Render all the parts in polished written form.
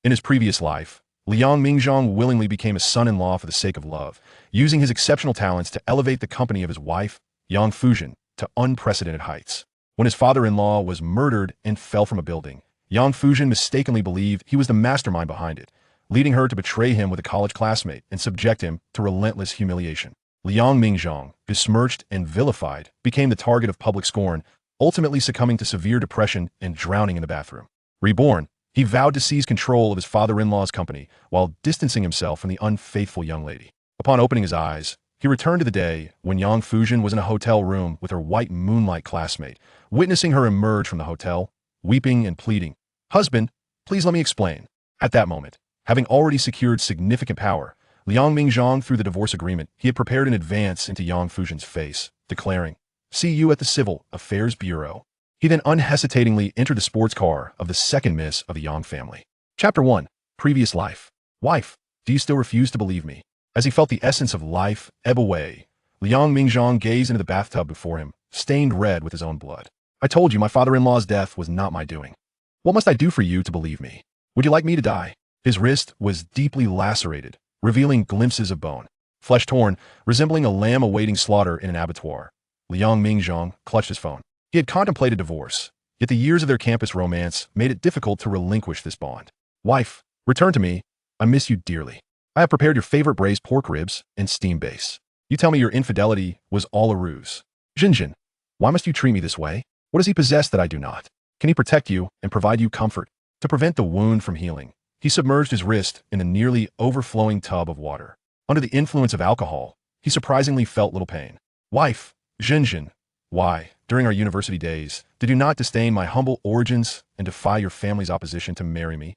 In his previous life, Liang Mingzhang willingly became a son-in-law for the sake of love, using his exceptional talents to elevate the company of his wife, Yang Fuzhen, to unprecedented heights. When his father-in-law was murdered and fell from a building, Yang Fuzhen mistakenly believed he was the mastermind behind it, leading her to betray him with a college classmate and subject him to relentless humiliation. Liang Mingzhang, besmirched and vilified, became the target of public scorn, ultimately succumbing to severe depression and drowning in the bathroom. Reborn, he vowed to seize control of his father-in-law's company while distancing himself from the unfaithful young lady. Upon opening his eyes, he returned to the day when Yang Fuzhen was in a hotel room with her white moonlight classmate, witnessing her emerge from the hotel, weeping and pleading, "Husband, please let me explain." At that moment, having already secured significant power, Liang Mingzhang through the divorce agreement he had prepared in advance into Yang Fuzhen's face, declaring, "See you at the Civil Affairs Bureau." He then unhesitatingly entered the sports car of the second miss of the Yang family. Chapter 1. Previous Life. Wife, do you still refuse to believe me? As he felt the essence of life ebb away, Liang Mingzhang gazed into the bathtub before him, stained red with his own blood. "I told you my father-in-law's death was not my doing. What must I do for you to believe me? Would you like me to die?" His wrist was deeply lacerated, revealing glimpses of bone. Flesh torn, resembling a lamb awaiting slaughter in an abattoir. Liang Mingzhang clutched his phone. He had contemplated divorce, yet the years of their campus romance made it difficult to relinquish this bond. "Wife, return to me. I miss you dearly. I have prepared your favorite braised pork ribs and steamed base. You tell me your infidelity was all a ruse. Jinjin, why must you treat me this way? What does he possess that I do not? Can he protect you and provide you comfort?" To prevent the wound from healing, he submerged his wrist in a nearly overflowing tub of water. Under the influence of alcohol, he surprisingly felt little pain. "Wife, Jinjin, why, during our university days, did you not disdain my humble origins and defy your family's opposition to marry me?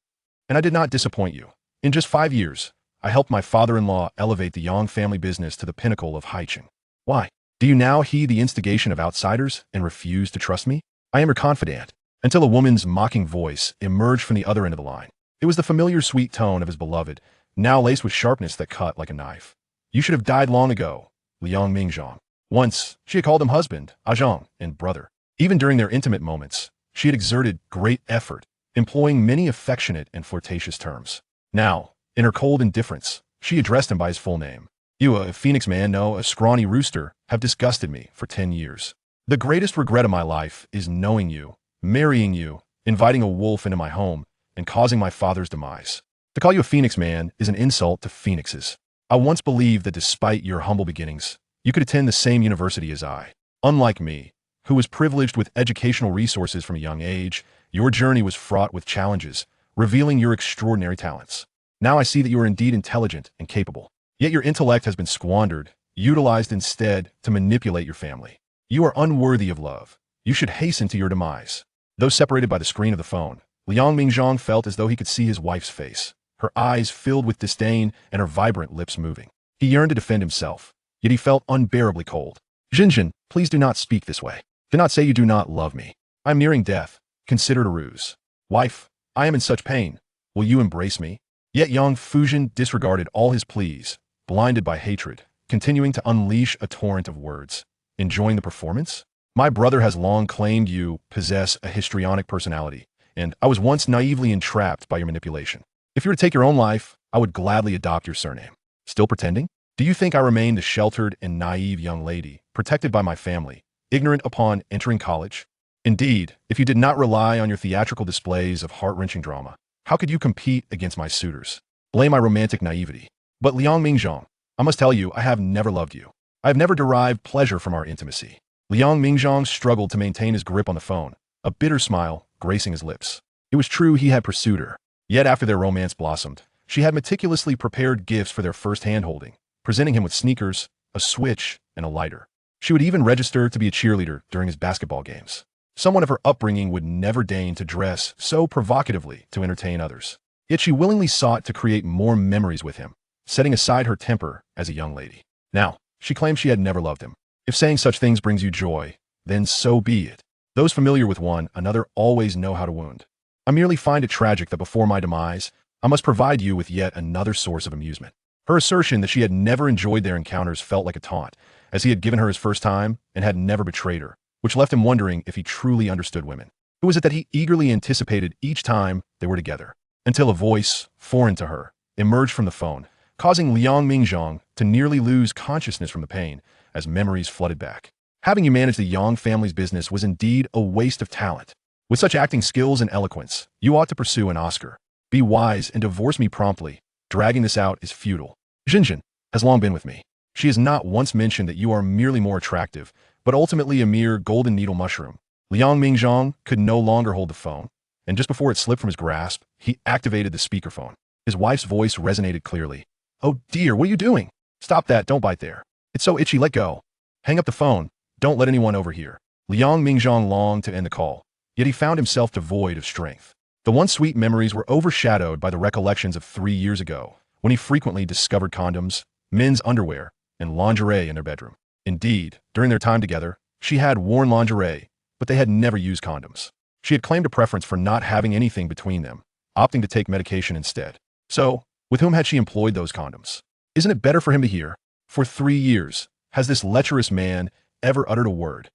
And I did not disappoint you. In just 5 years, I helped my father-in-law elevate the Yang family business to the pinnacle of Haicheng. Why? Do you now heed the instigation of outsiders and refuse to trust me? I am your confidant." Until a woman's mocking voice emerged from the other end of the line. It was the familiar sweet tone of his beloved, now laced with sharpness that cut like a knife. "You should have died long ago, Liang Mingzhang." Once, she had called him husband, Ajang, and brother. Even during their intimate moments, she had exerted great effort, employing many affectionate and flirtatious terms. Now, in her cold indifference, she addressed him by his full name. "You, a phoenix man, no, a scrawny rooster, have disgusted me for 10 years. The greatest regret of my life is knowing you, marrying you, inviting a wolf into my home, and causing my father's demise. To call you a phoenix man is an insult to phoenixes. I once believed that despite your humble beginnings, you could attend the same university as I. Unlike me, who was privileged with educational resources from a young age, your journey was fraught with challenges, revealing your extraordinary talents. Now I see that you are indeed intelligent and capable. Yet your intellect has been squandered, utilized instead to manipulate your family. You are unworthy of love. You should hasten to your demise." Though separated by the screen of the phone, Liang Mingzhang felt as though he could see his wife's face, her eyes filled with disdain and her vibrant lips moving. He yearned to defend himself, yet he felt unbearably cold. "Jinjin, please do not speak this way. Do not say you do not love me. I am nearing death. Consider it a ruse. Wife, I am in such pain. Will you embrace me?" Yet Yang Fuzhen disregarded all his pleas, blinded by hatred, continuing to unleash a torrent of words. "Enjoying the performance? My brother has long claimed you possess a histrionic personality, and I was once naively entrapped by your manipulation. If you were to take your own life, I would gladly adopt your surname. Still pretending? Do you think I remain the sheltered and naive young lady, protected by my family, ignorant upon entering college? Indeed, if you did not rely on your theatrical displays of heart-wrenching drama, how could you compete against my suitors? Blame my romantic naivety. But Liang Mingzhang, I must tell you, I have never loved you. I have never derived pleasure from our intimacy." Liang Mingzhang struggled to maintain his grip on the phone, a bitter smile gracing his lips. It was true he had pursued her. Yet after their romance blossomed, she had meticulously prepared gifts for their first hand-holding, presenting him with sneakers, a switch, and a lighter. She would even register to be a cheerleader during his basketball games. Someone of her upbringing would never deign to dress so provocatively to entertain others. Yet she willingly sought to create more memories with him, setting aside her temper as a young lady. Now, she claimed she had never loved him. If saying such things brings you joy, then so be it. Those familiar with one another always know how to wound. I merely find it tragic that before my demise, I must provide you with yet another source of amusement." Her assertion that she had never enjoyed their encounters felt like a taunt, as he had given her his first time and had never betrayed her, which left him wondering if he truly understood women. Who was it that he eagerly anticipated each time they were together? until a voice, foreign to her, emerged from the phone, causing Liang Mingzhang to nearly lose consciousness from the pain as memories flooded back. Having you manage the Yang family's business was indeed a waste of talent. With such acting skills and eloquence, you ought to pursue an Oscar. Be wise and divorce me promptly. Dragging this out is futile. Jinjin has long been with me. She has not once mentioned that you are merely more attractive, but ultimately a mere golden needle mushroom. Liang Mingzhang could no longer hold the phone, and just before it slipped from his grasp, he activated the speakerphone. His wife's voice resonated clearly. "Oh dear, what are you doing? Stop that, don't bite there. It's so itchy, let go. Hang up the phone, don't let anyone overhear." Liang Mingzhang longed to end the call, yet he found himself devoid of strength. The once sweet memories were overshadowed by the recollections of 3 years ago, when he frequently discovered condoms, men's underwear, and lingerie in their bedroom. Indeed, during their time together, she had worn lingerie, but they had never used condoms. She had claimed a preference for not having anything between them, opting to take medication instead. So, with whom had she employed those condoms? Isn't it better for him to hear? For 3 years, has this lecherous man ever uttered a word?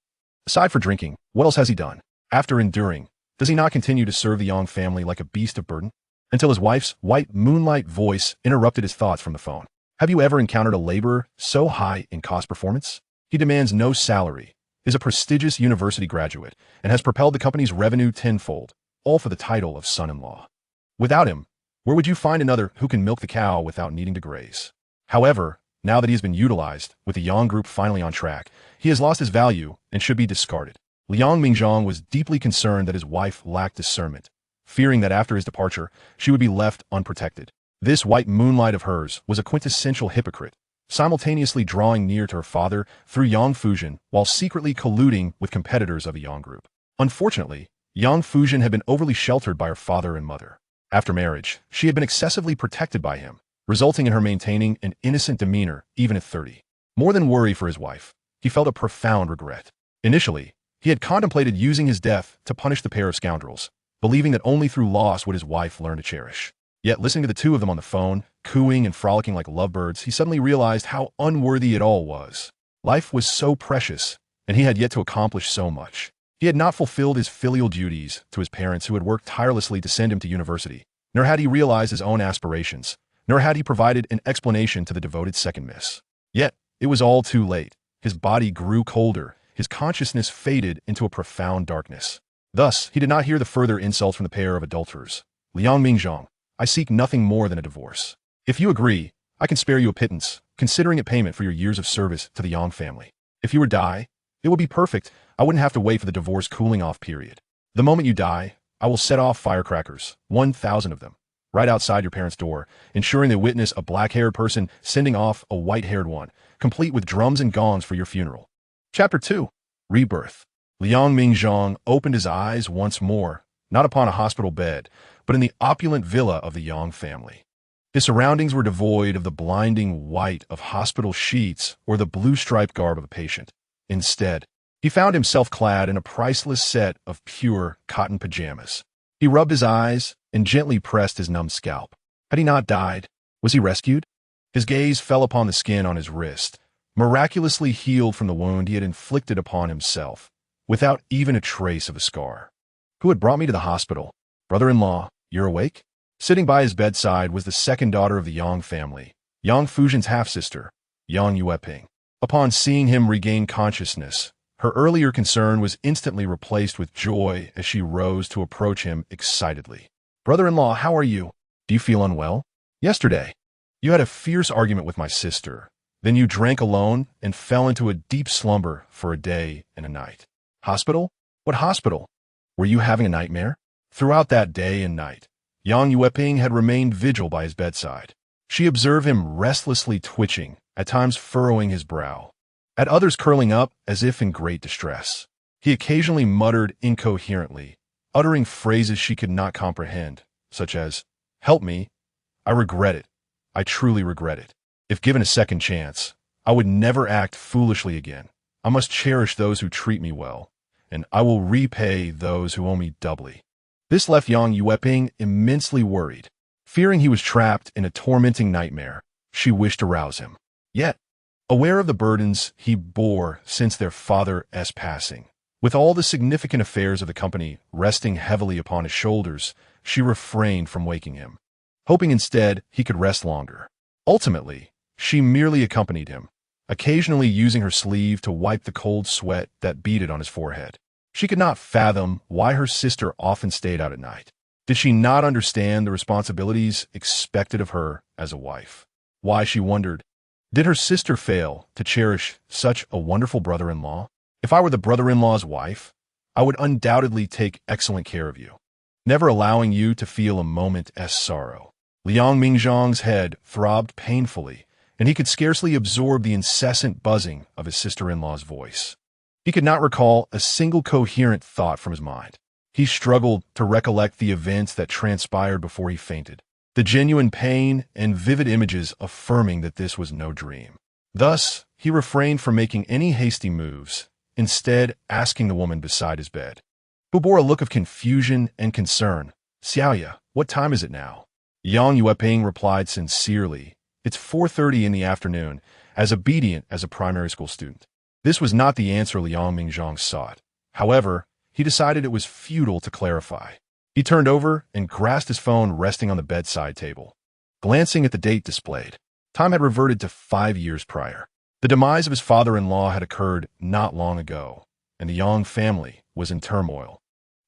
Aside for drinking, what else has he done? After enduring, does he not continue to serve the Yang family like a beast of burden? Until his wife's white moonlight voice interrupted his thoughts from the phone. Have you ever encountered a laborer so high in cost performance? He demands no salary, is a prestigious university graduate, and has propelled the company's revenue tenfold, all for the title of son-in-law. Without him, where would you find another who can milk the cow without needing to graze? However, now that he has been utilized, with the Yang group finally on track, he has lost his value and should be discarded. Liang Mingzhang was deeply concerned that his wife lacked discernment, fearing that after his departure, she would be left unprotected. This white moonlight of hers was a quintessential hypocrite, simultaneously drawing near to her father through Yang Fuzhen while secretly colluding with competitors of the Yang group. Unfortunately, Yang Fuzhen had been overly sheltered by her father and mother. After marriage, she had been excessively protected by him, resulting in her maintaining an innocent demeanor even at 30. More than worry for his wife, he felt a profound regret. Initially, he had contemplated using his death to punish the pair of scoundrels, believing that only through loss would his wife learn to cherish. Yet listening to the two of them on the phone, cooing and frolicking like lovebirds, he suddenly realized how unworthy it all was. Life was so precious, and he had yet to accomplish so much. He had not fulfilled his filial duties to his parents who had worked tirelessly to send him to university, nor had he realized his own aspirations, nor had he provided an explanation to the devoted second miss. Yet, it was all too late. His body grew colder, his consciousness faded into a profound darkness. Thus, he did not hear the further insults from the pair of adulterers. Liang Mingzhang, I seek nothing more than a divorce. If you agree, I can spare you a pittance, considering it payment for your years of service to the Yang family. If you were to die, it would be perfect. I wouldn't have to wait for the divorce cooling off period. The moment you die, I will set off firecrackers, 1,000 of them, right outside your parents' door, ensuring they witness a black-haired person sending off a white-haired one, complete with drums and gongs for your funeral. Chapter 2. Rebirth. Liang Mingzhang opened his eyes once more, not upon a hospital bed, but in the opulent villa of the Yang family. His surroundings were devoid of the blinding white of hospital sheets or the blue-striped garb of a patient. Instead, he found himself clad in a priceless set of pure cotton pajamas. He rubbed his eyes and gently pressed his numb scalp. Had he not died? Was he rescued? His gaze fell upon the skin on his wrist, miraculously healed from the wound he had inflicted upon himself, without even a trace of a scar. Who had brought me to the hospital? Brother-in-law, you're awake? Sitting by his bedside was the second daughter of the Yang family, Yang Fuzhen's half-sister, Yang Yueping. Upon seeing him regain consciousness, her earlier concern was instantly replaced with joy as she rose to approach him excitedly. Brother-in-law, how are you? Do you feel unwell? Yesterday, you had a fierce argument with my sister. Then you drank alone and fell into a deep slumber for a day and a night. Hospital? What hospital? Were you having a nightmare? Throughout that day and night, Yang Yueping had remained vigil by his bedside. She observed him restlessly twitching, at times furrowing his brow, at others curling up as if in great distress. He occasionally muttered incoherently, uttering phrases she could not comprehend, such as, "Help me, I regret it, I truly regret it. If given a second chance, I would never act foolishly again. I must cherish those who treat me well, and I will repay those who owe me doubly." This left Yang Yueping immensely worried. Fearing he was trapped in a tormenting nightmare, she wished to rouse him. Yet, aware of the burdens he bore since their father's passing, with all the significant affairs of the company resting heavily upon his shoulders, she refrained from waking him, hoping instead he could rest longer. Ultimately, she merely accompanied him, occasionally using her sleeve to wipe the cold sweat that beaded on his forehead. She could not fathom why her sister often stayed out at night. Did she not understand the responsibilities expected of her as a wife? Why, she wondered, did her sister fail to cherish such a wonderful brother-in-law? If I were the brother-in-law's wife, I would undoubtedly take excellent care of you, never allowing you to feel a moment's sorrow. Liang Mingzhang's head throbbed painfully, and he could scarcely absorb the incessant buzzing of his sister-in-law's voice. He could not recall a single coherent thought from his mind. He struggled to recollect the events that transpired before he fainted, the genuine pain and vivid images affirming that this was no dream. Thus, he refrained from making any hasty moves, instead asking the woman beside his bed, who bore a look of confusion and concern, "Xiaoya, what time is it now?" Yang Yueping replied sincerely, "It's 4:30 in the afternoon," as obedient as a primary school student. This was not the answer Liang Mingzhang sought. However, he decided it was futile to clarify. He turned over and grasped his phone resting on the bedside table. Glancing at the date displayed, time had reverted to 5 years prior. The demise of his father-in-law had occurred not long ago, and the Yang family was in turmoil,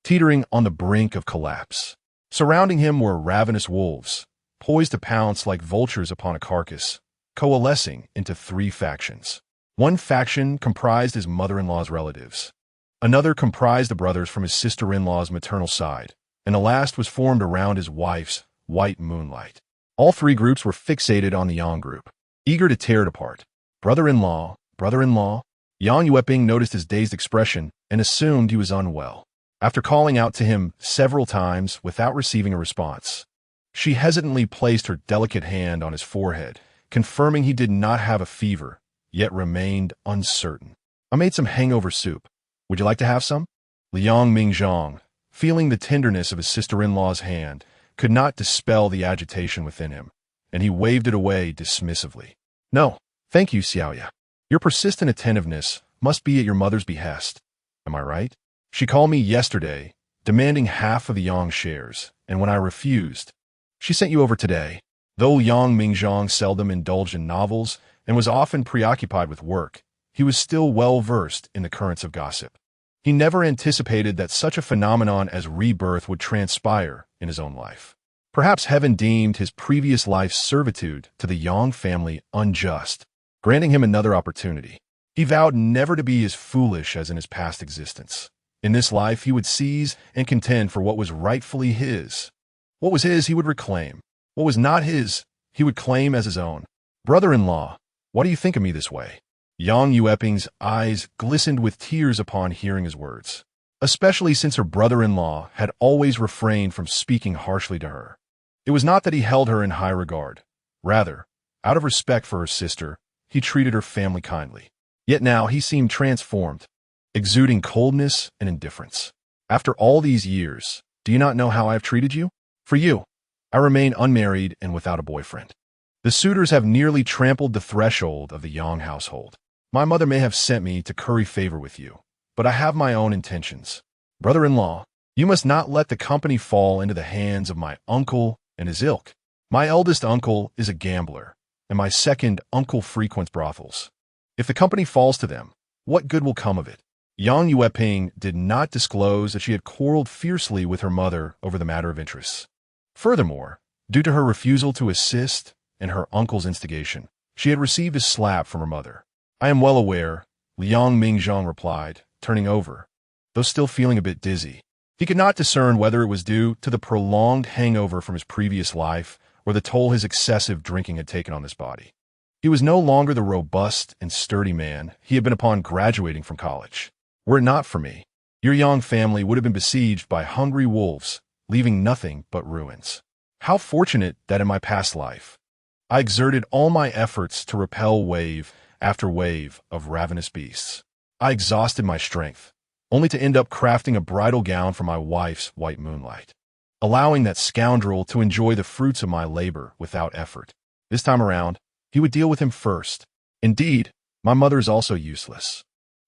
teetering on the brink of collapse. Surrounding him were ravenous wolves, poised to pounce like vultures upon a carcass, coalescing into 3 factions. One faction comprised his mother-in-law's relatives. Another comprised the brothers from his sister-in-law's maternal side, and the last was formed around his wife's white moonlight. All 3 groups were fixated on the Yang group, eager to tear it apart. Brother-in-law, brother-in-law. Yang Yueping noticed his dazed expression and assumed he was unwell. After calling out to him several times without receiving a response, she hesitantly placed her delicate hand on his forehead, confirming he did not have a fever, yet remained uncertain. "I made some hangover soup. Would you like to have some?" Liang Mingzhang, feeling the tenderness of his sister-in-law's hand, could not dispel the agitation within him, and he waved it away dismissively. "No, thank you, Xiaoya. Your persistent attentiveness must be at your mother's behest. Am I right? She called me yesterday, demanding half of the Yang shares, and when I refused, she sent you over today." Though Yang Mingzhang seldom indulged in novels and was often preoccupied with work, he was still well-versed in the currents of gossip. He never anticipated that such a phenomenon as rebirth would transpire in his own life. Perhaps heaven deemed his previous life's servitude to the Yang family unjust, granting him another opportunity. He vowed never to be as foolish as in his past existence. In this life, he would seize and contend for what was rightfully his. What was his, he would reclaim. What was not his, he would claim as his own. "Brother-in-law, why do you think of me this way?" Yang Yueping's eyes glistened with tears upon hearing his words, especially since her brother-in-law had always refrained from speaking harshly to her. It was not that he held her in high regard. Rather, out of respect for her sister, he treated her family kindly. Yet now he seemed transformed, exuding coldness and indifference. "After all these years, do you not know how I have treated you? For you, I remain unmarried and without a boyfriend. The suitors have nearly trampled the threshold of the Yang household. My mother may have sent me to curry favor with you, but I have my own intentions. Brother-in-law, you must not let the company fall into the hands of my uncle and his ilk. My eldest uncle is a gambler, and my second uncle frequents brothels. If the company falls to them, what good will come of it?" Yang Yueping did not disclose that she had quarreled fiercely with her mother over the matter of interests. Furthermore, due to her refusal to assist and her uncle's instigation, she had received a slap from her mother. "I am well aware," Liang Mingzhang replied, turning over, though still feeling a bit dizzy. He could not discern whether it was due to the prolonged hangover from his previous life or the toll his excessive drinking had taken on his body. He was no longer the robust and sturdy man he had been upon graduating from college. "Were it not for me, your Yang family would have been besieged by hungry wolves, leaving nothing but ruins. How fortunate that in my past life, I exerted all my efforts to repel wave after wave of ravenous beasts. I exhausted my strength, only to end up crafting a bridal gown for my wife's white moonlight, allowing that scoundrel to enjoy the fruits of my labor without effort. This time around, he would deal with him first. Indeed, my mother is also useless.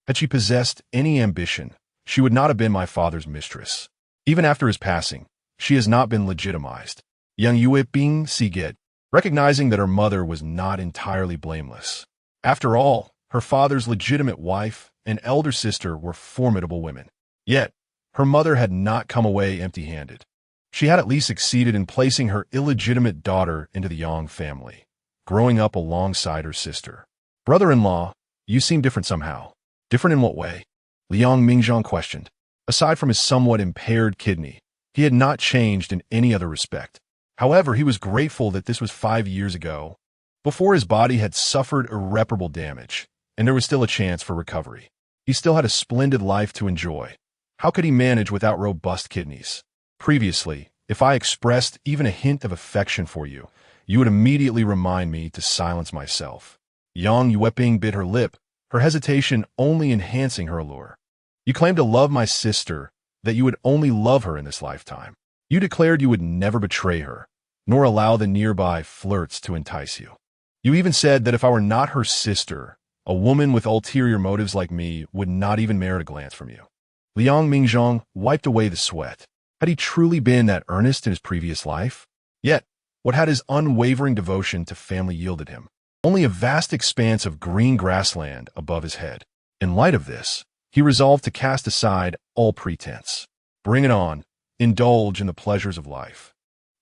Had she possessed any ambition, she would not have been my father's mistress. Even after his passing, she has not been legitimized. Yang Yueping Sigit, recognizing that her mother was not entirely blameless. After all, her father's legitimate wife and elder sister were formidable women. Yet, her mother had not come away empty-handed. She had at least succeeded in placing her illegitimate daughter into the Yang family, growing up alongside her sister. Brother-in-law, you seem different somehow. Different in what way? Liang Mingzhang questioned. Aside from his somewhat impaired kidney, he had not changed in any other respect. However, he was grateful that this was 5 years ago, before his body had suffered irreparable damage, and there was still a chance for recovery. He still had a splendid life to enjoy. How could he manage without robust kidneys? Previously, if I expressed even a hint of affection for you, you would immediately remind me to silence myself. Yang Yueping bit her lip, her hesitation only enhancing her allure. You claimed to love my sister, that you would only love her in this lifetime. You declared you would never betray her, nor allow the nearby flirts to entice you. You even said that if I were not her sister, a woman with ulterior motives like me would not even merit a glance from you. Liang Mingzhang wiped away the sweat. Had he truly been that earnest in his previous life? Yet, what had his unwavering devotion to family yielded him? Only a vast expanse of green grassland above his head. In light of this, he resolved to cast aside all pretense. Bring it on. Indulge in the pleasures of life.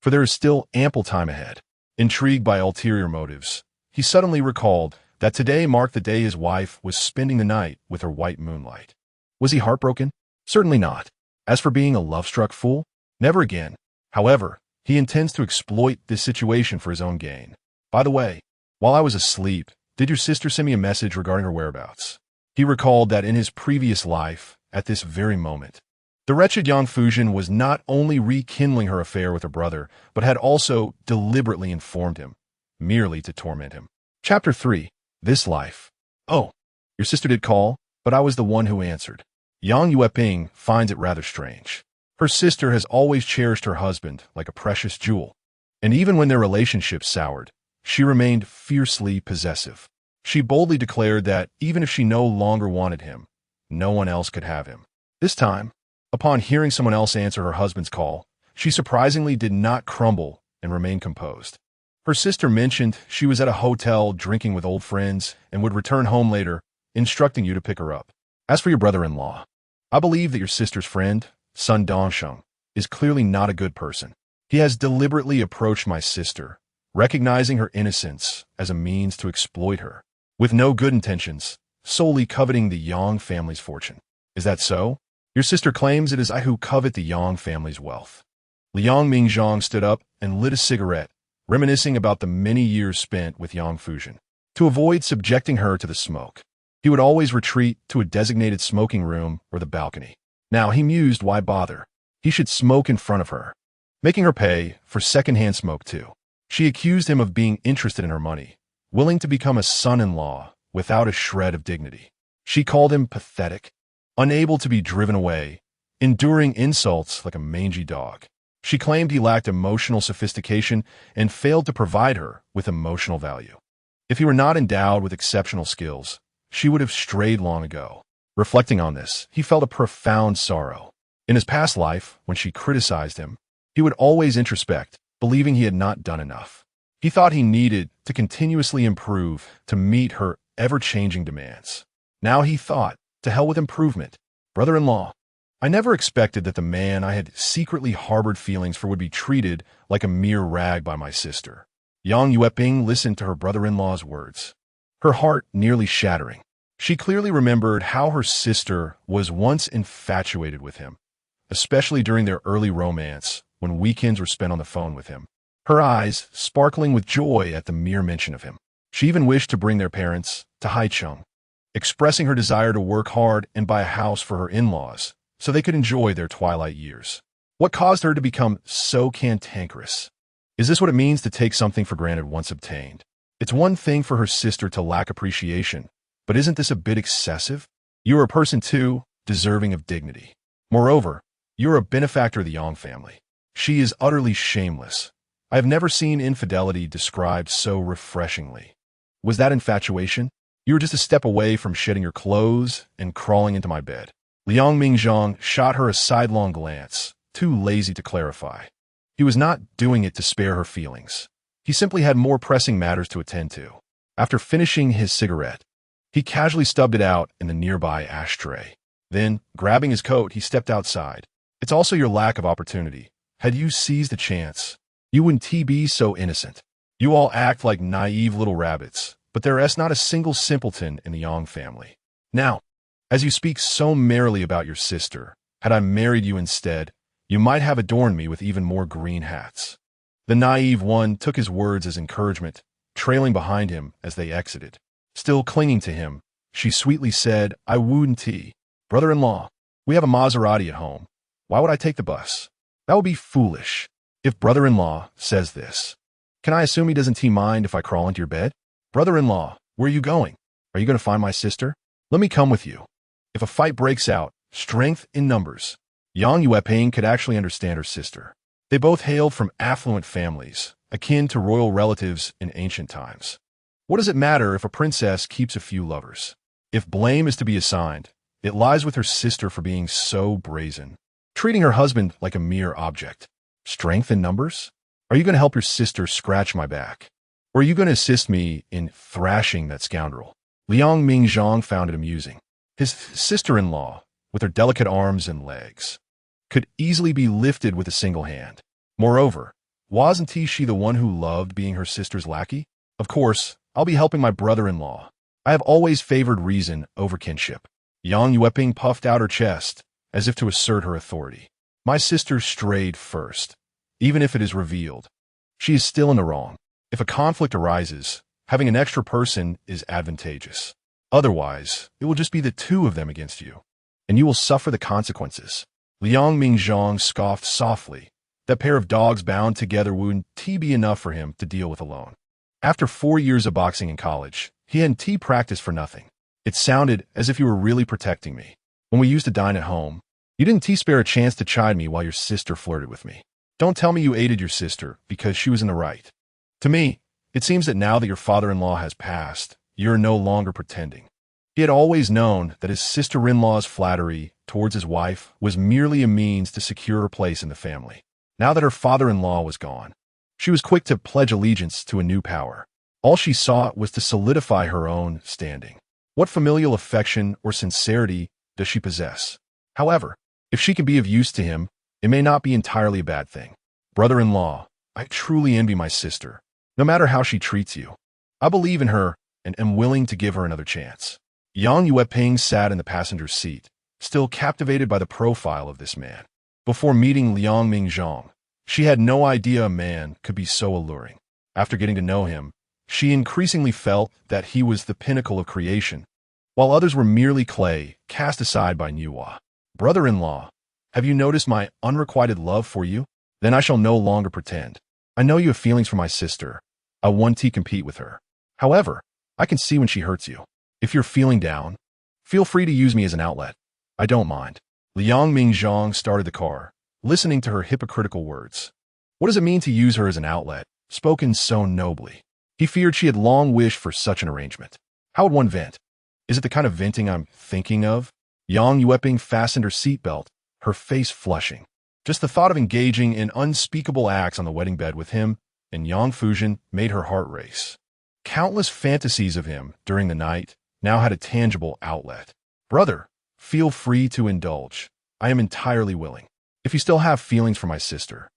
For there is still ample time ahead. Intrigued by ulterior motives, he suddenly recalled that today marked the day his wife was spending the night with her white moonlight. Was he heartbroken? Certainly not. As for being a love-struck fool, never again. However, he intends to exploit this situation for his own gain. By the way, while I was asleep, did your sister send me a message regarding her whereabouts? He recalled that in his previous life, at this very moment, the wretched Yang Fuzhen was not only rekindling her affair with her brother, but had also deliberately informed him, merely to torment him. Chapter 3. This Life. Oh, your sister did call, but I was the one who answered. Yang Yueping finds it rather strange. Her sister has always cherished her husband like a precious jewel, and even when their relationship soured, she remained fiercely possessive. She boldly declared that even if she no longer wanted him, no one else could have him. This time, upon hearing someone else answer her husband's call, she surprisingly did not crumble and remain composed. Her sister mentioned she was at a hotel drinking with old friends and would return home later, instructing you to pick her up. As for your brother-in-law, I believe that your sister's friend, Sun Dongsheng, is clearly not a good person. He has deliberately approached my sister, recognizing her innocence as a means to exploit her, with no good intentions, solely coveting the Yang family's fortune. Is that so? Your sister claims it is I who covet the Yang family's wealth. Liang Mingzhang stood up and lit a cigarette, reminiscing about the many years spent with Yang Fuzhen. To avoid subjecting her to the smoke, he would always retreat to a designated smoking room or the balcony. Now he mused why bother. He should smoke in front of her, making her pay for secondhand smoke too. She accused him of being interested in her money, willing to become a son-in-law without a shred of dignity. She called him pathetic, unable to be driven away, enduring insults like a mangy dog. She claimed he lacked emotional sophistication and failed to provide her with emotional value. If he were not endowed with exceptional skills, she would have strayed long ago. Reflecting on this, he felt a profound sorrow. In his past life, when she criticized him, he would always introspect, believing he had not done enough. He thought he needed to continuously improve to meet her ever-changing demands. Now he thought, to hell with improvement. Brother-in-law, I never expected that the man I had secretly harbored feelings for would be treated like a mere rag by my sister. Yang Yueping listened to her brother-in-law's words, her heart nearly shattering. She clearly remembered how her sister was once infatuated with him, especially during their early romance when weekends were spent on the phone with him, her eyes sparkling with joy at the mere mention of him. She even wished to bring their parents to Haicheng, expressing her desire to work hard and buy a house for her in-laws so they could enjoy their twilight years. What caused her to become so cantankerous? Is this what it means to take something for granted once obtained? It's one thing for her sister to lack appreciation, but isn't this a bit excessive? You are a person, too, deserving of dignity. Moreover, you are a benefactor of the Yang family. She is utterly shameless. I have never seen infidelity described so refreshingly. Was that infatuation? You were just a step away from shedding your clothes and crawling into my bed. Liang Mingzhang shot her a sidelong glance, too lazy to clarify. He was not doing it to spare her feelings. He simply had more pressing matters to attend to. After finishing his cigarette, he casually stubbed it out in the nearby ashtray. Then, grabbing his coat, he stepped outside. It's also your lack of opportunity. Had you seized the chance, you wouldn't be so innocent. You all act like naive little rabbits, but there is not a single simpleton in the Yang family. Now, as you speak so merrily about your sister, had I married you instead, you might have adorned me with even more green hats. The naive one took his words as encouragement, trailing behind him as they exited. Still clinging to him, she sweetly said, I wouldn't. Brother-in-law, we have a Maserati at home. Why would I take the bus? That would be foolish. If brother-in-law says this, can I assume he doesn't mind if I crawl into your bed? Brother-in-law, where are you going? Are you going to find my sister? Let me come with you. If a fight breaks out, strength in numbers. Yang Yueping could actually understand her sister. They both hailed from affluent families, akin to royal relatives in ancient times. What does it matter if a princess keeps a few lovers? If blame is to be assigned, it lies with her sister for being so brazen, treating her husband like a mere object. Strength in numbers? Are you going to help your sister scratch my back? Or are you going to assist me in thrashing that scoundrel? Liang Mingzhang found it amusing. His sister-in-law, with her delicate arms and legs, could easily be lifted with a single hand. Moreover, wasn't she the one who loved being her sister's lackey? Of course, I'll be helping my brother-in-law. I have always favored reason over kinship. Yang Yueping puffed out her chest, as if to assert her authority. My sister strayed first. Even if it is revealed, she is still in the wrong. If a conflict arises, having an extra person is advantageous. Otherwise, it will just be the two of them against you, and you will suffer the consequences. Liang Mingzhang scoffed softly. That pair of dogs bound together wouldn't be enough for him to deal with alone. After 4 years of boxing in college, he hadn't practiced for nothing. It sounded as if you were really protecting me. When we used to dine at home, you didn't spare a chance to chide me while your sister flirted with me. Don't tell me you aided your sister because she was in the right. To me, it seems that now that your father-in-law has passed, you're no longer pretending. He had always known that his sister-in-law's flattery towards his wife was merely a means to secure her place in the family. Now that her father-in-law was gone, she was quick to pledge allegiance to a new power. All she sought was to solidify her own standing. What familial affection or sincerity does she possess? However, if she can be of use to him, it may not be entirely a bad thing. Brother-in-law, I truly envy my sister, no matter how she treats you. I believe in her and am willing to give her another chance. Yang Yueping sat in the passenger's seat, still captivated by the profile of this man. Before meeting Liang Mingzhang, she had no idea a man could be so alluring. After getting to know him, she increasingly felt that he was the pinnacle of creation, while others were merely clay cast aside by Nuwa. Brother-in-law, have you noticed my unrequited love for you? Then I shall no longer pretend. I know you have feelings for my sister. I want to compete with her. However, I can see when she hurts you. If you're feeling down, feel free to use me as an outlet. I don't mind. Liang Mingzhang started the car, listening to her hypocritical words. What does it mean to use her as an outlet, spoken so nobly? He feared she had long wished for such an arrangement. How would one vent? Is it the kind of venting I'm thinking of? Yang Yueping fastened her seatbelt, her face flushing. Just the thought of engaging in unspeakable acts on the wedding bed with him and Yang Fuzhen made her heart race. Countless fantasies of him during the night now had a tangible outlet. Brother, feel free to indulge. I am entirely willing. If you still have feelings for my sister,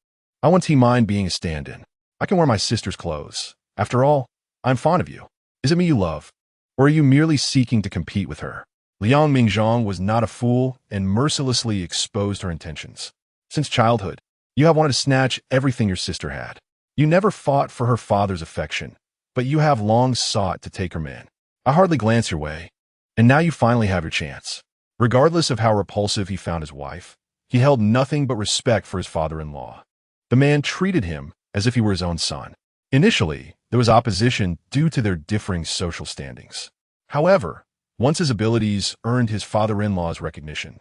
I won't mind being a stand-in. I can wear my sister's clothes. After all, I'm fond of you. Is it me you love? Or are you merely seeking to compete with her? Liang Mingzhang was not a fool and mercilessly exposed her intentions. Since childhood, you have wanted to snatch everything your sister had. You never fought for her father's affection, but you have long sought to take her man. I hardly glance your way, and now you finally have your chance. Regardless of how repulsive he found his wife, he held nothing but respect for his father-in-law. The man treated him as if he were his own son. Initially, there was opposition due to their differing social standings. However, once his abilities earned his father-in-law's recognition,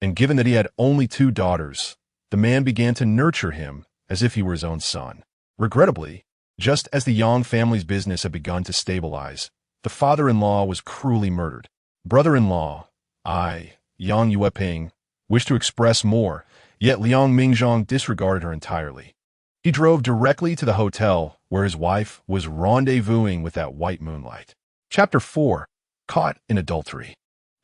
and given that he had only 2 daughters, the man began to nurture him as if he were his own son. Regrettably, just as the Yang family's business had begun to stabilize, the father-in-law was cruelly murdered. Brother-in-law, I, Yang Yueping, wished to express more, yet Liang Mingzhang disregarded her entirely. He drove directly to the hotel where his wife was rendezvousing with that white moonlight. Chapter 4. Caught in Adultery.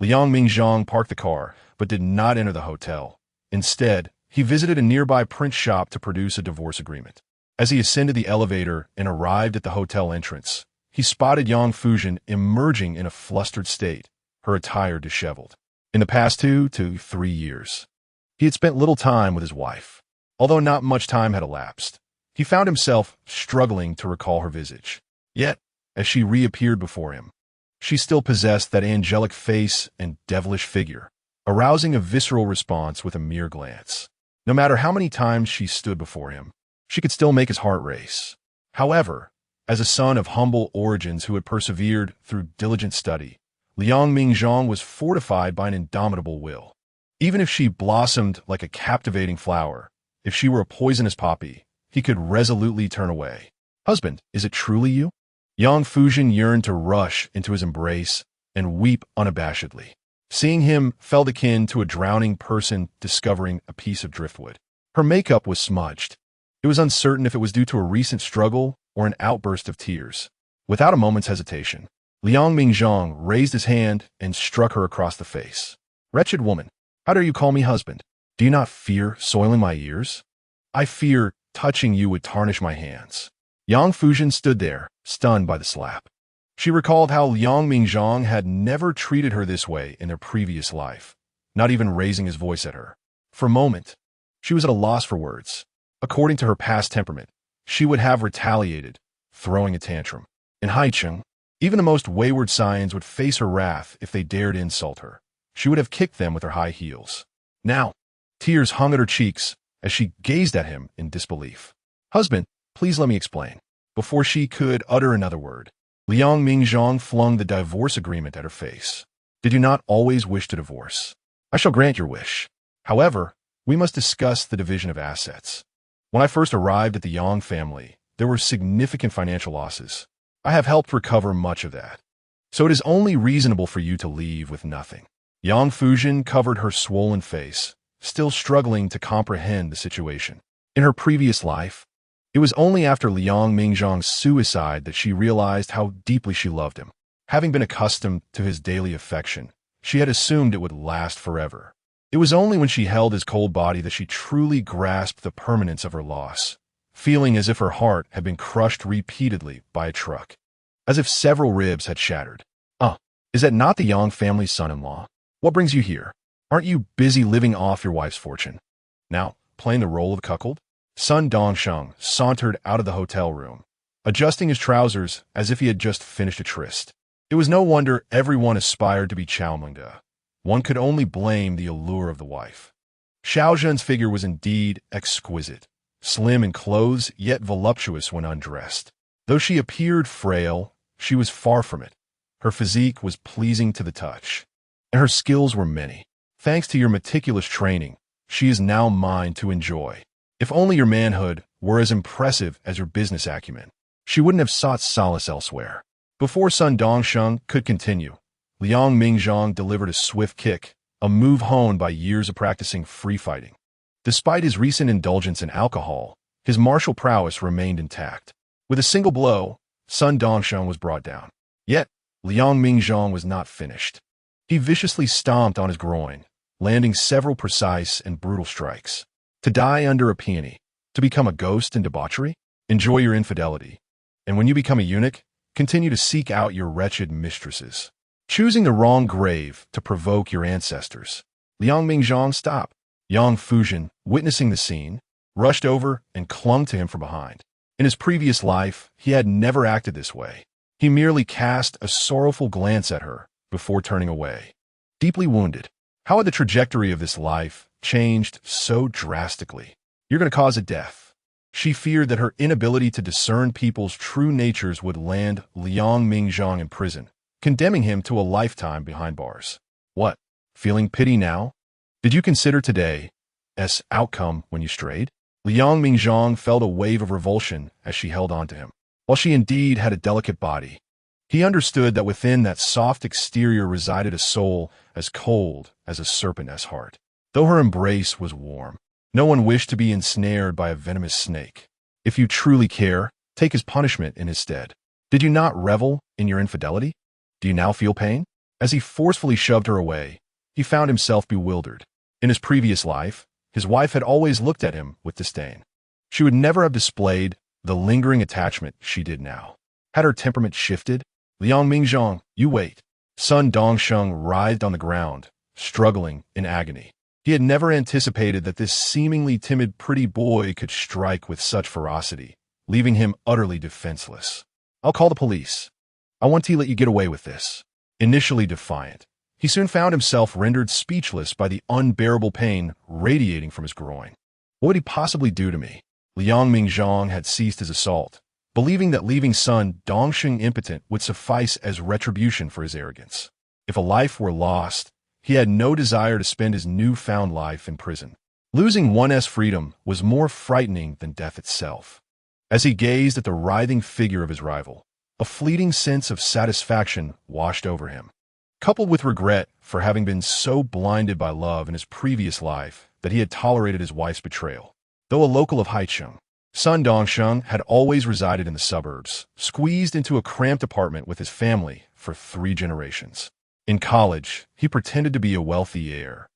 Liang Mingzhang parked the car, but did not enter the hotel. Instead, he visited a nearby print shop to produce a divorce agreement. As he ascended the elevator and arrived at the hotel entrance, he spotted Yang Fuzhen emerging in a flustered state, her attire disheveled. In the past 2 to 3 years, he had spent little time with his wife. Although not much time had elapsed, he found himself struggling to recall her visage. Yet, as she reappeared before him, she still possessed that angelic face and devilish figure, arousing a visceral response with a mere glance. No matter how many times she stood before him, she could still make his heart race. However, as a son of humble origins who had persevered through diligent study, Liang Mingzhang was fortified by an indomitable will. Even if she blossomed like a captivating flower, if she were a poisonous poppy, he could resolutely turn away. "Husband, is it truly you?" Yang Fuzhen yearned to rush into his embrace and weep unabashedly. Seeing him felt akin to a drowning person discovering a piece of driftwood. Her makeup was smudged. It was uncertain if it was due to a recent struggle or an outburst of tears. Without a moment's hesitation, Liang Mingzhang raised his hand and struck her across the face. "Wretched woman, how dare you call me husband? Do you not fear soiling my ears? I fear touching you would tarnish my hands." Yang Fuzhen stood there, stunned by the slap. She recalled how Liang Mingzhang had never treated her this way in their previous life, not even raising his voice at her. For a moment, she was at a loss for words. According to her past temperament, she would have retaliated, throwing a tantrum. In Haicheng, even the most wayward scions would face her wrath if they dared insult her. She would have kicked them with her high heels. Now, tears hung at her cheeks as she gazed at him in disbelief. "Husband, please let me explain." Before she could utter another word, Liang Mingzhang flung the divorce agreement at her face. "Did you not always wish to divorce? I shall grant your wish. However, we must discuss the division of assets. When I first arrived at the Yang family, there were significant financial losses. I have helped recover much of that. So it is only reasonable for you to leave with nothing." Yang Fuzhen covered her swollen face, still struggling to comprehend the situation. In her previous life, it was only after Liang Mingzhang's suicide that she realized how deeply she loved him. Having been accustomed to his daily affection, she had assumed it would last forever. It was only when she held his cold body that she truly grasped the permanence of her loss, feeling as if her heart had been crushed repeatedly by a truck, as if several ribs had shattered. Is that not the Yang family's son-in-law? What brings you here? Aren't you busy living off your wife's fortune? Now, playing the role of cuckold?" Sun Dongsheng sauntered out of the hotel room, adjusting his trousers as if he had just finished a tryst. It was no wonder everyone aspired to be Xiao Mengde. One could only blame the allure of the wife. Xiao Zhen's figure was indeed exquisite, slim in clothes yet voluptuous when undressed. Though she appeared frail, she was far from it. Her physique was pleasing to the touch, and her skills were many. "Thanks to your meticulous training, she is now mine to enjoy. If only your manhood were as impressive as your business acumen, she wouldn't have sought solace elsewhere." Before Sun Dongsheng could continue, Liang Mingzhang delivered a swift kick, a move honed by years of practicing free fighting. Despite his recent indulgence in alcohol, his martial prowess remained intact. With a single blow, Sun Dongsheng was brought down. Yet, Liang Mingzhang was not finished. He viciously stomped on his groin, landing several precise and brutal strikes. To die under a peony, to become a ghost in debauchery? Enjoy your infidelity. And when you become a eunuch, continue to seek out your wretched mistresses, choosing the wrong grave to provoke your ancestors. Liang Mingzhang stopped. Yang Fuzhen, witnessing the scene, rushed over and clung to him from behind. In his previous life, he had never acted this way. He merely cast a sorrowful glance at her before turning away. Deeply wounded, how had the trajectory of this life changed so drastically? "You're going to cause a death." She feared that her inability to discern people's true natures would land Liang Mingzhang in prison, condemning him to a lifetime behind bars. What? Feeling pity now? Did you consider today's outcome when you strayed? Liang Mingzhang felt a wave of revulsion as she held on to him. While she indeed had a delicate body, he understood that within that soft exterior resided a soul as cold as a serpent's heart. Though her embrace was warm, no one wished to be ensnared by a venomous snake. If you truly care, take his punishment in his stead. Did you not revel in your infidelity? Do you now feel pain? As he forcefully shoved her away, he found himself bewildered. In his previous life, his wife had always looked at him with disdain. She would never have displayed the lingering attachment she did now. Had her temperament shifted? Liang Mingzhang, you wait. Sun Dongsheng writhed on the ground, struggling in agony. He had never anticipated that this seemingly timid pretty boy could strike with such ferocity, leaving him utterly defenseless. I'll call the police. I want to let you get away with this. Initially defiant, he soon found himself rendered speechless by the unbearable pain radiating from his groin. What would he possibly do to me? Liang Mingzhang had ceased his assault, believing that leaving Sun Dongsheng impotent would suffice as retribution for his arrogance. If a life were lost, he had no desire to spend his newfound life in prison. Losing one's freedom was more frightening than death itself. As he gazed at the writhing figure of his rival, a fleeting sense of satisfaction washed over him, coupled with regret for having been so blinded by love in his previous life that he had tolerated his wife's betrayal. Though a local of Haicheng, Sun Dongsheng had always resided in the suburbs, squeezed into a cramped apartment with his family for 3 generations. In college, he pretended to be a wealthy heir,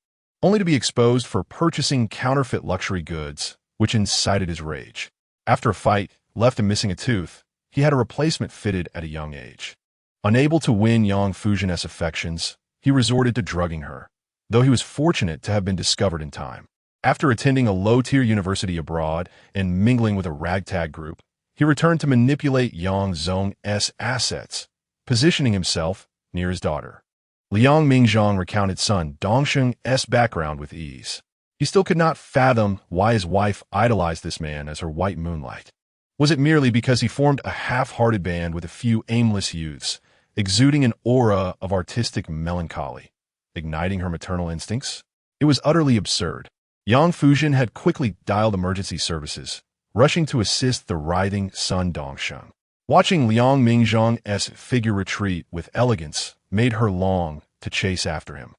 only to be exposed for purchasing counterfeit luxury goods, which incited his rage. After a fight, left him missing a tooth, he had a replacement fitted at a young age. Unable to win Yang Fuzhen's affections, he resorted to drugging her, though he was fortunate to have been discovered in time. After attending a low-tier university abroad and mingling with a ragtag group, he returned to manipulate Yang Zhong's assets, positioning himself near his daughter. Liang Mingzhang recounted Sun Dongsheng's background with ease. He still could not fathom why his wife idolized this man as her white moonlight. Was it merely because he formed a half-hearted band with a few aimless youths, exuding an aura of artistic melancholy, igniting her maternal instincts? It was utterly absurd. Yang Fuzhen had quickly dialed emergency services, rushing to assist the writhing Sun Dongsheng. Watching Liang Mingzhang's figure retreat with elegance made her long to chase after him.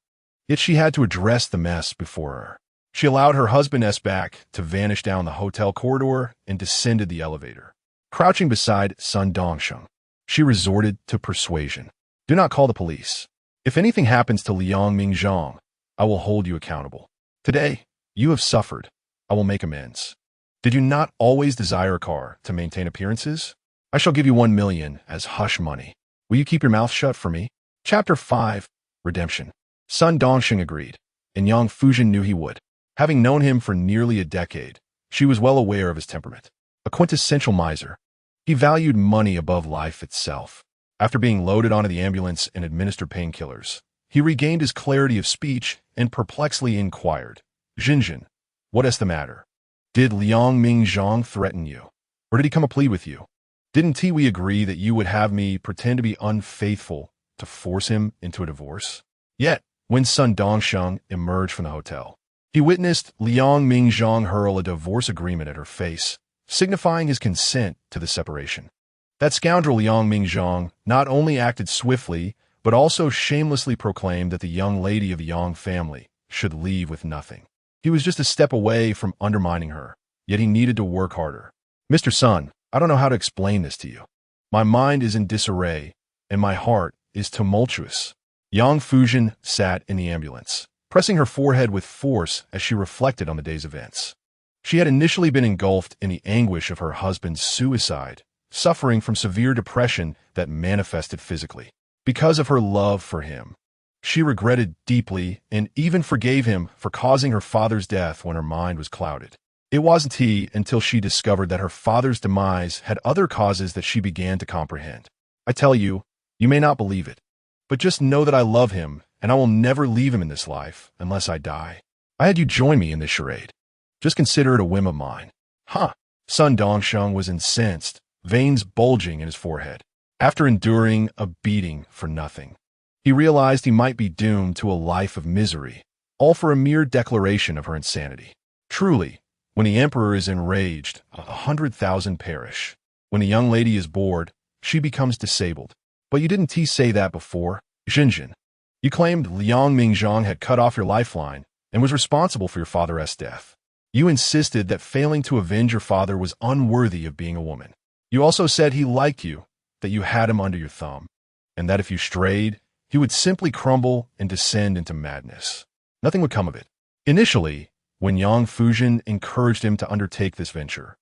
Yet she had to address the mess before her. She allowed her husband's back to vanish down the hotel corridor and descended the elevator. Crouching beside Sun Dongsheng, she resorted to persuasion. Do not call the police. If anything happens to Liang Mingzhang, I will hold you accountable. Today, you have suffered. I will make amends. Did you not always desire a car to maintain appearances? I shall give you 1 million as hush money. Will you keep your mouth shut for me? Chapter 5. Redemption. Sun Dongsheng agreed, and Yang Fuzhen knew he would. Having known him for nearly a decade, she was well aware of his temperament. A quintessential miser, he valued money above life itself. After being loaded onto the ambulance and administered painkillers, he regained his clarity of speech and perplexedly inquired, Jinjin, what is the matter? Did Liang Mingzhang threaten you? Or did he come a plead with you? Didn't we agree that you would have me pretend to be unfaithful to force him into a divorce? Yet, when Sun Dongsheng emerged from the hotel, he witnessed Liang Mingzhang hurl a divorce agreement at her face, signifying his consent to the separation. That scoundrel Liang Mingzhang not only acted swiftly, but also shamelessly proclaimed that the young lady of the Yang family should leave with nothing. He was just a step away from undermining her, yet he needed to work harder. Mr. Sun, I don't know how to explain this to you. My mind is in disarray, and my heart is tumultuous. Yang Fuzhen sat in the ambulance, pressing her forehead with force as she reflected on the day's events. She had initially been engulfed in the anguish of her husband's suicide, suffering from severe depression that manifested physically. Because of her love for him, she regretted deeply and even forgave him for causing her father's death when her mind was clouded. It wasn't until she discovered that her father's demise had other causes that she began to comprehend. I tell you, you may not believe it, but just know that I love him and I will never leave him in this life unless I die. I had you join me in this charade. Just consider it a whim of mine. Huh. Sun Dongsheng was incensed, veins bulging in his forehead. After enduring a beating for nothing, he realized he might be doomed to a life of misery, all for a mere declaration of her insanity. Truly, when the emperor is enraged, 100,000 perish. When a young lady is bored, she becomes disabled. But you didn't say that before, Jinjin. You claimed Liang Mingzhang had cut off your lifeline and was responsible for your father's death. You insisted that failing to avenge your father was unworthy of being a woman. You also said he liked you, that you had him under your thumb, and that if you strayed, he would simply crumble and descend into madness. Nothing would come of it. Initially, when Yang Fuzhen encouraged him to undertake this venture,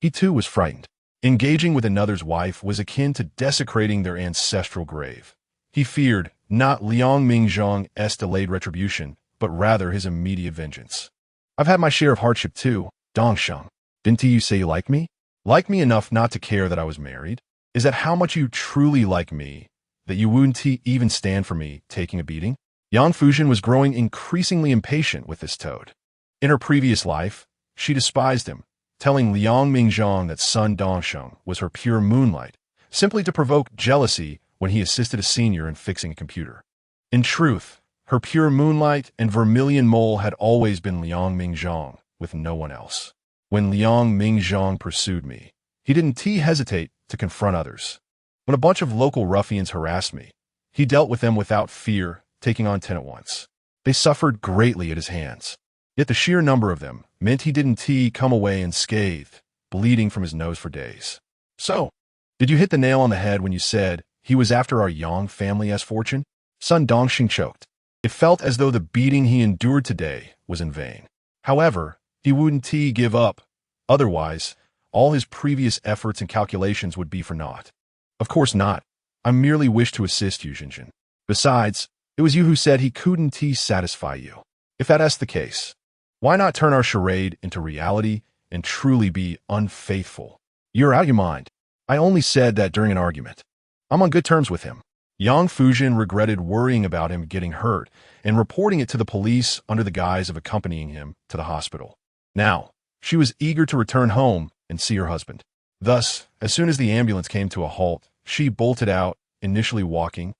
he too was frightened. Engaging with another's wife was akin to desecrating their ancestral grave. He feared not Liang Mingzhang's delayed retribution, but rather his immediate vengeance. I've had my share of hardship too, Dongsheng. Didn't you say you like me? Like me enough not to care that I was married? Is that how much you truly like me, that you wouldn't even stand for me taking a beating? Yang Fuzhen was growing increasingly impatient with this toad. In her previous life, she despised him, telling Liang Mingzhang that son Dongsheng was her pure moonlight, simply to provoke jealousy when he assisted a senior in fixing a computer. In truth, her pure moonlight and vermilion mole had always been Liang Mingzhang, with no one else. When Liang Mingzhang pursued me, he didn't hesitate to confront others. When a bunch of local ruffians harassed me, he dealt with them without fear, taking on 10 at once. They suffered greatly at his hands. Yet the sheer number of them meant he didn't come away unscathed, bleeding from his nose for days. So, did you hit the nail on the head when you said he was after our Yang family's fortune? Son Dongxing choked. It felt as though the beating he endured today was in vain. However, he wouldn't give up. Otherwise, all his previous efforts and calculations would be for naught. Of course not. I merely wished to assist you, Jinjin. Besides, it was you who said he couldn't satisfy you. If that's the case, why not turn our charade into reality and truly be unfaithful? You're out of your mind. I only said that during an argument. I'm on good terms with him. Yang Fuzhen regretted worrying about him getting hurt and reporting it to the police under the guise of accompanying him to the hospital. Now, she was eager to return home and see her husband. Thus, as soon as the ambulance came to a halt, she bolted out, initially walking,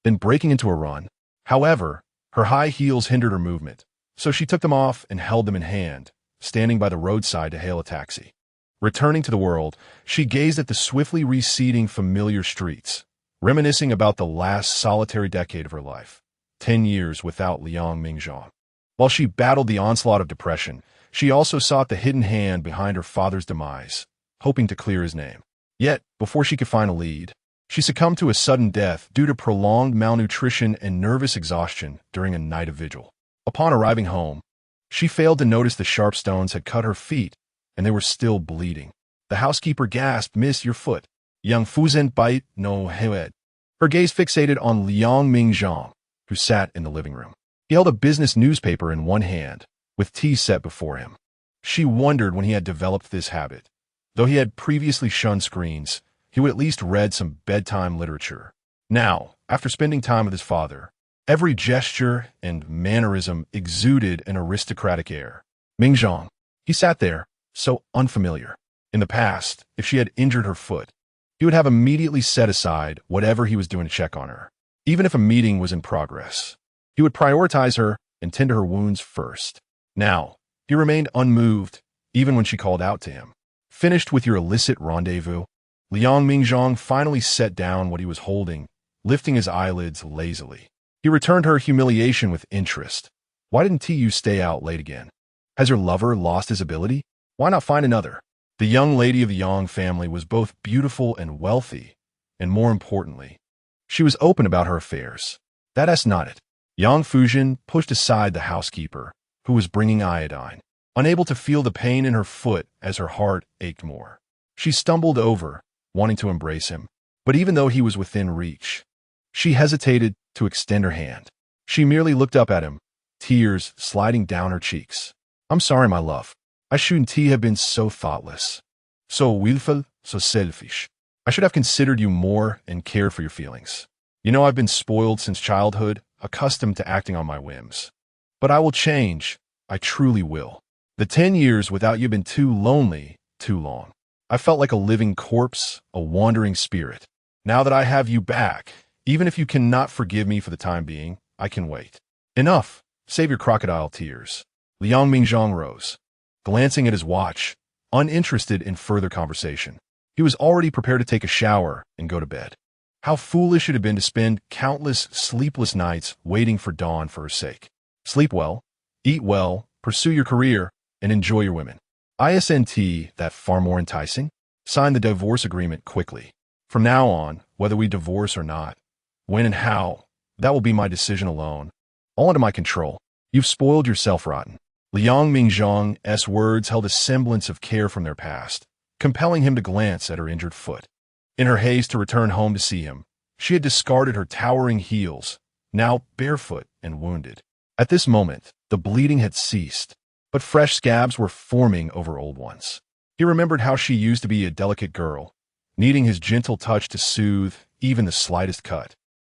then breaking into a run. However, her high heels hindered her movement, so she took them off and held them in hand, standing by the roadside to hail a taxi. Returning to the world, she gazed at the swiftly receding familiar streets, reminiscing about the last solitary decade of her life, 10 years without Liang Mingzhang. While she battled the onslaught of depression, she also sought the hidden hand behind her father's demise, hoping to clear his name. Yet, before she could find a lead, she succumbed to a sudden death due to prolonged malnutrition and nervous exhaustion during a night of vigil. Upon arriving home, she failed to notice the sharp stones had cut her feet, and they were still bleeding. The housekeeper gasped, "Miss, your foot." Yang Fuzhen bite no head. Her gaze fixated on Liang Mingzhang, who sat in the living room. He held a business newspaper in one hand, with tea set before him. She wondered when he had developed this habit. Though he had previously shunned screens, he would at least read some bedtime literature. Now, after spending time with his father, every gesture and mannerism exuded an aristocratic air. Mingzhang. He sat there, so unfamiliar. In the past, if she had injured her foot, he would have immediately set aside whatever he was doing to check on her. Even if a meeting was in progress, he would prioritize her and tend to her wounds first. Now, he remained unmoved, even when she called out to him. "Finished with your illicit rendezvous?" Liang Mingzhang finally set down what he was holding, lifting his eyelids lazily. He returned her humiliation with interest. "Why didn't you stay out late again? Has your lover lost his ability? Why not find another?" The young lady of the Yang family was both beautiful and wealthy, and more importantly, she was open about her affairs. That's not it. Yang Fuzhen pushed aside the housekeeper, who was bringing iodine, unable to feel the pain in her foot as her heart ached more. She stumbled over, wanting to embrace him, but even though he was within reach, she hesitated to extend her hand. She merely looked up at him, tears sliding down her cheeks. "I'm sorry, my love. I shouldn't have been so thoughtless, so willful, so selfish. I should have considered you more and cared for your feelings. You know I've been spoiled since childhood, accustomed to acting on my whims. But I will change. I truly will. The 10 years without you have been too lonely, too long. I felt like a living corpse, a wandering spirit. Now that I have you back, even if you cannot forgive me for the time being, I can wait." "Enough. Save your crocodile tears." Liang Mingzhang rose, glancing at his watch, uninterested in further conversation. He was already prepared to take a shower and go to bed. How foolish it had been to spend countless sleepless nights waiting for dawn for her sake. Sleep well, eat well, pursue your career, and enjoy your women. Isn't that far more enticing? Sign the divorce agreement quickly. From now on, whether we divorce or not, when and how, that will be my decision alone. All under my control. You've spoiled yourself rotten. Liang Mingzhang's words held a semblance of care from their past, compelling him to glance at her injured foot. In her haste to return home to see him, she had discarded her towering heels, now barefoot and wounded. At this moment, the bleeding had ceased, but fresh scabs were forming over old ones. He remembered how she used to be a delicate girl, needing his gentle touch to soothe even the slightest cut,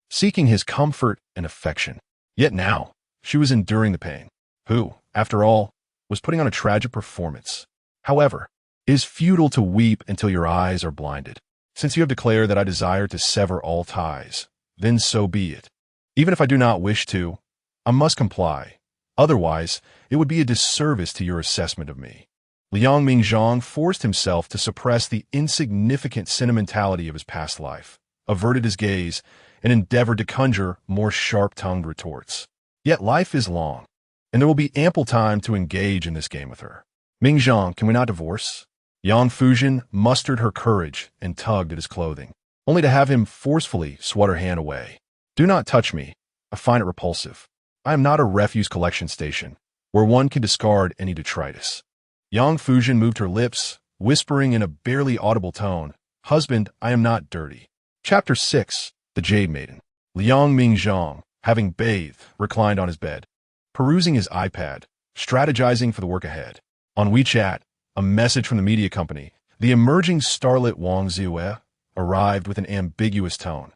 seeking his comfort and affection. Yet now, she was enduring the pain. Who, after all, was putting on a tragic performance. However, it is futile to weep until your eyes are blinded. Since you have declared that I desire to sever all ties, then so be it. Even if I do not wish to, I must comply. Otherwise, it would be a disservice to your assessment of me. Liang Mingzhang forced himself to suppress the insignificant sentimentality of his past life, averted his gaze, and endeavored to conjure more sharp-tongued retorts. Yet life is long, and there will be ample time to engage in this game with her. Mingzhang, can we not divorce? Yang Fuzhen mustered her courage and tugged at his clothing, only to have him forcefully swat her hand away. Do not touch me. I find it repulsive. I am not a refuse collection station, where one can discard any detritus. Yang Fuzhen moved her lips, whispering in a barely audible tone, Husband, I am not dirty. Chapter 6. The Jade Maiden. Liang Mingzhang, having bathed, reclined on his bed, perusing his iPad, strategizing for the work ahead. On WeChat, a message from the media company, the emerging starlet Wang Ziyue, arrived with an ambiguous tone.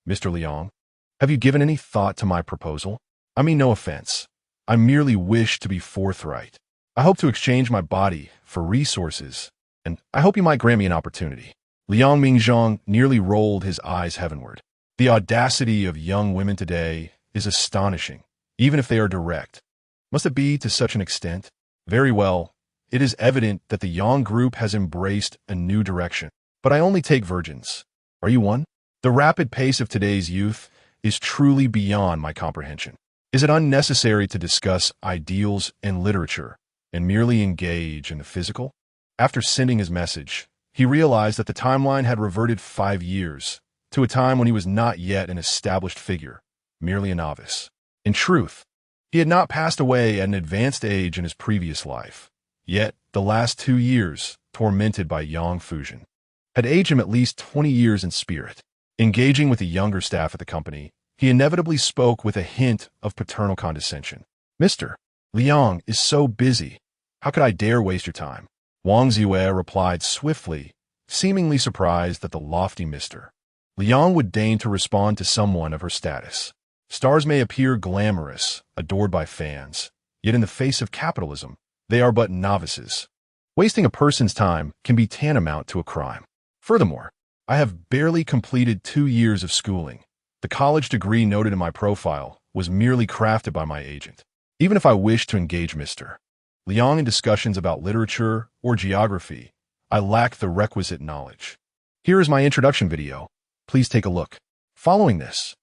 Mr. Liang, have you given any thought to my proposal? I mean no offense. I merely wish to be forthright. I hope to exchange my body for resources, and I hope you might grant me an opportunity. Liang Mingzhang nearly rolled his eyes heavenward. The audacity of young women today is astonishing, even if they are direct. Must it be to such an extent? Very well. It is evident that the Yang group has embraced a new direction. But I only take virgins. Are you one? The rapid pace of today's youth is truly beyond my comprehension. Is it unnecessary to discuss ideals in literature and merely engage in the physical? After sending his message, he realized that the timeline had reverted 5 years, to a time when he was not yet an established figure, merely a novice. In truth, he had not passed away at an advanced age in his previous life. Yet, the last 2 years, tormented by Yang Fuzhen, had aged him at least 20 years in spirit. Engaging with the younger staff at the company, he inevitably spoke with a hint of paternal condescension. Mr. Liang is so busy. How could I dare waste your time? Wang Ziyue replied swiftly, seemingly surprised at the lofty Mr. Liang would deign to respond to someone of her status. Stars may appear glamorous, adored by fans, yet in the face of capitalism, they are but novices. Wasting a person's time can be tantamount to a crime. Furthermore, I have barely completed 2 years of schooling. The college degree noted in my profile was merely crafted by my agent. Even if I wished to engage Mr. Liang in discussions about literature or geography, I lack the requisite knowledge. Here is my introduction video. Please take a look. Following this,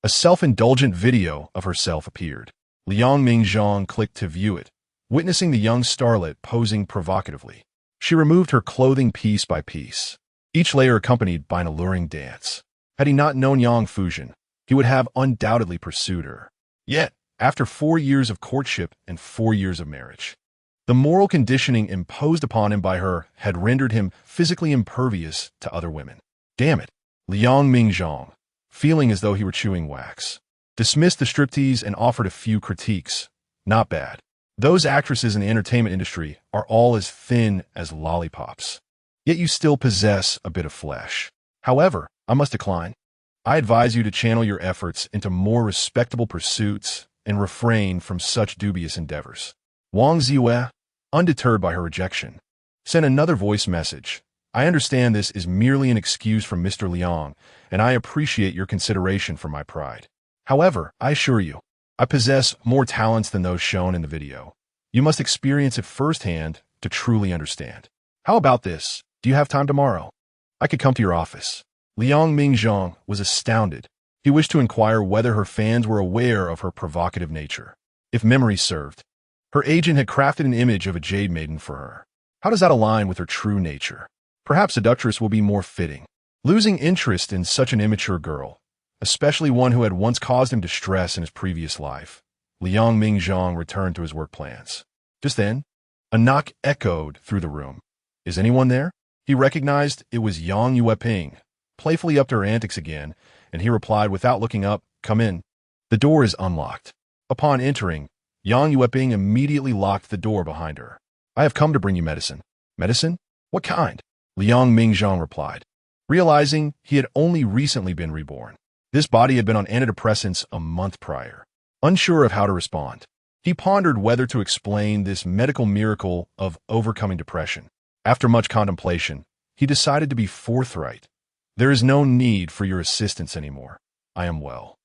a self-indulgent video of herself appeared. Liang Mingzhang clicked to view it, witnessing the young starlet posing provocatively. She removed her clothing piece by piece, each layer accompanied by an alluring dance. Had he not known Yang Fuzhen, he would have undoubtedly pursued her. Yet, after 4 years of courtship and 4 years of marriage, the moral conditioning imposed upon him by her had rendered him physically impervious to other women. Damn it, Liang Mingzhang, feeling as though he were chewing wax, dismissed the striptease and offered a few critiques. Not bad. Those actresses in the entertainment industry are all as thin as lollipops. Yet you still possess a bit of flesh. However, I must decline. I advise you to channel your efforts into more respectable pursuits and refrain from such dubious endeavors. Wang Ziyue, undeterred by her rejection, sent another voice message. I understand this is merely an excuse from Mr. Liang, and I appreciate your consideration for my pride. However, I assure you, I possess more talents than those shown in the video. You must experience it firsthand to truly understand. How about this? Do you have time tomorrow? I could come to your office. Liang Mingzhang was astounded. He wished to inquire whether her fans were aware of her provocative nature. If memory served, Her agent had crafted an image of a jade maiden for her. How does that align with her true nature? Perhaps seductress will be more fitting. Losing interest in such an immature girl, especially one who had once caused him distress in his previous life, Liang Mingzhang returned to his work plans. Just then, a knock echoed through the room. Is anyone there? He recognized it was Yang Yueping, playfully up to her antics again, and he replied without looking up, "Come in." The door is unlocked. Upon entering, Yang Yueping immediately locked the door behind her. "I have come to bring you medicine." "Medicine? What kind?" Liang Mingzhang replied, realizing he had only recently been reborn. This body had been on antidepressants a month prior. Unsure of how to respond, he pondered whether to explain this medical miracle of overcoming depression. After much contemplation, he decided to be forthright. "There is no need for your assistance anymore. I am well."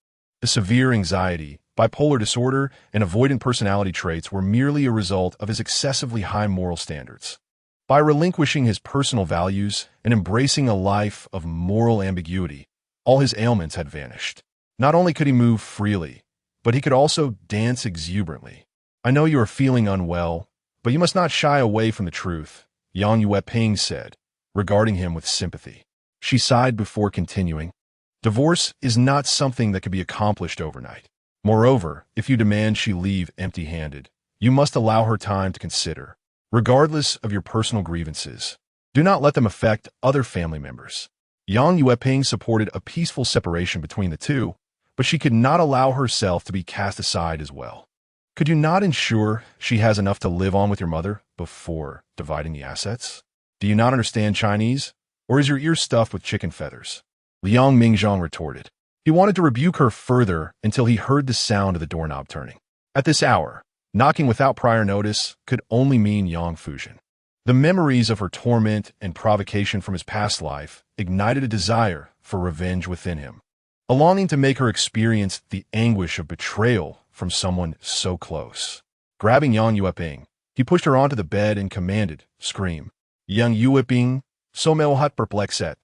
The severe anxiety, bipolar disorder, and avoidant personality traits were merely a result of his excessively high moral standards. By relinquishing his personal values and embracing a life of moral ambiguity, all his ailments had vanished. Not only could he move freely, but he could also dance exuberantly. "I know you are feeling unwell, but you must not shy away from the truth," Yang Yueping said, regarding him with sympathy. She sighed before continuing. "Divorce is not something that can be accomplished overnight. Moreover, if you demand she leave empty-handed, you must allow her time to consider. Regardless of your personal grievances, do not let them affect other family members." Yang Yueping supported a peaceful separation between the two, but she could not allow herself to be cast aside as well. "Could you not ensure she has enough to live on with your mother before dividing the assets? Do you not understand Chinese, or is your ear stuffed with chicken feathers?" Liang Mingzhang retorted. He wanted to rebuke her further until he heard the sound of the doorknob turning. At this hour, knocking without prior notice could only mean Yang Fuzhen. The memories of her torment and provocation from his past life ignited a desire for revenge within him, a longing to make her experience the anguish of betrayal from someone so close. Grabbing Yang Yueping, he pushed her onto the bed and commanded, "Scream." Yang Yueping, somewhat perplexed,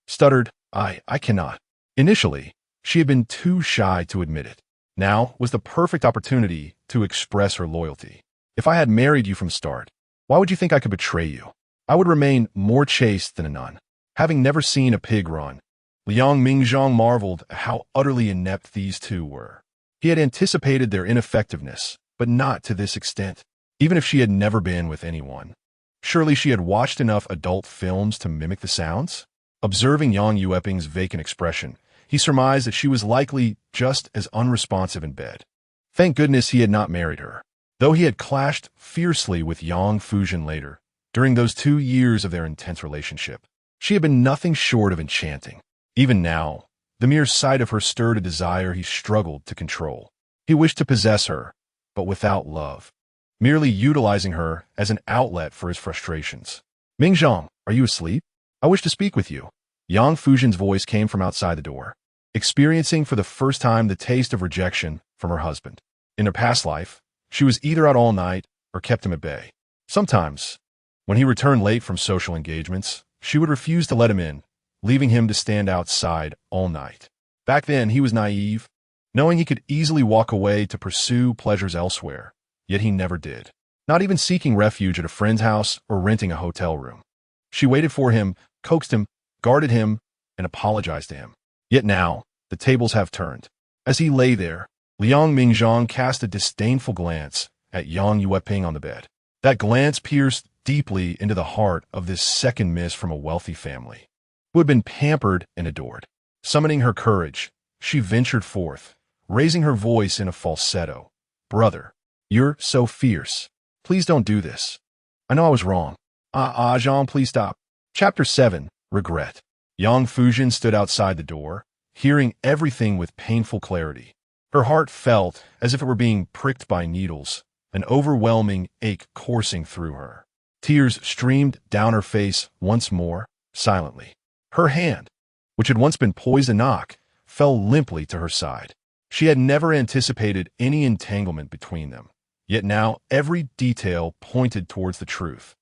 stuttered, I cannot." Initially, she had been too shy to admit it. Now was the perfect opportunity to express her loyalty. "If I had married you from start, why would you think I could betray you? I would remain more chaste than a nun." Having never seen a pig run, Liang Mingzhang marveled at how utterly inept these two were. He had anticipated their ineffectiveness, but not to this extent. Even if she had never been with anyone, surely she had watched enough adult films to mimic the sounds? Observing Yang Yueping's vacant expression, he surmised that she was likely just as unresponsive in bed. Thank goodness he had not married her. Though he had clashed fiercely with Yang Fuzhen later, during those 2 years of their intense relationship, she had been nothing short of enchanting. Even now, the mere sight of her stirred a desire he struggled to control. He wished to possess her, but without love, merely utilizing her as an outlet for his frustrations. "Mingzhang, are you asleep? I wish to speak with you." Yang Fuzhen's voice came from outside the door, experiencing for the first time the taste of rejection from her husband. In her past life, she was either out all night or kept him at bay. Sometimes, when he returned late from social engagements, she would refuse to let him in, leaving him to stand outside all night. Back then, he was naive, knowing he could easily walk away to pursue pleasures elsewhere, yet he never did, not even seeking refuge at a friend's house or renting a hotel room. She waited for him, coaxed him, guarded him, and apologized to him. Yet now, the tables have turned. As he lay there, Liang Mingzhang cast a disdainful glance at Yang Yueping on the bed. That glance pierced deeply into the heart of this second miss from a wealthy family, who had been pampered and adored. Summoning her courage, she ventured forth, raising her voice in a falsetto. "Brother, you're so fierce. Please don't do this. I know I was wrong. Jean, please stop." Chapter 7, Regret. Yang Fuzhen stood outside the door, hearing everything with painful clarity. Her heart felt as if it were being pricked by needles, an overwhelming ache coursing through her. Tears streamed down her face once more, silently. Her hand, which had once been poised to knock, fell limply to her side. She had never anticipated any entanglement between them, yet now every detail pointed towards the truth,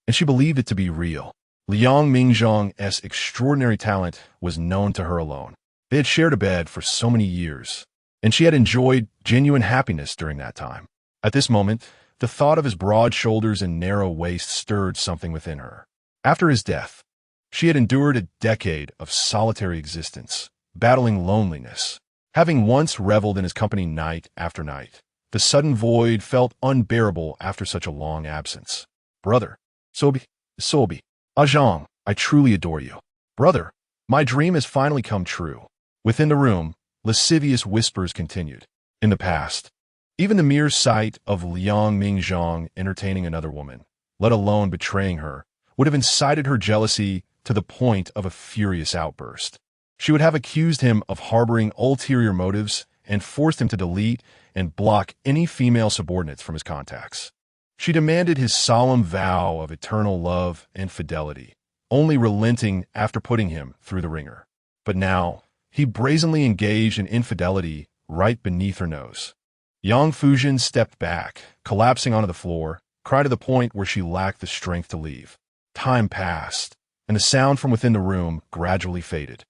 and she believed it to be real. Liang Mingzhang's extraordinary talent was known to her alone. They had shared a bed for so many years, and she had enjoyed genuine happiness during that time. At this moment, The thought of his broad shoulders and narrow waist stirred something within her. After his death, she had endured a decade of solitary existence, battling loneliness. Having once reveled in his company night after night, the sudden void felt unbearable after such a long absence. Brother, Sobi, Zhang, I truly adore you. Brother, my dream has finally come true. Within the room, lascivious whispers continued. In the past, even the mere sight of Liang Mingzhang entertaining another woman, let alone betraying her, would have incited her jealousy to the point of a furious outburst. She would have accused him of harboring ulterior motives and forced him to delete and block any female subordinates from his contacts. She demanded his solemn vow of eternal love and fidelity, only relenting after putting him through the ringer. But now, he brazenly engaged in infidelity right beneath her nose. Yang Fuzhen stepped back, collapsing onto the floor, cried to the point where she lacked the strength to leave. Time passed, and the sound from within the room gradually faded.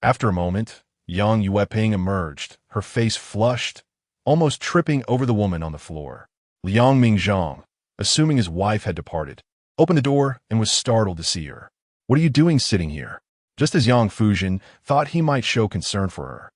After a moment, Yang Yueping emerged, her face flushed, almost tripping over the woman on the floor. Liang Mingzhang, assuming his wife had departed, opened the door and was startled to see her. What are you doing sitting here? Just as Yang Fuzhen thought he might show concern for her.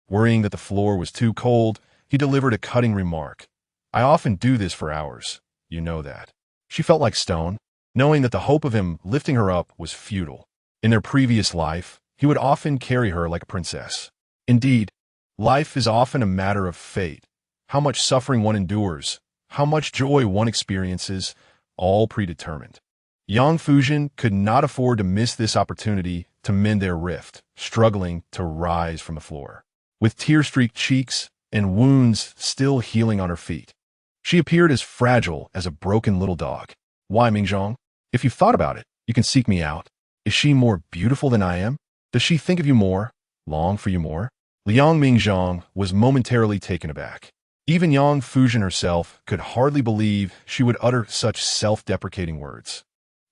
Worrying that the floor was too cold, he delivered a cutting remark. I often do this for hours. You know that. She felt like stone, knowing that the hope of him lifting her up was futile. In their previous life, he would often carry her like a princess. Indeed, life is often a matter of fate. How much suffering one endures, how much joy one experiences, all predetermined. Yang Fuzhen could not afford to miss this opportunity to mend their rift, struggling to rise from the floor. With tear-streaked cheeks and wounds still healing on her feet, she appeared as fragile as a broken little dog. Why, Mingzhang? If you've thought about it, you can seek me out. Is she more beautiful than I am? Does she think of you more, long for you more? Liang Mingzhang was momentarily taken aback. Even Yang Fuzhen herself could hardly believe she would utter such self-deprecating words.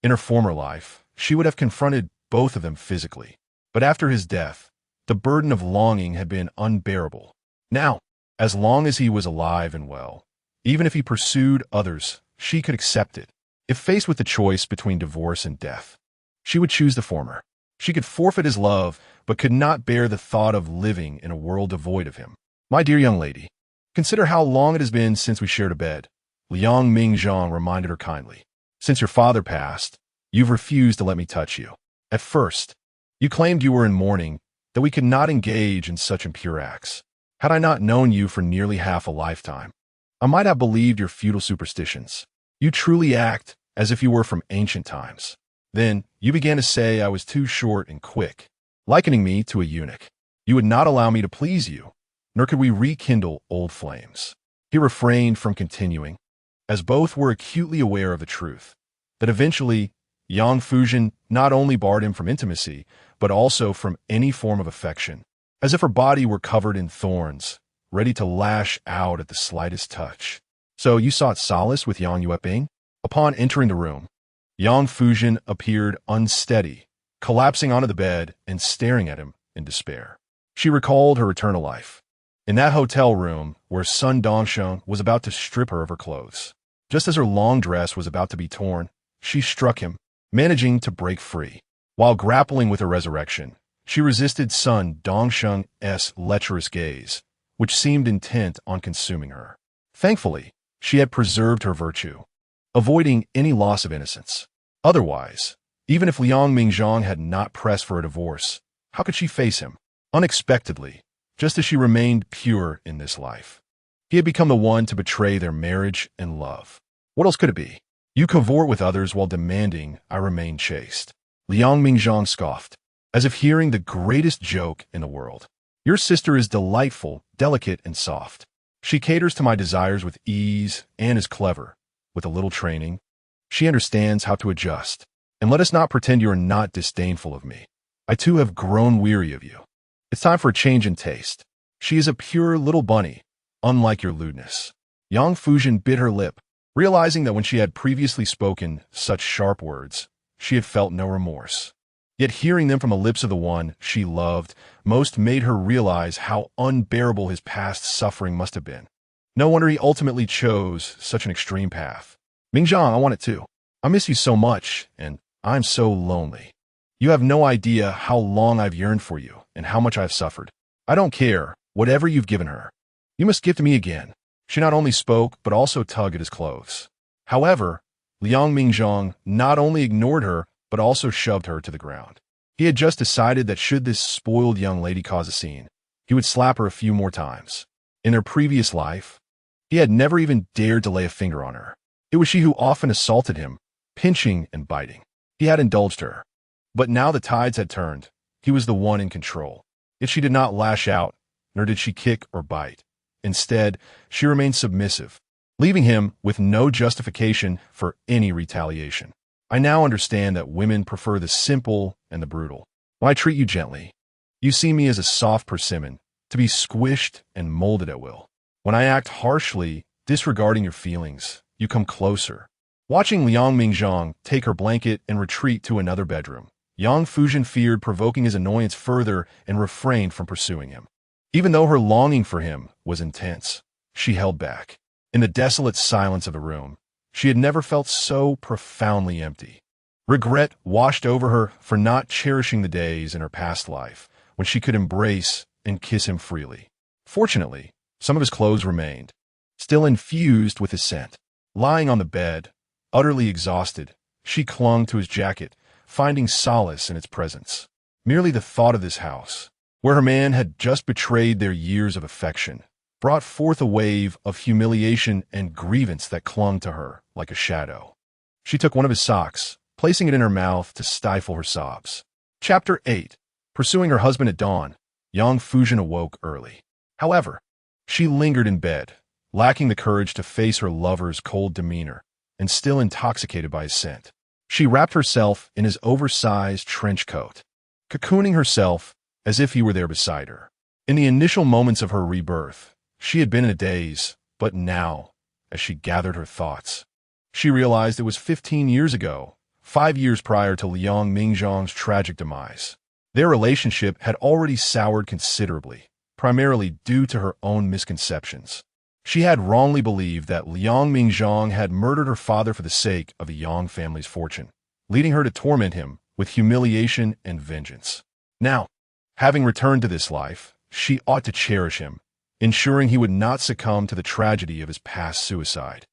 In her former life, she would have confronted both of them physically. But after his death, the burden of longing had been unbearable. Now, as long as he was alive and well, even if he pursued others, she could accept it. If faced with the choice between divorce and death, she would choose the former. She could forfeit his love, but could not bear the thought of living in a world devoid of him. My dear young lady, consider how long it has been since we shared a bed. Liang Mingzhang reminded her kindly. Since your father passed, you've refused to let me touch you. At first, you claimed you were in mourning, that we could not engage in such impure acts. Had I not known you for nearly half a lifetime, I might have believed your futile superstitions. You truly act as if you were from ancient times. Then you began to say I was too short and quick, likening me to a eunuch. You would not allow me to please you, nor could we rekindle old flames. He refrained from continuing, as both were acutely aware of the truth, that eventually Yang Fuzhen not only barred him from intimacy, but also from any form of affection, as if her body were covered in thorns, ready to lash out at the slightest touch. So you sought solace with Yang Yueping? Upon entering the room, Yang Fuzhen appeared unsteady, collapsing onto the bed and staring at him in despair. She recalled her eternal life. In that hotel room where Sun Dongsheng was about to strip her of her clothes. Just as her long dress was about to be torn, she struck him, managing to break free. While grappling with her resurrection, she resisted Sun Dongsheng's lecherous gaze, which seemed intent on consuming her. Thankfully, she had preserved her virtue, avoiding any loss of innocence. Otherwise, even if Liang Mingzhang had not pressed for a divorce, how could she face him? Unexpectedly, just as she remained pure in this life, he had become the one to betray their marriage and love. What else could it be? You cavort with others while demanding I remain chaste. Liang Mingzhang scoffed, as if hearing the greatest joke in the world. Your sister is delightful, delicate, and soft. She caters to my desires with ease and is clever. With a little training, she understands how to adjust. And let us not pretend you are not disdainful of me. I too have grown weary of you. It's time for a change in taste. She is a pure little bunny, unlike your lewdness. Yang Fuzhen bit her lip, realizing that when she had previously spoken such sharp words, she had felt no remorse. Yet hearing them from the lips of the one she loved most made her realize how unbearable his past suffering must have been. No wonder he ultimately chose such an extreme path. Mingzhang, I want it too. I miss you so much, and I'm so lonely. You have no idea how long I've yearned for you and how much I've suffered. I don't care, whatever you've given her. You must give to me again. She not only spoke, but also tugged at his clothes. However, Liang Mingzhang not only ignored her, but also shoved her to the ground. He had just decided that should this spoiled young lady cause a scene, he would slap her a few more times. In her previous life, he had never even dared to lay a finger on her. It was she who often assaulted him, pinching and biting. He had indulged her. But now the tides had turned. He was the one in control. Yet she did not lash out, nor did she kick or bite. Instead, she remained submissive, leaving him with no justification for any retaliation. I now understand that women prefer the simple and the brutal. When I treat you gently, you see me as a soft persimmon, to be squished and molded at will. When I act harshly, disregarding your feelings, you come closer. Watching Liang Mingzhang take her blanket and retreat to another bedroom, Yang Fuzhen feared provoking his annoyance further and refrained from pursuing him. Even though her longing for him was intense, she held back. In the desolate silence of the room, she had never felt so profoundly empty. Regret washed over her for not cherishing the days in her past life when she could embrace and kiss him freely. Fortunately, some of his clothes remained, still infused with his scent. Lying on the bed, utterly exhausted, she clung to his jacket, finding solace in its presence. Merely the thought of this house, where her man had just betrayed their years of affection, brought forth a wave of humiliation and grievance that clung to her like a shadow. She took one of his socks, placing it in her mouth to stifle her sobs. Chapter 8. Pursuing her husband at dawn, Yang Fuzhen awoke early. However, she lingered in bed, lacking the courage to face her lover's cold demeanor, and still intoxicated by his scent. She wrapped herself in his oversized trench coat, cocooning herself as if he were there beside her. In the initial moments of her rebirth, she had been in a daze, but now, as she gathered her thoughts, she realized it was 15 years ago, 5 years prior to Liang Mingzhang's tragic demise. Their relationship had already soured considerably, primarily due to her own misconceptions. She had wrongly believed that Liang Mingzhang had murdered her father for the sake of the Yang family's fortune, leading her to torment him with humiliation and vengeance. Now, having returned to this life, she ought to cherish him, ensuring he would not succumb to the tragedy of his past suicide.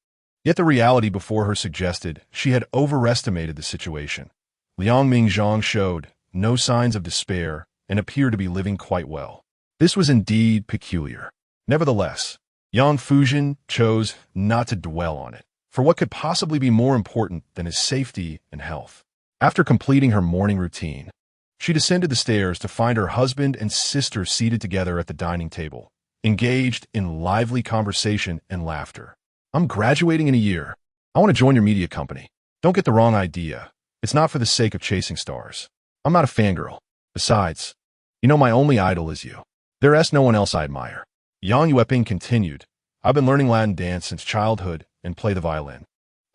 Yet the reality before her suggested she had overestimated the situation. Liang Mingzhang showed no signs of despair and appeared to be living quite well. This was indeed peculiar. Nevertheless, Yang Fuzhen chose not to dwell on it, for what could possibly be more important than his safety and health. After completing her morning routine, she descended the stairs to find her husband and sister seated together at the dining table, engaged in lively conversation and laughter. I'm graduating in a year. I want to join your media company. Don't get the wrong idea. It's not for the sake of chasing stars. I'm not a fangirl. Besides, you know my only idol is you. There is no one else I admire. Yang Yueping continued. I've been learning Latin dance since childhood and play the violin.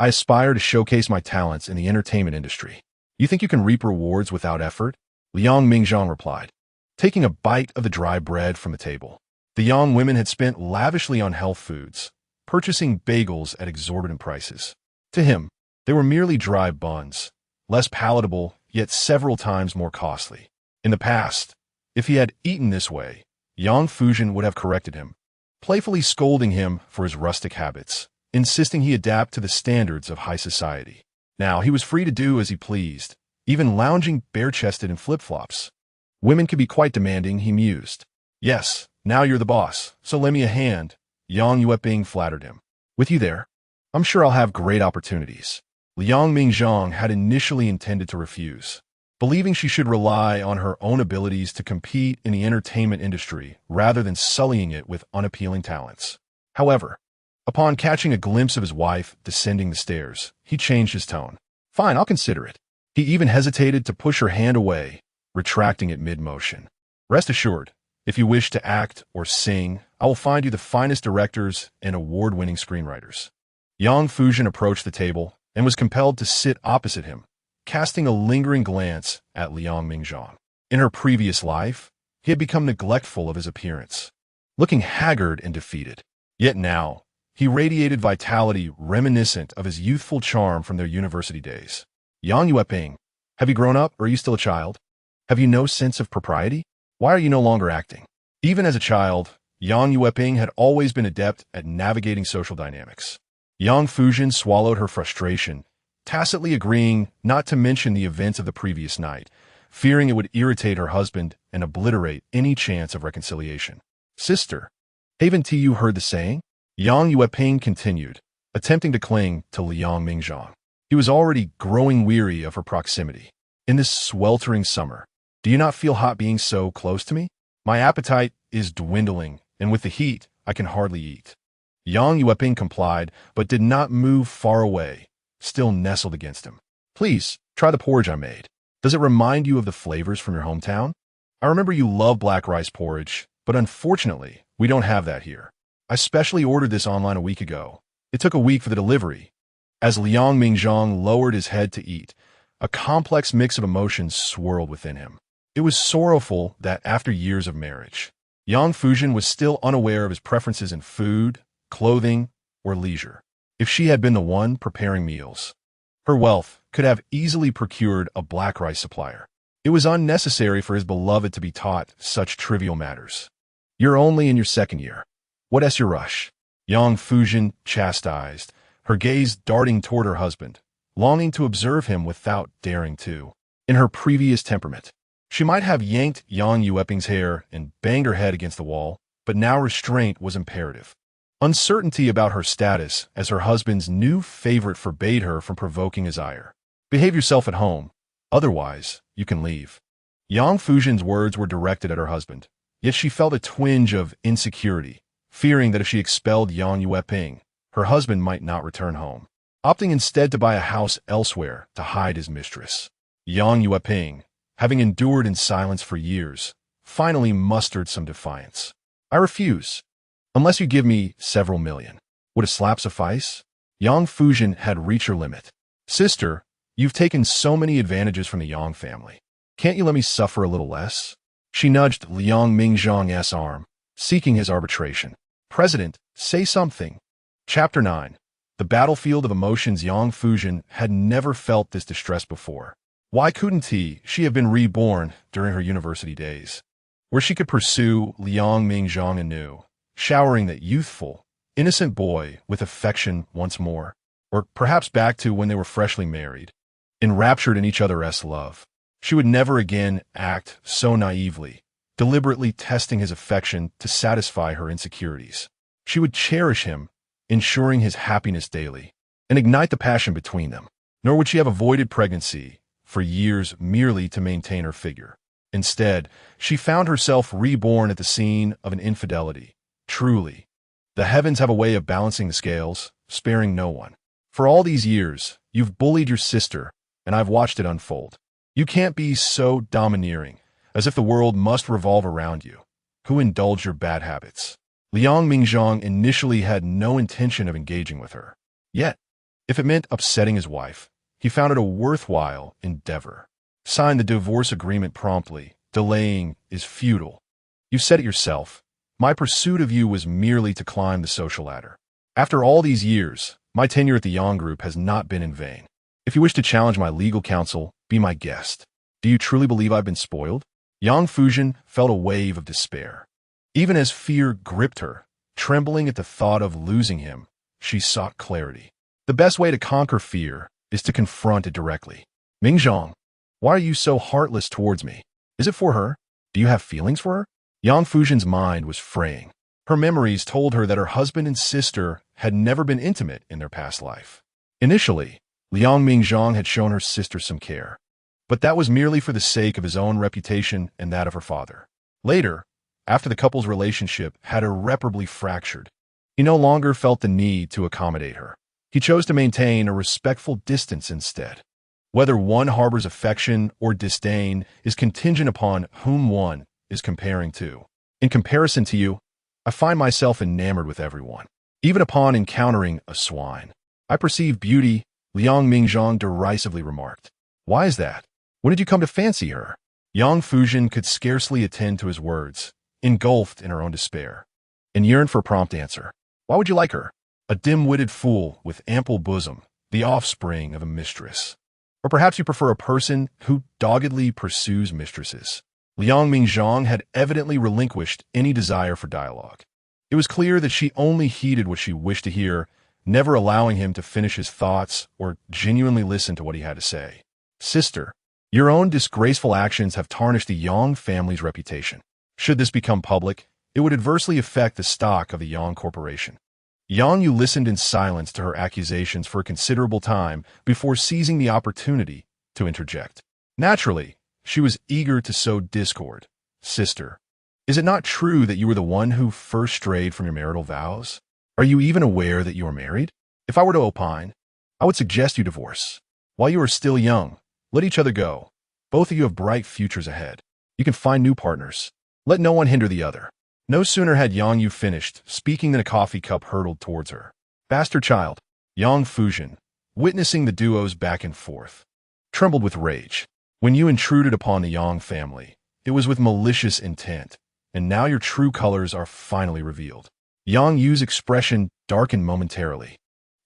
I aspire to showcase my talents in the entertainment industry. You think you can reap rewards without effort? Liang Mingzhang replied, taking a bite of the dry bread from the table. The young women had spent lavishly on health foods, purchasing bagels at exorbitant prices. To him, they were merely dry buns, less palatable, yet several times more costly. In the past, if he had eaten this way, Yang Fuzhen would have corrected him, playfully scolding him for his rustic habits, insisting he adapt to the standards of high society. Now he was free to do as he pleased, even lounging bare-chested in flip-flops. Women could be quite demanding, he mused. Yes, now you're the boss, so lend me a hand, Yang Yueping flattered him. With you there, I'm sure I'll have great opportunities. Liang Mingzhang had initially intended to refuse, believing she should rely on her own abilities to compete in the entertainment industry rather than sullying it with unappealing talents. However, upon catching a glimpse of his wife descending the stairs, he changed his tone. Fine, I'll consider it. He even hesitated to push her hand away, retracting it mid-motion. Rest assured, if you wish to act or sing, I will find you the finest directors and award-winning screenwriters. Yang Fuzhen approached the table and was compelled to sit opposite him, casting a lingering glance at Liang Mingzhang. In her previous life, he had become neglectful of his appearance, looking haggard and defeated. Yet now, he radiated vitality reminiscent of his youthful charm from their university days. Yang Yueping, have you grown up or are you still a child? Have you no sense of propriety? Why are you no longer acting? Even as a child, Yang Yueping had always been adept at navigating social dynamics. Yang Fuzhen swallowed her frustration, tacitly agreeing not to mention the events of the previous night, fearing it would irritate her husband and obliterate any chance of reconciliation. Sister, haven't you heard the saying? Yang Yueping continued, attempting to cling to Liang Mingzhang. He was already growing weary of her proximity. In this sweltering summer, do you not feel hot being so close to me? My appetite is dwindling, and with the heat, I can hardly eat. Yang Yueping complied, but did not move far away, still nestled against him. Please, try the porridge I made. Does it remind you of the flavors from your hometown? I remember you love black rice porridge, but unfortunately, we don't have that here. I specially ordered this online a week ago. It took a week for the delivery. As Liang Mingzhang lowered his head to eat, a complex mix of emotions swirled within him. It was sorrowful that after years of marriage, Yang Fuzhen was still unaware of his preferences in food, clothing, or leisure. If she had been the one preparing meals, her wealth could have easily procured a black rice supplier. It was unnecessary for his beloved to be taught such trivial matters. You're only in your second year. What's your rush? Yang Fuzhen chastised, her gaze darting toward her husband, longing to observe him without daring to. In her previous temperament, she might have yanked Yang Yueping's hair and banged her head against the wall, but now restraint was imperative. Uncertainty about her status as her husband's new favorite forbade her from provoking his ire. Behave yourself at home, otherwise you can leave. Yang Fuzhen's words were directed at her husband, yet she felt a twinge of insecurity, fearing that if she expelled Yang Yueping, her husband might not return home, opting instead to buy a house elsewhere to hide his mistress. Yang Yueping, having endured in silence for years, finally mustered some defiance. I refuse, unless you give me several million. Would a slap suffice? Yang Fuzhen had reached her limit. Sister, you've taken so many advantages from the Yang family. Can't you let me suffer a little less? She nudged Liang Mingzhang's arm, seeking his arbitration. President, say something. Chapter 9. The battlefield of emotions. Yang Fuzhen had never felt this distress before. Why couldn't she have been reborn during her university days, where she could pursue Liang Mingzhang anew, showering that youthful, innocent boy with affection once more, or perhaps back to when they were freshly married, enraptured in each other's love. She would never again act so naively, deliberately testing his affection to satisfy her insecurities. She would cherish him, ensuring his happiness daily, and ignite the passion between them. Nor would she have avoided pregnancy for years merely to maintain her figure. Instead, she found herself reborn at the scene of an infidelity. Truly, the heavens have a way of balancing the scales, sparing no one. For all these years, you've bullied your sister, and I've watched it unfold. You can't be so domineering, as if the world must revolve around you. Who indulged your bad habits? Liang Mingzhang initially had no intention of engaging with her. Yet, if it meant upsetting his wife, he found it a worthwhile endeavor. Sign the divorce agreement promptly. Delaying is futile. You said it yourself. My pursuit of you was merely to climb the social ladder. After all these years, my tenure at the Yang Group has not been in vain. If you wish to challenge my legal counsel, be my guest. Do you truly believe I've been spoiled? Yang Fuzhen felt a wave of despair. Even as fear gripped her, trembling at the thought of losing him, she sought clarity. The best way to conquer fear is to confront it directly. Mingzhang, why are you so heartless towards me? Is it for her? Do you have feelings for her? Yang Fuzhen's mind was fraying. Her memories told her that her husband and sister had never been intimate in their past life. Initially, Liang Mingzhang had shown her sister some care, but that was merely for the sake of his own reputation and that of her father. Later, after the couple's relationship had irreparably fractured, he no longer felt the need to accommodate her. He chose to maintain a respectful distance instead. Whether one harbors affection or disdain is contingent upon whom one is comparing to. In comparison to you, I find myself enamored with everyone. Even upon encountering a swine, I perceive beauty, Liang Mingzhang derisively remarked. Why is that? When did you come to fancy her? Yang Fuzhen could scarcely attend to his words, engulfed in her own despair, and yearned for a prompt answer. Why would you like her? A dim-witted fool with ample bosom, the offspring of a mistress. Or perhaps you prefer a person who doggedly pursues mistresses. Liang Mingzhang had evidently relinquished any desire for dialogue. It was clear that she only heeded what she wished to hear, never allowing him to finish his thoughts or genuinely listen to what he had to say. Sister, your own disgraceful actions have tarnished the Yang family's reputation. Should this become public, it would adversely affect the stock of the Yang Corporation. Yang Yu listened in silence to her accusations for a considerable time before seizing the opportunity to interject. Naturally, she was eager to sow discord. Sister, is it not true that you were the one who first strayed from your marital vows? Are you even aware that you are married? If I were to opine, I would suggest you divorce. While you are still young, let each other go. Both of you have bright futures ahead. You can find new partners. Let no one hinder the other. No sooner had Yang Yu finished speaking than a coffee cup hurtled towards her. Bastard child, Yang Fuzhen, witnessing the duo's back and forth, trembled with rage. When you intruded upon the Yang family, it was with malicious intent, and now your true colors are finally revealed. Yang Yu's expression darkened momentarily,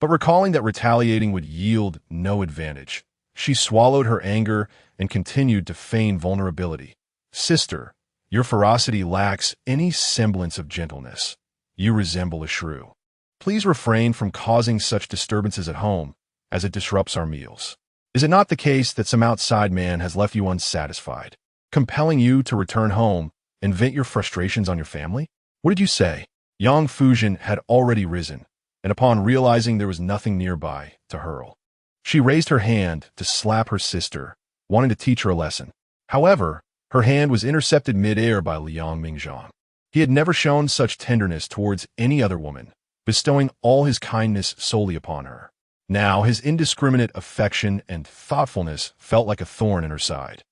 but recalling that retaliating would yield no advantage, she swallowed her anger and continued to feign vulnerability. Sister, your ferocity lacks any semblance of gentleness. You resemble a shrew. Please refrain from causing such disturbances at home, as it disrupts our meals. Is it not the case that some outside man has left you unsatisfied, compelling you to return home and vent your frustrations on your family? What did you say? Yang Fuzhen had already risen, and upon realizing there was nothing nearby to hurl, she raised her hand to slap her sister, wanting to teach her a lesson. However, her hand was intercepted mid-air by Liang Mingzhang. He had never shown such tenderness towards any other woman, bestowing all his kindness solely upon her. Now his indiscriminate affection and thoughtfulness felt like a thorn in her side.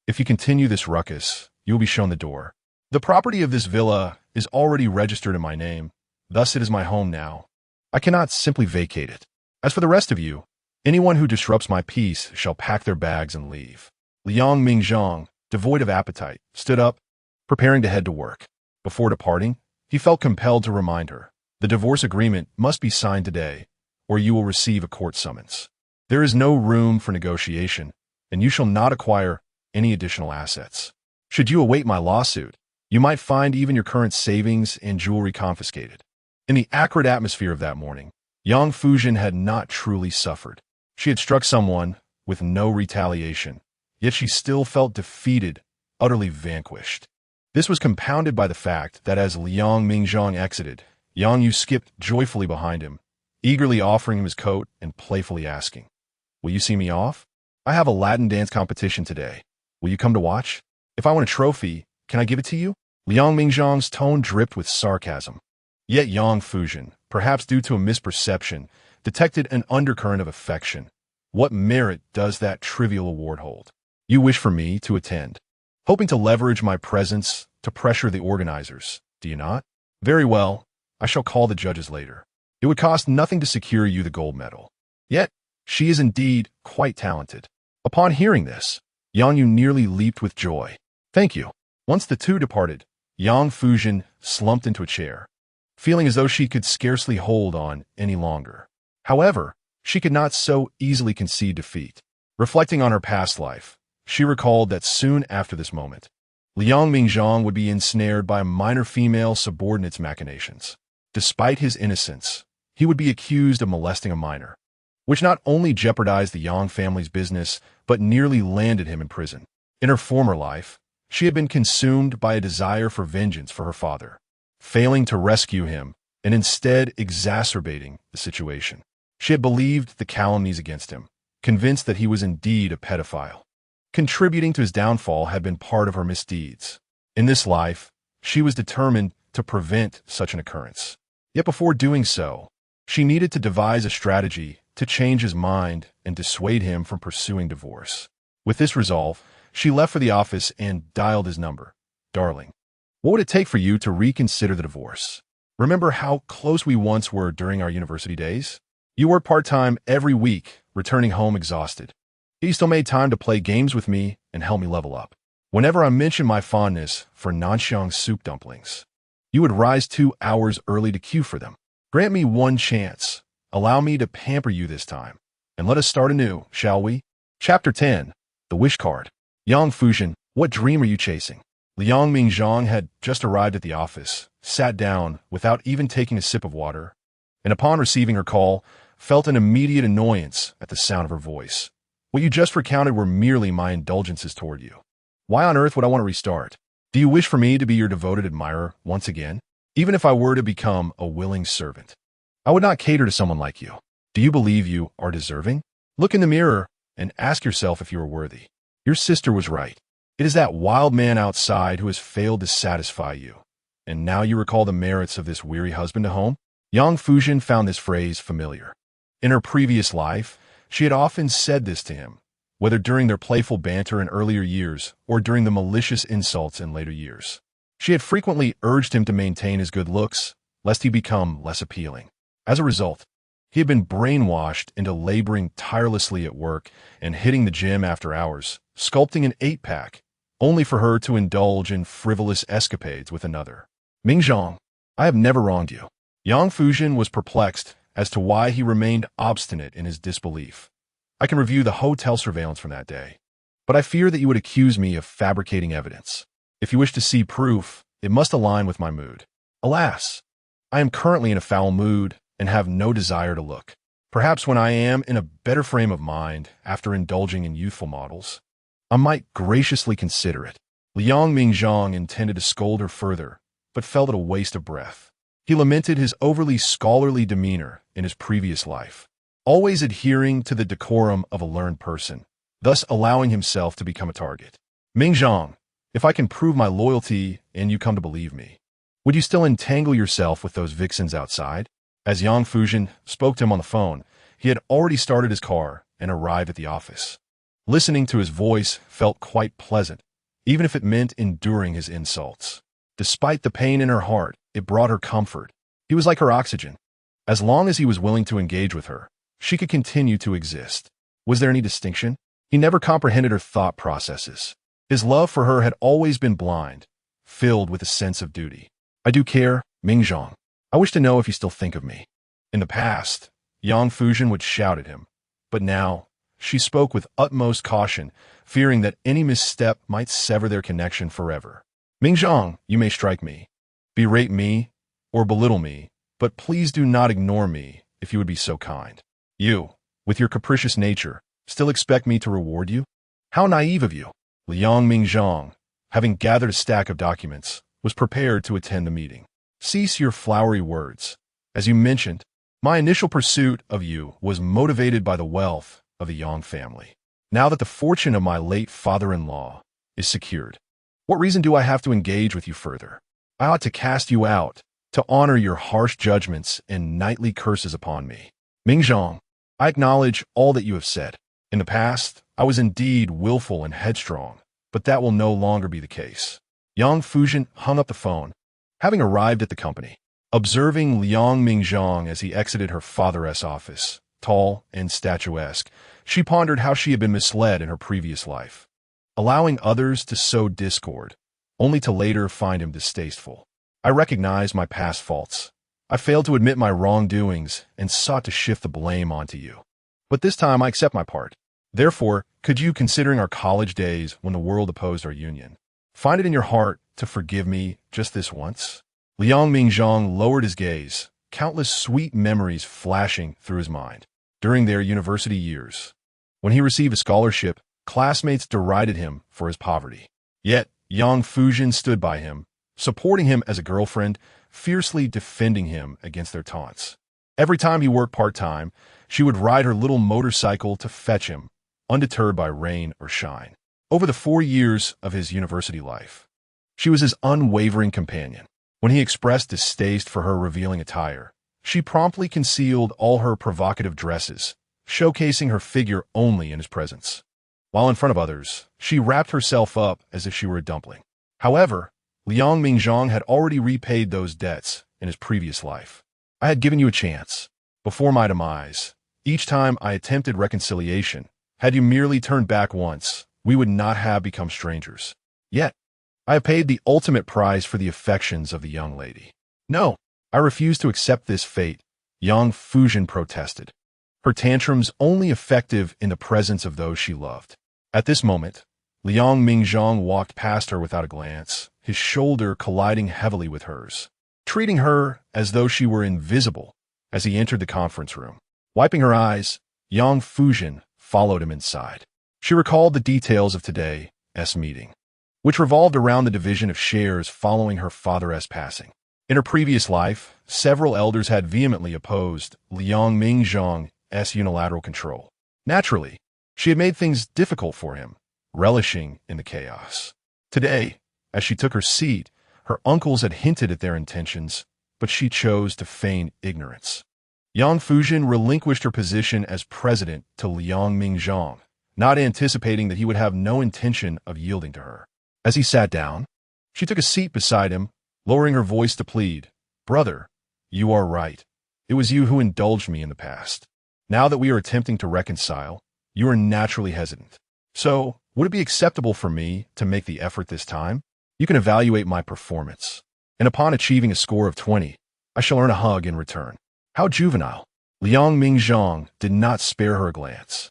If you continue this ruckus, you will be shown the door. The property of this villa is already registered in my name, thus it is my home now. I cannot simply vacate it. As for the rest of you, anyone who disrupts my peace shall pack their bags and leave. Liang Mingzhang, devoid of appetite, stood up, preparing to head to work. Before departing, he felt compelled to remind her, the divorce agreement must be signed today, or you will receive a court summons. There is no room for negotiation, and you shall not acquire any additional assets. Should you await my lawsuit, you might find even your current savings and jewelry confiscated. In the acrid atmosphere of that morning, Yang Fuzhen had not truly suffered. She had struck someone with no retaliation, yet she still felt defeated, utterly vanquished. This was compounded by the fact that as Liang Mingzhang exited, Yang Yu skipped joyfully behind him, eagerly offering him his coat and playfully asking, "Will you see me off? I have a Latin dance competition today. Will you come to watch? If I want a trophy, can I give it to you?" Liang Mingzhang's tone dripped with sarcasm. Yet Yang Fuzhen, perhaps due to a misperception, detected an undercurrent of affection. What merit does that trivial award hold? You wish for me to attend, hoping to leverage my presence to pressure the organizers, do you not? Very well, I shall call the judges later. It would cost nothing to secure you the gold medal. Yet, she is indeed quite talented. Upon hearing this, Yang Yu nearly leaped with joy. Thank you. Once the two departed, Yang Fuzhen slumped into a chair, feeling as though she could scarcely hold on any longer. However, she could not so easily concede defeat. Reflecting on her past life, she recalled that soon after this moment, Liang Mingzhang would be ensnared by a minor female subordinate's machinations. Despite his innocence, he would be accused of molesting a minor, which not only jeopardized the Yang family's business, but nearly landed him in prison. In her former life, she had been consumed by a desire for vengeance for her father, failing to rescue him and instead exacerbating the situation. She had believed the calumnies against him, convinced that he was indeed a pedophile. Contributing to his downfall had been part of her misdeeds. In this life, she was determined to prevent such an occurrence. Yet before doing so, she needed to devise a strategy to change his mind and dissuade him from pursuing divorce. With this resolve, she left for the office and dialed his number. Darling, what would it take for you to reconsider the divorce? Remember how close we once were during our university days? You worked part-time every week, returning home exhausted. You still made time to play games with me and help me level up. Whenever I mentioned my fondness for Nanxiang soup dumplings, you would rise 2 hours early to queue for them. Grant me one chance. Allow me to pamper you this time. And let us start anew, shall we? Chapter 10. The Wish Card. Yang Fuzhen, what dream are you chasing? Liang Mingzhang had just arrived at the office, sat down without even taking a sip of water, and upon receiving her call, felt an immediate annoyance at the sound of her voice. What you just recounted were merely my indulgences toward you. Why on earth would I want to restart? Do you wish for me to be your devoted admirer once again? Even if I were to become a willing servant, I would not cater to someone like you. Do you believe you are deserving? Look in the mirror and ask yourself if you are worthy. Your sister was right. It is that wild man outside who has failed to satisfy you. And now you recall the merits of this weary husband to home? Yang Fuzhen found this phrase familiar. In her previous life, she had often said this to him, whether during their playful banter in earlier years or during the malicious insults in later years. She had frequently urged him to maintain his good looks, lest he become less appealing. As a result, he had been brainwashed into laboring tirelessly at work and hitting the gym after hours, sculpting an 8-pack, only for her to indulge in frivolous escapades with another. Mingzhang, I have never wronged you. Yang Fuzhen was perplexed as to why he remained obstinate in his disbelief. I can review the hotel surveillance from that day, but I fear that you would accuse me of fabricating evidence. If you wish to see proof, it must align with my mood. Alas, I am currently in a foul mood and have no desire to look. Perhaps when I am in a better frame of mind after indulging in youthful models, I might graciously consider it. Liang Mingzhang intended to scold her further, but felt it a waste of breath. He lamented his overly scholarly demeanor in his previous life, always adhering to the decorum of a learned person, thus allowing himself to become a target. Mingzhang, if I can prove my loyalty and you come to believe me, would you still entangle yourself with those vixens outside? As Yang Fuzhen spoke to him on the phone, he had already started his car and arrived at the office. Listening to his voice felt quite pleasant, even if it meant enduring his insults. Despite the pain in her heart, it brought her comfort. He was like her oxygen. As long as he was willing to engage with her, she could continue to exist. Was there any distinction? He never comprehended her thought processes. His love for her had always been blind, filled with a sense of duty. I do care, Mingzhang. I wish to know if you still think of me. In the past, Yang Fuzhen would shout at him, but now she spoke with utmost caution, fearing that any misstep might sever their connection forever. Mingzhang, you may strike me, berate me, or belittle me, but please do not ignore me if you would be so kind. You, with your capricious nature, still expect me to reward you? How naive of you! Liang Mingzhang, having gathered a stack of documents, was prepared to attend the meeting. Cease your flowery words. As you mentioned, my initial pursuit of you was motivated by the wealth of the Yang family. Now that the fortune of my late father-in-law is secured, what reason do I have to engage with you further? I ought to cast you out, to honor your harsh judgments and nightly curses upon me. Mingzhang, I acknowledge all that you have said. In the past, I was indeed willful and headstrong, but that will no longer be the case. Yang Fuzhen hung up the phone, having arrived at the company. Observing Liang Mingzhang as he exited her father's office, tall and statuesque, she pondered how she had been misled in her previous life, allowing others to sow discord, only to later find him distasteful. I recognized my past faults. I failed to admit my wrongdoings and sought to shift the blame onto you. But this time I accept my part. Therefore, could you, considering our college days when the world opposed our union, find it in your heart to forgive me just this once? Liang Mingzhang lowered his gaze, countless sweet memories flashing through his mind. During their university years, when he received a scholarship, classmates derided him for his poverty. Yet, Yang Fuzhen stood by him, supporting him as a girlfriend, fiercely defending him against their taunts. Every time he worked part-time, she would ride her little motorcycle to fetch him, undeterred by rain or shine. Over the 4 years of his university life, she was his unwavering companion. When he expressed distaste for her revealing attire, she promptly concealed all her provocative dresses, showcasing her figure only in his presence. While in front of others, she wrapped herself up as if she were a dumpling. However, Liang Mingzhang had already repaid those debts in his previous life. I had given you a chance. Before my demise, each time I attempted reconciliation, had you merely turned back once, we would not have become strangers. Yet, I have paid the ultimate price for the affections of the young lady. No, I refuse to accept this fate Yang Fuzhen protested, her tantrums only effective in the presence of those she loved. At this moment, Liang Mingzhang walked past her without a glance, his shoulder colliding heavily with hers, treating her as though she were invisible as he entered the conference room. Wiping her eyes, Yang Fuzhen followed him inside. She recalled the details of today's meeting, which revolved around the division of shares following her father's passing. In her previous life, several elders had vehemently opposed Liang Mingzhang's unilateral control. Naturally, she had made things difficult for him, relishing in the chaos. Today, as she took her seat, her uncles had hinted at their intentions, but she chose to feign ignorance. Yang Fuzhen relinquished her position as president to Liang Mingzhang, not anticipating that he would have no intention of yielding to her. As he sat down, she took a seat beside him, lowering her voice to plead, "Brother, you are right. It was you who indulged me in the past. Now that we are attempting to reconcile, you are naturally hesitant. So, would it be acceptable for me to make the effort this time? You can evaluate my performance, and upon achieving a score of 20, I shall earn a hug in return." How juvenile. Liang Mingzhang did not spare her a glance,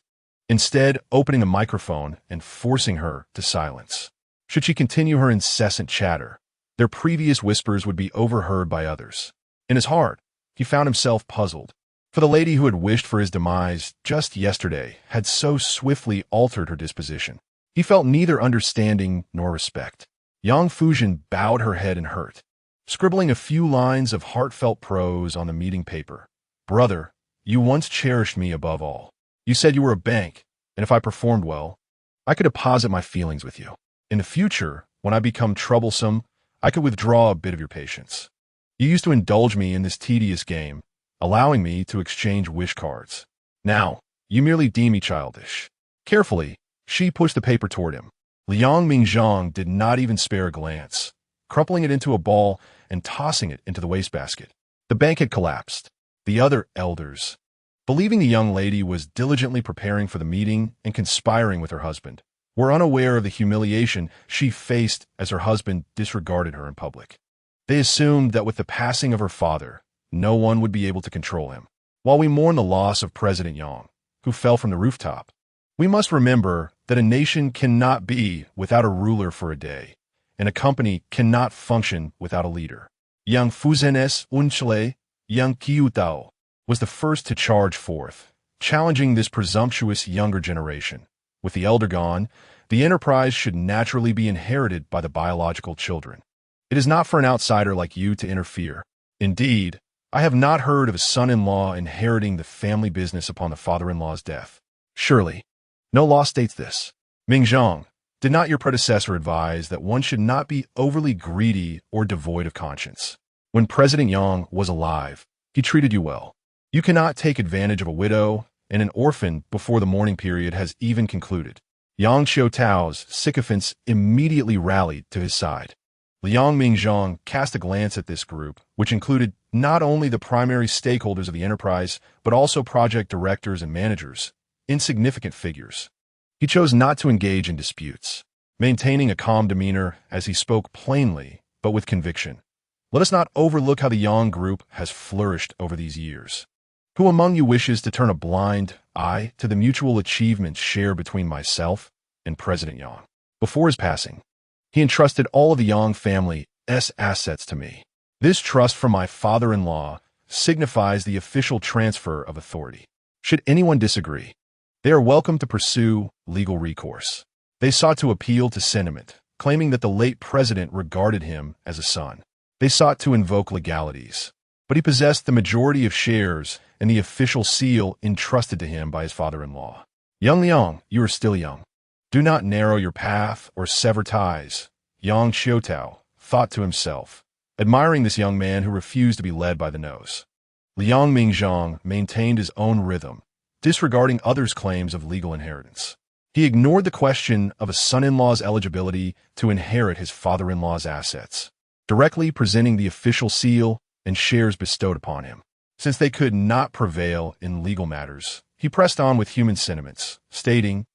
instead opening the microphone and forcing her to silence. Should she continue her incessant chatter, their previous whispers would be overheard by others. In his heart, he found himself puzzled, for the lady who had wished for his demise just yesterday had so swiftly altered her disposition. He felt neither understanding nor respect. Yang Fuzhen bowed her head in hurt, scribbling a few lines of heartfelt prose on the meeting paper. "Brother, you once cherished me above all. You said you were a bank, and if I performed well, I could deposit my feelings with you. In the future, when I become troublesome, I could withdraw a bit of your patience. You used to indulge me in this tedious game, allowing me to exchange wish cards. Now, you merely deem me childish." Carefully, she pushed the paper toward him. Liang Mingzhang did not even spare a glance, crumpling it into a ball and tossing it into the wastebasket. The bank had collapsed. The other elders, believing the young lady was diligently preparing for the meeting and conspiring with her husband, were unaware of the humiliation she faced as her husband disregarded her in public. They assumed that with the passing of her father, no one would be able to control him. While we mourn the loss of President Yang, who fell from the rooftop, we must remember that a nation cannot be without a ruler for a day, and a company cannot function without a leader. Yang Fuzhen's Unchile, Yang Qiutao, was the first to charge forth, challenging this presumptuous younger generation. With the elder gone, the enterprise should naturally be inherited by the biological children. It is not for an outsider like you to interfere. Indeed, I have not heard of a son-in-law inheriting the family business upon the father-in-law's death. Surely, no law states this. Mingzhang, did not your predecessor advise that one should not be overly greedy or devoid of conscience? When President Yang was alive, he treated you well. You cannot take advantage of a widow and an orphan before the mourning period has even concluded. Yang Qiutao's sycophants immediately rallied to his side. Liang Mingzhang cast a glance at this group, which included not only the primary stakeholders of the enterprise, but also project directors and managers, insignificant figures. He chose not to engage in disputes, maintaining a calm demeanor as he spoke plainly, but with conviction. Let us not overlook how the Yang group has flourished over these years. Who among you wishes to turn a blind eye to the mutual achievements shared between myself and President Yang? Before his passing, he entrusted all of the Yang family's assets to me. This trust from my father-in-law signifies the official transfer of authority. Should anyone disagree, they are welcome to pursue legal recourse. They sought to appeal to sentiment, claiming that the late president regarded him as a son. They sought to invoke legalities, but he possessed the majority of shares and the official seal entrusted to him by his father-in-law. Young Liang, you are still young. Do not narrow your path or sever ties, Yang Qiutao thought to himself, admiring this young man who refused to be led by the nose. Liang Mingzhang maintained his own rhythm, disregarding others' claims of legal inheritance. He ignored the question of a son-in-law's eligibility to inherit his father-in-law's assets, directly presenting the official seal and shares bestowed upon him. Since they could not prevail in legal matters, he pressed on with human sentiments, stating,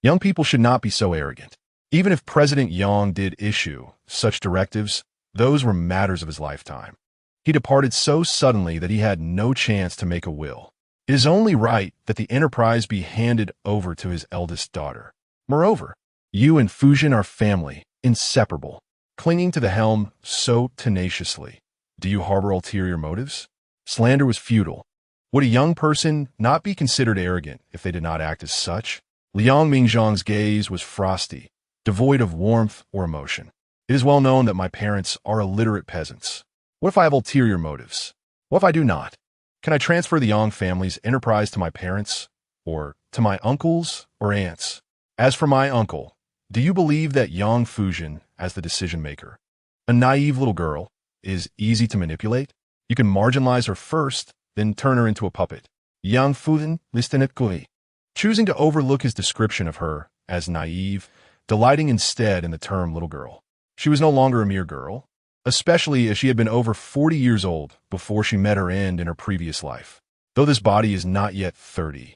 "Young people should not be so arrogant. Even if President Yang did issue such directives, those were matters of his lifetime. He departed so suddenly that he had no chance to make a will. It is only right that the enterprise be handed over to his eldest daughter. Moreover, you and Fuzhen are family, inseparable, clinging to the helm so tenaciously. Do you harbor ulterior motives? Slander was futile. Would a young person not be considered arrogant if they did not act as such? Liang Mingzhang's gaze was frosty, devoid of warmth or emotion. It is well known that my parents are illiterate peasants. What if I have ulterior motives? What if I do not? Can I transfer the Yang family's enterprise to my parents, or to my uncles or aunts? As for my uncle, do you believe that Yang Fuzhen, as the decision-maker, a naive little girl, is easy to manipulate? You can marginalize her first, then turn her into a puppet. Yang Fuzhen, tragically, choosing to overlook his description of her as naive, delighting instead in the term little girl. She was no longer a mere girl, especially as she had been over 40 years old before she met her end in her previous life. Though this body is not yet 30,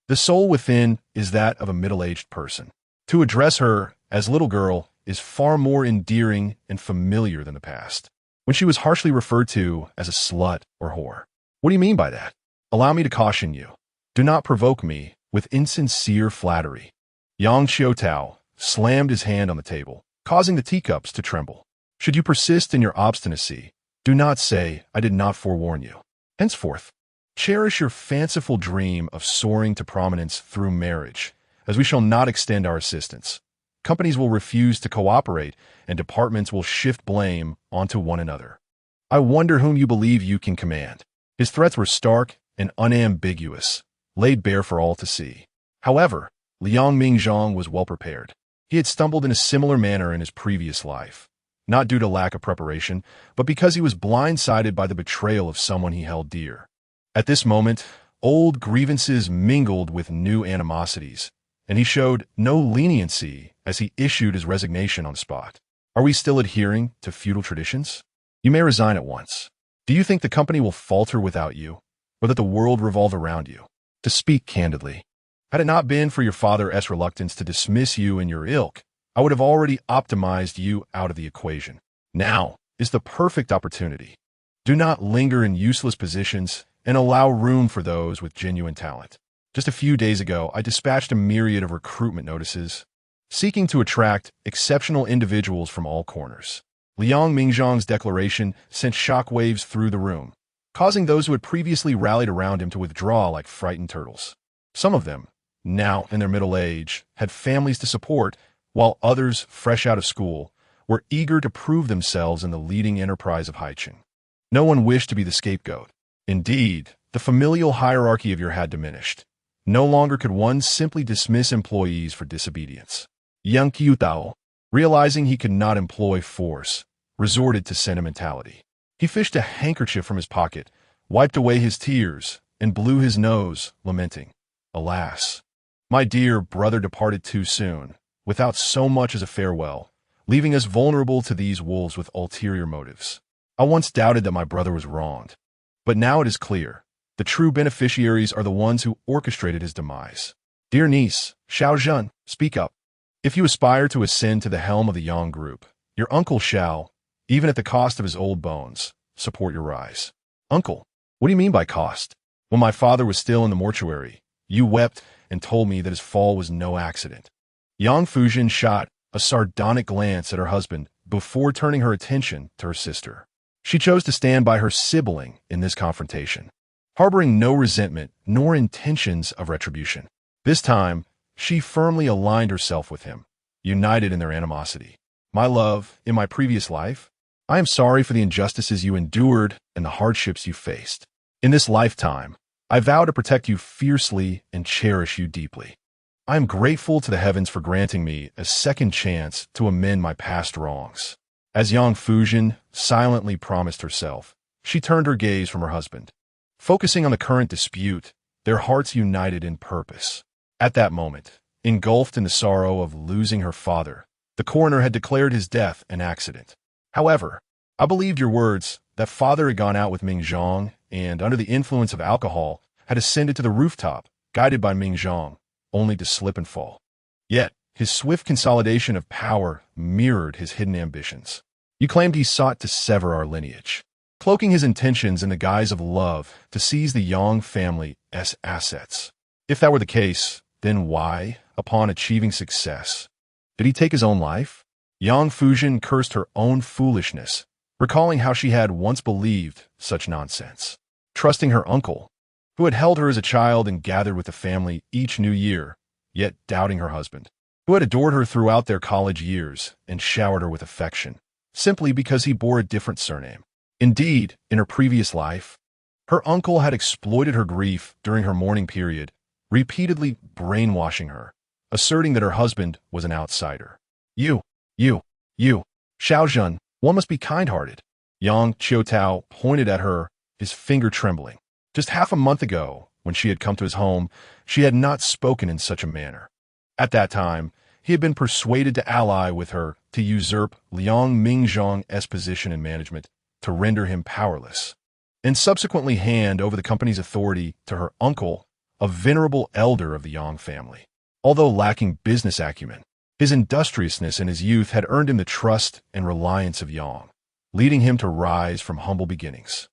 the soul within is that of a middle-aged person. To address her as little girl is far more endearing and familiar than the past, when she was harshly referred to as a slut or whore. What do you mean by that? Allow me to caution you. Do not provoke me with insincere flattery. Yang Xiaotao slammed his hand on the table, causing the teacups to tremble. Should you persist in your obstinacy, do not say, I did not forewarn you. Henceforth, cherish your fanciful dream of soaring to prominence through marriage, as we shall not extend our assistance. Companies will refuse to cooperate, and departments will shift blame onto one another. I wonder whom you believe you can command. His threats were stark and unambiguous, laid bare for all to see. However, Liang Mingzhang was well prepared. He had stumbled in a similar manner in his previous life, not due to lack of preparation, but because he was blindsided by the betrayal of someone he held dear. At this moment, old grievances mingled with new animosities, and he showed no leniency as he issued his resignation on the spot. Are we still adhering to feudal traditions? You may resign at once. Do you think the company will falter without you, or that the world revolve around you? To speak candidly, had it not been for your father's reluctance to dismiss you and your ilk, I would have already optimized you out of the equation. Now is the perfect opportunity. Do not linger in useless positions and allow room for those with genuine talent. Just a few days ago, I dispatched a myriad of recruitment notices, seeking to attract exceptional individuals from all corners. Liang Mingzhang's declaration sent shockwaves through the room, causing those who had previously rallied around him to withdraw like frightened turtles. Some of them, now in their middle age, had families to support, while others, fresh out of school, were eager to prove themselves in the leading enterprise of Haicheng. No one wished to be the scapegoat. Indeed, the familial hierarchy of your had diminished. No longer could one simply dismiss employees for disobedience. Yang Qiutao, realizing he could not employ force, resorted to sentimentality. He fished a handkerchief from his pocket, wiped away his tears, and blew his nose, lamenting, Alas, my dear brother departed too soon, without so much as a farewell, leaving us vulnerable to these wolves with ulterior motives. I once doubted that my brother was wronged, but now it is clear. The true beneficiaries are the ones who orchestrated his demise. Dear niece, Xiao Zhen, speak up. If you aspire to ascend to the helm of the Yang group, your uncle shall, even at the cost of his old bones, support your rise. Uncle, what do you mean by cost? When my father was still in the mortuary, you wept and told me that his fall was no accident. Yang Fuzhen shot a sardonic glance at her husband before turning her attention to her sister. She chose to stand by her sibling in this confrontation, harboring no resentment nor intentions of retribution. This time, she firmly aligned herself with him, united in their animosity. My love, in my previous life, I am sorry for the injustices you endured and the hardships you faced. In this lifetime, I vow to protect you fiercely and cherish you deeply. I am grateful to the heavens for granting me a second chance to amend my past wrongs. As Yang Fuzhen silently promised herself, she turned her gaze from her husband. Focusing on the current dispute, their hearts united in purpose. At that moment, engulfed in the sorrow of losing her father, the coroner had declared his death an accident. However, I believed your words that father had gone out with Mingzhang and, under the influence of alcohol, had ascended to the rooftop, guided by Mingzhang, only to slip and fall. Yet, his swift consolidation of power mirrored his hidden ambitions. You claimed he sought to sever our lineage. cloaking his intentions in the guise of love to seize the Yang family's assets. If that were the case, then why, upon achieving success, did he take his own life? Yang Fuzhen cursed her own foolishness, recalling how she had once believed such nonsense. Trusting her uncle, who had held her as a child and gathered with the family each new year, yet doubting her husband, who had adored her throughout their college years and showered her with affection, simply because he bore a different surname. Indeed, in her previous life, her uncle had exploited her grief during her mourning period, repeatedly brainwashing her, asserting that her husband was an outsider. You, Xiaozhen, one must be kind-hearted. Yang Qiutao pointed at her, his finger trembling. Just half a month ago, when she had come to his home, she had not spoken in such a manner. At that time, he had been persuaded to ally with her to usurp Liang Mingzhang's position in management, to render him powerless, and subsequently hand over the company's authority to her uncle, a venerable elder of the Yang family. Although lacking business acumen, his industriousness in his youth had earned him the trust and reliance of Yang, leading him to rise from humble beginnings.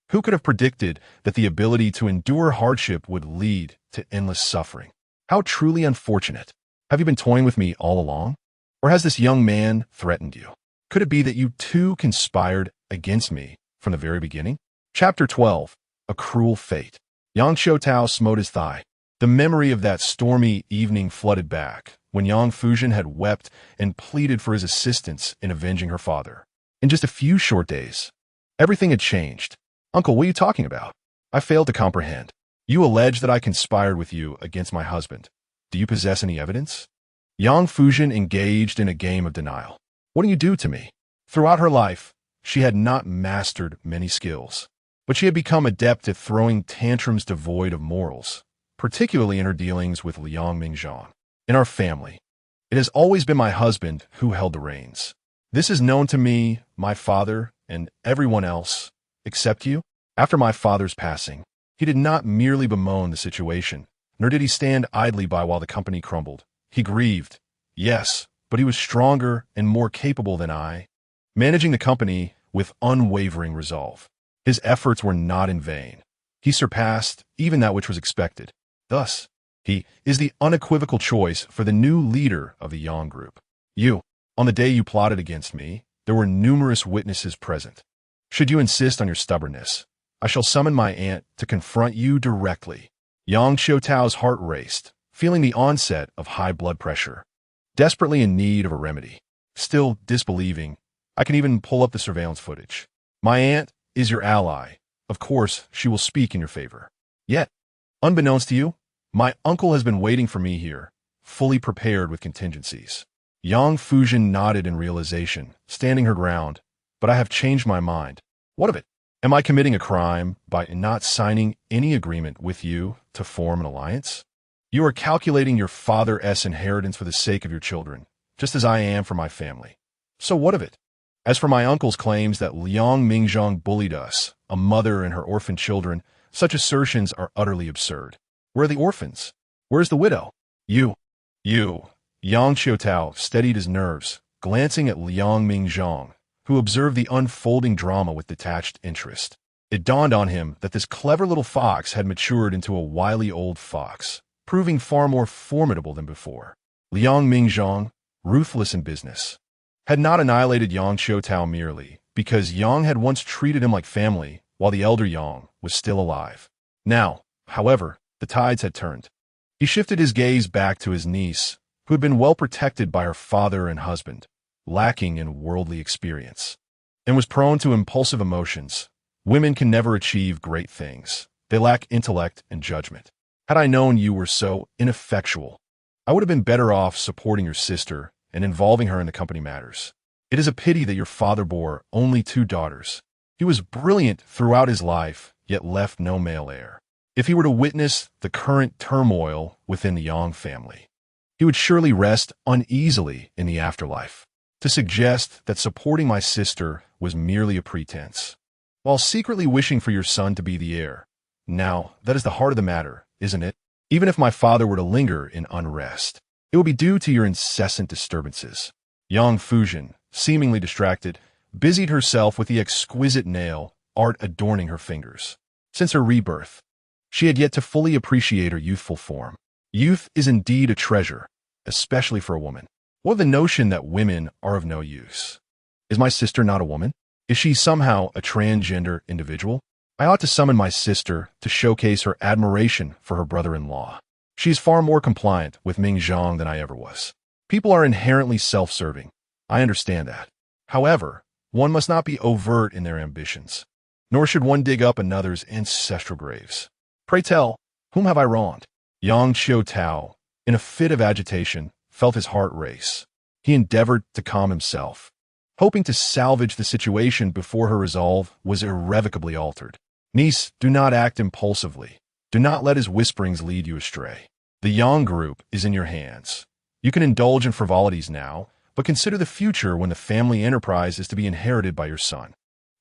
Who could have predicted that the ability to endure hardship would lead to endless suffering? How truly unfortunate. Have you been toying with me all along? Or has this young man threatened you? Could it be that you too conspired against me from the very beginning? Chapter 12. A Cruel Fate. Yang Qiutao smote his thigh. The memory of that stormy evening flooded back, when Yang Fuzhen had wept and pleaded for his assistance in avenging her father. In just a few short days, everything had changed. Uncle, what are you talking about? I failed to comprehend. You allege that I conspired with you against my husband. Do you possess any evidence? Yang Fuzhen engaged in a game of denial. What do you do to me? Throughout her life, she had not mastered many skills, but she had become adept at throwing tantrums devoid of morals, particularly in her dealings with Liang Mingzhang. In our family, it has always been my husband who held the reins. This is known to me, my father, and everyone else, except you. After my father's passing, he did not merely bemoan the situation, nor did he stand idly by while the company crumbled. He grieved, yes, but he was stronger and more capable than I, managing the company with unwavering resolve. His efforts were not in vain. He surpassed even that which was expected. Thus, he is the unequivocal choice for the new leader of the Yang group. On the day you plotted against me, there were numerous witnesses present. Should you insist on your stubbornness, I shall summon my aunt to confront you directly. Yang Qiutao's heart raced, feeling the onset of high blood pressure. Desperately in need of a remedy. Still disbelieving, I can even pull up the surveillance footage. My aunt is your ally. Of course, she will speak in your favor. Yet, unbeknownst to you, my uncle has been waiting for me here, fully prepared with contingencies. Yang Fuzhen nodded in realization, standing her ground. But I have changed my mind. What of it? Am I committing a crime by not signing any agreement with you to form an alliance? You are calculating your father's inheritance for the sake of your children, just as I am for my family. So what of it? As for my uncle's claims that Liang Mingzhang bullied us, a mother and her orphan children, such assertions are utterly absurd. Where are the orphans? Where is the widow? You. Yang Qiutao steadied his nerves, glancing at Liang Mingzhang, who observed the unfolding drama with detached interest. It dawned on him that this clever little fox had matured into a wily old fox, proving far more formidable than before. Liang Mingzhang, ruthless in business, had not annihilated Yang Qiutao merely because Yang had once treated him like family while the elder Yang was still alive. Now, however, the tides had turned. He shifted his gaze back to his niece, who had been well protected by her father and husband, lacking in worldly experience, and was prone to impulsive emotions. Women can never achieve great things. They lack intellect and judgment. Had I known you were so ineffectual, I would have been better off supporting your sister and involving her in the company matters. It is a pity that your father bore only 2 daughters. He was brilliant throughout his life, yet left no male heir. If he were to witness the current turmoil within the Yang family, he would surely rest uneasily in the afterlife. To suggest that supporting my sister was merely a pretense, while secretly wishing for your son to be the heir. Now, that is the heart of the matter, isn't it? Even if my father were to linger in unrest, it would be due to your incessant disturbances. Yang Fuzhen, seemingly distracted, busied herself with the exquisite nail, art adorning her fingers. Since her rebirth, she had yet to fully appreciate her youthful form. Youth is indeed a treasure, especially for a woman. What of the notion that women are of no use? Is my sister not a woman? Is she somehow a transgender individual? I ought to summon my sister to showcase her admiration for her brother-in-law. She is far more compliant with Mingzhang than I ever was. People are inherently self-serving. I understand that. However, one must not be overt in their ambitions, nor should one dig up another's ancestral graves. Pray tell, whom have I wronged? Yang Qiutao, in a fit of agitation, felt his heart race. He endeavored to calm himself, hoping to salvage the situation before her resolve was irrevocably altered. Niece, do not act impulsively. Do not let his whisperings lead you astray. The Yang group is in your hands. You can indulge in frivolities now, but consider the future when the family enterprise is to be inherited by your son.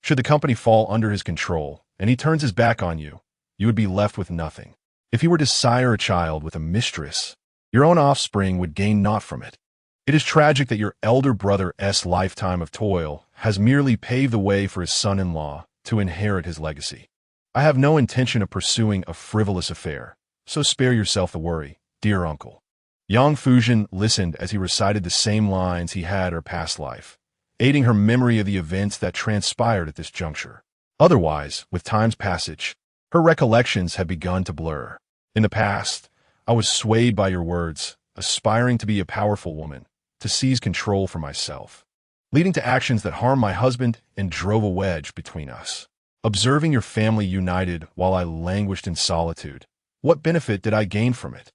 Should the company fall under his control, and he turns his back on you, you would be left with nothing. If he were to sire a child with a mistress, your own offspring would gain naught from it. It is tragic that your elder brother's lifetime of toil has merely paved the way for his son-in-law to inherit his legacy. I have no intention of pursuing a frivolous affair, so spare yourself the worry, dear uncle. Yang Fuzhen listened as he recited the same lines he had her past life, aiding her memory of the events that transpired at this juncture. Otherwise, with time's passage, her recollections had begun to blur. In the past, I was swayed by your words, aspiring to be a powerful woman, to seize control for myself, leading to actions that harmed my husband and drove a wedge between us. Observing your family united while I languished in solitude, what benefit did I gain from it?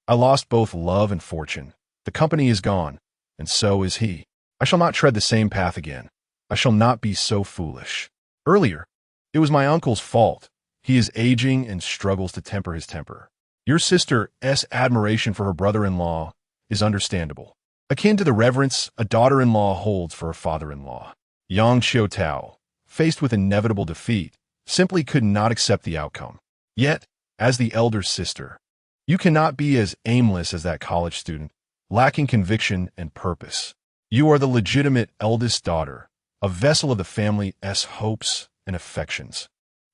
I lost both love and fortune. The company is gone, and so is he. I shall not tread the same path again. I shall not be so foolish. Earlier, it was my uncle's fault. He is aging and struggles to temper his temper. Your sister's admiration for her brother-in-law is understandable, akin to the reverence a daughter-in-law holds for her father-in-law. Yang Qiutao, faced with inevitable defeat, simply could not accept the outcome. Yet, as the elder sister, you cannot be as aimless as that college student, lacking conviction and purpose. You are the legitimate eldest daughter, a vessel of the family's hopes and affections.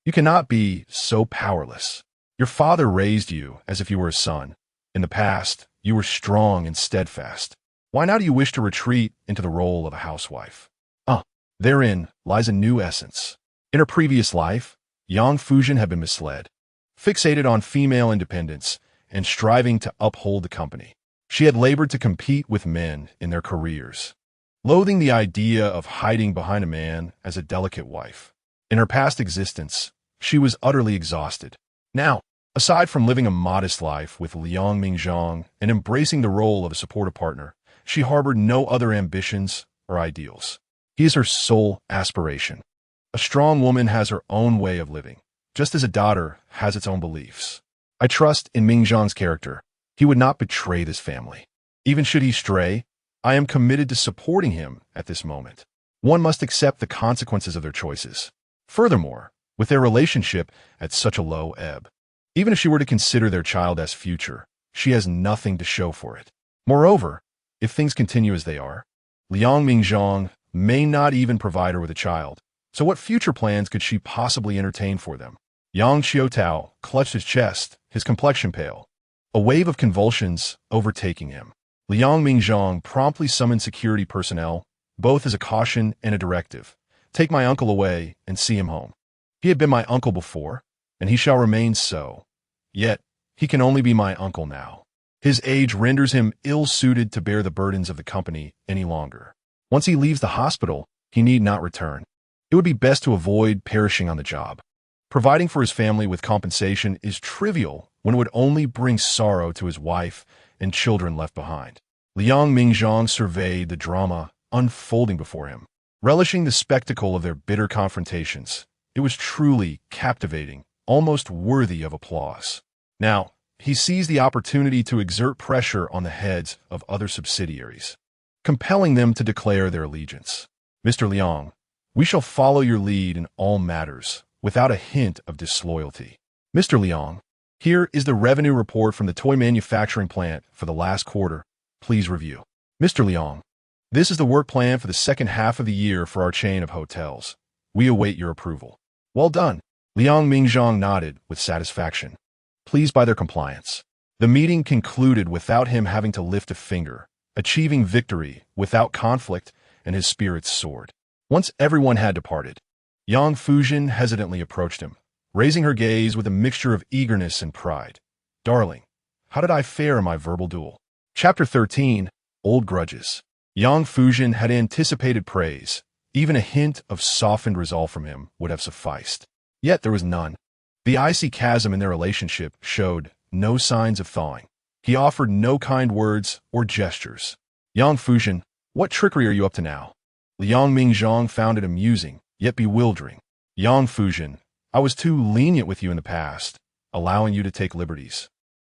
You cannot be so powerless. Your father raised you as if you were a son. In the past, you were strong and steadfast. Why now do you wish to retreat into the role of a housewife? Therein lies a new essence. In her previous life, Yang Fuzhen had been misled, fixated on female independence, and striving to uphold the company. She had labored to compete with men in their careers, loathing the idea of hiding behind a man as a delicate wife. In her past existence, she was utterly exhausted. Now, aside from living a modest life with Liang Mingzhang and embracing the role of a supportive partner, she harbored no other ambitions or ideals. He is her sole aspiration. A strong woman has her own way of living, just as a daughter has its own beliefs. I trust in Mingzhang's character. He would not betray this family. Even should he stray, I am committed to supporting him at this moment. One must accept the consequences of their choices. Furthermore, with their relationship at such a low ebb, even if she were to consider their child as future, she has nothing to show for it. Moreover, if things continue as they are, Liang Mingzhang may not even provide her with a child, so what future plans could she possibly entertain for them? Yang Qiutao clutched his chest, his complexion pale, a wave of convulsions overtaking him. Liang Mingzhang promptly summoned security personnel, both as a caution and a directive. Take my uncle away and see him home. He had been my uncle before, and he shall remain so. Yet, he can only be my uncle now. His age renders him ill-suited to bear the burdens of the company any longer. Once he leaves the hospital, he need not return. It would be best to avoid perishing on the job. Providing for his family with compensation is trivial when it would only bring sorrow to his wife and children left behind. Liang Mingzhang surveyed the drama unfolding before him, relishing the spectacle of their bitter confrontations. It was truly captivating, almost worthy of applause. Now, he seized the opportunity to exert pressure on the heads of other subsidiaries, compelling them to declare their allegiance. Mr. Liang, we shall follow your lead in all matters, without a hint of disloyalty. Mr. Liang, here is the revenue report from the toy manufacturing plant for the last quarter. Please review. Mr. Liang, this is the work plan for the second half of the year for our chain of hotels. We await your approval. Well done. Liang Mingzhang nodded with satisfaction, pleased by their compliance. The meeting concluded without him having to lift a finger, achieving victory without conflict, and his spirits soared. Once everyone had departed, Yang Fuzhen hesitantly approached him, raising her gaze with a mixture of eagerness and pride. Darling, how did I fare in my verbal duel? Chapter 13, Old Grudges. Yang Fuzhen had anticipated praise. Even a hint of softened resolve from him would have sufficed. Yet there was none. The icy chasm in their relationship showed no signs of thawing. He offered no kind words or gestures. Yang Fuzhen, what trickery are you up to now? Liang Mingzhang found it amusing, yet bewildering. Yang Fuzhen, I was too lenient with you in the past, allowing you to take liberties.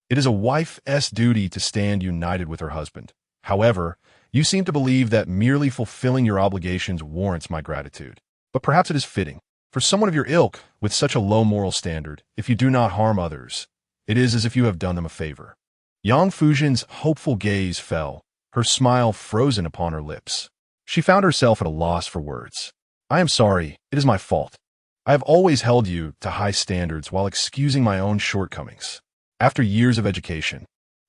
It is a wife's duty to stand united with her husband. However, you seem to believe that merely fulfilling your obligations warrants my gratitude. But perhaps it is fitting. For someone of your ilk, with such a low moral standard, if you do not harm others, it is as if you have done them a favor. Yang Fuzhen's hopeful gaze fell, her smile frozen upon her lips. She found herself at a loss for words. I am sorry, it is my fault. I have always held you to high standards while excusing my own shortcomings. After years of education,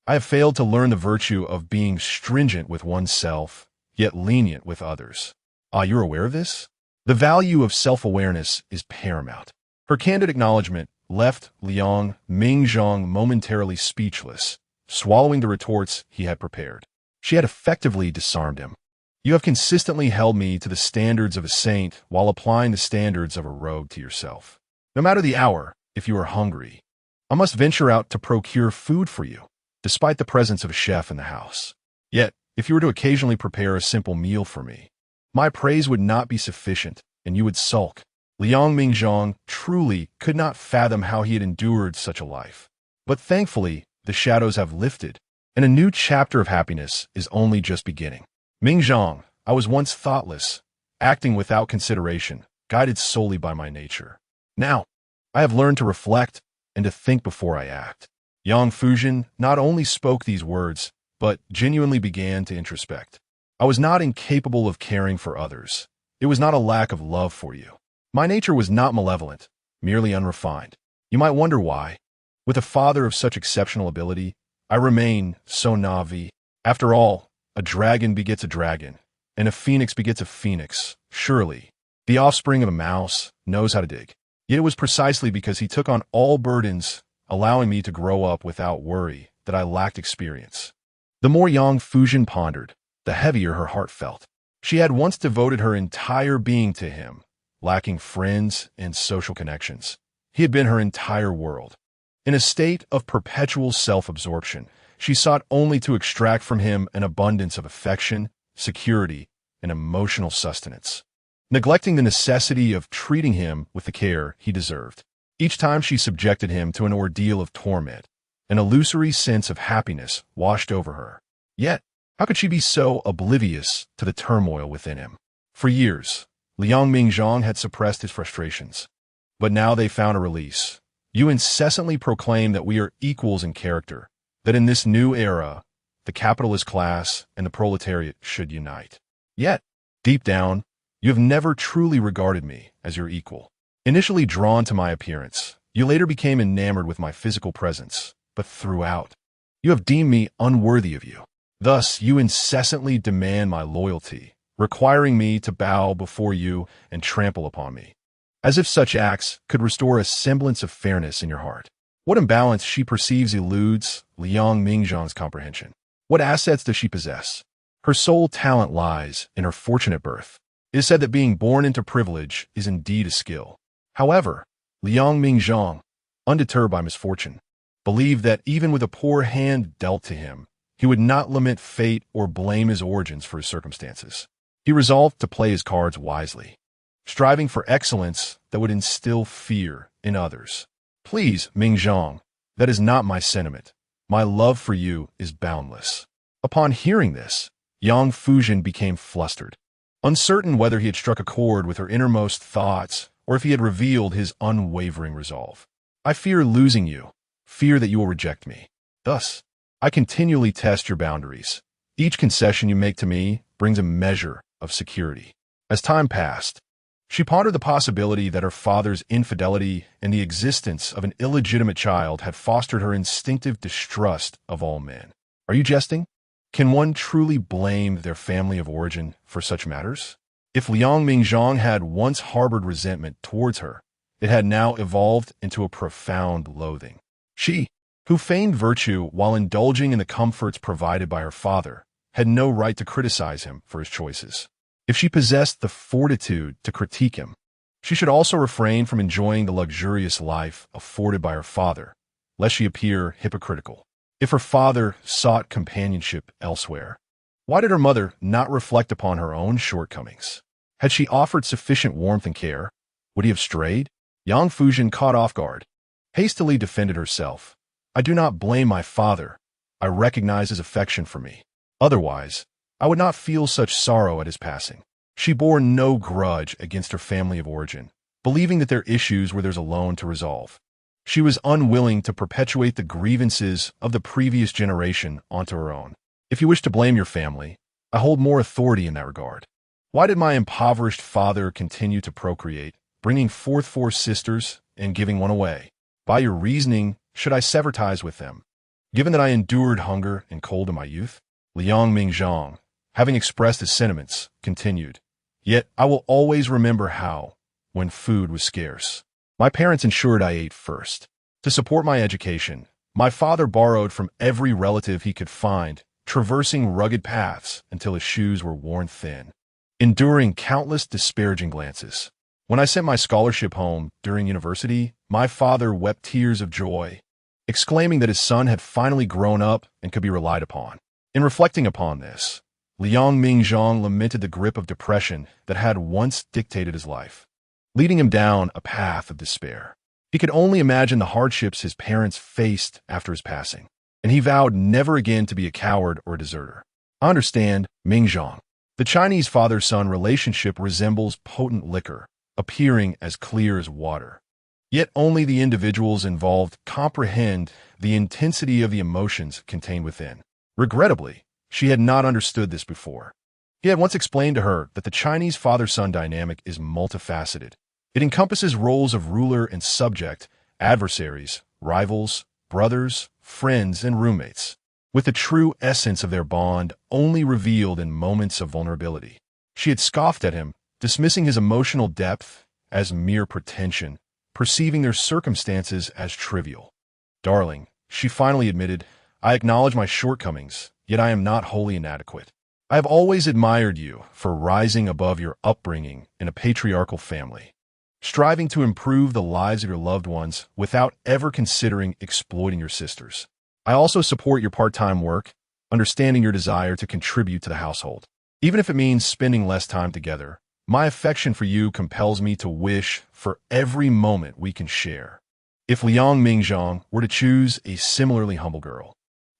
I have failed to learn the virtue of being stringent with oneself, yet lenient with others. Ah, you're aware of this? The value of self-awareness is paramount. Her candid acknowledgement left Liang Mingzhang momentarily speechless, swallowing the retorts he had prepared. She had effectively disarmed him. You have consistently held me to the standards of a saint while applying the standards of a rogue to yourself. No matter the hour, if you are hungry, I must venture out to procure food for you, despite the presence of a chef in the house. Yet, if you were to occasionally prepare a simple meal for me, my praise would not be sufficient, and you would sulk. Liang Mingzhang truly could not fathom how he had endured such a life. But thankfully, the shadows have lifted, and a new chapter of happiness is only just beginning. Mingzhang, I was once thoughtless, acting without consideration, guided solely by my nature. Now, I have learned to reflect and to think before I act. Yang Fuzhen not only spoke these words, but genuinely began to introspect. I was not incapable of caring for others. It was not a lack of love for you. My nature was not malevolent, merely unrefined. You might wonder why. With a father of such exceptional ability, I remain so naive. After all, a dragon begets a dragon, and a phoenix begets a phoenix. Surely, the offspring of a mouse knows how to dig. Yet it was precisely because he took on all burdens, allowing me to grow up without worry, that I lacked experience. The more Yang Fuzhen pondered, the heavier her heart felt. She had once devoted her entire being to him, lacking friends and social connections. He had been her entire world. In a state of perpetual self-absorption, she sought only to extract from him an abundance of affection, security, and emotional sustenance, neglecting the necessity of treating him with the care he deserved. Each time she subjected him to an ordeal of torment, an illusory sense of happiness washed over her. Yet, how could she be so oblivious to the turmoil within him? For years, Liang Mingzhang had suppressed his frustrations, but now they found a release. You incessantly proclaim that we are equals in character, that in this new era, the capitalist class and the proletariat should unite. Yet, deep down, you have never truly regarded me as your equal. Initially drawn to my appearance, you later became enamored with my physical presence, but throughout, you have deemed me unworthy of you. Thus, you incessantly demand my loyalty, requiring me to bow before you and trample upon me, as if such acts could restore a semblance of fairness in your heart. What imbalance she perceives eludes Liang Mingzhang's comprehension. What assets does she possess? Her sole talent lies in her fortunate birth. It is said that being born into privilege is indeed a skill. However, Liang Mingzhang, undeterred by misfortune, believed that even with a poor hand dealt to him, he would not lament fate or blame his origins for his circumstances. He resolved to play his cards wisely, striving for excellence that would instill fear in others. Please, Mingzhang, that is not my sentiment. My love for you is boundless. Upon hearing this, Yang Fuzhen became flustered, uncertain whether he had struck a chord with her innermost thoughts or if he had revealed his unwavering resolve. I fear losing you, fear that you will reject me. Thus, I continually test your boundaries. Each concession you make to me brings a measure of security. As time passed, She pondered the possibility that her father's infidelity and the existence of an illegitimate child had fostered her instinctive distrust of all men. Are you jesting? Can one truly blame their family of origin for such matters? If Liang Mingzhang had once harbored resentment towards her, it had now evolved into a profound loathing. She, who feigned virtue while indulging in the comforts provided by her father, had no right to criticize him for his choices. If she possessed the fortitude to critique him, she should also refrain from enjoying the luxurious life afforded by her father, lest she appear hypocritical. If her father sought companionship elsewhere, why did her mother not reflect upon her own shortcomings? Had she offered sufficient warmth and care, would he have strayed? Yang Fuzhen, caught off guard, hastily defended herself. I do not blame my father. I recognize his affection for me. Otherwise, I would not feel such sorrow at his passing. She bore no grudge against her family of origin, believing that their issues were theirs alone to resolve. She was unwilling to perpetuate the grievances of the previous generation onto her own. If you wish to blame your family, I hold more authority in that regard. Why did my impoverished father continue to procreate, bringing forth 4 sisters and giving one away? By your reasoning, should I sever ties with them, given that I endured hunger and cold in my youth? Liang Mingzhang, having expressed his sentiments, continued, Yet I will always remember how, when food was scarce, my parents ensured I ate first. To support my education, my father borrowed from every relative he could find, traversing rugged paths until his shoes were worn thin, enduring countless disparaging glances. When I sent my scholarship home during university, my father wept tears of joy, exclaiming that his son had finally grown up and could be relied upon. In reflecting upon this, Liang Mingzhang lamented the grip of depression that had once dictated his life, leading him down a path of despair. He could only imagine the hardships his parents faced after his passing, and he vowed never again to be a coward or a deserter. I understand, Mingzhang. The Chinese father-son relationship resembles potent liquor, appearing as clear as water. Yet only the individuals involved comprehend the intensity of the emotions contained within. Regrettably, she had not understood this before. He had once explained to her that the Chinese father-son dynamic is multifaceted. It encompasses roles of ruler and subject, adversaries, rivals, brothers, friends, and roommates, with the true essence of their bond only revealed in moments of vulnerability. She had scoffed at him, dismissing his emotional depth as mere pretension, perceiving their circumstances as trivial. Darling, she finally admitted, I acknowledge my shortcomings, yet I am not wholly inadequate. I have always admired you for rising above your upbringing in a patriarchal family, striving to improve the lives of your loved ones without ever considering exploiting your sisters. I also support your part-time work, understanding your desire to contribute to the household. Even if it means spending less time together, my affection for you compels me to wish for every moment we can share. If Liang Mingzhang were to choose a similarly humble girl,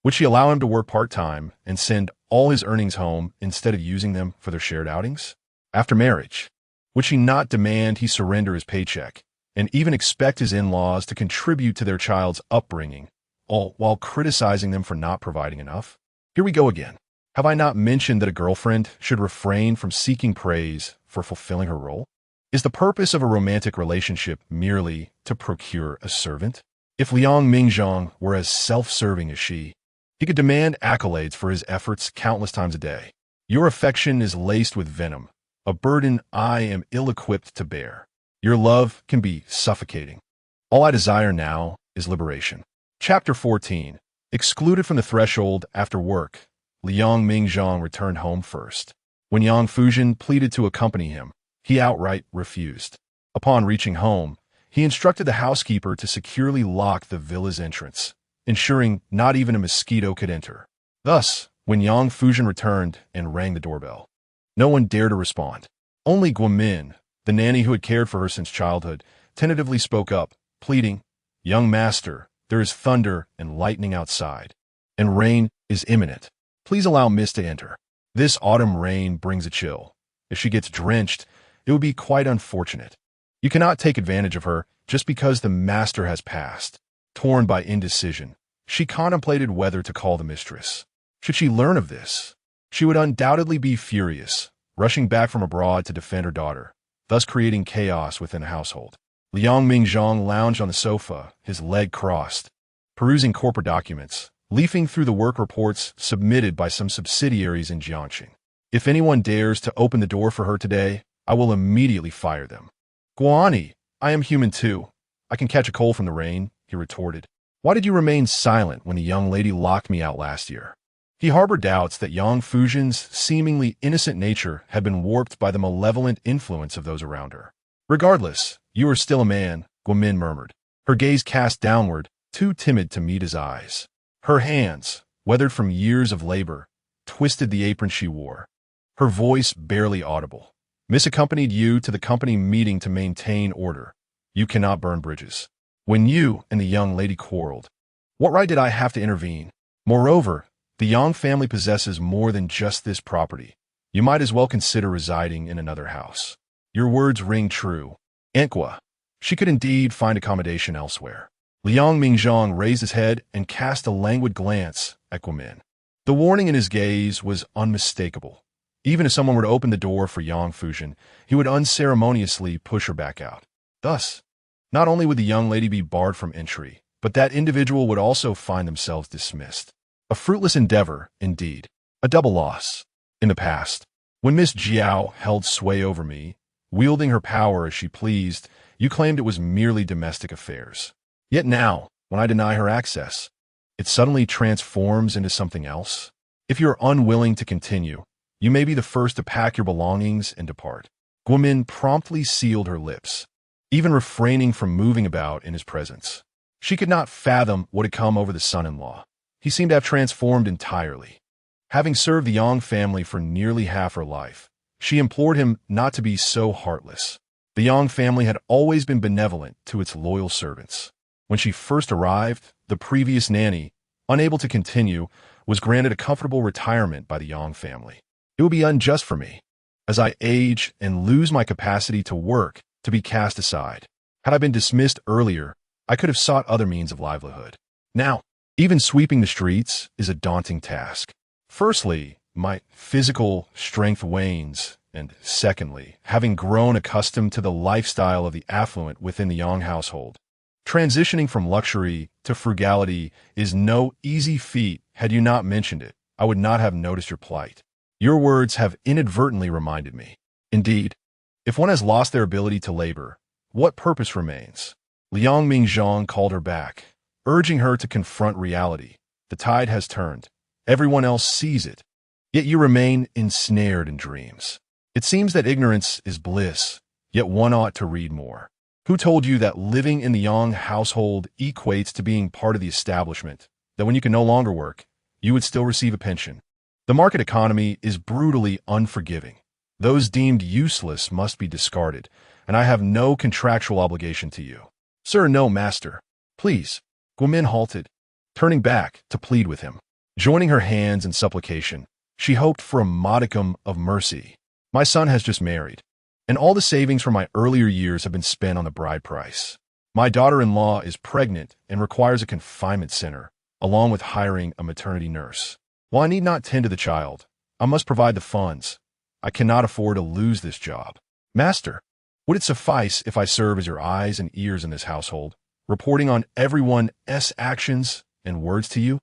would she allow him to work part-time and send all his earnings home instead of using them for their shared outings? After marriage, would she not demand he surrender his paycheck and even expect his in-laws to contribute to their child's upbringing, all while criticizing them for not providing enough? Here we go again. Have I not mentioned that a girlfriend should refrain from seeking praise for fulfilling her role? Is the purpose of a romantic relationship merely to procure a servant? If Liang Mingzhang were as self-serving as she, he could demand accolades for his efforts countless times a day. Your affection is laced with venom, a burden I am ill-equipped to bear. Your love can be suffocating. All I desire now is liberation. Chapter 14. Excluded from the threshold after work, Liang Mingzhang returned home first. When Yang Fuzhen pleaded to accompany him, he outright refused. Upon reaching home, he instructed the housekeeper to securely lock the villa's entrance, ensuring not even a mosquito could enter. Thus, when Yang Fuzhen returned and rang the doorbell, no one dared to respond. Only Guomin, the nanny who had cared for her since childhood, tentatively spoke up, pleading, Young master, there is thunder and lightning outside, and rain is imminent. Please allow Miss to enter. This autumn rain brings a chill. If she gets drenched, it would be quite unfortunate. You cannot take advantage of her just because the master has passed. Torn by indecision, she contemplated whether to call the mistress. Should she learn of this, she would undoubtedly be furious, rushing back from abroad to defend her daughter. thus creating chaos within the household. Liang Mingzhang lounged on the sofa, his leg crossed, perusing corporate documents, leafing through the work reports submitted by some subsidiaries in Jiangxing. If anyone dares to open the door for her today, I will immediately fire them. Guani, I am human too. I can catch a cold from the rain, he retorted. Why did you remain silent when the young lady locked me out last year? He harbored doubts that Yang Fuzhen's seemingly innocent nature had been warped by the malevolent influence of those around her. Regardless, you are still a man, Guomin murmured, her gaze cast downward, too timid to meet his eyes. Her hands, weathered from years of labor, twisted the apron she wore. Her voice barely audible. Miss accompanied you to the company meeting to maintain order. You cannot burn bridges. When you and the young lady quarreled, what right did I have to intervene? Moreover, the Yang family possesses more than just this property. You might as well consider residing in another house. Your words ring true. Enqua. She could indeed find accommodation elsewhere. Liang Mingzhang raised his head and cast a languid glance at Guomin. The warning in his gaze was unmistakable. Even if someone were to open the door for Yang Fuzhen, he would unceremoniously push her back out. Thus, not only would the young lady be barred from entry, but that individual would also find themselves dismissed. A fruitless endeavor, indeed. A double loss. In the past, when Miss Jiao held sway over me, wielding her power as she pleased, you claimed it was merely domestic affairs. Yet now, when I deny her access, it suddenly transforms into something else. If you're unwilling to continue, you may be the first to pack your belongings and depart. Guomin promptly sealed her lips, even refraining from moving about in his presence. She could not fathom what had come over the son-in-law. He seemed to have transformed entirely. Having served the Yang family for nearly half her life, she implored him not to be so heartless. The Yang family had always been benevolent to its loyal servants. When she first arrived, the previous nanny, unable to continue, was granted a comfortable retirement by the Yang family. It would be unjust for me, as I age and lose my capacity to work, to be cast aside. Had I been dismissed earlier, I could have sought other means of livelihood. Now, even sweeping the streets is a daunting task. Firstly, my physical strength wanes, and secondly, having grown accustomed to the lifestyle of the affluent within the Yang household, transitioning from luxury to frugality is no easy feat. Had you not mentioned it, I would not have noticed your plight. Your words have inadvertently reminded me. Indeed, if one has lost their ability to labor, what purpose remains? Liang Mingzhang called her back, urging her to confront reality. The tide has turned. Everyone else sees it. Yet you remain ensnared in dreams. It seems that ignorance is bliss, yet one ought to read more. Who told you that living in the Yang household equates to being part of the establishment, that when you can no longer work, you would still receive a pension? The market economy is brutally unforgiving. Those deemed useless must be discarded, and I have no contractual obligation to you. Sir, no, master. Please. Guomin halted, turning back to plead with him. Joining her hands in supplication, she hoped for a modicum of mercy. My son has just married, and all the savings from my earlier years have been spent on the bride price. My daughter-in-law is pregnant and requires a confinement center, along with hiring a maternity nurse. While I need not tend to the child, I must provide the funds. I cannot afford to lose this job. Master, would it suffice if I serve as your eyes and ears in this household, reporting on everyone's actions and words to you?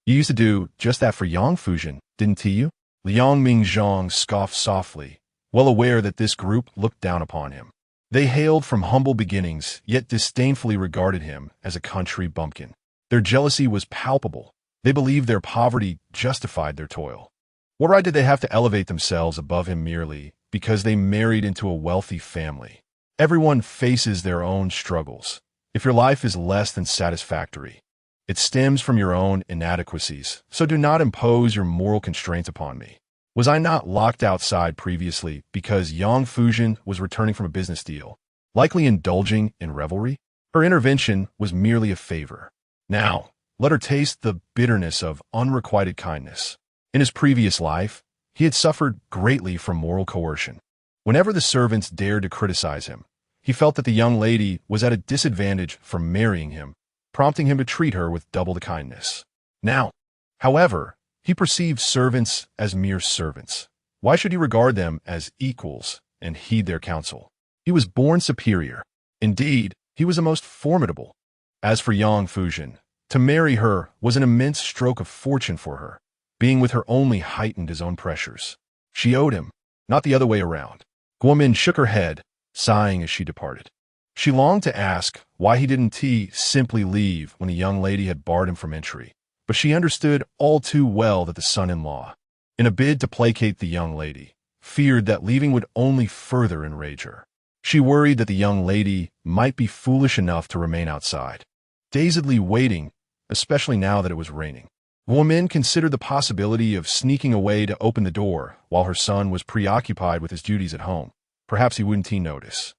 You used to do just that for Yang Fuzhen, didn't you? Liang Mingzhang scoffed softly, well aware that this group looked down upon him. They hailed from humble beginnings, yet disdainfully regarded him as a country bumpkin. Their jealousy was palpable. They believed their poverty justified their toil. What right did they have to elevate themselves above him merely because they married into a wealthy family? Everyone faces their own struggles. If your life is less than satisfactory, it stems from your own inadequacies, so do not impose your moral constraints upon me. Was I not locked outside previously because Yang Fuzhen was returning from a business deal, likely indulging in revelry? Her intervention was merely a favor. Now, let her taste the bitterness of unrequited kindness. In his previous life, he had suffered greatly from moral coercion. Whenever the servants dared to criticize him, he felt that the young lady was at a disadvantage from marrying him, prompting him to treat her with double the kindness. Now, however, he perceived servants as mere servants. Why should he regard them as equals and heed their counsel? He was born superior. Indeed, he was a most formidable. As for Yang Fuzhen, to marry her was an immense stroke of fortune for her. Being with her only heightened his own pressures. She owed him, not the other way around. Guomin shook her head, sighing as she departed. She longed to ask why he didn't simply leave when the young lady had barred him from entry, but she understood all too well that the son-in-law, in a bid to placate the young lady, feared that leaving would only further enrage her. She worried that the young lady might be foolish enough to remain outside, dazedly waiting, especially now that it was raining. Guomin considered the possibility of sneaking away to open the door while her son was preoccupied with his duties at home. Perhaps he wouldn't notice.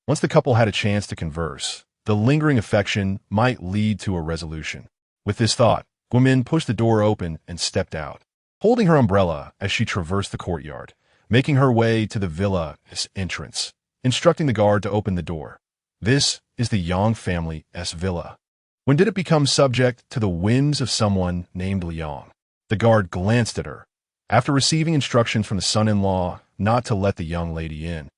Once the couple had a chance to converse, the lingering affection might lead to a resolution. With this thought, Guomin pushed the door open and stepped out, holding her umbrella as she traversed the courtyard, making her way to the villa's entrance, instructing the guard to open the door. This is the Yang family's villa. When did it become subject to the whims of someone named Liang? The guard glanced at her. After receiving instructions from the son-in-law not to let the young lady in,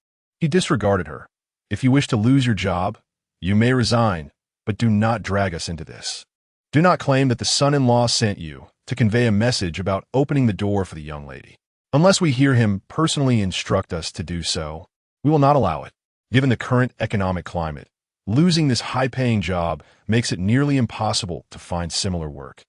he disregarded her. If you wish to lose your job, you may resign, but do not drag us into this. Do not claim that the son-in-law sent you to convey a message about opening the door for the young lady. Unless we hear him personally instruct us to do so, we will not allow it. Given the current economic climate, losing this high-paying job makes it nearly impossible to find similar work,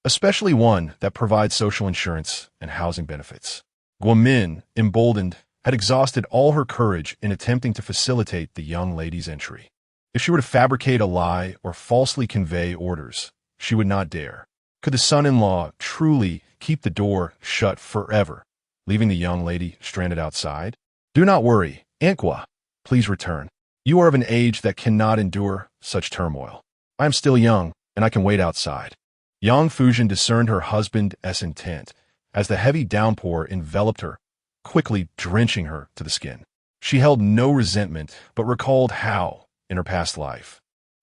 especially one that provides social insurance and housing benefits. Guomin, emboldened, had exhausted all her courage in attempting to facilitate the young lady's entry. If she were to fabricate a lie or falsely convey orders, she would not dare. Could the son-in-law truly keep the door shut forever, leaving the young lady stranded outside? Do not worry, Anqua. Please return. You are of an age that cannot endure such turmoil. I am still young, and I can wait outside. Yang Fuzhen discerned her husband's intent as the heavy downpour enveloped her, quickly drenching her to the skin. She held no resentment, but recalled how, in her past life,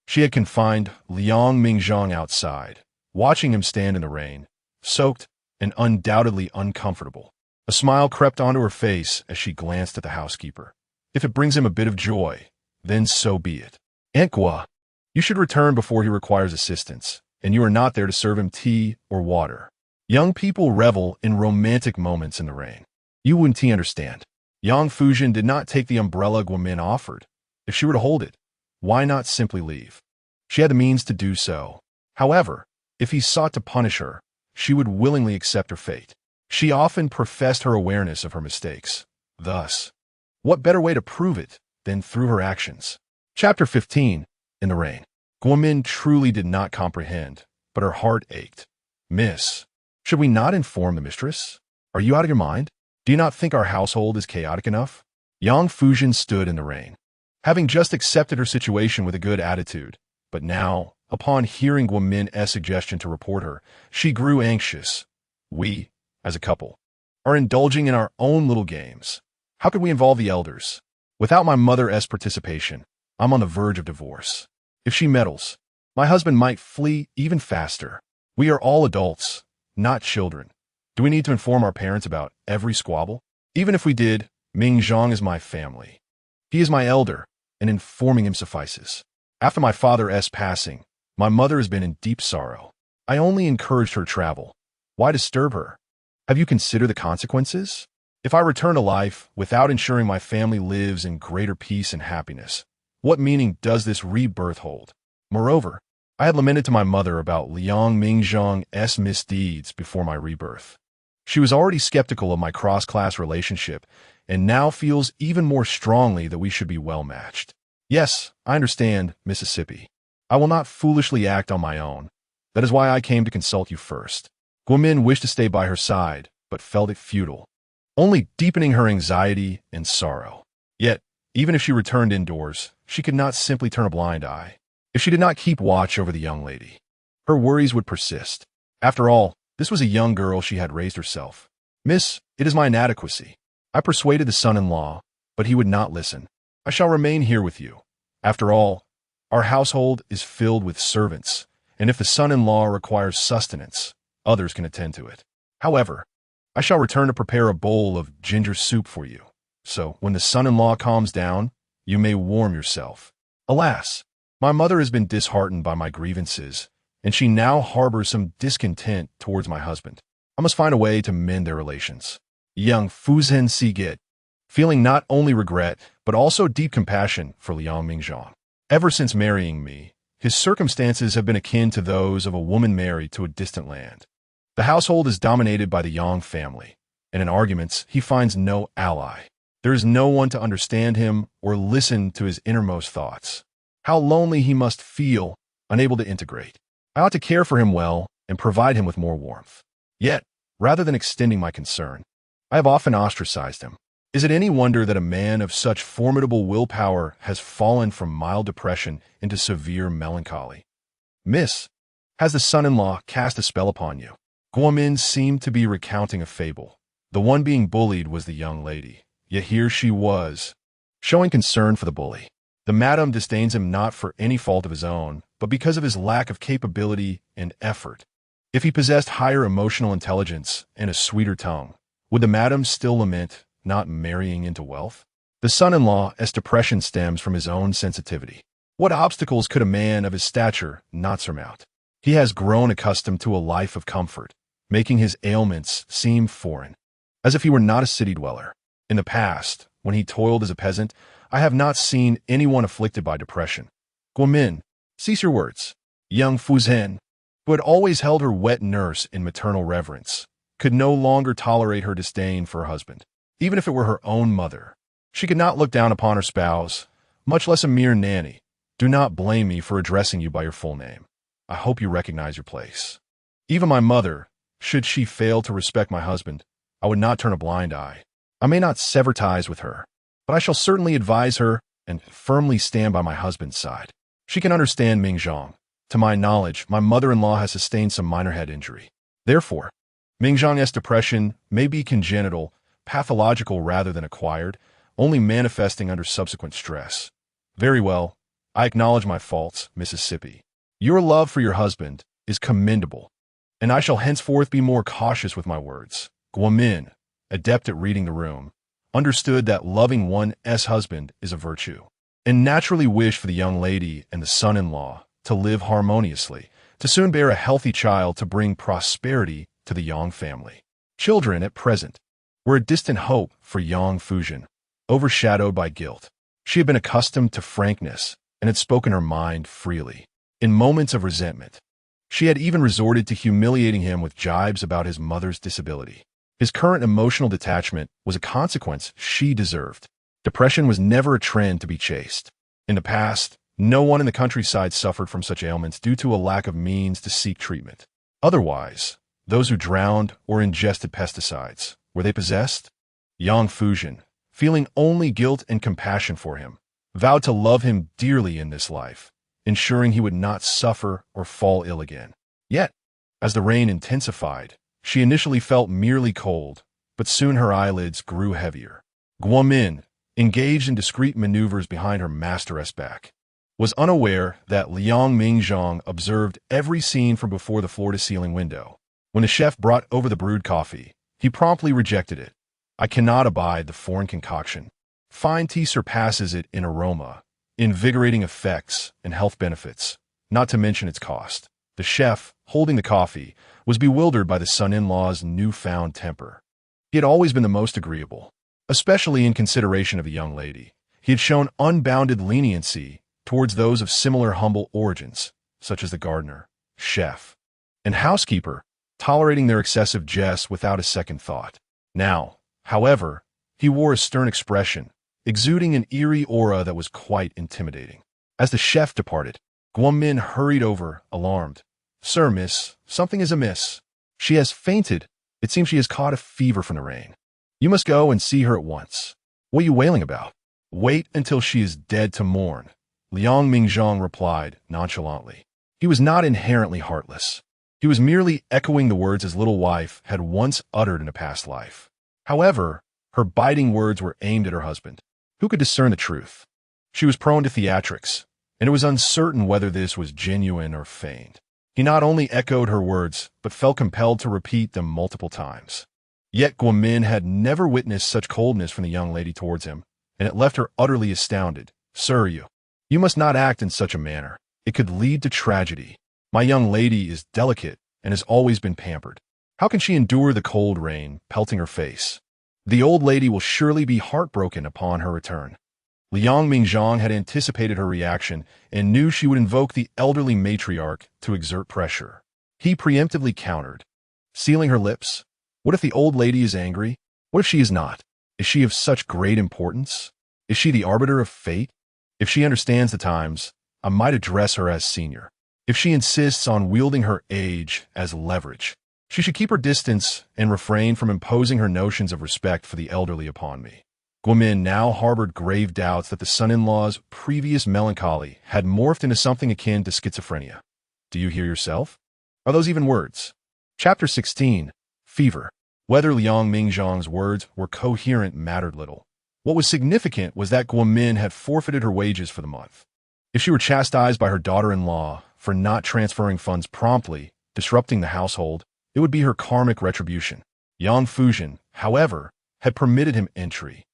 she had confined Liang Mingzhang outside, watching him stand in the rain, soaked and undoubtedly uncomfortable. A smile crept onto her face as she glanced at the housekeeper. If it brings him a bit of joy, then so be it. Anqua, you should return before he requires assistance, and you are not there to serve him tea or water. Young people revel in romantic moments in the rain. You wouldn't understand. Yang Fuzhen did not take the umbrella Guomin offered. If she were to hold it, why not simply leave? She had the means to do so. However, if he sought to punish her, she would willingly accept her fate. She often professed her awareness of her mistakes. Thus, what better way to prove it than through her actions? Chapter 15. In the Rain. Guomin truly did not comprehend, but her heart ached. Miss, should we not inform the mistress? Are you out of your mind? Do you not think our household is chaotic enough? Yang Fuzhen stood in the rain, having just accepted her situation with a good attitude. But now, upon hearing Guomin's suggestion to report her, she grew anxious. We, as a couple, are indulging in our own little games. How could we involve the elders? Without my mother's participation, I'm on the verge of divorce. If she meddles, my husband might flee even faster. We are all adults, not children. Do we need to inform our parents about every squabble? Even if we did, Mingzhang is my family. He is my elder, and informing him suffices. After my father's passing, my mother has been in deep sorrow. I only encouraged her travel. Why disturb her? Have you considered the consequences? If I return to life without ensuring my family lives in greater peace and happiness, what meaning does this rebirth hold? Moreover, I had lamented to my mother about Liang Mingzhang's misdeeds before my rebirth. She was already skeptical of my cross-class relationship and now feels even more strongly that we should be well-matched. Yes, I understand, Mississippi. I will not foolishly act on my own. That is why I came to consult you first. Guomin wished to stay by her side, but felt it futile, only deepening her anxiety and sorrow. Yet, even if she returned indoors, she could not simply turn a blind eye. If she did not keep watch over the young lady, her worries would persist. After all, this was a young girl she had raised herself. Miss, it is my inadequacy. I persuaded the son-in-law, but he would not listen. I shall remain here with you. After all, our household is filled with servants, and if the son-in-law requires sustenance, others can attend to it. However, I shall return to prepare a bowl of ginger soup for you. So, when the son-in-law calms down, you may warm yourself. Alas, my mother has been disheartened by my grievances, and she now harbors some discontent towards my husband. I must find a way to mend their relations. Yang Fuzhen Sigit, feeling not only regret, but also deep compassion for Liang Mingzhang. Ever since marrying me, his circumstances have been akin to those of a woman married to a distant land. The household is dominated by the Yang family, and in arguments he finds no ally. There is no one to understand him or listen to his innermost thoughts. How lonely he must feel, unable to integrate. I ought to care for him well and provide him with more warmth. Yet, rather than extending my concern, I have often ostracized him. Is it any wonder that a man of such formidable willpower has fallen from mild depression into severe melancholy? Miss, has the son-in-law cast a spell upon you? Guomin seemed to be recounting a fable. The one being bullied was the young lady, yet here she was, showing concern for the bully. The madam disdains him not for any fault of his own, but because of his lack of capability and effort. If he possessed higher emotional intelligence and a sweeter tongue, would the madam still lament not marrying into wealth? The son-in-law's depression stems from his own sensitivity. What obstacles could a man of his stature not surmount? He has grown accustomed to a life of comfort, making his ailments seem foreign, as if he were not a city dweller. In the past, when he toiled as a peasant, I have not seen anyone afflicted by depression. Guomin, cease your words. Yang Fuzhen, who had always held her wet nurse in maternal reverence, could no longer tolerate her disdain for her husband. Even if it were her own mother, she could not look down upon her spouse, much less a mere nanny. Do not blame me for addressing you by your full name. I hope you recognize your place. Even my mother, should she fail to respect my husband, I would not turn a blind eye. I may not sever ties with her, but I shall certainly advise her and firmly stand by my husband's side. She can understand Mingzhang. To my knowledge, my mother-in-law has sustained some minor head injury. Therefore, Mingzhang's depression may be congenital, pathological rather than acquired, only manifesting under subsequent stress. Very well, I acknowledge my faults, Mississippi. Your love for your husband is commendable, and I shall henceforth be more cautious with my words. Guomin, adept at reading the room, understood that loving one's husband is a virtue, and naturally wished for the young lady and the son-in-law to live harmoniously, to soon bear a healthy child to bring prosperity to the Yang family. Children, at present, were a distant hope for Yang Fuzhen, overshadowed by guilt. She had been accustomed to frankness and had spoken her mind freely. In moments of resentment, she had even resorted to humiliating him with jibes about his mother's disability. His current emotional detachment was a consequence she deserved. Depression was never a trend to be chased. In the past, no one in the countryside suffered from such ailments due to a lack of means to seek treatment. Otherwise, those who drowned or ingested pesticides, were they possessed? Yang Fuzhen, feeling only guilt and compassion for him, vowed to love him dearly in this life, ensuring he would not suffer or fall ill again. Yet, as the rain intensified, she initially felt merely cold, but soon her eyelids grew heavier. Guomin, engaged in discreet maneuvers behind her master's back, was unaware that Liang Mingzhang observed every scene from before the floor-to-ceiling window. When the chef brought over the brewed coffee, he promptly rejected it. I cannot abide the foreign concoction. Fine tea surpasses it in aroma, invigorating effects, and health benefits, not to mention its cost. The chef, holding the coffee, was bewildered by the son-in-law's newfound temper. He had always been the most agreeable, especially in consideration of a young lady. He had shown unbounded leniency towards those of similar humble origins, such as the gardener, chef, and housekeeper, tolerating their excessive jests without a second thought. Now, however, he wore a stern expression, exuding an eerie aura that was quite intimidating. As the chef departed, Guomin hurried over, alarmed. Sir, miss, something is amiss. She has fainted. It seems she has caught a fever from the rain. You must go and see her at once. What are you wailing about? Wait until she is dead to mourn, Liang Mingzhang replied nonchalantly. He was not inherently heartless. He was merely echoing the words his little wife had once uttered in a past life. However, her biting words were aimed at her husband. Who could discern the truth? She was prone to theatrics, and it was uncertain whether this was genuine or feigned. He not only echoed her words, but felt compelled to repeat them multiple times. Yet Guomin had never witnessed such coldness from the young lady towards him. and it left her utterly astounded. "Sir, you must not act in such a manner. It could lead to tragedy. My young lady is delicate and has always been pampered. How can she endure the cold rain pelting her face? The old lady will surely be heartbroken upon her return." Liang Mingzhang had anticipated her reaction and knew she would invoke the elderly matriarch to exert pressure. He preemptively countered, sealing her lips. "What if the old lady is angry? What if she is not? Is she of such great importance? Is she the arbiter of fate? If she understands the times, I might address her as senior. If she insists on wielding her age as leverage, she should keep her distance and refrain from imposing her notions of respect for the elderly upon me." Guomin now harbored grave doubts that the son-in-law's previous melancholy had morphed into something akin to schizophrenia. Do you hear yourself? Are those even words? Chapter 16. Fever. Whether Liang Mingzhang's words were coherent mattered little. What was significant was that Guomin had forfeited her wages for the month. If she were chastised by her daughter-in-law for not transferring funds promptly, disrupting the household, it would be her karmic retribution. Yang Fuzhen, however, had permitted him entry.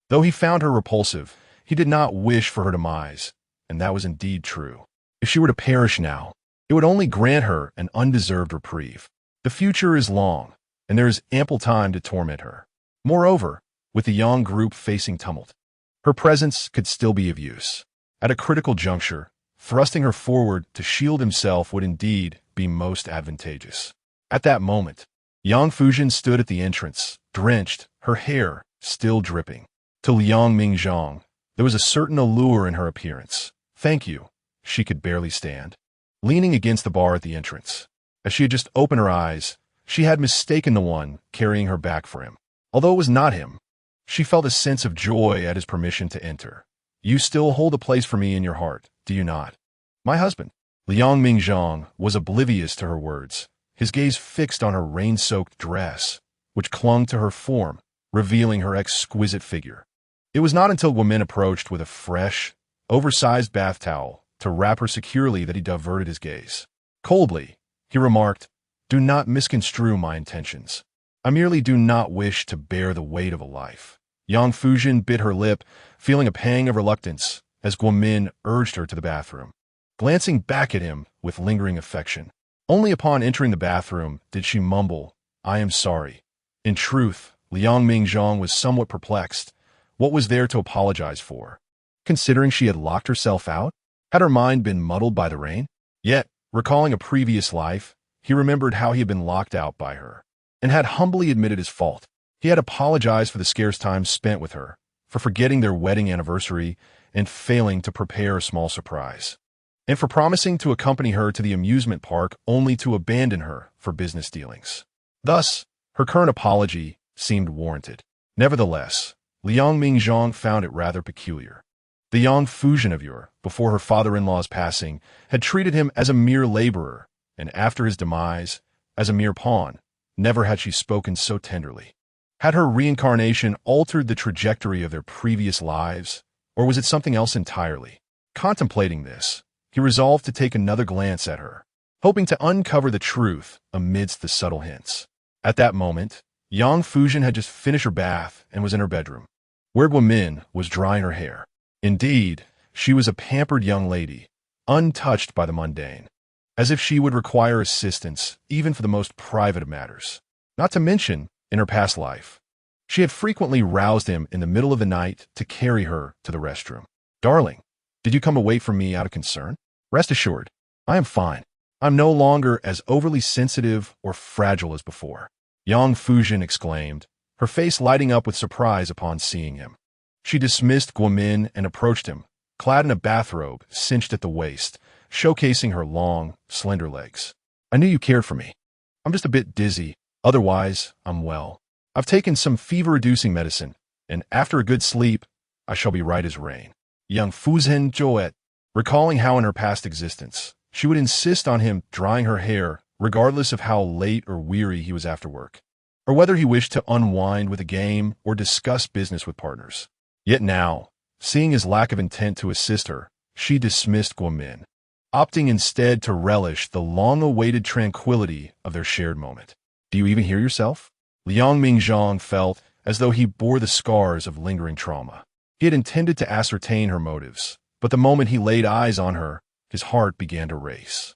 Though he found her repulsive, he did not wish for her demise, and that was indeed true. If she were to perish now, it would only grant her an undeserved reprieve. The future is long, and there is ample time to torment her. Moreover, with the Yang group facing tumult, her presence could still be of use. At a critical juncture, thrusting her forward to shield himself would indeed be most advantageous. At that moment, Yang Fuzhen stood at the entrance, drenched, her hair still dripping. To Liang Mingzhang, there was a certain allure in her appearance. "Thank you." She could barely stand, leaning against the bar at the entrance. As she had just opened her eyes, she had mistaken the one carrying her back for him. Although it was not him, she felt a sense of joy at his permission to enter. "You still hold a place for me in your heart, do you not? My husband." Liang Mingzhang was oblivious to her words, his gaze fixed on her rain-soaked dress, which clung to her form, revealing her exquisite figure. It was not until Guomin approached with a fresh, oversized bath towel to wrap her securely that he diverted his gaze. Coldly, he remarked, "Do not misconstrue my intentions. I merely do not wish to bear the weight of a life." Yang Fuzhen bit her lip, feeling a pang of reluctance as Guomin urged her to the bathroom, glancing back at him with lingering affection. Only upon entering the bathroom did she mumble, "I am sorry." In truth, Liang Mingzhang was somewhat perplexed. What was there to apologize for? Considering she had locked herself out? Had her mind been muddled by the rain? Yet, recalling a previous life, he remembered how he had been locked out by her, and had humbly admitted his fault. He had apologized for the scarce time spent with her, for forgetting their wedding anniversary and failing to prepare a small surprise, and for promising to accompany her to the amusement park only to abandon her for business dealings. Thus, her current apology seemed warranted. Nevertheless, Liang Mingzhang found it rather peculiar. The Yang Fuzhen of yore, before her father-in-law's passing, had treated him as a mere laborer, and after his demise, as a mere pawn. Never had she spoken so tenderly. Had her reincarnation altered the trajectory of their previous lives, or was it something else entirely? Contemplating this, he resolved to take another glance at her, hoping to uncover the truth amidst the subtle hints. At that moment, Yang Fuzhen had just finished her bath and was in her bedroom, where Guomin was drying her hair. Indeed, she was a pampered young lady, untouched by the mundane, as if she would require assistance even for the most private of matters. Not to mention, in her past life, she had frequently roused him in the middle of the night to carry her to the restroom. "Darling, did you come away from me out of concern? Rest assured, I am fine. I'm no longer as overly sensitive or fragile as before," Yang Fuzhen exclaimed, her face lighting up with surprise upon seeing him. She dismissed Guomin and approached him, clad in a bathrobe cinched at the waist, showcasing her long, slender legs. "I knew you cared for me. I'm just a bit dizzy. Otherwise, I'm well. I've taken some fever-reducing medicine, and after a good sleep, I shall be right as rain." Yang Fuzhen Joet, recalling how in her past existence, she would insist on him drying her hair regardless of how late or weary he was after work, or whether he wished to unwind with a game or discuss business with partners. Yet now, seeing his lack of intent to assist her, she dismissed Guomin, opting instead to relish the long-awaited tranquility of their shared moment. "Do you even hear yourself?" Liang Mingzhang felt as though he bore the scars of lingering trauma. He had intended to ascertain her motives, but the moment he laid eyes on her, his heart began to race.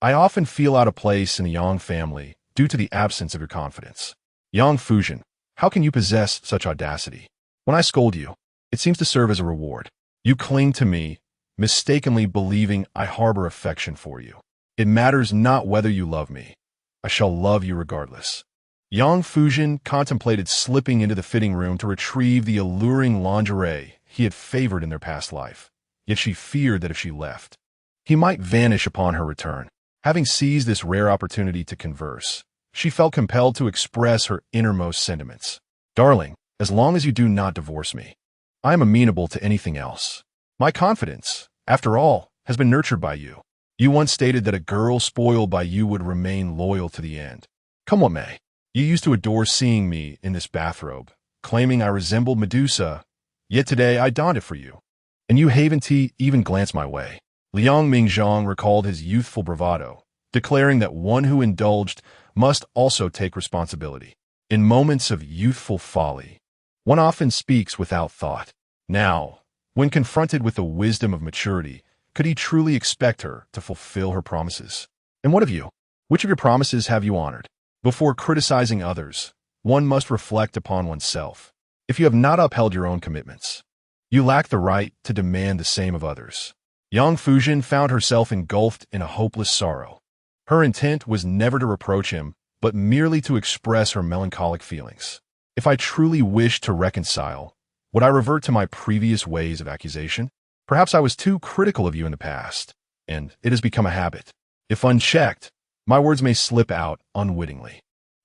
I often feel out of place in the Yang family due to the absence of your confidence. Yang Fuzhen, how can you possess such audacity? When I scold you, it seems to serve as a reward. You cling to me, mistakenly believing I harbor affection for you. It matters not whether you love me. I shall love you regardless. Yang Fuzhen contemplated slipping into the fitting room to retrieve the alluring lingerie he had favored in their past life, yet she feared that if she left, he might vanish upon her return. Having seized this rare opportunity to converse, she felt compelled to express her innermost sentiments. Darling, as long as you do not divorce me, I am amenable to anything else. My confidence, after all, has been nurtured by you. You once stated that a girl spoiled by you would remain loyal to the end. Come what may. You used to adore seeing me in this bathrobe, claiming I resembled Medusa, yet today I donned it for you. And you haven't even glanced my way. Liang Mingzhang recalled his youthful bravado, declaring that one who indulged must also take responsibility. In moments of youthful folly, one often speaks without thought. Now, when confronted with the wisdom of maturity, could he truly expect her to fulfill her promises? And what of you? Which of your promises have you honored? Before criticizing others, one must reflect upon oneself. If you have not upheld your own commitments, you lack the right to demand the same of others. Yang Fuzhen found herself engulfed in a hopeless sorrow. Her intent was never to reproach him, but merely to express her melancholic feelings. If I truly wished to reconcile, would I revert to my previous ways of accusation? Perhaps I was too critical of you in the past, and it has become a habit. If unchecked, my words may slip out unwittingly.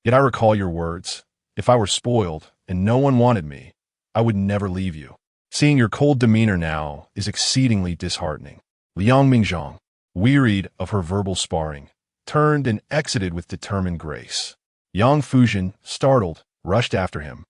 Yet I recall your words. If I were spoiled and no one wanted me, I would never leave you. Seeing your cold demeanor now is exceedingly disheartening. Liang Mingzhang, wearied of her verbal sparring, turned and exited with determined grace. Yang Fuzhen, startled, rushed after him,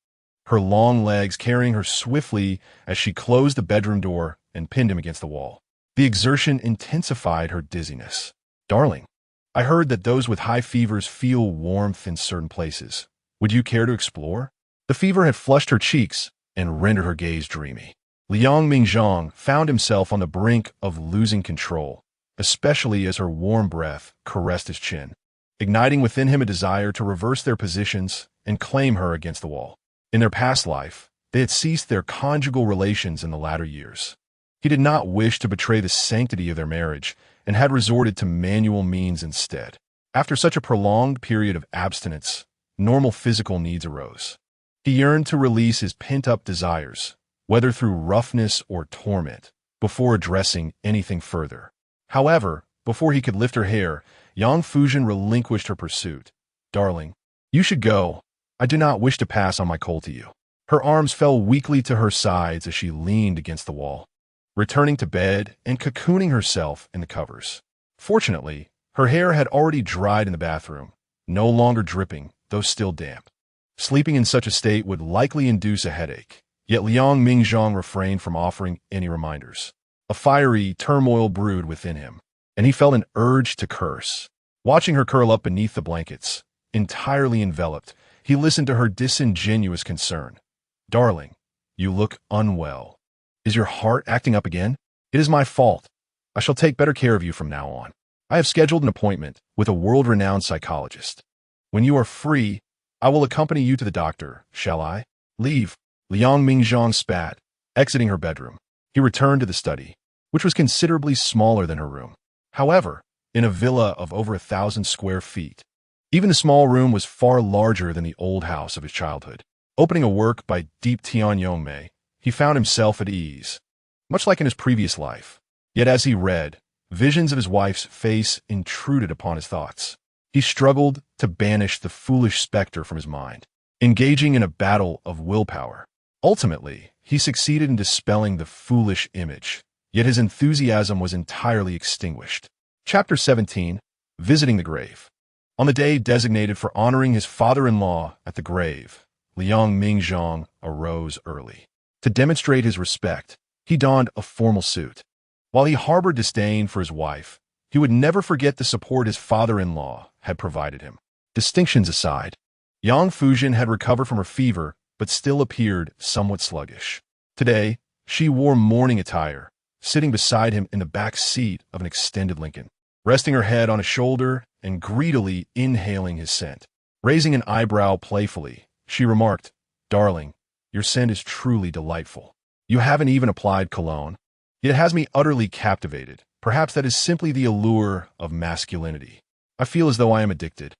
her long legs carrying her swiftly as she closed the bedroom door and pinned him against the wall. The exertion intensified her dizziness. Darling, I heard that those with high fevers feel warmth in certain places. Would you care to explore? The fever had flushed her cheeks and rendered her gaze dreamy. Liang Mingzhang found himself on the brink of losing control, especially as her warm breath caressed his chin, igniting within him a desire to reverse their positions and claim her against the wall. In their past life, they had ceased their conjugal relations in the latter years. He did not wish to betray the sanctity of their marriage and had resorted to manual means instead. After such a prolonged period of abstinence, normal physical needs arose. He yearned to release his pent-up desires, whether through roughness or torment, before addressing anything further. However, before he could lift her hair, Yang Fuzhen relinquished her pursuit. Darling, you should go. I do not wish to pass on my cold to you. Her arms fell weakly to her sides as she leaned against the wall, returning to bed and cocooning herself in the covers. Fortunately, her hair had already dried in the bathroom, no longer dripping, though still damp. Sleeping in such a state would likely induce a headache, yet Liang Mingzhang refrained from offering any reminders. A fiery turmoil brewed within him, and he felt an urge to curse. Watching her curl up beneath the blankets, entirely enveloped, he listened to her disingenuous concern. Darling, you look unwell. Is your heart acting up again? It is my fault. I shall take better care of you from now on. I have scheduled an appointment with a world-renowned psychologist. When you are free, I will accompany you to the doctor, shall I? Leave. Liang Mingzhang spat, exiting her bedroom. He returned to the study, which was considerably smaller than her room. However, in a villa of over 1,000 square feet, even the small room was far larger than the old house of his childhood. Opening a work by Deep Tianyongmei, he found himself at ease, much like in his previous life. Yet as he read, visions of his wife's face intruded upon his thoughts. He struggled to banish the foolish specter from his mind, engaging in a battle of willpower. Ultimately, he succeeded in dispelling the foolish image, yet his enthusiasm was entirely extinguished. Chapter 17, Visiting the Grave. On the day designated for honoring his father-in-law at the grave, Liang Mingzhang arose early. To demonstrate his respect, he donned a formal suit. While he harbored disdain for his wife, he would never forget the support his father-in-law had provided him. Distinctions aside, Yang Fuzhen had recovered from her fever, but still appeared somewhat sluggish. Today, She wore mourning attire, sitting beside him in the back seat of an extended Lincoln, resting her head on his shoulder and greedily inhaling his scent. Raising an eyebrow playfully, she remarked, "Darling, your scent is truly delightful. You haven't even applied cologne. It has me utterly captivated. Perhaps that is simply the allure of masculinity. I feel as though I am addicted,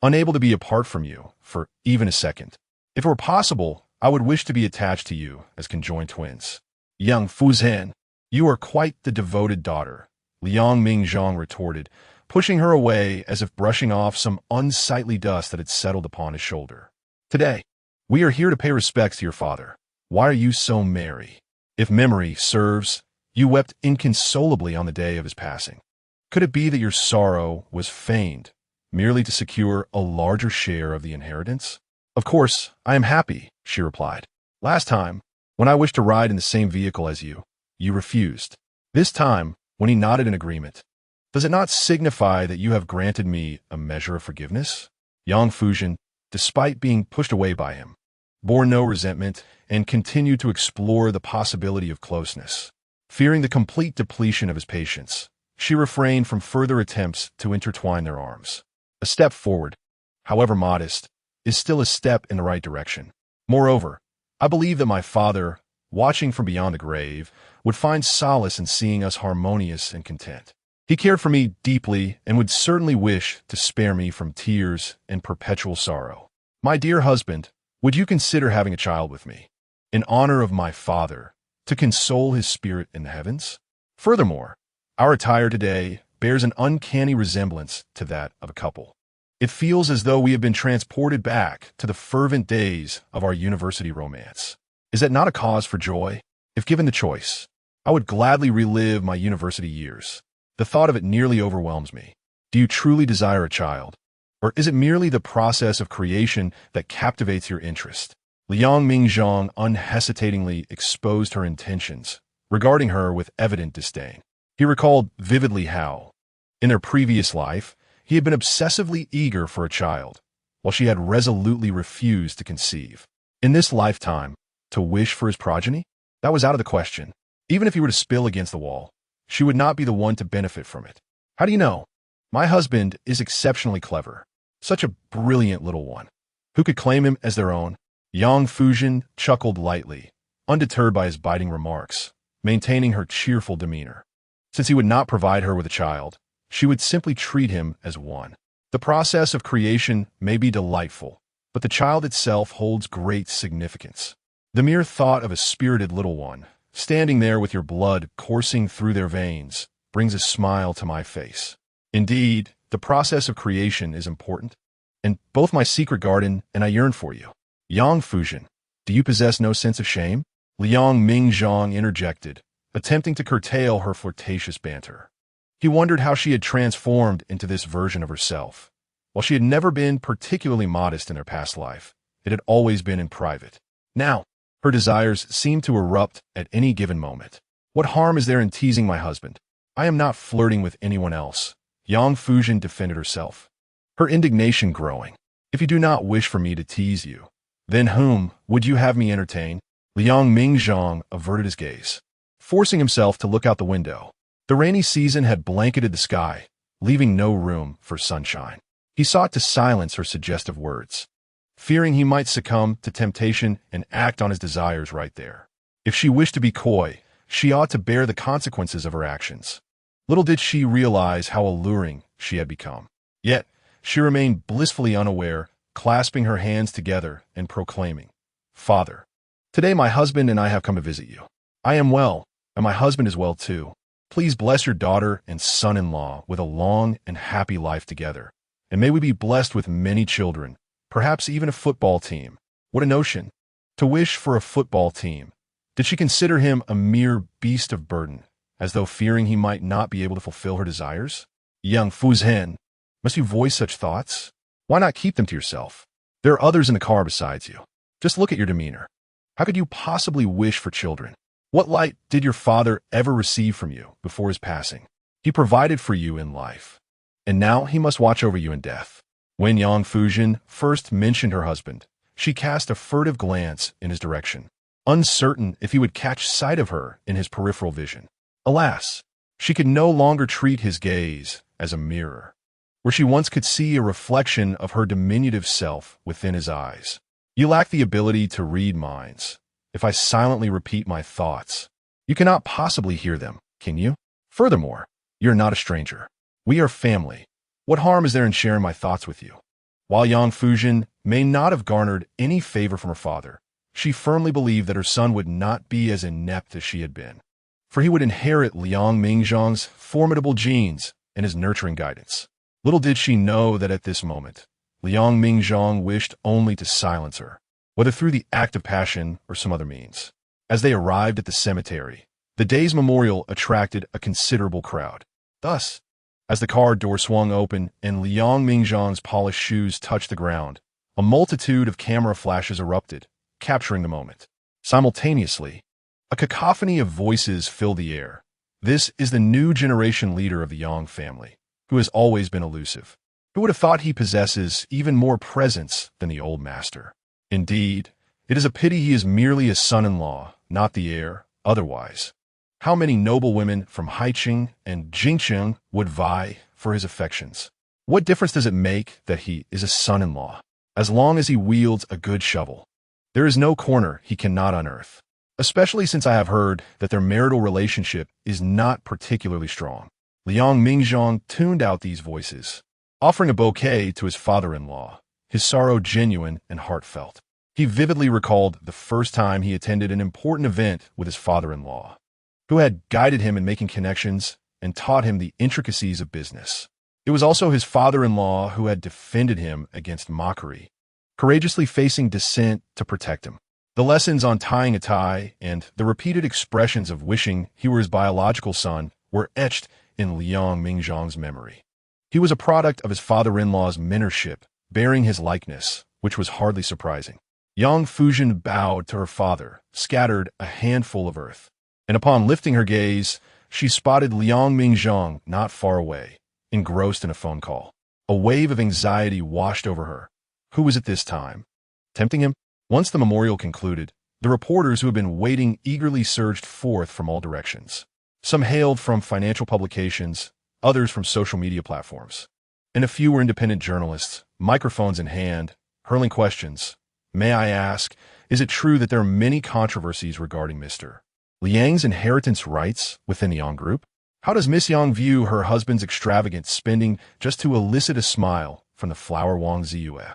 unable to be apart from you for even a second. If it were possible, I would wish to be attached to you as conjoined twins." "Yang Fuzhen, you are quite the devoted daughter," Liang Mingzhang retorted, pushing her away as if brushing off some unsightly dust that had settled upon his shoulder. "Today, we are here to pay respects to your father. Why are you so merry? If memory serves, you wept inconsolably on the day of his passing. Could it be that your sorrow was feigned, merely to secure a larger share of the inheritance?" "Of course, I am happy," she replied. "Last time, when I wished to ride in the same vehicle as you, you refused. This time, when he nodded in agreement, does it not signify that you have granted me a measure of forgiveness?" Yang Fuzhen, despite being pushed away by him, bore no resentment and continued to explore the possibility of closeness. Fearing the complete depletion of his patience, she refrained from further attempts to intertwine their arms. A step forward, however modest, is still a step in the right direction. Moreover, I believe that my father, watching from beyond the grave, would find solace in seeing us harmonious and content. He cared for me deeply and would certainly wish to spare me from tears and perpetual sorrow. My dear husband, would you consider having a child with me, in honor of my father, to console his spirit in the heavens? Furthermore, our attire today bears an uncanny resemblance to that of a couple. It feels as though we have been transported back to the fervent days of our university romance. Is that not a cause for joy? If given the choice, I would gladly relive my university years. The thought of it nearly overwhelms me. Do you truly desire a child? Or is it merely the process of creation that captivates your interest? Liang Mingzhang unhesitatingly exposed her intentions, regarding her with evident disdain. He recalled vividly how, in their previous life, he had been obsessively eager for a child, while she had resolutely refused to conceive. In this lifetime, to wish for his progeny? That was out of the question. Even if he were to spill against the wall, she would not be the one to benefit from it. How do you know? My husband is exceptionally clever. Such a brilliant little one. Who could claim him as their own? Yang Fuzhen chuckled lightly, undeterred by his biting remarks, maintaining her cheerful demeanor. Since he would not provide her with a child, she would simply treat him as one. The process of creation may be delightful, but the child itself holds great significance. The mere thought of a spirited little one, standing there with your blood coursing through their veins, brings a smile to my face. Indeed, the process of creation is important, and both my secret garden and I yearn for you. Yang Fuzhen, do you possess no sense of shame? Liang Mingzhang interjected, attempting to curtail her flirtatious banter. He wondered how she had transformed into this version of herself. While she had never been particularly modest in her past life, it had always been in private. Now, her desires seemed to erupt at any given moment. What harm is there in teasing my husband? I am not flirting with anyone else. Yang Fuzhen defended herself, her indignation growing. If you do not wish for me to tease you, then whom would you have me entertain? Liang Mingzhang averted his gaze, forcing himself to look out the window. The rainy season had blanketed the sky, leaving no room for sunshine. He sought to silence her suggestive words, fearing he might succumb to temptation and act on his desires right there. If she wished to be coy, she ought to bear the consequences of her actions. Little did she realize how alluring she had become. Yet, she remained blissfully unaware, clasping her hands together and proclaiming, "Father, today my husband and I have come to visit you. I am well, and my husband is well too. Please bless your daughter and son-in-law with a long and happy life together, and may we be blessed with many children, perhaps even a football team." What a notion! To wish for a football team. Did she consider him a mere beast of burden, as though fearing he might not be able to fulfill her desires? Yang Fuzhen, must you voice such thoughts? Why not keep them to yourself? There are others in the car besides you. Just look at your demeanor. How could you possibly wish for children? What light did your father ever receive from you before his passing? He provided for you in life, and now he must watch over you in death. When Yang Fuzhen first mentioned her husband, she cast a furtive glance in his direction, uncertain if he would catch sight of her in his peripheral vision. Alas, she could no longer treat his gaze as a mirror, where she once could see a reflection of her diminutive self within his eyes. You lack the ability to read minds. If I silently repeat my thoughts, you cannot possibly hear them, can you? Furthermore, you're not a stranger. We are family. What harm is there in sharing my thoughts with you? While Yang Fuzhen may not have garnered any favor from her father, she firmly believed that her son would not be as inept as she had been, for he would inherit Liang Mingzhang's formidable genes and his nurturing guidance. Little did she know that at this moment, Liang Mingzhang wished only to silence her, whether through the act of passion or some other means. As they arrived at the cemetery, the day's memorial attracted a considerable crowd. Thus, as the car door swung open and Liang Mingzhang's polished shoes touched the ground, a multitude of camera flashes erupted, capturing the moment. Simultaneously, a cacophony of voices filled the air. This is the new generation leader of the Yang family, who has always been elusive. Who would have thought he possesses even more presence than the old master? Indeed, it is a pity he is merely a son-in-law, not the heir, otherwise. How many noble women from Haiqing and Jingcheng would vie for his affections? What difference does it make that he is a son-in-law, as long as he wields a good shovel? There is no corner he cannot unearth, especially since I have heard that their marital relationship is not particularly strong. Liang Mingzhang tuned out these voices, offering a bouquet to his father-in-law, his sorrow genuine and heartfelt. He vividly recalled the first time he attended an important event with his father-in-law, who had guided him in making connections and taught him the intricacies of business. It was also his father-in-law who had defended him against mockery, courageously facing dissent to protect him. The lessons on tying a tie and the repeated expressions of wishing he were his biological son were etched in Liang Mingzhang's memory. He was a product of his father-in-law's mentorship, bearing his likeness, which was hardly surprising. Yang Fuzhen bowed to her father, scattered a handful of earth, and upon lifting her gaze, she spotted Liang Mingzhang not far away, engrossed in a phone call. A wave of anxiety washed over her. Who was it this time? Tempting him? Once the memorial concluded, the reporters who had been waiting eagerly surged forth from all directions. Some hailed from financial publications, others from social media platforms, and a few were independent journalists, microphones in hand, hurling questions. May I ask, is it true that there are many controversies regarding Mr. Liang's inheritance rights within the Yang group? How does Miss Yang view her husband's extravagant spending just to elicit a smile from the flower Wang Ziyue?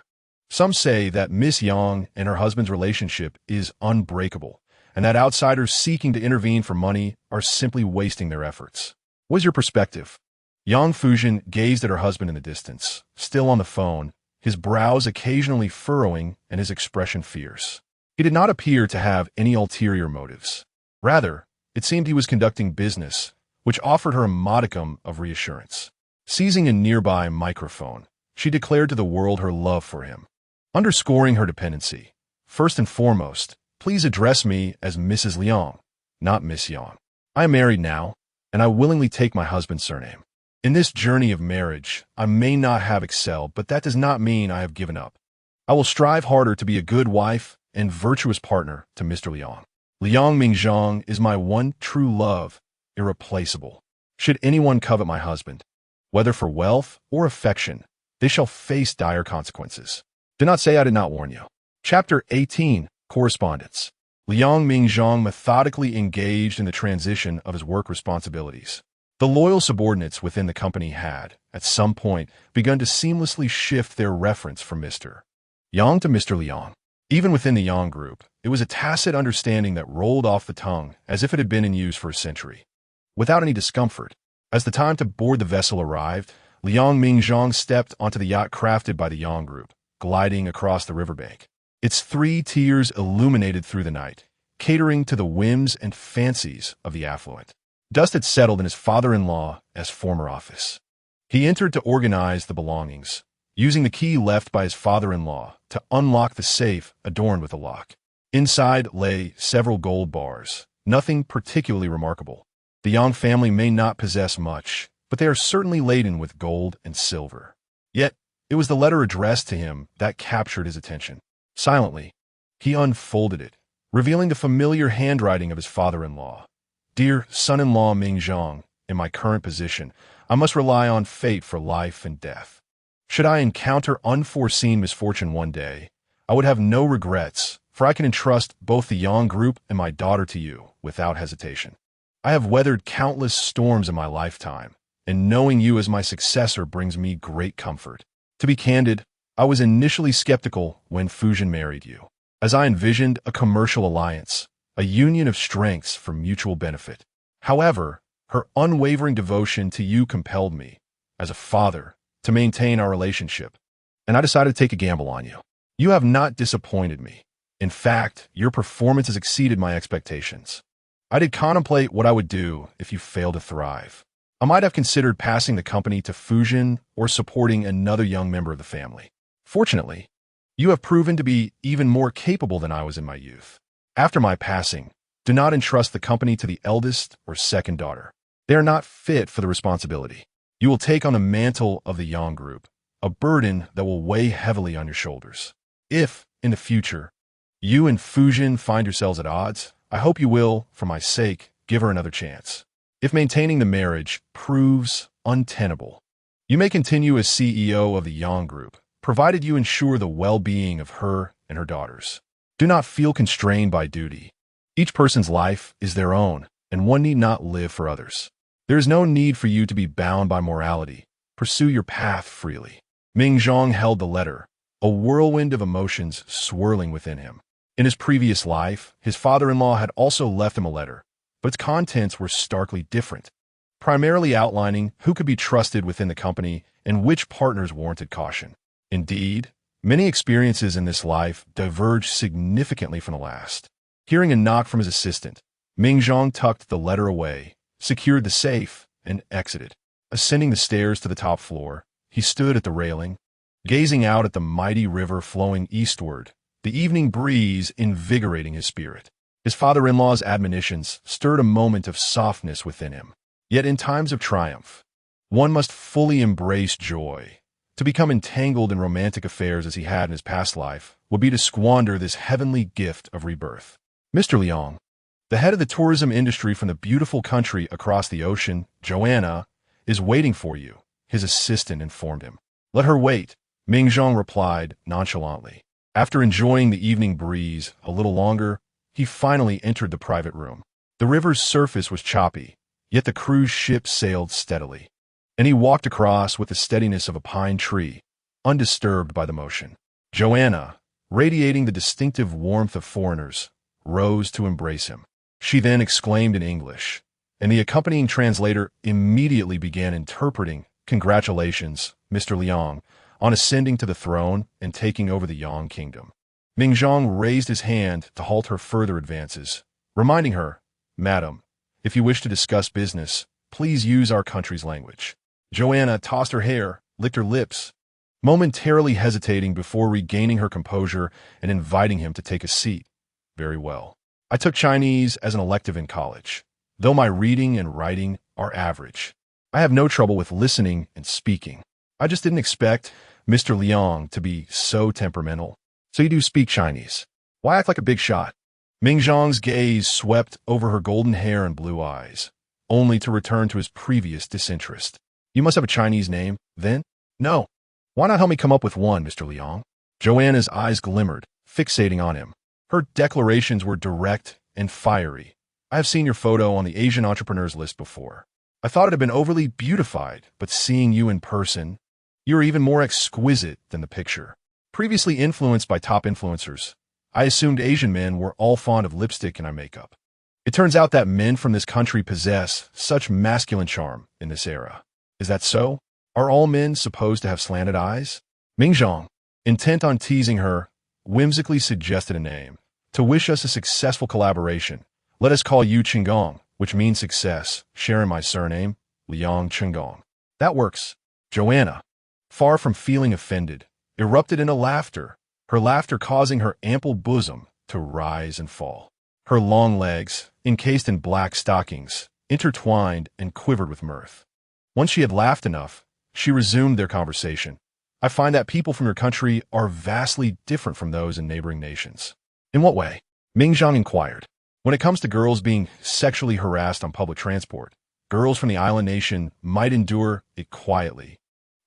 Some say that Miss Yang and her husband's relationship is unbreakable, and that outsiders seeking to intervene for money are simply wasting their efforts. What is your perspective? Yang Fuzhen gazed at her husband in the distance, still on the phone, his brows occasionally furrowing and his expression fierce. He did not appear to have any ulterior motives. Rather, it seemed he was conducting business, which offered her a modicum of reassurance. Seizing a nearby microphone, she declared to the world her love for him, underscoring her dependency. First and foremost, please address me as Mrs. Liang, not Miss Yang. I am married now, and I willingly take my husband's surname. In this journey of marriage, I may not have excelled, but that does not mean I have given up. I will strive harder to be a good wife and virtuous partner to Mr. Liang. Liang Mingzhang is my one true love, irreplaceable. Should anyone covet my husband, whether for wealth or affection, they shall face dire consequences. Do not say I did not warn you. Chapter 18, Correspondence. Liang Mingzhang methodically engaged in the transition of his work responsibilities. The loyal subordinates within the company had, at some point, begun to seamlessly shift their reference from Mr. Yang to Mr. Liang. Even within the Yang group, it was a tacit understanding that rolled off the tongue as if it had been in use for a century. Without any discomfort, as the time to board the vessel arrived, Liang Mingzhang stepped onto the yacht crafted by the Yang group, gliding across the riverbank. Its 3 tiers illuminated through the night, catering to the whims and fancies of the affluent. Dust had settled in his father-in-law's former office. He entered to organize the belongings, using the key left by his father-in-law to unlock the safe adorned with a lock. Inside lay several gold bars, nothing particularly remarkable. The Yang family may not possess much, but they are certainly laden with gold and silver. Yet, it was the letter addressed to him that captured his attention. Silently, he unfolded it, revealing the familiar handwriting of his father-in-law. Dear son-in-law Mingzhang, in my current position, I must rely on fate for life and death. Should I encounter unforeseen misfortune one day, I would have no regrets, for I can entrust both the Yang group and my daughter to you without hesitation. I have weathered countless storms in my lifetime, and knowing you as my successor brings me great comfort. To be candid, I was initially skeptical when Fuzhen married you, as I envisioned a commercial alliance, a union of strengths for mutual benefit. However, her unwavering devotion to you compelled me, as a father, to maintain our relationship, and I decided to take a gamble on you. You have not disappointed me. In fact, your performance has exceeded my expectations. I did contemplate what I would do if you failed to thrive. I might have considered passing the company to Fuzhen or supporting another young member of the family. Fortunately, you have proven to be even more capable than I was in my youth. After my passing, do not entrust the company to the eldest or second daughter. They are not fit for the responsibility. You will take on the mantle of the Yang group, a burden that will weigh heavily on your shoulders. If, in the future, you and Fuzhen find yourselves at odds, I hope you will, for my sake, give her another chance. If maintaining the marriage proves untenable, you may continue as CEO of the Yang group, provided you ensure the well-being of her and her daughters. Do not feel constrained by duty. Each person's life is their own, and one need not live for others. There is no need for you to be bound by morality. Pursue your path freely. Mingzhang held the letter, a whirlwind of emotions swirling within him. In his previous life, his father-in-law had also left him a letter, but its contents were starkly different, primarily outlining who could be trusted within the company and which partners warranted caution. Indeed, many experiences in this life diverged significantly from the last. Hearing a knock from his assistant, Mingzhang tucked the letter away, secured the safe, and exited. Ascending the stairs to the top floor, he stood at the railing, gazing out at the mighty river flowing eastward, the evening breeze invigorating his spirit. His father-in-law's admonitions stirred a moment of softness within him. Yet in times of triumph, one must fully embrace joy. To become entangled in romantic affairs as he had in his past life would be to squander this heavenly gift of rebirth. Mr. Liang, the head of the tourism industry from the beautiful country across the ocean, Joanna, is waiting for you, his assistant informed him. Let her wait, Mingzhang replied nonchalantly. After enjoying the evening breeze a little longer, he finally entered the private room. The river's surface was choppy, yet the cruise ship sailed steadily, and he walked across with the steadiness of a pine tree, undisturbed by the motion. Joanna, radiating the distinctive warmth of foreigners, rose to embrace him. She then exclaimed in English, and the accompanying translator immediately began interpreting, "Congratulations, Mr. Liang, on ascending to the throne and taking over the Yang kingdom." Mingzhang raised his hand to halt her further advances, reminding her, "Madam, if you wish to discuss business, please use our country's language." Joanna tossed her hair, licked her lips, momentarily hesitating before regaining her composure and inviting him to take a seat. "Very well. I took Chinese as an elective in college, though my reading and writing are average. I have no trouble with listening and speaking. I just didn't expect Mr. Liang to be so temperamental. So you do speak Chinese. Why act like a big shot?" Mingzhang's gaze swept over her golden hair and blue eyes, only to return to his previous disinterest. "You must have a Chinese name, then?" "No. Why not help me come up with one, Mr. Liang?" Joanna's eyes glimmered, fixating on him. Her declarations were direct and fiery. "I have seen your photo on the Asian entrepreneurs list before. I thought it had been overly beautified, but seeing you in person, you're even more exquisite than the picture. Previously influenced by top influencers, I assumed Asian men were all fond of lipstick and eye makeup. It turns out that men from this country possess such masculine charm in this era. Is that so? Are all men supposed to have slanted eyes?" Mingzhang, intent on teasing her, whimsically suggested a name. "To wish us a successful collaboration, let us call you Qinggong, which means success, sharing my surname, Liang Qinggong." "That works." Joanna, far from feeling offended, erupted into laughter, her laughter causing her ample bosom to rise and fall. Her long legs, encased in black stockings, intertwined and quivered with mirth. Once she had laughed enough, she resumed their conversation. "I find that people from your country are vastly different from those in neighboring nations." "In what way?" Mingzhang inquired. When it comes to girls being sexually harassed on public transport, girls from the island nation might endure it quietly,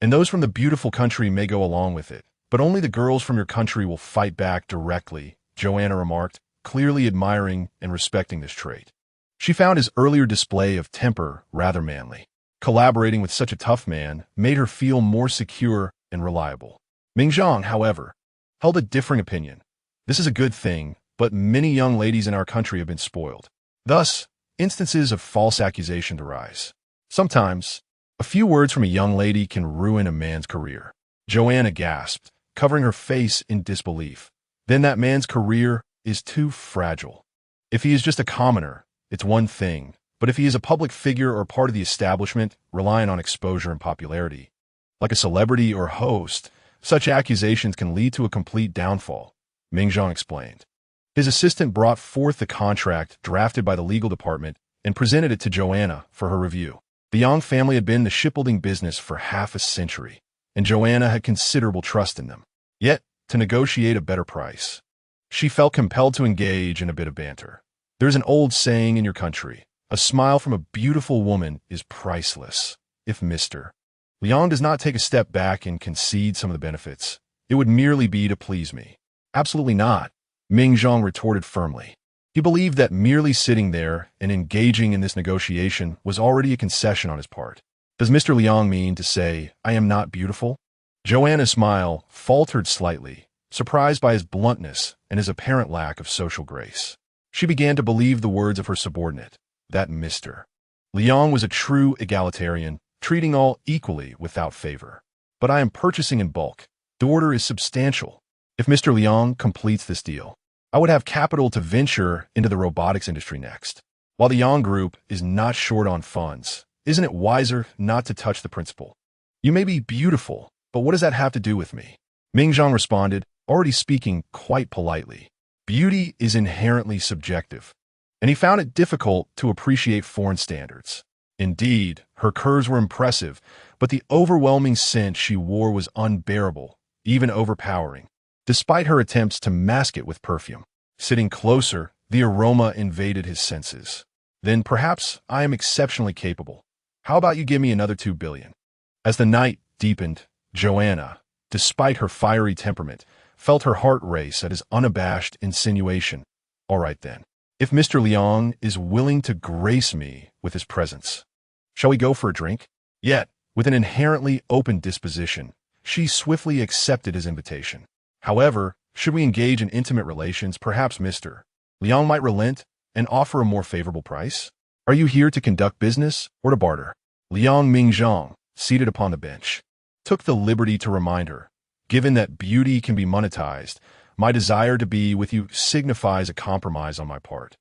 and those from the beautiful country may go along with it. But only the girls from your country will fight back directly, Joanna remarked, clearly admiring and respecting this trait. She found his earlier display of temper rather manly. Collaborating with such a tough man made her feel more secure and reliable. Mingzhang, however, held a differing opinion. This is a good thing, but many young ladies in our country have been spoiled. Thus, instances of false accusation arise. Sometimes, a few words from a young lady can ruin a man's career. Joanna gasped, covering her face in disbelief. Then that man's career is too fragile. If he is just a commoner, it's one thing, but if he is a public figure or part of the establishment, relying on exposure and popularity, like a celebrity or host, such accusations can lead to a complete downfall, Mingzhang explained. His assistant brought forth the contract drafted by the legal department and presented it to Joanna for her review. The Yang family had been in the shipbuilding business for half a century, and Joanna had considerable trust in them. Yet, to negotiate a better price, she felt compelled to engage in a bit of banter. There's an old saying in your country, a smile from a beautiful woman is priceless. If Mr. Liang does not take a step back and concede some of the benefits, it would merely be to please me. Absolutely not, Mingzhang retorted firmly. He believed that merely sitting there and engaging in this negotiation was already a concession on his part. Does Mr. Liang mean to say, I am not beautiful? Joanna's smile faltered slightly, surprised by his bluntness and his apparent lack of social grace. She began to believe the words of her subordinate, that Mr. Liang was a true egalitarian, treating all equally without favor. But I am purchasing in bulk. The order is substantial. If Mr. Liang completes this deal, I would have capital to venture into the robotics industry next. While the Yang Group is not short on funds, isn't it wiser not to touch the principal? You may be beautiful, but what does that have to do with me? Mingzhang responded, already speaking quite politely. Beauty is inherently subjective, and he found it difficult to appreciate foreign standards. Indeed, her curves were impressive, but the overwhelming scent she wore was unbearable, even overpowering. Despite her attempts to mask it with perfume, sitting closer, the aroma invaded his senses. Then perhaps I am exceptionally capable. How about you give me another 2 billion? As the night deepened, Joanna, despite her fiery temperament, felt her heart race at his unabashed insinuation. All right then. If Mr. Liang is willing to grace me with his presence, shall we go for a drink? Yet, with an inherently open disposition, she swiftly accepted his invitation. However, should we engage in intimate relations, perhaps Mr. Liang might relent and offer a more favorable price? Are you here to conduct business or to barter? Liang Mingzhang, seated upon the bench, took the liberty to remind her, given that beauty can be monetized, my desire to be with you signifies a compromise on my part.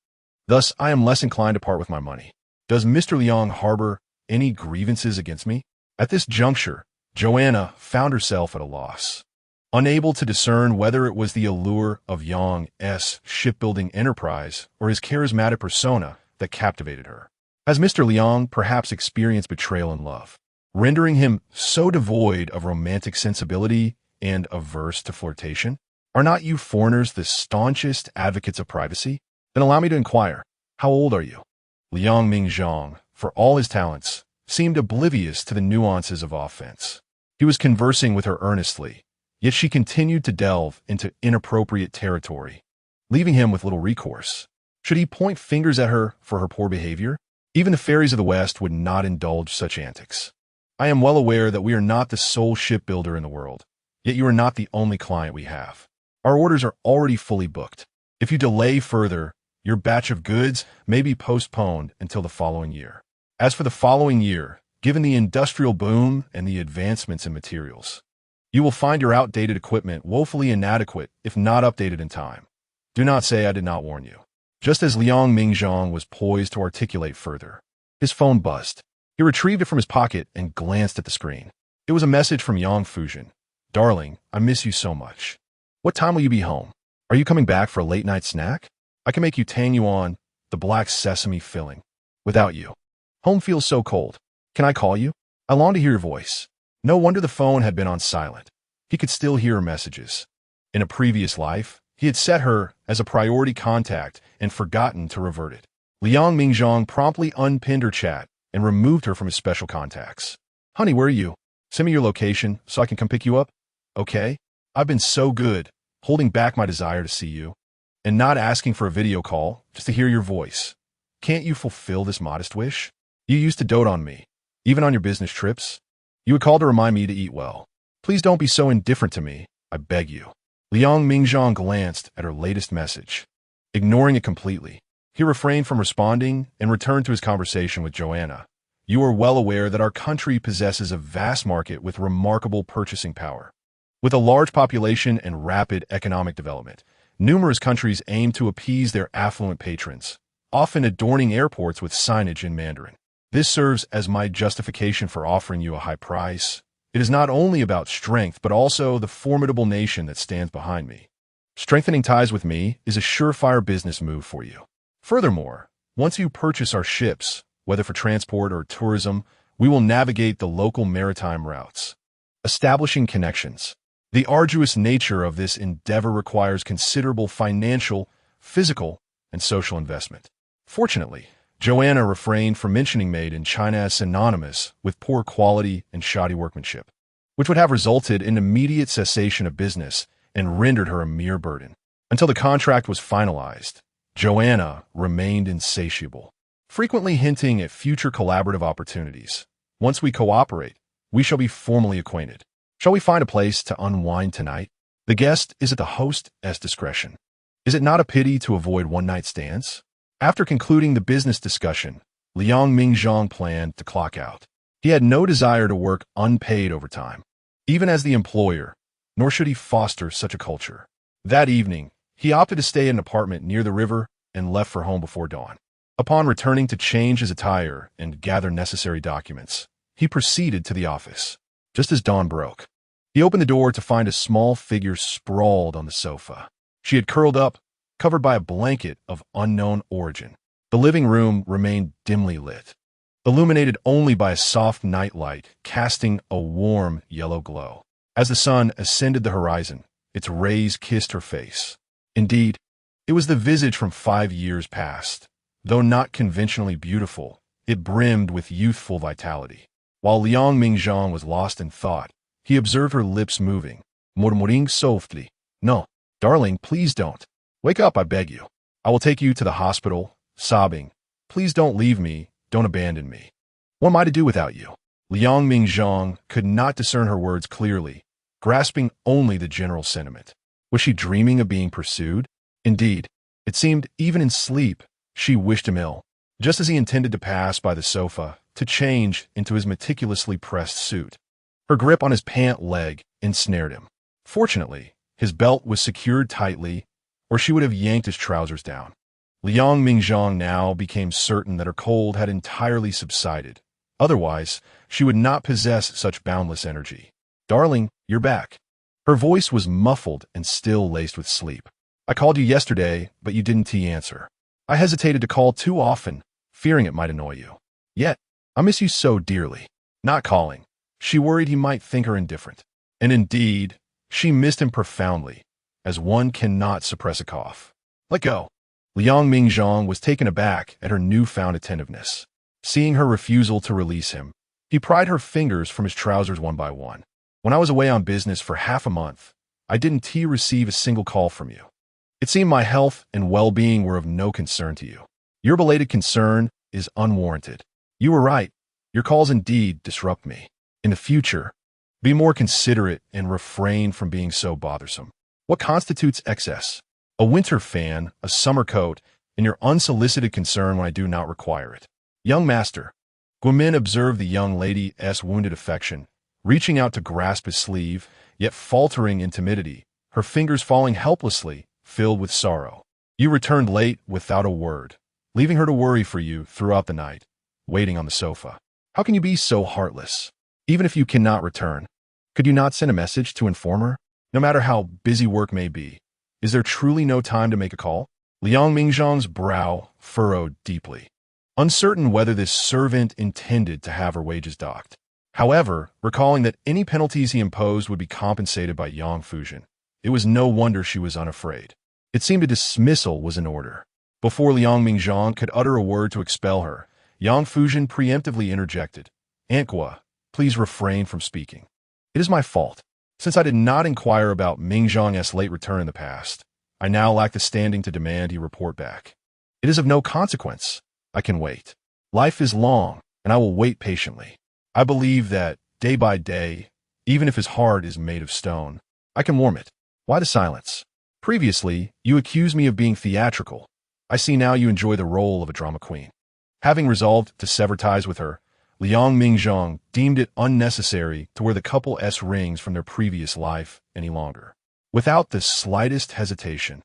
Thus, I am less inclined to part with my money. Does Mr. Liang harbor any grievances against me? At this juncture, Joanna found herself at a loss, unable to discern whether it was the allure of Yang's shipbuilding enterprise or his charismatic persona that captivated her. Has Mr. Liang perhaps experienced betrayal in love, rendering him so devoid of romantic sensibility and averse to flirtation? Are not you foreigners the staunchest advocates of privacy? Then allow me to inquire, how old are you? Liang Mingzhang, for all his talents, seemed oblivious to the nuances of offense. He was conversing with her earnestly, yet she continued to delve into inappropriate territory, leaving him with little recourse. Should he point fingers at her for her poor behavior? Even the fairies of the West would not indulge such antics. I am well aware that we are not the sole shipbuilder in the world, yet you are not the only client we have. Our orders are already fully booked. If you delay further, your batch of goods may be postponed until the following year. As for the following year, given the industrial boom and the advancements in materials, you will find your outdated equipment woefully inadequate if not updated in time. Do not say I did not warn you. Just as Liang Mingzhang was poised to articulate further, his phone buzzed. He retrieved it from his pocket and glanced at the screen. It was a message from Yang Fuzhen. Darling, I miss you so much. What time will you be home? Are you coming back for a late-night snack? I can make you tang yuan, the black sesame filling. Without you, home feels so cold. Can I call you? I long to hear your voice. No wonder the phone had been on silent. He could still hear her messages. In a previous life, He had set her as a priority contact and forgotten to revert it. Liang Mingzhang promptly unpinned her chat and removed her from his special contacts. Honey, where are you? Send me your location so I can come pick you up. Okay? I've been so good, holding back my desire to see you, and not asking for a video call just to hear your voice. Can't you fulfill this modest wish? You used to dote on me, even on your business trips. You would call to remind me to eat well. Please don't be so indifferent to me, I beg you. Liang Mingzhang glanced at her latest message. Ignoring it completely, he refrained from responding and returned to his conversation with Joanna. You are well aware that our country possesses a vast market with remarkable purchasing power. With a large population and rapid economic development, numerous countries aim to appease their affluent patrons, often adorning airports with signage in Mandarin. This serves as my justification for offering you a high price. It is not only about strength, but also the formidable nation that stands behind me. Strengthening ties with me is a surefire business move for you. Furthermore, once you purchase our ships, whether for transport or tourism, we will navigate the local maritime routes. Establishing connections. The arduous nature of this endeavor requires considerable financial, physical, and social investment. Fortunately, Joanna refrained from mentioning made in China as synonymous with poor quality and shoddy workmanship, which would have resulted in immediate cessation of business and rendered her a mere burden. Until the contract was finalized, Joanna remained insatiable, frequently hinting at future collaborative opportunities. Once we cooperate, we shall be formally acquainted. Shall we find a place to unwind tonight? The guest is at the host's discretion. Is it not a pity to avoid one-night stands? After concluding the business discussion, Liang Mingzhang planned to clock out. He had no desire to work unpaid overtime, even as the employer, nor should he foster such a culture. That evening, he opted to stay in an apartment near the river and left for home before dawn. Upon returning to change his attire and gather necessary documents, he proceeded to the office. Just as dawn broke, he opened the door to find a small figure sprawled on the sofa. She had curled up, covered by a blanket of unknown origin. The living room remained dimly lit, illuminated only by a soft nightlight casting a warm yellow glow. As the sun ascended the horizon, its rays kissed her face. Indeed, it was the visage from 5 years past. Though not conventionally beautiful, it brimmed with youthful vitality. While Liang Mingzhang was lost in thought, he observed her lips moving, murmuring softly, "No, darling, please don't. Wake up, I beg you. I will take you to the hospital," sobbing, "Please don't leave me, don't abandon me. What am I to do without you?" Liang Mingzhang could not discern her words clearly, grasping only the general sentiment. Was she dreaming of being pursued? Indeed, it seemed even in sleep she wished him ill, just as he intended to pass by the sofa to change into his meticulously pressed suit. Her grip on his pant leg ensnared him. Fortunately, his belt was secured tightly, or she would have yanked his trousers down. Liang Mingzhang now became certain that her cold had entirely subsided. Otherwise, she would not possess such boundless energy. "Darling, you're back." Her voice was muffled and still laced with sleep. "I called you yesterday, but you didn't answer. I hesitated to call too often, fearing it might annoy you. Yet, I miss you so dearly." Not calling, she worried he might think her indifferent. And indeed, she missed him profoundly, as one cannot suppress a cough. "Let go." Liang Mingzhang was taken aback at her newfound attentiveness. Seeing her refusal to release him, he pried her fingers from his trousers one by one. "When I was away on business for half a month, I didn't receive a single call from you. It seemed my health and well-being were of no concern to you. Your belated concern is unwarranted. You were right. Your calls indeed disrupt me. In the future, be more considerate and refrain from being so bothersome. What constitutes excess? A winter fan, a summer coat, and your unsolicited concern when I do not require it." "Young master." Guimin observed the young lady's wounded affection, reaching out to grasp his sleeve, yet faltering in timidity, her fingers falling helplessly, filled with sorrow. "You returned late without a word, leaving her to worry for you throughout the night, waiting on the sofa. How can you be so heartless? Even if you cannot return, could you not send a message to inform her? No matter how busy work may be, is there truly no time to make a call?" Liang Mingzhang's brow furrowed deeply, uncertain whether this servant intended to have her wages docked. However, recalling that any penalties he imposed would be compensated by Yang Fuzhen, it was no wonder she was unafraid. It seemed a dismissal was in order. Before Liang Mingzhang could utter a word to expel her, Yang Fuzhen preemptively interjected. "Anqua, please refrain from speaking. It is my fault. Since I did not inquire about Mingzhang's late return in the past, I now lack the standing to demand he report back. It is of no consequence. I can wait. Life is long, and I will wait patiently. I believe that, day by day, even if his heart is made of stone, I can warm it. Why the silence? Previously, you accused me of being theatrical. I see now you enjoy the role of a drama queen." Having resolved to sever ties with her, Liang Mingzhang deemed it unnecessary to wear the couple's rings from their previous life any longer. Without the slightest hesitation,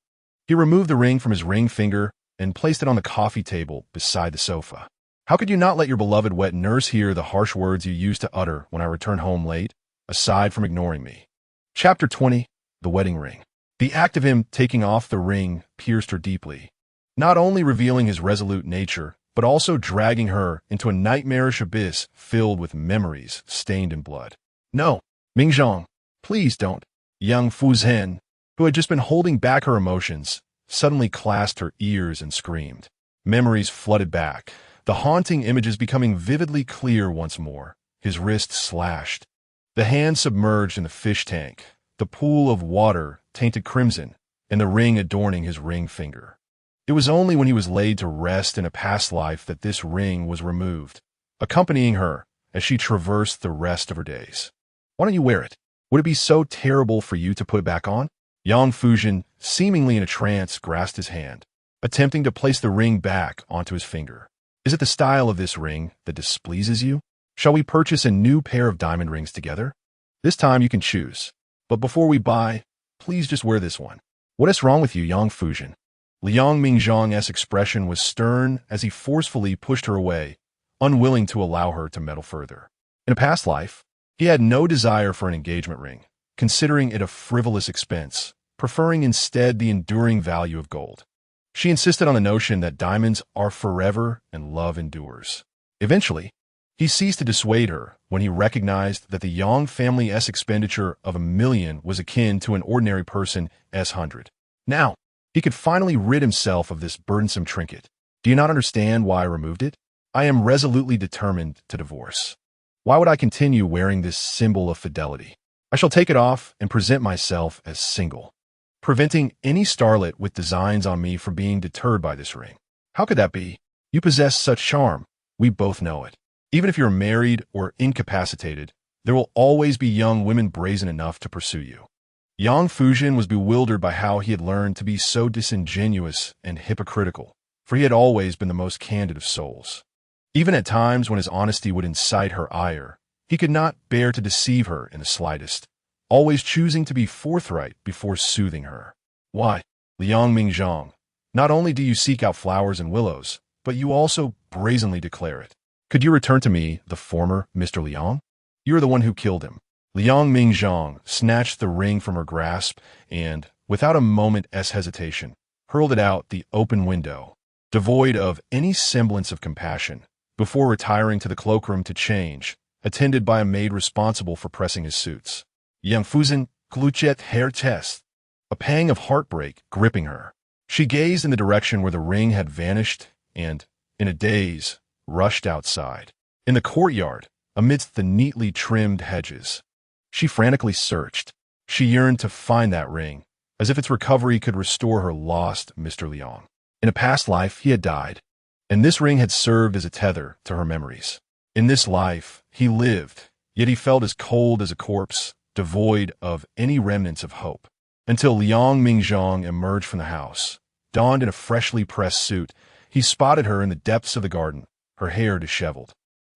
he removed the ring from his ring finger and placed it on the coffee table beside the sofa. "How could you not let your beloved wet nurse hear the harsh words you used to utter when I returned home late, aside from ignoring me?" Chapter 20. The Wedding Ring. The act of him taking off the ring pierced her deeply, not only revealing his resolute nature, but also dragging her into a nightmarish abyss filled with memories stained in blood. "No, Mingzhang, please don't." Yang Fuzhen, who had just been holding back her emotions, suddenly clasped her ears and screamed. Memories flooded back, the haunting images becoming vividly clear once more. His wrist slashed, the hand submerged in the fish tank, the pool of water tainted crimson, and the ring adorning his ring finger. It was only when he was laid to rest in a past life that this ring was removed, accompanying her as she traversed the rest of her days. "Why don't you wear it? Would it be so terrible for you to put it back on?" Yang Fuzhen, seemingly in a trance, grasped his hand, attempting to place the ring back onto his finger. "Is it the style of this ring that displeases you? Shall we purchase a new pair of diamond rings together? This time you can choose. But before we buy, please just wear this one." "What is wrong with you, Yang Fuzhen?" Liang Mingzhang's expression was stern as he forcefully pushed her away, unwilling to allow her to meddle further. In a past life, he had no desire for an engagement ring, considering it a frivolous expense, preferring instead the enduring value of gold. She insisted on the notion that diamonds are forever and love endures. Eventually, he ceased to dissuade her when he recognized that the Yang family's expenditure of $1 million was akin to an ordinary person's $100. Now, he could finally rid himself of this burdensome trinket. "Do you not understand why I removed it? I am resolutely determined to divorce. Why would I continue wearing this symbol of fidelity? I shall take it off and present myself as single, preventing any starlet with designs on me from being deterred by this ring." "How could that be? You possess such charm. We both know it. Even if you're married or incapacitated, there will always be young women brazen enough to pursue you." Yang Fuzhen was bewildered by how he had learned to be so disingenuous and hypocritical, for he had always been the most candid of souls. Even at times when his honesty would incite her ire, he could not bear to deceive her in the slightest, always choosing to be forthright before soothing her. "Why, Liang Mingzhang, not only do you seek out flowers and willows, but you also brazenly declare it. Could you return to me the former Mr. Liang? You are the one who killed him." Liang Mingzhang snatched the ring from her grasp and, without a moment's hesitation, hurled it out the open window, devoid of any semblance of compassion, before retiring to the cloakroom to change, attended by a maid responsible for pressing his suits. Yang Fuzhen clutched her chest, a pang of heartbreak gripping her. She gazed in the direction where the ring had vanished and, in a daze, rushed outside. In the courtyard, amidst the neatly trimmed hedges, she frantically searched. She yearned to find that ring, as if its recovery could restore her lost Mr. Liang. In a past life, he had died, and this ring had served as a tether to her memories. In this life, he lived, yet he felt as cold as a corpse, devoid of any remnants of hope. Until Liang Mingzhang emerged from the house. Donned in a freshly pressed suit, he spotted her in the depths of the garden, her hair disheveled,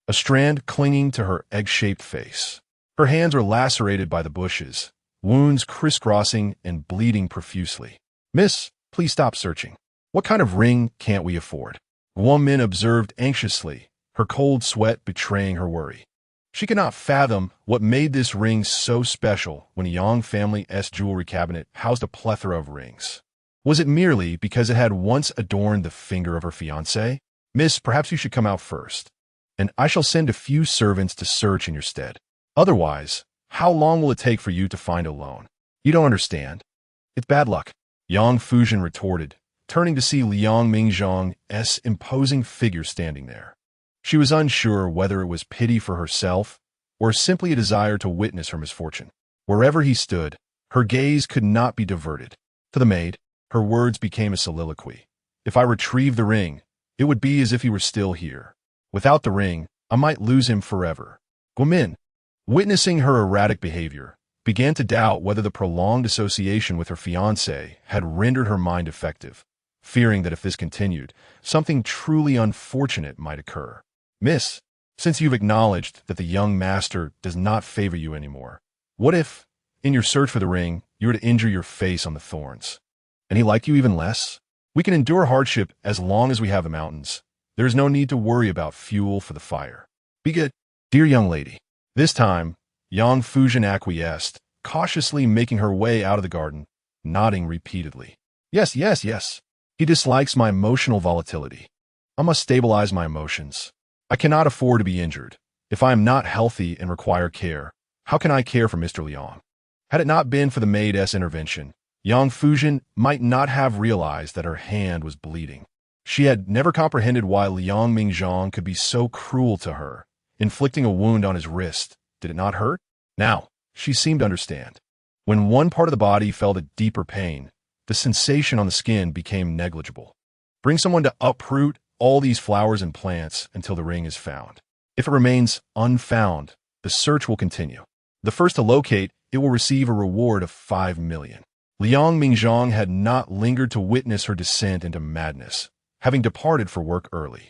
a strand clinging to her egg-shaped face. Her hands were lacerated by the bushes, wounds crisscrossing and bleeding profusely. "Miss, please stop searching. What kind of ring can't we afford?" The woman observed anxiously, her cold sweat betraying her worry. She could not fathom what made this ring so special when a Yang family's jewelry cabinet housed a plethora of rings. Was it merely because it had once adorned the finger of her fiancé? "Miss, perhaps you should come out first, and I shall send a few servants to search in your stead. Otherwise, how long will it take for you to find a loan? You don't understand. It's bad luck." Yang Fuzhen retorted, turning to see Liang Mingzhang's imposing figure standing there. She was unsure whether it was pity for herself or simply a desire to witness her misfortune. Wherever he stood, her gaze could not be diverted. To the maid, her words became a soliloquy. If I retrieve the ring, it would be as if he were still here. Without the ring, I might lose him forever. Guomin, witnessing her erratic behavior, began to doubt whether the prolonged association with her fiancé had rendered her mind effective, fearing that if this continued, something truly unfortunate might occur. Miss, since you've acknowledged that the young master does not favor you anymore, what if, in your search for the ring, you were to injure your face on the thorns, and he liked you even less? We can endure hardship as long as we have the mountains. There is no need to worry about fuel for the fire. Be good, dear young lady. This time, Yang Fuzhen acquiesced, cautiously making her way out of the garden, nodding repeatedly. Yes, yes, yes. He dislikes my emotional volatility. I must stabilize my emotions. I cannot afford to be injured. If I am not healthy and require care, how can I care for Mr. Liang? Had it not been for the maid's intervention, Yang Fuzhen might not have realized that her hand was bleeding. She had never comprehended why Liang Mingzhang could be so cruel to her, inflicting a wound on his wrist. Did it not hurt? Now, she seemed to understand. When one part of the body felt a deeper pain, the sensation on the skin became negligible. Bring someone to uproot all these flowers and plants until the ring is found. If it remains unfound, the search will continue. The first to locate it will receive a reward of 5 million. Liang Mingzhang had not lingered to witness her descent into madness, having departed for work early.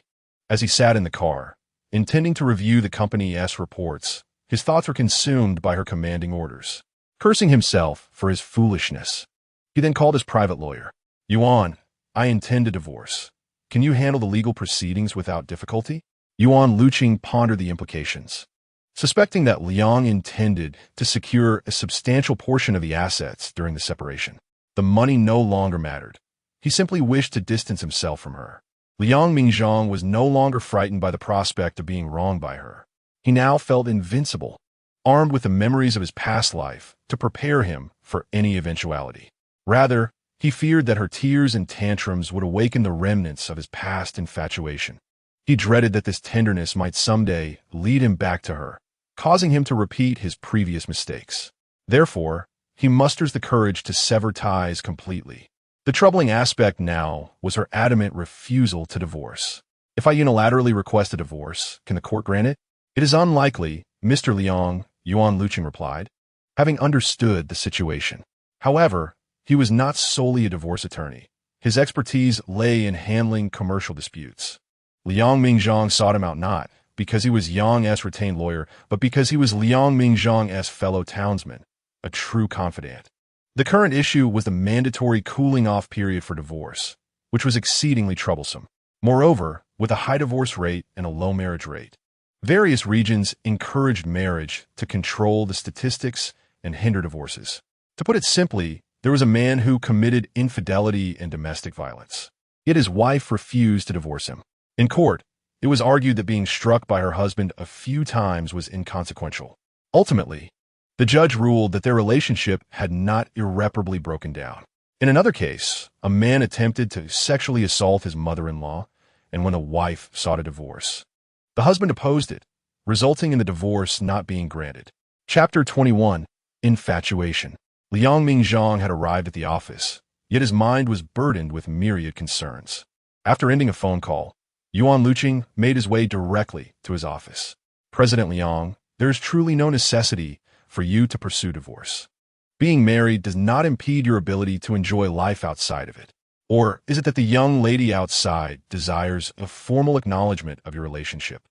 As he sat in the car, intending to review the company's reports, his thoughts were consumed by her commanding orders. Cursing himself for his foolishness, he then called his private lawyer. Yuan, I intend to divorce. Can you handle the legal proceedings without difficulty? Yuan Luqing pondered the implications. Suspecting that Liang intended to secure a substantial portion of the assets during the separation, the money no longer mattered. He simply wished to distance himself from her. Liang Mingzhang was no longer frightened by the prospect of being wronged by her. He now felt invincible, armed with the memories of his past life to prepare him for any eventuality. Rather, he feared that her tears and tantrums would awaken the remnants of his past infatuation. He dreaded that this tenderness might someday lead him back to her, causing him to repeat his previous mistakes. Therefore, he musters the courage to sever ties completely. The troubling aspect now was her adamant refusal to divorce. If I unilaterally request a divorce, can the court grant it? It is unlikely, Mr. Liang, Yuan Luqing replied, having understood the situation. However, he was not solely a divorce attorney. His expertise lay in handling commercial disputes. Liang Mingzhang sought him out not because he was Yang's retained lawyer, but because he was Liang Mingzhang's fellow townsman, a true confidant. The current issue was the mandatory cooling-off period for divorce, which was exceedingly troublesome. Moreover, with a high divorce rate and a low marriage rate, various regions encouraged marriage to control the statistics and hinder divorces. To put it simply, there was a man who committed infidelity and domestic violence. Yet his wife refused to divorce him. In court, it was argued that being struck by her husband a few times was inconsequential. Ultimately, the judge ruled that their relationship had not irreparably broken down. In another case, a man attempted to sexually assault his mother-in-law, and when the wife sought a divorce, the husband opposed it, resulting in the divorce not being granted. Chapter 21. Infatuation. Liang Mingzhang had arrived at the office, yet his mind was burdened with myriad concerns. After ending a phone call, Yuan Luqing made his way directly to his office. President Liang, there is truly no necessity for you to pursue divorce. Being married does not impede your ability to enjoy life outside of it. Or is it that the young lady outside desires a formal acknowledgement of your relationship?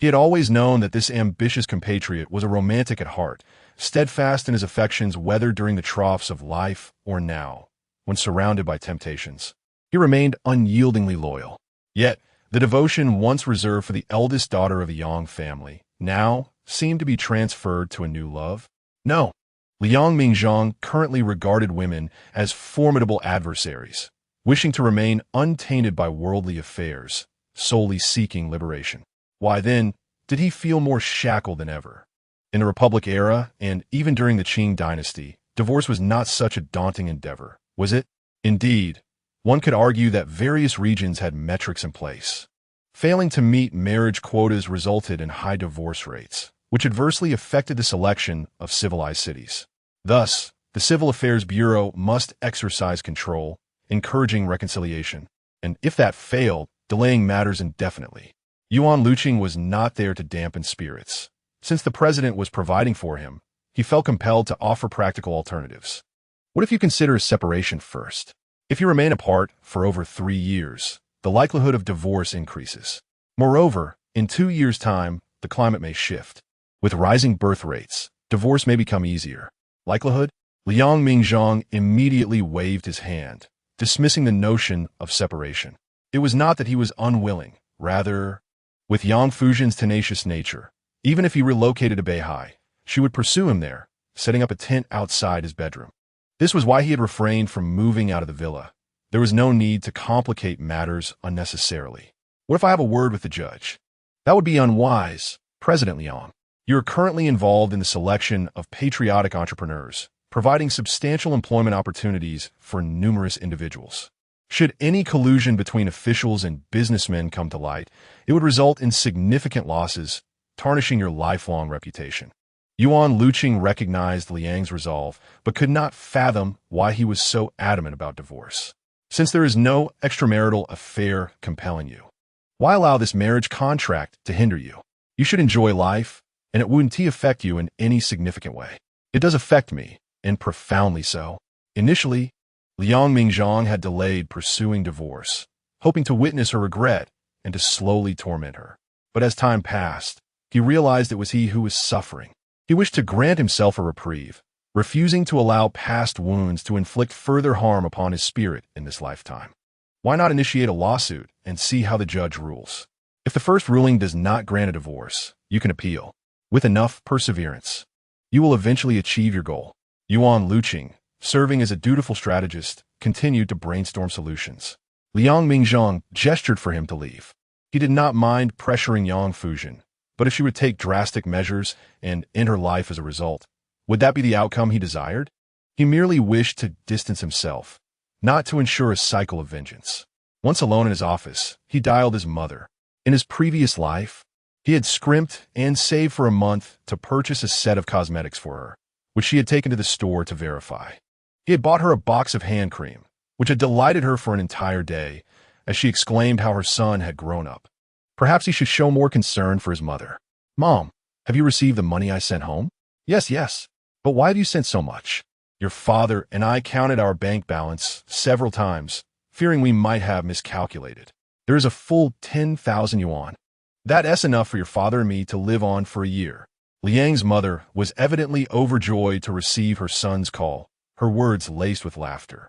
He had always known that this ambitious compatriot was a romantic at heart, steadfast in his affections whether during the troughs of life or now, when surrounded by temptations. He remained unyieldingly loyal. Yet, the devotion once reserved for the eldest daughter of the Yang family now seemed to be transferred to a new love. No, Liang Mingzhang currently regarded women as formidable adversaries, wishing to remain untainted by worldly affairs, solely seeking liberation. Why then did he feel more shackled than ever? In the Republic era, and even during the Qing dynasty, divorce was not such a daunting endeavor, was it? Indeed, one could argue that various regions had metrics in place. Failing to meet marriage quotas resulted in high divorce rates, which adversely affected the selection of civilized cities. Thus, the Civil Affairs Bureau must exercise control, encouraging reconciliation, and if that failed, delaying matters indefinitely. Yuan Luqing was not there to dampen spirits. Since the president was providing for him, he felt compelled to offer practical alternatives. What if you consider a separation first? If you remain apart for over 3 years, the likelihood of divorce increases. Moreover, in 2 years' time, the climate may shift. With rising birth rates, divorce may become easier. Likelihood? Liang Mingzhang immediately waved his hand, dismissing the notion of separation. It was not that he was unwilling, rather, with Yang Fuzhen's tenacious nature, even if he relocated to Beihai, she would pursue him there, setting up a tent outside his bedroom. This was why he had refrained from moving out of the villa. There was no need to complicate matters unnecessarily. What if I have a word with the judge? That would be unwise, President Liang. You are currently involved in the selection of patriotic entrepreneurs, providing substantial employment opportunities for numerous individuals. Should any collusion between officials and businessmen come to light, it would result in significant losses, tarnishing your lifelong reputation. Yuan Luqing recognized Liang's resolve, but could not fathom why he was so adamant about divorce. Since there is no extramarital affair compelling you, why allow this marriage contract to hinder you? You should enjoy life, and it wouldn't affect you in any significant way. It does affect me, and profoundly so. Initially, Liang Mingzhang had delayed pursuing divorce, hoping to witness her regret and to slowly torment her. But as time passed, he realized it was he who was suffering. He wished to grant himself a reprieve, refusing to allow past wounds to inflict further harm upon his spirit in this lifetime. Why not initiate a lawsuit and see how the judge rules? If the first ruling does not grant a divorce, you can appeal. With enough perseverance, you will eventually achieve your goal. Yuan Luqing, serving as a dutiful strategist, continued to brainstorm solutions. Liang Mingzhang gestured for him to leave. He did not mind pressuring Yang Fuzhen, but if she would take drastic measures and end her life as a result, would that be the outcome he desired? He merely wished to distance himself, not to ensure a cycle of vengeance. Once alone in his office, he dialed his mother. In his previous life, he had scrimped and saved for a month to purchase a set of cosmetics for her, which she had taken to the store to verify. He had bought her a box of hand cream, which had delighted her for an entire day, as she exclaimed how her son had grown up. Perhaps he should show more concern for his mother. Mom, have you received the money I sent home? Yes. But why have you sent so much? Your father and I counted our bank balance several times, fearing we might have miscalculated. There is a full 10,000 yuan. That's enough for your father and me to live on for a year. Liang's mother was evidently overjoyed to receive her son's call, her words laced with laughter.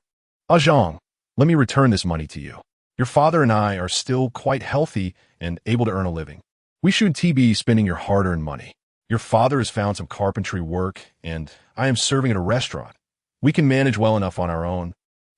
Zhang, let me return this money to you. Your father and I are still quite healthy and able to earn a living. We shouldn't be spending your hard-earned money. Your father has found some carpentry work, and I am serving at a restaurant. We can manage well enough on our own,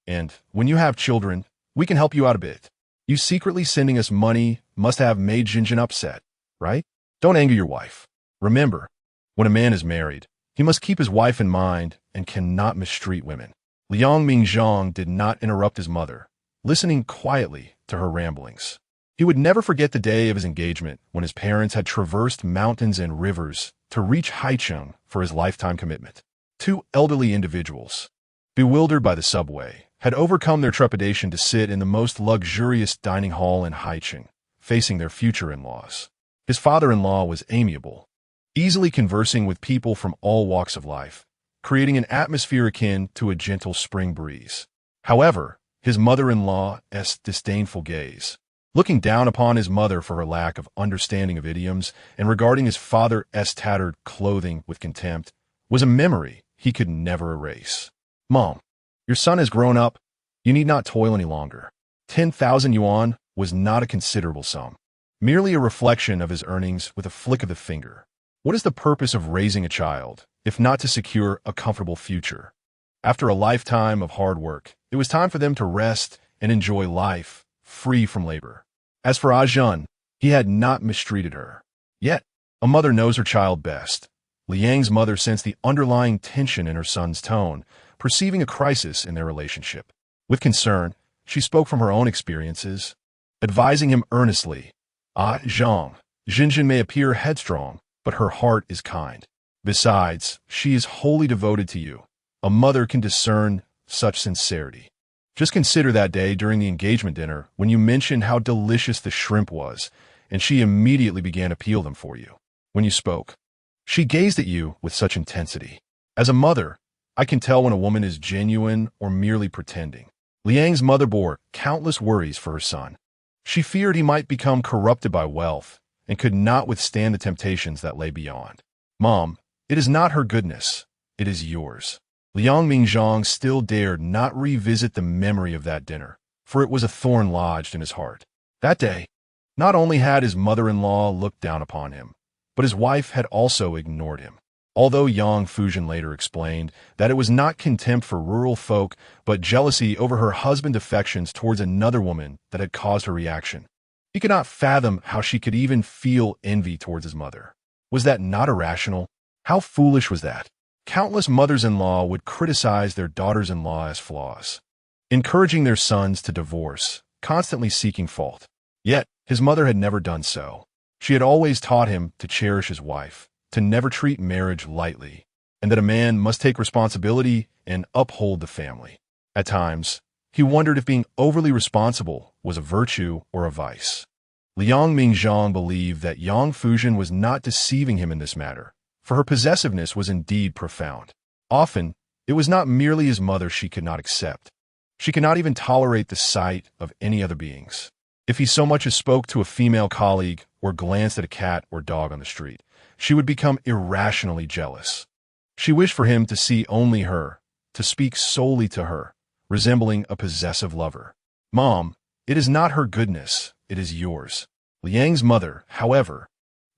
and when you have children, we can help you out a bit. You secretly sending us money must have made Jinjin upset, right? Don't anger your wife. Remember, when a man is married, he must keep his wife in mind and cannot mistreat women. Liang Mingzhang did not interrupt his mother, listening quietly to her ramblings. He would never forget the day of his engagement when his parents had traversed mountains and rivers to reach Haicheng for his lifetime commitment. Two elderly individuals, bewildered by the subway, had overcome their trepidation to sit in the most luxurious dining hall in Haicheng, facing their future in-laws. His father-in-law was amiable, easily conversing with people from all walks of life, creating an atmosphere akin to a gentle spring breeze. However, his mother-in-law's disdainful gaze, looking down upon his mother for her lack of understanding of idioms and regarding his father's tattered clothing with contempt, was a memory he could never erase. Mom, your son has grown up. You need not toil any longer. 10,000 yuan was not a considerable sum, merely a reflection of his earnings with a flick of the finger. What is the purpose of raising a child, if not to secure a comfortable future? After a lifetime of hard work, it was time for them to rest and enjoy life, free from labor. As for Zhang, he had not mistreated her. Yet, a mother knows her child best. Liang's mother sensed the underlying tension in her son's tone, perceiving a crisis in their relationship. With concern, she spoke from her own experiences, advising him earnestly. Zhang, Jinjin may appear headstrong, but her heart is kind. Besides, she is wholly devoted to you. A mother can discern such sincerity. Just consider that day during the engagement dinner when you mentioned how delicious the shrimp was, and she immediately began to peel them for you. When you spoke, she gazed at you with such intensity. As a mother, I can tell when a woman is genuine or merely pretending. Liang's mother bore countless worries for her son. She feared he might become corrupted by wealth and could not withstand the temptations that lay beyond. Mom, it is not her goodness, it is yours. Liang Mingzhang still dared not revisit the memory of that dinner, for it was a thorn lodged in his heart. That day, not only had his mother-in-law looked down upon him, but his wife had also ignored him. Although Yang Fuzhen later explained that it was not contempt for rural folk, but jealousy over her husband's affections towards another woman that had caused her reaction. He could not fathom how she could even feel envy towards his mother. Was that not irrational? How foolish was that? Countless mothers-in-law would criticize their daughters-in-law as flaws, encouraging their sons to divorce, constantly seeking fault. Yet, his mother had never done so. She had always taught him to cherish his wife, to never treat marriage lightly, and that a man must take responsibility and uphold the family. At times, he wondered if being overly responsible was a virtue or a vice. Liang Mingzhang believed that Yang Fuzhen was not deceiving him in this matter, for her possessiveness was indeed profound. Often, it was not merely his mother she could not accept. She could not even tolerate the sight of any other beings. If he so much as spoke to a female colleague or glanced at a cat or dog on the street, she would become irrationally jealous. She wished for him to see only her, to speak solely to her, resembling a possessive lover. Mom, it is not her goodness, it is yours. Liang's mother, however,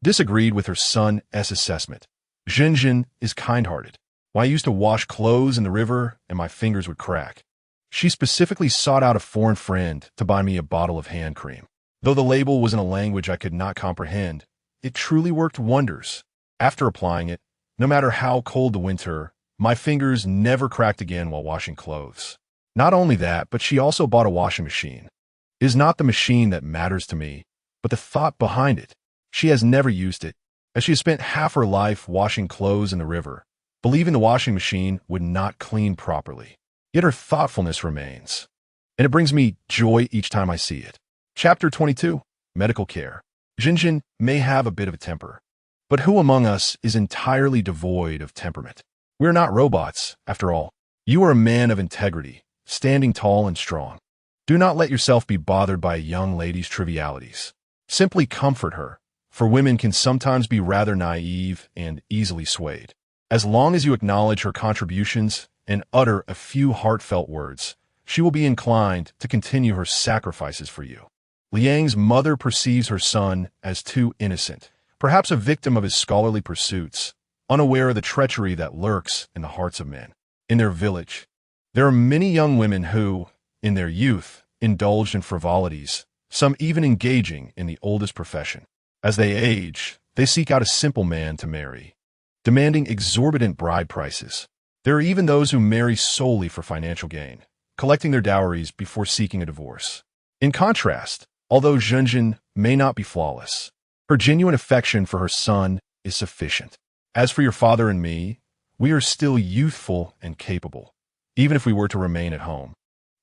disagreed with her son's assessment. Jinjin is kind-hearted. When I used to wash clothes in the river and my fingers would crack, she specifically sought out a foreign friend to buy me a bottle of hand cream. Though the label was in a language I could not comprehend, it truly worked wonders. After applying it, no matter how cold the winter, my fingers never cracked again while washing clothes. Not only that, but she also bought a washing machine. It is not the machine that matters to me, but the thought behind it. She has never used it, as she has spent half her life washing clothes in the river, believing the washing machine would not clean properly. Yet her thoughtfulness remains, and it brings me joy each time I see it. Chapter 22. Medical Care. Jinjin may have a bit of a temper, but who among us is entirely devoid of temperament? We're not robots, after all. You are a man of integrity, standing tall and strong. Do not let yourself be bothered by a young lady's trivialities. Simply comfort her, for women can sometimes be rather naive and easily swayed. As long as you acknowledge her contributions and utter a few heartfelt words, she will be inclined to continue her sacrifices for you. Liang's mother perceives her son as too innocent, perhaps a victim of his scholarly pursuits, unaware of the treachery that lurks in the hearts of men. In their village, there are many young women who, in their youth, indulged in frivolities, some even engaging in the oldest profession. As they age, they seek out a simple man to marry, demanding exorbitant bride prices. There are even those who marry solely for financial gain, collecting their dowries before seeking a divorce. In contrast, although Jinjin may not be flawless, her genuine affection for her son is sufficient. As for your father and me, we are still youthful and capable. Even if we were to remain at home,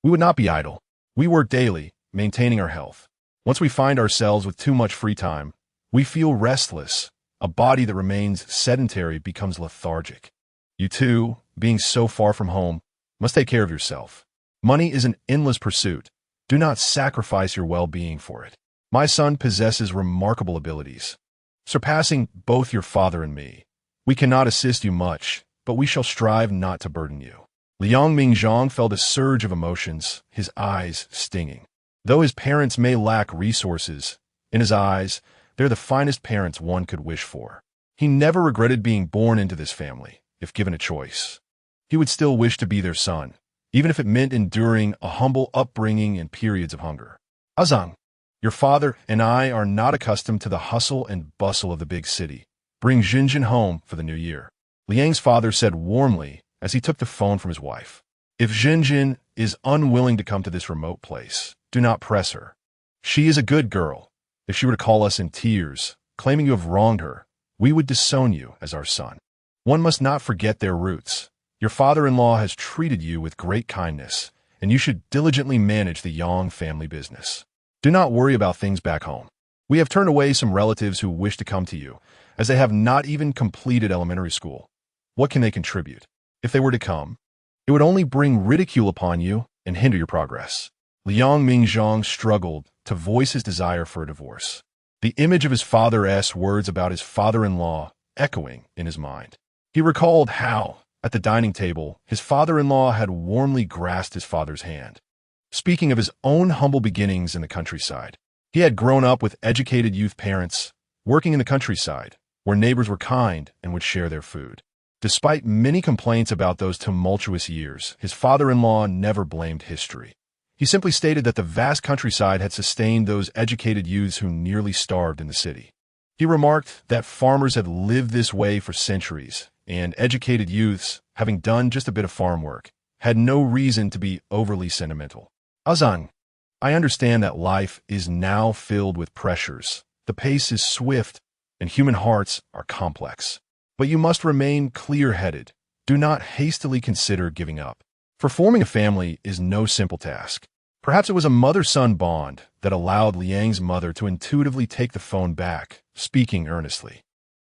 we would not be idle. We work daily, maintaining our health. Once we find ourselves with too much free time, we feel restless. A body that remains sedentary becomes lethargic. You too, being so far from home, must take care of yourself. Money is an endless pursuit. Do not sacrifice your well-being for it. My son possesses remarkable abilities, surpassing both your father and me. We cannot assist you much, but we shall strive not to burden you. Liang Mingzhang felt a surge of emotions, his eyes stinging. Though his parents may lack resources, in his eyes, they're the finest parents one could wish for. He never regretted being born into this family, if given a choice. He would still wish to be their son, even if it meant enduring a humble upbringing and periods of hunger. Azang, your father and I are not accustomed to the hustle and bustle of the big city. Bring Jinjin home for the new year. Liang's father said warmly as he took the phone from his wife. If Zhenjin is unwilling to come to this remote place, do not press her. She is a good girl. If she were to call us in tears, claiming you have wronged her, we would disown you as our son. One must not forget their roots. Your father-in-law has treated you with great kindness, and you should diligently manage the Yang family business. Do not worry about things back home. We have turned away some relatives who wish to come to you, as they have not even completed elementary school. What can they contribute? If they were to come, it would only bring ridicule upon you and hinder your progress. Liang Mingzhang struggled to voice his desire for a divorce, the image of his father's words about his father-in-law echoing in his mind. He recalled how, at the dining table, his father-in-law had warmly grasped his father's hand. Speaking of his own humble beginnings in the countryside, he had grown up with educated youth parents, working in the countryside, where neighbors were kind and would share their food. Despite many complaints about those tumultuous years, his father-in-law never blamed history. He simply stated that the vast countryside had sustained those educated youths who nearly starved in the city. He remarked that farmers had lived this way for centuries, and educated youths, having done just a bit of farm work, had no reason to be overly sentimental. Azang, I understand that life is now filled with pressures. The pace is swift, and human hearts are complex. But you must remain clear-headed. Do not hastily consider giving up. For forming a family is no simple task. Perhaps it was a mother-son bond that allowed Liang's mother to intuitively take the phone back, speaking earnestly.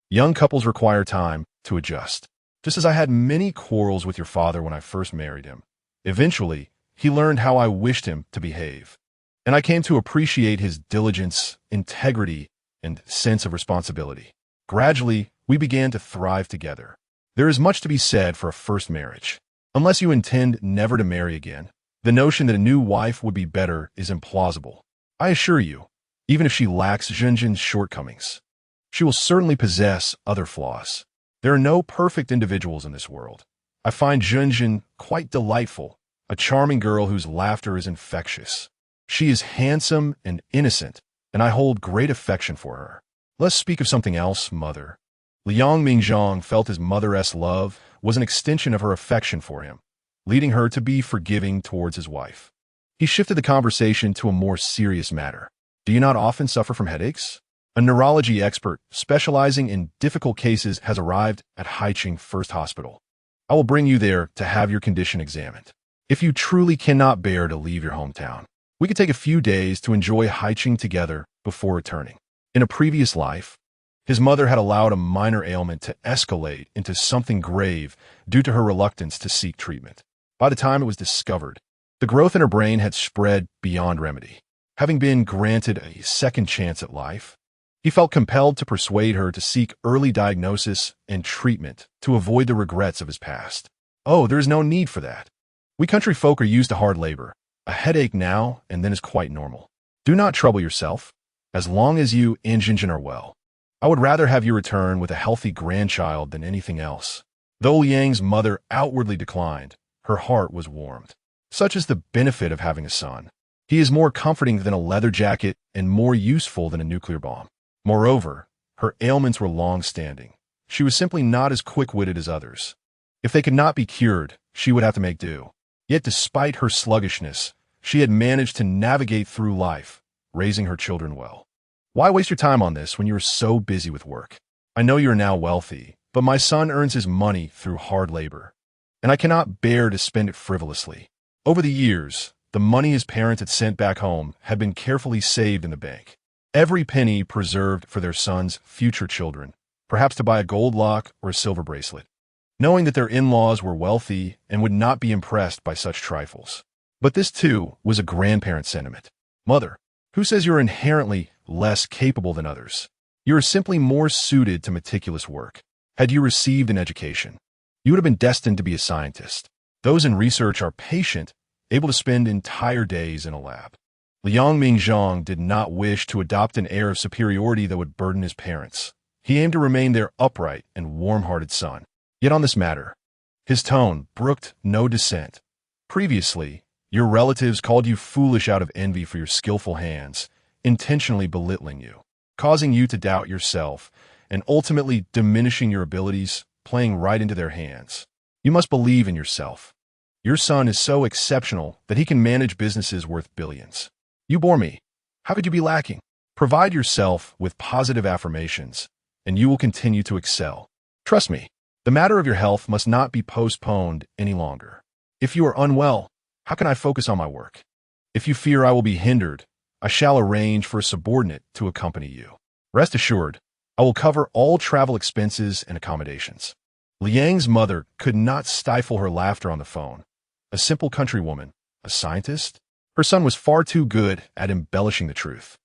Young couples require time to adjust. Just as I had many quarrels with your father when I first married him, eventually, he learned how I wished him to behave. And I came to appreciate his diligence, integrity, and sense of responsibility. Gradually, we began to thrive together. There is much to be said for a first marriage. Unless you intend never to marry again, the notion that a new wife would be better is implausible. I assure you, even if she lacks Zhenjin's shortcomings, she will certainly possess other flaws. There are no perfect individuals in this world. I find Zhenjin quite delightful, a charming girl whose laughter is infectious. She is handsome and innocent, and I hold great affection for her. Let's speak of something else, mother. Liang Mingzhang felt his mother's love was an extension of her affection for him, leading her to be forgiving towards his wife. He shifted the conversation to a more serious matter. Do you not often suffer from headaches? A neurology expert specializing in difficult cases has arrived at Haiqing First Hospital. I will bring you there to have your condition examined. If you truly cannot bear to leave your hometown, we could take a few days to enjoy Haiqing together before returning. In a previous life, his mother had allowed a minor ailment to escalate into something grave due to her reluctance to seek treatment. By the time it was discovered, the growth in her brain had spread beyond remedy. Having been granted a second chance at life, he felt compelled to persuade her to seek early diagnosis and treatment to avoid the regrets of his past. Oh, there is no need for that. We country folk are used to hard labor. A headache now and then is quite normal. Do not trouble yourself, as long as you and Jinjin are well. I would rather have you return with a healthy grandchild than anything else. Though Liang's mother outwardly declined, her heart was warmed. Such is the benefit of having a son. He is more comforting than a leather jacket and more useful than a nuclear bomb. Moreover, her ailments were long-standing. She was simply not as quick-witted as others. If they could not be cured, she would have to make do. Yet despite her sluggishness, she had managed to navigate through life, raising her children well. Why waste your time on this when you are so busy with work? I know you are now wealthy, but my son earns his money through hard labor, and I cannot bear to spend it frivolously. Over the years, the money his parents had sent back home had been carefully saved in the bank. Every penny preserved for their son's future children, perhaps to buy a gold lock or a silver bracelet, knowing that their in-laws were wealthy and would not be impressed by such trifles. But this, too, was a grandparent sentiment. Mother, who says you're inherently less capable than others? You are simply more suited to meticulous work. Had you received an education, you would have been destined to be a scientist. Those in research are patient, able to spend entire days in a lab. Liang Mingzhang did not wish to adopt an air of superiority that would burden his parents. He aimed to remain their upright and warm-hearted son. Yet on this matter, his tone brooked no dissent. Previously, your relatives called you foolish out of envy for your skillful hands, intentionally belittling you, causing you to doubt yourself, and ultimately diminishing your abilities, playing right into their hands. You must believe in yourself. Your son is so exceptional that he can manage businesses worth billions. You bore me. How could you be lacking? Provide yourself with positive affirmations, and you will continue to excel. Trust me, the matter of your health must not be postponed any longer. If you are unwell, how can I focus on my work? If you fear I will be hindered, I shall arrange for a subordinate to accompany you. Rest assured, I will cover all travel expenses and accommodations. Liang's mother could not stifle her laughter on the phone. A simple countrywoman, a scientist? Her son was far too good at embellishing the truth.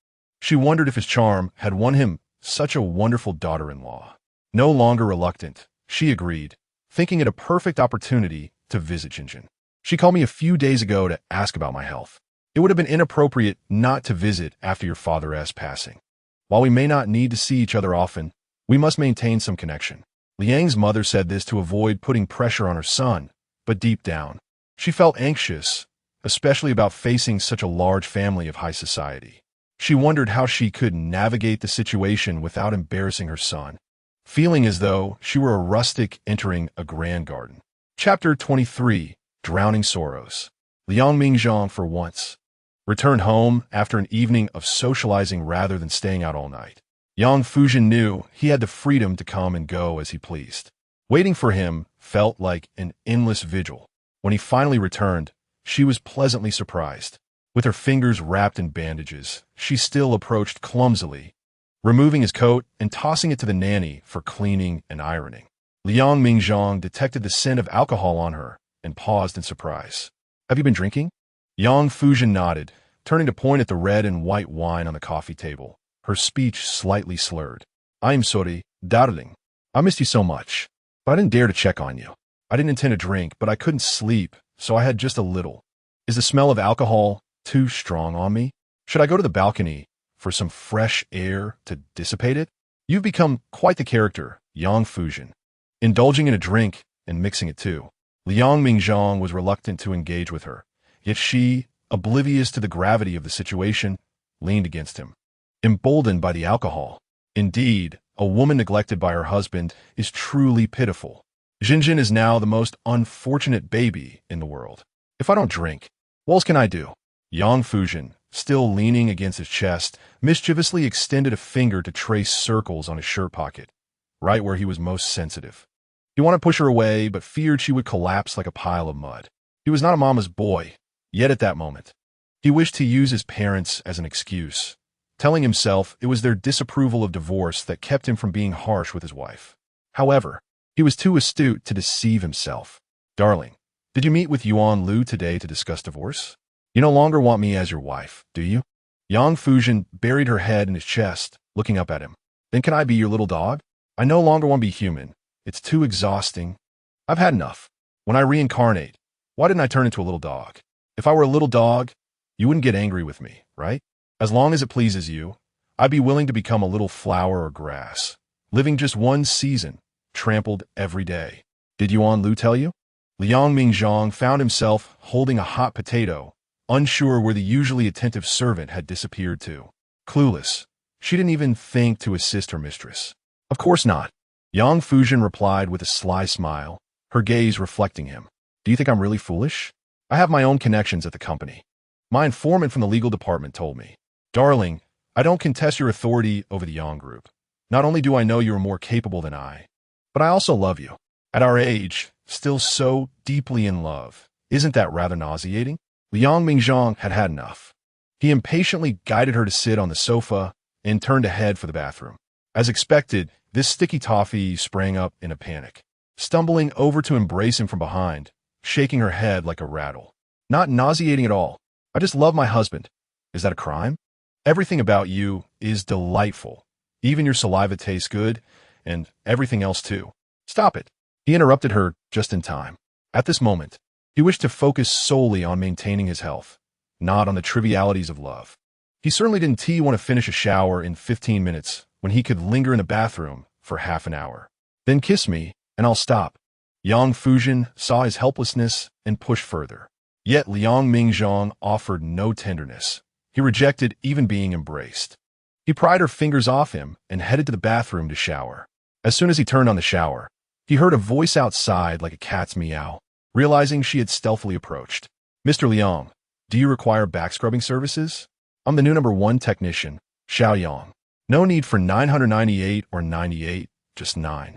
She wondered if his charm had won him such a wonderful daughter-in-law. No longer reluctant, she agreed, thinking it a perfect opportunity to visit Jinjin. She called me a few days ago to ask about my health. It would have been inappropriate not to visit after your father's passing. While we may not need to see each other often, we must maintain some connection. Liang's mother said this to avoid putting pressure on her son, but deep down, she felt anxious, especially about facing such a large family of high society. She wondered how she could navigate the situation without embarrassing her son, feeling as though she were a rustic entering a grand garden. Chapter 23, Drowning Sorrows. Liang Mingzhang, for once, returned home after an evening of socializing rather than staying out all night. Yang Fuzhen knew he had the freedom to come and go as he pleased. Waiting for him felt like an endless vigil. When he finally returned, she was pleasantly surprised. With her fingers wrapped in bandages, she still approached clumsily, removing his coat and tossing it to the nanny for cleaning and ironing. Liang Mingzhang detected the scent of alcohol on her and paused in surprise. Have you been drinking? Yang Fuzhen nodded, turning to point at the red and white wine on the coffee table, her speech slightly slurred. I'm sorry, darling. I missed you so much, but I didn't dare to check on you. I didn't intend to drink, but I couldn't sleep, so I had just a little. Is the smell of alcohol too strong on me? Should I go to the balcony for some fresh air to dissipate it? You've become quite the character, Yang Fuzhen, indulging in a drink and mixing it too. Liang Mingzhang was reluctant to engage with her, yet she, oblivious to the gravity of the situation, leaned against him, emboldened by the alcohol. Indeed, a woman neglected by her husband is truly pitiful. Jinjin is now the most unfortunate baby in the world. If I don't drink, what else can I do? Yang Fuzhen, still leaning against his chest, mischievously extended a finger to trace circles on his shirt pocket, right where he was most sensitive. He wanted to push her away, but feared she would collapse like a pile of mud. He was not a mama's boy, yet at that moment, he wished to use his parents as an excuse, telling himself it was their disapproval of divorce that kept him from being harsh with his wife. However, he was too astute to deceive himself. Darling, did you meet with Yuan Lu today to discuss divorce? You no longer want me as your wife, do you? Yang Fuzhen buried her head in his chest, looking up at him. Then can I be your little dog? I no longer want to be human. It's too exhausting. I've had enough. When I reincarnate, why didn't I turn into a little dog? If I were a little dog, you wouldn't get angry with me, right? As long as it pleases you, I'd be willing to become a little flower or grass, living just one season, trampled every day. Did Yuan Lu tell you? Liang Mingzhang found himself holding a hot potato, unsure where the usually attentive servant had disappeared to. Clueless, she didn't even think to assist her mistress. Of course not. Yang Fuzhen replied with a sly smile, her gaze reflecting him. Do you think I'm really foolish? I have my own connections at the company. My informant from the legal department told me. Darling, I don't contest your authority over the Yang group. Not only do I know you are more capable than I, but I also love you. At our age, still so deeply in love. Isn't that rather nauseating? Liang Mingzhang had had enough. He impatiently guided her to sit on the sofa and turned to head for the bathroom. As expected, this sticky toffee sprang up in a panic, stumbling over to embrace him from behind, shaking her head like a rattle. Not nauseating at all. I just love my husband. Is that a crime? Everything about you is delightful. Even your saliva tastes good, and everything else too. Stop it. He interrupted her just in time. At this moment, he wished to focus solely on maintaining his health, not on the trivialities of love. He certainly didn't want to finish a shower in 15 minutes when he could linger in the bathroom for half an hour. Then kiss me, and I'll stop. Yang Fuzhen saw his helplessness and pushed further. Yet Liang Mingzhang offered no tenderness. He rejected even being embraced. He pried her fingers off him and headed to the bathroom to shower. As soon as he turned on the shower, he heard a voice outside like a cat's meow. realizing she had stealthily approached. "Mr. Liang, do you require back-scrubbing services? I'm the new #1 technician, Xiao Yang. No need for 998 or 98, just 9.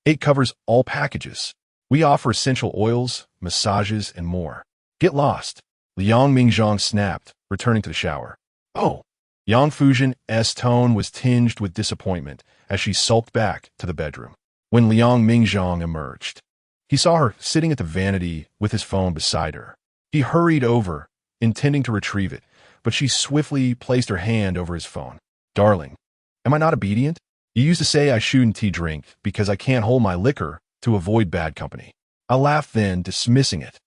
8 covers all packages. We offer essential oils, massages, and more. Get lost." Liang Mingzhang snapped, returning to the shower. "Oh." Yang Fuzhen's tone was tinged with disappointment as she sulked back to the bedroom. When Liang Mingzhang emerged, he saw her sitting at the vanity with his phone beside her. He hurried over, intending to retrieve it, but she swiftly placed her hand over his phone. "Darling, am I not obedient? You used to say I shouldn't drink because I can't hold my liquor to avoid bad company." I laughed then, dismissing it,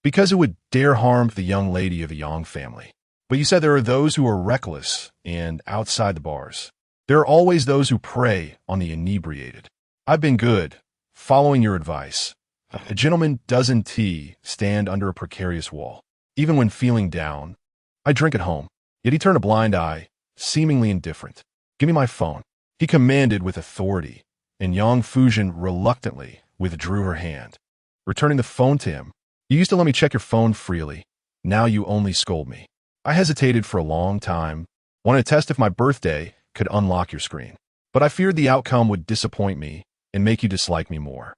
because it would dare harm the young lady of a Yang family. "But you said there are those who are reckless and outside the bars. There are always those who prey on the inebriated. I've been good, following your advice. A gentleman doesn't stand under a precarious wall. Even when feeling down, I drink at home." Yet he turned a blind eye, seemingly indifferent. "Give me my phone," he commanded with authority, and Yang Fuzhen reluctantly withdrew her hand. Returning the phone to him, "You used to let me check your phone freely. Now you only scold me." I hesitated for a long time, wanted to test if my birthday could unlock your screen. But I feared the outcome would disappoint me and make you dislike me more.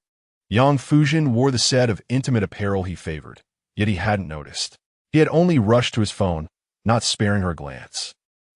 Yang Fuzhen wore the set of intimate apparel he favored, yet he hadn't noticed. He had only rushed to his phone, not sparing her a glance,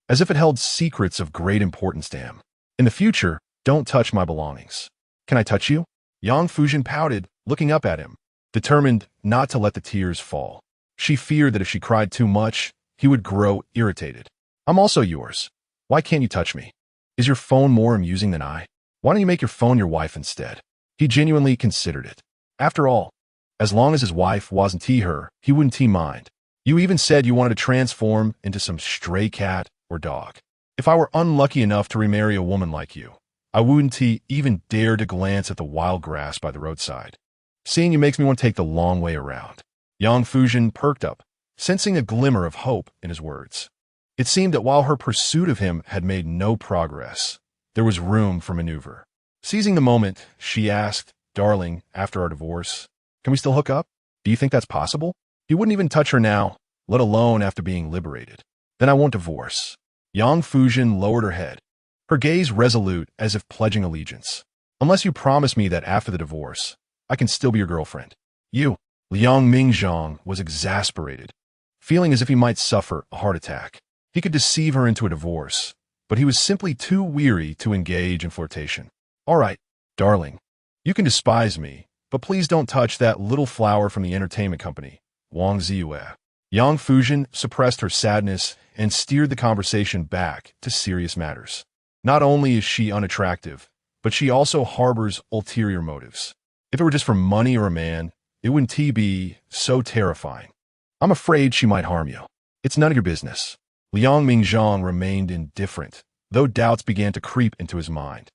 as if it held secrets of great importance to him. "In the future, don't touch my belongings." "Can I touch you?" Yang Fuzhen pouted, looking up at him, determined not to let the tears fall. She feared that if she cried too much, he would grow irritated. "I'm also yours. Why can't you touch me? Is your phone more amusing than I? Why don't you make your phone your wife instead?" He genuinely considered it. After all, as long as his wife wasn't her, he wouldn't mind. "You even said you wanted to transform into some stray cat or dog. If I were unlucky enough to remarry a woman like you, I wouldn't even dare to glance at the wild grass by the roadside. Seeing you makes me want to take the long way around." Yang Fuzhen perked up, sensing a glimmer of hope in his words. It seemed that while her pursuit of him had made no progress, there was room for maneuver. Seizing the moment, she asked, "Darling, after our divorce, can we still hook up? Do you think that's possible?" He wouldn't even touch her now, let alone after being liberated. "Then I won't divorce." Yang Fuzhen lowered her head, her gaze resolute as if pledging allegiance. "Unless you promise me that after the divorce, I can still be your girlfriend." "You." Liang Mingzhang was exasperated, feeling as if he might suffer a heart attack. He could deceive her into a divorce, but he was simply too weary to engage in flirtation. "All right, darling, you can despise me, but please don't touch that little flower from the entertainment company, Wang Ziyue." Yang Fuzhen suppressed her sadness and steered the conversation back to serious matters. Not only is she unattractive, but she also harbors ulterior motives. If it were just for money or a man, it wouldn't be so terrifying. "I'm afraid she might harm you." "It's none of your business." Liang Mingzhang remained indifferent, though doubts began to creep into his mind.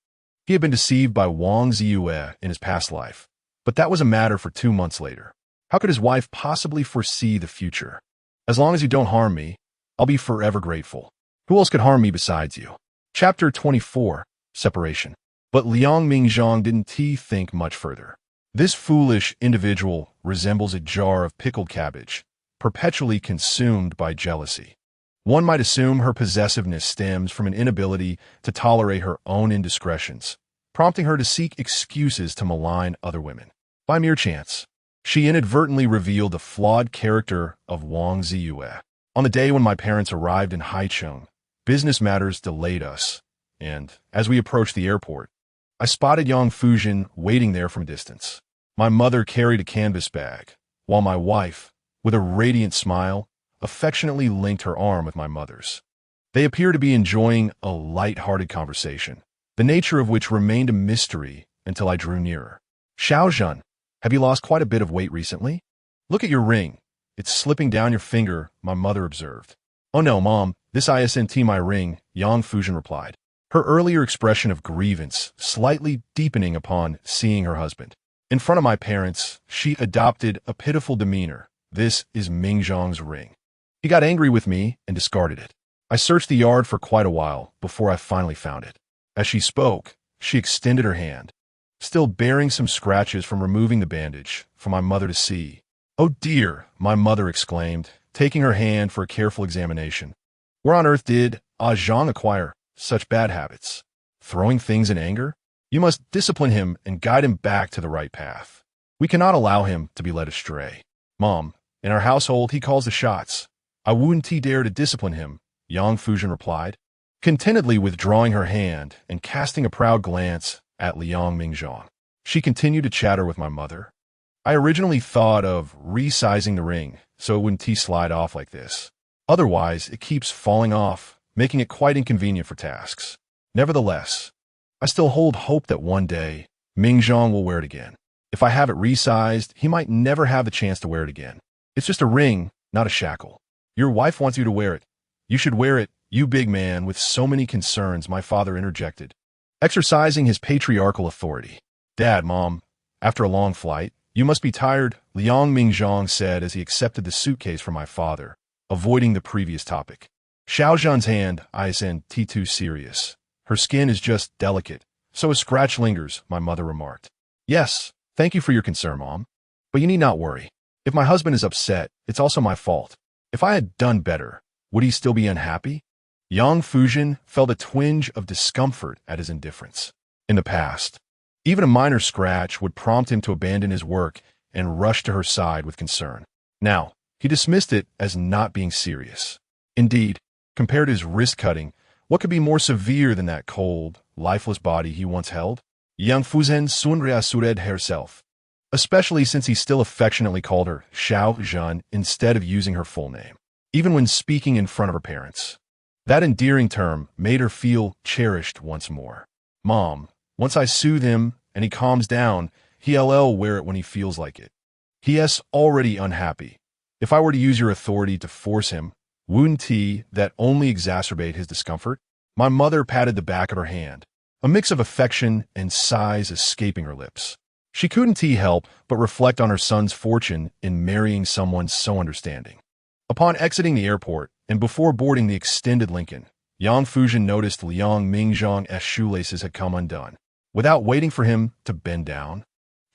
He had been deceived by Wang Ziyue in his past life, but that was a matter for 2 months later. How could his wife possibly foresee the future? "As long as you don't harm me, I'll be forever grateful. Who else could harm me besides you?" Chapter 24, Separation. But Liang Mingzhang didn't think much further. This foolish individual resembles a jar of pickled cabbage, perpetually consumed by jealousy. One might assume her possessiveness stems from an inability to tolerate her own indiscretions, prompting her to seek excuses to malign other women. By mere chance, she inadvertently revealed the flawed character of Wang Ziyue. On the day when my parents arrived in Haicheng, business matters delayed us, and as we approached the airport, I spotted Yang Fuzhen waiting there from a distance. My mother carried a canvas bag, while my wife, with a radiant smile, affectionately linked her arm with my mother's. They appeared to be enjoying a light-hearted conversation, the nature of which remained a mystery until I drew nearer. "Xiaozhen, have you lost quite a bit of weight recently? Look at your ring. It's slipping down your finger," my mother observed. "Oh no, Mom, this isn't my ring," Yang Fuzhen replied, her earlier expression of grievance slightly deepening upon seeing her husband. In front of my parents, she adopted a pitiful demeanor. "This is Mingzhang's ring. He got angry with me and discarded it. I searched the yard for quite a while before I finally found it." As she spoke, she extended her hand, still bearing some scratches from removing the bandage, for my mother to see. "Oh dear," my mother exclaimed, taking her hand for a careful examination. "Where on earth did Zhang acquire such bad habits? Throwing things in anger? You must discipline him and guide him back to the right path. We cannot allow him to be led astray. Mom, in our household he calls the shots. I wouldn't dare to discipline him," Yang Fuzhen replied, contentedly withdrawing her hand and casting a proud glance at Liang Mingzhang. She continued to chatter with my mother. "I originally thought of resizing the ring so it wouldn't slide off like this. Otherwise, it keeps falling off, making it quite inconvenient for tasks. Nevertheless, I still hold hope that one day Mingzhang will wear it again. If I have it resized, he might never have the chance to wear it again. It's just a ring, not a shackle. Your wife wants you to wear it. You should wear it, you big man with so many concerns," my father interjected, exercising his patriarchal authority. "Dad, Mom, after a long flight, you must be tired," Liang Mingzhang said as he accepted the suitcase from my father, avoiding the previous topic. Xiaozhan's hand isn't too serious. Her skin is just delicate, so a scratch lingers, my mother remarked. "Yes, thank you for your concern, Mom. But you need not worry. If my husband is upset, it's also my fault. If I had done better, would he still be unhappy?" Yang Fuzhen felt a twinge of discomfort at his indifference. In the past, even a minor scratch would prompt him to abandon his work and rush to her side with concern. Now, he dismissed it as not being serious. Indeed, compared to his wrist cutting, what could be more severe than that cold, lifeless body he once held? Yang Fuzhen soon reassured herself, especially since he still affectionately called her Xiaozhan instead of using her full name, even when speaking in front of her parents. That endearing term made her feel cherished once more. "Mom, once I soothe him and he calms down, he'll wear it when he feels like it. He is already unhappy. If I were to use your authority to force him, wouldn't that only exacerbate his discomfort?" My mother patted the back of her hand, a mix of affection and sighs escaping her lips. She couldn't help but reflect on her son's fortune in marrying someone so understanding. Upon exiting the airport and before boarding the extended Lincoln, Yang Fuzhen noticed Liang Mingzhang's shoelaces had come undone. Without waiting for him to bend down,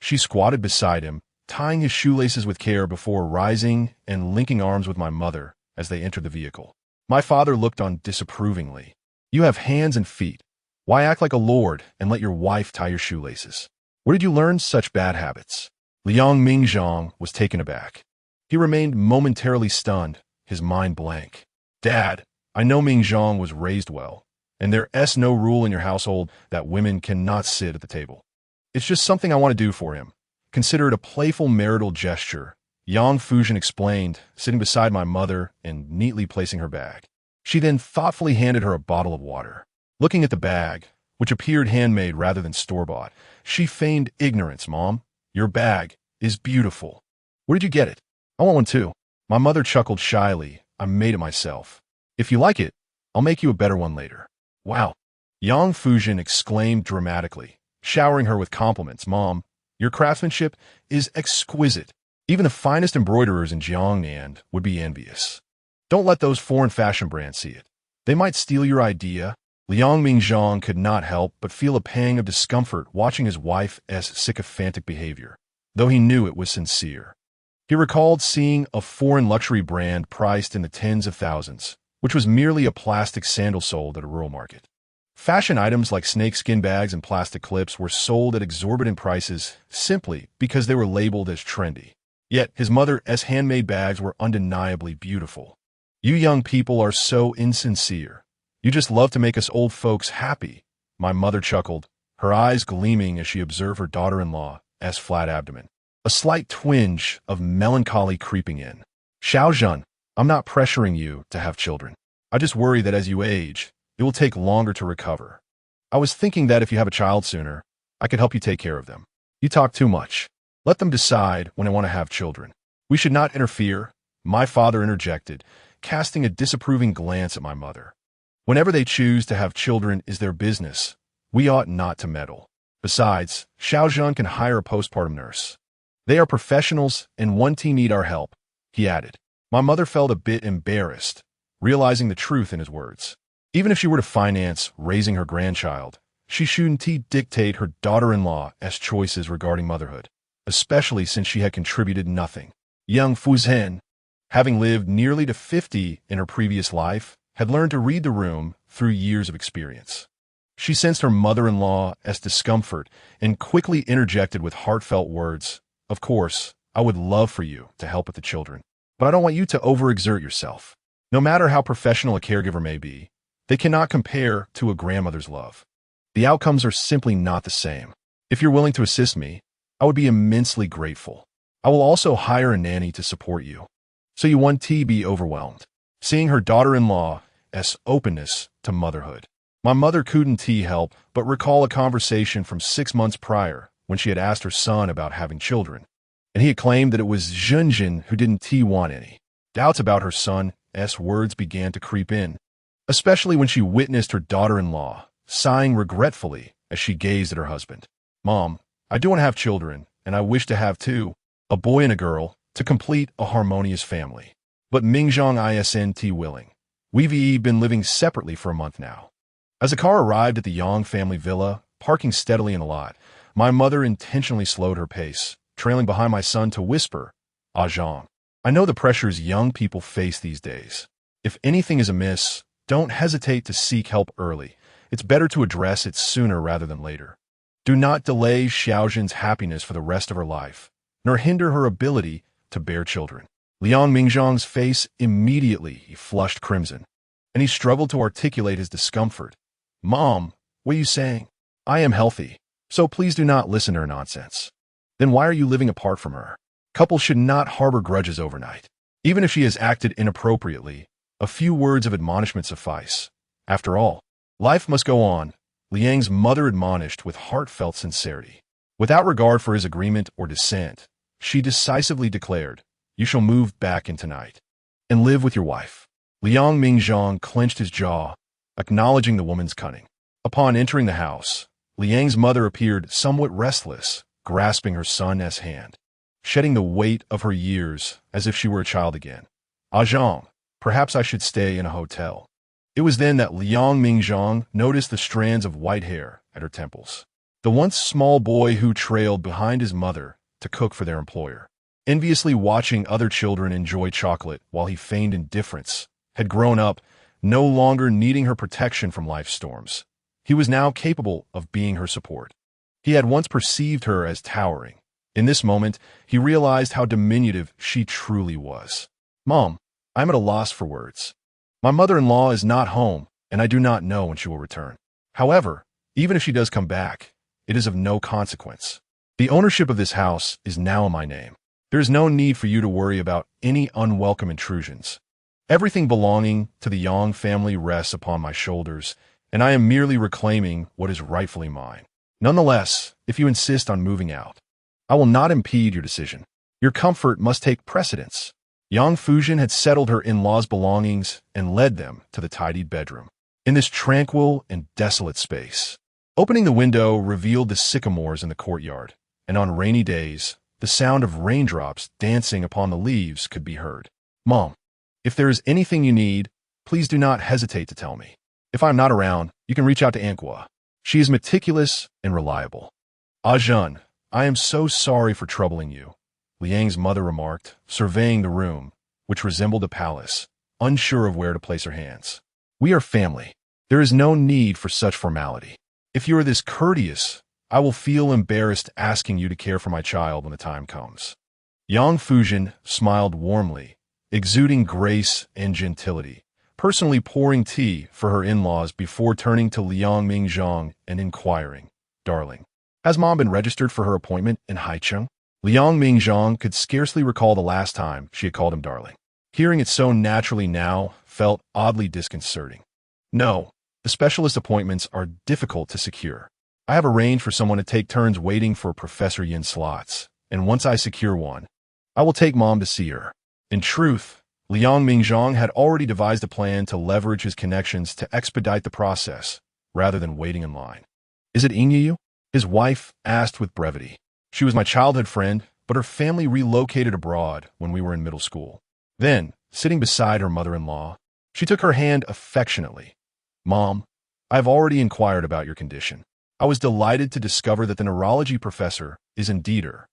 she squatted beside him, tying his shoelaces with care before rising and linking arms with my mother as they entered the vehicle. My father looked on disapprovingly. "You have hands and feet. Why act like a lord and let your wife tie your shoelaces? Where did you learn such bad habits?" Liang Mingzhang was taken aback. He remained momentarily stunned, his mind blank. "Dad, I know Mingzhang was raised well, and there's no rule in your household that women cannot sit at the table. It's just something I want to do for him. Consider it a playful marital gesture," Yang Fuzhen explained, sitting beside my mother and neatly placing her bag. She then thoughtfully handed her a bottle of water. Looking at the bag, which appeared handmade rather than store-bought, she feigned ignorance. "Mom, your bag is beautiful. Where did you get it? I want one too." My mother chuckled shyly. "I made it myself. If you like it, I'll make you a better one later." "Wow," Yang Fuzhen exclaimed dramatically, showering her with compliments. "Mom, your craftsmanship is exquisite. Even the finest embroiderers in Jiangnan would be envious. Don't let those foreign fashion brands see it. They might steal your idea." Liang Mingzhang could not help but feel a pang of discomfort watching his wife's sycophantic behavior, though he knew it was sincere. He recalled seeing a foreign luxury brand priced in the tens of thousands, which was merely a plastic sandal sold at a rural market. Fashion items like snakeskin bags and plastic clips were sold at exorbitant prices simply because they were labeled as trendy. Yet his mother's handmade bags were undeniably beautiful. "You young people are so insincere. You just love to make us old folks happy," my mother chuckled, her eyes gleaming as she observed her daughter-in-law's flat abdomen, a slight twinge of melancholy creeping in. "Xiaozhan, I'm not pressuring you to have children. I just worry that as you age, it will take longer to recover. I was thinking that if you have a child sooner, I could help you take care of them. You talk too much. Let them decide when they want to have children. We should not interfere," my father interjected, casting a disapproving glance at my mother. "Whenever they choose to have children is their business. We ought not to meddle. Besides, Xiaozhan can hire a postpartum nurse. They are professionals and one team need our help," he added. My mother felt a bit embarrassed, realizing the truth in his words. Even if she were to finance raising her grandchild, she shouldn't dictate her daughter-in-law's choices regarding motherhood, especially since she had contributed nothing. Yang Fuzhen, having lived nearly to 50 in her previous life, had learned to read the room through years of experience. She sensed her mother-in-law's discomfort and quickly interjected with heartfelt words. Of course, I would love for you to help with the children, but I don't want you to overexert yourself. No matter how professional a caregiver may be, they cannot compare to a grandmother's love. The outcomes are simply not the same. If you're willing to assist me, I would be immensely grateful. I will also hire a nanny to support you. So you want to be overwhelmed. Seeing her daughter-in-law's openness to motherhood. My mother couldn't help but recall a conversation from 6 months prior when she had asked her son about having children, and he had claimed that it was Junjin who didn't want any. Doubts about her son's words began to creep in, especially when she witnessed her daughter-in-law sighing regretfully as she gazed at her husband. Mom, I do want to have children, and I wish to have two, a boy and a girl, to complete a harmonious family. But Mingzhang isn't willing. We've been living separately for a month now. As the car arrived at the Yang family villa, parking steadily in a lot, my mother intentionally slowed her pace, trailing behind my son to whisper, Jean, I know the pressures young people face these days. If anything is amiss, don't hesitate to seek help early. It's better to address it sooner rather than later. Do not delay Xiaojin's happiness for the rest of her life, nor hinder her ability to bear children. Liang Mingzhang's face immediately flushed crimson, and he struggled to articulate his discomfort. Mom, what are you saying? I am healthy, so please do not listen to her nonsense. Then why are you living apart from her? Couples should not harbor grudges overnight. Even if she has acted inappropriately, a few words of admonishment suffice. After all, life must go on, Liang's mother admonished with heartfelt sincerity. Without regard for his agreement or dissent, she decisively declared, You shall move back in tonight and live with your wife. Liang Mingzhang clenched his jaw, acknowledging the woman's cunning. Upon entering the house, Liang's mother appeared somewhat restless, grasping her son's hand, shedding the weight of her years as if she were a child again. Jean, perhaps I should stay in a hotel. It was then that Liang Mingzhang noticed the strands of white hair at her temples. The once small boy who trailed behind his mother to cook for their employer, enviously watching other children enjoy chocolate while he feigned indifference, had grown up, no longer needing her protection from life's storms. He was now capable of being her support. He had once perceived her as towering. In this moment, he realized how diminutive she truly was. Mom, I'm at a loss for words. My mother-in-law is not home, and I do not know when she will return. However, even if she does come back, it is of no consequence. The ownership of this house is now in my name. There is no need for you to worry about any unwelcome intrusions. Everything belonging to the Yang family rests upon my shoulders, and I am merely reclaiming what is rightfully mine. Nonetheless, if you insist on moving out, I will not impede your decision. Your comfort must take precedence. Yang Fuzhen had settled her in-laws' belongings and led them to the tidied bedroom. In this tranquil and desolate space, opening the window revealed the sycamores in the courtyard, and on rainy days, the sound of raindrops dancing upon the leaves could be heard. Mom, if there is anything you need, please do not hesitate to tell me. If I'm not around, you can reach out to Anqua. She is meticulous and reliable. Jean, I am so sorry for troubling you, Liang's mother remarked, surveying the room, which resembled a palace, unsure of where to place her hands. We are family. There is no need for such formality. If you are this courteous, I will feel embarrassed asking you to care for my child when the time comes. Yang Fuzhen smiled warmly, exuding grace and gentility, personally pouring tea for her in-laws before turning to Liang Mingzhang and inquiring, Darling, has Mom been registered for her appointment in Haicheng? Liang Mingzhang could scarcely recall the last time she had called him darling. Hearing it so naturally now felt oddly disconcerting. No, the specialist appointments are difficult to secure. I have arranged for someone to take turns waiting for Professor Yin's slots, and once I secure one, I will take Mom to see her. In truth, Liang Mingzhang had already devised a plan to leverage his connections to expedite the process, rather than waiting in line. Is it Ingyu? His wife asked with brevity. She was my childhood friend, but her family relocated abroad when we were in middle school. Then, sitting beside her mother-in-law, she took her hand affectionately. Mom, I have already inquired about your condition. I was delighted to discover that the neurology professor is indeed her.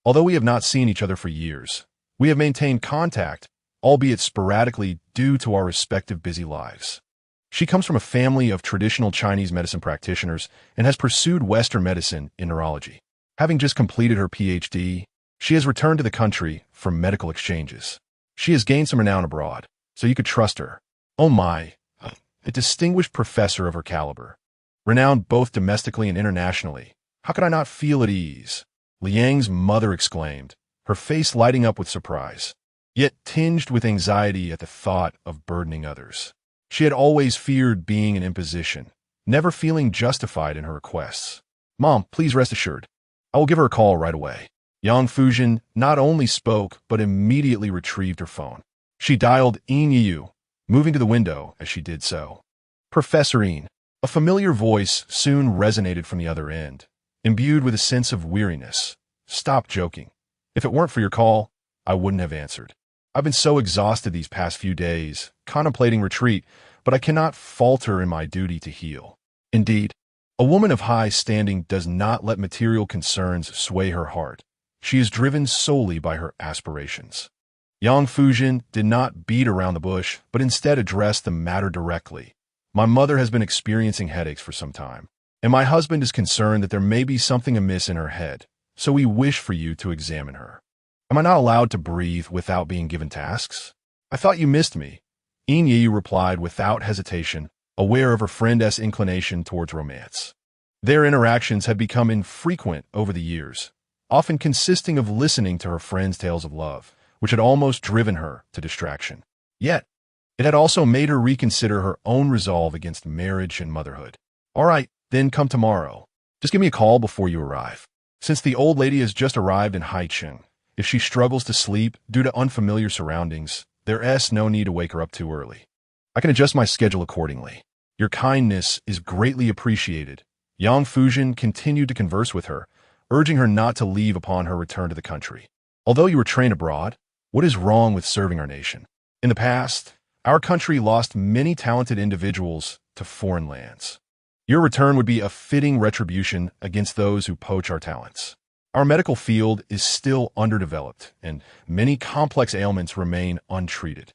Although we have not seen each other for years, We have maintained contact, albeit sporadically due to our respective busy lives. She comes from a family of traditional Chinese medicine practitioners and has pursued Western medicine in neurology. Having just completed her PhD, she has returned to the country for medical exchanges. She has gained some renown abroad, so you could trust her. Oh my, a distinguished professor of her caliber. Renowned both domestically and internationally. How could I not feel at ease? Liang's mother exclaimed, her face lighting up with surprise, yet tinged with anxiety at the thought of burdening others. She had always feared being an imposition, never feeling justified in her requests. Mom, please rest assured. I will give her a call right away. Yang Fuzhen not only spoke, but immediately retrieved her phone. She dialed Yin, moving to the window as she did so. Professor Yin. A familiar voice soon resonated from the other end, imbued with a sense of weariness. Stop joking. If it weren't for your call, I wouldn't have answered. I've been so exhausted these past few days, contemplating retreat, but I cannot falter in my duty to heal. Indeed, a woman of high standing does not let material concerns sway her heart. She is driven solely by her aspirations. Yang Fuzhen did not beat around the bush, but instead addressed the matter directly. My mother has been experiencing headaches for some time, and my husband is concerned that there may be something amiss in her head, so we wish for you to examine her. Am I not allowed to breathe without being given tasks? I thought you missed me. Yin replied without hesitation, aware of her friend's inclination towards romance. Their interactions had become infrequent over the years, often consisting of listening to her friend's tales of love, which had almost driven her to distraction. Yet, it had also made her reconsider her own resolve against marriage and motherhood. All right, then come tomorrow. Just give me a call before you arrive. Since the old lady has just arrived in Haicheng, if she struggles to sleep due to unfamiliar surroundings, there's no need to wake her up too early. I can adjust my schedule accordingly. Your kindness is greatly appreciated. Yang Fuzhen continued to converse with her, urging her not to leave upon her return to the country. Although you were trained abroad, what is wrong with serving our nation? In the past, our country lost many talented individuals to foreign lands. Your return would be a fitting retribution against those who poach our talents. Our medical field is still underdeveloped, and many complex ailments remain untreated.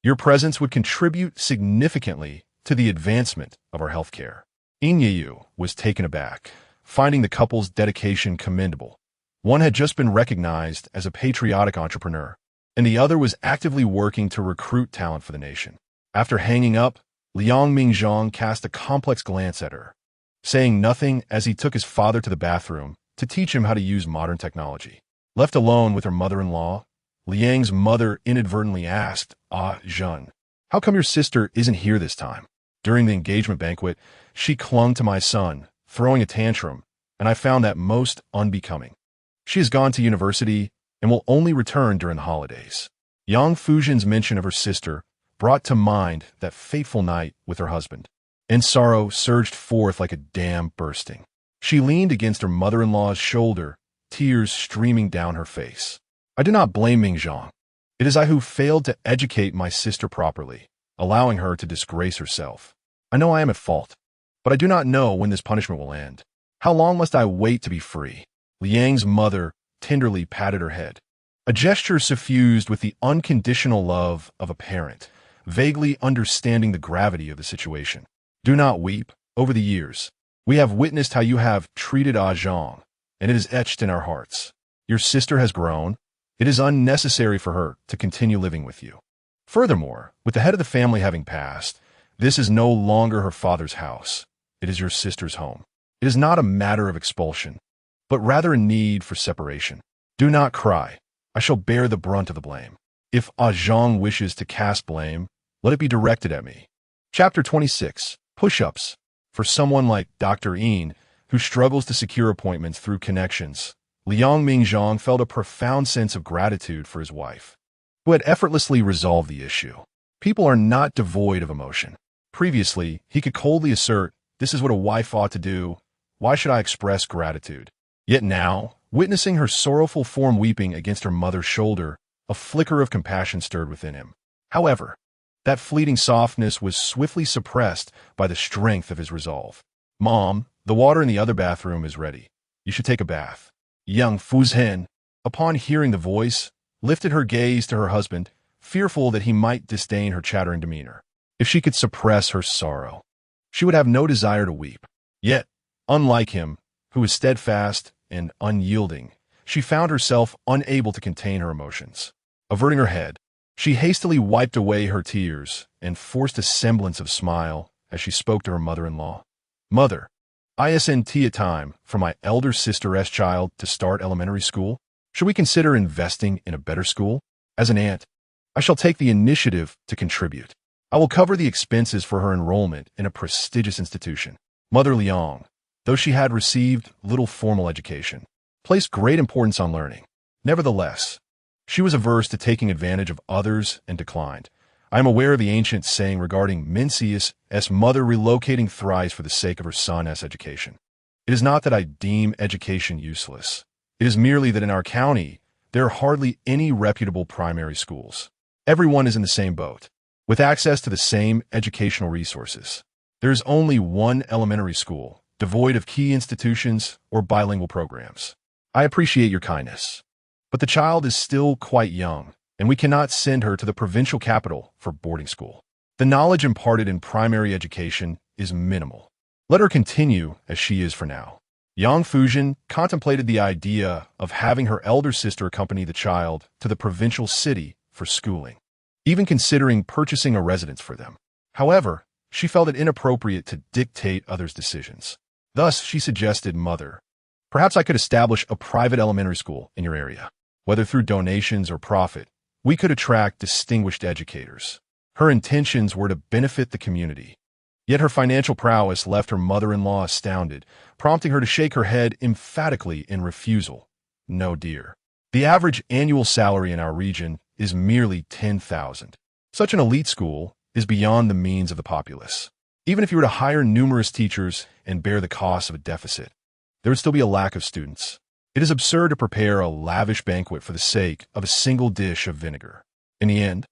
Your presence would contribute significantly to the advancement of our healthcare. Yin was taken aback, finding the couple's dedication commendable. One had just been recognized as a patriotic entrepreneur, and the other was actively working to recruit talent for the nation. After hanging up, Liang Mingzhang cast a complex glance at her, saying nothing as he took his father to the bathroom to teach him how to use modern technology. Left alone with her mother-in-law, Liang's mother inadvertently asked, Zhen, how come your sister isn't here this time? During the engagement banquet, she clung to my son, throwing a tantrum, and I found that most unbecoming. She has gone to university and will only return during the holidays. Yang Fuzhen's mention of her sister brought to mind that fateful night with her husband, and sorrow surged forth like a dam bursting. She leaned against her mother-in-law's shoulder, tears streaming down her face. I do not blame Mingzhang. It is I who failed to educate my sister properly, allowing her to disgrace herself. I know I am at fault, but I do not know when this punishment will end. How long must I wait to be free? Liang's mother tenderly patted her head, a gesture suffused with the unconditional love of a parent, vaguely understanding the gravity of the situation. Do not weep. Over the years, we have witnessed how you have treated Zhang, and it is etched in our hearts. Your sister has grown. It is unnecessary for her to continue living with you. Furthermore, with the head of the family having passed, this is no longer her father's house. It is your sister's home. It is not a matter of expulsion, but rather a need for separation. Do not cry. I shall bear the brunt of the blame. If Zhang wishes to cast blame, let it be directed at me. Chapter 26. Push-ups. For someone like Dr. Yin, who struggles to secure appointments through connections, Liang Mingzhang felt a profound sense of gratitude for his wife, who had effortlessly resolved the issue. People are not devoid of emotion. Previously, he could coldly assert, "This is what a wife ought to do. Why should I express gratitude?" Yet now, witnessing her sorrowful form weeping against her mother's shoulder, a flicker of compassion stirred within him. However, that fleeting softness was swiftly suppressed by the strength of his resolve. "Mom, the water in the other bathroom is ready. You should take a bath." Yang Fuzhen, upon hearing the voice, lifted her gaze to her husband, fearful that he might disdain her chattering demeanor. If she could suppress her sorrow, she would have no desire to weep. Yet, unlike him, who was steadfast and unyielding, she found herself unable to contain her emotions. Averting her head, she hastily wiped away her tears and forced a semblance of smile as she spoke to her mother-in-law. "Mother, isn't it time for my elder sister's child to start elementary school? Should we consider investing in a better school? As an aunt, I shall take the initiative to contribute. I will cover the expenses for her enrollment in a prestigious institution." Mother Liang, though she had received little formal education, placed great importance on learning. Nevertheless, she was averse to taking advantage of others and declined. "I am aware of the ancient saying regarding Mencius' mother relocating thrice for the sake of her son's education. It is not that I deem education useless. It is merely that in our county, there are hardly any reputable primary schools. Everyone is in the same boat, with access to the same educational resources. There is only one elementary school, devoid of key institutions or bilingual programs. I appreciate your kindness, but the child is still quite young, and we cannot send her to the provincial capital for boarding school. The knowledge imparted in primary education is minimal. Let her continue as she is for now." Yang Fuzhen contemplated the idea of having her elder sister accompany the child to the provincial city for schooling, even considering purchasing a residence for them. However, she felt it inappropriate to dictate others' decisions. Thus, she suggested, "Mother, perhaps I could establish a private elementary school in your area. Whether through donations or profit, we could attract distinguished educators." Her intentions were to benefit the community. Yet her financial prowess left her mother-in-law astounded, prompting her to shake her head emphatically in refusal. "No, dear. The average annual salary in our region is merely 10,000. Such an elite school is beyond the means of the populace. Even if you were to hire numerous teachers and bear the cost of a deficit, there would still be a lack of students. It is absurd to prepare a lavish banquet for the sake of a single dish of vinegar. In the end,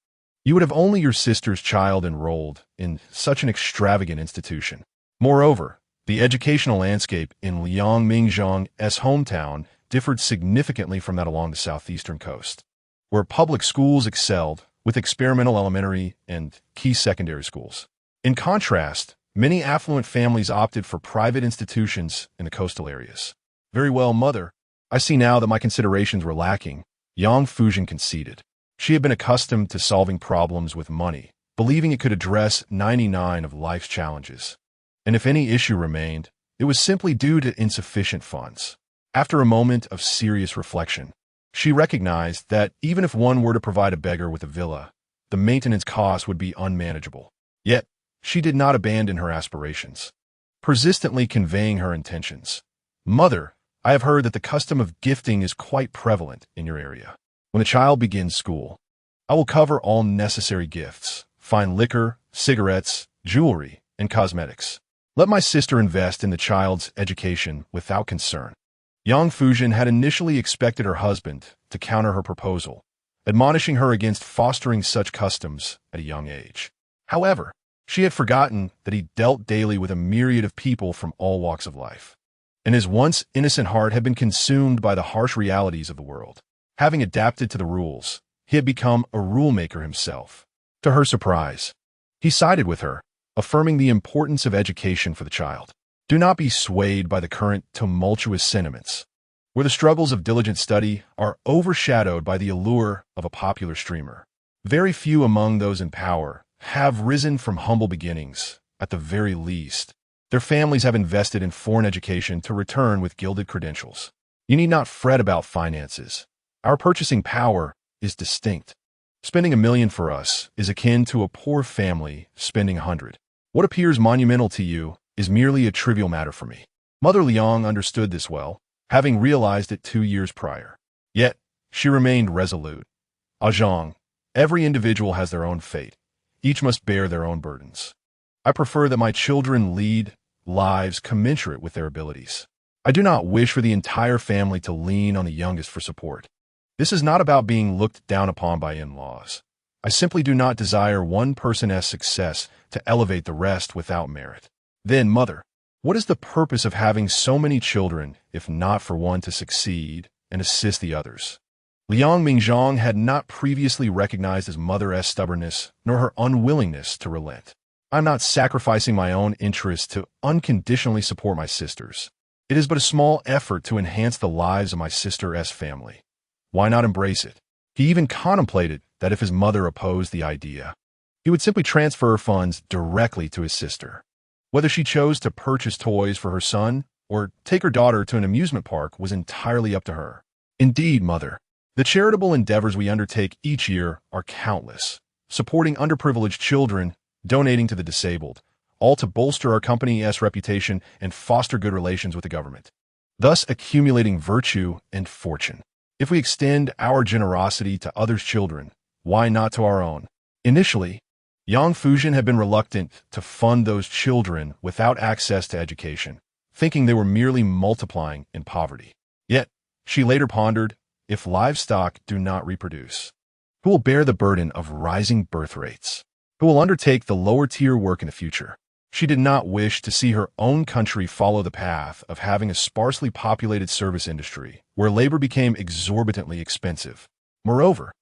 you would have only your sister's child enrolled in such an extravagant institution. Moreover, the educational landscape in Liang Mingzhang's hometown differed significantly from that along the southeastern coast, where public schools excelled with experimental elementary and key secondary schools. In contrast, many affluent families opted for private institutions in the coastal areas. "Very well, Mother. I see now that my considerations were lacking," Yang Fuzhen conceded. She had been accustomed to solving problems with money, believing it could address 99 of life's challenges. And if any issue remained, it was simply due to insufficient funds. After a moment of serious reflection, she recognized that even if one were to provide a beggar with a villa, the maintenance cost would be unmanageable. Yet, she did not abandon her aspirations, persistently conveying her intentions. "Mother, I have heard that the custom of gifting is quite prevalent in your area. When the child begins school, I will cover all necessary gifts, fine liquor, cigarettes, jewelry, and cosmetics. Let my sister invest in the child's education without concern." Yang Fuzhen had initially expected her husband to counter her proposal, admonishing her against fostering such customs at a young age. However, she had forgotten that he dealt daily with a myriad of people from all walks of life, and his once innocent heart had been consumed by the harsh realities of the world. Having adapted to the rules, he had become a rule-maker himself. To her surprise, he sided with her, affirming the importance of education for the child. Do not be swayed by the current tumultuous sentiments, where the struggles of diligent study are overshadowed by the allure of a popular streamer. Very few among those in power have risen from humble beginnings. At the very least, their families have invested in foreign education to return with gilded credentials. You need not fret about finances. Our purchasing power is distinct. Spending $1 million for us is akin to a poor family spending 100. What appears monumental to you is merely a trivial matter for me. Mother Liang understood this well, having realized it 2 years prior. Yet, she remained resolute. "Zhang, every individual has their own fate. Each must bear their own burdens. I prefer that my children lead lives commensurate with their abilities. I do not wish for the entire family to lean on the youngest for support. This is not about being looked down upon by in-laws. I simply do not desire one person's success to elevate the rest without merit." "Then, Mother, what is the purpose of having so many children if not for one to succeed and assist the others?" Liang Mingzhang had not previously recognized his mother's stubbornness nor her unwillingness to relent. I'm not sacrificing my own interests to unconditionally support my sisters. It is but a small effort to enhance the lives of my sister's family. Why not embrace it? He even contemplated that if his mother opposed the idea, he would simply transfer funds directly to his sister. Whether she chose to purchase toys for her son or take her daughter to an amusement park was entirely up to her. Indeed, mother, the charitable endeavors we undertake each year are countless, supporting underprivileged children, donating to the disabled, all to bolster our company's reputation and foster good relations with the government, thus accumulating virtue and fortune. If we extend our generosity to others' children, why not to our own? Initially, Yang Fuzhen had been reluctant to fund those children without access to education, thinking they were merely multiplying in poverty. Yet, she later pondered, if livestock do not reproduce, who will bear the burden of rising birth rates? Who will undertake the lower-tier work in the future? She did not wish to see her own country follow the path of having a sparsely populated service industry, where labor became exorbitantly expensive. Moreover,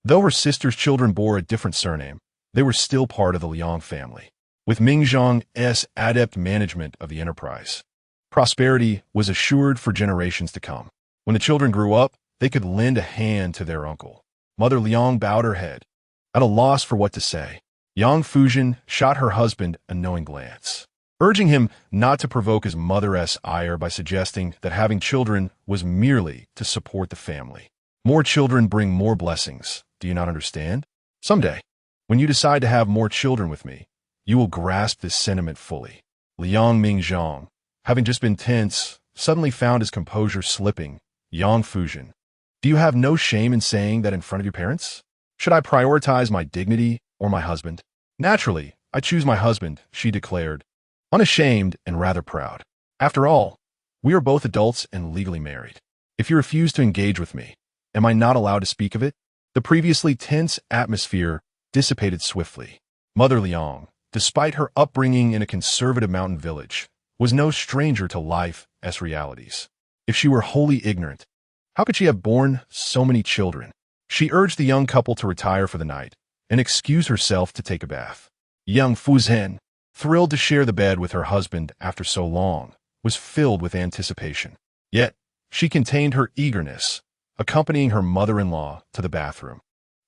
though her sister's children bore a different surname, they were still part of the Liang family. With Mingzhang's adept management of the enterprise, prosperity was assured for generations to come. When the children grew up, they could lend a hand to their uncle. Mother Liang bowed her head, at a loss for what to say. Yang Fuzhen shot her husband a knowing glance, urging him not to provoke his mother's ire by suggesting that having children was merely to support the family. More children bring more blessings. Do you not understand? Someday, when you decide to have more children with me, you will grasp this sentiment fully. Liang Mingzhang, having just been tense, suddenly found his composure slipping. Yang Fuzhen, do you have no shame in saying that in front of your parents? Should I prioritize my dignity or my husband? Naturally, I choose my husband, she declared, unashamed and rather proud. After all, we are both adults and legally married. If you refuse to engage with me, am I not allowed to speak of it? The previously tense atmosphere dissipated swiftly. Mother Liang, despite her upbringing in a conservative mountain village, was no stranger to life's realities. If she were wholly ignorant, how could she have borne so many children? She urged the young couple to retire for the night and excuse herself to take a bath. Yang Fuzhen, thrilled to share the bed with her husband after so long, was filled with anticipation. Yet, she contained her eagerness, accompanying her mother-in-law to the bathroom,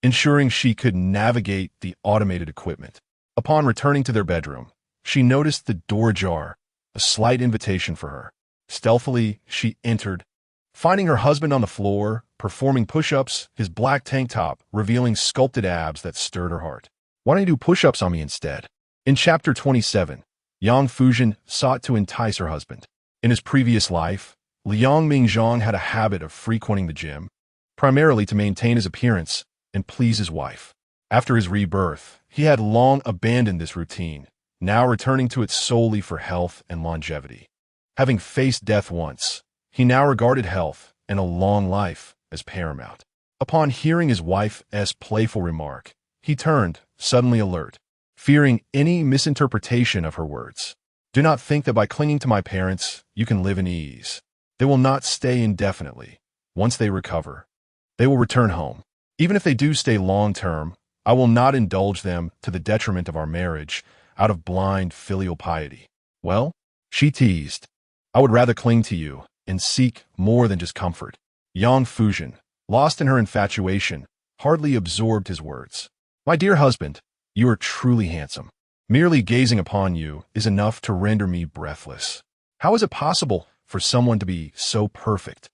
ensuring she could navigate the automated equipment. Upon returning to their bedroom, she noticed the door ajar, a slight invitation for her. Stealthily, she entered, finding her husband on the floor, performing push-ups, his black tank top revealing sculpted abs that stirred her heart. Why don't you do push-ups on me instead? In Chapter 27, Yang Fuzhen sought to entice her husband. In his previous life, Liang Mingzhang had a habit of frequenting the gym, primarily to maintain his appearance and please his wife. After his rebirth, he had long abandoned this routine, now returning to it solely for health and longevity. Having faced death once, he now regarded health and a long life as paramount. Upon hearing his wife's playful remark, he turned, suddenly alert, fearing any misinterpretation of her words. Do not think that by clinging to my parents, you can live in ease. They will not stay indefinitely. Once they recover, they will return home. Even if they do stay long-term, I will not indulge them to the detriment of our marriage out of blind filial piety. Well, she teased, I would rather cling to you and seek more than just comfort. Yang Fuzhen, lost in her infatuation, hardly absorbed his words. My dear husband, you are truly handsome. Merely gazing upon you is enough to render me breathless. How is it possible for someone to be so perfect?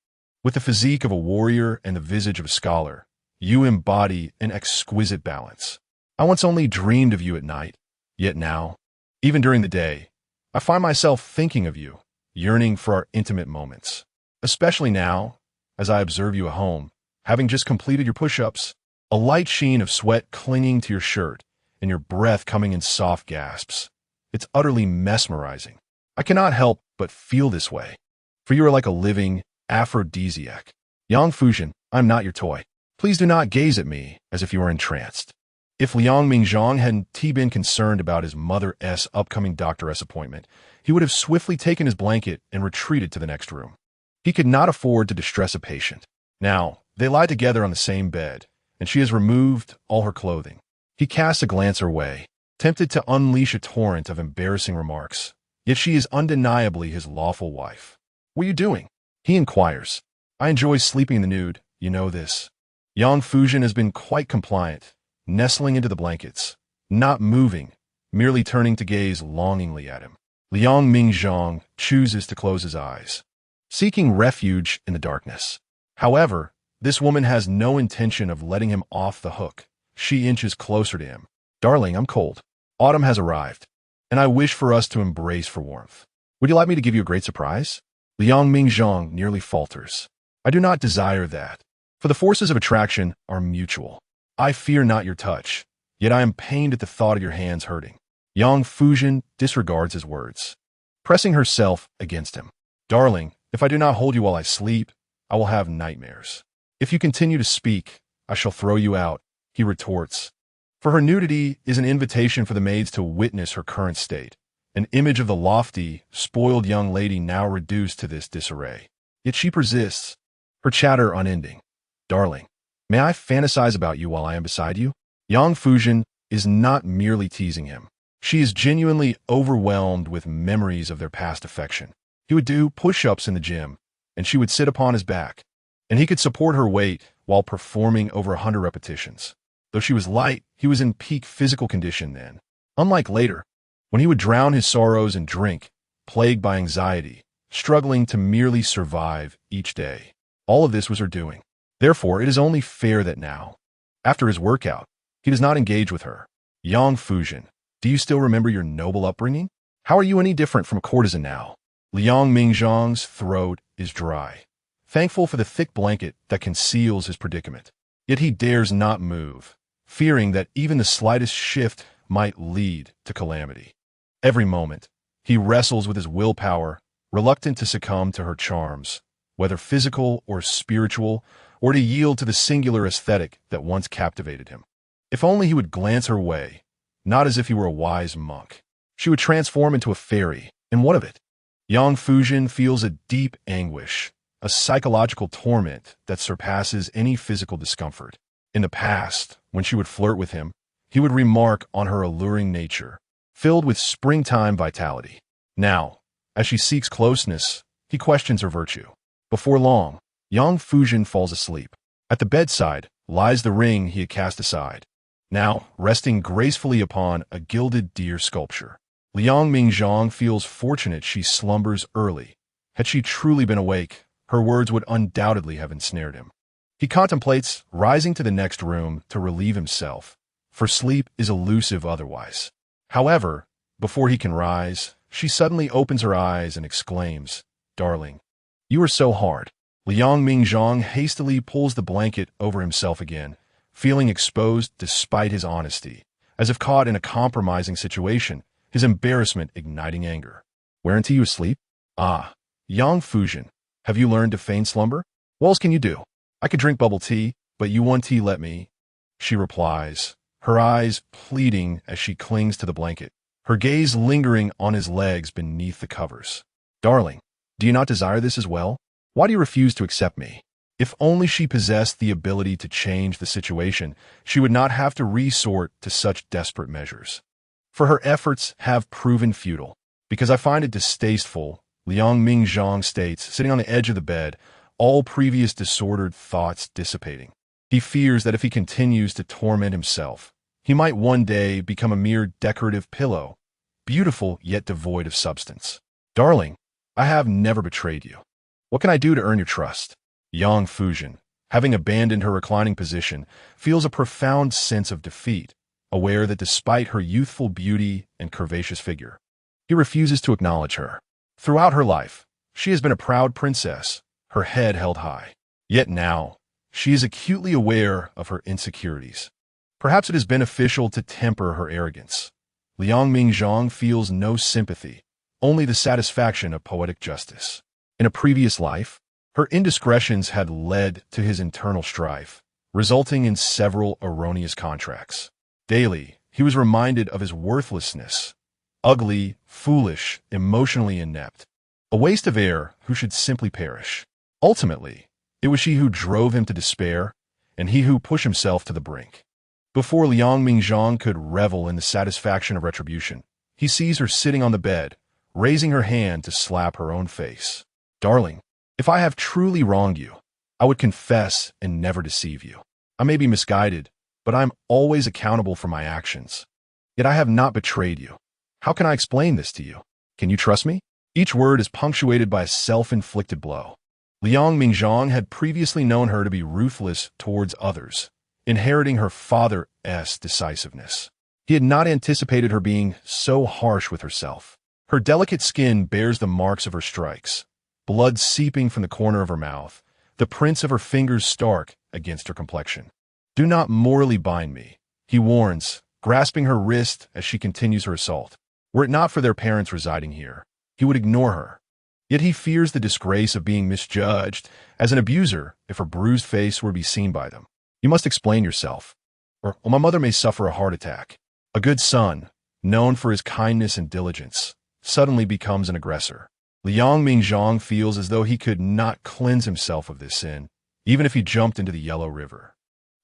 With the physique of a warrior and the visage of a scholar, you embody an exquisite balance. I once only dreamed of you at night, yet now, even during the day, I find myself thinking of you, yearning for our intimate moments. Especially now, as I observe you at home, having just completed your push-ups, a light sheen of sweat clinging to your shirt, and your breath coming in soft gasps. It's utterly mesmerizing. I cannot help but feel this way, for you are like a living aphrodisiac. Yang Fuzhen, I'm not your toy. Please do not gaze at me as if you were entranced. If Liang Mingzhang hadn't been concerned about his mother's upcoming doctor's appointment, he would have swiftly taken his blanket and retreated to the next room. He could not afford to distress a patient. Now, They lie together on the same bed, and she has removed all her clothing. He casts a glance her way, tempted to unleash a torrent of embarrassing remarks. Yet she is undeniably his lawful wife. "What are you doing?" he inquires. "I enjoy sleeping in the nude, you know this." Yang Fuzhen has been quite compliant, nestling into the blankets, not moving, merely turning to gaze longingly at him. Liang Mingzhang chooses to close his eyes, seeking refuge in the darkness. However, this woman has no intention of letting him off the hook. She inches closer to him. "Darling, I'm cold. Autumn has arrived, and I wish for us to embrace for warmth. Would you like me to give you a great surprise?" Liang Mingzhang nearly falters. "I do not desire that, for the forces of attraction are mutual. I fear not your touch, yet I am pained at the thought of your hands hurting." Yang Fuzhen disregards his words, pressing herself against him. "Darling, if I do not hold you while I sleep, I will have nightmares. If you continue to speak, I shall throw you out," he retorts. For her nudity is an invitation for the maids to witness her current state, an image of the lofty, spoiled young lady now reduced to this disarray. Yet she persists, her chatter unending. "Darling, may I fantasize about you while I am beside you?" Yang Fuzhen is not merely teasing him. She is genuinely overwhelmed with memories of their past affection. He would do push-ups in the gym, and she would sit upon his back, and he could support her weight while performing over 100 repetitions. Though she was light, he was in peak physical condition then. Unlike later, when he would drown his sorrows in drink, plagued by anxiety, struggling to merely survive each day. All of this was her doing. Therefore, it is only fair that now, after his workout, he does not engage with her. "Yang Fuzhen, do you still remember your noble upbringing? How are you any different from a courtesan now?" Liang Mingzhang's throat is dry, thankful for the thick blanket that conceals his predicament. Yet he dares not move, fearing that even the slightest shift might lead to calamity. Every moment, he wrestles with his willpower, reluctant to succumb to her charms, whether physical or spiritual, or to yield to the singular aesthetic that once captivated him. If only he would glance her way, not as if he were a wise monk. She would transform into a fairy, and what of it? Yang Fuzhen feels a deep anguish, a psychological torment that surpasses any physical discomfort. In the past, when she would flirt with him, he would remark on her alluring nature, filled with springtime vitality. Now, as she seeks closeness, he questions her virtue. Before long, Yang Fuzhen falls asleep. At the bedside lies the ring he had cast aside, now resting gracefully upon a gilded deer sculpture. Liang Mingzhang feels fortunate she slumbers early. Had she truly been awake, her words would undoubtedly have ensnared him. He contemplates rising to the next room to relieve himself, for sleep is elusive otherwise. However, before he can rise, she suddenly opens her eyes and exclaims, "Darling, you are so hard." Liang Mingzhang hastily pulls the blanket over himself again, feeling exposed despite his honesty, as if caught in a compromising situation, his embarrassment igniting anger. "Weren't you asleep?" "Ah, Yang Fuzhen, have you learned to feign slumber? What else can you do? I could drink bubble tea, but you want tea, let me," she replies, her eyes pleading as she clings to the blanket, her gaze lingering on his legs beneath the covers. "Darling, do you not desire this as well? Why do you refuse to accept me?" If only she possessed the ability to change the situation, she would not have to resort to such desperate measures. For her efforts have proven futile. "Because I find it distasteful," Liang Mingzhang states, sitting on the edge of the bed, all previous disordered thoughts dissipating. He fears that if he continues to torment himself, he might one day become a mere decorative pillow, beautiful yet devoid of substance. "Darling, I have never betrayed you. What can I do to earn your trust?" Yang Fuzhen, having abandoned her reclining position, feels a profound sense of defeat, aware that despite her youthful beauty and curvaceous figure, he refuses to acknowledge her. Throughout her life, she has been a proud princess, her head held high. Yet now, she is acutely aware of her insecurities. Perhaps it is beneficial to temper her arrogance. Liang Mingzhang feels no sympathy, only the satisfaction of poetic justice. In a previous life, her indiscretions had led to his internal strife, resulting in several erroneous contracts. Daily, he was reminded of his worthlessness, ugly, foolish, emotionally inept, a waste of air who should simply perish. Ultimately, It was she who drove him to despair, and he who pushed himself to the brink. Before Liang Mingzhang could revel in the satisfaction of retribution, he sees her sitting on the bed, raising her hand to slap her own face. Darling, if I have truly wronged you, I would confess and never deceive you. I may be misguided, but I am always accountable for my actions. Yet I have not betrayed you. How can I explain this to you? Can you trust me? Each word is punctuated by a self-inflicted blow. Liang Mingzhang had previously known her to be ruthless towards others, inheriting her father's decisiveness. He had not anticipated her being so harsh with herself. Her delicate skin bears the marks of her strikes, blood seeping from the corner of her mouth, the prints of her fingers stark against her complexion. Do not morally bind me, he warns, grasping her wrist as she continues her assault. Were it not for their parents residing here, he would ignore her. Yet he fears the disgrace of being misjudged as an abuser if her bruised face were to be seen by them. You must explain yourself, or my mother may suffer a heart attack. A good son, known for his kindness and diligence, suddenly becomes an aggressor. Liang Mingzhang feels as though he could not cleanse himself of this sin, even if he jumped into the Yellow River.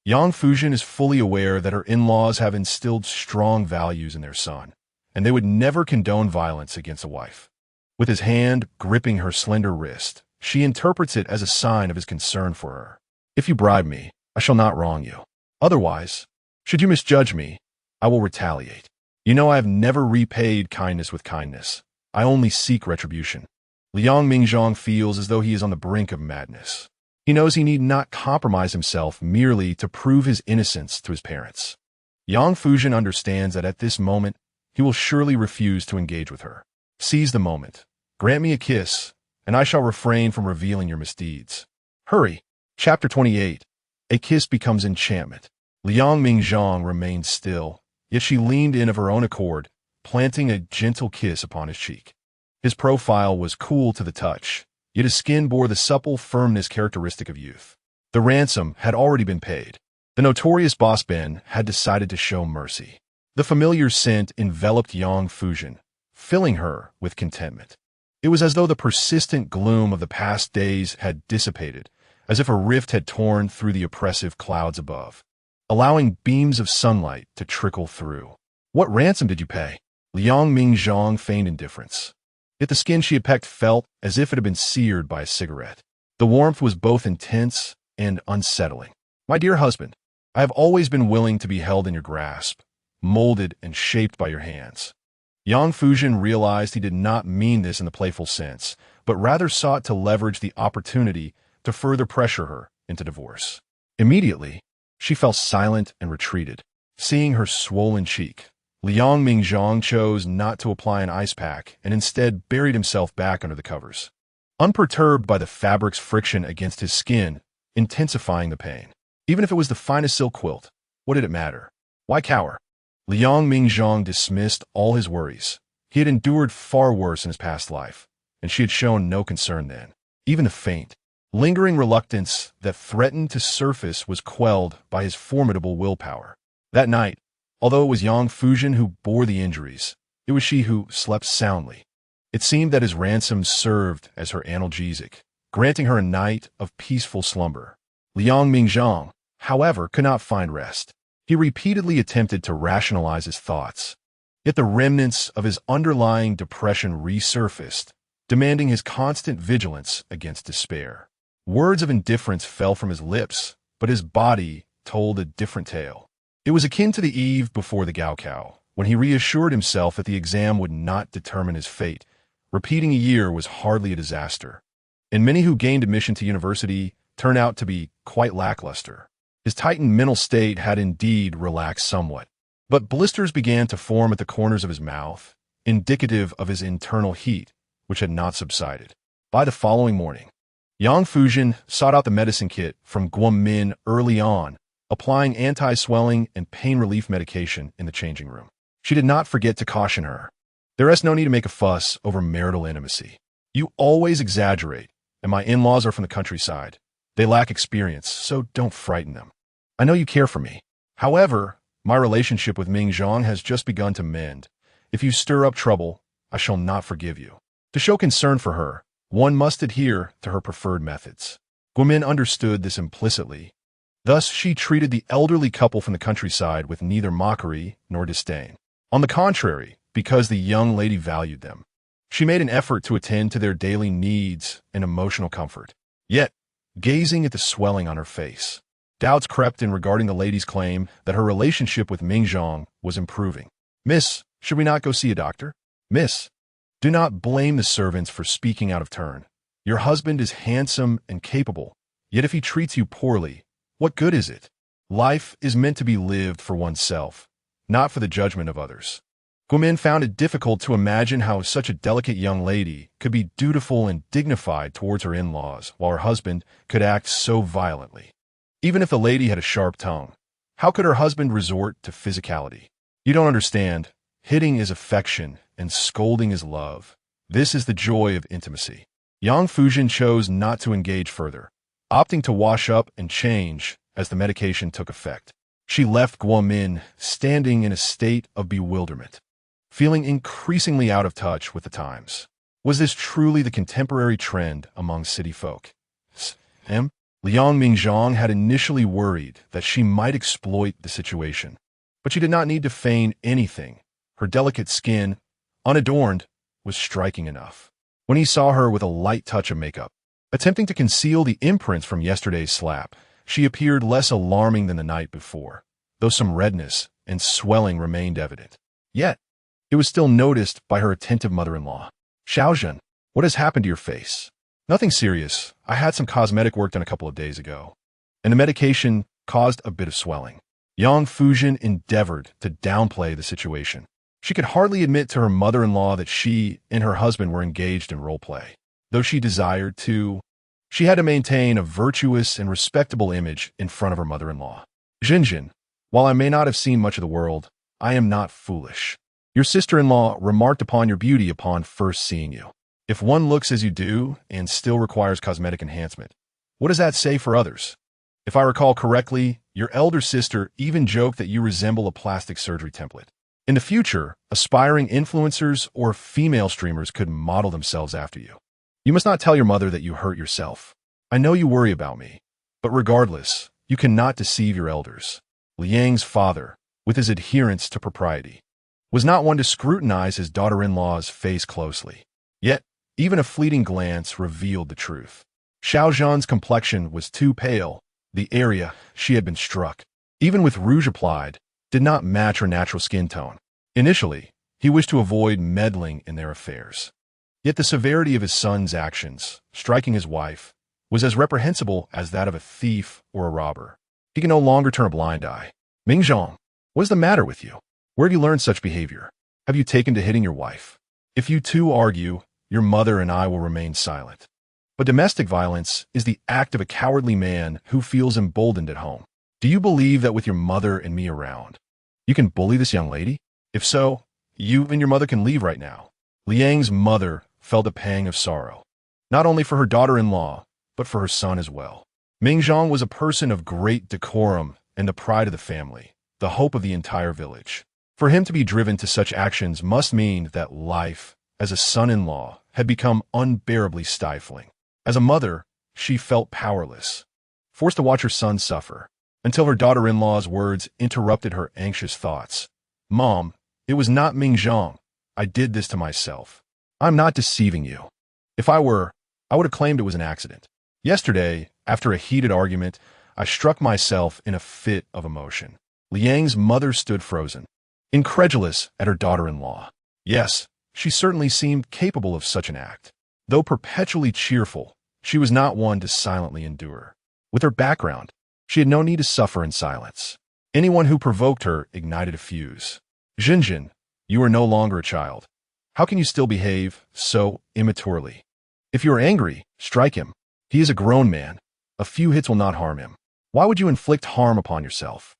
Yang Fuzhen is fully aware that her in-laws have instilled strong values in their son, and they would never condone violence against a wife. With his hand gripping her slender wrist, she interprets it as a sign of his concern for her. If you bribe me, I shall not wrong you. Otherwise, should you misjudge me, I will retaliate. You know I have never repaid kindness with kindness. I only seek retribution. Liang Mingzhang feels as though he is on the brink of madness. He knows he need not compromise himself merely to prove his innocence to his parents. Yang Fuzhen understands that at this moment, he will surely refuse to engage with her. Seize the moment. Grant me a kiss, and I shall refrain from revealing your misdeeds. Hurry. Chapter 28. A kiss becomes enchantment. Liang Mingzhang remained still, yet she leaned in of her own accord, planting a gentle kiss upon his cheek. His profile was cool to the touch, yet his skin bore the supple firmness characteristic of youth. The ransom had already been paid. The notorious boss Ben had decided to show mercy. The familiar scent enveloped Yang Fuzhen, filling her with contentment. It was as though the persistent gloom of the past days had dissipated, as if a rift had torn through the oppressive clouds above, allowing beams of sunlight to trickle through. What ransom did you pay? Liang Mingzhang feigned indifference. Yet the skin she had pecked felt as if it had been seared by a cigarette. The warmth was both intense and unsettling. My dear husband, I have always been willing to be held in your grasp, molded and shaped by your hands. Yang Fuzhen realized he did not mean this in the playful sense, but rather sought to leverage the opportunity to further pressure her into divorce. Immediately, she fell silent and retreated. Seeing her swollen cheek, Liang Mingzhang chose not to apply an ice pack and instead buried himself back under the covers, unperturbed by the fabric's friction against his skin, intensifying the pain. Even if it was the finest silk quilt, what did it matter? Why cower? Liang Mingzhang dismissed all his worries. He had endured far worse in his past life, and she had shown no concern then. Even the faint, lingering reluctance that threatened to surface was quelled by his formidable willpower. That night, although it was Yang Fuzhen who bore the injuries, it was she who slept soundly. It seemed that his ransom served as her analgesic, granting her a night of peaceful slumber. Liang Mingzhang, however, could not find rest. He repeatedly attempted to rationalize his thoughts, yet the remnants of his underlying depression resurfaced, demanding his constant vigilance against despair. Words of indifference fell from his lips, but his body told a different tale. It was akin to the eve before the Gaokao, when he reassured himself that the exam would not determine his fate. Repeating a year was hardly a disaster, and many who gained admission to university turned out to be quite lackluster. His tightened mental state had indeed relaxed somewhat, but blisters began to form at the corners of his mouth, indicative of his internal heat, which had not subsided. By the following morning, Yang Fuzhen sought out the medicine kit from Guomin early on, applying anti-swelling and pain relief medication in the changing room. She did not forget to caution her. There is no need to make a fuss over marital intimacy. You always exaggerate, and my in-laws are from the countryside. They lack experience, so don't frighten them. I know you care for me. However, my relationship with Mingzhang has just begun to mend. If you stir up trouble, I shall not forgive you. To show concern for her, one must adhere to her preferred methods. Guomin understood this implicitly. Thus, she treated the elderly couple from the countryside with neither mockery nor disdain. On the contrary, because the young lady valued them, she made an effort to attend to their daily needs and emotional comfort. Yet, gazing at the swelling on her face, doubts crept in regarding the lady's claim that her relationship with Mingzhang was improving. "Miss, should we not go see a doctor?" "Miss, do not blame the servants for speaking out of turn. Your husband is handsome and capable, yet if he treats you poorly, what good is it? Life is meant to be lived for oneself, not for the judgment of others." Guomin found it difficult to imagine how such a delicate young lady could be dutiful and dignified towards her in-laws, while her husband could act so violently. Even if the lady had a sharp tongue, how could her husband resort to physicality? "You don't understand. Hitting is affection, and scolding is love. This is the joy of intimacy." Yang Fuzhen chose not to engage further, opting to wash up and change as the medication took effect. She left Guomin standing in a state of bewilderment, feeling increasingly out of touch with the times. Was this truly the contemporary trend among city folk? Liang Mingzhang had initially worried that she might exploit the situation, but she did not need to feign anything. Her delicate skin, unadorned, was striking enough. When he saw her with a light touch of makeup, attempting to conceal the imprints from yesterday's slap, she appeared less alarming than the night before, though some redness and swelling remained evident. Yet, it was still noticed by her attentive mother-in-law. "Xiaozhen, what has happened to your face?" "Nothing serious. I had some cosmetic work done a couple of days ago, and the medication caused a bit of swelling." Yang Fuzhen endeavored to downplay the situation. She could hardly admit to her mother-in-law that she and her husband were engaged in role-play. Though she desired to, she had to maintain a virtuous and respectable image in front of her mother-in-law. "Jinjin, while I may not have seen much of the world, I am not foolish. Your sister-in-law remarked upon your beauty upon first seeing you. If one looks as you do and still requires cosmetic enhancement, what does that say for others? If I recall correctly, your elder sister even joked that you resemble a plastic surgery template. In the future, aspiring influencers or female streamers could model themselves after you. You must not tell your mother that you hurt yourself. I know you worry about me, but regardless, you cannot deceive your elders." Liang's father, with his adherence to propriety, was not one to scrutinize his daughter-in-law's face closely. Yet, even a fleeting glance revealed the truth. Xiaozhan's complexion was too pale. The area she had been struck, even with rouge applied, did not match her natural skin tone. Initially, he wished to avoid meddling in their affairs. Yet the severity of his son's actions, striking his wife, was as reprehensible as that of a thief or a robber. He could no longer turn a blind eye. "Mingzhang, what is the matter with you? Where have you learned such behavior? Have you taken to hitting your wife? If you two argue, your mother and I will remain silent. But domestic violence is the act of a cowardly man who feels emboldened at home. Do you believe that with your mother and me around, you can bully this young lady? If so, you and your mother can leave right now." Liang's mother felt a pang of sorrow, not only for her daughter-in-law, but for her son as well. Mingzhang was a person of great decorum and the pride of the family, the hope of the entire village. For him to be driven to such actions must mean that life, as a son-in-law, had become unbearably stifling. As a mother, she felt powerless, forced to watch her son suffer, until her daughter-in-law's words interrupted her anxious thoughts. "Mom, it was not Mingzhang. I did this to myself. I'm not deceiving you. If I were, I would have claimed it was an accident. Yesterday, after a heated argument, I struck myself in a fit of emotion." Liang's mother stood frozen, incredulous at her daughter-in-law. Yes, she certainly seemed capable of such an act. Though perpetually cheerful, she was not one to silently endure. With her background, she had no need to suffer in silence. Anyone who provoked her ignited a fuse. "Jinjin, you are no longer a child. How can you still behave so immaturely? If you are angry, strike him. He is a grown man. A few hits will not harm him. Why would you inflict harm upon yourself?"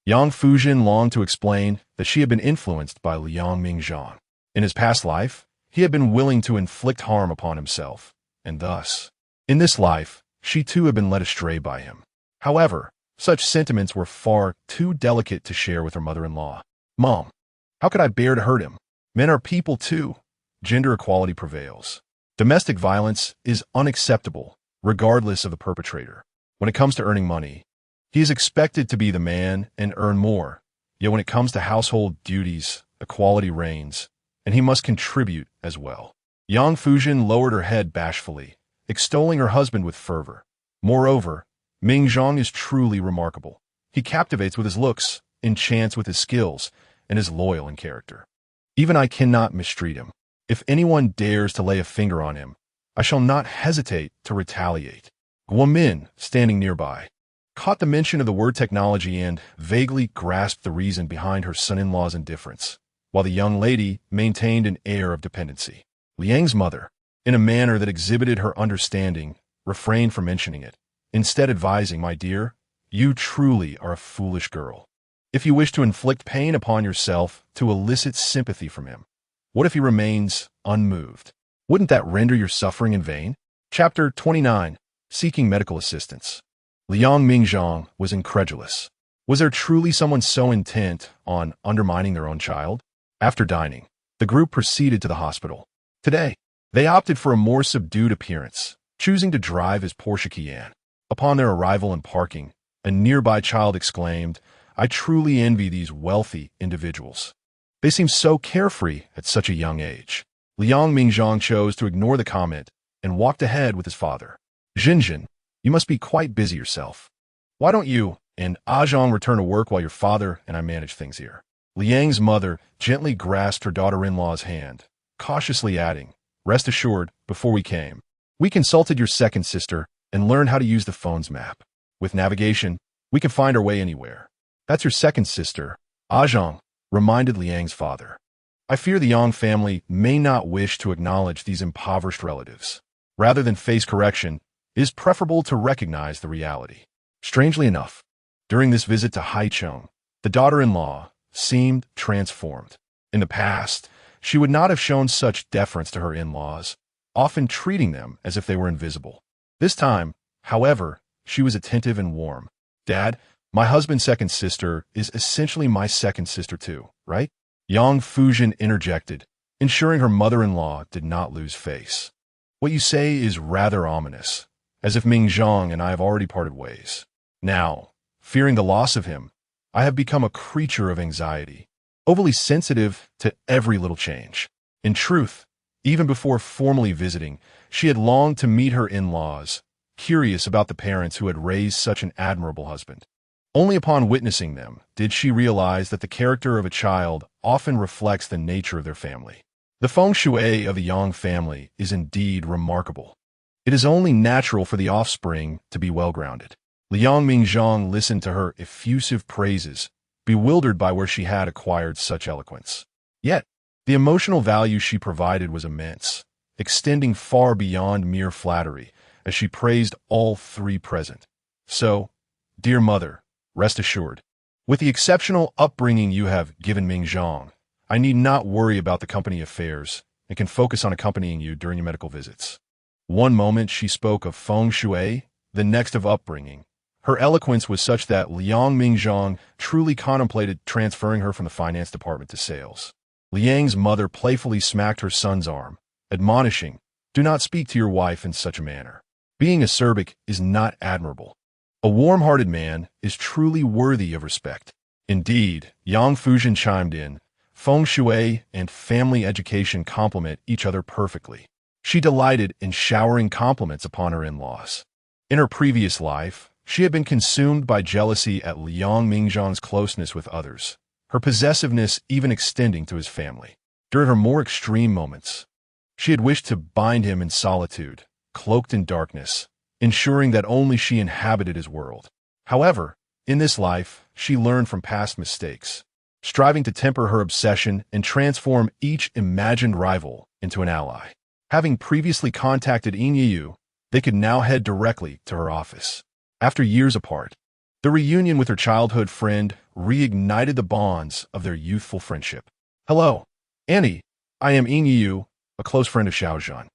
Yang Fuzhen longed to explain that she had been influenced by Liang Mingzhang. In his past life, he had been willing to inflict harm upon himself, and thus, in this life, she too had been led astray by him. However, such sentiments were far too delicate to share with her mother-in-law. "Mom, how could I bear to hurt him? Men are people too. Gender equality prevails. Domestic violence is unacceptable, regardless of the perpetrator. When it comes to earning money, he is expected to be the man and earn more. Yet when it comes to household duties, equality reigns, and he must contribute as well. Yang Fuzhen lowered her head bashfully, extolling her husband with fervor. Moreover, Mingzhang is truly remarkable. He captivates with his looks, enchants with his skills, and is loyal in character. Even I cannot mistreat him. If anyone dares to lay a finger on him, I shall not hesitate to retaliate. Guomin, standing nearby, caught the mention of the word technology and vaguely grasped the reason behind her son-in-law's indifference, while the young lady maintained an air of dependency. Liang's mother, in a manner that exhibited her understanding, refrained from mentioning it, instead advising, "My dear, you truly are a foolish girl. If you wish to inflict pain upon yourself to elicit sympathy from him, what if he remains unmoved? Wouldn't that render your suffering in vain?" Chapter 29. Seeking Medical Assistance. Liang Mingzhang was incredulous. Was there truly someone so intent on undermining their own child? After dining, the group proceeded to the hospital. Today, they opted for a more subdued appearance, choosing to drive as Porsche Cayenne. Upon their arrival and parking, a nearby child exclaimed, "I truly envy these wealthy individuals. They seem so carefree at such a young age." Liang Mingzhang chose to ignore the comment and walked ahead with his father. "Jinjin, you must be quite busy yourself. Why don't you and Zhang return to work while your father and I manage things here?" Liang's mother gently grasped her daughter-in-law's hand, cautiously adding, "Rest assured, before we came, we consulted your second sister and learned how to use the phone's map. With navigation, we can find our way anywhere." "That's your second sister," Zhang reminded Liang's father. "I fear the Yang family may not wish to acknowledge these impoverished relatives. Rather than face correction, it is preferable to recognize the reality." Strangely enough, during this visit to Haicheng, the daughter-in-law seemed transformed. In the past, she would not have shown such deference to her in-laws, often treating them as if they were invisible. This time, however, she was attentive and warm. "Dad, my husband's second sister is essentially my second sister too, right?" Yang Fuzhen interjected, ensuring her mother-in-law did not lose face. "What you say is rather ominous, as if Mingzhang and I have already parted ways. Now, fearing the loss of him, I have become a creature of anxiety, overly sensitive to every little change." In truth, even before formally visiting, she had longed to meet her in-laws, curious about the parents who had raised such an admirable husband. Only upon witnessing them did she realize that the character of a child often reflects the nature of their family. The feng shui of the Yang family is indeed remarkable. It is only natural for the offspring to be well-grounded. Liang Mingzhang listened to her effusive praises, bewildered by where she had acquired such eloquence. Yet, the emotional value she provided was immense, extending far beyond mere flattery, as she praised all three present. "So, dear mother, rest assured, with the exceptional upbringing you have given Mingzhang, I need not worry about the company affairs and can focus on accompanying you during your medical visits." One moment she spoke of feng shui, the next of upbringing. Her eloquence was such that Liang Mingzhang truly contemplated transferring her from the finance department to sales. Liang's mother playfully smacked her son's arm, admonishing, "Do not speak to your wife in such a manner. Being acerbic is not admirable. A warm-hearted man is truly worthy of respect." Indeed, Yang Fuzhen chimed in, "Feng shui and family education complement each other perfectly." She delighted in showering compliments upon her in-laws. In her previous life, she had been consumed by jealousy at Liang Mingzhang's closeness with others, her possessiveness even extending to his family. During her more extreme moments, she had wished to bind him in solitude, cloaked in darkness, ensuring that only she inhabited his world. However, in this life, she learned from past mistakes, striving to temper her obsession and transform each imagined rival into an ally. Having previously contacted Yin, they could now head directly to her office. After years apart, the reunion with her childhood friend reignited the bonds of their youthful friendship. "Hello, Annie. I am Yin, a close friend of Xiaozhan.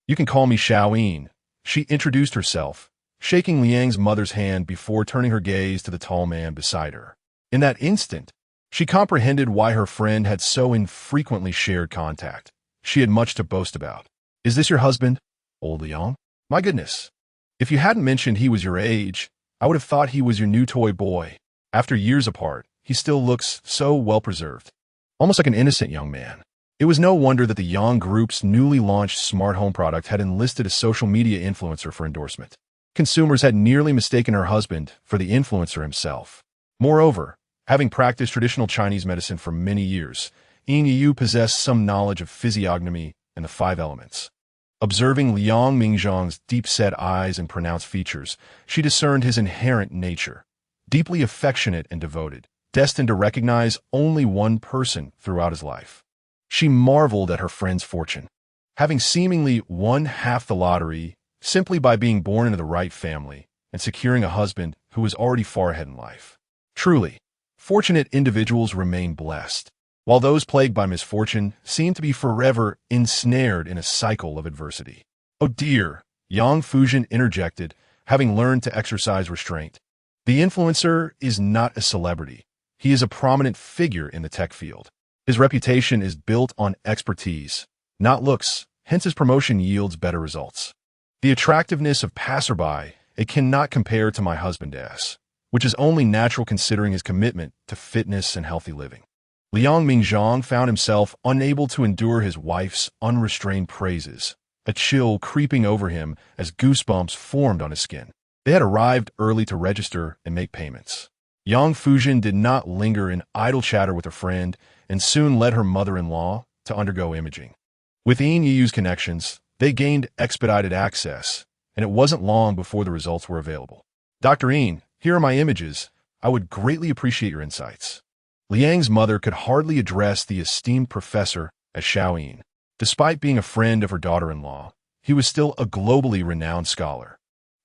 You can call me Xiaoyin." She introduced herself, shaking Liang's mother's hand before turning her gaze to the tall man beside her. In that instant, she comprehended why her friend had so infrequently shared contact. She had much to boast about. "Is this your husband, old Liang? My goodness, If you hadn't mentioned he was your age, I would have thought he was your new toy boy. After years apart, he still looks so well-preserved, almost like an innocent young man. It was no wonder that the Yang Group's newly launched smart home product had enlisted a social media influencer for endorsement. Consumers had nearly mistaken her husband for the influencer himself. Moreover, having practiced traditional Chinese medicine for many years, Yin Yu possessed some knowledge of physiognomy and the five elements. Observing Liang Mingzhang's deep-set eyes and pronounced features, she discerned his inherent nature, deeply affectionate and devoted, destined to recognize only one person throughout his life. She marveled at her friend's fortune, having seemingly won half the lottery simply by being born into the right family and securing a husband who was already far ahead in life. Truly, fortunate individuals remain blessed, while those plagued by misfortune seem to be forever ensnared in a cycle of adversity. Oh dear, Yang Fuzhen interjected, having learned to exercise restraint. The influencer is not a celebrity. He is a prominent figure in the tech field. His reputation is built on expertise, not looks, hence his promotion yields better results. The attractiveness of passerby, it cannot compare to my husband S, which is only natural considering his commitment to fitness and healthy living. Liang Mingzhang found himself unable to endure his wife's unrestrained praises, a chill creeping over him as goosebumps formed on his skin. They had arrived early to register and make payments. Yang Fuzhen did not linger in idle chatter with a friend and soon led her mother-in-law to undergo imaging. With Yin Yu's connections, they gained expedited access, and it wasn't long before the results were available. Dr. Yin, here are my images. I would greatly appreciate your insights. Liang's mother could hardly address the esteemed professor as Xiaoyin. Despite being a friend of her daughter-in-law, he was still a globally renowned scholar.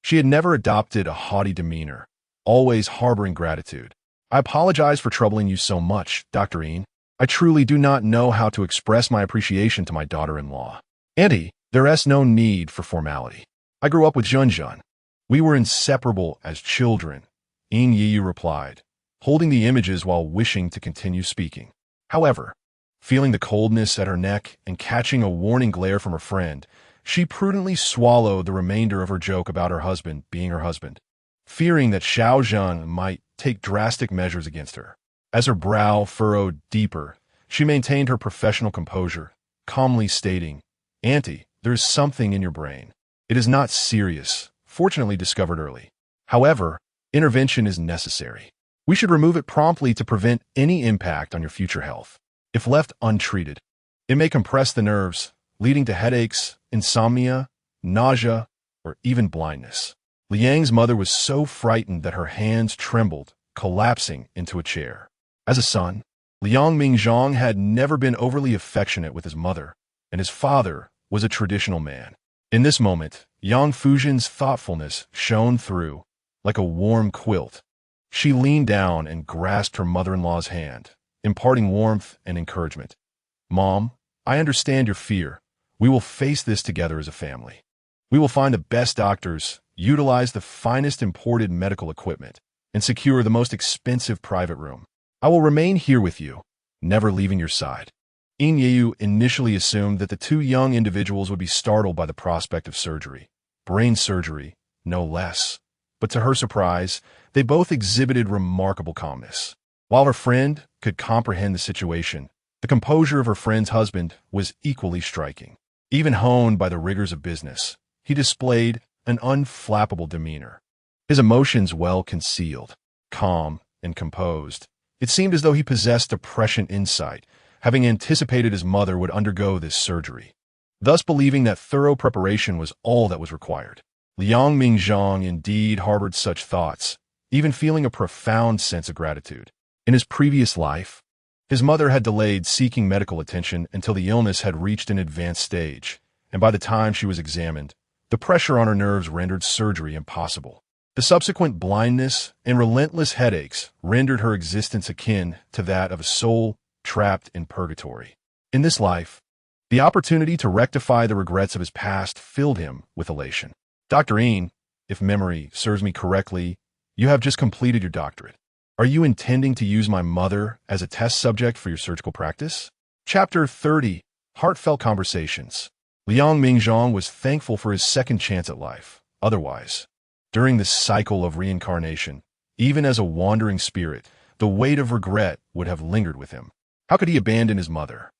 She had never adopted a haughty demeanor, always harboring gratitude. I apologize for troubling you so much, Dr. Yin. I truly do not know how to express my appreciation to my daughter-in-law. Auntie, there is no need for formality. I grew up with Junjun. We were inseparable as children, Yin Yu replied, holding the images while wishing to continue speaking. However, feeling the coldness at her neck and catching a warning glare from her friend, she prudently swallowed the remainder of her joke about her husband being her husband, fearing that Xiao Zhang might take drastic measures against her. As her brow furrowed deeper, she maintained her professional composure, calmly stating, Auntie, there is something in your brain. It is not serious, fortunately discovered early. However, intervention is necessary. We should remove it promptly to prevent any impact on your future health. If left untreated, it may compress the nerves, leading to headaches, insomnia, nausea, or even blindness. Liang's mother was so frightened that her hands trembled, collapsing into a chair. As a son, Liang Mingzhang had never been overly affectionate with his mother, and his father was a traditional man. In this moment, Yang Fuzhen's thoughtfulness shone through, like a warm quilt. She leaned down and grasped her mother-in-law's hand, imparting warmth and encouragement. Mom, I understand your fear. We will face this together as a family. We will find the best doctors, utilize the finest imported medical equipment, and secure the most expensive private room. I will remain here with you, never leaving your side. Yin Yu initially assumed that the two young individuals would be startled by the prospect of surgery, brain surgery, no less. But to her surprise, they both exhibited remarkable calmness. While her friend could comprehend the situation, the composure of her friend's husband was equally striking. Even honed by the rigors of business, he displayed an unflappable demeanor. His emotions well concealed, calm, and composed. It seemed as though he possessed a prescient insight, having anticipated his mother would undergo this surgery, thus believing that thorough preparation was all that was required. Liang Mingzhang indeed harbored such thoughts, even feeling a profound sense of gratitude. In his previous life, his mother had delayed seeking medical attention until the illness had reached an advanced stage, and by the time she was examined, the pressure on her nerves rendered surgery impossible. The subsequent blindness and relentless headaches rendered her existence akin to that of a soul trapped in purgatory. In this life, the opportunity to rectify the regrets of his past filled him with elation. Dr. Yin, if memory serves me correctly, you have just completed your doctorate. Are you intending to use my mother as a test subject for your surgical practice? Chapter 30, Heartfelt Conversations. Liang Mingzhang was thankful for his second chance at life, otherwise. During this cycle of reincarnation, even as a wandering spirit, the weight of regret would have lingered with him. How could he abandon his mother,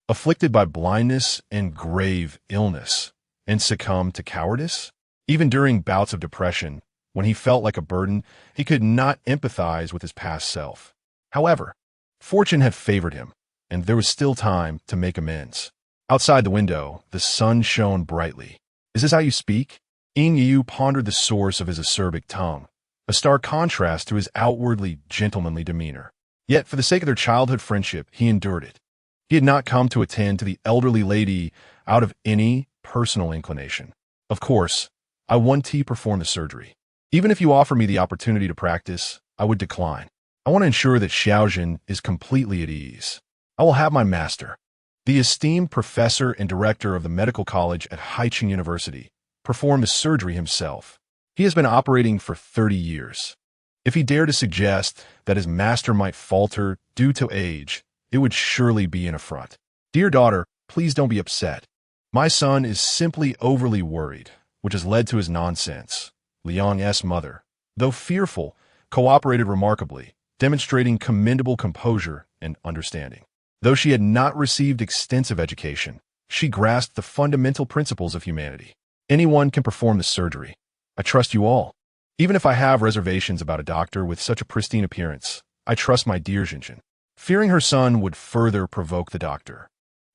afflicted by blindness and grave illness, and succumb to cowardice? Even during bouts of depression, when he felt like a burden, he could not empathize with his past self. However, fortune had favored him, and there was still time to make amends. Outside the window, the sun shone brightly. "Is this how you speak?" Yin Yu pondered the source of his acerbic tongue, a stark contrast to his outwardly gentlemanly demeanor. Yet, for the sake of their childhood friendship, he endured it. He had not come to attend to the elderly lady out of any personal inclination. "Of course, I want to perform the surgery. Even if you offer me the opportunity to practice, I would decline. I want to ensure that Xiaojin is completely at ease. I will have my master, the esteemed professor and director of the medical college at Haicheng University, perform the surgery himself. He has been operating for 30 years. If he dared to suggest that his master might falter due to age, it would surely be an affront. Dear daughter, please don't be upset. My son is simply overly worried, which has led to his nonsense." Liang's mother, though fearful, cooperated remarkably, demonstrating commendable composure and understanding. Though she had not received extensive education, she grasped the fundamental principles of humanity. "Anyone can perform the surgery. I trust you all. Even if I have reservations about a doctor with such a pristine appearance, I trust my dear Jinjin." Fearing her son would further provoke the doctor,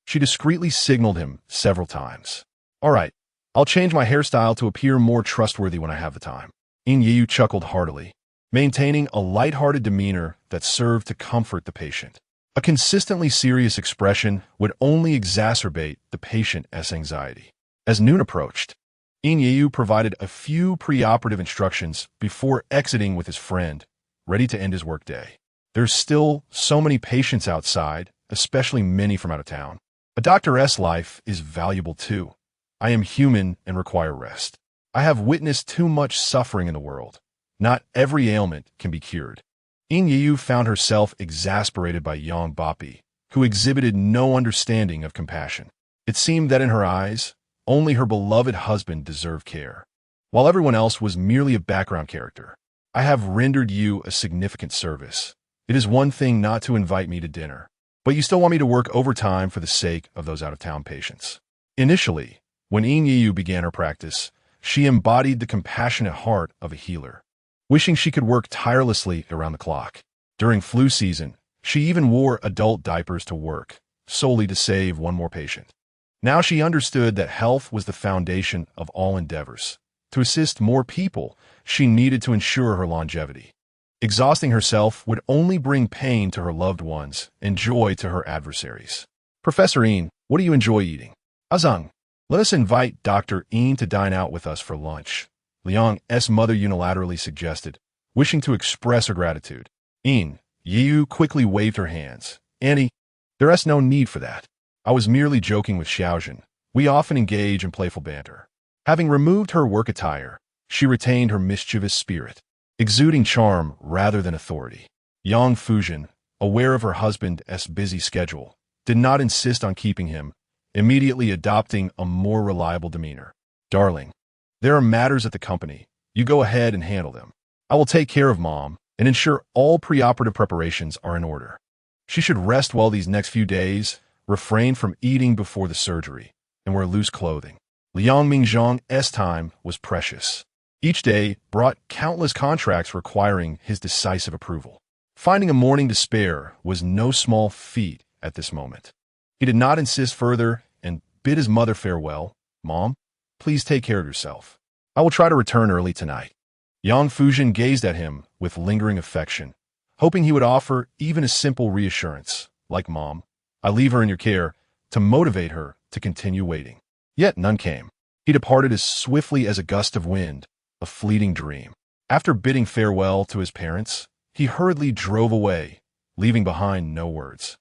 she discreetly signaled him several times. "All right, I'll change my hairstyle to appear more trustworthy when I have the time." Yin Yu chuckled heartily, maintaining a light-hearted demeanor that served to comfort the patient. A consistently serious expression would only exacerbate the patient's anxiety. As noon approached, Yin Yu provided a few preoperative instructions before exiting with his friend, ready to end his workday. There's still so many patients outside, especially many from out of town. A doctor's life is valuable too. I am human and require rest. I have witnessed too much suffering in the world. Not every ailment can be cured. Yin Yu found herself exasperated by Yang Bapi, who exhibited no understanding of compassion. It seemed that in her eyes, only her beloved husband deserved care, while everyone else was merely a background character. "I have rendered you a significant service. It is one thing not to invite me to dinner, but you still want me to work overtime for the sake of those out-of-town patients." Initially, when Yin Yu began her practice, she embodied the compassionate heart of a healer, wishing she could work tirelessly around the clock. During flu season, she even wore adult diapers to work, solely to save one more patient. Now she understood that health was the foundation of all endeavors. To assist more people, she needed to ensure her longevity. Exhausting herself would only bring pain to her loved ones and joy to her adversaries. "Professor Yin, what do you enjoy eating?" "Azang, let us invite Dr. Yin to dine out with us for lunch," Liang's mother unilaterally suggested, wishing to express her gratitude. Yin Yu quickly waved her hands. "Annie, there is no need for that. I was merely joking with Xiaojin. We often engage in playful banter." Having removed her work attire, she retained her mischievous spirit, exuding charm rather than authority. Yang Fuzhen, aware of her husband's busy schedule, did not insist on keeping him, immediately adopting a more reliable demeanor. "Darling, there are matters at the company. You go ahead and handle them. I will take care of Mom and ensure all preoperative preparations are in order. She should rest well these next few days, refrain from eating before the surgery, and wear loose clothing." Liang Mingzhang's time was precious. Each day brought countless contracts requiring his decisive approval. Finding a morning to spare was no small feat at this moment. He did not insist further and bid his mother farewell. "Mom, please take care of yourself. I will try to return early tonight." Yang Fuzhen gazed at him with lingering affection, hoping he would offer even a simple reassurance, like "Mom, I leave her in your care," to motivate her to continue waiting. Yet none came. He departed as swiftly as a gust of wind, a fleeting dream. After bidding farewell to his parents, he hurriedly drove away, leaving behind no words,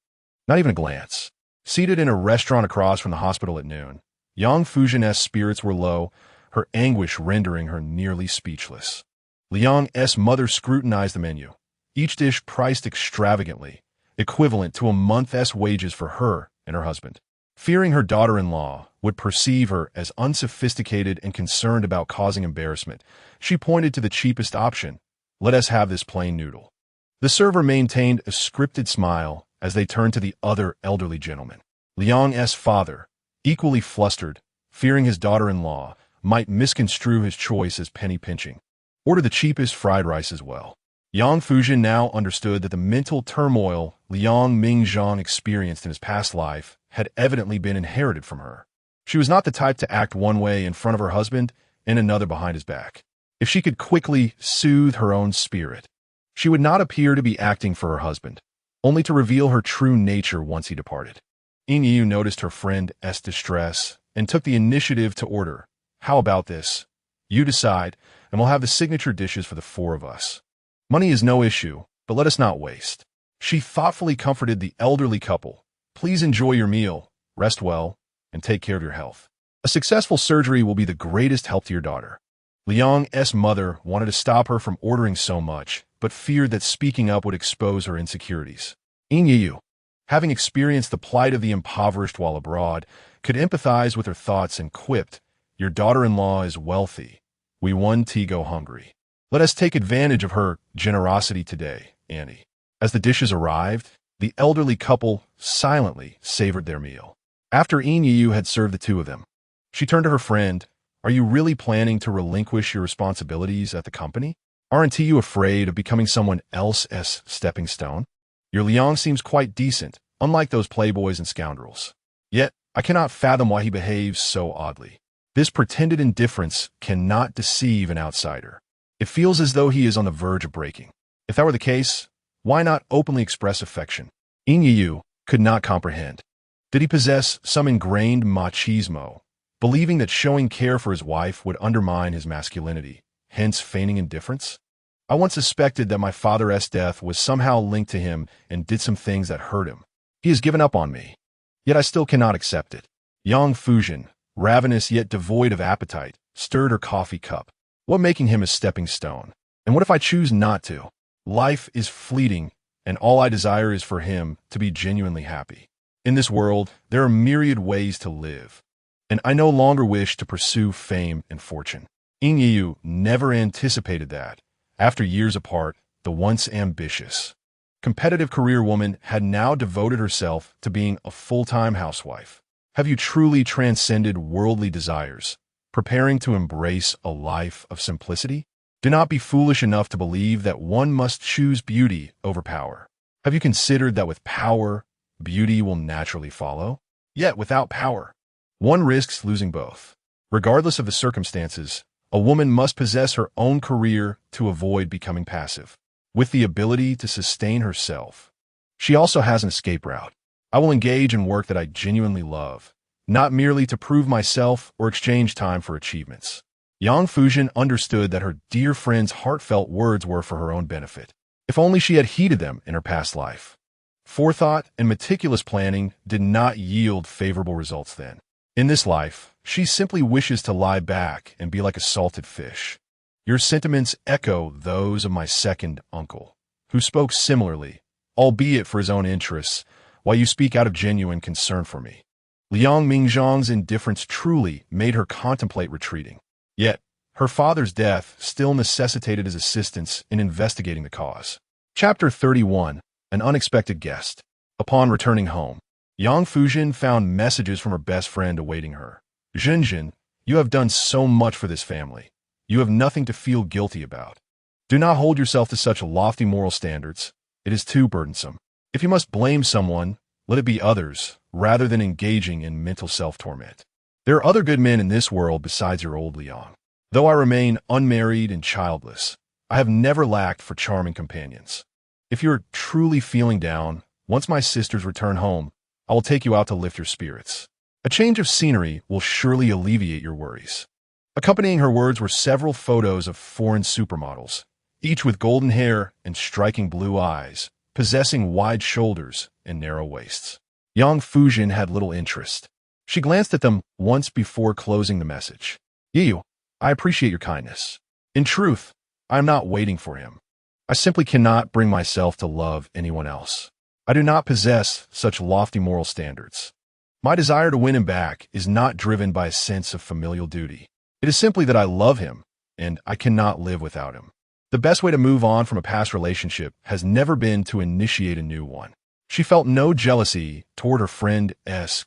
not even a glance. Seated in a restaurant across from the hospital at noon, Yang Fuzhen's spirits were low, her anguish rendering her nearly speechless. Liang's mother scrutinized the menu, each dish priced extravagantly, equivalent to a month's wages for her and her husband. Fearing her daughter-in-law would perceive her as unsophisticated and concerned about causing embarrassment, she pointed to the cheapest option. Let us have this plain noodle. The server maintained a scripted smile as they turned to the other elderly gentleman. Liang's father, equally flustered, fearing his daughter-in-law might misconstrue his choice as penny-pinching. Order the cheapest fried rice as well. Yang Fuzhen now understood that the mental turmoil Liang Mingzhang experienced in his past life had evidently been inherited from her. She was not the type to act one way in front of her husband and another behind his back. If she could quickly soothe her own spirit, she would not appear to be acting for her husband, only to reveal her true nature once he departed. Yin noticed her friend's distress and took the initiative to order. How about this? You decide, and we'll have the signature dishes for the four of us. Money is no issue, but let us not waste. She thoughtfully comforted the elderly couple. Please enjoy your meal, rest well, and take care of your health. A successful surgery will be the greatest help to your daughter. Liang's mother wanted to stop her from ordering so much, but feared that speaking up would expose her insecurities. Yin, having experienced the plight of the impoverished while abroad, could empathize with her thoughts and quipped, Your daughter-in-law is wealthy. We won't go hungry. Let us take advantage of her generosity today, Annie. As the dishes arrived, the elderly couple silently savored their meal. After Yin had served the two of them, she turned to her friend. Are you really planning to relinquish your responsibilities at the company? Aren't you afraid of becoming someone else's stepping stone? Your Liang seems quite decent, unlike those playboys and scoundrels. Yet, I cannot fathom why he behaves so oddly. This pretended indifference cannot deceive an outsider. It feels as though he is on the verge of breaking. If that were the case, why not openly express affection? Yin could not comprehend. Did he possess some ingrained machismo, believing that showing care for his wife would undermine his masculinity, hence feigning indifference? I once suspected that my father's death was somehow linked to him and did some things that hurt him. He has given up on me, yet I still cannot accept it. Yang Fuzhen, ravenous yet devoid of appetite, stirred her coffee cup. What making him a stepping stone? And what if I choose not to? Life is fleeting, and all I desire is for him to be genuinely happy. In this world, there are myriad ways to live, and I no longer wish to pursue fame and fortune. Yin never anticipated that, after years apart, the once ambitious, competitive career woman had now devoted herself to being a full-time housewife. Have you truly transcended worldly desires, preparing to embrace a life of simplicity? Do not be foolish enough to believe that one must choose beauty over power. Have you considered that with power, beauty will naturally follow? Yet without power, one risks losing both. Regardless of the circumstances, a woman must possess her own career to avoid becoming passive. With the ability to sustain herself, she also has an escape route. I will engage in work that I genuinely love, not merely to prove myself or exchange time for achievements. Yang Fuzhen understood that her dear friend's heartfelt words were for her own benefit. If only she had heeded them in her past life. Forethought and meticulous planning did not yield favorable results then. In this life, she simply wishes to lie back and be like a salted fish. Your sentiments echo those of my second uncle, who spoke similarly, albeit for his own interests, while you speak out of genuine concern for me. Liang Mingzhang's indifference truly made her contemplate retreating. Yet, her father's death still necessitated his assistance in investigating the cause. Chapter 31. An Unexpected Guest. Upon returning home, Yang Fuzhen found messages from her best friend awaiting her. Zhenjin, you have done so much for this family. You have nothing to feel guilty about. Do not hold yourself to such lofty moral standards. It is too burdensome. If you must blame someone, let it be others, rather than engaging in mental self-torment. There are other good men in this world besides your old Liang. Though I remain unmarried and childless, I have never lacked for charming companions. If you're truly feeling down, once my sisters return home, I will take you out to lift your spirits. A change of scenery will surely alleviate your worries. Accompanying her words were several photos of foreign supermodels, each with golden hair and striking blue eyes, possessing wide shoulders and narrow waists. Yang Fuzhen had little interest. She glanced at them once before closing the message. Yu, I appreciate your kindness. In truth, I am not waiting for him. I simply cannot bring myself to love anyone else. I do not possess such lofty moral standards. My desire to win him back is not driven by a sense of familial duty. It is simply that I love him, and I cannot live without him. The best way to move on from a past relationship has never been to initiate a new one. She felt no jealousy toward her friend's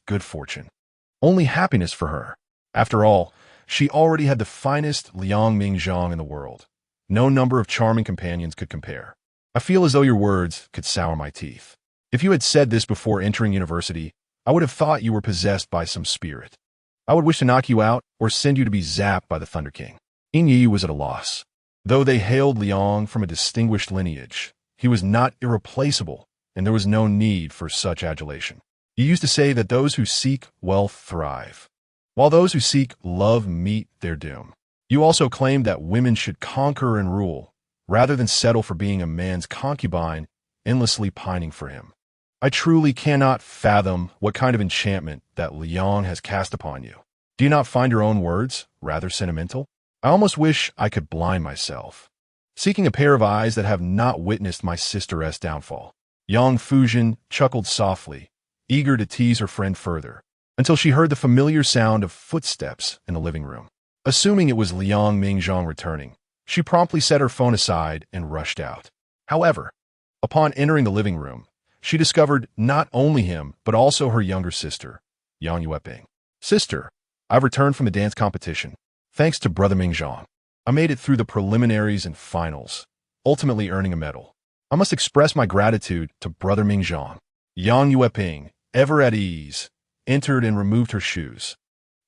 good fortune, only happiness for her. After all, she already had the finest Liang Mingzhang in the world. No number of charming companions could compare. I feel as though your words could sour my teeth. If you had said this before entering university, I would have thought you were possessed by some spirit. I would wish to knock you out or send you to be zapped by the Thunder King. Yin Yi was at a loss. Though they hailed Liang from a distinguished lineage, he was not irreplaceable, and there was no need for such adulation. You used to say that those who seek wealth thrive, while those who seek love meet their doom. You also claimed that women should conquer and rule, rather than settle for being a man's concubine, endlessly pining for him. I truly cannot fathom what kind of enchantment that Liang has cast upon you. Do you not find your own words rather sentimental? I almost wish I could blind myself, seeking a pair of eyes that have not witnessed my sister's downfall. Yang Fuzhen chuckled softly, eager to tease her friend further, until she heard the familiar sound of footsteps in the living room. Assuming it was Liang Mingzhang returning, she promptly set her phone aside and rushed out. However, upon entering the living room, she discovered not only him, but also her younger sister, Yang Yueping. Sister, I've returned from the dance competition. Thanks to Brother Mingzhang, I made it through the preliminaries and finals, ultimately earning a medal. I must express my gratitude to Brother Mingzhang. Yang Yueping, ever at ease, entered and removed her shoes,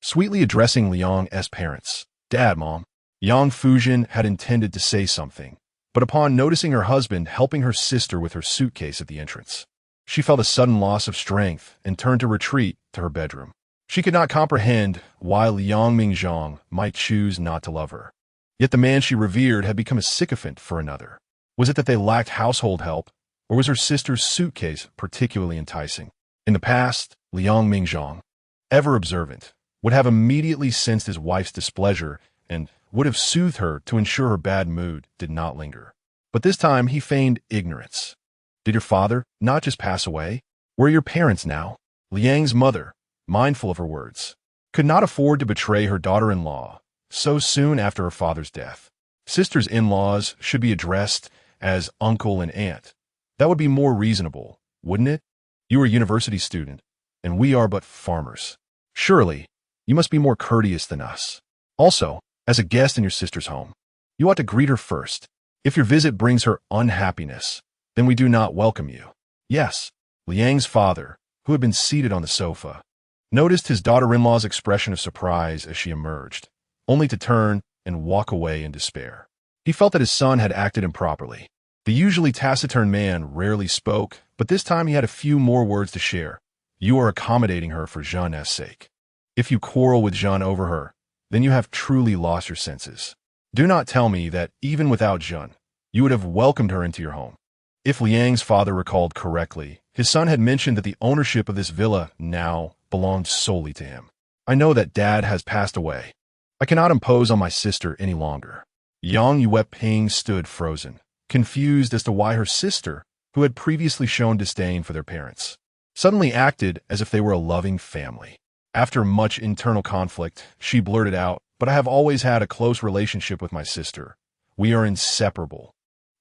sweetly addressing Liang's parents. Dad, Mom. Yang Fuzhen had intended to say something, but upon noticing her husband helping her sister with her suitcase at the entrance, she felt a sudden loss of strength and turned to retreat to her bedroom. She could not comprehend why Liang Mingzhang might choose not to love her. Yet the man she revered had become a sycophant for another. Was it that they lacked household help, or was her sister's suitcase particularly enticing? In the past, Liang Mingzhang, ever observant, would have immediately sensed his wife's displeasure and would have soothed her to ensure her bad mood did not linger. But this time he feigned ignorance. Did your father not just pass away? Where are your parents now? Liang's mother, mindful of her words, could not afford to betray her daughter-in-law so soon after her father's death. Sisters in-laws should be addressed as uncle and aunt. That would be more reasonable, wouldn't it? You are a university student, and we are but farmers. Surely, you must be more courteous than us. Also, as a guest in your sister's home, you ought to greet her first. If your visit brings her unhappiness, then we do not welcome you. Yes, Liang's father, who had been seated on the sofa, noticed his daughter-in-law's expression of surprise as she emerged, only to turn and walk away in despair. He felt that his son had acted improperly. The usually taciturn man rarely spoke, but this time he had a few more words to share. You are accommodating her for Jean's sake. If you quarrel with Jean over her, then you have truly lost your senses. Do not tell me that even without Jean, you would have welcomed her into your home. If Liang's father recalled correctly, his son had mentioned that the ownership of this villa now belonged solely to him. I know that Dad has passed away. I cannot impose on my sister any longer. Yang Yueping stood frozen, confused as to why her sister, who had previously shown disdain for their parents, suddenly acted as if they were a loving family. After much internal conflict, she blurted out, "But I have always had a close relationship with my sister. We are inseparable,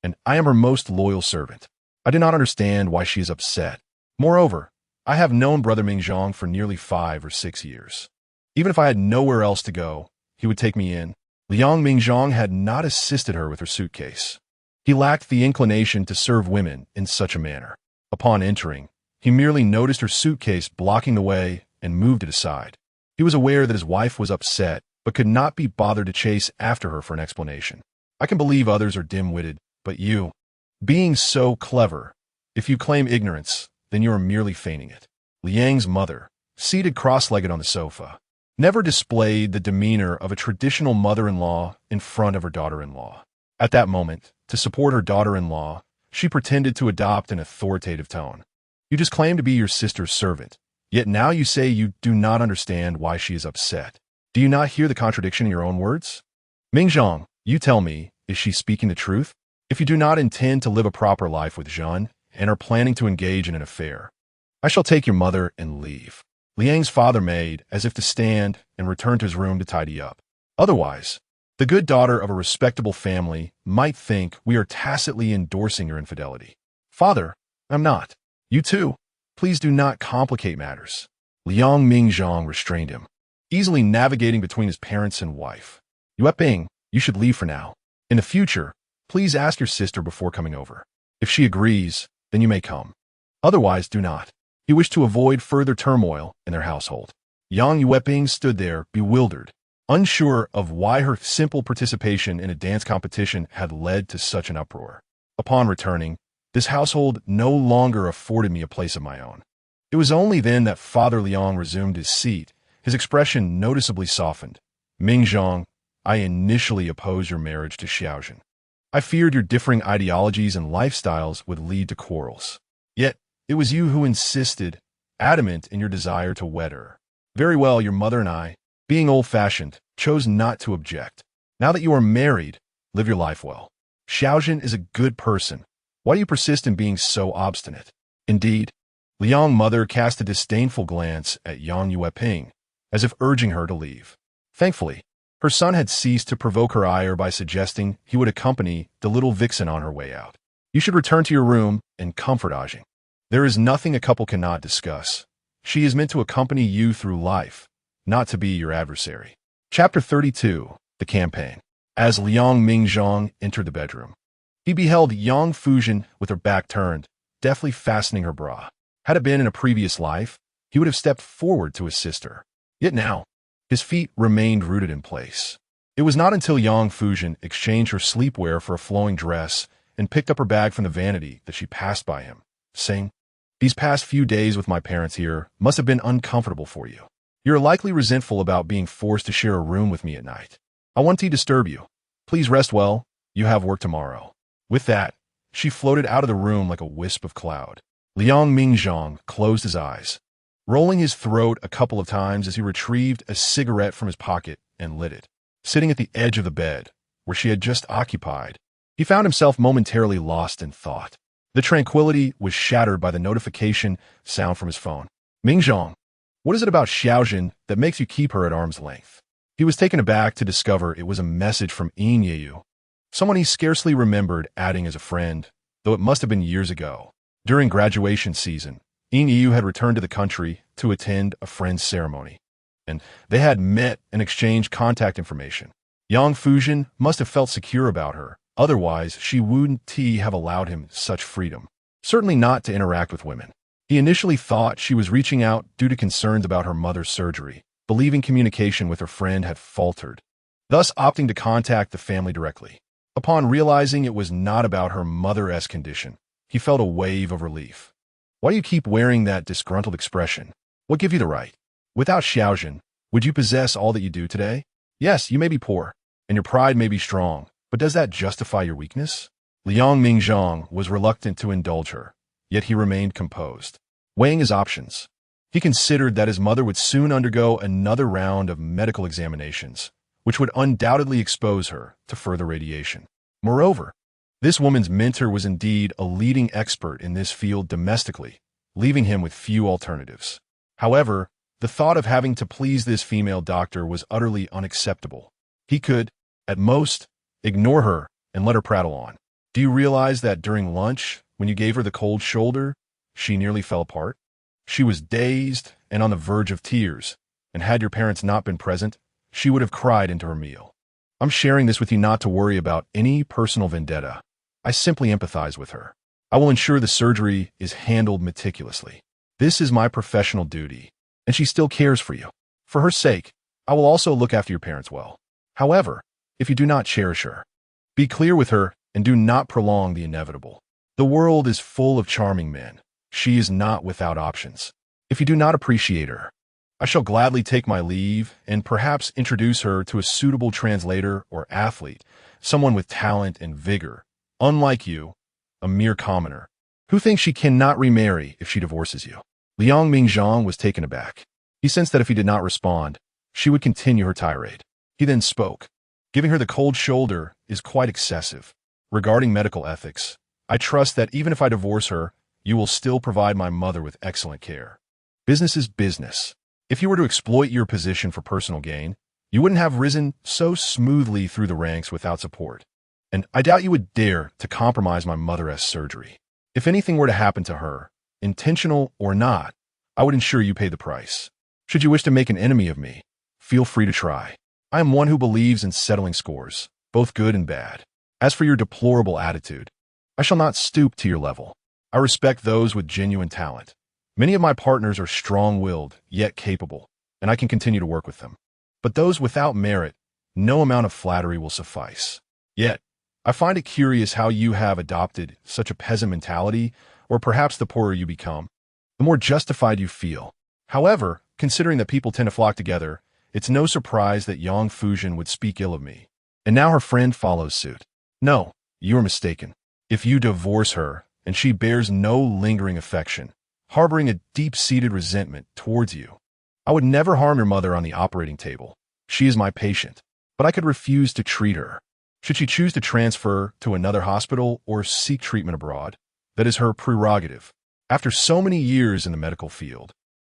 and I am her most loyal servant. I do not understand why she is upset. Moreover, I have known Brother Mingzhang for nearly 5 or 6 years. Even if I had nowhere else to go, he would take me in." Liang Mingzhang had not assisted her with her suitcase. He lacked the inclination to serve women in such a manner. Upon entering, he merely noticed her suitcase blocking the way and moved it aside. He was aware that his wife was upset, but could not be bothered to chase after her for an explanation. I can believe others are dim-witted, but you, being so clever, if you claim ignorance, then you are merely feigning it. Liang's mother, seated cross-legged on the sofa, never displayed the demeanor of a traditional mother-in-law in front of her daughter-in-law. At that moment, to support her daughter-in-law, she pretended to adopt an authoritative tone. You just claim to be your sister's servant, yet now you say you do not understand why she is upset. Do you not hear the contradiction in your own words? Mingzhang, you tell me, is she speaking the truth? If you do not intend to live a proper life with Jean and are planning to engage in an affair, I shall take your mother and leave. Liang's father made as if to stand and returned to his room to tidy up. Otherwise, the good daughter of a respectable family might think we are tacitly endorsing your infidelity. Father, I'm not. You too. Please do not complicate matters. Liang Mingzhang restrained him, easily navigating between his parents and wife. Yueping, you should leave for now. In the future, please ask your sister before coming over. If she agrees, then you may come. Otherwise, do not. He wished to avoid further turmoil in their household. Yang Yueping stood there, bewildered, unsure of why her simple participation in a dance competition had led to such an uproar. Upon returning, this household no longer afforded me a place of my own. It was only then that Father Liang resumed his seat, his expression noticeably softened. Mingzhang, I initially opposed your marriage to Xiaozhen. I feared your differing ideologies and lifestyles would lead to quarrels. Yet, it was you who insisted, adamant in your desire to wed her. Very well, your mother and I, being old-fashioned, chose not to object. Now that you are married, live your life well. Xiaozhen is a good person. Why do you persist in being so obstinate? Indeed, Liang mother cast a disdainful glance at Yang Yueping, as if urging her to leave. Thankfully, her son had ceased to provoke her ire by suggesting he would accompany the little vixen on her way out. You should return to your room and comfort Ajing. There is nothing a couple cannot discuss. She is meant to accompany you through life, not to be your adversary. Chapter 32, The Campaign. As Liang Mingzhang entered the bedroom, he beheld Yang Fuzhen with her back turned, deftly fastening her bra. Had it been in a previous life, he would have stepped forward to assist her. Yet now, his feet remained rooted in place. It was not until Yang Fuzhen exchanged her sleepwear for a flowing dress and picked up her bag from the vanity that she passed by him, saying, "These past few days with my parents here must have been uncomfortable for you. You're likely resentful about being forced to share a room with me at night. I want to disturb you. Please rest well. You have work tomorrow." With that, she floated out of the room like a wisp of cloud. Liang Mingzhang closed his eyes, rolling his throat a couple of times as he retrieved a cigarette from his pocket and lit it. Sitting at the edge of the bed, where she had just occupied, he found himself momentarily lost in thought. The tranquility was shattered by the notification sound from his phone. Mingzhang, what is it about Xiaozhen that makes you keep her at arm's length? He was taken aback to discover it was a message from Yin Yeyu, someone he scarcely remembered adding as a friend, though it must have been years ago. During graduation season, Yin Yeyu had returned to the country to attend a friend's ceremony, and they had met and exchanged contact information. Yang Fuzhen must have felt secure about her. Otherwise, she wouldn't have allowed him such freedom. Certainly not to interact with women. He initially thought she was reaching out due to concerns about her mother's surgery, believing communication with her friend had faltered, thus opting to contact the family directly. Upon realizing it was not about her mother's condition, he felt a wave of relief. Why do you keep wearing that disgruntled expression? What gave you the right? Without Xiaozhen, would you possess all that you do today? Yes, you may be poor, and your pride may be strong, but does that justify your weakness? Liang Mingzhang was reluctant to indulge her, yet he remained composed. Weighing his options, he considered that his mother would soon undergo another round of medical examinations, which would undoubtedly expose her to further radiation. Moreover, this woman's mentor was indeed a leading expert in this field domestically, leaving him with few alternatives. However, the thought of having to please this female doctor was utterly unacceptable. He could, at most, ignore her and let her prattle on. Do you realize that during lunch, when you gave her the cold shoulder, she nearly fell apart? She was dazed and on the verge of tears, and had your parents not been present, she would have cried into her meal. I'm sharing this with you not to worry about any personal vendetta. I simply empathize with her. I will ensure the surgery is handled meticulously. This is my professional duty, and she still cares for you. For her sake, I will also look after your parents well. However, if you do not cherish her, be clear with her and do not prolong the inevitable. The world is full of charming men. She is not without options. If you do not appreciate her, I shall gladly take my leave and perhaps introduce her to a suitable translator or athlete, someone with talent and vigor, unlike you, a mere commoner, who thinks she cannot remarry if she divorces you. Liang Mingzhang was taken aback. He sensed that if he did not respond, she would continue her tirade. He then spoke. Giving her the cold shoulder is quite excessive. Regarding medical ethics, I trust that even if I divorce her, you will still provide my mother with excellent care. Business is business. If you were to exploit your position for personal gain, you wouldn't have risen so smoothly through the ranks without support. And I doubt you would dare to compromise my mother's surgery. If anything were to happen to her, intentional or not, I would ensure you pay the price. Should you wish to make an enemy of me, feel free to try. I am one who believes in settling scores, both good and bad. As for your deplorable attitude, I shall not stoop to your level. I respect those with genuine talent. Many of my partners are strong-willed, yet capable, and I can continue to work with them. But those without merit, no amount of flattery will suffice. Yet, I find it curious how you have adopted such a peasant mentality, or perhaps the poorer you become, the more justified you feel. However, considering that people tend to flock together, it's no surprise that Yang Fuzhen would speak ill of me. And now her friend follows suit. No, you are mistaken. If you divorce her, and she bears no lingering affection, harboring a deep-seated resentment towards you, I would never harm your mother on the operating table. She is my patient, but I could refuse to treat her. Should she choose to transfer to another hospital or seek treatment abroad, that is her prerogative. After so many years in the medical field,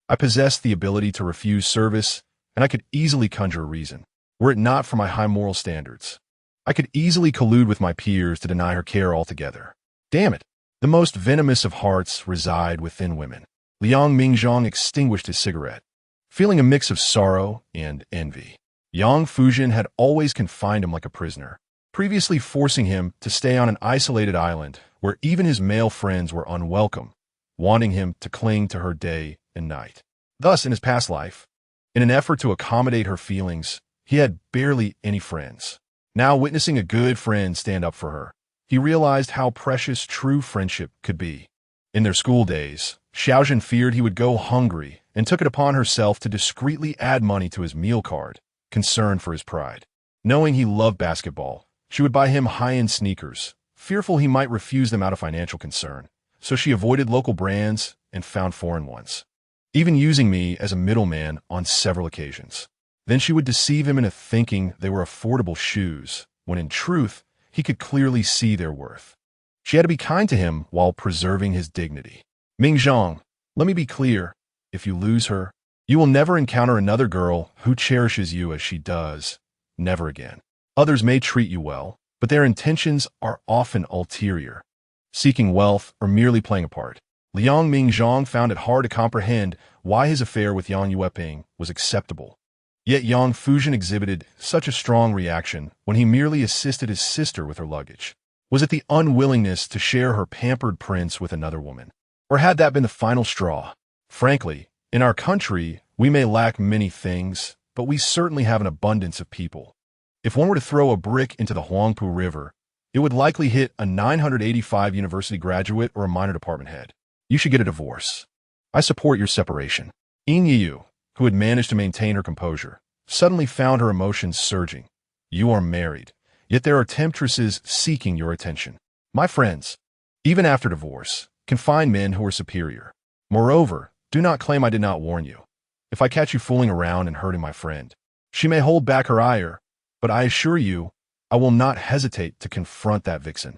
I possess the ability to refuse service, and I could easily conjure a reason, were it not for my high moral standards. I could easily collude with my peers to deny her care altogether. Damn it! The most venomous of hearts reside within women. Liang Mingzhang extinguished his cigarette, feeling a mix of sorrow and envy. Yang Fuzhen had always confined him like a prisoner, previously forcing him to stay on an isolated island where even his male friends were unwelcome, wanting him to cling to her day and night. Thus, in his past life, in an effort to accommodate her feelings, he had barely any friends. Now, witnessing a good friend stand up for her, he realized how precious true friendship could be. In their school days, Xiaozhen feared he would go hungry and took it upon herself to discreetly add money to his meal card, concerned for his pride. Knowing he loved basketball, she would buy him high-end sneakers, fearful he might refuse them out of financial concern, so she avoided local brands and found foreign ones, even using me as a middleman on several occasions. Then she would deceive him into thinking they were affordable shoes, when in truth, he could clearly see their worth. She had to be kind to him while preserving his dignity. Mingzhang, let me be clear. If you lose her, you will never encounter another girl who cherishes you as she does. Never again. Others may treat you well, but their intentions are often ulterior, seeking wealth or merely playing a part. Liang Mingzhang found it hard to comprehend why his affair with Yang Yueping was acceptable. Yet Yang Fuzhen exhibited such a strong reaction when he merely assisted his sister with her luggage. Was it the unwillingness to share her pampered prince with another woman? Or had that been the final straw? Frankly, in our country, we may lack many things, but we certainly have an abundance of people. If one were to throw a brick into the Huangpu River, it would likely hit a 985 university graduate or a minor department head. You should get a divorce. I support your separation. Ying Yu, who had managed to maintain her composure, suddenly found her emotions surging. You are married, yet there are temptresses seeking your attention. My friends, even after divorce, can find men who are superior. Moreover, do not claim I did not warn you. If I catch you fooling around and hurting my friend, she may hold back her ire, but I assure you, I will not hesitate to confront that vixen.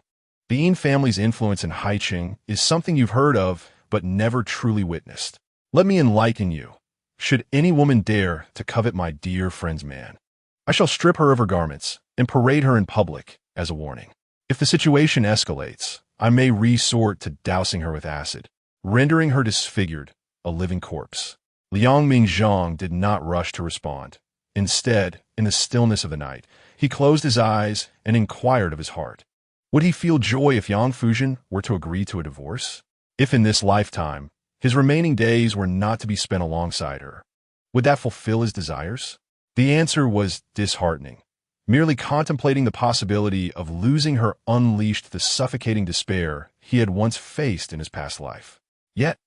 The Yin family's influence in Haiqing is something you've heard of, but never truly witnessed. Let me enlighten you. Should any woman dare to covet my dear friend's man, I shall strip her of her garments and parade her in public as a warning. If the situation escalates, I may resort to dousing her with acid, rendering her disfigured, a living corpse. Liang Mingzhang did not rush to respond. Instead, in the stillness of the night, he closed his eyes and inquired of his heart. Would he feel joy if Yang Fuzhen were to agree to a divorce? If in this lifetime, his remaining days were not to be spent alongside her, would that fulfill his desires? The answer was disheartening. Merely contemplating the possibility of losing her unleashed the suffocating despair he had once faced in his past life. Yet,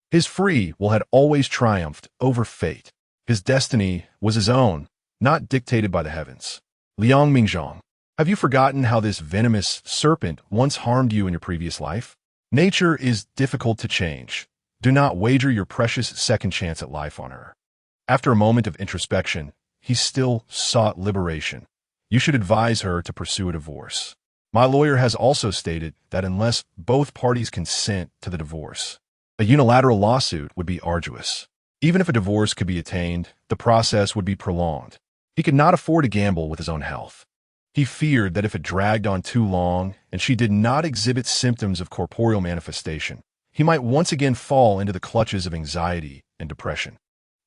his free will had always triumphed over fate. His destiny was his own, not dictated by the heavens. Liang Mingzhang, have you forgotten how this venomous serpent once harmed you in your previous life? Nature is difficult to change. Do not wager your precious second chance at life on her. After a moment of introspection, he still sought liberation. You should advise her to pursue a divorce. My lawyer has also stated that unless both parties consent to the divorce, a unilateral lawsuit would be arduous. Even if a divorce could be attained, the process would be prolonged. He could not afford to gamble with his own health. He feared that if it dragged on too long and she did not exhibit symptoms of corporeal manifestation, he might once again fall into the clutches of anxiety and depression.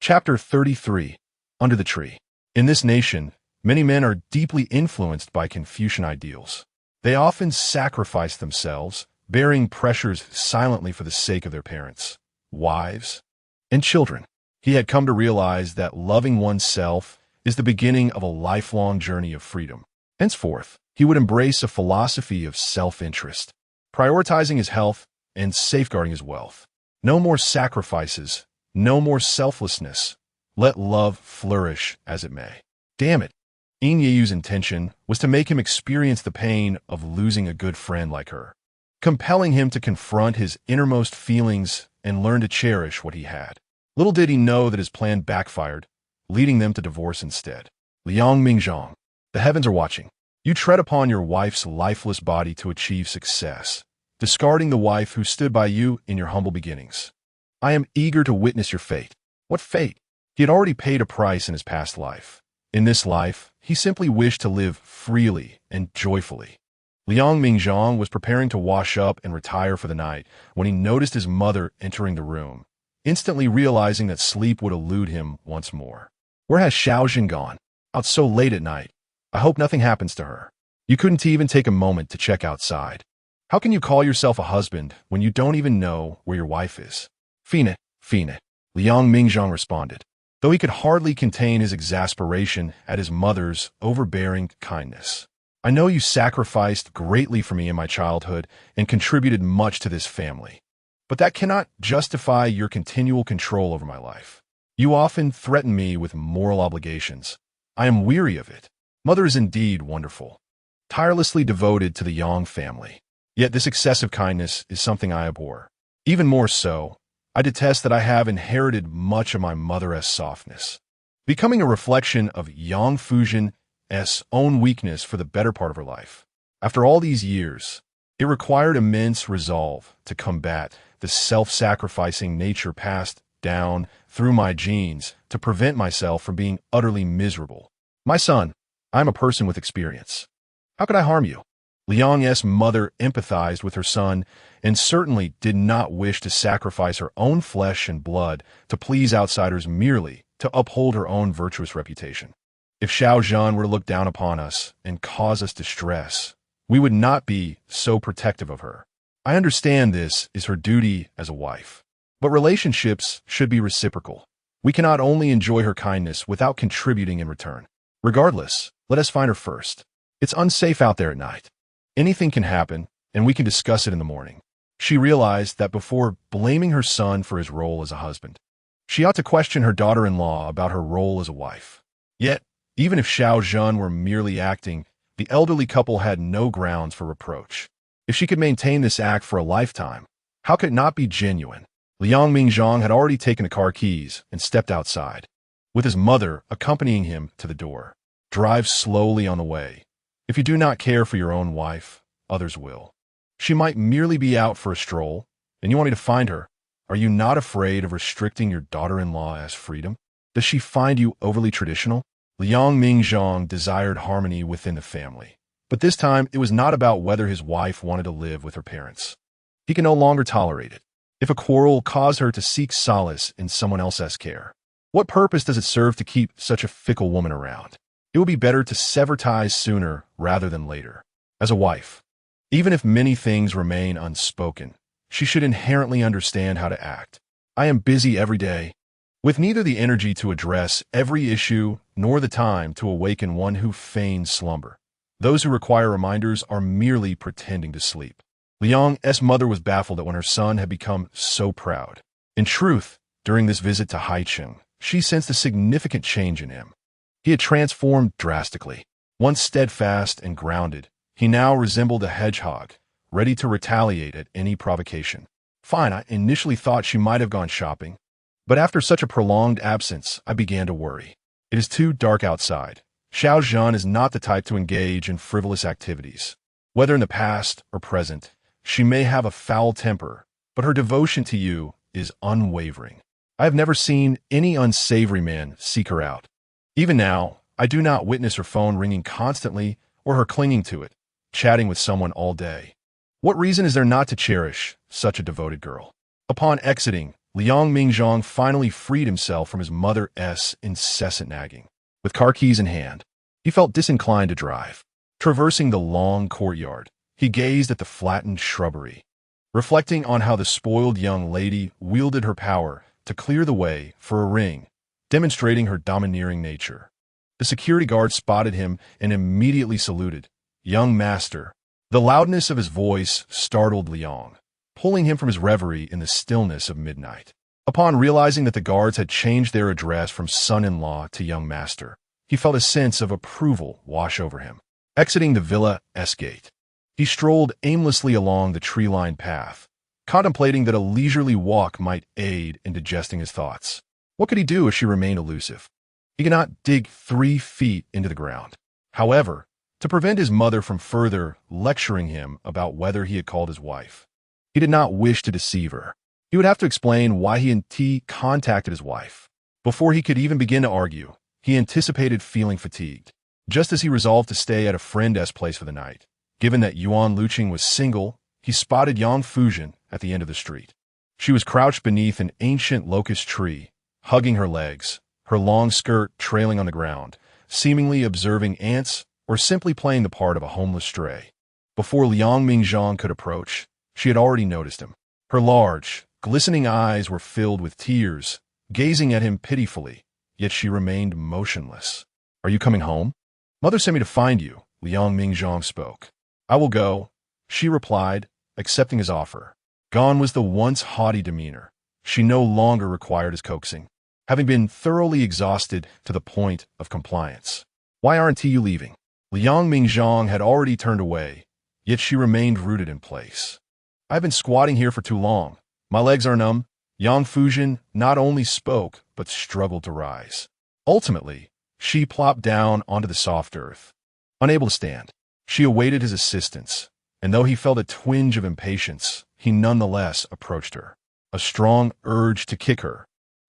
Chapter 33. Under the Tree. In this nation, many men are deeply influenced by Confucian ideals. They often sacrifice themselves, bearing pressures silently for the sake of their parents, wives, and children. He had come to realize that loving oneself is the beginning of a lifelong journey of freedom. Henceforth, he would embrace a philosophy of self-interest, prioritizing his health and safeguarding his wealth. No more sacrifices, no more selflessness. Let love flourish as it may. Damn it. Yin Yeyu's intention was to make him experience the pain of losing a good friend like her, compelling him to confront his innermost feelings and learn to cherish what he had. Little did he know that his plan backfired, leading them to divorce instead. Liang Mingzhang. The heavens are watching. You tread upon your wife's lifeless body to achieve success, discarding the wife who stood by you in your humble beginnings. I am eager to witness your fate. What fate? He had already paid a price in his past life. In this life, he simply wished to live freely and joyfully. Liang Mingzhang was preparing to wash up and retire for the night when he noticed his mother entering the room, instantly realizing that sleep would elude him once more. Where has Xiaozhen gone? Out so late at night. I hope nothing happens to her. You couldn't even take a moment to check outside. How can you call yourself a husband when you don't even know where your wife is? Fine, Liang Mingzhang responded, though he could hardly contain his exasperation at his mother's overbearing kindness. I know you sacrificed greatly for me in my childhood and contributed much to this family, but that cannot justify your continual control over my life. You often threaten me with moral obligations. I am weary of it. Mother is indeed wonderful, tirelessly devoted to the Yang family. Yet this excessive kindness is something I abhor. Even more so, I detest that I have inherited much of my mother's softness, becoming a reflection of Yang Fuzhen's own weakness for the better part of her life. After all these years, it required immense resolve to combat the self-sacrificing nature passed down through my genes to prevent myself from being utterly miserable. My son, I am a person with experience. How could I harm you? Liang's mother empathized with her son and certainly did not wish to sacrifice her own flesh and blood to please outsiders merely to uphold her own virtuous reputation. If Xiaozhen were to look down upon us and cause us distress, we would not be so protective of her. I understand this is her duty as a wife, but relationships should be reciprocal. We cannot only enjoy her kindness without contributing in return. Regardless, let us find her first. It's unsafe out there at night. Anything can happen, and we can discuss it in the morning. She realized that before blaming her son for his role as a husband, she ought to question her daughter-in-law about her role as a wife. Yet, even if Xiaozhen were merely acting, the elderly couple had no grounds for reproach. If she could maintain this act for a lifetime, how could it not be genuine? Liang Mingzhang had already taken the car keys and stepped outside, with his mother accompanying him to the door. Drive slowly on the way. If you do not care for your own wife, others will. She might merely be out for a stroll, and you want me to find her. Are you not afraid of restricting your daughter-in-law's freedom? Does she find you overly traditional? Liang Mingzhang desired harmony within the family, but this time it was not about whether his wife wanted to live with her parents. He can no longer tolerate it. If a quarrel caused her to seek solace in someone else's care, what purpose does it serve to keep such a fickle woman around? It would be better to sever ties sooner rather than later. As a wife, even if many things remain unspoken, she should inherently understand how to act. I am busy every day, with neither the energy to address every issue nor the time to awaken one who feigns slumber. Those who require reminders are merely pretending to sleep. Liang's mother was baffled at when her son had become so proud. In truth, during this visit to Haicheng, she sensed a significant change in him. He had transformed drastically. Once steadfast and grounded, he now resembled a hedgehog, ready to retaliate at any provocation. Fine, I initially thought she might have gone shopping, but after such a prolonged absence, I began to worry. It is too dark outside. Xiaozhen is not the type to engage in frivolous activities. Whether in the past or present, she may have a foul temper, but her devotion to you is unwavering. I have never seen any unsavory man seek her out. Even now, I do not witness her phone ringing constantly or her clinging to it, chatting with someone all day. What reason is there not to cherish such a devoted girl? Upon exiting, Liang Mingzhang finally freed himself from his mother's incessant nagging. With car keys in hand, he felt disinclined to drive. Traversing the long courtyard, he gazed at the flattened shrubbery, reflecting on how the spoiled young lady wielded her power to clear the way for a ring, demonstrating her domineering nature. The security guard spotted him and immediately saluted. "Young master." The loudness of his voice startled Liang, pulling him from his reverie in the stillness of midnight. Upon realizing that the guards had changed their address from son-in-law to young master, he felt a sense of approval wash over him. Exiting the villa's gate, he strolled aimlessly along the tree-lined path, contemplating that a leisurely walk might aid in digesting his thoughts. What could he do if she remained elusive? He could not dig 3 feet into the ground. However, to prevent his mother from further lecturing him about whether he had called his wife, he did not wish to deceive her. He would have to explain why he contacted his wife. Before he could even begin to argue, he anticipated feeling fatigued. Just as he resolved to stay at a friend's place for the night, given that Yuan Luqing was single, he spotted Yang Fuzhen at the end of the street. She was crouched beneath an ancient locust tree, hugging her legs, her long skirt trailing on the ground, seemingly observing ants or simply playing the part of a homeless stray. Before Liang Mingzhang could approach, she had already noticed him. Her large, glistening eyes were filled with tears, gazing at him pitifully, yet she remained motionless. "Are you coming home?" "Mother sent me to find you," Liang Mingzhang spoke. "I will go," she replied, accepting his offer. Gone was the once haughty demeanor. She no longer required his coaxing, having been thoroughly exhausted to the point of compliance. "Why aren't you leaving?" Liang Mingzhang had already turned away, yet she remained rooted in place. "I've been squatting here for too long. My legs are numb." Yang Fuzhen not only spoke, but struggled to rise. Ultimately, she plopped down onto the soft earth. Unable to stand, she awaited his assistance, and though he felt a twinge of impatience, he nonetheless approached her. A strong urge to kick her,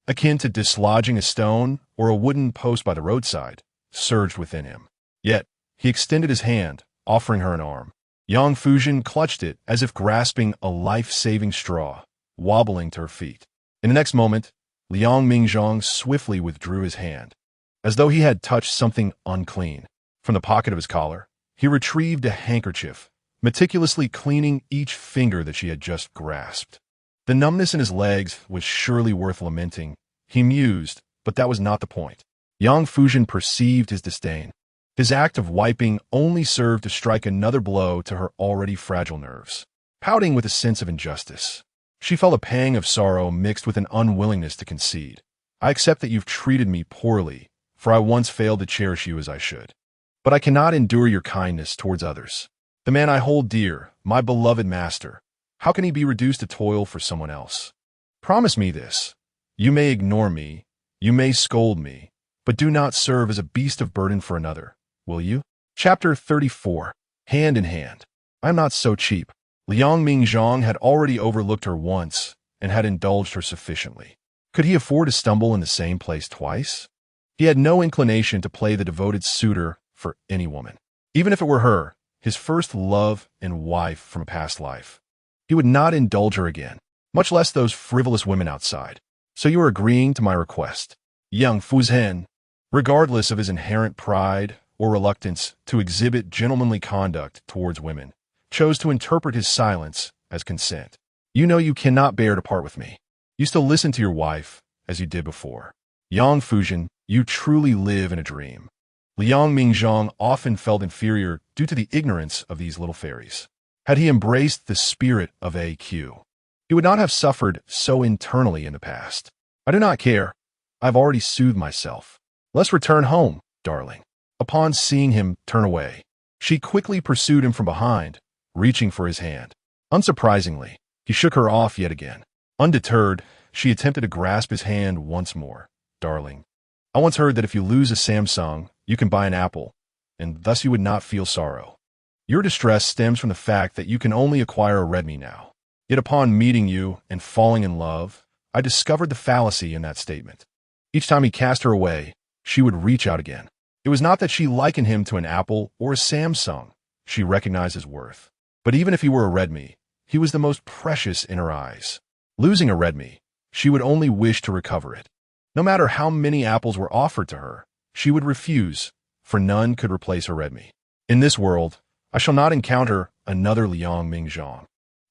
akin to dislodging a stone or a wooden post by the roadside, surged within him. Yet, he extended his hand, offering her an arm. Yang Fuzhen clutched it as if grasping a life-saving straw, wobbling to her feet. In the next moment, Liang Mingzhang swiftly withdrew his hand, as though he had touched something unclean. From the pocket of his collar, he retrieved a handkerchief, meticulously cleaning each finger that she had just grasped. The numbness in his legs was surely worth lamenting, he mused, but that was not the point. Yang Fuzhen perceived his disdain. His act of wiping only served to strike another blow to her already fragile nerves. Pouting with a sense of injustice, she felt a pang of sorrow mixed with an unwillingness to concede. "I accept that you've treated me poorly, for I once failed to cherish you as I should. But I cannot endure your kindness towards others. The man I hold dear, my beloved master, how can he be reduced to toil for someone else? Promise me this. You may ignore me, you may scold me, but do not serve as a beast of burden for another, will you?" Chapter 34. Hand in Hand. "I am not so cheap." Liang Mingzhang had already overlooked her once and had indulged her sufficiently. Could he afford to stumble in the same place twice? He had no inclination to play the devoted suitor for any woman. Even if it were her, his first love and wife from a past life, he would not indulge her again, much less those frivolous women outside. "So you are agreeing to my request?" Yang Fuzhen, regardless of his inherent pride or reluctance to exhibit gentlemanly conduct towards women, chose to interpret his silence as consent. "You know you cannot bear to part with me. You still listen to your wife, as you did before." Yang Fuzhen, you truly live in a dream. Liang Mingzhang often felt inferior due to the ignorance of these little fairies. Had he embraced the spirit of AQ, he would not have suffered so internally in the past. "I do not care. I've already soothed myself. Let's return home, darling." Upon seeing him turn away, she quickly pursued him from behind, reaching for his hand. Unsurprisingly, he shook her off yet again. Undeterred, she attempted to grasp his hand once more. "Darling, I once heard that if you lose a Samsung, you can buy an Apple, and thus you would not feel sorrow. Your distress stems from the fact that you can only acquire a Redmi now. Yet upon meeting you and falling in love, I discovered the fallacy in that statement. Each time he cast her away, she would reach out again. It was not that she likened him to an Apple or a Samsung. She recognized his worth. But even if he were a Redmi, he was the most precious in her eyes. Losing a Redmi, she would only wish to recover it. No matter how many apples were offered to her, she would refuse, for none could replace her Redmi. In this world, I shall not encounter another Liang Mingzhang,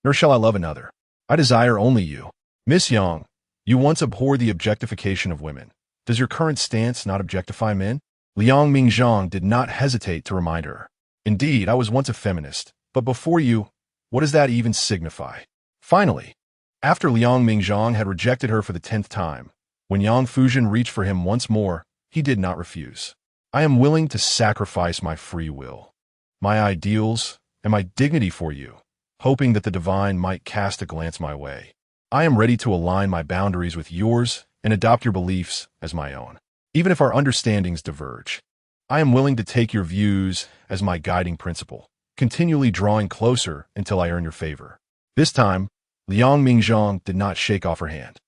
nor shall I love another. I desire only you. Miss Yang, you once abhorred the objectification of women. Does your current stance not objectify men? Liang Mingzhang did not hesitate to remind her. Indeed, I was once a feminist, but before you, what does that even signify? Finally, after Liang Mingzhang had rejected her for the 10th time, when Yang Fuzhen reached for him once more, he did not refuse. I am willing to sacrifice my free will, my ideals, and my dignity for you, hoping that the divine might cast a glance my way. I am ready to align my boundaries with yours and adopt your beliefs as my own. Even if our understandings diverge, I am willing to take your views as my guiding principle, continually drawing closer until I earn your favor. This time, Liang Mingzhang did not shake off her hand.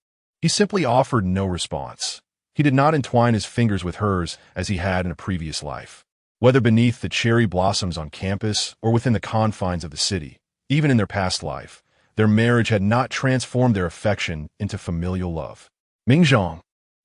He simply offered no response. He did not entwine his fingers with hers as he had in a previous life. Whether beneath the cherry blossoms on campus or within the confines of the city, even in their past life, their marriage had not transformed their affection into familial love. Mingzhang,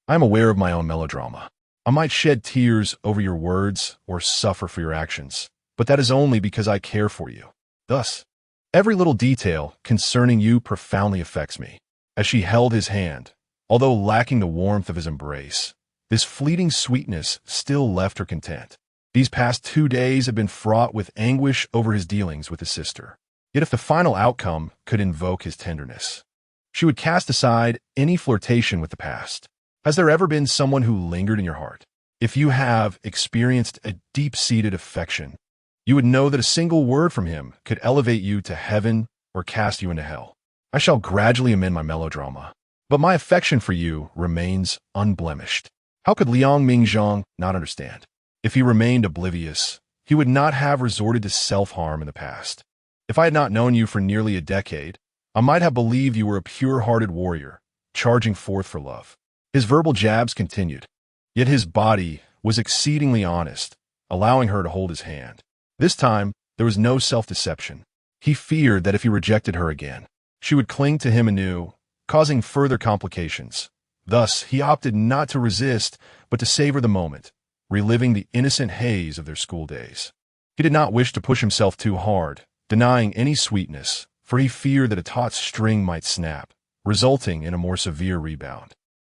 I am aware of my own melodrama. I might shed tears over your words or suffer for your actions, but that is only because I care for you. Thus, every little detail concerning you profoundly affects me. As she held his hand, although lacking the warmth of his embrace, this fleeting sweetness still left her content. These past 2 days had been fraught with anguish over his dealings with his sister. Yet if the final outcome could invoke his tenderness, she would cast aside any flirtation with the past. Has there ever been someone who lingered in your heart? If you have experienced a deep-seated affection, you would know that a single word from him could elevate you to heaven or cast you into hell. I shall gradually amend my melodrama, but my affection for you remains unblemished. How could Liang Mingzhang not understand? If he remained oblivious, he would not have resorted to self-harm in the past. If I had not known you for nearly a decade, I might have believed you were a pure-hearted warrior, charging forth for love. His verbal jabs continued, yet his body was exceedingly honest, allowing her to hold his hand. This time, there was no self-deception. He feared that if he rejected her again, she would cling to him anew, causing further complications. Thus, he opted not to resist, but to savor the moment, reliving the innocent haze of their school days. He did not wish to push himself too hard, denying any sweetness, for he feared that a taut string might snap, resulting in a more severe rebound.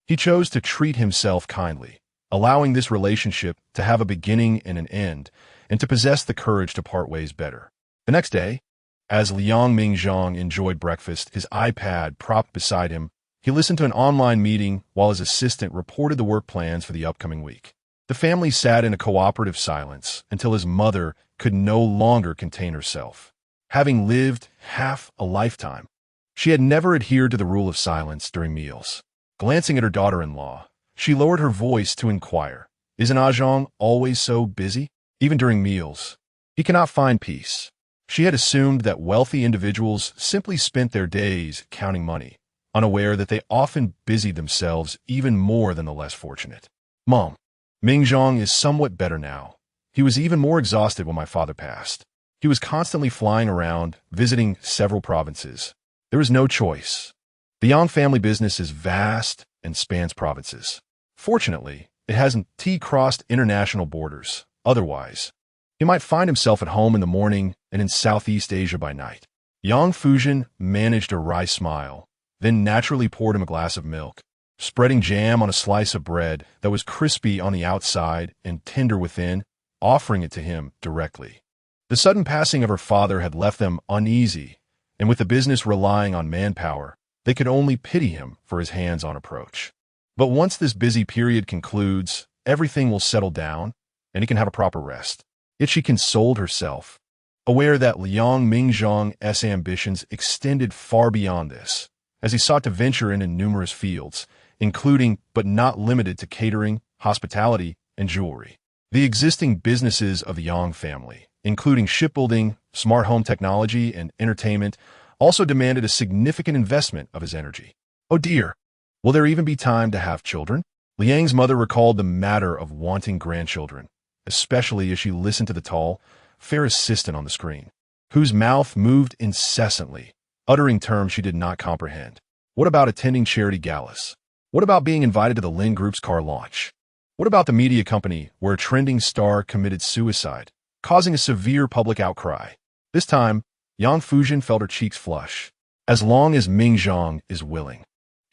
He chose to treat himself kindly, allowing this relationship to have a beginning and an end, and to possess the courage to part ways better. The next day, as Liang Mingzhang enjoyed breakfast, his iPad propped beside him, he listened to an online meeting while his assistant reported the work plans for the upcoming week. The family sat in a cooperative silence until his mother could no longer contain herself. Having lived half a lifetime, she had never adhered to the rule of silence during meals. Glancing at her daughter-in-law, she lowered her voice to inquire, "Isn't Zhang always so busy? Even during meals, he cannot find peace." She had assumed that wealthy individuals simply spent their days counting money, unaware that they often busied themselves even more than the less fortunate. "Mom, Mingzhang is somewhat better now. He was even more exhausted when my father passed. He was constantly flying around, visiting several provinces. There was no choice. The Yang family business is vast and spans provinces. Fortunately, it hasn't T-crossed international borders. Otherwise, he might find himself at home in the morning and in Southeast Asia by night." Yang Fuzhen managed a wry smile, then naturally poured him a glass of milk, spreading jam on a slice of bread that was crispy on the outside and tender within, offering it to him directly. The sudden passing of her father had left them uneasy, and with the business relying on manpower, they could only pity him for his hands-on approach. But once this busy period concludes, everything will settle down, and he can have a proper rest. Yet she consoled herself, aware that Liang Mingzhang's ambitions extended far beyond this, as he sought to venture into numerous fields, including but not limited to catering, hospitality, and jewelry. The existing businesses of the Yang family, including shipbuilding, smart home technology, and entertainment, also demanded a significant investment of his energy. "Oh dear, Will there even be time to have children? Liang's mother recalled the matter of wanting grandchildren, especially as she listened to the tall, fair assistant on the screen, whose mouth moved incessantly, uttering terms she did not comprehend. What about attending charity galas? What about being invited to the Lin Group's car launch? What about the media company where a trending star committed suicide, causing a severe public outcry? This time, Yang Fuzhen felt her cheeks flush. As long as Mingzhang is willing.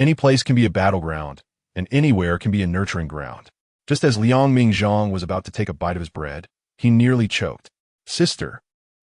Any place can be a battleground, and anywhere can be a nurturing ground. Just as Liang Mingzhang was about to take a bite of his bread, he nearly choked. Sister,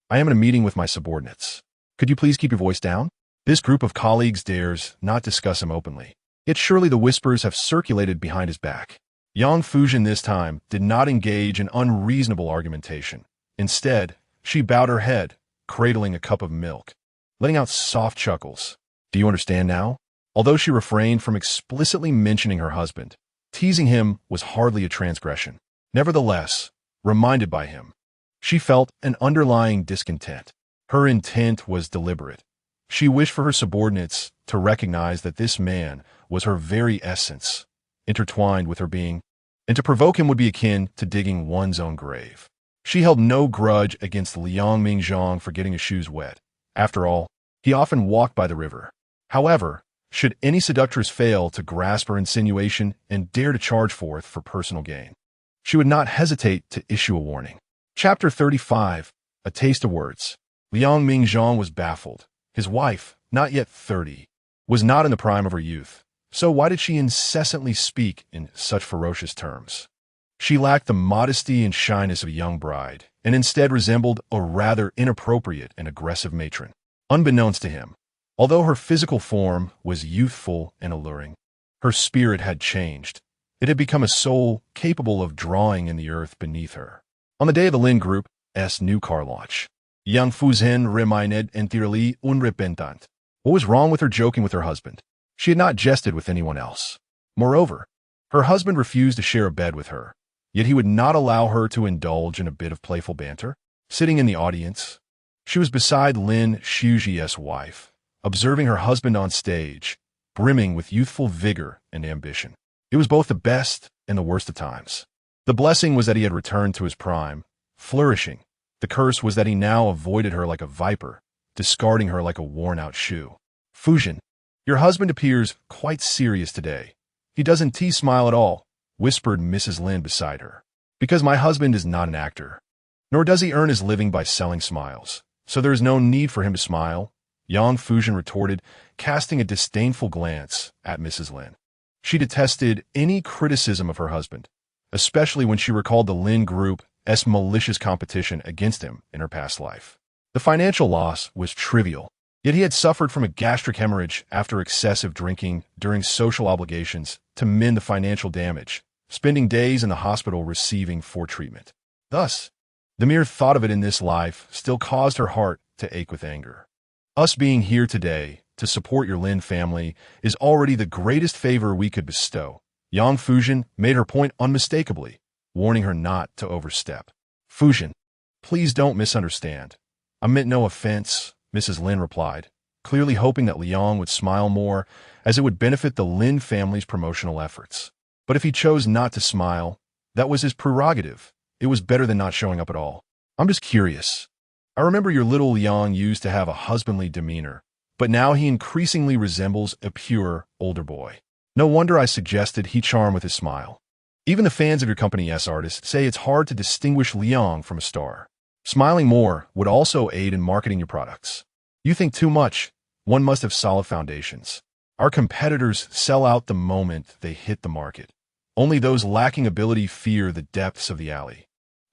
I am in a meeting with my subordinates. Could you please keep your voice down? This group of colleagues dares not discuss him openly. Yet surely the whispers have circulated behind his back. Yang Fuzhen this time did not engage in unreasonable argumentation. Instead, she bowed her head, cradling a cup of milk, letting out soft chuckles. Do you understand now? Although she refrained from explicitly mentioning her husband, teasing him was hardly a transgression. Nevertheless, reminded by him, she felt an underlying discontent. Her intent was deliberate. She wished for her subordinates to recognize that this man was her very essence, intertwined with her being, and to provoke him would be akin to digging one's own grave. She held no grudge against Liang Mingzhang for getting his shoes wet. After all, he often walked by the river. However, should any seductress fail to grasp her insinuation and dare to charge forth for personal gain, she would not hesitate to issue a warning. Chapter 35, A Taste of Words. Liang Mingzhang was baffled. His wife, not yet 30, was not in the prime of her youth, so why did she incessantly speak in such ferocious terms? She lacked the modesty and shyness of a young bride, and instead resembled a rather inappropriate and aggressive matron. Unbeknownst to him, although her physical form was youthful and alluring, her spirit had changed. It had become a soul capable of drawing in the earth beneath her. On the day of the Lin Group's new car launch, Yang Fuzhen remained entirely unrepentant. What was wrong with her joking with her husband? She had not jested with anyone else. Moreover, her husband refused to share a bed with her, yet he would not allow her to indulge in a bit of playful banter. Sitting in the audience, she was beside Lin Shuji's wife, observing her husband on stage, brimming with youthful vigor and ambition. It was both the best and the worst of times. The blessing was that he had returned to his prime, flourishing. The curse was that he now avoided her like a viper, discarding her like a worn-out shoe. Fuzhen, your husband appears quite serious today. He doesn't smile at all, whispered Mrs. Lin beside her. Because my husband is not an actor, nor does he earn his living by selling smiles, so there is no need for him to smile, Yang Fuzhen retorted, casting a disdainful glance at Mrs. Lin. She detested any criticism of her husband, especially when she recalled the Lin Group's malicious competition against him in her past life. The financial loss was trivial, yet he had suffered from a gastric hemorrhage after excessive drinking during social obligations to mend the financial damage, spending days in the hospital receiving for treatment. Thus, the mere thought of it in this life still caused her heart to ache with anger. Us being here today to support your Lin family is already the greatest favor we could bestow. Yang Fuzhen made her point unmistakably, warning her not to overstep. Fuzhen, please don't misunderstand. I meant no offense, Mrs. Lin replied, clearly hoping that Liang would smile more, as it would benefit the Lin family's promotional efforts. But if he chose not to smile, that was his prerogative. It was better than not showing up at all. I'm just curious. I remember your little Liang used to have a husbandly demeanor, but now he increasingly resembles a pure, older boy. No wonder I suggested he charm with his smile. Even the fans of your company's artists say it's hard to distinguish Liang from a star. Smiling more would also aid in marketing your products. You think too much. One must have solid foundations. Our competitors sell out the moment they hit the market. Only those lacking ability fear the depths of the alley.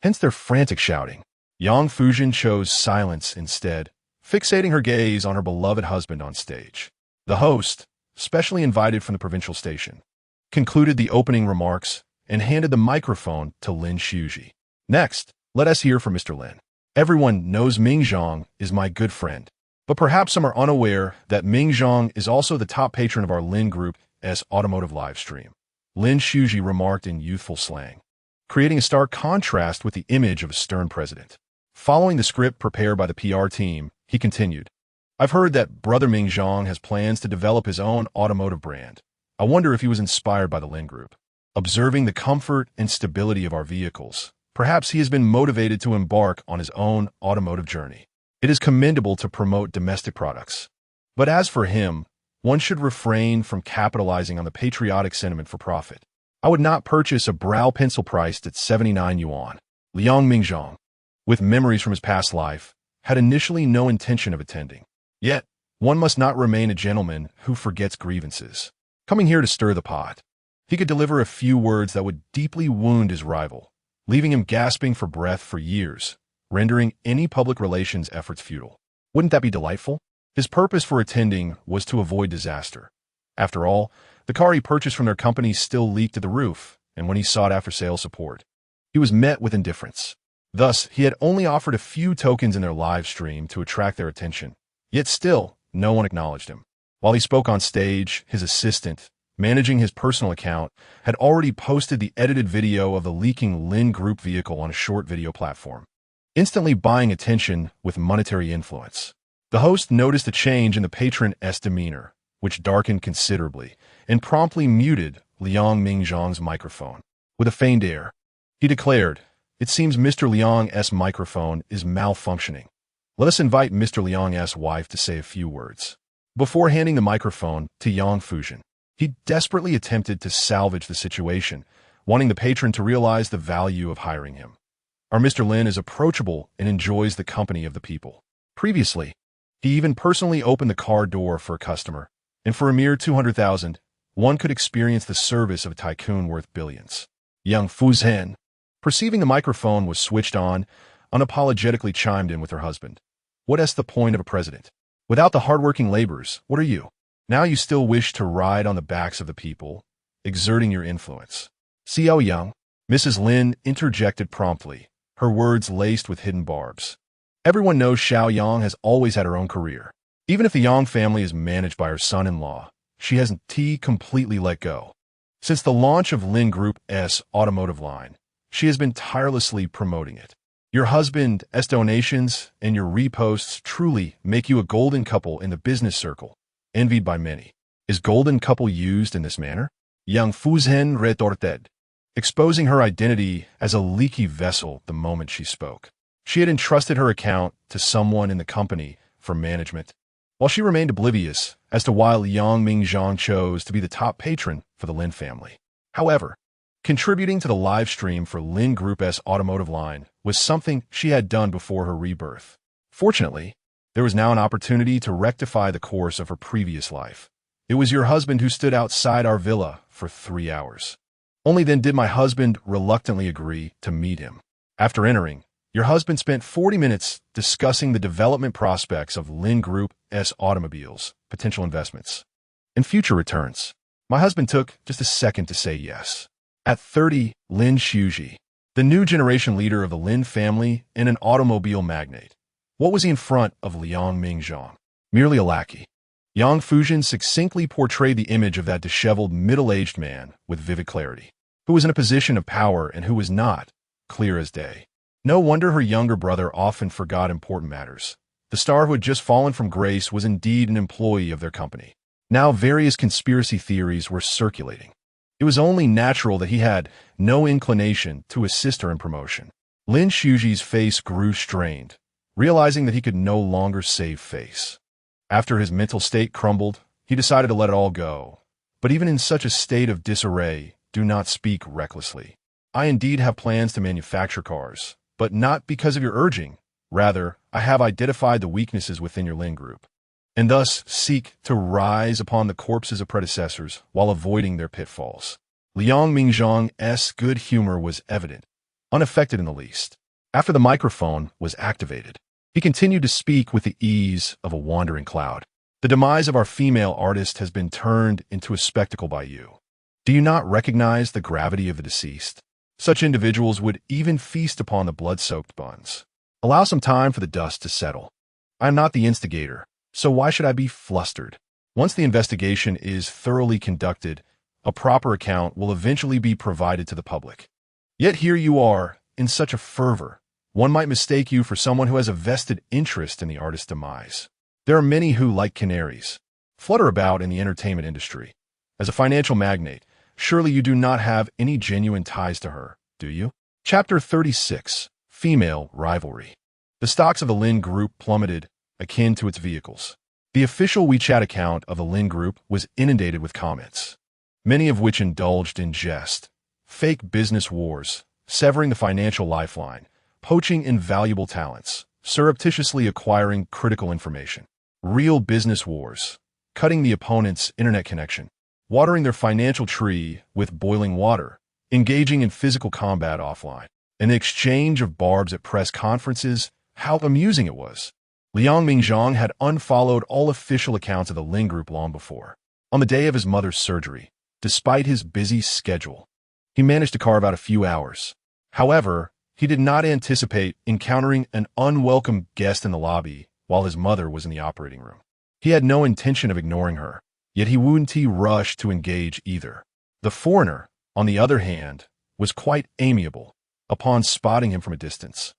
Hence their frantic shouting. Yang Fuzhen chose silence instead, fixating her gaze on her beloved husband on stage. The host, specially invited from the provincial station, concluded the opening remarks and handed the microphone to Lin Shuji. Next, let us hear from Mr. Lin. Everyone knows Mingzhang is my good friend, but perhaps some are unaware that Mingzhang is also the top patron of our Lin Group's automotive live stream. Lin Shuji remarked in youthful slang, creating a stark contrast with the image of a stern president. Following the script prepared by the PR team, he continued, I've heard that Brother Mingzhang has plans to develop his own automotive brand. I wonder if he was inspired by the Lin Group. Observing the comfort and stability of our vehicles, perhaps he has been motivated to embark on his own automotive journey. It is commendable to promote domestic products. But as for him, one should refrain from capitalizing on the patriotic sentiment for profit. I would not purchase a brow pencil priced at 79 yuan. Liang Mingzhang, with memories from his past life, had initially no intention of attending. Yet, one must not remain a gentleman who forgets grievances. Coming here to stir the pot, he could deliver a few words that would deeply wound his rival, leaving him gasping for breath for years, rendering any public relations efforts futile. Wouldn't that be delightful? His purpose for attending was to avoid disaster. After all, the car he purchased from their company still leaked at the roof, and when he sought after sales support, he was met with indifference. Thus, he had only offered a few tokens in their live stream to attract their attention. Yet still, no one acknowledged him. While he spoke on stage, his assistant, managing his personal account, had already posted the edited video of the leaking Lin Group vehicle on a short video platform, instantly buying attention with monetary influence. The host noticed a change in the patron's demeanor, which darkened considerably, and promptly muted Liang Mingzhang's microphone. With a feigned air, he declared, "It seems Mr. Liang's microphone is malfunctioning. Let us invite Mr. Liang's wife to say a few words." Before handing the microphone to Yang Fuzhen, he desperately attempted to salvage the situation, wanting the patron to realize the value of hiring him. Our Mr. Lin is approachable and enjoys the company of the people. Previously, he even personally opened the car door for a customer, and for a mere 200,000, one could experience the service of a tycoon worth billions. Yang Fuzhen, perceiving the microphone was switched on, unapologetically chimed in with her husband. "What is the point of a president? Without the hardworking laborers, what are you? Now you still wish to ride on the backs of the people, exerting your influence." "Xiao Yang," Mrs. Lin interjected promptly, her words laced with hidden barbs. Everyone knows Xiao Yang has always had her own career. Even if the Yang family is managed by her son-in-law, she hasn't completely let go. Since the launch of Lin Group's automotive line, she has been tirelessly promoting it. Your husband's donations and your reposts truly make you a golden couple in the business circle, envied by many. Is golden couple used in this manner? Yang Fuzhen retorted, exposing her identity as a leaky vessel the moment she spoke. She had entrusted her account to someone in the company for management, while she remained oblivious as to why Liang Mingzhang chose to be the top patron for the Lin family. However, contributing to the live stream for Lin Group's automotive line was something she had done before her rebirth. Fortunately, there was now an opportunity to rectify the course of her previous life. "It was your husband who stood outside our villa for 3 hours. Only then did my husband reluctantly agree to meet him. After entering, your husband spent 40 minutes discussing the development prospects of Lin Group's automobiles, potential investments, and future returns. My husband took just a second to say yes." At 30, Lin Shuji, the new generation leader of the Lin family and an automobile magnate. What was he in front of Liang Mingzhang? Merely a lackey. Yang Fuzhen succinctly portrayed the image of that disheveled middle-aged man with vivid clarity, who was in a position of power and who was not, clear as day. No wonder her younger brother often forgot important matters. The star who had just fallen from grace was indeed an employee of their company. Now various conspiracy theories were circulating. It was only natural that he had no inclination to assist her in promotion. Lin Shuji's face grew strained, realizing that he could no longer save face. After his mental state crumbled, he decided to let it all go. But even in such a state of disarray, do not speak recklessly. I indeed have plans to manufacture cars, but not because of your urging. Rather, I have identified the weaknesses within your Lin Group, and thus seek to rise upon the corpses of predecessors while avoiding their pitfalls. Liang Mingzhang's good humor was evident, unaffected in the least. After the microphone was activated, he continued to speak with the ease of a wandering cloud. "The demise of our female artist has been turned into a spectacle by you. Do you not recognize the gravity of the deceased? Such individuals would even feast upon the blood-soaked buns. Allow some time for the dust to settle. I am not the instigator, so why should I be flustered? Once the investigation is thoroughly conducted, a proper account will eventually be provided to the public. Yet here you are, in such a fervor. One might mistake you for someone who has a vested interest in the artist's demise. There are many who, like canaries, flutter about in the entertainment industry, As a financial magnate, surely you do not have any genuine ties to her, do you? Chapter 36. Female Rivalry. The stocks of the Lin Group plummeted, akin to its vehicles. The official WeChat account of the Lin Group was inundated with comments, many of which indulged in jest, fake business wars, severing the financial lifeline, poaching invaluable talents, surreptitiously acquiring critical information, real business wars, cutting the opponent's internet connection, watering their financial tree with boiling water, engaging in physical combat offline, an exchange of barbs at press conferences. How amusing it was. Liang Mingzhang had unfollowed all official accounts of the Lin Group long before. On the day of his mother's surgery, despite his busy schedule, he managed to carve out a few hours. However, he did not anticipate encountering an unwelcome guest in the lobby while his mother was in the operating room. He had no intention of ignoring her, yet he wouldn't rush to engage either. The foreigner, on the other hand, was quite amiable upon spotting him from a distance.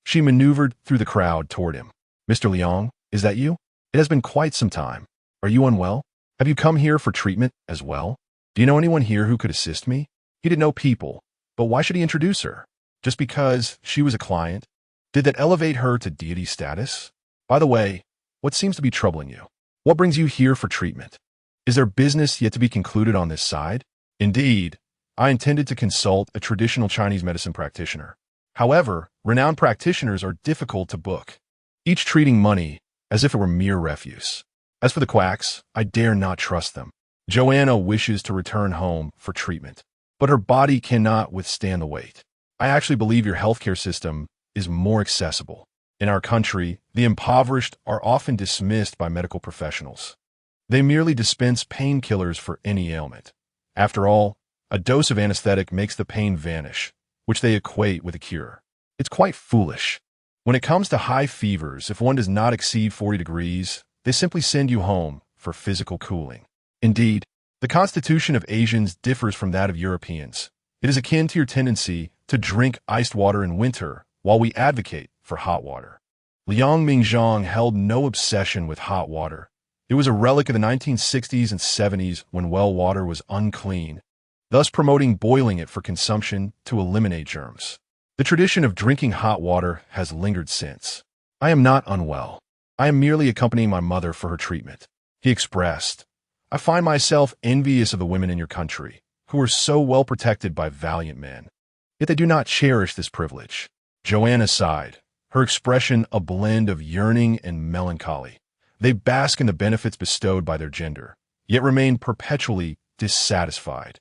She maneuvered through the crowd toward him. "Mr. Liang, is that you? It has been quite some time. Are you unwell? Have you come here for treatment as well? Do you know anyone here who could assist me?" He didn't know people, but why should he introduce her? Just because she was a client? Did that elevate her to deity status? By the way, what seems to be troubling you? What brings you here for treatment? Is there business yet to be concluded on this side? Indeed, I intended to consult a traditional Chinese medicine practitioner. However, renowned practitioners are difficult to book, each treating money as if it were mere refuse. As for the quacks, I dare not trust them. Joanna wishes to return home for treatment, but her body cannot withstand the weight. I actually believe your healthcare system is more accessible. In our country, the impoverished are often dismissed by medical professionals. They merely dispense painkillers for any ailment. After all, a dose of anesthetic makes the pain vanish, which they equate with a cure. It's quite foolish. When it comes to high fevers, if one does not exceed 40 degrees, they simply send you home for physical cooling. Indeed, the constitution of Asians differs from that of Europeans. It is akin to your tendency to drink iced water in winter while we advocate for hot water. Liang Mingzhang held no obsession with hot water. It was a relic of the 1960s and 70s when well water was unclean, thus promoting boiling it for consumption to eliminate germs. The tradition of drinking hot water has lingered since. "I am not unwell. I am merely accompanying my mother for her treatment," he expressed. "I find myself envious of the women in your country, who are so well protected by valiant men. Yet they do not cherish this privilege." Joanna sighed, her expression a blend of yearning and melancholy. They bask in the benefits bestowed by their gender, yet remain perpetually dissatisfied,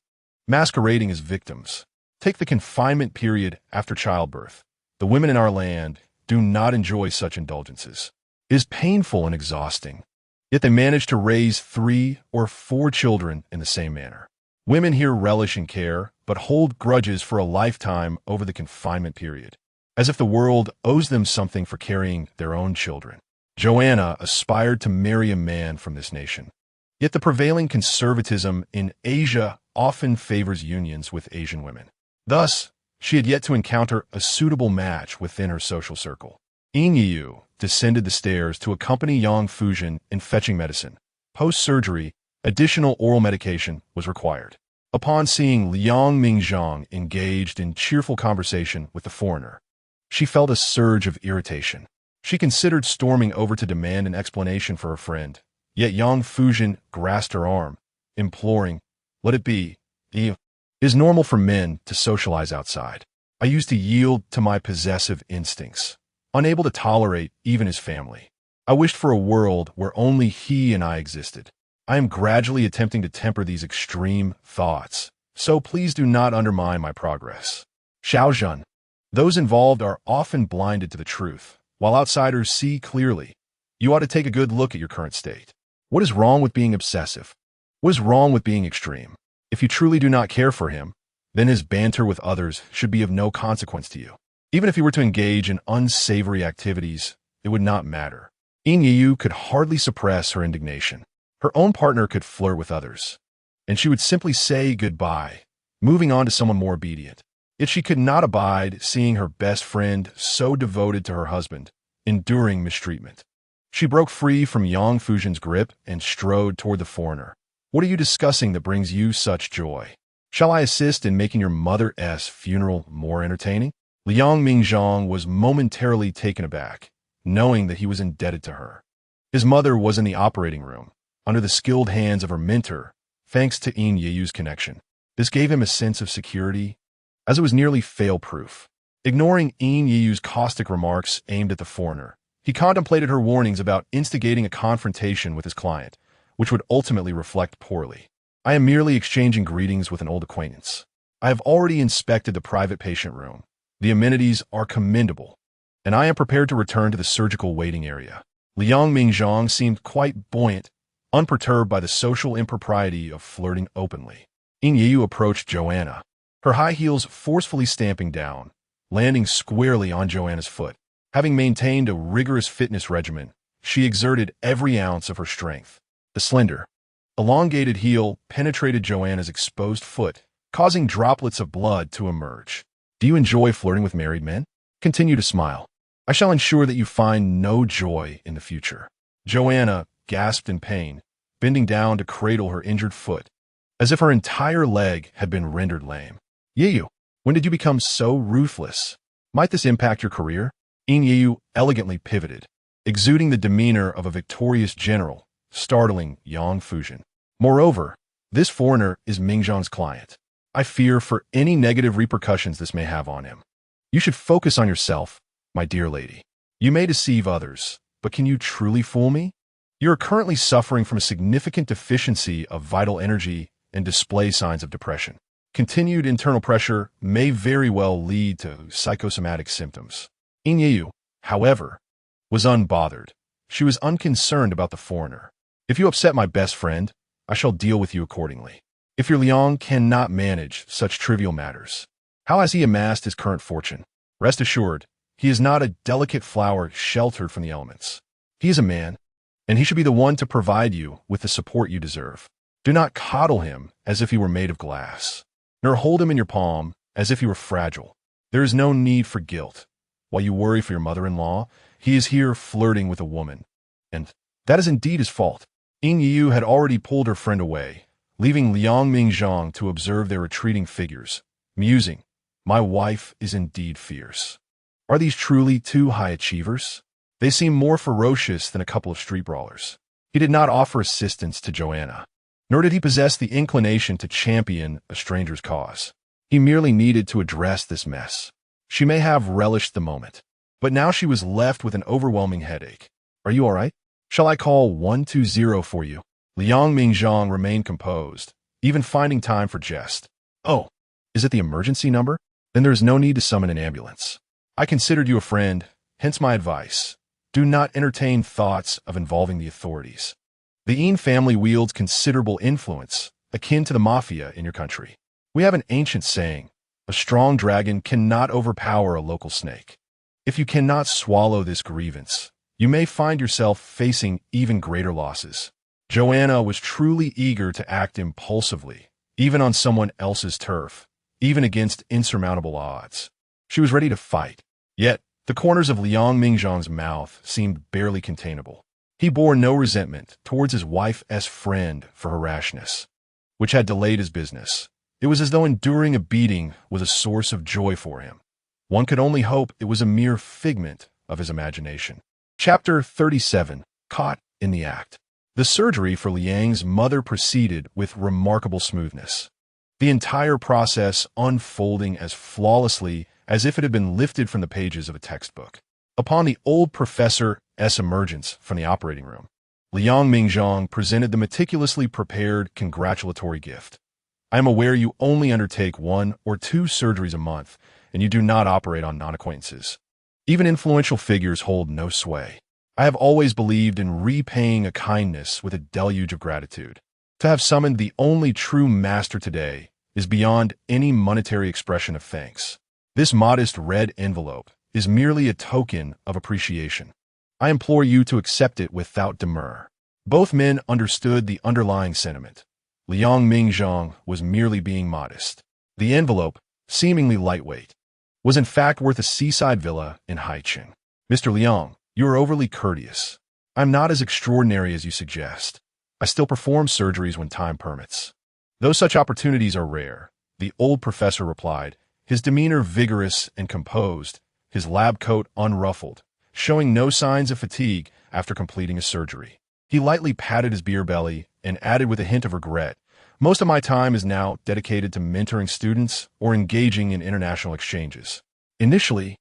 masquerading as victims. Take the confinement period after childbirth. The women in our land do not enjoy such indulgences. It is painful and exhausting, yet they manage to raise 3 or 4 children in the same manner. Women here relish in care, but hold grudges for a lifetime over the confinement period, as if the world owes them something for carrying their own children. Joanna aspired to marry a man from this nation. Yet the prevailing conservatism in Asia often favors unions with Asian women. Thus, she had yet to encounter a suitable match within her social circle. Ying descended the stairs to accompany Yang Fuzhen in fetching medicine. Post-surgery, additional oral medication was required. Upon seeing Liang Mingzhang engaged in cheerful conversation with the foreigner, she felt a surge of irritation. She considered storming over to demand an explanation for her friend, yet Yang Fuzhen grasped her arm, imploring, "Let it be. It is normal for men to socialize outside. I used to yield to my possessive instincts, unable to tolerate even his family. I wished for a world where only he and I existed. I am gradually attempting to temper these extreme thoughts, so please do not undermine my progress." Xiaozhen. Those involved are often blinded to the truth, while outsiders see clearly. You ought to take a good look at your current state. What is wrong with being obsessive? What is wrong with being extreme? If you truly do not care for him, then his banter with others should be of no consequence to you. Even if he were to engage in unsavory activities, it would not matter. Ying could hardly suppress her indignation. Her own partner could flirt with others, and she would simply say goodbye, moving on to someone more obedient. Yet she could not abide seeing her best friend so devoted to her husband, enduring mistreatment. She broke free from Yang Fuzhen's grip and strode toward the foreigner. What are you discussing that brings you such joy? Shall I assist in making your mother's funeral more entertaining? Liang Mingzhang was momentarily taken aback, knowing that he was indebted to her. His mother was in the operating room, under the skilled hands of her mentor, thanks to Yin Yeyu's connection. This gave him a sense of security, as it was nearly fail-proof. Ignoring Yin Yeyu's caustic remarks aimed at the foreigner, he contemplated her warnings about instigating a confrontation with his client, which would ultimately reflect poorly. I am merely exchanging greetings with an old acquaintance. I have already inspected the private patient room. The amenities are commendable, and I am prepared to return to the surgical waiting area. Liang Mingzhang seemed quite buoyant, unperturbed by the social impropriety of flirting openly. Yin Yeyu approached Joanna, her high heels forcefully stamping down, landing squarely on Joanna's foot. Having maintained a rigorous fitness regimen, she exerted every ounce of her strength. The slender, elongated heel penetrated Joanna's exposed foot, causing droplets of blood to emerge. Do you enjoy flirting with married men? Continue to smile. I shall ensure that you find no joy in the future. Joanna gasped in pain, bending down to cradle her injured foot, as if her entire leg had been rendered lame. Yeyu, when did you become so ruthless? Might this impact your career? Yin Yeyu elegantly pivoted, exuding the demeanor of a victorious general, startling Yang Fuzhen. Moreover, this foreigner is Mingzhang's client. I fear for any negative repercussions this may have on him. You should focus on yourself, my dear lady. You may deceive others, but can you truly fool me? You are currently suffering from a significant deficiency of vital energy and display signs of depression. Continued internal pressure may very well lead to psychosomatic symptoms. Yin Yeyu, however, was unbothered. She was unconcerned about the foreigner. If you upset my best friend, I shall deal with you accordingly. If your Liang cannot manage such trivial matters, how has he amassed his current fortune? Rest assured, he is not a delicate flower sheltered from the elements. He is a man, and he should be the one to provide you with the support you deserve. Do not coddle him as if he were made of glass, nor hold him in your palm as if he were fragile. There is no need for guilt. While you worry for your mother-in-law, he is here flirting with a woman, and that is indeed his fault. Yin Yeyu had already pulled her friend away, leaving Liang Mingzhang to observe their retreating figures, musing, my wife is indeed fierce. Are these truly two high achievers? They seem more ferocious than a couple of street brawlers. He did not offer assistance to Joanna, nor did he possess the inclination to champion a stranger's cause. He merely needed to address this mess. She may have relished the moment, but now she was left with an overwhelming headache. Are you all right? Shall I call 120 for you? Liang Mingzhang remained composed, even finding time for jest. Oh, is it the emergency number? Then there is no need to summon an ambulance. I considered you a friend, hence my advice. Do not entertain thoughts of involving the authorities. The Yin family wields considerable influence, akin to the mafia in your country. We have an ancient saying, a strong dragon cannot overpower a local snake. If you cannot swallow this grievance, you may find yourself facing even greater losses. Joanna was truly eager to act impulsively, even on someone else's turf, even against insurmountable odds. She was ready to fight. Yet, the corners of Liang Mingzhang's mouth seemed barely containable. He bore no resentment towards his wife's friend for her rashness, which had delayed his business. It was as though enduring a beating was a source of joy for him. One could only hope it was a mere figment of his imagination. Chapter 37. Caught in the Act. The surgery for Liang's mother proceeded with remarkable smoothness, the entire process unfolding as flawlessly as if it had been lifted from the pages of a textbook. Upon the old professor's emergence from the operating room, Liang Mingzhang presented the meticulously prepared congratulatory gift. I am aware you only undertake 1 or 2 surgeries a month, and you do not operate on non-acquaintances. Even influential figures hold no sway. I have always believed in repaying a kindness with a deluge of gratitude. To have summoned the only true master today is beyond any monetary expression of thanks. This modest red envelope is merely a token of appreciation. I implore you to accept it without demur. Both men understood the underlying sentiment. Liang Mingzhang was merely being modest. The envelope, seemingly lightweight, was in fact worth a seaside villa in Haicheng. Mr. Liang, you are overly courteous. I'm not as extraordinary as you suggest. I still perform surgeries when time permits. Though such opportunities are rare, the old professor replied, his demeanor vigorous and composed, his lab coat unruffled, showing no signs of fatigue after completing a surgery. He lightly patted his beer belly and added with a hint of regret, most of my time is now dedicated to mentoring students or engaging in international exchanges. Initially,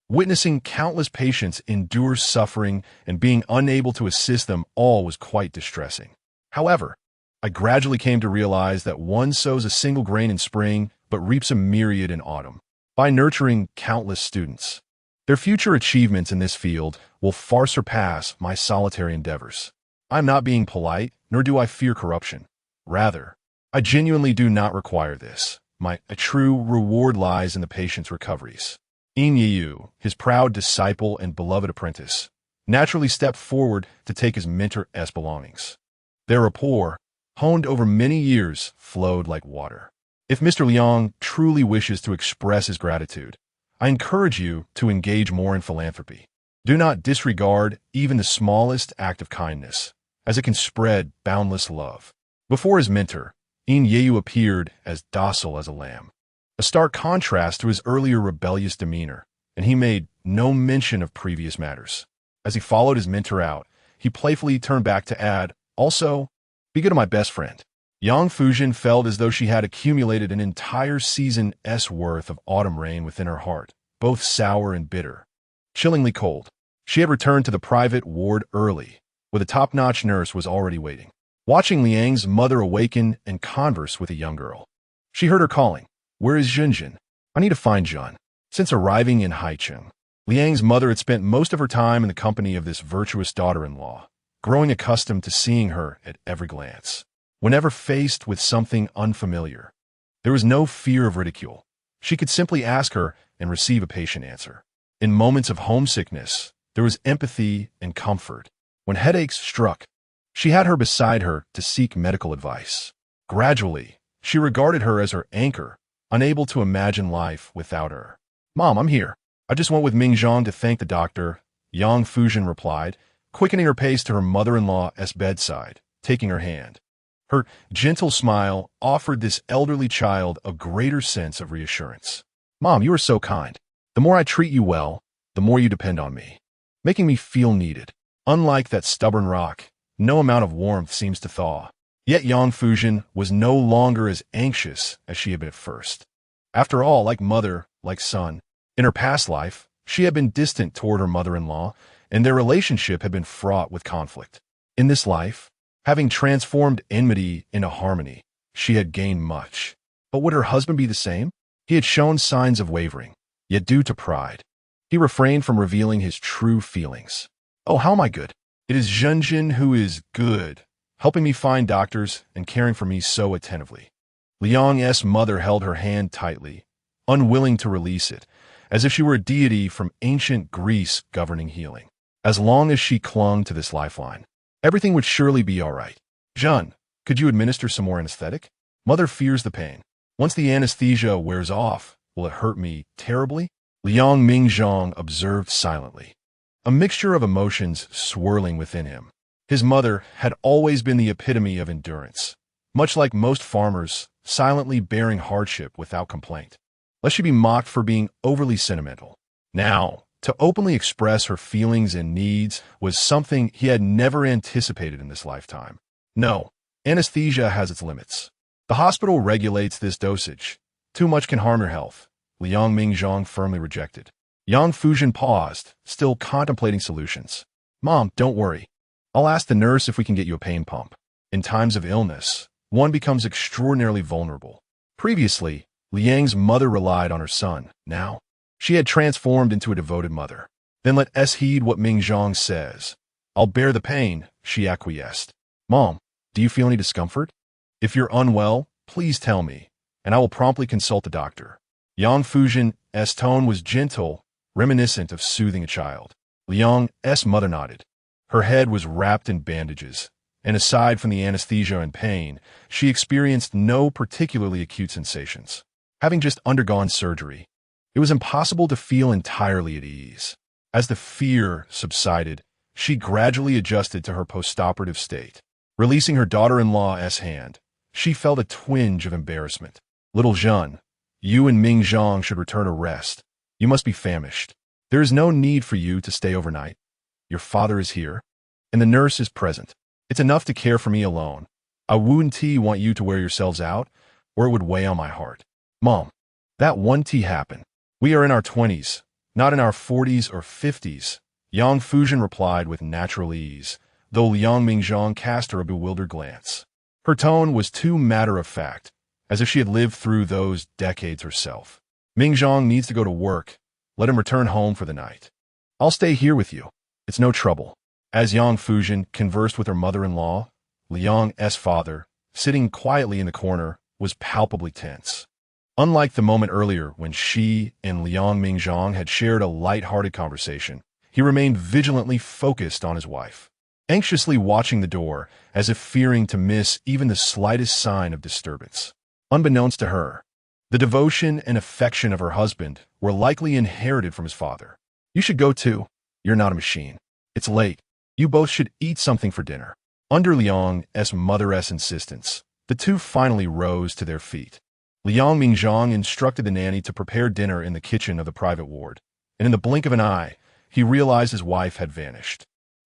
witnessing countless patients endure suffering and being unable to assist them all was quite distressing. However, I gradually came to realize that one sows a single grain in spring but reaps a myriad in autumn. By nurturing countless students, their future achievements in this field will far surpass my solitary endeavors. I'm not being polite, nor do I fear corruption. Rather, I genuinely do not require this. My true reward lies in the patient's recoveries. Yin Yu, his proud disciple and beloved apprentice, naturally stepped forward to take his mentor's belongings. Their rapport, honed over many years, flowed like water. If Mr. Liang truly wishes to express his gratitude, I encourage you to engage more in philanthropy. Do not disregard even the smallest act of kindness, as it can spread boundless love. Before his mentor, Yin Yu appeared as docile as a lamb, a stark contrast to his earlier rebellious demeanor, and he made no mention of previous matters. As he followed his mentor out, he playfully turned back to add, also, be good to my best friend. Yang Fuzhen felt as though she had accumulated an entire season's worth of autumn rain within her heart, both sour and bitter. Chillingly cold, she had returned to the private ward early, where the top-notch nurse was already waiting. Watching Liang's mother awaken and converse with a young girl, she heard her calling, "Where is Zhenjin? I need to find Zhen." Since arriving in Haicheng, Liang's mother had spent most of her time in the company of this virtuous daughter-in-law, growing accustomed to seeing her at every glance. Whenever faced with something unfamiliar, there was no fear of ridicule. She could simply ask her and receive a patient answer. In moments of homesickness, there was empathy and comfort. When headaches struck, she had her beside her to seek medical advice. Gradually, she regarded her as her anchor, unable to imagine life without her. "Mom, I'm here. I just went with Mingzhang to thank the doctor," Yang Fuzhen replied, quickening her pace to her mother-in-law's bedside, taking her hand. Her gentle smile offered this elderly child a greater sense of reassurance. "Mom, you are so kind. The more I treat you well, the more you depend on me, making me feel needed. Unlike that stubborn rock, no amount of warmth seems to thaw." Yet Yang Fuzhen was no longer as anxious as she had been at first. After all, like mother, like son, in her past life, she had been distant toward her mother-in-law, and their relationship had been fraught with conflict. In this life, having transformed enmity into harmony, she had gained much. But would her husband be the same? He had shown signs of wavering, yet due to pride, he refrained from revealing his true feelings. "Oh, how am I good? It is Zhenjin who is good, helping me find doctors and caring for me so attentively." Liang's mother held her hand tightly, unwilling to release it, as if she were a deity from ancient Greece governing healing. As long as she clung to this lifeline, everything would surely be all right. "Zhen, could you administer some more anesthetic? Mother fears the pain. Once the anesthesia wears off, will it hurt me terribly?" Liang Mingzhang observed silently, a mixture of emotions swirling within him. His mother had always been the epitome of endurance, much like most farmers, silently bearing hardship without complaint, lest she be mocked for being overly sentimental. Now, to openly express her feelings and needs was something he had never anticipated in this lifetime. No, anesthesia has its limits. The hospital regulates this dosage. Too much can harm your health, Liang Mingzhang firmly rejected. Yang Fuzhen paused, still contemplating solutions. "Mom, don't worry. I'll ask the nurse if we can get you a pain pump." In times of illness, one becomes extraordinarily vulnerable. Previously, Liang's mother relied on her son. Now, she had transformed into a devoted mother. "Then let us heed what Mingzhang says. I'll bear the pain," she acquiesced. "Mom, do you feel any discomfort? If you're unwell, please tell me, and I will promptly consult the doctor." Yang Fuzhen's tone was gentle, reminiscent of soothing a child. Liang's mother nodded. Her head was wrapped in bandages, and aside from the anesthesia and pain, she experienced no particularly acute sensations. Having just undergone surgery, it was impossible to feel entirely at ease. As the fear subsided, she gradually adjusted to her postoperative state. Releasing her daughter-in-law's hand, she felt a twinge of embarrassment. "Little Jeanne, you and Mingzhang should return to rest. You must be famished. There is no need for you to stay overnight. Your father is here, and the nurse is present. It's enough to care for me alone. I wouldn't want you to wear yourselves out, or it would weigh on my heart." "Mom, that won't happen. We are in our 20s, not in our 40s or 50s, Yang Fuzhen replied with natural ease, though Liang Mingzhang cast her a bewildered glance. Her tone was too matter-of-fact, as if she had lived through those decades herself. "Mingzhang needs to go to work. Let him return home for the night. I'll stay here with you. It's no trouble." As Yang Fuzhen conversed with her mother-in-law, Liang's father, sitting quietly in the corner, was palpably tense. Unlike the moment earlier when she and Liang Mingzhang had shared a light-hearted conversation, he remained vigilantly focused on his wife, anxiously watching the door as if fearing to miss even the slightest sign of disturbance. Unbeknownst to her, the devotion and affection of her husband were likely inherited from his father. "You should go too. You're not a machine. It's late. You both should eat something for dinner." Under Liang's mother's insistence, the two finally rose to their feet. Liang Mingzhang instructed the nanny to prepare dinner in the kitchen of the private ward, and in the blink of an eye, he realized his wife had vanished.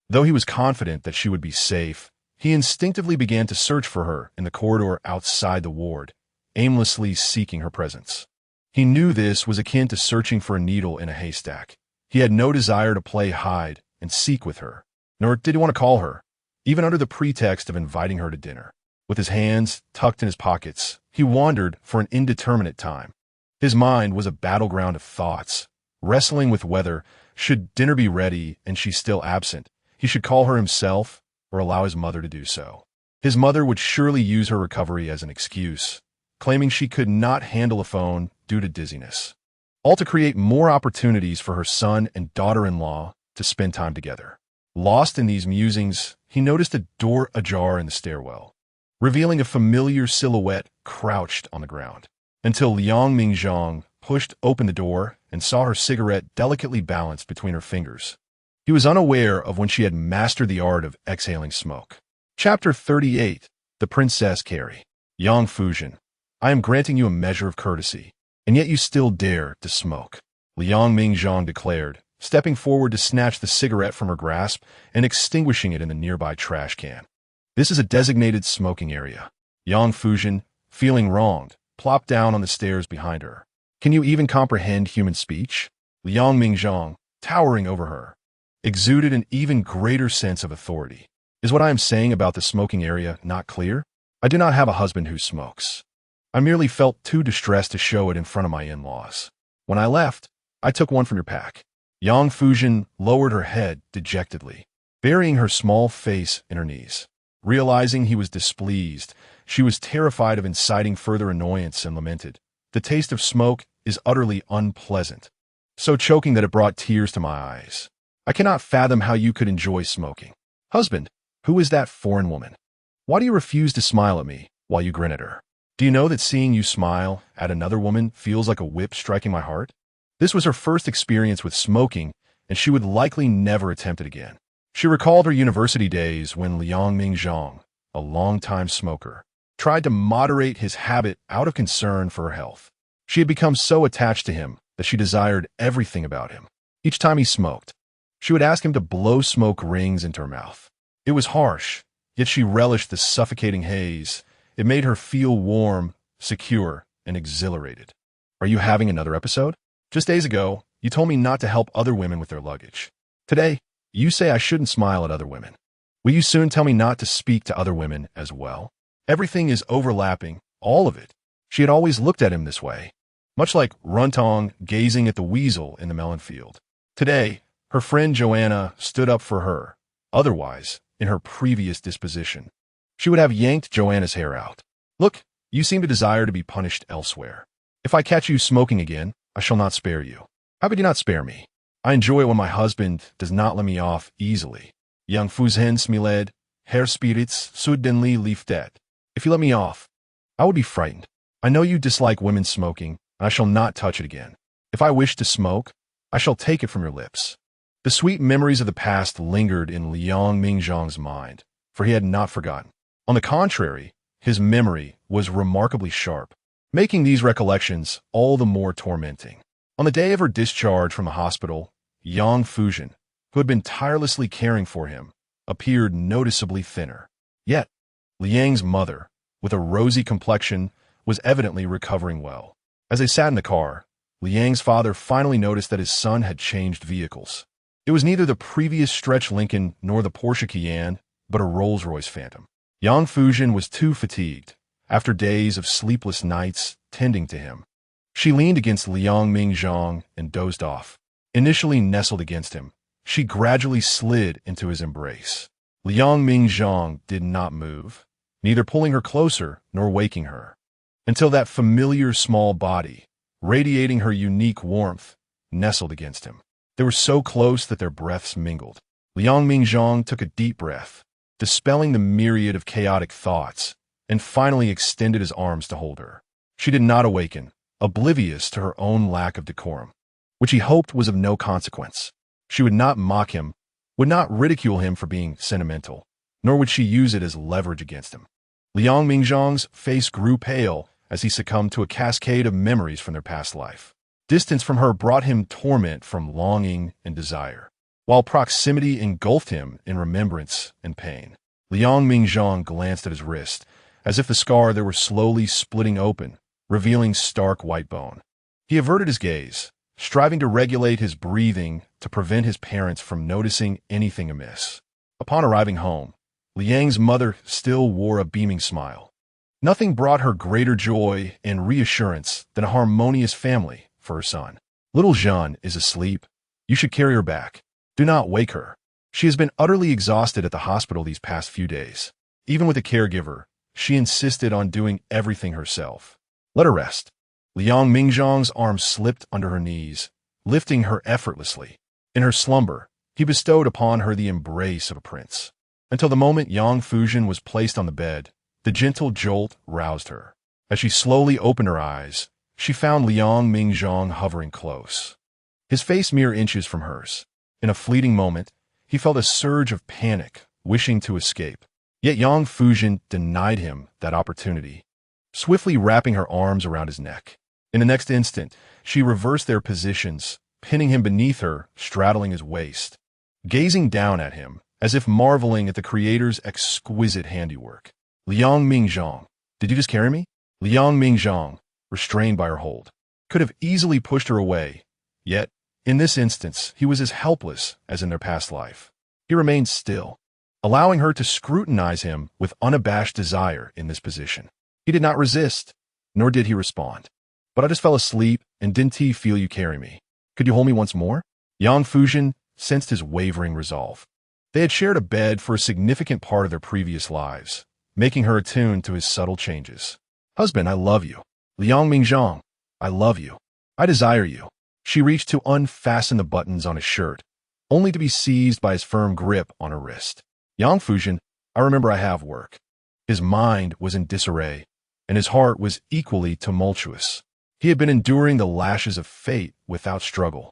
Though he was confident that she would be safe, he instinctively began to search for her in the corridor outside the ward, aimlessly seeking her presence. He knew this was akin to searching for a needle in a haystack. He had no desire to play hide and seek with her, nor did he want to call her, even under the pretext of inviting her to dinner. With his hands tucked in his pockets, he wandered for an indeterminate time. His mind was a battleground of thoughts, wrestling with whether, should dinner be ready and she still absent, he should call her himself or allow his mother to do so. His mother would surely use her recovery as an excuse, claiming she could not handle a phone due to dizziness, all to create more opportunities for her son and daughter-in-law to spend time together. Lost in these musings, he noticed a door ajar in the stairwell, revealing a familiar silhouette crouched on the ground, until Liang Mingzhang pushed open the door and saw her cigarette delicately balanced between her fingers. He was unaware of when she had mastered the art of exhaling smoke. Chapter 38. The Princess Carrie. Yang Fuzhen, I am granting you a measure of courtesy, and yet you still dare to smoke, Liang Mingzhang declared, stepping forward to snatch the cigarette from her grasp and extinguishing it in the nearby trash can. "This is a designated smoking area." Yang Fuzhen, feeling wronged, plopped down on the stairs behind her. "Can you even comprehend human speech?" Liang Mingzhang, towering over her, exuded an even greater sense of authority. "Is what I am saying about the smoking area not clear? I do not have a husband who smokes. I merely felt too distressed to show it in front of my in-laws. When I left, I took one from your pack." Yang Fuzhen lowered her head dejectedly, burying her small face in her knees. Realizing he was displeased, she was terrified of inciting further annoyance and lamented, "The taste of smoke is utterly unpleasant, so choking that it brought tears to my eyes. I cannot fathom how you could enjoy smoking. Husband, who is that foreign woman? Why do you refuse to smile at me while you grin at her? Do you know that seeing you smile at another woman feels like a whip striking my heart?" This was her first experience with smoking, and she would likely never attempt it again. She recalled her university days when Liang Mingzhang, a longtime smoker, tried to moderate his habit out of concern for her health. She had become so attached to him that she desired everything about him. Each time he smoked, she would ask him to blow smoke rings into her mouth. It was harsh, yet she relished the suffocating haze. It made her feel warm, secure, and exhilarated. "Are you having another episode? Just days ago, you told me not to help other women with their luggage. Today, you say I shouldn't smile at other women. Will you soon tell me not to speak to other women as well? Everything is overlapping, all of it." She had always looked at him this way, much like Runtong gazing at the weasel in the melon field. Today, her friend Joanna stood up for her. Otherwise, in her previous disposition, she would have yanked Joanna's hair out. "Look, you seem to desire to be punished elsewhere. If I catch you smoking again, I shall not spare you." "How could you not spare me? I enjoy it when my husband does not let me off easily. Yang Fuzhen smiled, Herr Spirits suddenly lifted. If you let me off, I would be frightened. I know you dislike women smoking, and I shall not touch it again. If I wish to smoke, I shall take it from your lips." The sweet memories of the past lingered in Liang Mingzhang's mind, for he had not forgotten. On the contrary, his memory was remarkably sharp, making these recollections all the more tormenting. On the day of her discharge from the hospital, Yang Fuzhen, who had been tirelessly caring for him, appeared noticeably thinner. Yet, Liang's mother, with a rosy complexion, was evidently recovering well. As they sat in the car, Liang's father finally noticed that his son had changed vehicles. It was neither the previous stretch Lincoln nor the Porsche Cayenne, but a Rolls-Royce Phantom. Yang Fuzhen was too fatigued, after days of sleepless nights tending to him. She leaned against Liang Mingzhang and dozed off. Initially nestled against him, she gradually slid into his embrace. Liang Mingzhang did not move, neither pulling her closer nor waking her, until that familiar small body, radiating her unique warmth, nestled against him. They were so close that their breaths mingled. Liang Mingzhang took a deep breath, dispelling the myriad of chaotic thoughts, and finally extended his arms to hold her. She did not awaken, oblivious to her own lack of decorum, which he hoped was of no consequence. She would not mock him, would not ridicule him for being sentimental, nor would she use it as leverage against him. Liang Mingzhang's face grew pale as he succumbed to a cascade of memories from their past life. Distance from her brought him torment from longing and desire, while proximity engulfed him in remembrance and pain. Liang Mingzhang glanced at his wrist, as if the scar there were slowly splitting open, revealing stark white bone. He averted his gaze, striving to regulate his breathing to prevent his parents from noticing anything amiss. Upon arriving home, Liang's mother still wore a beaming smile. Nothing brought her greater joy and reassurance than a harmonious family for her son. Little Jeanne is asleep. You should carry her back. Do not wake her. She has been utterly exhausted at the hospital these past few days. Even with a caregiver, she insisted on doing everything herself. Let her rest. Liang Mingzhang's arm slipped under her knees, lifting her effortlessly. In her slumber, he bestowed upon her the embrace of a prince. Until the moment Yang Fuzhen was placed on the bed, the gentle jolt roused her. As she slowly opened her eyes, she found Liang Mingzhang hovering close, his face mere inches from hers. In a fleeting moment, he felt a surge of panic, wishing to escape. Yet Yang Fuzhen denied him that opportunity, swiftly wrapping her arms around his neck. In the next instant, she reversed their positions, pinning him beneath her, straddling his waist, gazing down at him, as if marveling at the Creator's exquisite handiwork. Liang Mingzhang, did you just carry me? Liang Mingzhang, restrained by her hold, could have easily pushed her away, yet, in this instance, he was as helpless as in their past life. He remained still, allowing her to scrutinize him with unabashed desire in this position. He did not resist, nor did he respond. But I just fell asleep, and didn't he feel you carry me? Could you hold me once more? Yang Fuzhen sensed his wavering resolve. They had shared a bed for a significant part of their previous lives, making her attuned to his subtle changes. Husband, I love you. Liang Mingzhang, I love you. I desire you. She reached to unfasten the buttons on his shirt, only to be seized by his firm grip on her wrist. Yang Fuzhen, I remember I have work. His mind was in disarray, and his heart was equally tumultuous. He had been enduring the lashes of fate without struggle,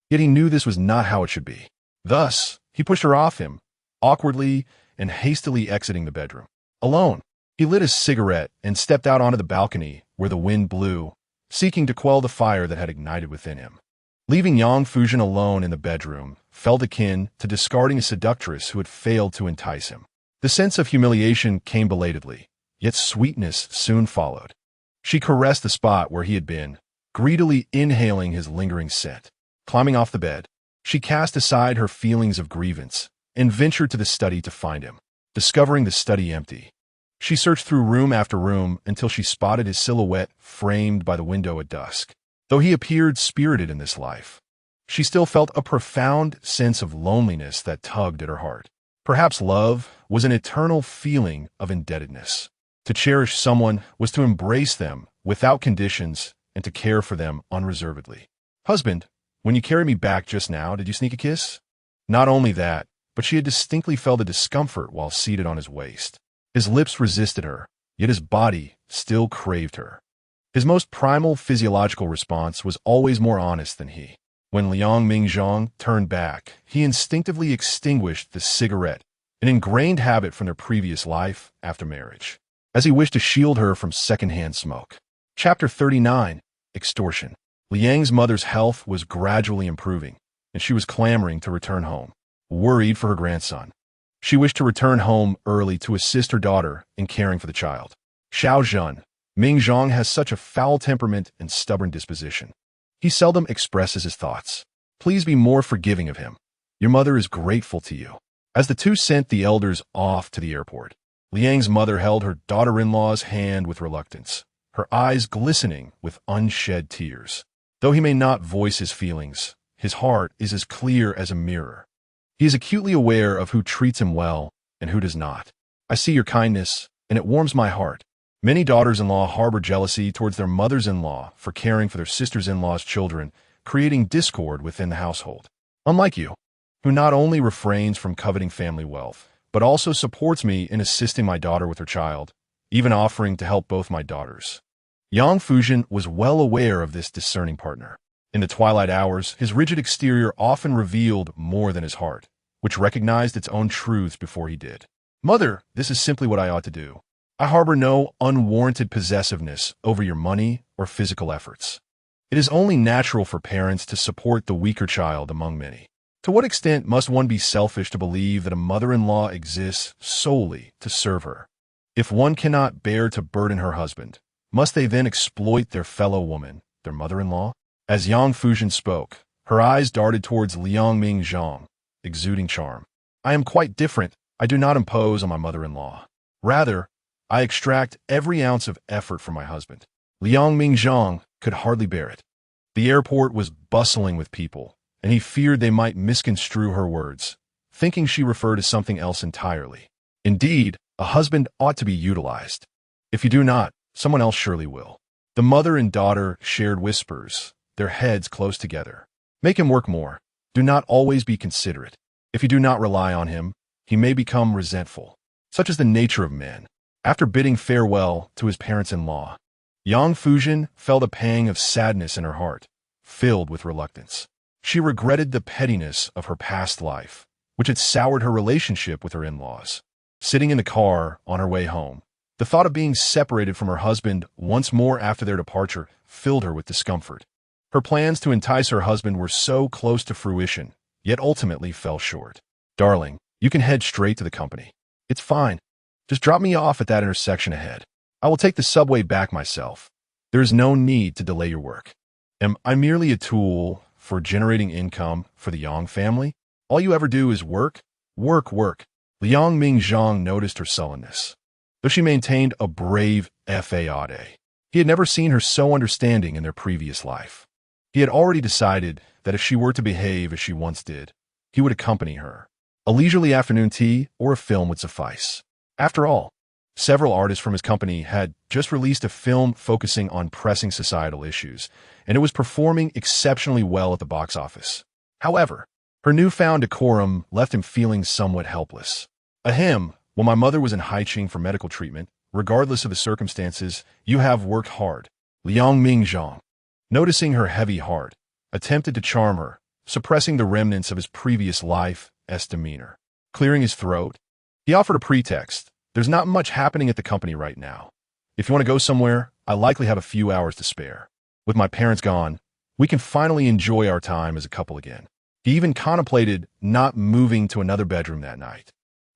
yet he knew this was not how it should be. Thus, he pushed her off him, awkwardly and hastily exiting the bedroom. Alone, he lit his cigarette and stepped out onto the balcony where the wind blew, seeking to quell the fire that had ignited within him. Leaving Yang Fuzhen alone in the bedroom felt akin to discarding a seductress who had failed to entice him. The sense of humiliation came belatedly, yet sweetness soon followed. She caressed the spot where he had been, greedily inhaling his lingering scent. Climbing off the bed, she cast aside her feelings of grievance and ventured to the study to find him. Discovering the study empty, she searched through room after room until she spotted his silhouette framed by the window at dusk. Though he appeared spirited in this life, she still felt a profound sense of loneliness that tugged at her heart. Perhaps love was an eternal feeling of indebtedness. To cherish someone was to embrace them without conditions and to care for them unreservedly. Husband, when you carried me back just now, did you sneak a kiss? Not only that, but she had distinctly felt a discomfort while seated on his waist. His lips resisted her, yet his body still craved her. His most primal physiological response was always more honest than he. When Liang Mingzhang turned back, he instinctively extinguished the cigarette an ingrained habit from their previous life after marriage, as he wished to shield her from secondhand smoke. Chapter 39. Extortion. Liang's mother's health was gradually improving, and she was clamoring to return home, worried for her grandson. She wished to return home early to assist her daughter in caring for the child. Xiao Mingzhang has such a foul temperament and stubborn disposition. He seldom expresses his thoughts. Please be more forgiving of him. Your mother is grateful to you. As the two sent the elders off to the airport, Liang's mother held her daughter-in-law's hand with reluctance, her eyes glistening with unshed tears. Though he may not voice his feelings, his heart is as clear as a mirror. He is acutely aware of who treats him well and who does not. I see your kindness, and it warms my heart. Many daughters-in-law harbor jealousy towards their mothers-in-law for caring for their sisters-in-law's children, creating discord within the household. Unlike you, who not only refrains from coveting family wealth, but also supports me in assisting my daughter with her child, even offering to help both my daughters. Yang Fuzhen was well aware of this discerning partner. In the twilight hours, his rigid exterior often revealed more than his heart, which recognized its own truths before he did. Mother, this is simply what I ought to do. I harbor no unwarranted possessiveness over your money or physical efforts. It is only natural for parents to support the weaker child among many. To what extent must one be selfish to believe that a mother-in-law exists solely to serve her? If one cannot bear to burden her husband, must they then exploit their fellow woman, their mother-in-law? As Yang Fuzhen spoke, her eyes darted towards Liang Mingzhang, exuding charm. I am quite different. I do not impose on my mother-in-law. Rather, I extract every ounce of effort from my husband. Liang Mingzhang could hardly bear it. The airport was bustling with people, and he feared they might misconstrue her words, thinking she referred to something else entirely. Indeed, a husband ought to be utilized. If you do not, someone else surely will. The mother and daughter shared whispers, their heads close together. Make him work more. Do not always be considerate. If you do not rely on him, he may become resentful. Such is the nature of men. After bidding farewell to his parents-in-law, Yang Fuzhen felt a pang of sadness in her heart, filled with reluctance. She regretted the pettiness of her past life, which had soured her relationship with her in-laws. Sitting in the car on her way home, the thought of being separated from her husband once more after their departure filled her with discomfort. Her plans to entice her husband were so close to fruition, yet ultimately fell short. Darling, you can head straight to the company. It's fine. Just drop me off at that intersection ahead. I will take the subway back myself. There is no need to delay your work. Am I merely a tool for generating income for the Yang family? All you ever do is work, work, work. Liang Mingzhang noticed her sullenness, though she maintained a brave facade. He had never seen her so understanding in their previous life. He had already decided that if she were to behave as she once did, he would accompany her. A leisurely afternoon tea or a film would suffice. After all, several artists from his company had just released a film focusing on pressing societal issues, and it was performing exceptionally well at the box office. However, her newfound decorum left him feeling somewhat helpless. Ahem, when my mother was in Haiqing for medical treatment, regardless of the circumstances, you have worked hard. Liang Mingzhang, noticing her heavy heart, attempted to charm her, suppressing the remnants of his previous life's demeanor. Clearing his throat, he offered a pretext. There's not much happening at the company right now. If you want to go somewhere, I likely have a few hours to spare. With my parents gone, we can finally enjoy our time as a couple again. He even contemplated not moving to another bedroom that night,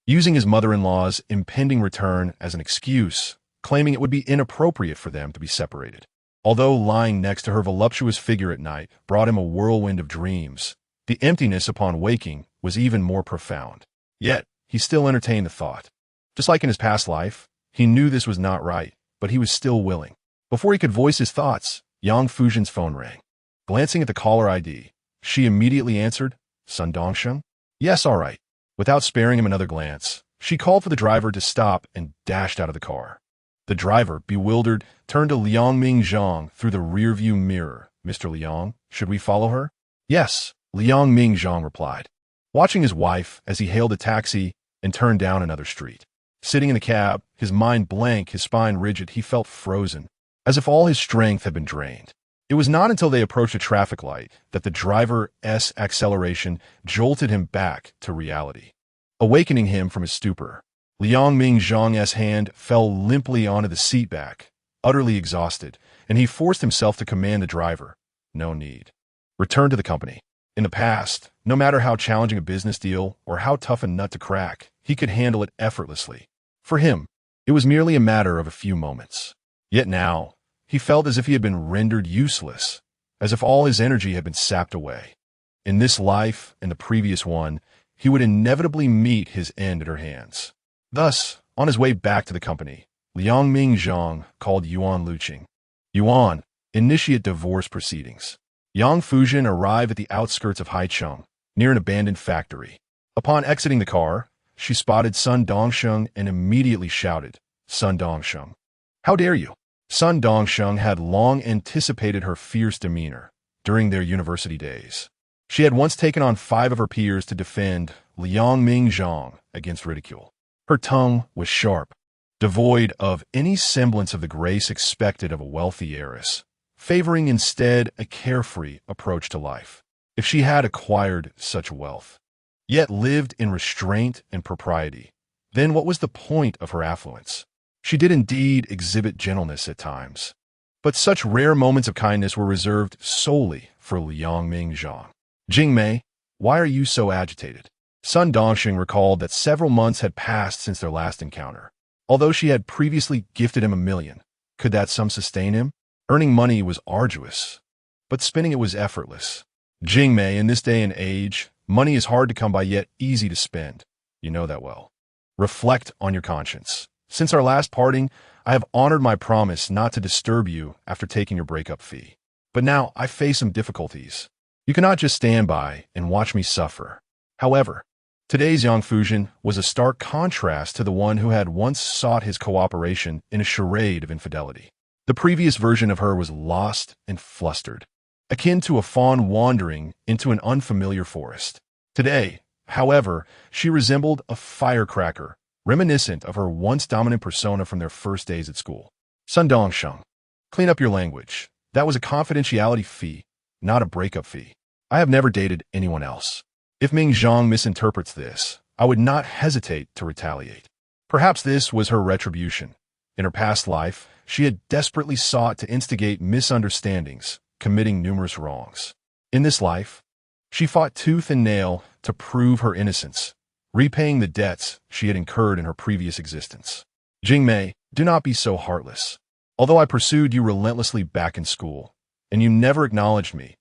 using his mother-in-law's impending return as an excuse, claiming it would be inappropriate for them to be separated. Although lying next to her voluptuous figure at night brought him a whirlwind of dreams, the emptiness upon waking was even more profound. Yet, he still entertained the thought. Just like in his past life, he knew this was not right, but he was still willing. Before he could voice his thoughts, Yang Fuzhen's phone rang. Glancing at the caller ID, she immediately answered, Sun Dongsheng? Yes, all right. Without sparing him another glance, she called for the driver to stop and dashed out of the car. The driver, bewildered, turned to Liang Mingzhang through the rearview mirror. Mr. Liang, should we follow her? Yes, Liang Mingzhang replied, watching his wife as he hailed a taxi and turned down another street. Sitting in the cab, his mind blank, his spine rigid, he felt frozen, as if all his strength had been drained. It was not until they approached a traffic light that the driver's acceleration jolted him back to reality. awakening him from his stupor. Liang Mingzhang's hand fell limply onto the seat back, utterly exhausted, and he forced himself to command the driver. No need. Return to the company. In the past, no matter how challenging a business deal or how tough a nut to crack, he could handle it effortlessly. For him, it was merely a matter of a few moments. Yet now, he felt as if he had been rendered useless, as if all his energy had been sapped away. In this life and the previous one, he would inevitably meet his end at her hands. Thus, on his way back to the company, Liang Mingzhang called Yuan Luqing. Yuan, initiate divorce proceedings. Yang Fuzhen arrived at the outskirts of Haicheng, near an abandoned factory. Upon exiting the car, she spotted Sun Dongsheng and immediately shouted, "Sun Dongsheng, how dare you?" Sun Dongsheng had long anticipated her fierce demeanor during their university days. She had once taken on 5 of her peers to defend Liang Mingzhang against ridicule. Her tongue was sharp, devoid of any semblance of the grace expected of a wealthy heiress, favoring instead a carefree approach to life. If she had acquired such wealth, yet lived in restraint and propriety, then what was the point of her affluence? She did indeed exhibit gentleness at times, but such rare moments of kindness were reserved solely for Liang Mingzhang. "Jingmei, why are you so agitated?" Sun Dongsheng recalled that several months had passed since their last encounter. Although she had previously gifted him $1 million, could that sum sustain him? Earning money was arduous, but spending it was effortless. "Jingmei, in this day and age, money is hard to come by yet easy to spend. You know that well. Reflect on your conscience. Since our last parting, I have honored my promise not to disturb you after taking your breakup fee. But now I face some difficulties. You cannot just stand by and watch me suffer." However, today's Yang Fuzhen was a stark contrast to the one who had once sought his cooperation in a charade of infidelity. The previous version of her was lost and flustered, akin to a fawn wandering into an unfamiliar forest. Today, however, she resembled a firecracker, reminiscent of her once dominant persona from their first days at school. "Sun Dongsheng, clean up your language. That was a confidentiality fee, not a breakup fee. I have never dated anyone else. If Mingzhang misinterprets this, I would not hesitate to retaliate." Perhaps this was her retribution. In her past life, she had desperately sought to instigate misunderstandings, committing numerous wrongs. In this life, she fought tooth and nail to prove her innocence, repaying the debts she had incurred in her previous existence. "Jingmei, do not be so heartless. Although I pursued you relentlessly back in school, and you never acknowledged me,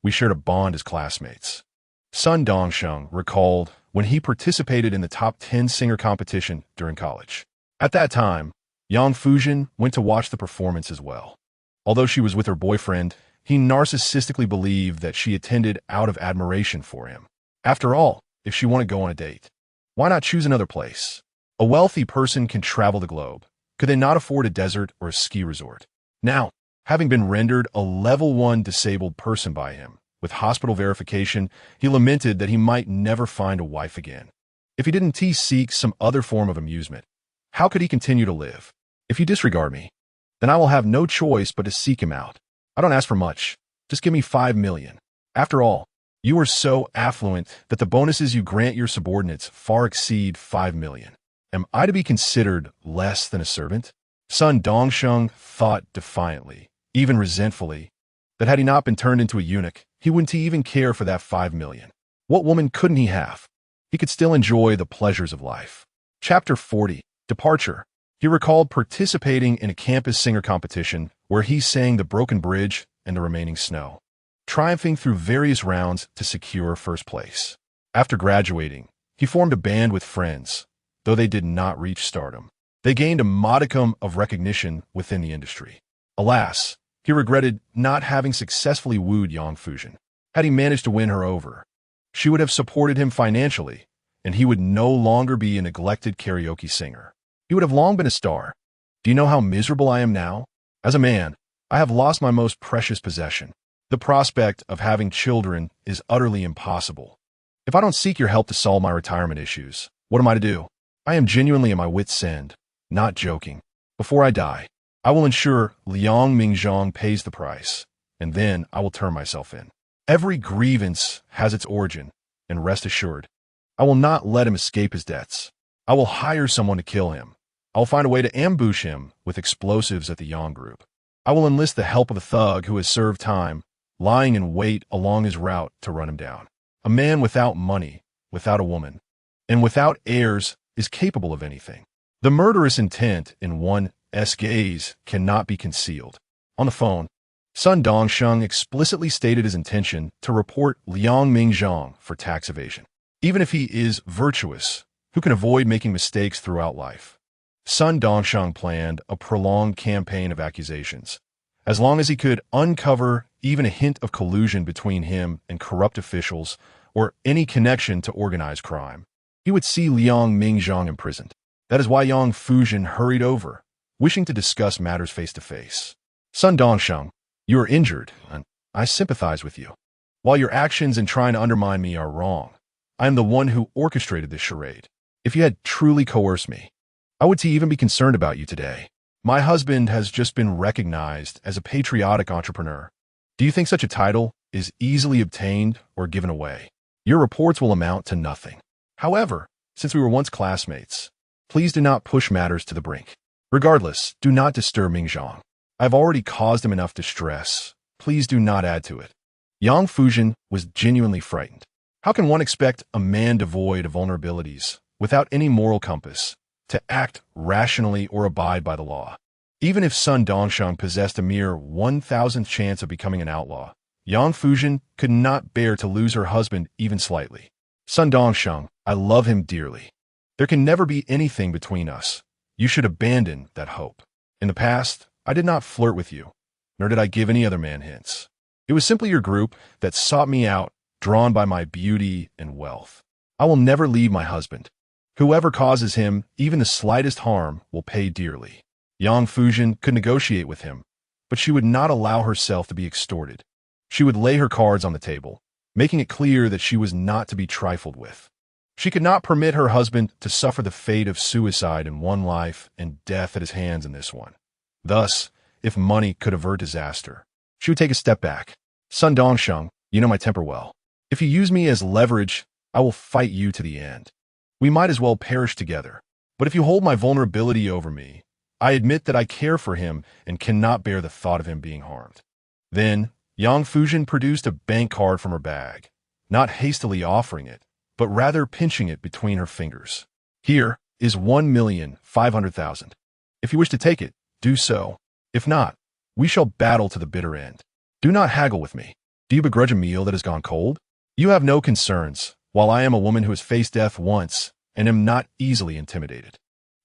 we shared a bond as classmates." Sun Dongsheng recalled when he participated in the top 10 singer competition during college. At that time, Yang Fuzhen went to watch the performance as well. Although she was with her boyfriend, he narcissistically believed that she attended out of admiration for him. After all, if she wanted to go on a date, why not choose another place? A wealthy person can travel the globe. Could they not afford a desert or a ski resort? Now, having been rendered a level 1 disabled person by him, with hospital verification, he lamented that he might never find a wife again. If he didn't seek some other form of amusement, how could he continue to live? "If you disregard me, then I will have no choice but to seek him out. I don't ask for much. Just give me 5 million. After all, you are so affluent that the bonuses you grant your subordinates far exceed 5 million. Am I to be considered less than a servant?" Sun Dongsheng thought defiantly, even resentfully, that had he not been turned into a eunuch, he wouldn't even care for that 5 million. What woman couldn't he have? He could still enjoy the pleasures of life. Chapter 40. Departure. He recalled participating in a campus singer competition where he sang The Broken Bridge and The Remaining Snow, triumphing through various rounds to secure first place. After graduating, he formed a band with friends, though they did not reach stardom. They gained a modicum of recognition within the industry. Alas, he regretted not having successfully wooed Yang Fuzhen. Had he managed to win her over, she would have supported him financially, and he would no longer be a neglected karaoke singer. He would have long been a star. Do you know how miserable I am now? As a man, I have lost my most precious possession. The prospect of having children is utterly impossible. If I don't seek your help to solve my retirement issues, what am I to do? I am genuinely at my wit's end, not joking. Before I die, I will ensure Liang Mingzhang pays the price, and then I will turn myself in. Every grievance has its origin, and rest assured, I will not let him escape his debts. I will hire someone to kill him. I will find a way to ambush him with explosives at the Yang group. I will enlist the help of a thug who has served time, lying in wait along his route to run him down. A man without money, without a woman, and without heirs is capable of anything. The murderous intent in one's gaze cannot be concealed. On the phone, Sun Dongsheng explicitly stated his intention to report Liang Mingzhang for tax evasion. Even if he is virtuous, who can avoid making mistakes throughout life? Sun Dongsheng planned a prolonged campaign of accusations. As long as he could uncover even a hint of collusion between him and corrupt officials or any connection to organized crime, he would see Liang Mingzhang imprisoned. That is why Yang Fuzhen hurried over, wishing to discuss matters face to face. Sun Dongsheng, you are injured, and I sympathize with you. While your actions in trying to undermine me are wrong, I am the one who orchestrated this charade. If you had truly coerced me, I would even be concerned about you today. My husband has just been recognized as a patriotic entrepreneur. Do you think such a title is easily obtained or given away? Your reports will amount to nothing. However, since we were once classmates, please do not push matters to the brink. Regardless, do not disturb Mingzhang. I have already caused him enough distress. Please do not add to it. Yang Fuzhen was genuinely frightened. How can one expect a man devoid of vulnerabilities, without any moral compass, to act rationally or abide by the law? Even if Sun Dongsheng possessed a mere 1,000th chance of becoming an outlaw, Yang Fuzhen could not bear to lose her husband even slightly. Sun Dongsheng, I love him dearly. There can never be anything between us. You should abandon that hope. In the past, I did not flirt with you, nor did I give any other man hints. It was simply your group that sought me out, drawn by my beauty and wealth. I will never leave my husband. Whoever causes him even the slightest harm will pay dearly. Yang Fuzhen could negotiate with him, but she would not allow herself to be extorted. She would lay her cards on the table, making it clear that she was not to be trifled with. She could not permit her husband to suffer the fate of suicide in one life and death at his hands in this one. Thus, if money could avert disaster, she would take a step back. Sun Dongsheng, you know my temper well. If you use me as leverage, I will fight you to the end. We might as well perish together. But if you hold my vulnerability over me, I admit that I care for him and cannot bear the thought of him being harmed. Then, Yang Fuzhen produced a bank card from her bag, not hastily offering it, but rather pinching it between her fingers. Here is 1,500,000. If you wish to take it, do so. If not, we shall battle to the bitter end. Do not haggle with me. Do you begrudge a meal that has gone cold? You have no concerns, while I am a woman who has faced death once and am not easily intimidated.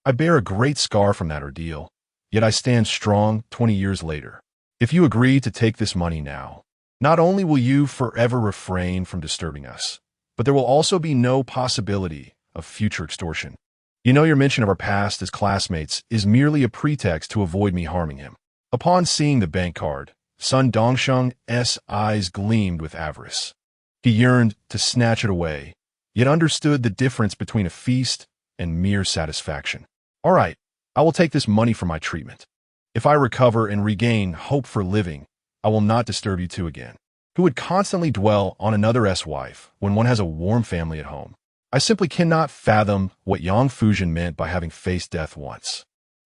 I bear a great scar from that ordeal, yet I stand strong 20 years later. If you agree to take this money now, not only will you forever refrain from disturbing us, but there will also be no possibility of future extortion. You know your mention of our past as classmates is merely a pretext to avoid me harming him. Upon seeing the bank card, Sun Dongsheng's eyes gleamed with avarice. He yearned to snatch it away, yet understood the difference between a feast and mere satisfaction. All right, I will take this money for my treatment. If I recover and regain hope for living, I will not disturb you two again. Who would constantly dwell on another's wife when one has a warm family at home? I simply cannot fathom what Yang Fuzhen meant by having faced death once.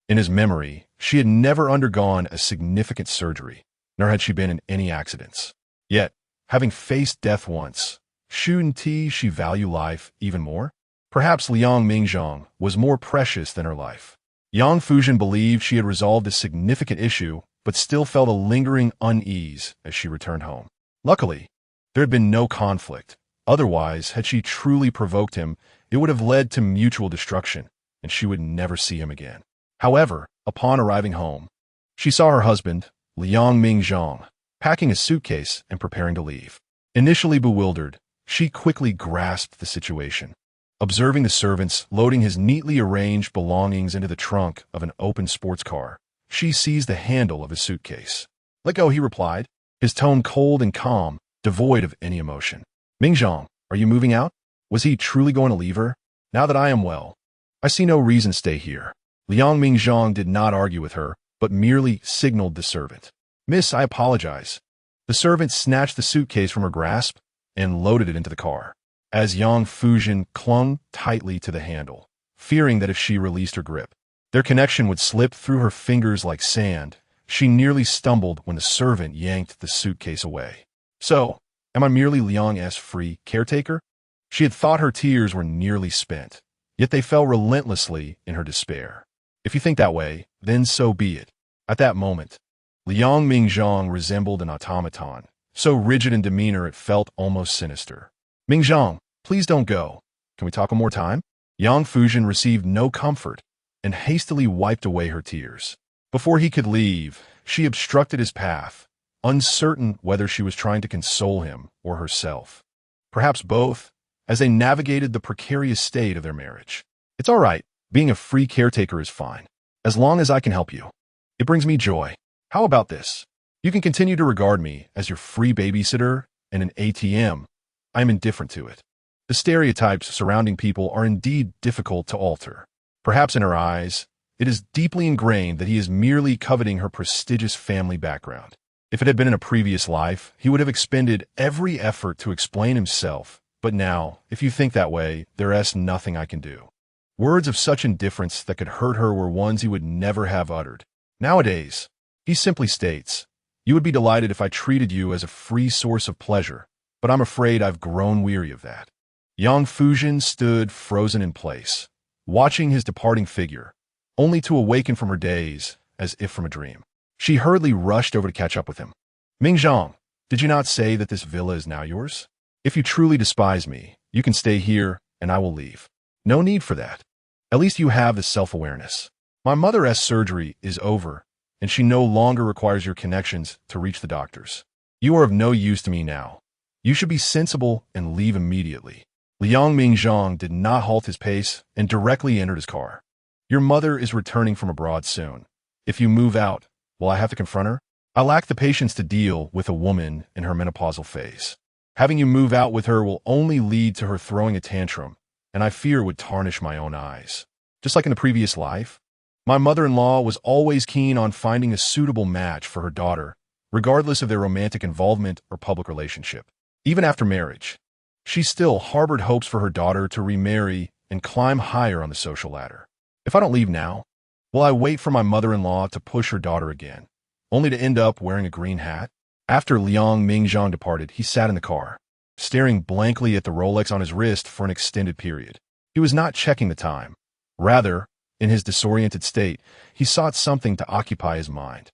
In his memory, she had never undergone a significant surgery, nor had she been in any accidents. Yet, having faced death once, shouldn't she value life even more? Perhaps Liang Mingzhang was more precious than her life. Yang Fuzhen believed she had resolved a significant issue, but still felt a lingering unease as she returned home. Luckily, there had been no conflict. Otherwise, had she truly provoked him, it would have led to mutual destruction, and she would never see him again. However, upon arriving home, she saw her husband, Liang Mingzhang, packing a suitcase and preparing to leave. Initially bewildered, she quickly grasped the situation. Observing the servants loading his neatly arranged belongings into the trunk of an open sports car, she seized the handle of his suitcase. "Let go," he replied, his tone cold and calm, devoid of any emotion. "Mingzhang, are you moving out?" Was he truly going to leave her? "Now that I am well, I see no reason to stay here." Liang Mingzhang did not argue with her, but merely signaled the servant. "Miss, I apologize." The servant snatched the suitcase from her grasp and loaded it into the car. as Yang Fuzhen clung tightly to the handle, fearing that if she released her grip, their connection would slip through her fingers like sand. She nearly stumbled when the servant yanked the suitcase away. So, am I merely Liang's free caretaker? She had thought her tears were nearly spent, yet they fell relentlessly in her despair. If you think that way, then so be it. At that moment, Liang Mingzhang resembled an automaton, so rigid in demeanor it felt almost sinister. Mingzhang, please don't go. Can we talk one more time? Yang Fuzhen received no comfort and hastily wiped away her tears. Before he could leave, she obstructed his path, uncertain whether she was trying to console him or herself. Perhaps both, as they navigated the precarious state of their marriage. It's all right. Being a free caretaker is fine, as long as I can help you. It brings me joy. How about this? You can continue to regard me as your free babysitter and an ATM. I am indifferent to it. The stereotypes surrounding people are indeed difficult to alter. Perhaps in her eyes, it is deeply ingrained that he is merely coveting her prestigious family background. If it had been in a previous life, he would have expended every effort to explain himself. But now, if you think that way, there is nothing I can do. Words of such indifference that could hurt her were ones he would never have uttered. Nowadays, he simply states, "You would be delighted if I treated you as a free source of pleasure, but I'm afraid I've grown weary of that." Yang Fuzhen stood frozen in place, watching his departing figure, only to awaken from her daze, as if from a dream. She hurriedly rushed over to catch up with him. "Mingzhang, did you not say that this villa is now yours? If you truly despise me, you can stay here, and I will leave. No need for that. At least you have the self-awareness. My mother's surgery is over, and she no longer requires your connections to reach the doctors. You are of no use to me now. You should be sensible and leave immediately." Liang Mingzhang did not halt his pace and directly entered his car. "Your mother is returning from abroad soon. If you move out, will I have to confront her? I lack the patience to deal with a woman in her menopausal phase. Having you move out with her will only lead to her throwing a tantrum, and I fear would tarnish my own eyes. Just like in the previous life, my mother-in-law was always keen on finding a suitable match for her daughter, regardless of their romantic involvement or public relationship. Even after marriage, she still harbored hopes for her daughter to remarry and climb higher on the social ladder. If I don't leave now, will I wait for my mother-in-law to push her daughter again, only to end up wearing a green hat?" After Liang Mingzhang departed, he sat in the car, staring blankly at the Rolex on his wrist for an extended period. He was not checking the time. Rather, in his disoriented state, he sought something to occupy his mind.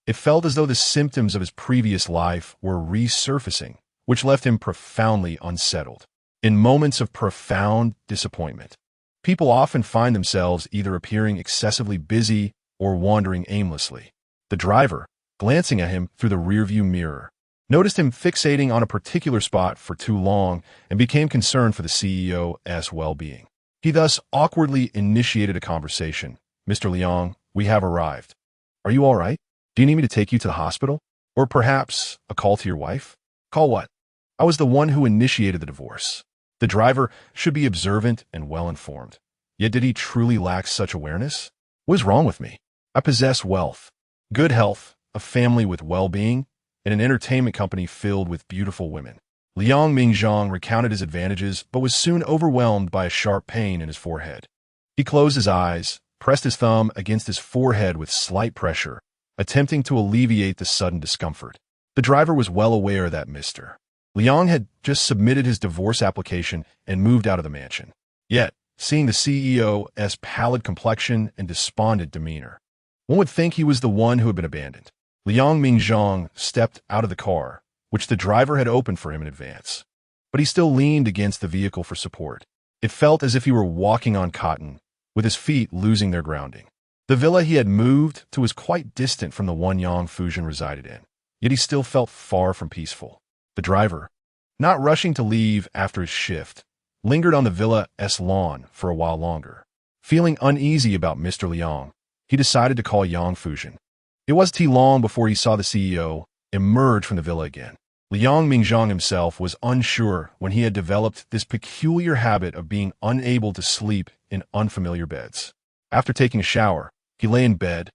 It felt as though the symptoms of his previous life were resurfacing, which left him profoundly unsettled. In moments of profound disappointment, people often find themselves either appearing excessively busy or wandering aimlessly. The driver, glancing at him through the rearview mirror, noticed him fixating on a particular spot for too long and became concerned for the CEO's well-being. He thus awkwardly initiated a conversation. "Mr. Liang, we have arrived. Are you all right? Do you need me to take you to the hospital? Or perhaps a call to your wife?" "Call what? I was the one who initiated the divorce." The driver should be observant and well-informed. Yet did he truly lack such awareness? What is wrong with me? I possess wealth, good health, a family with well-being, and an entertainment company filled with beautiful women. Liang Mingzhang recounted his advantages, but was soon overwhelmed by a sharp pain in his forehead. He closed his eyes, pressed his thumb against his forehead with slight pressure, attempting to alleviate the sudden discomfort. The driver was well aware that Mr. Liang had just submitted his divorce application and moved out of the mansion. Yet, seeing the CEO's pallid complexion and despondent demeanor, one would think he was the one who had been abandoned. Liang Mingzhang stepped out of the car, which the driver had opened for him in advance. But he still leaned against the vehicle for support. It felt as if he were walking on cotton, with his feet losing their grounding. The villa he had moved to was quite distant from the one Yang Fuzhen resided in, yet he still felt far from peaceful. The driver, not rushing to leave after his shift, lingered on the villa's lawn for a while longer. Feeling uneasy about Mr. Liang, he decided to call Yang Fuzhen. It wasn't too long before he saw the CEO emerge from the villa again. Liang Mingzhang himself was unsure when he had developed this peculiar habit of being unable to sleep in unfamiliar beds. After taking a shower, he lay in bed,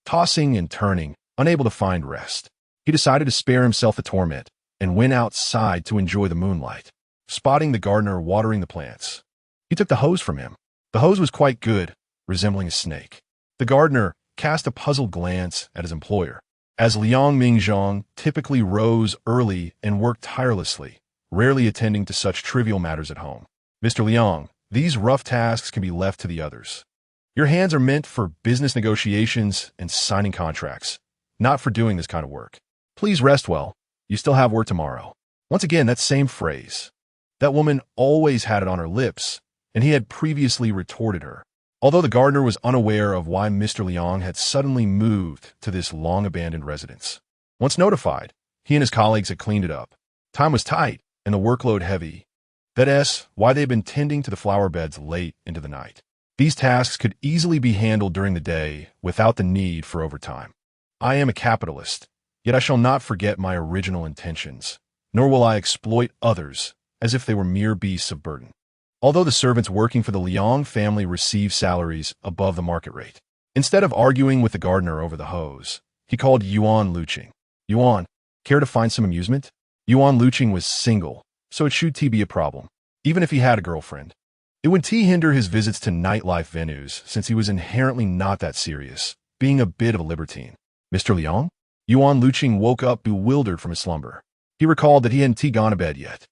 tossing and turning, unable to find rest. He decided to spare himself the torment and went outside to enjoy the moonlight. spotting the gardener watering the plants. He took the hose from him. The hose was quite good, resembling a snake. The gardener cast a puzzled glance at his employer. As Liang Mingzhang typically rose early and worked tirelessly, rarely attending to such trivial matters at home. Mr. Liang, these rough tasks can be left to the others. Your hands are meant for business negotiations and signing contracts, not for doing this kind of work. Please rest well. You still have work tomorrow. Once again, that same phrase. That woman always had it on her lips, and he had previously retorted her. Although the gardener was unaware of why Mr. Liang had suddenly moved to this long-abandoned residence. Once notified, he and his colleagues had cleaned it up. Time was tight, and the workload heavy. That's why they had been tending to the flower beds late into the night. These tasks could easily be handled during the day without the need for overtime. I am a capitalist, yet I shall not forget my original intentions, nor will I exploit others as if they were mere beasts of burden. Although the servants working for the Liang family received salaries above the market rate, instead of arguing with the gardener over the hose, he called Yuan Luqing. Yuan, care to find some amusement? Yuan Luqing was single, so it should be a problem, even if he had a girlfriend. It would hinder his visits to nightlife venues since he was inherently not that serious, being a bit of a libertine. Mr. Liang? Yuan Luqing woke up bewildered from his slumber. He recalled that he hadn't gone to bed yet.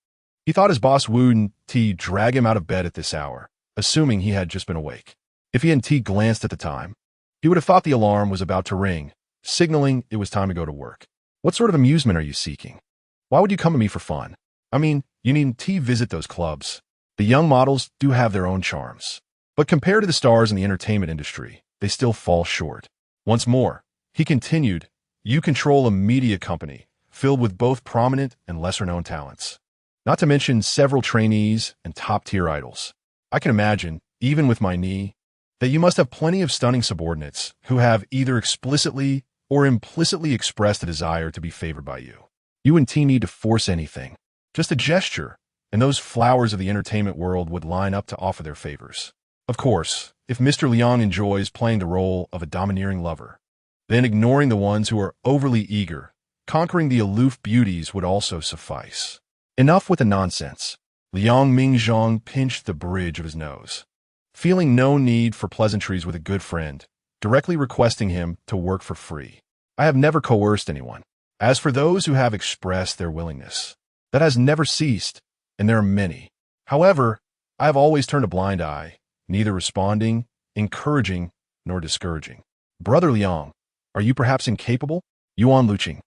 He thought his boss wouldn't drag him out of bed at this hour, assuming he had just been awake. If he hadn't glanced at the time, he would have thought the alarm was about to ring, signaling it was time to go to work. What sort of amusement are you seeking? Why would you come to me for fun? I mean, you needn't visit those clubs. The young models do have their own charms, but compared to the stars in the entertainment industry, they still fall short. Once more, he continued, you control a media company filled with both prominent and lesser-known talents, not to mention several trainees and top-tier idols. I can imagine, even with my knee, that you must have plenty of stunning subordinates who have either explicitly or implicitly expressed a desire to be favored by you. You wouldn't need to force anything, just a gesture, and those flowers of the entertainment world would line up to offer their favors. Of course, if Mr. Liang enjoys playing the role of a domineering lover, then ignoring the ones who are overly eager, conquering the aloof beauties would also suffice. Enough with the nonsense. Liang Mingzhang pinched the bridge of his nose, feeling no need for pleasantries with a good friend, directly requesting him to work for free. I have never coerced anyone. As for those who have expressed their willingness, that has never ceased, and there are many. However, I have always turned a blind eye, neither responding, encouraging, nor discouraging. Brother Liang, are you perhaps incapable? Yuan Luqing,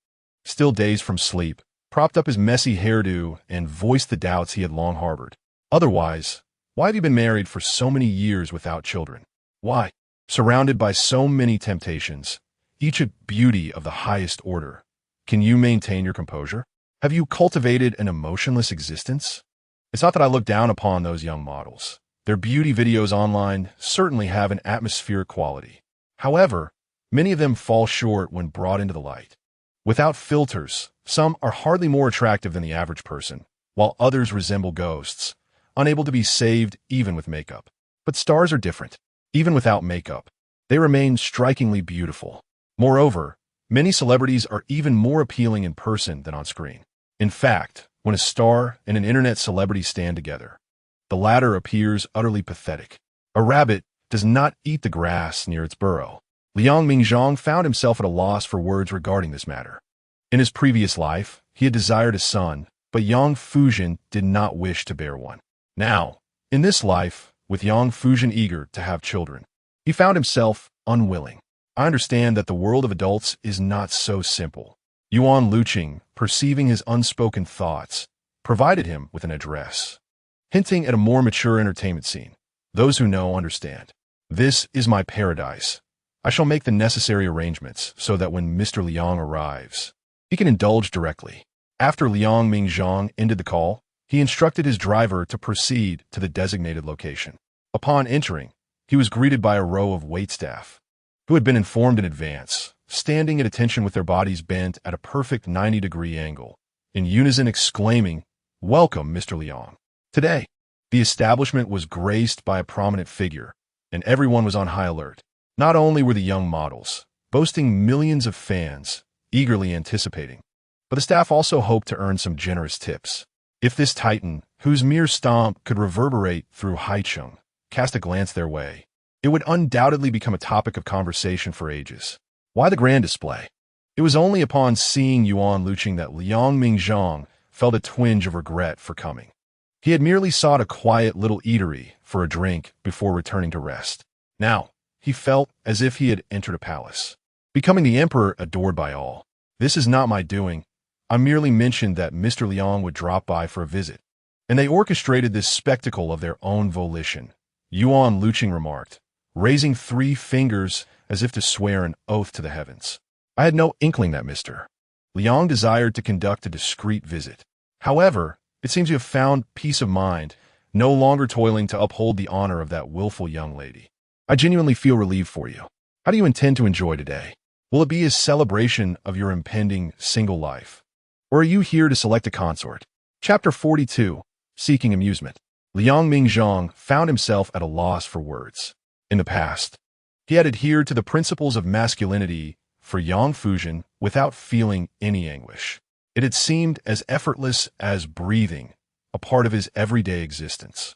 still dazed from sleep, propped up his messy hairdo and voiced the doubts he had long harbored. Otherwise, why have you been married for so many years without children? Why, surrounded by so many temptations, each a beauty of the highest order, can you maintain your composure? Have you cultivated an emotionless existence? It's not that I look down upon those young models. Their beauty videos online certainly have an atmospheric quality. However, many of them fall short when brought into the light. Without filters, some are hardly more attractive than the average person, while others resemble ghosts, unable to be saved even with makeup. But stars are different. Even without makeup, they remain strikingly beautiful. Moreover, many celebrities are even more appealing in person than on screen. In fact, when a star and an internet celebrity stand together, the latter appears utterly pathetic. A rabbit does not eat the grass near its burrow. Liang Mingzhang found himself at a loss for words regarding this matter. In his previous life, he had desired a son, but Yang Fuzhen did not wish to bear one. Now, in this life, with Yang Fuzhen eager to have children, he found himself unwilling. I understand that the world of adults is not so simple. Yuan Luqing, perceiving his unspoken thoughts, provided him with an address, hinting at a more mature entertainment scene. Those who know understand. This is my paradise. I shall make the necessary arrangements so that when Mr. Liang arrives, he can indulge directly. After Liang Mingzhang ended the call, he instructed his driver to proceed to the designated location. Upon entering, he was greeted by a row of waitstaff, who had been informed in advance, standing at attention with their bodies bent at a perfect 90-degree angle, in unison exclaiming, "Welcome, Mr. Liang." Today, the establishment was graced by a prominent figure, and everyone was on high alert. Not only were the young models, boasting millions of fans, eagerly anticipating, but the staff also hoped to earn some generous tips. If this titan, whose mere stomp could reverberate through Haicheng, cast a glance their way. It would undoubtedly become a topic of conversation for ages. Why the grand display? It was only upon seeing Yuan Luqing that Liang Mingzhang felt a twinge of regret for coming. He had merely sought a quiet little eatery for a drink before returning to rest. Now, he felt as if he had entered a palace, becoming the emperor adored by all. This is not my doing. I merely mentioned that Mr. Liang would drop by for a visit, and they orchestrated this spectacle of their own volition, Yuan Luqing remarked, raising 3 fingers as if to swear an oath to the heavens. I had no inkling that Mr. Liang desired to conduct a discreet visit. However, it seems you have found peace of mind, no longer toiling to uphold the honor of that willful young lady. I genuinely feel relieved for you. How do you intend to enjoy today? Will it be a celebration of your impending single life? Or are you here to select a consort? Chapter 42, Seeking Amusement. Liang Mingzhang found himself at a loss for words. In the past, he had adhered to the principles of masculinity for Yang Fuzhen without feeling any anguish. It had seemed as effortless as breathing, a part of his everyday existence.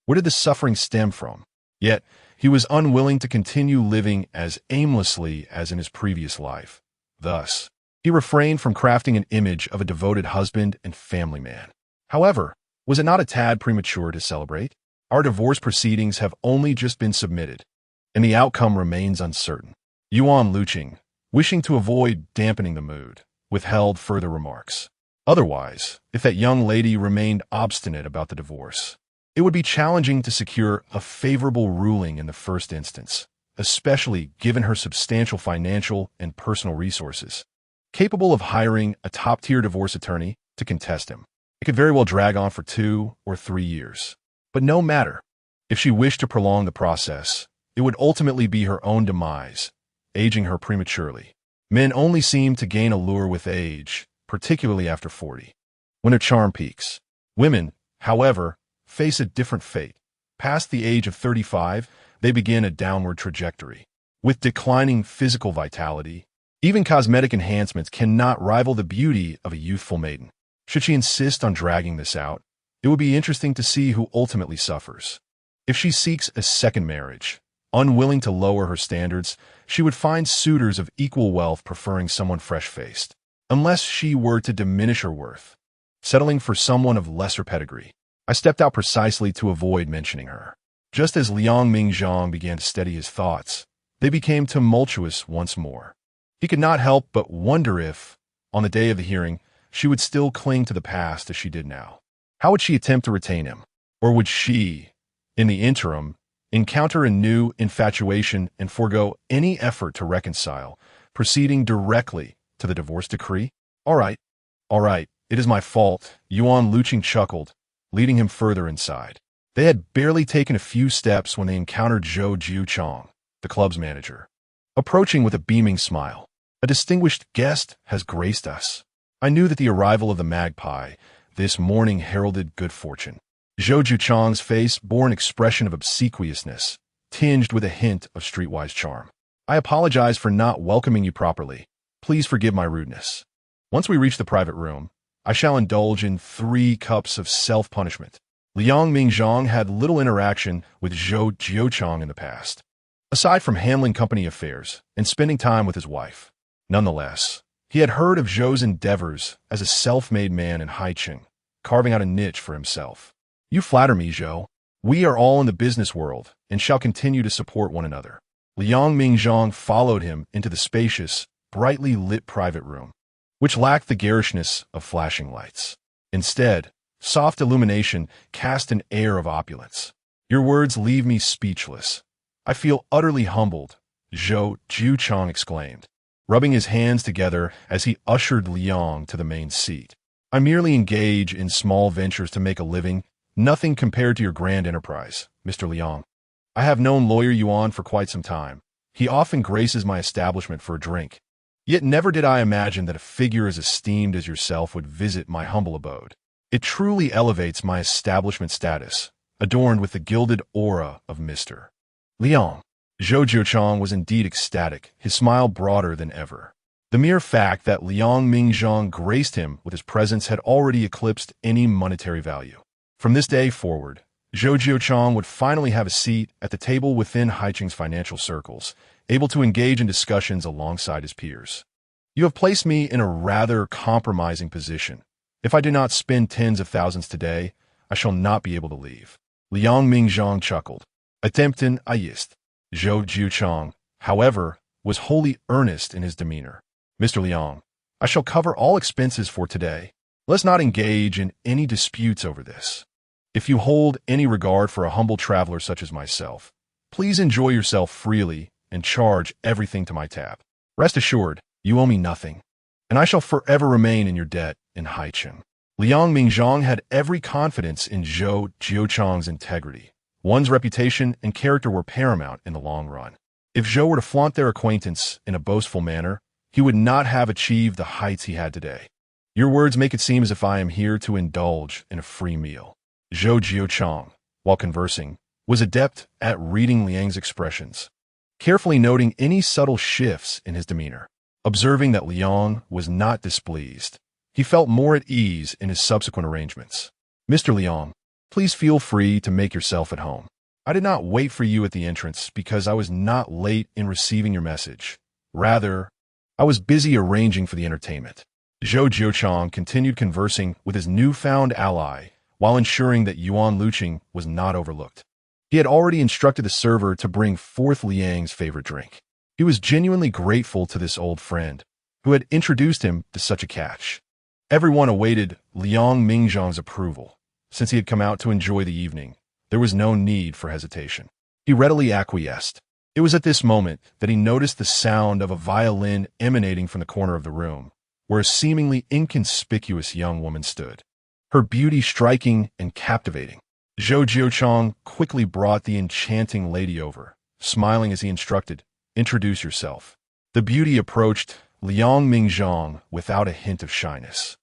Where did the suffering stem from? Yet, he was unwilling to continue living as aimlessly as in his previous life. Thus, he refrained from crafting an image of a devoted husband and family man. However, was it not a tad premature to celebrate? Our divorce proceedings have only just been submitted, and the outcome remains uncertain. Yuan Luqing, wishing to avoid dampening the mood, withheld further remarks. Otherwise, if that young lady remained obstinate about the divorce, it would be challenging to secure a favorable ruling in the first instance, especially given her substantial financial and personal resources, capable of hiring a top-tier divorce attorney to contest him. It could very well drag on for 2 or 3 years. But no matter. If she wished to prolong the process, it would ultimately be her own demise, aging her prematurely. Men only seem to gain allure with age, particularly after 40, when their charm peaks. Women, however, face a different fate. Past the age of 35, they begin a downward trajectory. With declining physical vitality, even cosmetic enhancements cannot rival the beauty of a youthful maiden. Should she insist on dragging this out, it would be interesting to see who ultimately suffers. If she seeks a second marriage, unwilling to lower her standards, she would find suitors of equal wealth preferring someone fresh-faced, unless she were to diminish her worth, settling for someone of lesser pedigree. I stepped out precisely to avoid mentioning her. Just as Liang Mingzhang began to steady his thoughts, they became tumultuous once more. He could not help but wonder if, on the day of the hearing, she would still cling to the past as she did now. How would she attempt to retain him? Or would she, in the interim, encounter a new infatuation and forego any effort to reconcile, proceeding directly to the divorce decree? All right, it is my fault, Yuan Luqing chuckled, leading him further inside. They had barely taken a few steps when they encountered Zhou Jiuchang, the club's manager, approaching with a beaming smile. A distinguished guest has graced us. I knew that the arrival of the magpie this morning heralded good fortune. Zhou Jiuchang's face bore an expression of obsequiousness, tinged with a hint of streetwise charm. I apologize for not welcoming you properly. Please forgive my rudeness. Once we reach the private room, I shall indulge in 3 cups of self-punishment. Liang Mingzhang had little interaction with Zhou Jiuchang in the past, aside from handling company affairs and spending time with his wife. Nonetheless, he had heard of Zhou's endeavors as a self-made man in Haicheng, carving out a niche for himself. You flatter me, Zhou. We are all in the business world and shall continue to support one another. Liang Mingzhang followed him into the spacious, brightly lit private room, which lacked the garishness of flashing lights. Instead, soft illumination cast an air of opulence. Your words leave me speechless. I feel utterly humbled, Zhou Jiuchang exclaimed, rubbing his hands together as he ushered Liang to the main seat. I merely engage in small ventures to make a living, nothing compared to your grand enterprise, Mr. Liang. I have known Lawyer Yuan for quite some time. He often graces my establishment for a drink. Yet never did I imagine that a figure as esteemed as yourself would visit my humble abode. It truly elevates my establishment status, adorned with the gilded aura of Mr. Liang. Zhou Jiuchang was indeed ecstatic, his smile broader than ever. The mere fact that Liang Mingzhang graced him with his presence had already eclipsed any monetary value. From this day forward, Zhou Jiuchang would finally have a seat at the table within Haicheng's financial circles, able to engage in discussions alongside his peers. You have placed me in a rather compromising position. If I do not spend tens of thousands today, I shall not be able to leave. Liang Mingzhang chuckled. Attempten ayist. Zhou Jiuchang, however, was wholly earnest in his demeanor. Mr. Liang, I shall cover all expenses for today. Let's not engage in any disputes over this. If you hold any regard for a humble traveler such as myself, please enjoy yourself freely and charge everything to my tab. Rest assured, you owe me nothing, and I shall forever remain in your debt in Haicheng. Liang Mingzhang had every confidence in Zhou Jiuchang's integrity. One's reputation and character were paramount in the long run. If Zhou were to flaunt their acquaintance in a boastful manner, he would not have achieved the heights he had today. Your words make it seem as if I am here to indulge in a free meal. Zhou Jiuchang, while conversing, was adept at reading Liang's expressions, carefully noting any subtle shifts in his demeanor. Observing that Liang was not displeased, he felt more at ease in his subsequent arrangements. Mr. Liang, please feel free to make yourself at home. I did not wait for you at the entrance because I was not late in receiving your message. Rather, I was busy arranging for the entertainment. Zhou Jiuchang continued conversing with his newfound ally while ensuring that Yuan Luqing was not overlooked. He had already instructed the server to bring forth Liang's favorite drink. He was genuinely grateful to this old friend, who had introduced him to such a catch. Everyone awaited Liang Mingzhang's approval. Since he had come out to enjoy the evening, there was no need for hesitation. He readily acquiesced. It was at this moment that he noticed the sound of a violin emanating from the corner of the room, where a seemingly inconspicuous young woman stood, her beauty striking and captivating. Zhou Jiuchang quickly brought the enchanting lady over, smiling as he instructed, "Introduce yourself." The beauty approached Liang Mingzhang without a hint of shyness,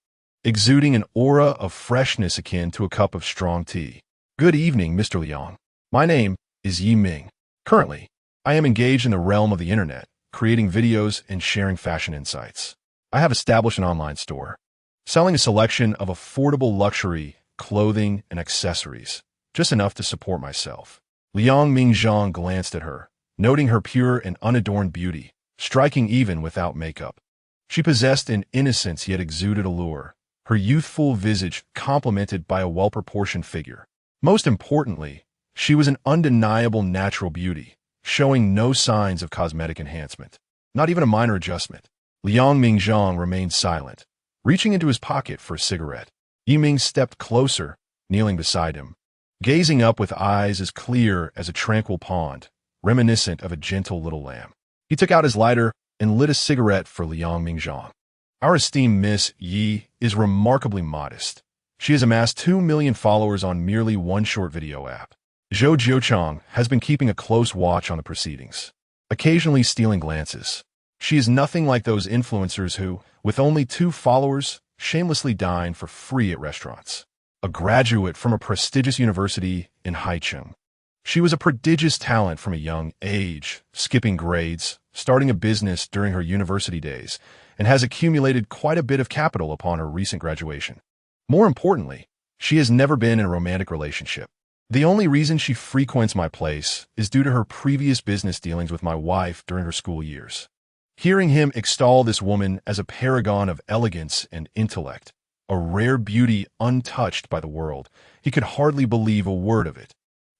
exuding an aura of freshness akin to a cup of strong tea. "Good evening, Mr. Liang. My name is Yi Ming. Currently, I am engaged in the realm of the internet, creating videos and sharing fashion insights. I have established an online store, selling a selection of affordable luxury, clothing, and accessories, just enough to support myself." Liang Mingzhang glanced at her, noting her pure and unadorned beauty, striking even without makeup. She possessed an innocence yet exuded allure, her youthful visage complemented by a well-proportioned figure. Most importantly, she was an undeniable natural beauty, showing no signs of cosmetic enhancement, not even a minor adjustment. Liang Mingzhang remained silent, reaching into his pocket for a cigarette. Yi Ming stepped closer, kneeling beside him, gazing up with eyes as clear as a tranquil pond, reminiscent of a gentle little lamb. He took out his lighter and lit a cigarette for Liang Mingzhang. "Our esteemed Miss Yi is remarkably modest. She has amassed 2 million followers on merely one short video app." Zhou Jiuchang has been keeping a close watch on the proceedings, occasionally stealing glances. She is nothing like those influencers who, with only 2 followers, shamelessly dine for free at restaurants. A graduate from a prestigious university in Haicheng, she was a prodigious talent from a young age, skipping grades, starting a business during her university days, and has accumulated quite a bit of capital upon her recent graduation. More importantly, she has never been in a romantic relationship. The only reason she frequents my place is due to her previous business dealings with my wife during her school years. Hearing him extol this woman as a paragon of elegance and intellect, a rare beauty untouched by the world, he could hardly believe a word of it.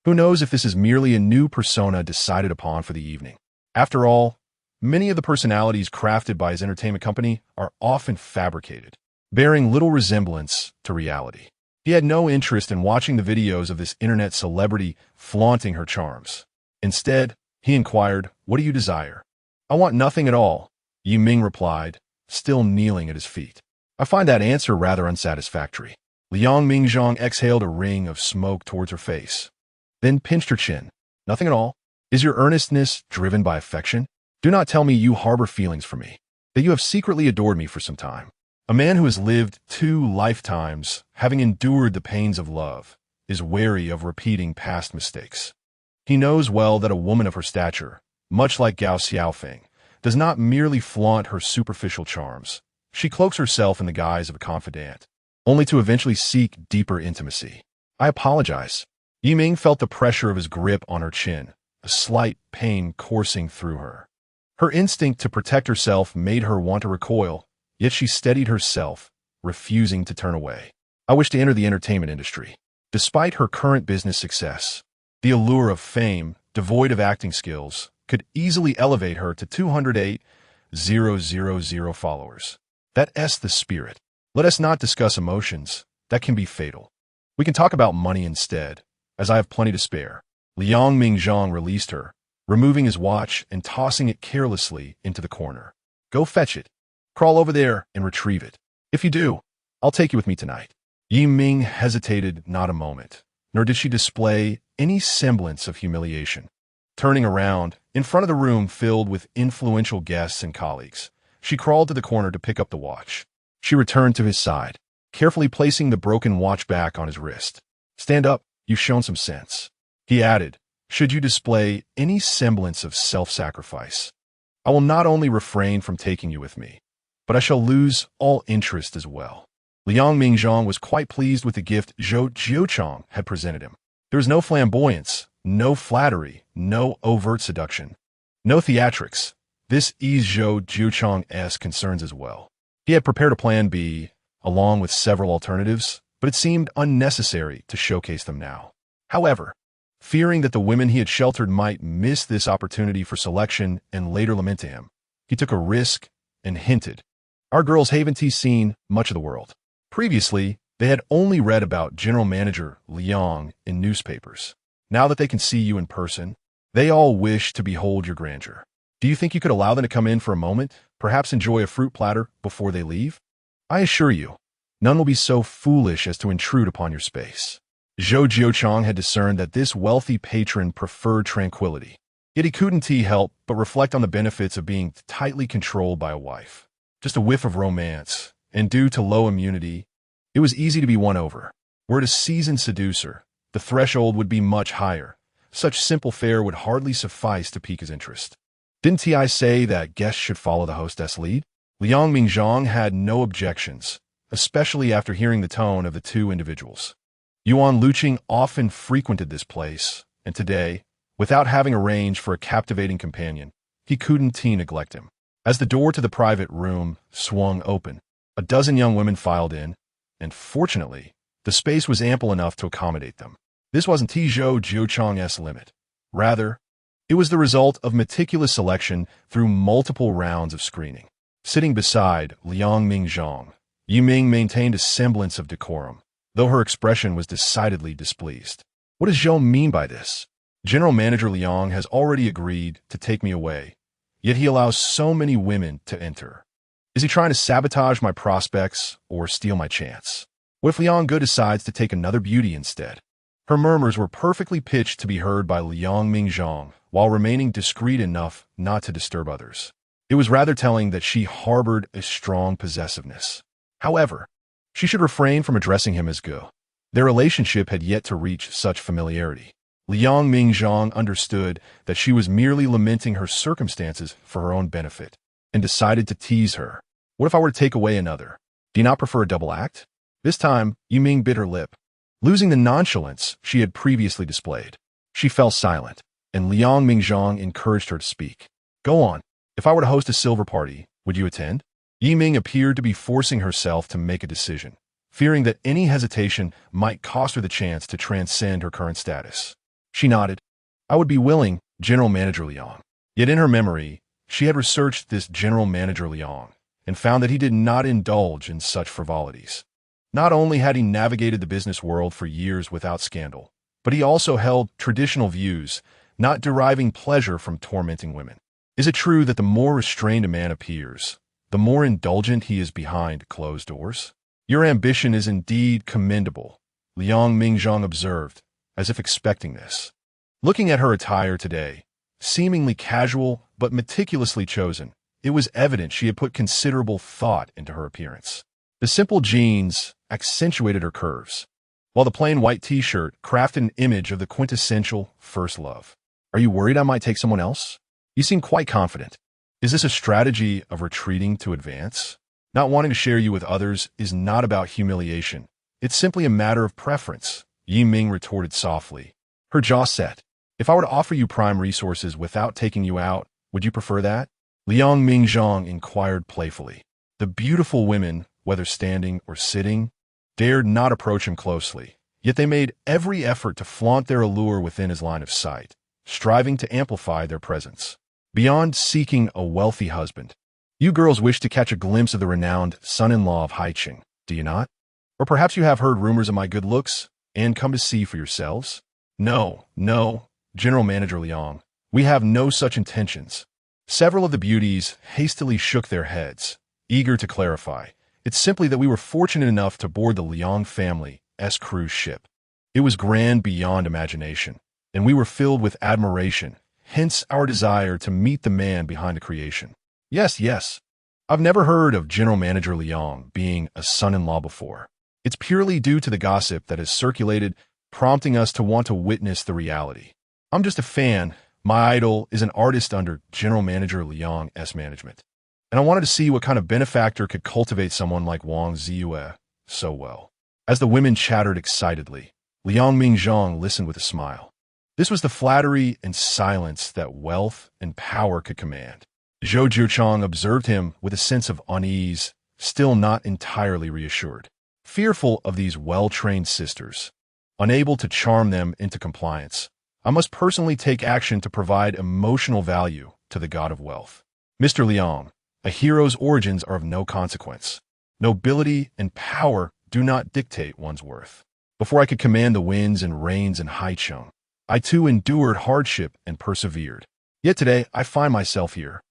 Who knows if this is merely a new persona decided upon for the evening? After all, many of the personalities crafted by his entertainment company are often fabricated, bearing little resemblance to reality. He had no interest in watching the videos of this internet celebrity flaunting her charms. Instead, he inquired, "What do you desire?" "I want nothing at all," Yi Ming replied, still kneeling at his feet. "I find that answer rather unsatisfactory." Liang Mingzhang exhaled a ring of smoke towards her face, then pinched her chin. "Nothing at all? Is your earnestness driven by affection? Do not tell me you harbor feelings for me, that you have secretly adored me for some time." A man who has lived 2 lifetimes, having endured the pains of love, is wary of repeating past mistakes. He knows well that a woman of her stature, much like Gao Xiaofeng, does not merely flaunt her superficial charms. She cloaks herself in the guise of a confidant, only to eventually seek deeper intimacy. I apologize. Yiming felt the pressure of his grip on her chin, a slight pain coursing through her. Her instinct to protect herself made her want to recoil, yet she steadied herself, refusing to turn away. I wish to enter the entertainment industry. Despite her current business success, the allure of fame, devoid of acting skills, could easily elevate her to 208,000 followers. That's the spirit. Let us not discuss emotions. That can be fatal. We can talk about money instead, as I have plenty to spare. Liang Mingzhang released her, removing his watch and tossing it carelessly into the corner. Go fetch it. Crawl over there and retrieve it. If you do, I'll take you with me tonight. Yiming hesitated not a moment, nor did she display any semblance of humiliation. Turning around, in front of the room filled with influential guests and colleagues, she crawled to the corner to pick up the watch. She returned to his side, carefully placing the broken watch back on his wrist. Stand up, you've shown some sense. He added, should you display any semblance of self-sacrifice, I will not only refrain from taking you with me, but I shall lose all interest as well. Liang Mingzhang was quite pleased with the gift Zhou Jiuchang had presented him. There was no flamboyance, no flattery, no overt seduction, no theatrics. This eased Zhou Jiuchang's concerns as well. He had prepared a plan B, along with several alternatives, but it seemed unnecessary to showcase them now. However, fearing that the women he had sheltered might miss this opportunity for selection and later lament to him, he took a risk and hinted, our girls haven't seen much of the world. Previously, they had only read about General Manager Liang in newspapers. Now that they can see you in person, they all wish to behold your grandeur. Do you think you could allow them to come in for a moment, perhaps enjoy a fruit platter before they leave? I assure you, none will be so foolish as to intrude upon your space. Zhou Jiuchang had discerned that this wealthy patron preferred tranquility. Yet he couldn't help but reflect on the benefits of being tightly controlled by a wife. Just a whiff of romance, and due to low immunity, it was easy to be won over. Were it a seasoned seducer, the threshold would be much higher. Such simple fare would hardly suffice to pique his interest. Didn't I say that guests should follow the hostess' lead? Liang Mingzhang had no objections, especially after hearing the tone of the two individuals. Yuan Luqing often frequented this place, and today, without having arranged for a captivating companion, he couldn't neglect him. As the door to the private room swung open, a dozen young women filed in, and fortunately, the space was ample enough to accommodate them. This wasn't Zhou Jiuchang's limit. Rather, it was the result of meticulous selection through multiple rounds of screening. Sitting beside Liang Mingzhang, Yiming maintained a semblance of decorum, though her expression was decidedly displeased. What does Zhou mean by this? General Manager Liang has already agreed to take me away, yet he allows so many women to enter. Is he trying to sabotage my prospects or steal my chance? What if Liang Ge decides to take another beauty instead? Her murmurs were perfectly pitched to be heard by Liang Mingzhang while remaining discreet enough not to disturb others. It was rather telling that she harbored a strong possessiveness. However, she should refrain from addressing him as Ge. Their relationship had yet to reach such familiarity. Liang Mingzhang understood that she was merely lamenting her circumstances for her own benefit, and decided to tease her. What if I were to take away another? Do you not prefer a double act? This time, Yiming bit her lip, losing the nonchalance she had previously displayed. She fell silent, and Liang Mingzhang encouraged her to speak. Go on. If I were to host a silver party, would you attend? Yiming appeared to be forcing herself to make a decision, fearing that any hesitation might cost her the chance to transcend her current status. She nodded. I would be willing, General Manager Liang. Yet in her memory, she had researched this General Manager Liang and found that he did not indulge in such frivolities. Not only had he navigated the business world for years without scandal, but he also held traditional views, not deriving pleasure from tormenting women. Is it true that the more restrained a man appears, the more indulgent he is behind closed doors? Your ambition is indeed commendable, Liang Mingzhang observed, as if expecting this. Looking at her attire today, seemingly casual but meticulously chosen, it was evident she had put considerable thought into her appearance. The simple jeans accentuated her curves, while the plain white t-shirt crafted an image of the quintessential first love. Are you worried I might take someone else? You seem quite confident. Is this a strategy of retreating to advance? Not wanting to share you with others is not about humiliation. It's simply a matter of preference, Yi Ming retorted softly. Her jaw set. If I were to offer you prime resources without taking you out, would you prefer that? Liang Mingzhang inquired playfully. The beautiful women, whether standing or sitting, dared not approach him closely, yet they made every effort to flaunt their allure within his line of sight, striving to amplify their presence. Beyond seeking a wealthy husband, you girls wish to catch a glimpse of the renowned son-in-law of Haiqing, do you not? Or perhaps you have heard rumors of my good looks and come to see for yourselves? No, no, General Manager Liang, we have no such intentions. Several of the beauties hastily shook their heads, eager to clarify. It's simply that we were fortunate enough to board the Liang family's cruise ship. It was grand beyond imagination, and we were filled with admiration, hence our desire to meet the man behind the creation. Yes, yes. I've never heard of General Manager Liang being a son-in-law before. It's purely due to the gossip that has circulated, prompting us to want to witness the reality. I'm just a fan. My idol is an artist under General Manager Liang's management, and I wanted to see what kind of benefactor could cultivate someone like Wang Ziyue so well. As the women chattered excitedly, Liang Mingzhang listened with a smile. This was the flattery and silence that wealth and power could command. Zhou Jiuchang observed him with a sense of unease, still not entirely reassured. Fearful of these well-trained sisters, unable to charm them into compliance, I must personally take action to provide emotional value to the god of wealth. Mr. Liang, a hero's origins are of no consequence. Nobility and power do not dictate one's worth. Before I could command the winds and rains in Haicheng, I too endured hardship and persevered. Yet today I find myself here,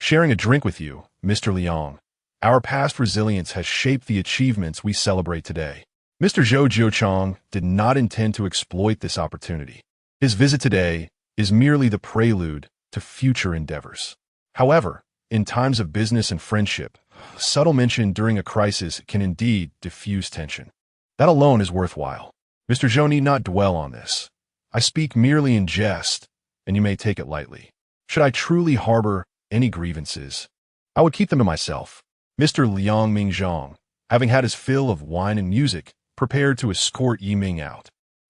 sharing a drink with you, Mr. Liang. Our past resilience has shaped the achievements we celebrate today. Mr. Zhou Jiuchang did not intend to exploit this opportunity. His visit today is merely the prelude to future endeavors. However, in times of business and friendship, subtle mention during a crisis can indeed diffuse tension. That alone is worthwhile. Mr. Zhou need not dwell on this. I speak merely in jest, and you may take it lightly. Should I truly harbor any grievances, I would keep them to myself. Mr. Liang Mingzhang, having had his fill of wine and music, prepared to escort Yi Ming out.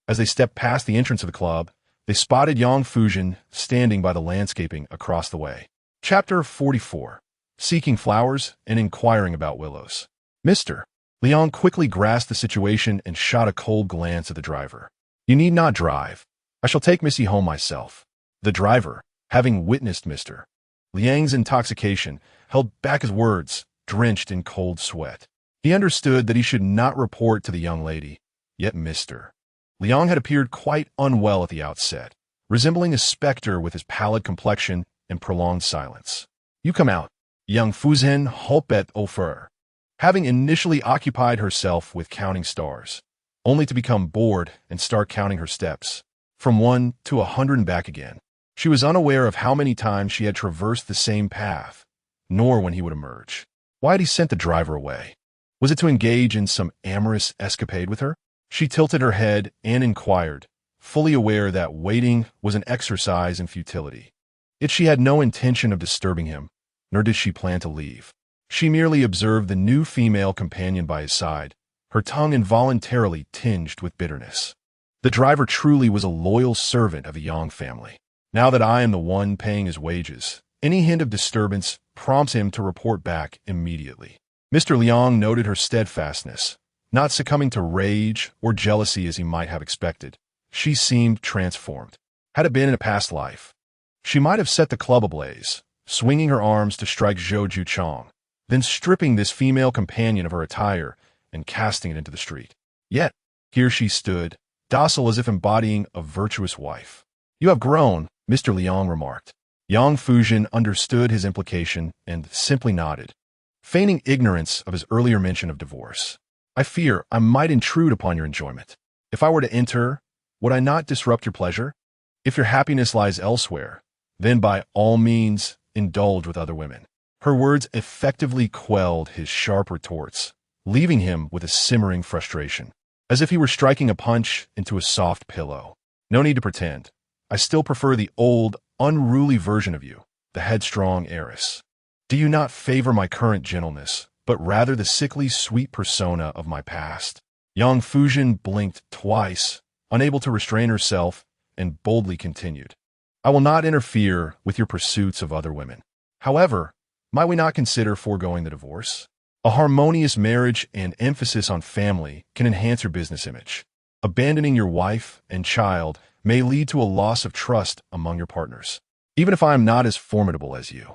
As they stepped past the entrance of the club, they spotted Yang Fuzhen standing by the landscaping across the way. Chapter 44. Seeking flowers and inquiring about willows. Mr. Liang quickly grasped the situation and shot a cold glance at the driver. You need not drive. I shall take Missy home myself. The driver, having witnessed Mr. Liang's intoxication, held back his words, drenched in cold sweat. He understood that he should not report to the young lady, yet Mr. Liang had appeared quite unwell at the outset, resembling a specter with his pallid complexion and prolonged silence. You come out. Yang Fuzhen hopet offer. Having initially occupied herself with counting stars, only to become bored and start counting her steps, from 1 to 100 and back again. She was unaware of how many times she had traversed the same path, nor when he would emerge. Why had he sent the driver away? Was it to engage in some amorous escapade with her? She tilted her head and inquired, fully aware that waiting was an exercise in futility. Yet she had no intention of disturbing him, nor did she plan to leave. She merely observed the new female companion by his side, her tongue involuntarily tinged with bitterness. The driver truly was a loyal servant of the Yang family. Now that I am the one paying his wages, any hint of disturbance prompts him to report back immediately. Mr. Liang noted her steadfastness, not succumbing to rage or jealousy as he might have expected. She seemed transformed. Had it been in a past life, she might have set the club ablaze, swinging her arms to strike Zhou Jiuchang, then stripping this female companion of her attire and casting it into the street. Yet, here she stood, docile as if embodying a virtuous wife. You have grown, Mr. Liang remarked. Yang Fuzhen understood his implication and simply nodded, feigning ignorance of his earlier mention of divorce. I fear I might intrude upon your enjoyment. If I were to enter, would I not disrupt your pleasure? If your happiness lies elsewhere, then by all means indulge with other women. Her words effectively quelled his sharp retorts, leaving him with a simmering frustration, as if he were striking a punch into a soft pillow. No need to pretend. I still prefer the old, unruly version of you, the headstrong heiress. Do you not favor my current gentleness, but rather the sickly sweet persona of my past? Yang Fuzhen blinked twice, unable to restrain herself, and boldly continued. I will not interfere with your pursuits of other women. However, might we not consider foregoing the divorce? A harmonious marriage and emphasis on family can enhance your business image. Abandoning your wife and child may lead to a loss of trust among your partners. Even if I am not as formidable as you,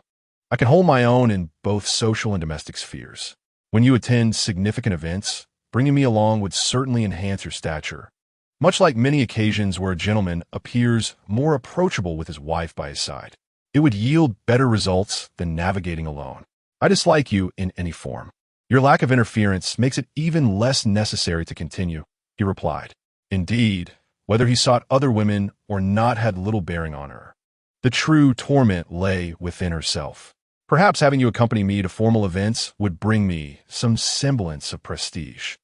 I can hold my own in both social and domestic spheres. When you attend significant events, bringing me along would certainly enhance your stature, much like many occasions where a gentleman appears more approachable with his wife by his side. It would yield better results than navigating alone. I dislike you in any form. Your lack of interference makes it even less necessary to continue, he replied. Indeed, whether he sought other women or not had little bearing on her. The true torment lay within herself. Perhaps having you accompany me to formal events would bring me some semblance of prestige.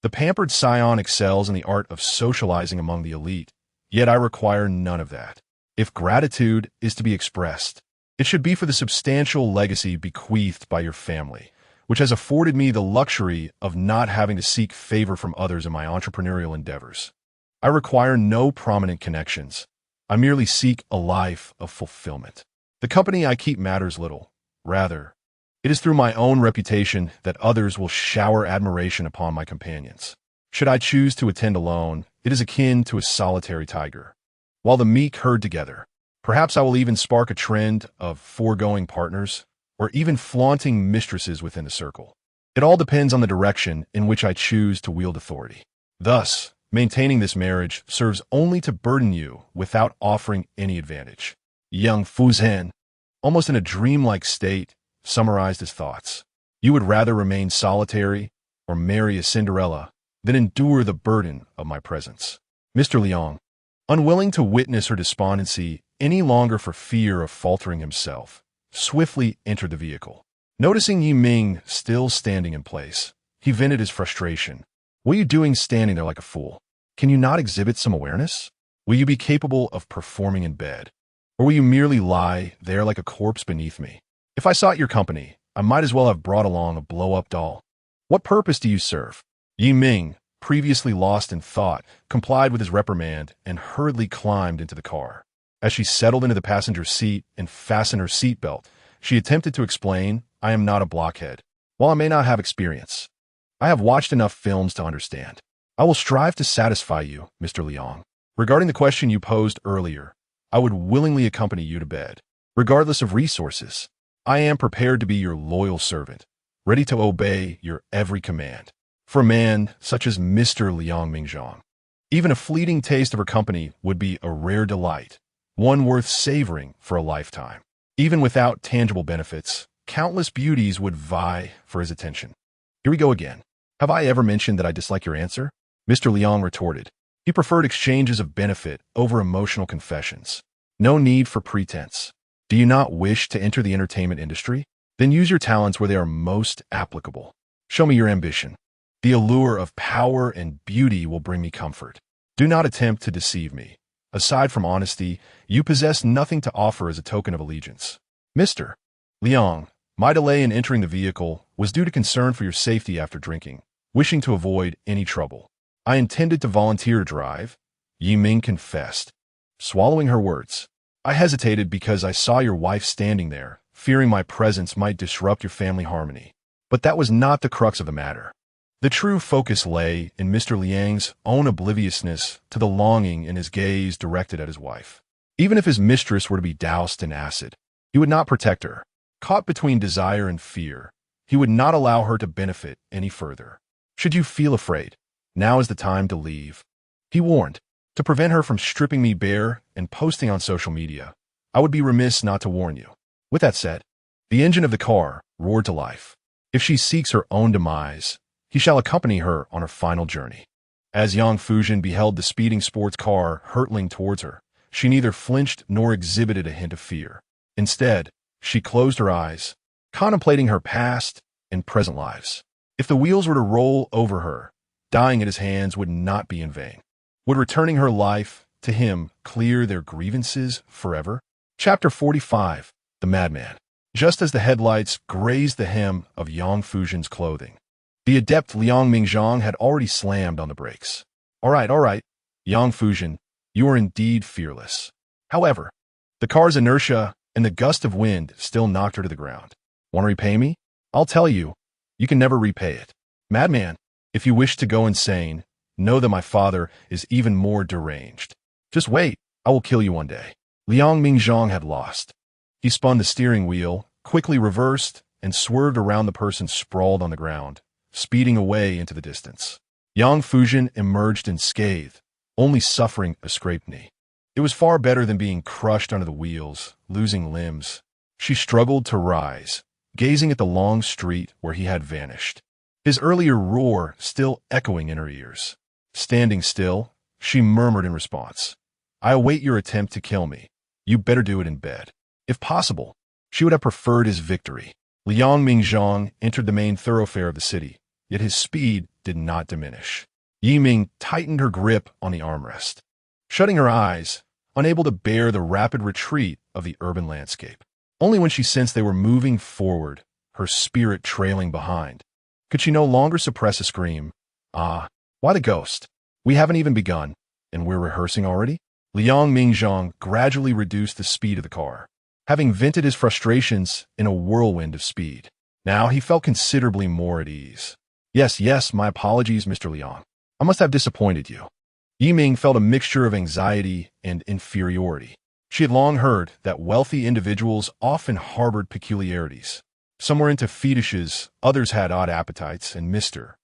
The pampered scion excels in the art of socializing among the elite, yet I require none of that. If gratitude is to be expressed, it should be for the substantial legacy bequeathed by your family, which has afforded me the luxury of not having to seek favor from others in my entrepreneurial endeavors. I require no prominent connections. I merely seek a life of fulfillment. The company I keep matters little. Rather, it is through my own reputation that others will shower admiration upon my companions. Should I choose to attend alone, it is akin to a solitary tiger. While the meek herd together, perhaps I will even spark a trend of foregoing partners, or even flaunting mistresses within the circle. It all depends on the direction in which I choose to wield authority. Thus, maintaining this marriage serves only to burden you without offering any advantage. Yang Fuzhen, almost in a dreamlike state, summarized his thoughts. You would rather remain solitary or marry a Cinderella than endure the burden of my presence. Mr. Liang, unwilling to witness her despondency any longer for fear of faltering himself, swiftly entered the vehicle. Noticing Yi Ming still standing in place, he vented his frustration. What are you doing standing there like a fool? Can you not exhibit some awareness? Will you be capable of performing in bed? Or will you merely lie there like a corpse beneath me? If I sought your company, I might as well have brought along a blow-up doll. What purpose do you serve? Yi Ming, previously lost in thought, complied with his reprimand and hurriedly climbed into the car. As she settled into the passenger seat and fastened her seatbelt, she attempted to explain, I am not a blockhead. While I may not have experience, I have watched enough films to understand. I will strive to satisfy you, Mr. Liang. Regarding the question you posed earlier, I would willingly accompany you to bed. Regardless of resources, I am prepared to be your loyal servant, ready to obey your every command. For a man such as Mr. Liang Mingzhang, even a fleeting taste of her company would be a rare delight, one worth savoring for a lifetime. Even without tangible benefits, countless beauties would vie for his attention. Here we go again. Have I ever mentioned that I dislike your answer? Mr. Liang retorted. He preferred exchanges of benefit over emotional confessions. No need for pretense. Do you not wish to enter the entertainment industry? Then use your talents where they are most applicable. Show me your ambition. The allure of power and beauty will bring me comfort. Do not attempt to deceive me. Aside from honesty, you possess nothing to offer as a token of allegiance. Mr. Liang, my delay in entering the vehicle was due to concern for your safety after drinking, wishing to avoid any trouble. I intended to volunteer to drive, Yi Ming confessed. Swallowing her words, I hesitated because I saw your wife standing there, fearing my presence might disrupt your family harmony. But that was not the crux of the matter. The true focus lay in Mr. Liang's own obliviousness to the longing in his gaze directed at his wife. Even if his mistress were to be doused in acid, he would not protect her. Caught between desire and fear, he would not allow her to benefit any further. Should you feel afraid, now is the time to leave. He warned, to prevent her from stripping me bare and posting on social media. I would be remiss not to warn you. With that said, the engine of the car roared to life. If she seeks her own demise, he shall accompany her on her final journey. As Yang Fuzhen beheld the speeding sports car hurtling towards her, she neither flinched nor exhibited a hint of fear. Instead, she closed her eyes, contemplating her past and present lives. If the wheels were to roll over her, dying at his hands would not be in vain. Would returning her life to him clear their grievances forever? Chapter 45. The Madman. Just as the headlights grazed the hem of Yang Fuzhen's clothing, the adept Liang Mingzhang had already slammed on the brakes. All right. Yang Fuzhen, you are indeed fearless. However, the car's inertia and the gust of wind still knocked her to the ground. Want to repay me? I'll tell you, you can never repay it. Madman, if you wish to go insane, know that my father is even more deranged. Just wait, I will kill you one day. Liang Mingzhang had lost. He spun the steering wheel, quickly reversed, and swerved around the person sprawled on the ground, speeding away into the distance. Yang Fuzhen emerged unscathed, only suffering a scraped knee. It was far better than being crushed under the wheels, losing limbs. She struggled to rise, gazing at the long street where he had vanished, his earlier roar still echoing in her ears. Standing still, she murmured in response, I await your attempt to kill me. You better do it in bed. If possible, she would have preferred his victory. Liang Mingzhang entered the main thoroughfare of the city, yet his speed did not diminish. Yiming tightened her grip on the armrest, shutting her eyes, unable to bear the rapid retreat of the urban landscape. Only when she sensed they were moving forward, her spirit trailing behind, could she no longer suppress a scream. Ah, why the ghost? We haven't even begun, and we're rehearsing already? Liang Mingzhang gradually reduced the speed of the car, having vented his frustrations in a whirlwind of speed. Now he felt considerably more at ease. Yes, my apologies, Mr. Liang. I must have disappointed you. Yiming felt a mixture of anxiety and inferiority. She had long heard that wealthy individuals often harbored peculiarities. Some were into fetishes, others had odd appetites, and Mr.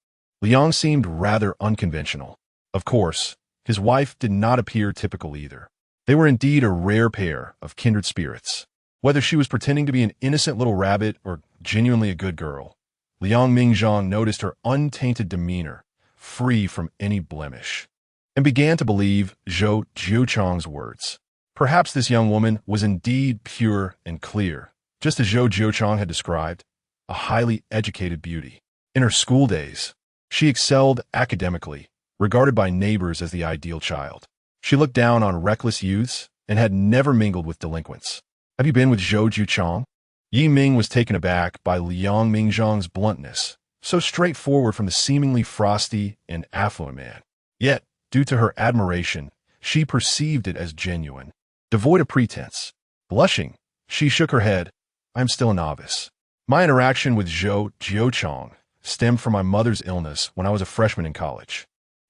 Liang seemed rather unconventional. Of course, his wife did not appear typical either. They were indeed a rare pair of kindred spirits. Whether she was pretending to be an innocent little rabbit or genuinely a good girl, Liang Mingzhang noticed her untainted demeanor, free from any blemish, and began to believe Zhou Jiuchang's words. Perhaps this young woman was indeed pure and clear, just as Zhou Jiuchang had described, a highly educated beauty. In her school days, she excelled academically, regarded by neighbors as the ideal child. She looked down on reckless youths and had never mingled with delinquents. Have you been with Zhou Jiuchang? Yiming was taken aback by Liang Mingzhang's bluntness, so straightforward from the seemingly frosty and affluent man. Yet, due to her admiration, she perceived it as genuine, devoid of pretense. Blushing, she shook her head. I am still a novice. My interaction with Zhou Jiuchang stemmed from my mother's illness when I was a freshman in college.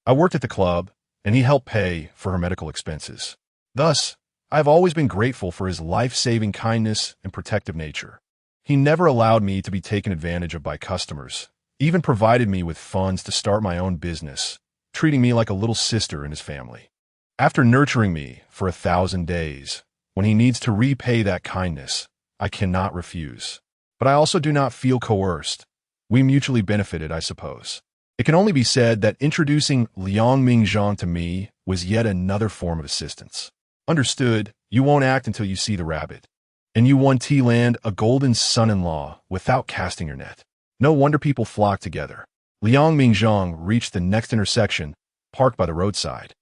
I worked at the club, and he helped pay for her medical expenses. Thus, I have always been grateful for his life-saving kindness and protective nature. He never allowed me to be taken advantage of by customers, even provided me with funds to start my own business, treating me like a little sister in his family. After nurturing me for 1,000 days, when he needs to repay that kindness, I cannot refuse. But I also do not feel coerced. We mutually benefited, I suppose. It can only be said that introducing Liang Mingzhang to me was yet another form of assistance. Understood, you won't act until you see the rabbit. And you won T-Land a golden son-in-law without casting your net. No wonder people flocked together. Liang Mingzhang reached the next intersection, parked by the roadside,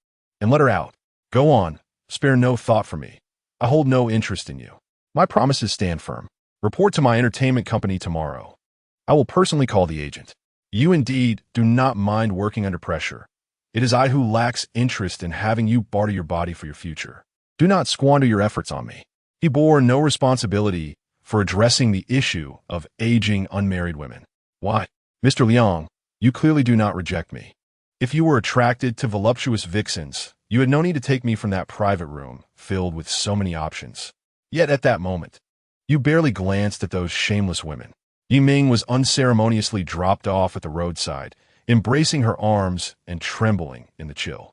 and let her out. Go on, spare no thought for me. I hold no interest in you. My promises stand firm. Report to my entertainment company tomorrow. I will personally call the agent. You indeed do not mind working under pressure. It is I who lacks interest in having you barter your body for your future. Do not squander your efforts on me. He bore no responsibility for addressing the issue of aging unmarried women. Why, Mr. Liang, you clearly do not reject me. If you were attracted to voluptuous vixens, you had no need to take me from that private room filled with so many options. Yet at that moment, you barely glanced at those shameless women. Yiming was unceremoniously dropped off at the roadside, embracing her arms and trembling in the chill.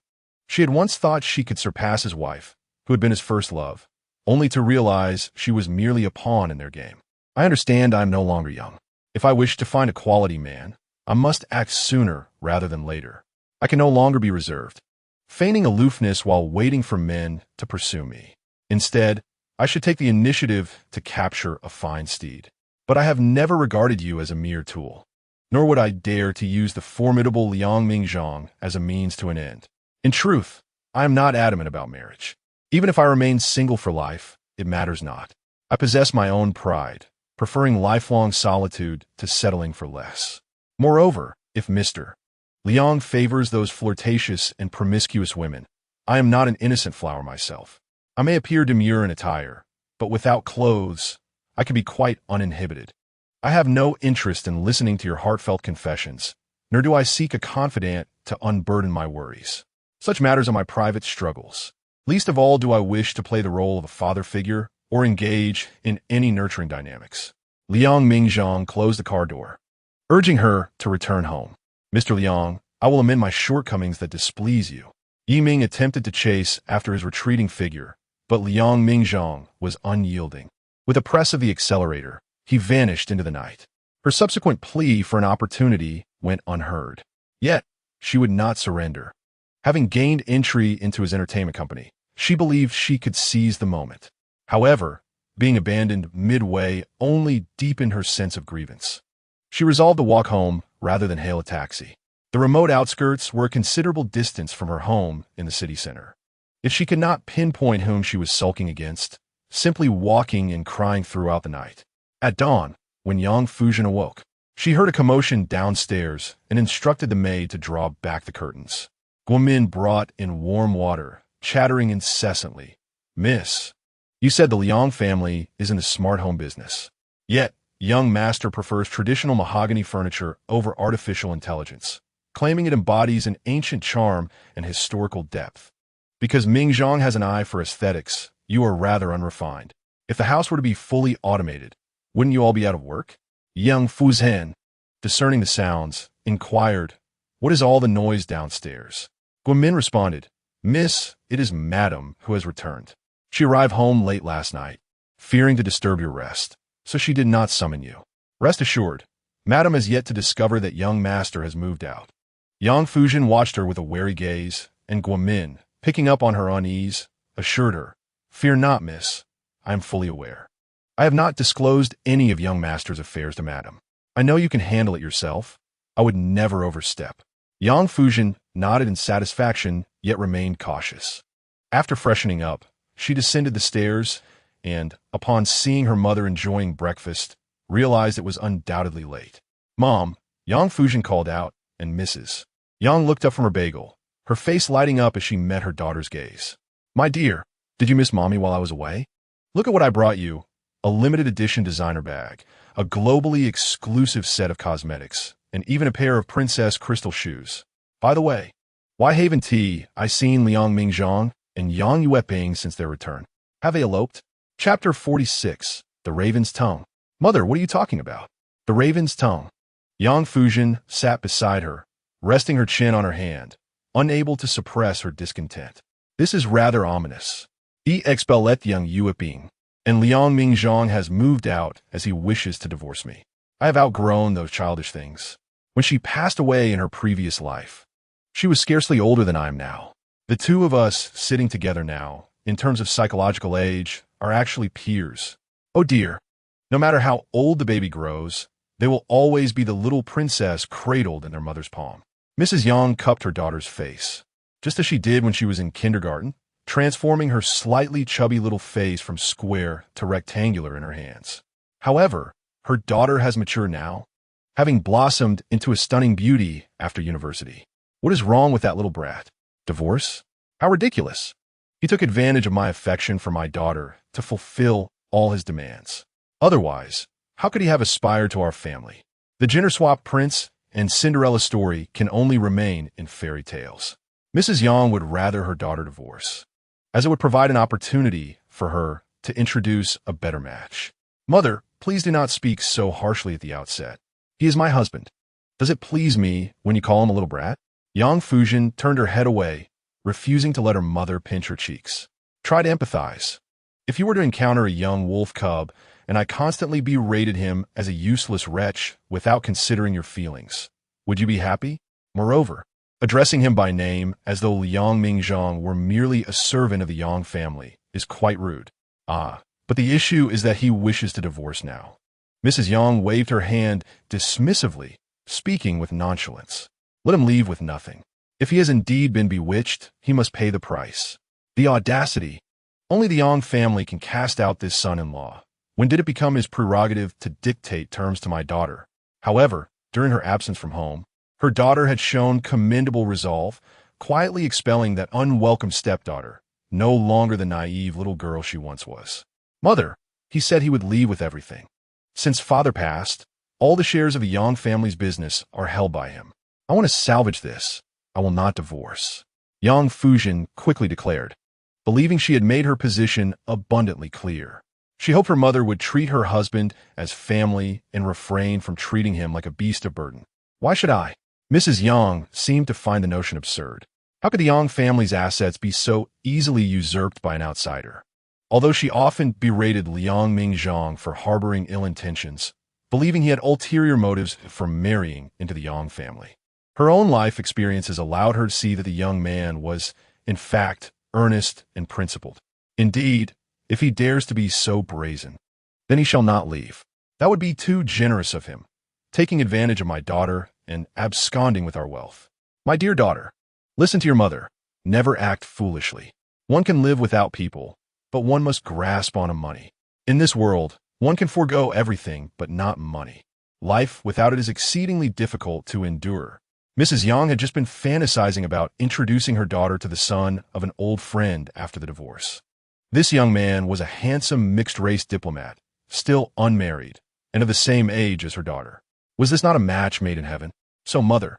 She had once thought she could surpass his wife, who had been his first love, only to realize she was merely a pawn in their game. I understand I am no longer young. If I wish to find a quality man, I must act sooner rather than later. I can no longer be reserved, feigning aloofness while waiting for men to pursue me. Instead, I should take the initiative to capture a fine steed. But I have never regarded you as a mere tool, nor would I dare to use the formidable Liang Mingzhang as a means to an end. In truth, I am not adamant about marriage. Even if I remain single for life, it matters not. I possess my own pride, preferring lifelong solitude to settling for less. Moreover, if Mr. Liang favors those flirtatious and promiscuous women, I am not an innocent flower myself. I may appear demure in attire, but without clothes, I can be quite uninhibited. I have no interest in listening to your heartfelt confessions, nor do I seek a confidant to unburden my worries. Such matters are my private struggles. Least of all do I wish to play the role of a father figure or engage in any nurturing dynamics. Liang Mingzhang closed the car door, urging her to return home. Mr. Liang, I will amend my shortcomings that displease you. Yi Ming attempted to chase after his retreating figure, but Liang Mingzhang was unyielding. With a press of the accelerator, he vanished into the night. Her subsequent plea for an opportunity went unheard. Yet, she would not surrender. Having gained entry into his entertainment company, she believed she could seize the moment. However, being abandoned midway only deepened her sense of grievance. She resolved to walk home rather than hail a taxi. The remote outskirts were a considerable distance from her home in the city center. If she could not pinpoint whom she was sulking against, simply walking and crying throughout the night. At dawn, when Yang Fuzhen awoke, she heard a commotion downstairs and instructed the maid to draw back the curtains. Guomin brought in warm water, chattering incessantly. Miss, you said the Liang family is in the smart home business. Yet, young master prefers traditional mahogany furniture over artificial intelligence, claiming it embodies an ancient charm and historical depth. Because Mingzhang has an eye for aesthetics, you are rather unrefined. If the house were to be fully automated, wouldn't you all be out of work? Yang Fuzhen, discerning the sounds, inquired, what is all the noise downstairs? Guomin responded, Miss, it is Madam who has returned. She arrived home late last night, fearing to disturb your rest, so she did not summon you. Rest assured, Madam has yet to discover that young master has moved out. Yang Fuzhen watched her with a wary gaze, and Guomin, picking up on her unease, assured her, Fear not, miss. I am fully aware. I have not disclosed any of young master's affairs to Madam. I know you can handle it yourself. I would never overstep. Yang Fuzhen nodded in satisfaction, yet remained cautious. After freshening up, she descended the stairs and, upon seeing her mother enjoying breakfast, realized it was undoubtedly late. Mom, Yang Fuzhen called out, and Mrs. Yang looked up from her bagel, her face lighting up as she met her daughter's gaze. My dear, did you miss Mommy while I was away? Look at what I brought you. A limited edition designer bag, a globally exclusive set of cosmetics, and even a pair of princess crystal shoes. By the way, why Haven Tea, I seen Liang Mingzhang and Yang Yueping since their return. Have they eloped? Chapter 46, The Raven's Tongue. Mother, what are you talking about? The Raven's Tongue. Yang Fuzhen sat beside her, resting her chin on her hand, unable to suppress her discontent. This is rather ominous. Expellet Yang Yueping, and Liang Mingzhang has moved out as he wishes to divorce me. I have outgrown those childish things. When she passed away in her previous life, she was scarcely older than I am now. The two of us sitting together now, in terms of psychological age, are actually peers. Oh dear, no matter how old the baby grows, they will always be the little princess cradled in their mother's palm. Mrs. Yang cupped her daughter's face, just as she did when she was in kindergarten, transforming her slightly chubby little face from square to rectangular in her hands. However, her daughter has matured now, having blossomed into a stunning beauty after university. What is wrong with that little brat? Divorce? How ridiculous. He took advantage of my affection for my daughter to fulfill all his demands. Otherwise, how could he have aspired to our family? The gender-swapped prince and Cinderella story can only remain in fairy tales. Mrs. Yang would rather her daughter divorce, as it would provide an opportunity for her to introduce a better match. Mother, please do not speak so harshly at the outset. He is my husband. Does it please me when you call him a little brat? Yang Fuzhen turned her head away, refusing to let her mother pinch her cheeks. Try to empathize. If you were to encounter a young wolf cub, and I constantly berated him as a useless wretch without considering your feelings, would you be happy? Moreover, addressing him by name as though Liang Mingzhang were merely a servant of the Yang family is quite rude. But the issue is that he wishes to divorce now. Mrs. Yang waved her hand dismissively, speaking with nonchalance. Let him leave with nothing. If he has indeed been bewitched, he must pay the price. The audacity. Only the Yang family can cast out this son-in-law. When did it become his prerogative to dictate terms to my daughter? However, during her absence from home, her daughter had shown commendable resolve, quietly expelling that unwelcome stepdaughter, no longer the naive little girl she once was. Mother, he said he would leave with everything. Since father passed, all the shares of the Yang family's business are held by him. I want to salvage this. I will not divorce. Yang Fuzhen quickly declared, believing she had made her position abundantly clear. She hoped her mother would treat her husband as family and refrain from treating him like a beast of burden. Why should I? Mrs. Yang seemed to find the notion absurd. How could the Yang family's assets be so easily usurped by an outsider? Although she often berated Liang Mingzhang for harboring ill intentions, believing he had ulterior motives for marrying into the Yang family, her own life experiences allowed her to see that the young man was, in fact, earnest and principled. Indeed, if he dares to be so brazen, then he shall not leave. That would be too generous of him, taking advantage of my daughter and absconding with our wealth. My dear daughter, listen to your mother. Never act foolishly. One can live without people, but one must grasp on money. In this world, one can forego everything but not money. Life without it is exceedingly difficult to endure. Mrs. Yang had just been fantasizing about introducing her daughter to the son of an old friend after the divorce. This young man was a handsome mixed-race diplomat, still unmarried, and of the same age as her daughter. Was this not a match made in heaven? So, mother,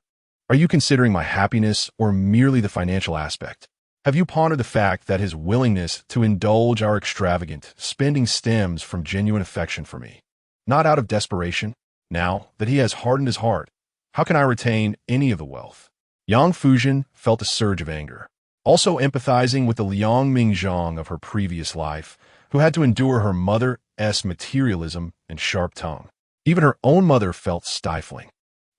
are you considering my happiness or merely the financial aspect? Have you pondered the fact that his willingness to indulge our extravagant spending stems from genuine affection for me, not out of desperation? Now that he has hardened his heart, how can I retain any of the wealth? Yang Fuzhen felt a surge of anger, also empathizing with the Liang Mingzhang of her previous life, who had to endure her mother's materialism and sharp tongue. Even her own mother felt stifling.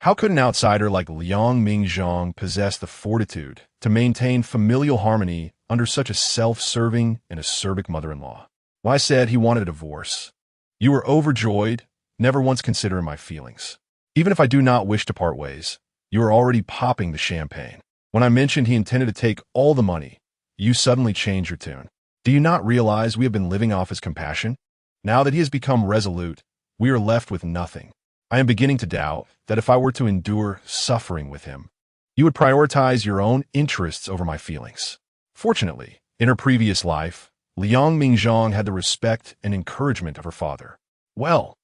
How could an outsider like Liang Mingzhang possess the fortitude to maintain familial harmony under such a self-serving and acerbic mother-in-law? Why said he wanted a divorce. You were overjoyed, never once considering my feelings. Even if I do not wish to part ways, you are already popping the champagne. When I mentioned he intended to take all the money, you suddenly changed your tune. Do you not realize we have been living off his compassion? Now that he has become resolute, we are left with nothing. I am beginning to doubt that if I were to endure suffering with him, you would prioritize your own interests over my feelings. Fortunately, in her previous life, Liang Mingzhang had the respect and encouragement of her father. Well,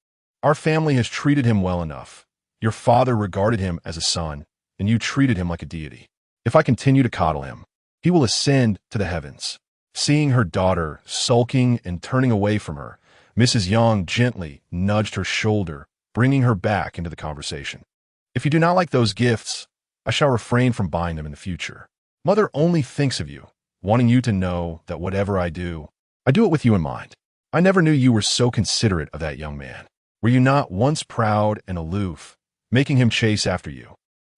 our family has treated him well enough. Your father regarded him as a son, and you treated him like a deity. If I continue to coddle him, he will ascend to the heavens. Seeing her daughter sulking and turning away from her, Mrs. Yang gently nudged her shoulder, bringing her back into the conversation. If you do not like those gifts, I shall refrain from buying them in the future. Mother only thinks of you, wanting you to know that whatever I do it with you in mind. I never knew you were so considerate of that young man. Were you not once proud and aloof, making him chase after you,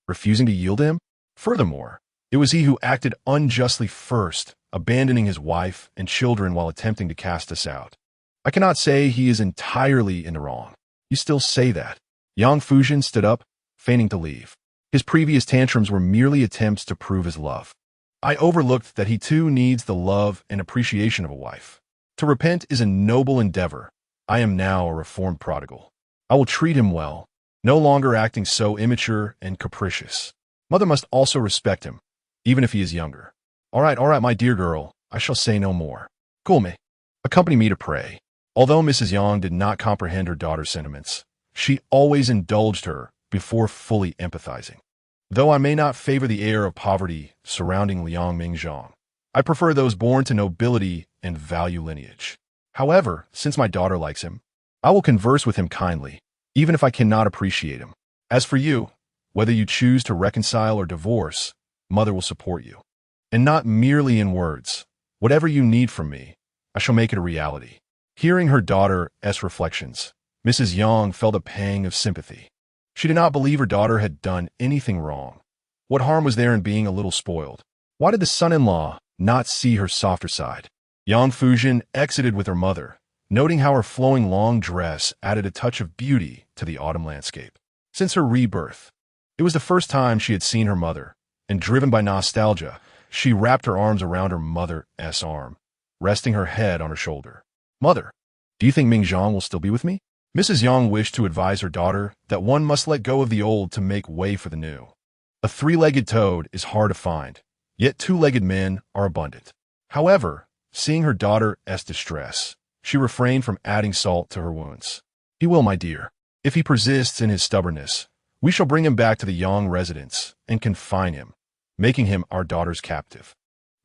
refusing to yield to him? Furthermore, it was he who acted unjustly first, abandoning his wife and children while attempting to cast us out. I cannot say he is entirely in the wrong. You still say that. Yang Fuzhen stood up, feigning to leave. His previous tantrums were merely attempts to prove his love. I overlooked that he too needs the love and appreciation of a wife. To repent is a noble endeavor. I am now a reformed prodigal. I will treat him well, no longer acting so immature and capricious. Mother must also respect him, even if he is younger. All right, my dear girl, I shall say no more. Kulme, accompany me to pray. Although Mrs. Yang did not comprehend her daughter's sentiments, she always indulged her before fully empathizing. Though I may not favor the air of poverty surrounding Liang Mingzhang, I prefer those born to nobility and value lineage. However, since my daughter likes him, I will converse with him kindly, even if I cannot appreciate him. As for you, whether you choose to reconcile or divorce, Mother will support you. And not merely in words. Whatever you need from me, I shall make it a reality. Hearing her daughter's reflections, Mrs. Yang felt a pang of sympathy. She did not believe her daughter had done anything wrong. What harm was there in being a little spoiled? Why did the son-in-law not see her softer side? Yang Fuzhen exited with her mother, noting how her flowing long dress added a touch of beauty to the autumn landscape. Since her rebirth, it was the first time she had seen her mother, and driven by nostalgia, she wrapped her arms around her mother's arm, resting her head on her shoulder. Mother, do you think Mingzhang will still be with me? Mrs. Yang wished to advise her daughter that one must let go of the old to make way for the new. A three-legged toad is hard to find, yet two-legged men are abundant. However, seeing her daughter's distress, she refrained from adding salt to her wounds. He will, my dear. If he persists in his stubbornness, we shall bring him back to the Yang residence and confine him, making him our daughter's captive.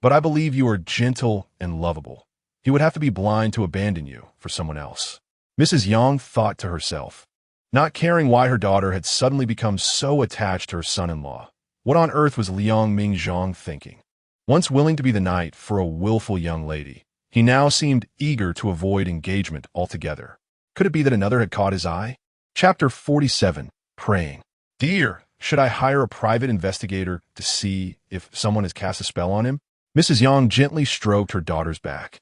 But I believe you are gentle and lovable. He would have to be blind to abandon you for someone else. Mrs. Yang thought to herself, not caring why her daughter had suddenly become so attached to her son-in-law. What on earth was Liang Mingzhang thinking? Once willing to be the knight for a willful young lady, he now seemed eager to avoid engagement altogether. Could it be that another had caught his eye? Chapter 47. Praying. Dear, should I hire a private investigator to see if someone has cast a spell on him? Mrs. Yang gently stroked her daughter's back,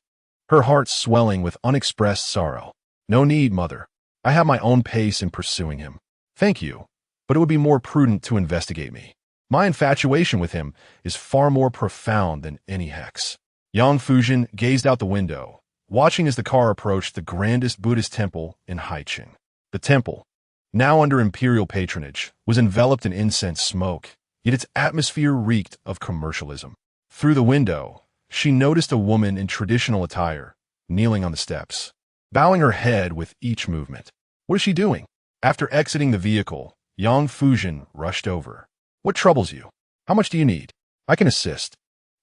her heart swelling with unexpressed sorrow. No need, mother. I have my own pace in pursuing him. Thank you, but it would be more prudent to investigate me. My infatuation with him is far more profound than any hex. Yang Fuzhen gazed out the window, watching as the car approached the grandest Buddhist temple in Haiqing. The temple, now under imperial patronage, was enveloped in incense smoke, yet its atmosphere reeked of commercialism. Through the window, she noticed a woman in traditional attire, kneeling on the steps, bowing her head with each movement. What is she doing? After exiting the vehicle, Yang Fuzhen rushed over. What troubles you? How much do you need? I can assist.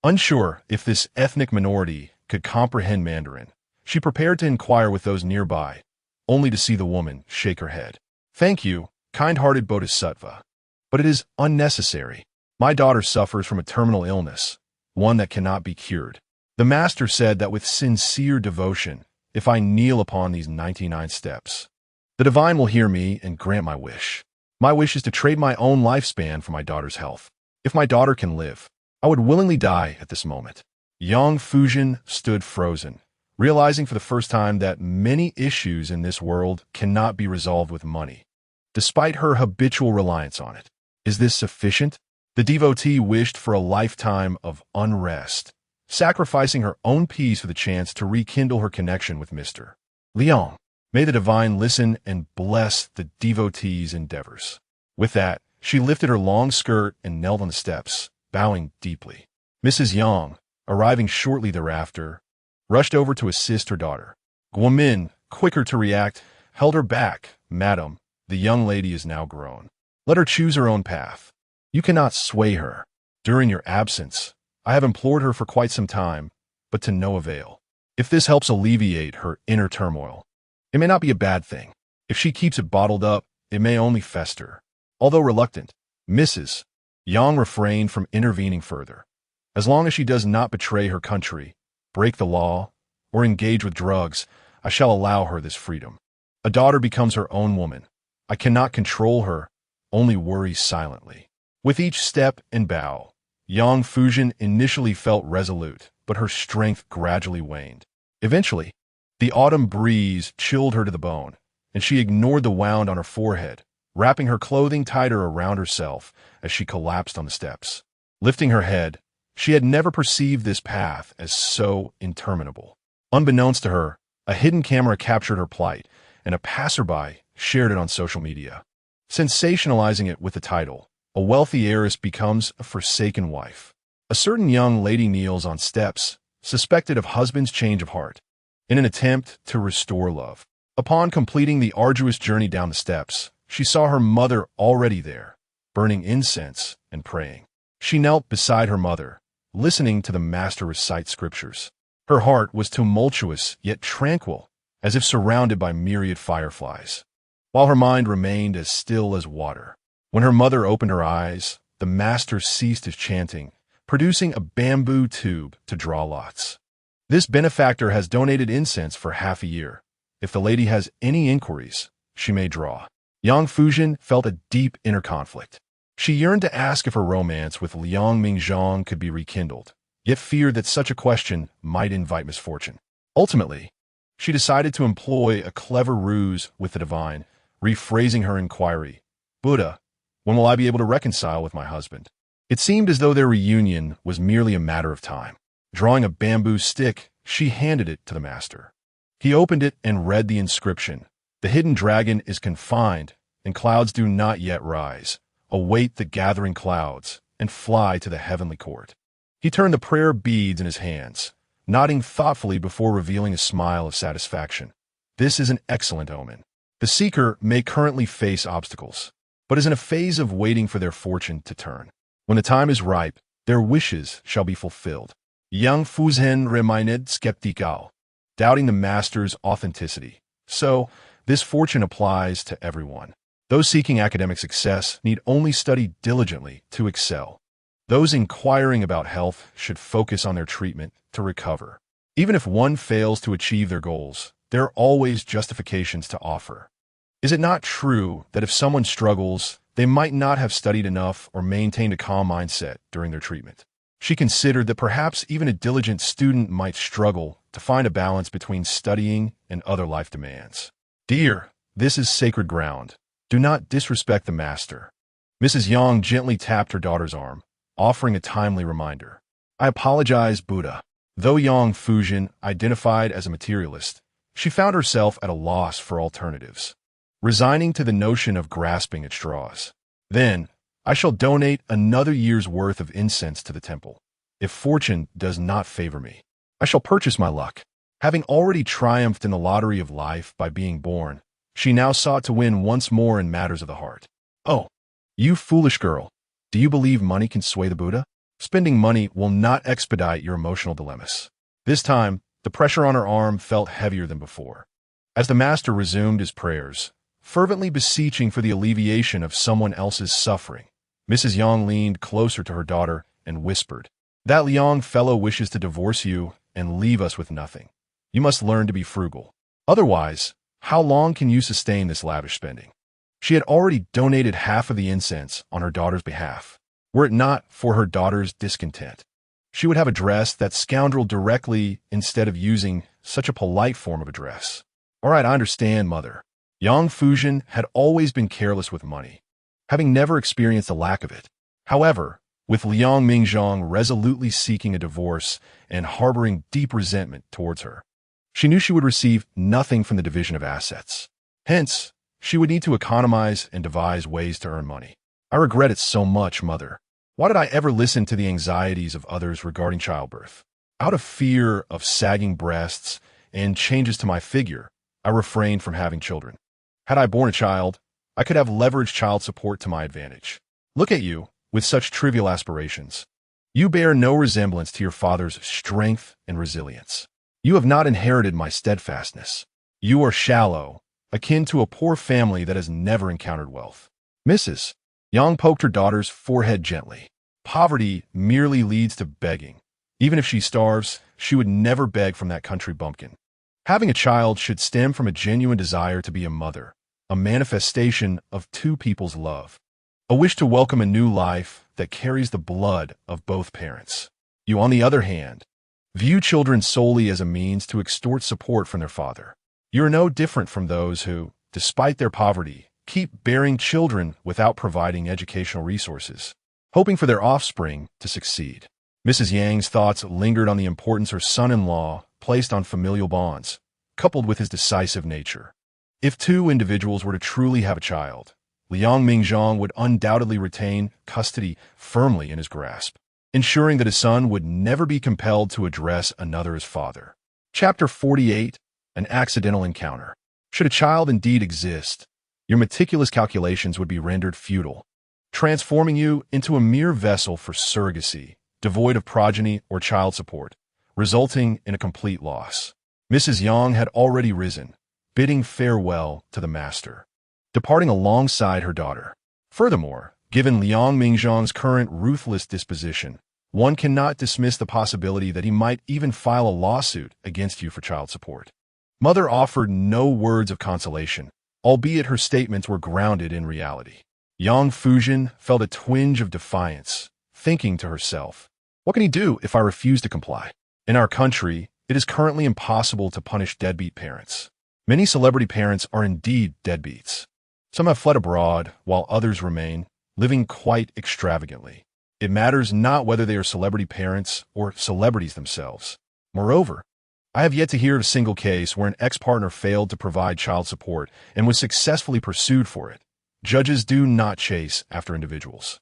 Unsure if this ethnic minority could comprehend Mandarin, she prepared to inquire with those nearby, only to see the woman shake her head. Thank you, kind-hearted Bodhisattva, but it is unnecessary. My daughter suffers from a terminal illness, one that cannot be cured. The master said that with sincere devotion, if I kneel upon these 99 steps, the divine will hear me and grant my wish. My wish is to trade my own lifespan for my daughter's health. If my daughter can live, I would willingly die at this moment. Yang Fuzhen stood frozen, realizing for the first time that many issues in this world cannot be resolved with money, despite her habitual reliance on it. Is this sufficient? The devotee wished for a lifetime of unrest, sacrificing her own peace for the chance to rekindle her connection with Mr. Liang. May the divine listen and bless the devotee's endeavors. With that, she lifted her long skirt and knelt on the steps, bowing deeply. Mrs. Yang, arriving shortly thereafter, rushed over to assist her daughter. Guomin, quicker to react, held her back. Madam, the young lady is now grown. Let her choose her own path. You cannot sway her. During your absence, I have implored her for quite some time, but to no avail. If this helps alleviate her inner turmoil, it may not be a bad thing. If she keeps it bottled up, it may only fester. Although reluctant, Mrs. Yang refrained from intervening further. As long as she does not betray her country, break the law, or engage with drugs, I shall allow her this freedom. A daughter becomes her own woman. I cannot control her, only worry silently. With each step and bow, Yang Fuzhen initially felt resolute, but her strength gradually waned. Eventually, the autumn breeze chilled her to the bone, and she ignored the wound on her forehead, wrapping her clothing tighter around herself as she collapsed on the steps. Lifting her head, she had never perceived this path as so interminable. Unbeknownst to her, a hidden camera captured her plight, and a passerby shared it on social media, sensationalizing it with the title, "A Wealthy Heiress Becomes a Forsaken Wife." A certain young lady kneels on steps, suspected of husband's change of heart, in an attempt to restore love. Upon completing the arduous journey down the steps, she saw her mother already there, burning incense and praying. She knelt beside her mother, listening to the master recite scriptures. Her heart was tumultuous yet tranquil, as if surrounded by myriad fireflies, while her mind remained as still as water. When her mother opened her eyes, the master ceased his chanting, producing a bamboo tube to draw lots. This benefactor has donated incense for half a year. If the lady has any inquiries, she may draw. Yang Fuzhen felt a deep inner conflict. She yearned to ask if her romance with Liang Mingzhang could be rekindled, yet feared that such a question might invite misfortune. Ultimately, she decided to employ a clever ruse with the divine, rephrasing her inquiry. Buddha, when will I be able to reconcile with my husband? It seemed as though their reunion was merely a matter of time. Drawing a bamboo stick, she handed it to the master. He opened it and read the inscription. The hidden dragon is confined, and clouds do not yet rise. Await the gathering clouds, and fly to the heavenly court. He turned the prayer beads in his hands, nodding thoughtfully before revealing a smile of satisfaction. This is an excellent omen. The seeker may currently face obstacles, but is in a phase of waiting for their fortune to turn. When the time is ripe, their wishes shall be fulfilled. Yang Fuzhen remained skeptical, doubting the master's authenticity. So, this fortune applies to everyone. Those seeking academic success need only study diligently to excel. Those inquiring about health should focus on their treatment to recover. Even if one fails to achieve their goals, there are always justifications to offer. Is it not true that if someone struggles, they might not have studied enough or maintained a calm mindset during their treatment? She considered that perhaps even a diligent student might struggle to find a balance between studying and other life demands. Dear, this is sacred ground. Do not disrespect the master. Mrs. Yang gently tapped her daughter's arm, offering a timely reminder. I apologize, Buddha. Though Yang Fuzhen identified as a materialist, she found herself at a loss for alternatives, resigning to the notion of grasping at straws. Then, I shall donate another year's worth of incense to the temple. If fortune does not favor me, I shall purchase my luck. Having already triumphed in the lottery of life by being born, she now sought to win once more in matters of the heart. Oh, you foolish girl. Do you believe money can sway the Buddha? Spending money will not expedite your emotional dilemmas. This time, the pressure on her arm felt heavier than before. As the master resumed his prayers, fervently beseeching for the alleviation of someone else's suffering, Mrs. Yang leaned closer to her daughter and whispered, "That Liang fellow wishes to divorce you and leave us with nothing. You must learn to be frugal. Otherwise, how long can you sustain this lavish spending?" She had already donated half of the incense on her daughter's behalf. Were it not for her daughter's discontent, she would have addressed that scoundrel directly instead of using such a polite form of address. All right, I understand, mother. Yang Fuzhen had always been careless with money, having never experienced a lack of it. However, with Liang Mingzhang resolutely seeking a divorce and harboring deep resentment towards her, she knew she would receive nothing from the division of assets. Hence, she would need to economize and devise ways to earn money. I regret it so much, mother. Why did I ever listen to the anxieties of others regarding childbirth? Out of fear of sagging breasts and changes to my figure, I refrained from having children. Had I born a child, I could have leveraged child support to my advantage. Look at you, with such trivial aspirations. You bear no resemblance to your father's strength and resilience. You have not inherited my steadfastness. You are shallow, akin to a poor family that has never encountered wealth. Mrs. Yang poked her daughter's forehead gently. Poverty merely leads to begging. Even if she starves, she would never beg from that country bumpkin. Having a child should stem from a genuine desire to be a mother, a manifestation of two people's love, a wish to welcome a new life that carries the blood of both parents. You, on the other hand, view children solely as a means to extort support from their father. You are no different from those who, despite their poverty, keep bearing children without providing educational resources, hoping for their offspring to succeed. Mrs. Yang's thoughts lingered on the importance her son-in-law placed on familial bonds, coupled with his decisive nature. If two individuals were to truly have a child, Liang Mingzhang would undoubtedly retain custody firmly in his grasp, ensuring that his son would never be compelled to address another as father. Chapter 48, An Accidental Encounter. Should a child indeed exist, your meticulous calculations would be rendered futile, transforming you into a mere vessel for surrogacy, devoid of progeny or child support, resulting in a complete loss. Mrs. Yang had already risen, bidding farewell to the master, departing alongside her daughter. Furthermore, given Liang Mingzhang's current ruthless disposition, one cannot dismiss the possibility that he might even file a lawsuit against you for child support. Mother offered no words of consolation, albeit her statements were grounded in reality. Yang Fuzhen felt a twinge of defiance, thinking to herself, what can he do if I refuse to comply? In our country, it is currently impossible to punish deadbeat parents. Many celebrity parents are indeed deadbeats. Some have fled abroad, while others remain, living quite extravagantly. It matters not whether they are celebrity parents or celebrities themselves. Moreover, I have yet to hear of a single case where an ex-partner failed to provide child support and was successfully pursued for it. Judges do not chase after individuals.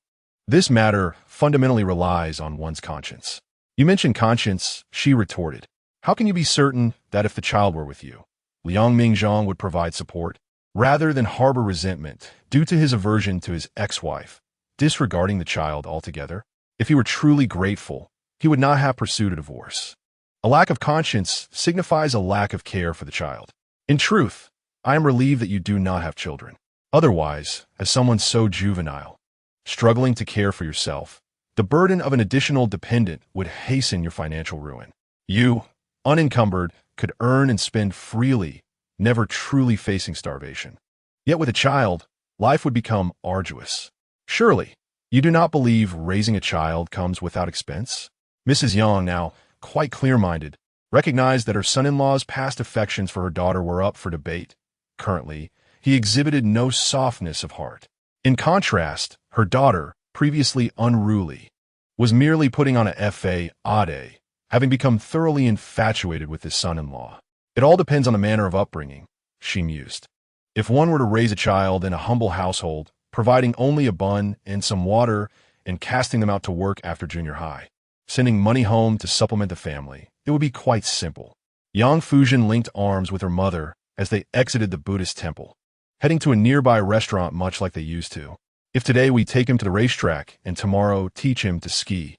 This matter fundamentally relies on one's conscience. You mentioned conscience, she retorted. How can you be certain that if the child were with you, Liang Mingzhang would provide support, rather than harbor resentment due to his aversion to his ex-wife, disregarding the child altogether? If he were truly grateful, he would not have pursued a divorce. A lack of conscience signifies a lack of care for the child. In truth, I am relieved that you do not have children. Otherwise, as someone so juvenile, struggling to care for yourself, the burden of an additional dependent would hasten your financial ruin. You, unencumbered, could earn and spend freely, never truly facing starvation. Yet with a child, life would become arduous. Surely, you do not believe raising a child comes without expense? Mrs. Yang, now quite clear-minded, recognized that her son-in-law's past affections for her daughter were up for debate. Currently, he exhibited no softness of heart. In contrast, her daughter, previously unruly, was merely putting on a fade, having become thoroughly infatuated with his son-in-law. It all depends on the manner of upbringing, she mused. If one were to raise a child in a humble household, providing only a bun and some water and casting them out to work after junior high, sending money home to supplement the family, it would be quite simple. Yang Fuzhen linked arms with her mother as they exited the Buddhist temple, heading to a nearby restaurant much like they used to. If today we take him to the racetrack and tomorrow teach him to ski,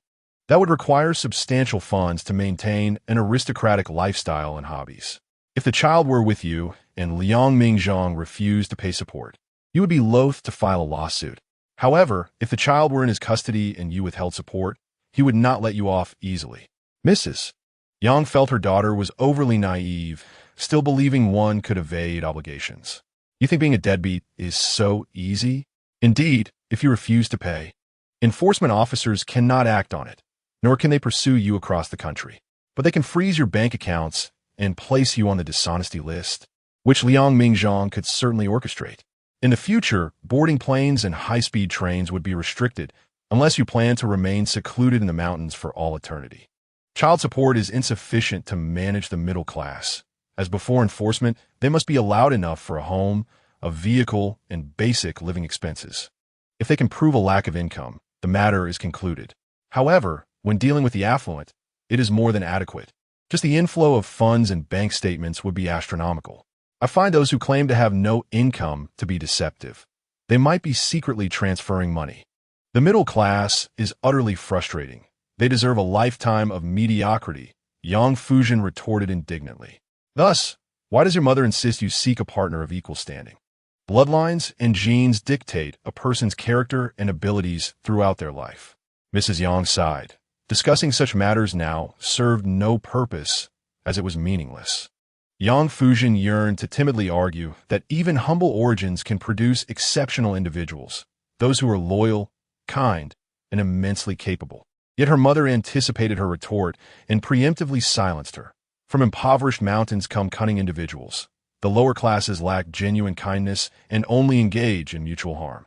that would require substantial funds to maintain an aristocratic lifestyle and hobbies. If the child were with you and Liang Mingzhang refused to pay support, you would be loath to file a lawsuit. However, if the child were in his custody and you withheld support, he would not let you off easily. Mrs. Yang felt her daughter was overly naive, still believing one could evade obligations. You think being a deadbeat is so easy? Indeed, if you refuse to pay, enforcement officers cannot act on it, nor can they pursue you across the country. But they can freeze your bank accounts and place you on the dishonesty list, which Liang Mingzhang could certainly orchestrate. In the future, boarding planes and high-speed trains would be restricted unless you plan to remain secluded in the mountains for all eternity. Child support is insufficient to manage the middle class, as before enforcement, they must be allowed enough for a home, a vehicle, and basic living expenses. If they can prove a lack of income, the matter is concluded. However, when dealing with the affluent, it is more than adequate. Just the inflow of funds and bank statements would be astronomical. I find those who claim to have no income to be deceptive. They might be secretly transferring money. The middle class is utterly frustrating. They deserve a lifetime of mediocrity, Yang Fuzhen retorted indignantly. Thus, why does your mother insist you seek a partner of equal standing? Bloodlines and genes dictate a person's character and abilities throughout their life. Mrs. Yang sighed. Discussing such matters now served no purpose, as it was meaningless. Yang Fuzhen yearned to timidly argue that even humble origins can produce exceptional individuals, those who are loyal, kind, and immensely capable. Yet her mother anticipated her retort and preemptively silenced her. From impoverished mountains come cunning individuals. The lower classes lack genuine kindness and only engage in mutual harm.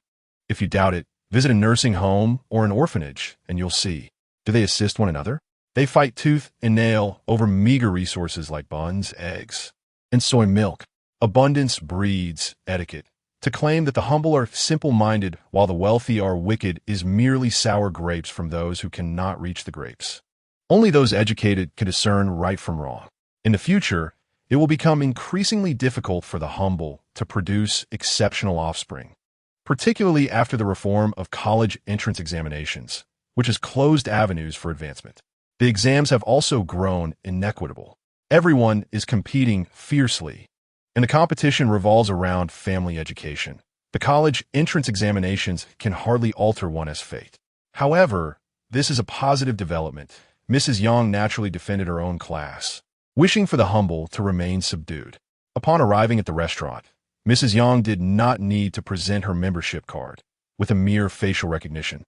If you doubt it, visit a nursing home or an orphanage, and you'll see. Do they assist one another? They fight tooth and nail over meager resources like buns, eggs, and soy milk. Abundance breeds etiquette. To claim that the humble are simple-minded while the wealthy are wicked is merely sour grapes from those who cannot reach the grapes. Only those educated can discern right from wrong. In the future, it will become increasingly difficult for the humble to produce exceptional offspring, particularly after the reform of college entrance examinations, which has closed avenues for advancement. The exams have also grown inequitable. Everyone is competing fiercely, and the competition revolves around family education. The college entrance examinations can hardly alter one's fate. However, this is a positive development. Mrs. Yang naturally defended her own class, wishing for the humble to remain subdued. Upon arriving at the restaurant, Mrs. Yang did not need to present her membership card with a mere facial recognition.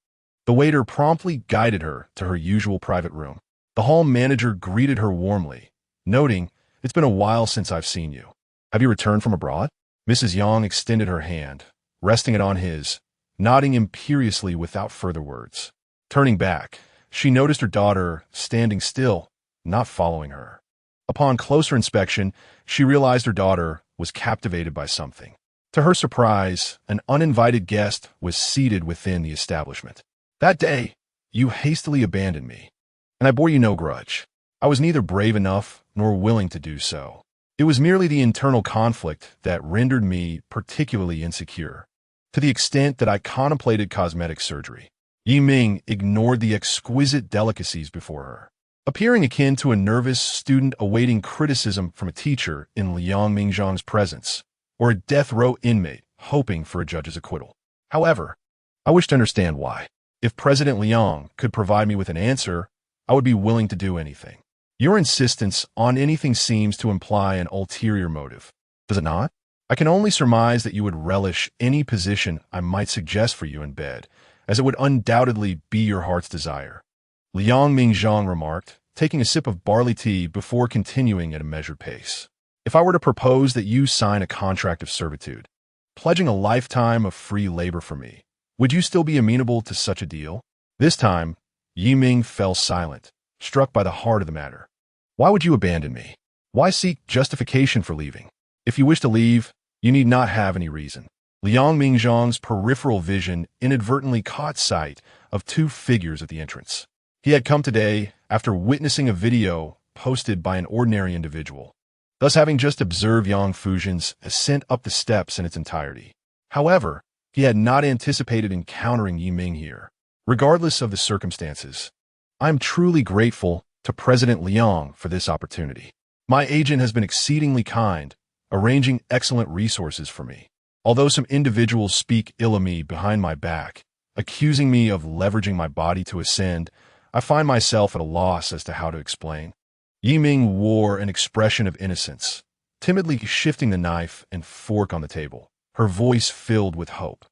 The waiter promptly guided her to her usual private room. The hall manager greeted her warmly, noting, "It's been a while since I've seen you. Have you returned from abroad?" Mrs. Yang extended her hand, resting it on his, nodding imperiously without further words. Turning back, she noticed her daughter standing still, not following her. Upon closer inspection, she realized her daughter was captivated by something. To her surprise, an uninvited guest was seated within the establishment. "That day, you hastily abandoned me. and I bore you no grudge. I was neither brave enough nor willing to do so. It was merely the internal conflict that rendered me particularly insecure, to the extent that I contemplated cosmetic surgery. Yi Ming ignored the exquisite delicacies before her, appearing akin to a nervous student awaiting criticism from a teacher in Liang Mingzhang's presence, or a death row inmate hoping for a judge's acquittal. However, I wish to understand why. If President Liang could provide me with an answer, I would be willing to do anything. Your insistence on anything seems to imply an ulterior motive, does it not? I can only surmise that you would relish any position I might suggest for you in bed, as it would undoubtedly be your heart's desire. Liang Mingzhang remarked, taking a sip of barley tea before continuing at a measured pace. If I were to propose that you sign a contract of servitude, pledging a lifetime of free labor for me, would you still be amenable to such a deal? This time, Yi Ming fell silent, struck by the heart of the matter. Why would you abandon me? Why seek justification for leaving? If you wish to leave, you need not have any reason. Liang Mingzhang's peripheral vision inadvertently caught sight of two figures at the entrance. He had come today after witnessing a video posted by an ordinary individual, thus having just observed Yang Fuzhen's ascent up the steps in its entirety. However, he had not anticipated encountering Yi Ming here. Regardless of the circumstances, I am truly grateful to President Liang for this opportunity. My agent has been exceedingly kind, arranging excellent resources for me. Although some individuals speak ill of me behind my back, accusing me of leveraging my body to ascend, I find myself at a loss as to how to explain. Yi Ming wore an expression of innocence, timidly shifting the knife and fork on the table, her voice filled with hope.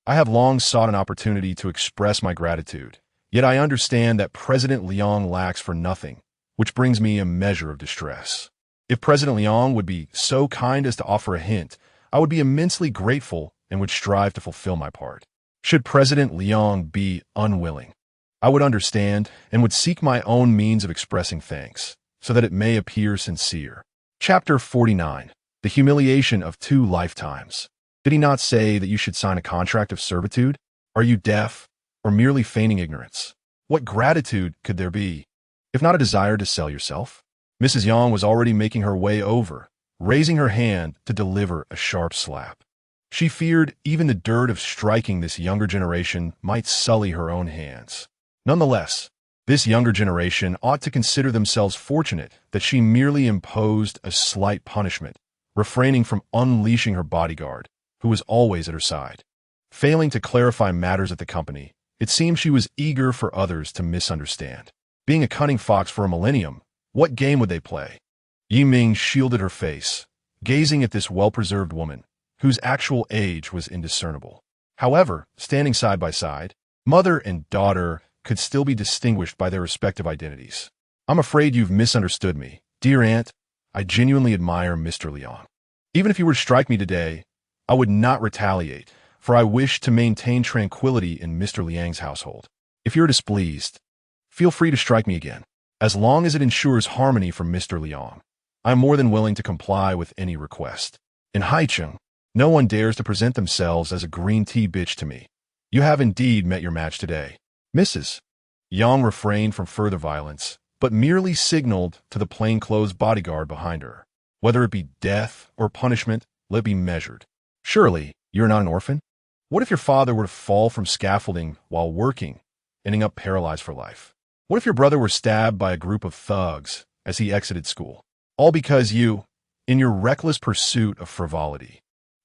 I have long sought an opportunity to express my gratitude, yet I understand that President Liang lacks for nothing, which brings me a measure of distress. If President Liang would be so kind as to offer a hint, I would be immensely grateful and would strive to fulfill my part. Should President Liang be unwilling, I would understand and would seek my own means of expressing thanks, so that it may appear sincere. Chapter 49. The Humiliation of Two Lifetimes. Did he not say that you should sign a contract of servitude? Are you deaf, or merely feigning ignorance? What gratitude could there be, if not a desire to sell yourself? Mrs. Yang was already making her way over, raising her hand to deliver a sharp slap. She feared even the dirt of striking this younger generation might sully her own hands. Nonetheless, this younger generation ought to consider themselves fortunate that she merely imposed a slight punishment, refraining from unleashing her bodyguard, who was always at her side. Failing to clarify matters at the company, it seemed she was eager for others to misunderstand. Being a cunning fox for a millennium, what game would they play? Yi Ming shielded her face, gazing at this well-preserved woman, whose actual age was indiscernible. However, standing side by side, mother and daughter could still be distinguished by their respective identities. I'm afraid you've misunderstood me. Dear aunt, I genuinely admire Mr. Liang. Even if you were to strike me today, I would not retaliate, for I wish to maintain tranquility in Mr. Liang's household. If you're displeased, feel free to strike me again. As long as it ensures harmony for Mr. Liang, I'm more than willing to comply with any request. In Haicheng, no one dares to present themselves as a green tea bitch to me. You have indeed met your match today. Mrs. Yang refrained from further violence, but merely signaled to the plainclothes bodyguard behind her. Whether it be death or punishment, let it be measured. Surely, you're not an orphan? What if your father were to fall from scaffolding while working, ending up paralyzed for life? What if your brother were stabbed by a group of thugs as he exited school? All because you, in your reckless pursuit of frivolity,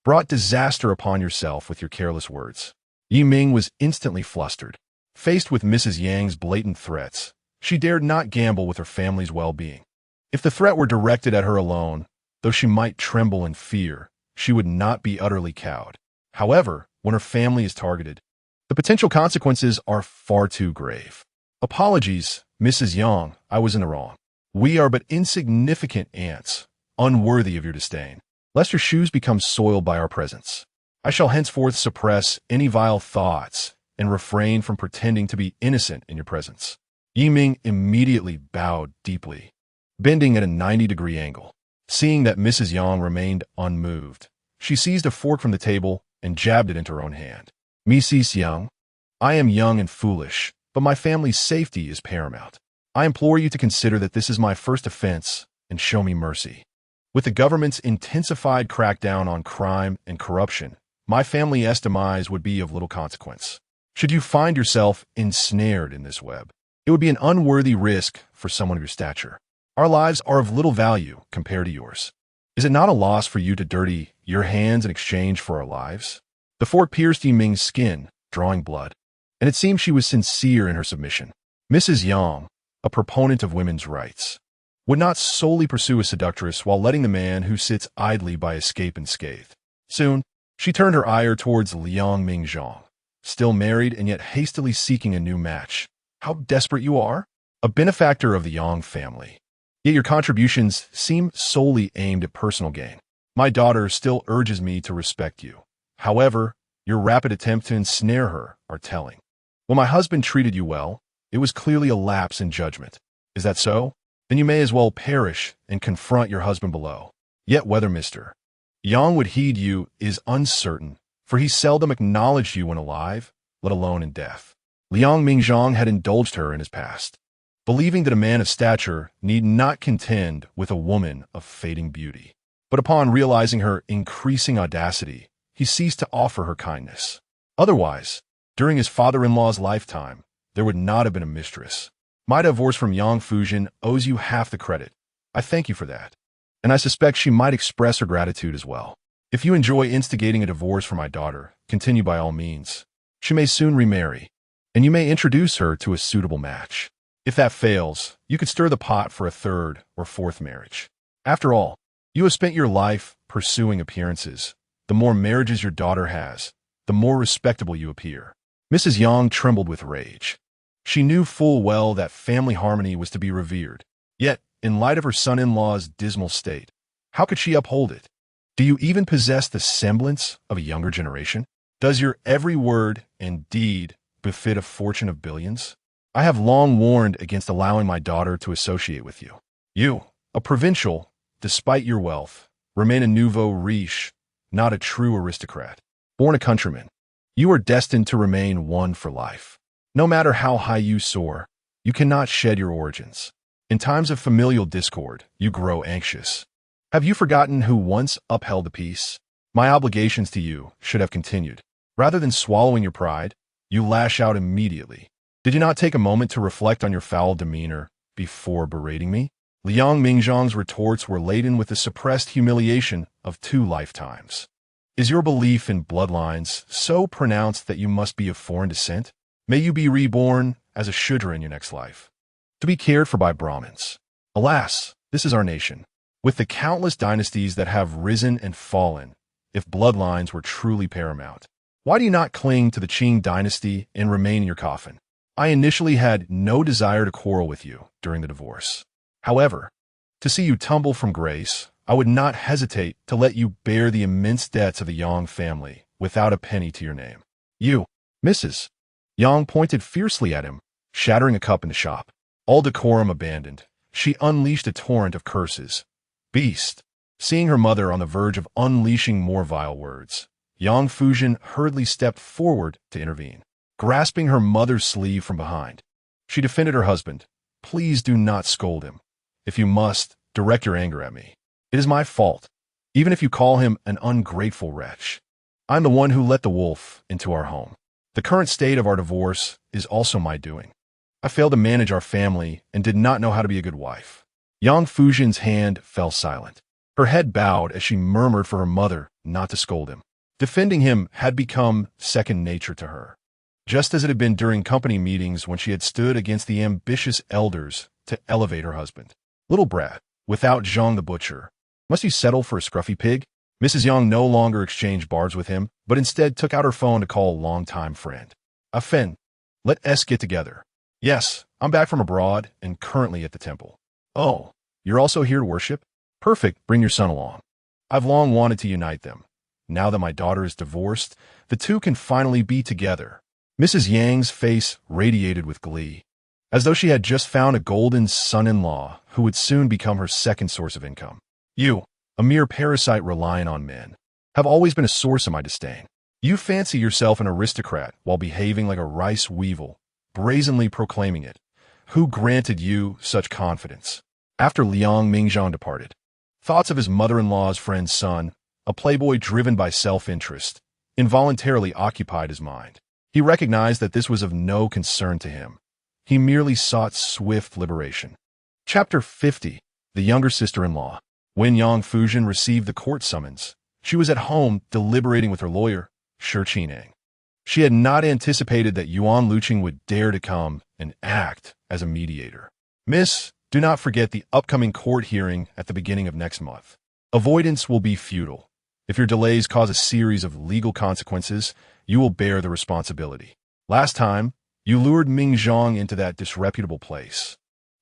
brought disaster upon yourself with your careless words. Yi Ming was instantly flustered. Faced with Mrs. Yang's blatant threats, she dared not gamble with her family's well-being. If the threat were directed at her alone, though she might tremble in fear, she would not be utterly cowed. However, when her family is targeted, the potential consequences are far too grave. Apologies, Mrs. Yang, I was in the wrong. We are but insignificant ants, unworthy of your disdain, lest your shoes become soiled by our presence. I shall henceforth suppress any vile thoughts and refrain from pretending to be innocent in your presence. Yi Ming immediately bowed deeply, bending at a 90-degree angle. Seeing that Mrs. Yang remained unmoved, she seized a fork from the table and jabbed it into her own hand. Mrs. Yang, I am young and foolish, but my family's safety is paramount. I implore you to consider that this is my first offense and show me mercy. With the government's intensified crackdown on crime and corruption, my family's demise would be of little consequence. Should you find yourself ensnared in this web, it would be an unworthy risk for someone of your stature. Our lives are of little value compared to yours. Is it not a loss for you to dirty your hands in exchange for our lives? The fork pierced Yiming's skin, drawing blood, and it seemed she was sincere in her submission. Mrs. Yang, a proponent of women's rights, would not solely pursue a seductress while letting the man who sits idly by escape unscathed. Soon, she turned her ire towards Liang Mingzhang, still married and yet hastily seeking a new match. How desperate you are! A benefactor of the Yang family. Yet your contributions seem solely aimed at personal gain. My daughter still urges me to respect you. However, your rapid attempt to ensnare her are telling. When my husband treated you well, it was clearly a lapse in judgment. Is that so? Then you may as well perish and confront your husband below. Yet whether Mr. Yang would heed you is uncertain, for he seldom acknowledged you when alive, let alone in death. Liang Mingzhang had indulged her in his past, believing that a man of stature need not contend with a woman of fading beauty. But upon realizing her increasing audacity, he ceased to offer her kindness. Otherwise, during his father-in-law's lifetime, there would not have been a mistress. My divorce from Yang Fuzhen owes you half the credit. I thank you for that. And I suspect she might express her gratitude as well. If you enjoy instigating a divorce for my daughter, continue by all means. She may soon remarry, and you may introduce her to a suitable match. If that fails, you could stir the pot for a third or fourth marriage. After all, you have spent your life pursuing appearances. The more marriages your daughter has, the more respectable you appear. Mrs. Yang trembled with rage. She knew full well that family harmony was to be revered. Yet, in light of her son-in-law's dismal state, how could she uphold it? Do you even possess the semblance of a younger generation? Does your every word and deed befit a fortune of billions? I have long warned against allowing my daughter to associate with you. You, a provincial, despite your wealth, remain a nouveau riche, not a true aristocrat. Born a countryman, you are destined to remain one for life. No matter how high you soar, you cannot shed your origins. In times of familial discord, you grow anxious. Have you forgotten who once upheld the peace? My obligations to you should have continued. Rather than swallowing your pride, you lash out immediately. Did you not take a moment to reflect on your foul demeanor before berating me? Liang Mingzhang's retorts were laden with the suppressed humiliation of 2 lifetimes. Is your belief in bloodlines so pronounced that you must be of foreign descent? May you be reborn as a Shudra in your next life, to be cared for by Brahmins. Alas, this is our nation. With the countless dynasties that have risen and fallen, if bloodlines were truly paramount, why do you not cling to the Qing dynasty and remain in your coffin? I initially had no desire to quarrel with you during the divorce. However, to see you tumble from grace, I would not hesitate to let you bear the immense debts of the Yang family without a penny to your name. You, Mrs. Yang pointed fiercely at him, shattering a cup in the shop. All decorum abandoned, she unleashed a torrent of curses. Beast! Seeing her mother on the verge of unleashing more vile words, Yang Fuzhen hurriedly stepped forward to intervene. Grasping her mother's sleeve from behind, she defended her husband. Please do not scold him. If you must, direct your anger at me. It is my fault, even if you call him an ungrateful wretch. I'm the one who let the wolf into our home. The current state of our divorce is also my doing. I failed to manage our family and did not know how to be a good wife. Yang Fuzhen's hand fell silent. Her head bowed as she murmured for her mother not to scold him. Defending him had become second nature to her, just as it had been during company meetings when she had stood against the ambitious elders to elevate her husband. Little brat, without Zhang the butcher, must you settle for a scruffy pig? Mrs. Yang no longer exchanged barbs with him, but instead took out her phone to call a longtime friend. Afen, let us get together. Yes, I'm back from abroad and currently at the temple. Oh, you're also here to worship? Perfect, bring your son along. I've long wanted to unite them. Now that my daughter is divorced, the two can finally be together. Mrs. Yang's face radiated with glee, as though she had just found a golden son-in-law who would soon become her second source of income. You, a mere parasite relying on men, have always been a source of my disdain. You fancy yourself an aristocrat while behaving like a rice weevil, brazenly proclaiming it. Who granted you such confidence? After Liang Mingzhang departed, thoughts of his mother-in-law's friend's son, a playboy driven by self-interest, involuntarily occupied his mind. He recognized that this was of no concern to him. He merely sought swift liberation. Chapter 50. The Younger Sister-in-Law. When Yang Fuzhen received the court summons, she was at home deliberating with her lawyer, Shi Qineng. She had not anticipated that Yuan Luqing would dare to come and act as a mediator. Miss, do not forget the upcoming court hearing at the beginning of next month. Avoidance will be futile. If your delays cause a series of legal consequences, you will bear the responsibility. Last time, you lured Mingzhang into that disreputable place.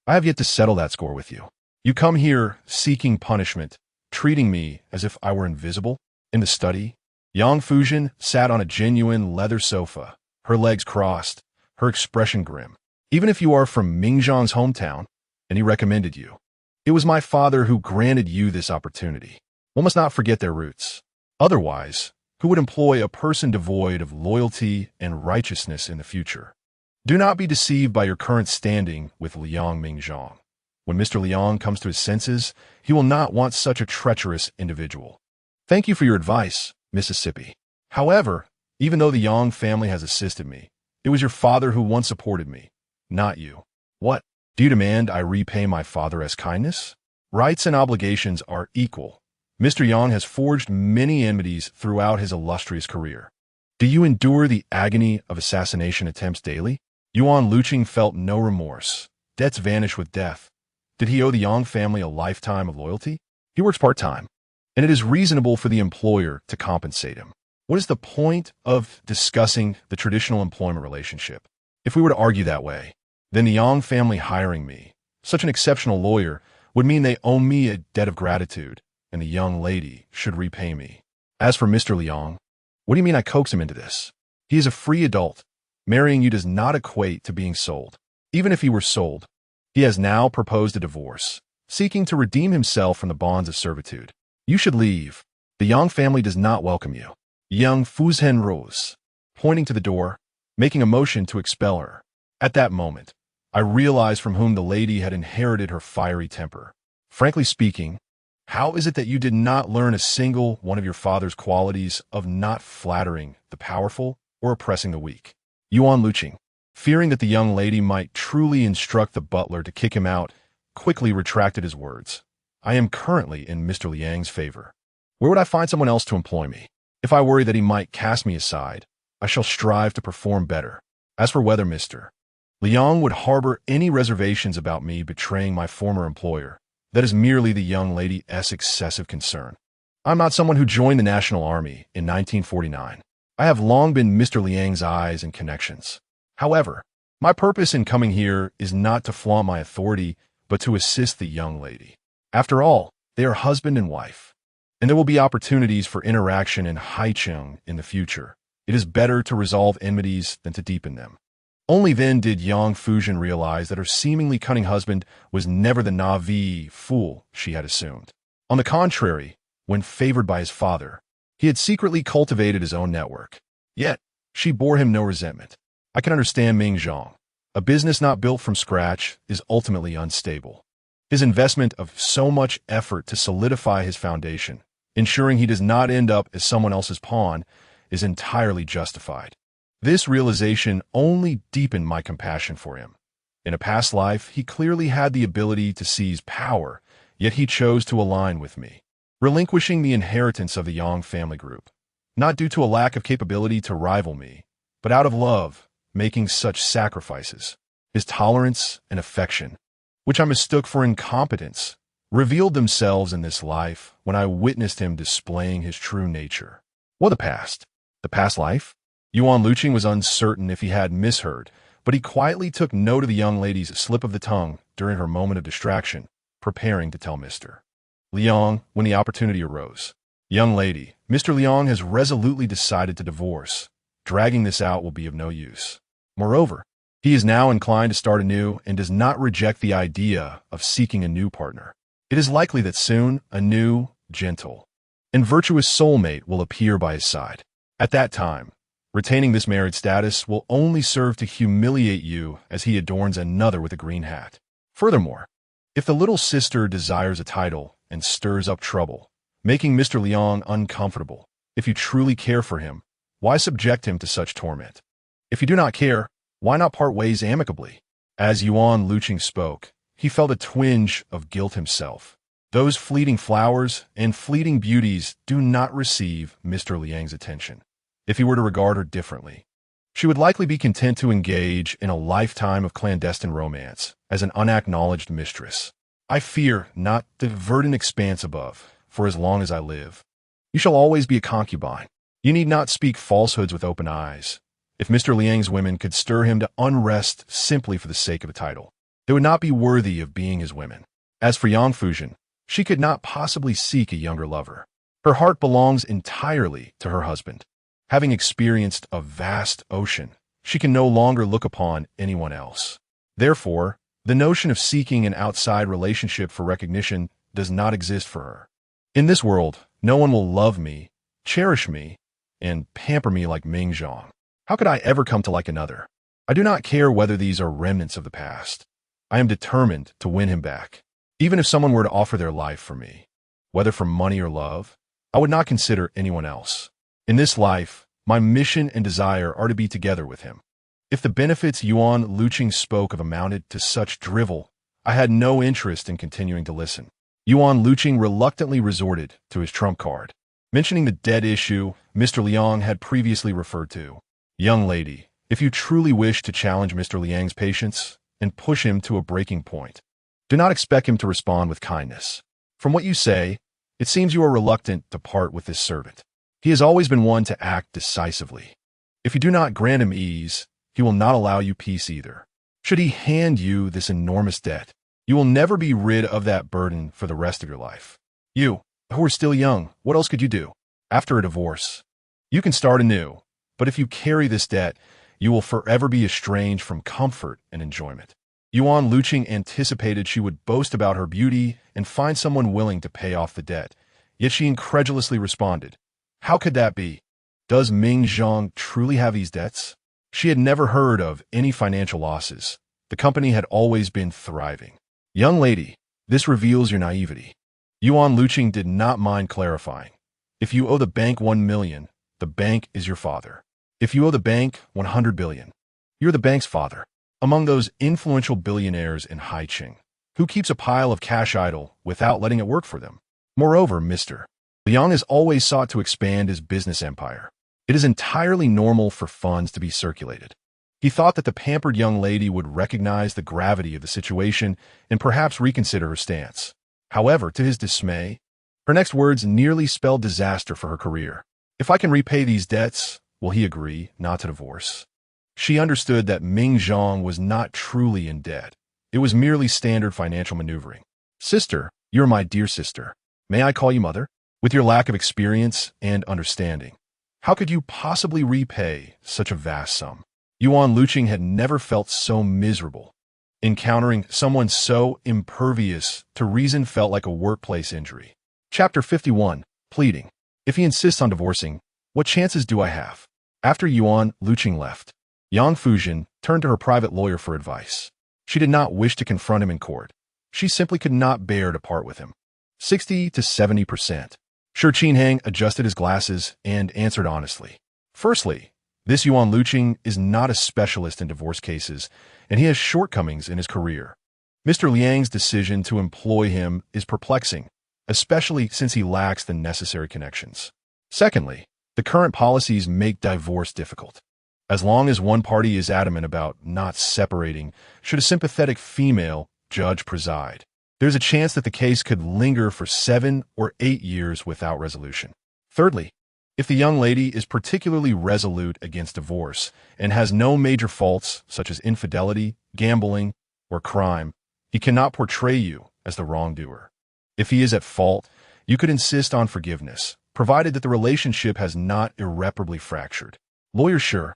I have yet to settle that score with you. You come here seeking punishment, treating me as if I were invisible. In the study, Yang Fuzhen sat on a genuine leather sofa, her legs crossed, her expression grim. Even if you are from Mingzhang's hometown, and he recommended you, it was my father who granted you this opportunity. One must not forget their roots. Otherwise, who would employ a person devoid of loyalty and righteousness in the future? Do not be deceived by your current standing with Liang Mingzhang. When Mr. Liang comes to his senses, he will not want such a treacherous individual. Thank you for your advice, Mississippi. However, even though the Yang family has assisted me, it was your father who once supported me, not you. What? Do you demand I repay my father as kindness? Rights and obligations are equal. Mr. Yang has forged many enmities throughout his illustrious career. Do you endure the agony of assassination attempts daily? Yuan Luqing felt no remorse. Debts vanish with death. Did he owe the Yang family a lifetime of loyalty? He works part-time, and it is reasonable for the employer to compensate him. What is the point of discussing the traditional employment relationship? If we were to argue that way, then the Yang family hiring me, such an exceptional lawyer, would mean they owe me a debt of gratitude, and the young lady should repay me. As for Mr. Liang, what do you mean I coax him into this? He is a free adult. Marrying you does not equate to being sold. Even if he were sold, he has now proposed a divorce, seeking to redeem himself from the bonds of servitude. You should leave. The Yang family does not welcome you. Yang Fuzhen rose, pointing to the door, making a motion to expel her. At that moment, I realized from whom the lady had inherited her fiery temper. Frankly speaking, how is it that you did not learn a single one of your father's qualities of not flattering the powerful or oppressing the weak? Yuan Luqing, fearing that the young lady might truly instruct the butler to kick him out, quickly retracted his words. I am currently in Mr. Liang's favor. Where would I find someone else to employ me? If I worry that he might cast me aside, I shall strive to perform better. As for whether Mr. Liang would harbor any reservations about me betraying my former employer, that is merely the young lady's excessive concern. I'm not someone who joined the National Army in 1949. I have long been Mr. Liang's eyes and connections. However, my purpose in coming here is not to flaunt my authority, but to assist the young lady. After all, they are husband and wife, and there will be opportunities for interaction in Haicheng in the future. It is better to resolve enmities than to deepen them. Only then did Yang Fuzhen realize that her seemingly cunning husband was never the naive fool she had assumed. On the contrary, when favored by his father, he had secretly cultivated his own network. Yet, she bore him no resentment. I can understand Mingzhang. A business not built from scratch is ultimately unstable. His investment of so much effort to solidify his foundation, ensuring he does not end up as someone else's pawn, is entirely justified. This realization only deepened my compassion for him. In a past life, he clearly had the ability to seize power, yet he chose to align with me, relinquishing the inheritance of the Yang family group, not due to a lack of capability to rival me, but out of love, making such sacrifices. His tolerance and affection, which I mistook for incompetence, revealed themselves in this life when I witnessed him displaying his true nature. What the past? The past life? Yuan Luqing was uncertain if he had misheard, but he quietly took note of the young lady's slip of the tongue during her moment of distraction, preparing to tell Mr. Liang when the opportunity arose. Young lady, Mr. Liang has resolutely decided to divorce. Dragging this out will be of no use. Moreover, he is now inclined to start anew and does not reject the idea of seeking a new partner. It is likely that soon a new, gentle, and virtuous soulmate will appear by his side. At that time, Retaining this married status will only serve to humiliate you as he adorns another with a green hat. Furthermore, if the little sister desires a title and stirs up trouble, making Mr. Liang uncomfortable, if you truly care for him, why subject him to such torment? If you do not care, why not part ways amicably? As Yuan Luqing spoke, he felt a twinge of guilt himself. Those fleeting flowers and fleeting beauties do not receive Mr. Liang's attention. If he were to regard her differently, she would likely be content to engage in a lifetime of clandestine romance as an unacknowledged mistress. I fear not the verdant expanse above, for as long as I live. You shall always be a concubine. You need not speak falsehoods with open eyes. If Mr. Liang's women could stir him to unrest simply for the sake of a title, they would not be worthy of being his women. As for Yang Fuzhen, she could not possibly seek a younger lover. Her heart belongs entirely to her husband. Having experienced a vast ocean, she can no longer look upon anyone else. Therefore, the notion of seeking an outside relationship for recognition does not exist for her. In this world, no one will love me, cherish me, and pamper me like Mingzhang. How could I ever come to like another? I do not care whether these are remnants of the past. I am determined to win him back. Even if someone were to offer their life for me, whether for money or love, I would not consider anyone else. In this life, my mission and desire are to be together with him. If the benefits Yuan Luqing spoke of amounted to such drivel, I had no interest in continuing to listen. Yuan Luqing reluctantly resorted to his trump card, mentioning the debt issue Mr. Liang had previously referred to. Young lady, if you truly wish to challenge Mr. Liang's patience and push him to a breaking point, do not expect him to respond with kindness. From what you say, it seems you are reluctant to part with this servant. He has always been one to act decisively. If you do not grant him ease, he will not allow you peace either. Should he hand you this enormous debt, you will never be rid of that burden for the rest of your life. You, who are still young, what else could you do? After a divorce, you can start anew, but if you carry this debt, you will forever be estranged from comfort and enjoyment. Yuan Luqing anticipated she would boast about her beauty and find someone willing to pay off the debt, yet she incredulously responded, "How could that be? Does Mingzhang truly have these debts?" She had never heard of any financial losses. The company had always been thriving. Young lady, this reveals your naivety. Yuan Luqing did not mind clarifying. If you owe the bank 1 million, the bank is your father. If you owe the bank 100 billion, you're the bank's father. Among those influential billionaires in Haiqing, who keeps a pile of cash idle without letting it work for them. Moreover, Mr. Liang has always sought to expand his business empire. It is entirely normal for funds to be circulated. He thought that the pampered young lady would recognize the gravity of the situation and perhaps reconsider her stance. However, to his dismay, her next words nearly spelled disaster for her career. If I can repay these debts, will he agree not to divorce? She understood that Mingzhang was not truly in debt. It was merely standard financial maneuvering. Sister, you're my dear sister. May I call you mother? With your lack of experience and understanding, how could you possibly repay such a vast sum? Yuan Luqing had never felt so miserable. Encountering someone so impervious to reason felt like a workplace injury. Chapter 51, Pleading. If he insists on divorcing, what chances do I have? After Yuan Luqing left, Yang Fuzhen turned to her private lawyer for advice. She did not wish to confront him in court. She simply could not bear to part with him. 60 to 70%. Shi Qinhang adjusted his glasses and answered honestly. Firstly, this Yuan Luqing is not a specialist in divorce cases, and he has shortcomings in his career. Mr. Liang's decision to employ him is perplexing, especially since he lacks the necessary connections. Secondly, the current policies make divorce difficult. As long as one party is adamant about not separating, should a sympathetic female judge preside, there's a chance that the case could linger for 7 or 8 years without resolution. Thirdly, if the young lady is particularly resolute against divorce and has no major faults such as infidelity, gambling, or crime, he cannot portray you as the wrongdoer. If he is at fault, you could insist on forgiveness, provided that the relationship has not irreparably fractured. Lawyer Shi,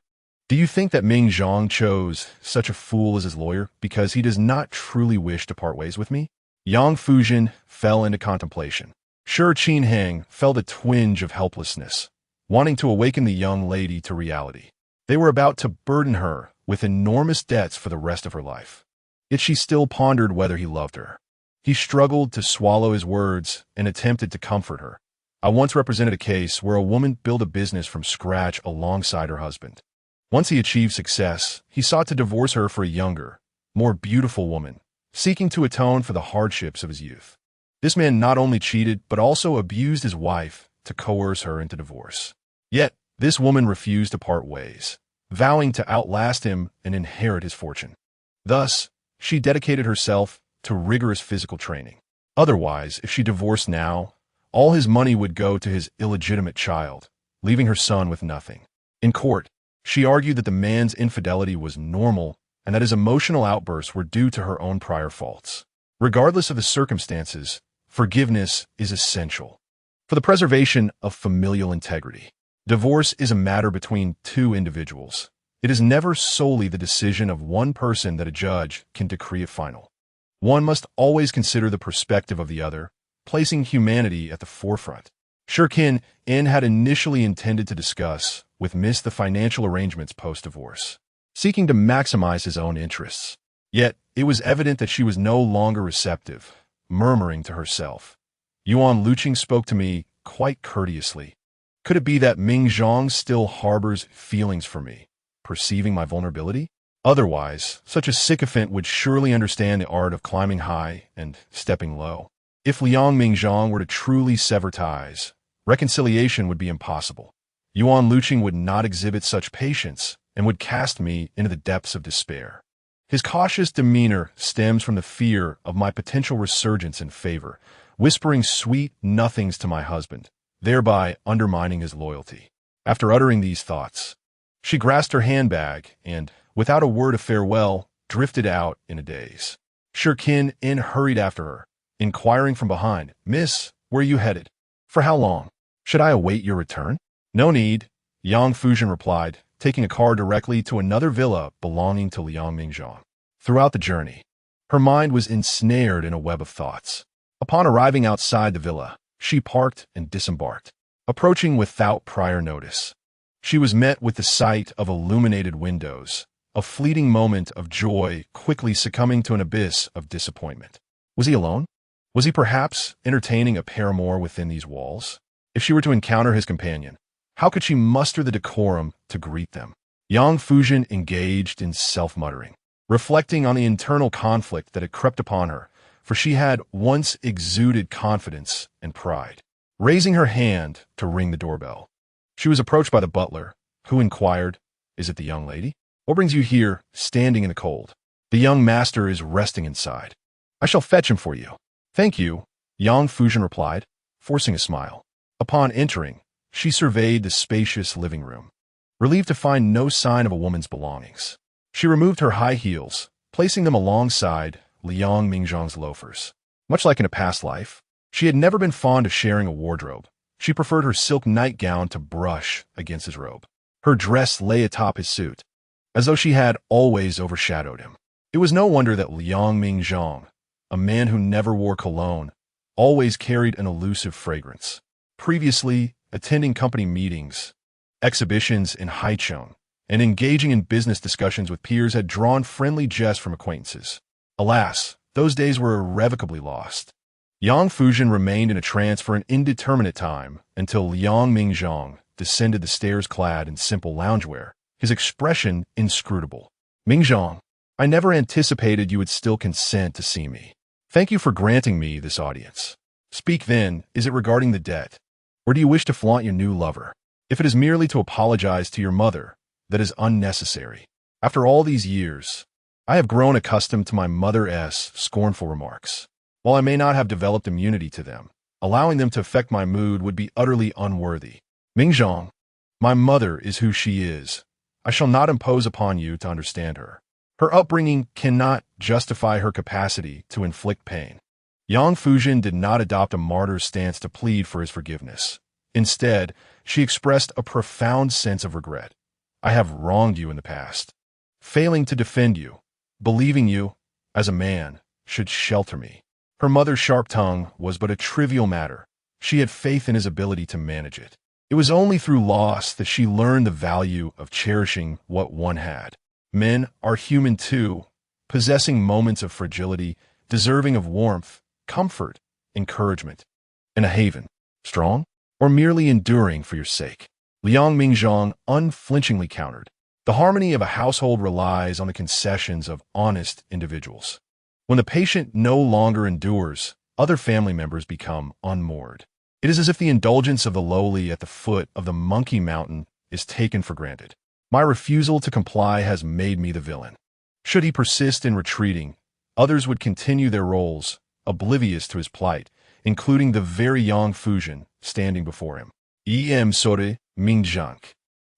do you think that Mingzhang chose such a fool as his lawyer because he does not truly wish to part ways with me? Yang Fuzhen fell into contemplation. Shi Qinhang felt a twinge of helplessness. wanting to awaken the young lady to reality. They were about to burden her with enormous debts for the rest of her life. Yet she still pondered whether he loved her. He struggled to swallow his words and attempted to comfort her. I once represented a case where a woman built a business from scratch alongside her husband. Once he achieved success, he sought to divorce her for a younger, more beautiful woman, seeking to atone for the hardships of his youth. This man not only cheated but also abused his wife to coerce her into divorce. Yet, this woman refused to part ways, vowing to outlast him and inherit his fortune. Thus, she dedicated herself to rigorous physical training. Otherwise, if she divorced now, all his money would go to his illegitimate child, leaving her son with nothing. In court, she argued that the man's infidelity was normal and that his emotional outbursts were due to her own prior faults. Regardless of the circumstances, forgiveness is essential for the preservation of familial integrity. Divorce is a matter between two individuals. It is never solely the decision of one person that a judge can decree it final. One must always consider the perspective of the other, placing humanity at the forefront. Shirkin In had initially intended to discuss with Miss the financial arrangements post-divorce, seeking to maximize his own interests. Yet, it was evident that she was no longer receptive, murmuring to herself. Yuan Luqing spoke to me quite courteously. Could it be that Mingzhang still harbors feelings for me, perceiving my vulnerability? Otherwise, such a sycophant would surely understand the art of climbing high and stepping low. If Liang Mingzhang were to truly sever ties, reconciliation would be impossible. Yuan Luqing would not exhibit such patience and would cast me into the depths of despair. His cautious demeanor stems from the fear of my potential resurgence in favor, whispering sweet nothings to my husband, thereby undermining his loyalty. After uttering these thoughts, she grasped her handbag and, without a word of farewell, drifted out in a daze. Shirkin In hurried after her, inquiring from behind, "Miss, where are you headed? For how long? Should I await your return?" "No need," Yang Fuzhen replied, taking a car directly to another villa belonging to Liang Mingzhang. Throughout the journey, her mind was ensnared in a web of thoughts. Upon arriving outside the villa, she parked and disembarked, approaching without prior notice. She was met with the sight of illuminated windows, a fleeting moment of joy quickly succumbing to an abyss of disappointment. Was he alone? Was he perhaps entertaining a paramour within these walls? If she were to encounter his companion, how could she muster the decorum to greet them? Yang Fuzhen engaged in self-muttering, reflecting on the internal conflict that had crept upon her, for she had once exuded confidence and pride. Raising her hand to ring the doorbell, she was approached by the butler, who inquired, "Is it the young lady? What brings you here, standing in the cold?" "The young master is resting inside. I shall fetch him for you." "Thank you," Yang Fuzhen replied, forcing a smile. Upon entering, she surveyed the spacious living room, relieved to find no sign of a woman's belongings. She removed her high heels, placing them alongside Liang Mingzhang's loafers. Much like in a past life, she had never been fond of sharing a wardrobe. She preferred her silk nightgown to brush against his robe. Her dress lay atop his suit, as though she had always overshadowed him. It was no wonder that Liang Mingzhang, a man who never wore cologne, always carried an elusive fragrance. Previously, attending company meetings, exhibitions in Haicheng, and engaging in business discussions with peers had drawn friendly jests from acquaintances. Alas, those days were irrevocably lost. Yang Fuzhen remained in a trance for an indeterminate time until Liang Mingzhang descended the stairs clad in simple loungewear, his expression inscrutable. "Mingzhang, I never anticipated you would still consent to see me. Thank you for granting me this audience. Speak then, is it regarding the debt? Or do you wish to flaunt your new lover? If it is merely to apologize to your mother, that is unnecessary. After all these years, I have grown accustomed to my mother's scornful remarks. While I may not have developed immunity to them, allowing them to affect my mood would be utterly unworthy. Mingzhang, my mother is who she is. I shall not impose upon you to understand her. Her upbringing cannot justify her capacity to inflict pain." Yang Fuzhen did not adopt a martyr's stance to plead for his forgiveness. Instead, she expressed a profound sense of regret. "I have wronged you in the past, failing to defend you, believing you, as a man, should shelter me." Her mother's sharp tongue was but a trivial matter. She had faith in his ability to manage it. It was only through loss that she learned the value of cherishing what one had. Men are human too, possessing moments of fragility, deserving of warmth, comfort, encouragement, and a haven. Strong, or merely enduring for your sake? Liang Mingzhang unflinchingly countered. The harmony of a household relies on the concessions of honest individuals. When the patient no longer endures, other family members become unmoored. It is as if the indulgence of the lowly at the foot of the monkey mountain is taken for granted. My refusal to comply has made me the villain. Should he persist in retreating, others would continue their roles, oblivious to his plight, including the very Yang Fuzhen standing before him. Liang Mingzhang.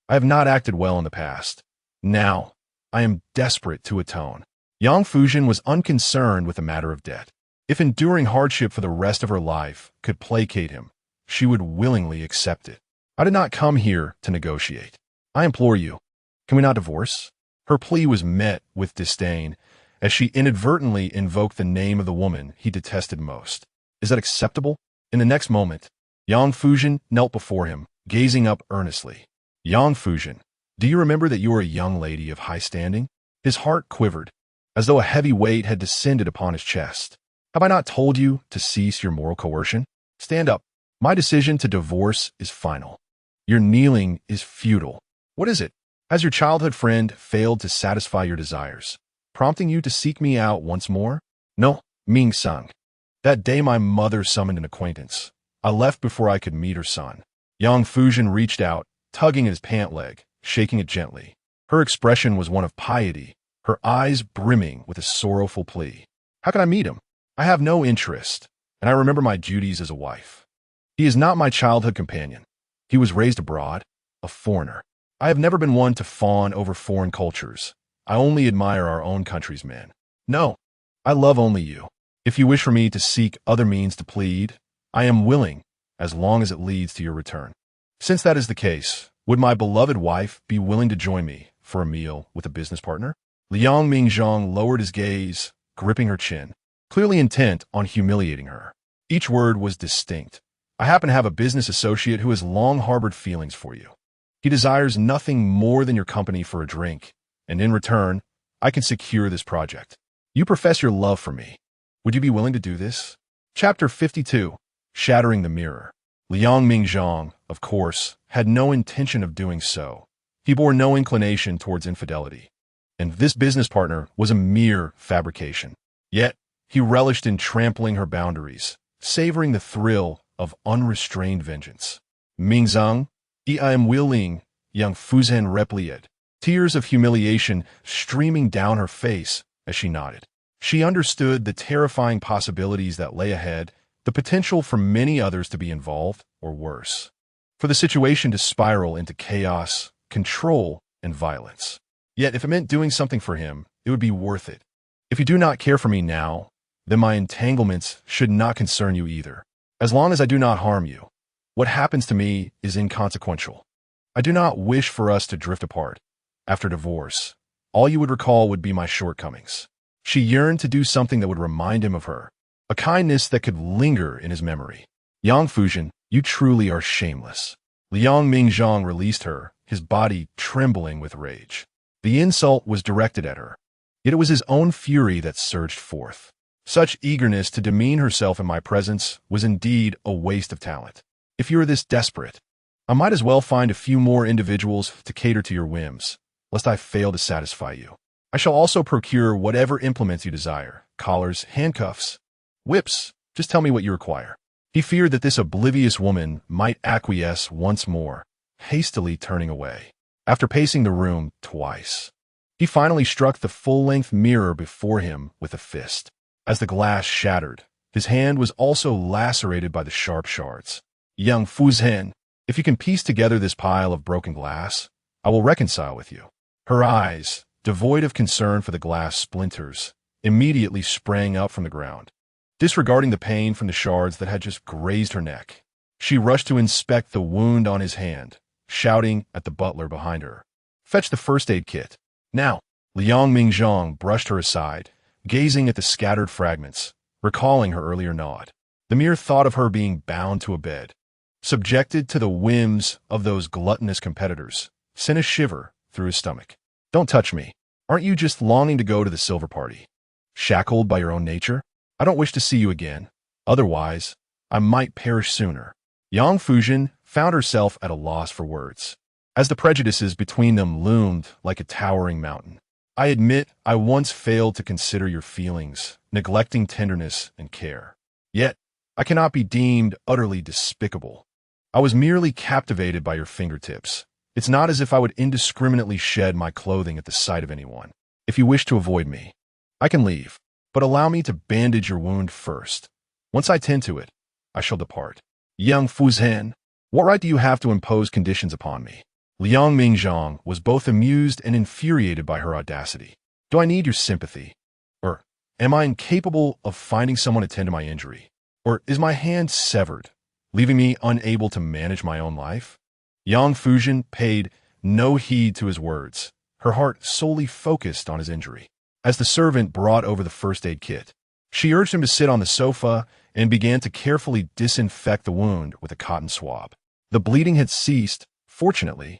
I have not acted well in the past. Now, I am desperate to atone. Yang Fuzhen was unconcerned with the matter of debt. If enduring hardship for the rest of her life could placate him, she would willingly accept it. I did not come here to negotiate. I implore you, can we not divorce? Her plea was met with disdain, as she inadvertently invoked the name of the woman he detested most. Is that acceptable? In the next moment, Yang Fuzhen knelt before him, gazing up earnestly. Yang Fuzhen, do you remember that you are a young lady of high standing? His heart quivered, as though a heavy weight had descended upon his chest. Have I not told you to cease your moral coercion? Stand up. My decision to divorce is final. Your kneeling is futile. What is it? Has your childhood friend failed to satisfy your desires, prompting you to seek me out once more? No, Mingzhang. That day my mother summoned an acquaintance. I left before I could meet her son. Yang Fuzhen reached out, tugging at his pant leg, shaking it gently. Her expression was one of piety, her eyes brimming with a sorrowful plea. How can I meet him? I have no interest, and I remember my duties as a wife. He is not my childhood companion. He was raised abroad, a foreigner. I have never been one to fawn over foreign cultures. I only admire our own country's men. No, I love only you. If you wish for me to seek other means to plead, I am willing, as long as it leads to your return. Since that is the case, would my beloved wife be willing to join me for a meal with a business partner? Liang Mingzhang lowered his gaze, gripping her chin, clearly intent on humiliating her. Each word was distinct. I happen to have a business associate who has long harbored feelings for you. He desires nothing more than your company for a drink, and in return, I can secure this project. You profess your love for me. Would you be willing to do this? Chapter 52. Shattering the Mirror. Liang Mingzhang, of course, had no intention of doing so. He bore no inclination towards infidelity, and this business partner was a mere fabrication. Yet, he relished in trampling her boundaries, savoring the thrill of unrestrained vengeance. Mingzhang, I am willing, Yang Fuzhen replied, tears of humiliation streaming down her face as she nodded. She understood the terrifying possibilities that lay ahead, the potential for many others to be involved, or worse, for the situation to spiral into chaos, control, and violence. Yet if it meant doing something for him, it would be worth it. If you do not care for me now, then my entanglements should not concern you either. As long as I do not harm you, what happens to me is inconsequential. I do not wish for us to drift apart. After divorce, all you would recall would be my shortcomings. She yearned to do something that would remind him of her, a kindness that could linger in his memory. Yang Fuzhen, you truly are shameless. Liang Mingzhang released her, his body trembling with rage. The insult was directed at her, yet it was his own fury that surged forth. Such eagerness to demean herself in my presence was indeed a waste of talent. If you are this desperate, I might as well find a few more individuals to cater to your whims, lest I fail to satisfy you. I shall also procure whatever implements you desire, collars, handcuffs, whips. Just tell me what you require. He feared that this oblivious woman might acquiesce once more, hastily turning away. After pacing the room twice, he finally struck the full-length mirror before him with a fist. As the glass shattered, his hand was also lacerated by the sharp shards. Yang Fuzhen, if you can piece together this pile of broken glass, I will reconcile with you. Her eyes, devoid of concern for the glass splinters, immediately sprang up from the ground. Disregarding the pain from the shards that had just grazed her neck, she rushed to inspect the wound on his hand, shouting at the butler behind her. Fetch the first aid kit. Now. Liang Mingzhang brushed her aside, gazing at the scattered fragments, recalling her earlier nod. The mere thought of her being bound to a bed, subjected to the whims of those gluttonous competitors, sent a shiver through his stomach. Don't touch me. Aren't you just longing to go to the silver party? Shackled by your own nature? I don't wish to see you again. Otherwise, I might perish sooner. Yang Fuzhen found herself at a loss for words, as the prejudices between them loomed like a towering mountain. I admit I once failed to consider your feelings, neglecting tenderness and care. Yet, I cannot be deemed utterly despicable. I was merely captivated by your fingertips. It's not as if I would indiscriminately shed my clothing at the sight of anyone. If you wish to avoid me, I can leave, but allow me to bandage your wound first. Once I tend to it, I shall depart. Yang Fuzhen, what right do you have to impose conditions upon me? Liang Mingzhang was both amused and infuriated by her audacity. Do I need your sympathy? Or am I incapable of finding someone to tend to my injury? Or is my hand severed, leaving me unable to manage my own life? Yang Fuzhen paid no heed to his words, her heart solely focused on his injury. As the servant brought over the first aid kit, she urged him to sit on the sofa and began to carefully disinfect the wound with a cotton swab. The bleeding had ceased, fortunately,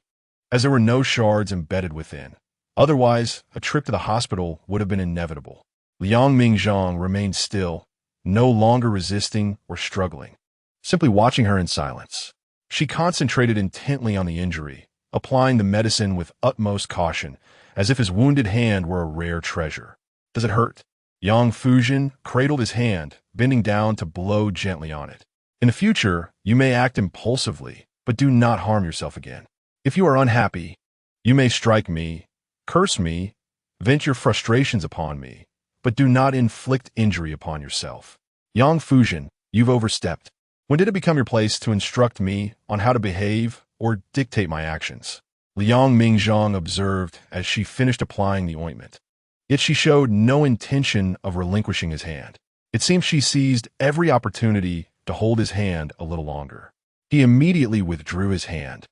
as there were no shards embedded within. Otherwise, a trip to the hospital would have been inevitable. Liang Mingzhang remained still, no longer resisting or struggling, simply watching her in silence. She concentrated intently on the injury, applying the medicine with utmost caution, as if his wounded hand were a rare treasure. Does it hurt? Yang Fuzhen cradled his hand, bending down to blow gently on it. In the future, you may act impulsively, but do not harm yourself again. If you are unhappy, you may strike me, curse me, vent your frustrations upon me, but do not inflict injury upon yourself. Yang Fuzhen, you've overstepped. When did it become your place to instruct me on how to behave or dictate my actions? Liang Mingzhang observed as she finished applying the ointment. Yet she showed no intention of relinquishing his hand. It seemed she seized every opportunity to hold his hand a little longer. He immediately withdrew his hand,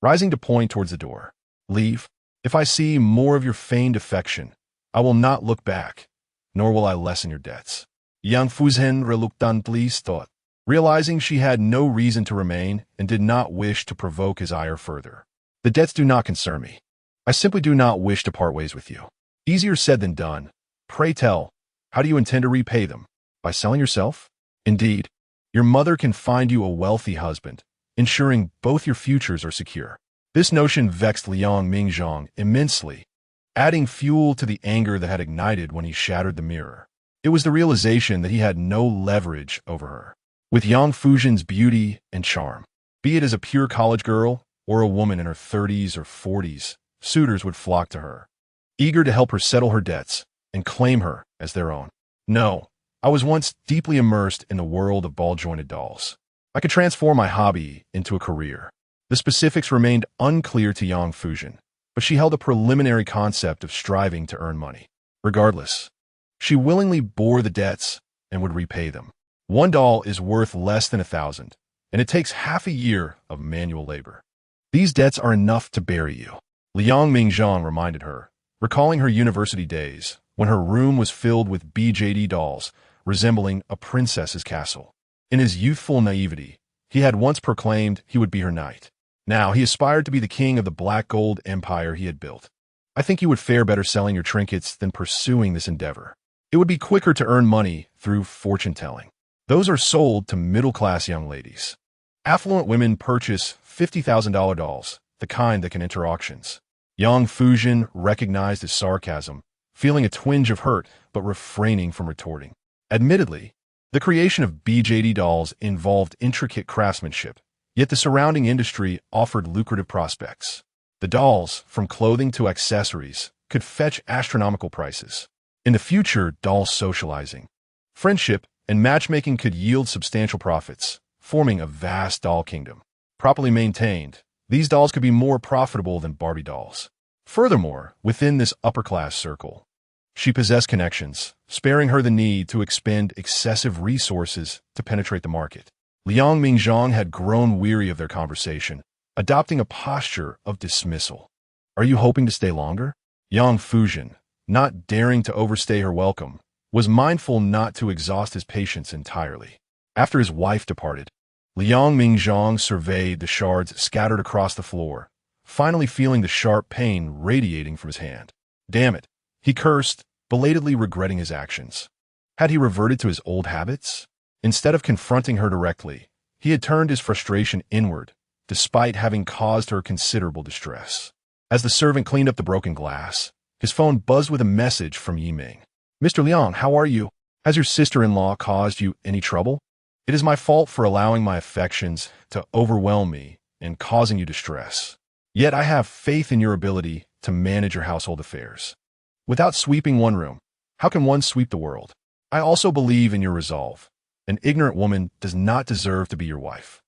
rising to point towards the door. Leave. If I see more of your feigned affection, I will not look back, nor will I lessen your debts. Yang Fuzhen reluctantly thought, realizing she had no reason to remain and did not wish to provoke his ire further. The debts do not concern me. I simply do not wish to part ways with you. Easier said than done. Pray tell, how do you intend to repay them? By selling yourself? Indeed, your mother can find you a wealthy husband, ensuring both your futures are secure. This notion vexed Liang Mingzhang immensely, adding fuel to the anger that had ignited when he shattered the mirror. It was the realization that he had no leverage over her. With Yang Fuzhen's beauty and charm, be it as a pure college girl or a woman in her 30s or 40s, suitors would flock to her, eager to help her settle her debts and claim her as their own. No, I was once deeply immersed in the world of ball-jointed dolls. I could transform my hobby into a career. The specifics remained unclear to Yang Fuzhen, but she held a preliminary concept of striving to earn money. Regardless, she willingly bore the debts and would repay them. One doll is worth less than 1,000, and it takes half a year of manual labor. These debts are enough to bury you. Liang Mingzhang reminded her, recalling her university days, when her room was filled with BJD dolls, resembling a princess's castle. In his youthful naivety, he had once proclaimed he would be her knight. Now he aspired to be the king of the black gold empire he had built. I think you would fare better selling your trinkets than pursuing this endeavor. It would be quicker to earn money through fortune-telling. Those are sold to middle-class young ladies. Affluent women purchase $50,000 dolls, the kind that can enter auctions. Yang Fuzhen recognized his sarcasm, feeling a twinge of hurt but refraining from retorting. Admittedly, the creation of BJD dolls involved intricate craftsmanship, yet the surrounding industry offered lucrative prospects. The dolls, from clothing to accessories, could fetch astronomical prices. In the future, doll socializing, friendship, and matchmaking could yield substantial profits, forming a vast doll kingdom. Properly maintained, these dolls could be more profitable than Barbie dolls. Furthermore, within this upper-class circle, she possessed connections, sparing her the need to expend excessive resources to penetrate the market. Liang Mingzhang had grown weary of their conversation, adopting a posture of dismissal. Are you hoping to stay longer? Yang Fuzhen, not daring to overstay her welcome, was mindful not to exhaust his patience entirely. After his wife departed, Liang Mingzhang surveyed the shards scattered across the floor, finally feeling the sharp pain radiating from his hand. Damn it, he cursed, belatedly regretting his actions. Had he reverted to his old habits? Instead of confronting her directly, he had turned his frustration inward, despite having caused her considerable distress. As the servant cleaned up the broken glass, his phone buzzed with a message from Yiming. "Mr. Liang, how are you? Has your sister-in-law caused you any trouble? It is my fault for allowing my affections to overwhelm me and causing you distress. Yet I have faith in your ability to manage your household affairs. Without sweeping one room, how can one sweep the world? I also believe in your resolve. An ignorant woman does not deserve to be your wife.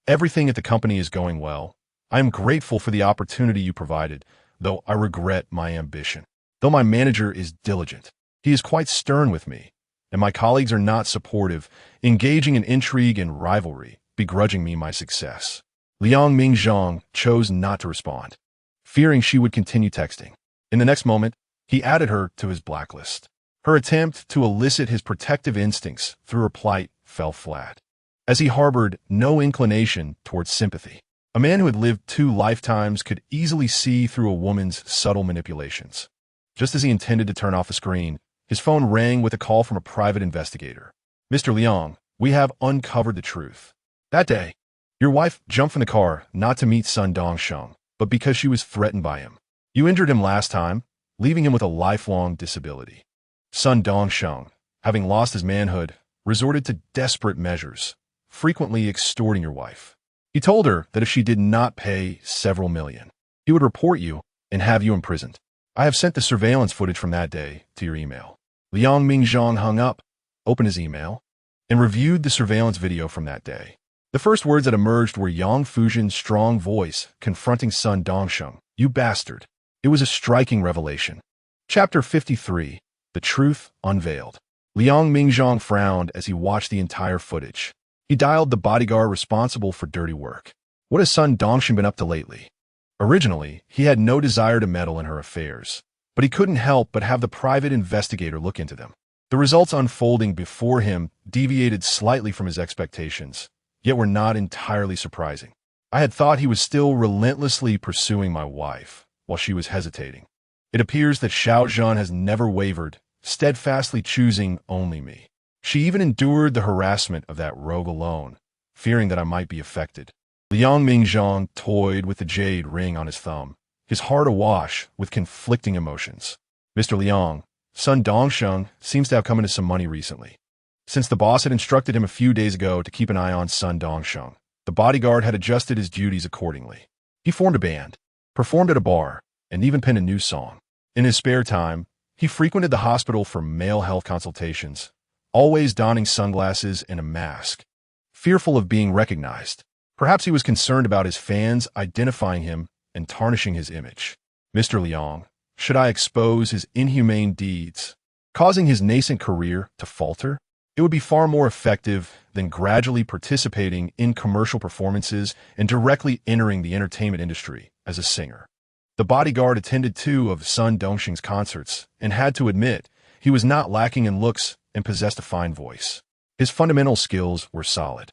Everything at the company is going well. I am grateful for the opportunity you provided, though I regret my ambition. Though my manager is diligent, he is quite stern with me, and my colleagues are not supportive, engaging in intrigue and rivalry, begrudging me my success." Liang Mingzhang chose not to respond, fearing she would continue texting. In the next moment, he added her to his blacklist. Her attempt to elicit his protective instincts through her plight fell flat, as he harbored no inclination towards sympathy. A man who had lived 2 lifetimes could easily see through a woman's subtle manipulations. Just as he intended to turn off the screen, his phone rang with a call from a private investigator. "Mr. Liang, we have uncovered the truth. That day, your wife jumped from the car not to meet Sun Dongsheng, but because she was threatened by him. You injured him last time, leaving him with a lifelong disability. Sun Dongsheng, having lost his manhood, resorted to desperate measures, frequently extorting your wife. He told her that if she did not pay several million, he would report you and have you imprisoned. I have sent the surveillance footage from that day to your email." Liang Mingzhang hung up, opened his email, and reviewed the surveillance video from that day. The first words that emerged were Yang Fuzhen's strong voice confronting Sun Dongsheng. "You bastard." It was a striking revelation. Chapter 53, The Truth Unveiled. Liang Mingzhang frowned as he watched the entire footage. He dialed the bodyguard responsible for dirty work. What has Sun Dongsheng been up to lately? Originally, he had no desire to meddle in her affairs, but he couldn't help but have the private investigator look into them. The results unfolding before him deviated slightly from his expectations, yet were not entirely surprising. I had thought he was still relentlessly pursuing my wife, while she was hesitating. It appears that Xiao Zhan has never wavered, steadfastly choosing only me. She even endured the harassment of that rogue alone, fearing that I might be affected. Liang Mingzhang toyed with the jade ring on his thumb, his heart awash with conflicting emotions. "Mr. Liang, Sun Dongsheng seems to have come into some money recently. Since the boss had instructed him a few days ago to keep an eye on Sun Dongsheng, the bodyguard had adjusted his duties accordingly. He formed a band, performed at a bar, and even penned a new song. In his spare time, he frequented the hospital for male health consultations, always donning sunglasses and a mask, fearful of being recognized. Perhaps he was concerned about his fans identifying him and tarnishing his image. Mr. Liang, should I expose his inhumane deeds, causing his nascent career to falter? It would be far more effective than gradually participating in commercial performances and directly entering the entertainment industry as a singer." The bodyguard attended 2 of Sun Dongsheng's concerts and had to admit he was not lacking in looks and possessed a fine voice. His fundamental skills were solid,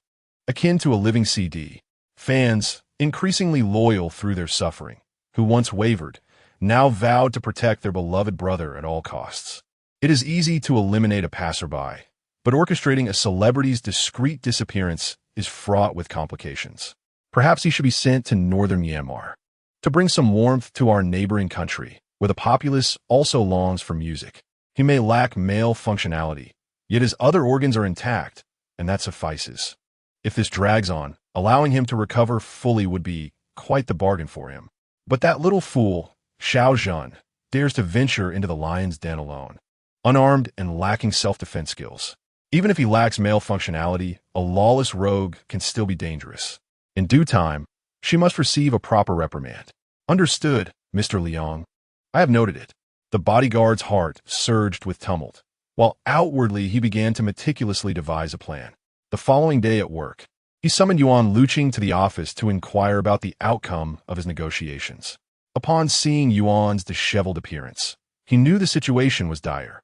akin to a living CD. Fans, increasingly loyal through their suffering, who once wavered, now vowed to protect their beloved brother at all costs. It is easy to eliminate a passerby, but orchestrating a celebrity's discreet disappearance is fraught with complications. Perhaps he should be sent to northern Myanmar to bring some warmth to our neighboring country, where the populace also longs for music. He may lack male functionality, yet his other organs are intact, and that suffices. If this drags on, allowing him to recover fully would be quite the bargain for him. But that little fool, Xiao Zhan, dares to venture into the lion's den alone, unarmed and lacking self-defense skills. Even if he lacks male functionality, a lawless rogue can still be dangerous. In due time, she must receive a proper reprimand. Understood, Mr. Liang. I have noted it. The bodyguard's heart surged with tumult, while outwardly he began to meticulously devise a plan. The following day at work, he summoned Yuan Luqing to the office to inquire about the outcome of his negotiations. Upon seeing Yuan's disheveled appearance, he knew the situation was dire.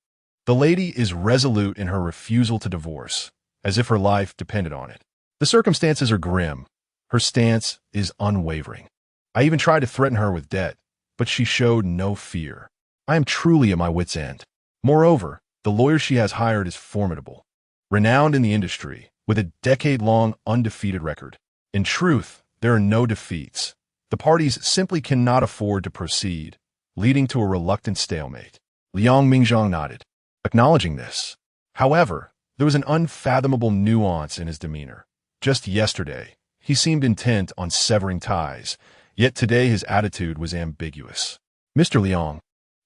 The lady is resolute in her refusal to divorce, as if her life depended on it. The circumstances are grim. Her stance is unwavering. I even tried to threaten her with debt, but she showed no fear. I am truly at my wit's end. Moreover, the lawyer she has hired is formidable, renowned in the industry, with a decade-long undefeated record. In truth, there are no defeats. The parties simply cannot afford to proceed, leading to a reluctant stalemate. Liang Mingzhang nodded, acknowledging this. However, there was an unfathomable nuance in his demeanor. Just yesterday, he seemed intent on severing ties, yet today his attitude was ambiguous. Mr. Liang,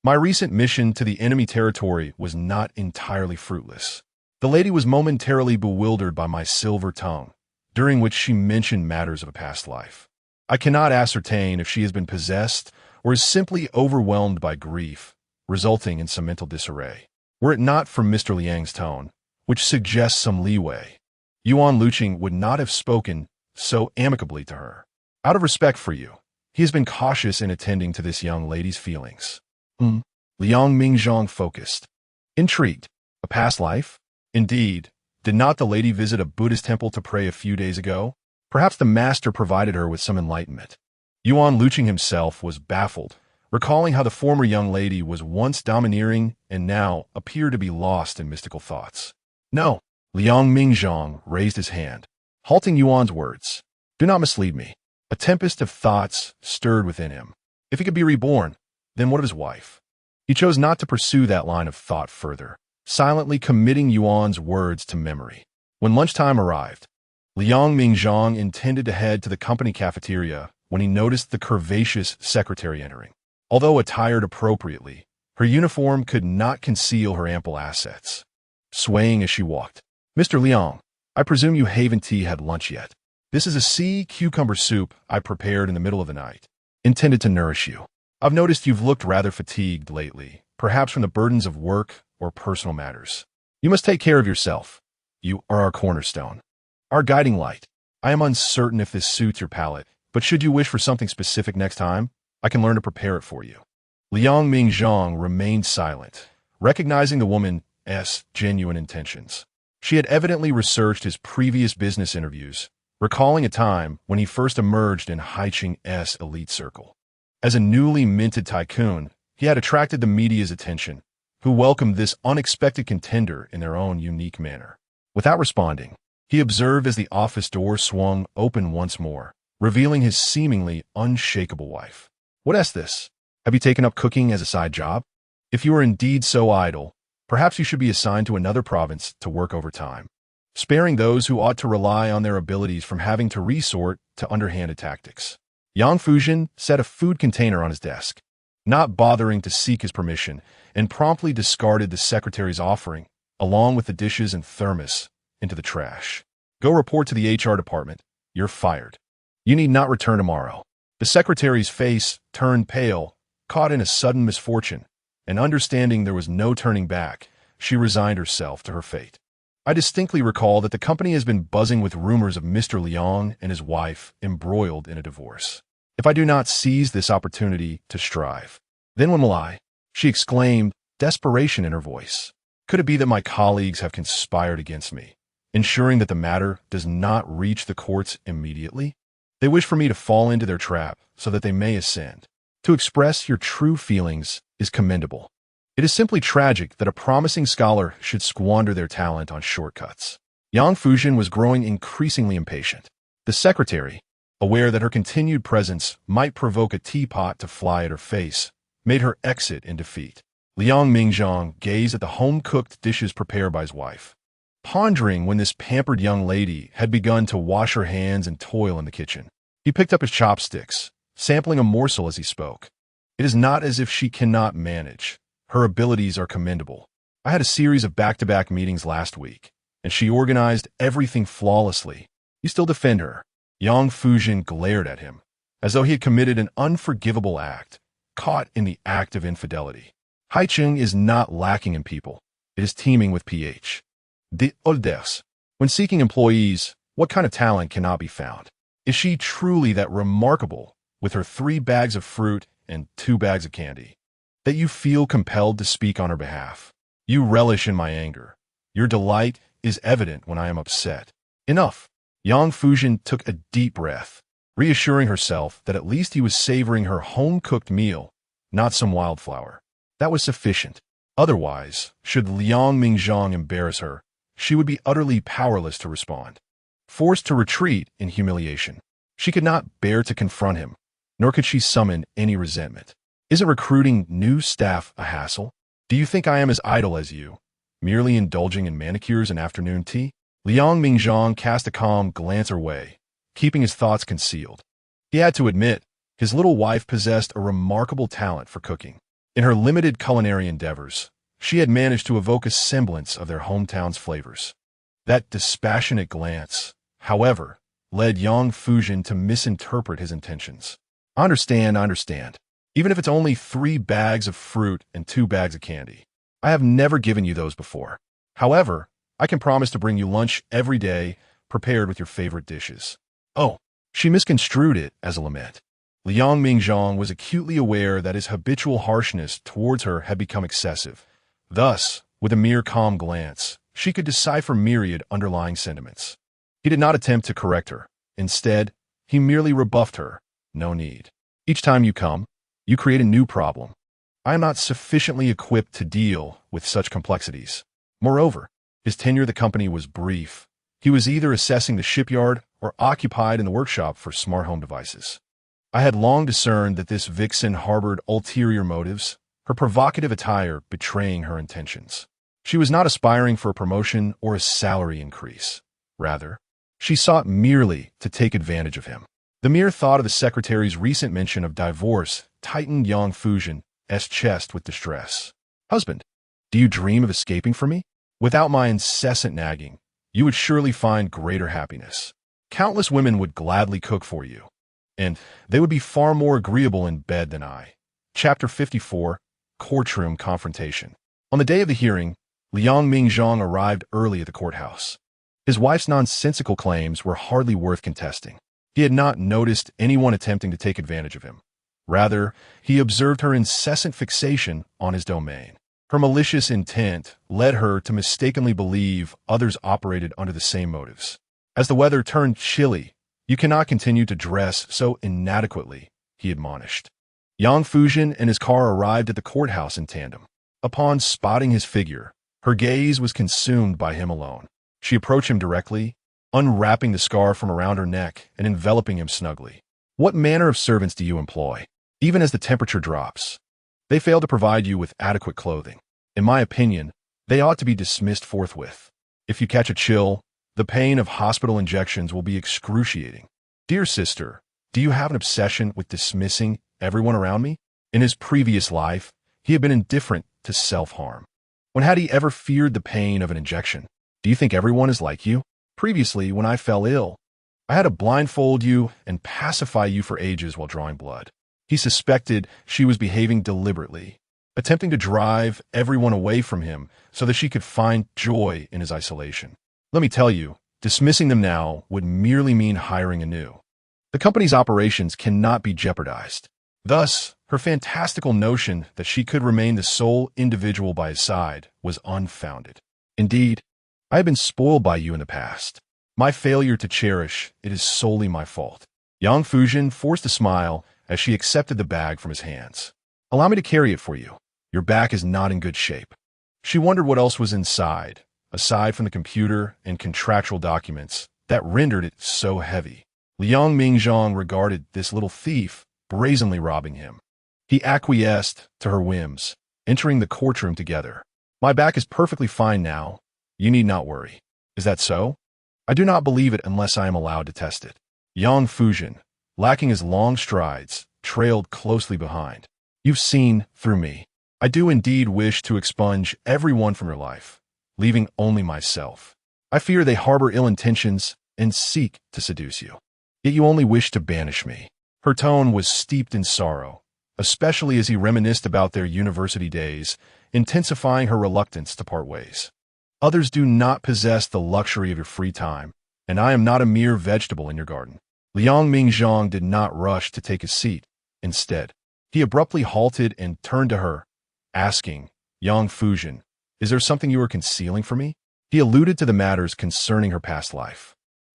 my recent mission to the enemy territory was not entirely fruitless. The lady was momentarily bewildered by my silver tongue, during which she mentioned matters of a past life. I cannot ascertain if she has been possessed or is simply overwhelmed by grief, resulting in some mental disarray. Were it not for Mr. Liang's tone, which suggests some leeway, Yuan Luqing would not have spoken so amicably to her. Out of respect for you, he has been cautious in attending to this young lady's feelings. Liang Mingzhang focused. Intrigued. A past life? Indeed. Did not the lady visit a Buddhist temple to pray a few days ago? Perhaps the master provided her with some enlightenment. Yuan Luqing himself was baffled, recalling how the former young lady was once domineering and now appeared to be lost in mystical thoughts. No. Liang Mingzhang raised his hand, halting Yuan's words. Do not mislead me. A tempest of thoughts stirred within him. If he could be reborn, then what of his wife? He chose not to pursue that line of thought further, silently committing Yuan's words to memory. When lunchtime arrived, Liang Mingzhang intended to head to the company cafeteria when he noticed the curvaceous secretary entering. Although attired appropriately, her uniform could not conceal her ample assets. Swaying as she walked, Mr. Liang, I presume you haven't had lunch yet. This is a sea cucumber soup I prepared in the middle of the night, intended to nourish you. I've noticed you've looked rather fatigued lately, perhaps from the burdens of work or personal matters. You must take care of yourself. You are our cornerstone, our guiding light. I am uncertain if this suits your palate, but should you wish for something specific next time, I can learn to prepare it for you. Liang Mingzhang remained silent, recognizing the woman's genuine intentions. She had evidently researched his previous business interviews, recalling a time when he first emerged in Haiqing's elite circle. As a newly minted tycoon, he had attracted the media's attention, who welcomed this unexpected contender in their own unique manner. Without responding, he observed as the office door swung open once more, revealing his seemingly unshakable wife. What is this? Have you taken up cooking as a side job? If you are indeed so idle, perhaps you should be assigned to another province to work overtime, sparing those who ought to rely on their abilities from having to resort to underhanded tactics. Yang Fuzhen set a food container on his desk, not bothering to seek his permission, and promptly discarded the secretary's offering, along with the dishes and thermos, into the trash. Go report to the HR department. You're fired. You need not return tomorrow. The secretary's face turned pale, caught in a sudden misfortune, and understanding there was no turning back, she resigned herself to her fate. I distinctly recall that the company has been buzzing with rumors of Mr. Liang and his wife embroiled in a divorce. If I do not seize this opportunity to strive, then when will I? She exclaimed, desperation in her voice. Could it be that my colleagues have conspired against me, ensuring that the matter does not reach the courts immediately? They wish for me to fall into their trap so that they may ascend. To express your true feelings is commendable. It is simply tragic that a promising scholar should squander their talent on shortcuts. Yang Fuzhen was growing increasingly impatient. The secretary, aware that her continued presence might provoke a teapot to fly at her face, made her exit in defeat. Liang Mingzhang gazed at the home-cooked dishes prepared by his wife, pondering when this pampered young lady had begun to wash her hands and toil in the kitchen. He picked up his chopsticks, sampling a morsel as he spoke. It is not as if she cannot manage. Her abilities are commendable. I had a series of back-to-back meetings last week, and she organized everything flawlessly. You still defend her? Yang Fuzhen glared at him, as though he had committed an unforgivable act, caught in the act of infidelity. Haiqing is not lacking in people. It is teeming with PhD. When seeking employees, what kind of talent cannot be found? Is she truly that remarkable, with her 3 bags of fruit and 2 bags of candy, that you feel compelled to speak on her behalf? You relish in my anger. Your delight is evident when I am upset. Enough. Yang Fuzhen took a deep breath, reassuring herself that at least he was savoring her home-cooked meal, not some wildflower. That was sufficient. Otherwise, should Liang Mingzhang embarrass her, she would be utterly powerless to respond. Forced to retreat in humiliation, she could not bear to confront him, nor could she summon any resentment. Isn't recruiting new staff a hassle? Do you think I am as idle as you, merely indulging in manicures and afternoon tea? Liang Mingzhang cast a calm glance her way, keeping his thoughts concealed. He had to admit, his little wife possessed a remarkable talent for cooking. In her limited culinary endeavors, she had managed to evoke a semblance of their hometown's flavors. That dispassionate glance, however, led Yang Fuzhen to misinterpret his intentions. I understand. Even if it's only 3 bags of fruit and 2 bags of candy. I have never given you those before. However, I can promise to bring you lunch every day, prepared with your favorite dishes. Oh, she misconstrued it as a lament. Liang Mingzhang was acutely aware that his habitual harshness towards her had become excessive. Thus, with a mere calm glance, she could decipher myriad underlying sentiments. He did not attempt to correct her. Instead, he merely rebuffed her. No need. Each time you come, you create a new problem. I am not sufficiently equipped to deal with such complexities. Moreover, his tenure at the company was brief. He was either assessing the shipyard or occupied in the workshop for smart home devices. I had long discerned that this vixen harbored ulterior motives, her provocative attire betraying her intentions. She was not aspiring for a promotion or a salary increase. Rather, she sought merely to take advantage of him. The mere thought of the secretary's recent mention of divorce tightened Yang Fuzhen's chest with distress. Husband, do you dream of escaping from me? Without my incessant nagging, you would surely find greater happiness. Countless women would gladly cook for you, and they would be far more agreeable in bed than I. Chapter 54, Courtroom Confrontation. On the day of the hearing, Liang Mingzhang arrived early at the courthouse. His wife's nonsensical claims were hardly worth contesting. He had not noticed anyone attempting to take advantage of him. Rather, he observed her incessant fixation on his domain. Her malicious intent led her to mistakenly believe others operated under the same motives. As the weather turned chilly, you cannot continue to dress so inadequately, he admonished. Yang Fuzhen and his car arrived at the courthouse in tandem. Upon spotting his figure, her gaze was consumed by him alone. She approached him directly, unwrapping the scarf from around her neck and enveloping him snugly. What manner of servants do you employ? Even as the temperature drops, they fail to provide you with adequate clothing. In my opinion, they ought to be dismissed forthwith. If you catch a chill, the pain of hospital injections will be excruciating. Dear sister, do you have an obsession with dismissing everyone around me? In his previous life, he had been indifferent to self-harm. When had he ever feared the pain of an injection? Do you think everyone is like you? Previously, when I fell ill, I had to blindfold you and pacify you for ages while drawing blood. He suspected she was behaving deliberately, attempting to drive everyone away from him so that she could find joy in his isolation. Let me tell you, dismissing them now would merely mean hiring anew. The company's operations cannot be jeopardized. Thus, her fantastical notion that she could remain the sole individual by his side was unfounded. Indeed, I have been spoiled by you in the past. My failure to cherish it is solely my fault. Yang Fuzhen forced a smile as she accepted the bag from his hands. Allow me to carry it for you. Your back is not in good shape. She wondered what else was inside, aside from the computer and contractual documents that rendered it so heavy. Liang Mingzhang regarded this little thief brazenly robbing him. He acquiesced to her whims, entering the courtroom together. My back is perfectly fine now. You need not worry. Is that so? I do not believe it unless I am allowed to test it. Yang Fuzhen, lacking his long strides, trailed closely behind. You've seen through me. I do indeed wish to expunge everyone from your life, leaving only myself. I fear they harbor ill intentions and seek to seduce you. Yet you only wish to banish me. Her tone was steeped in sorrow, especially as he reminisced about their university days, intensifying her reluctance to part ways. Others do not possess the luxury of your free time, and I am not a mere vegetable in your garden. Liang Mingzhang did not rush to take his seat. Instead, he abruptly halted and turned to her, asking, Yang Fuzhen, is there something you are concealing from me? He alluded to the matters concerning her past life.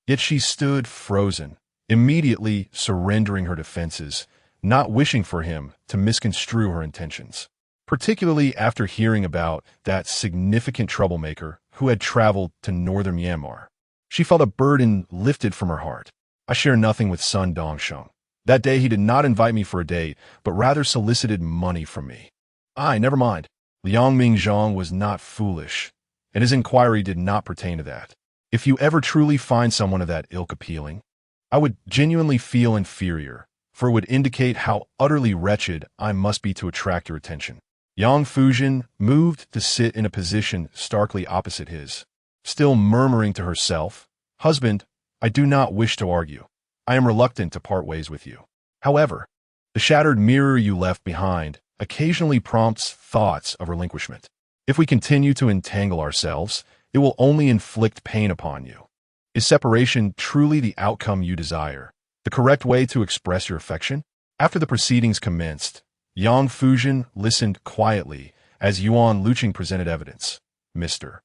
Yet she stood frozen, immediately surrendering her defenses, not wishing for him to misconstrue her intentions. Particularly after hearing about that significant troublemaker who had traveled to northern Myanmar. She felt a burden lifted from her heart. I share nothing with son Dongsheng. That day he did not invite me for a date, but rather solicited money from me. Never mind. Liang Mingzhang was not foolish, and his inquiry did not pertain to that. If you ever truly find someone of that ilk appealing, I would genuinely feel inferior, for it would indicate how utterly wretched I must be to attract your attention. Yang Fuzhen moved to sit in a position starkly opposite his, still murmuring to herself, "Husband, I do not wish to argue. I am reluctant to part ways with you. However, the shattered mirror you left behind occasionally prompts thoughts of relinquishment. If we continue to entangle ourselves, it will only inflict pain upon you. Is separation truly the outcome you desire, the correct way to express your affection?" After the proceedings commenced, Yang Fuzhen listened quietly as Yuan Luqing presented evidence. Mr.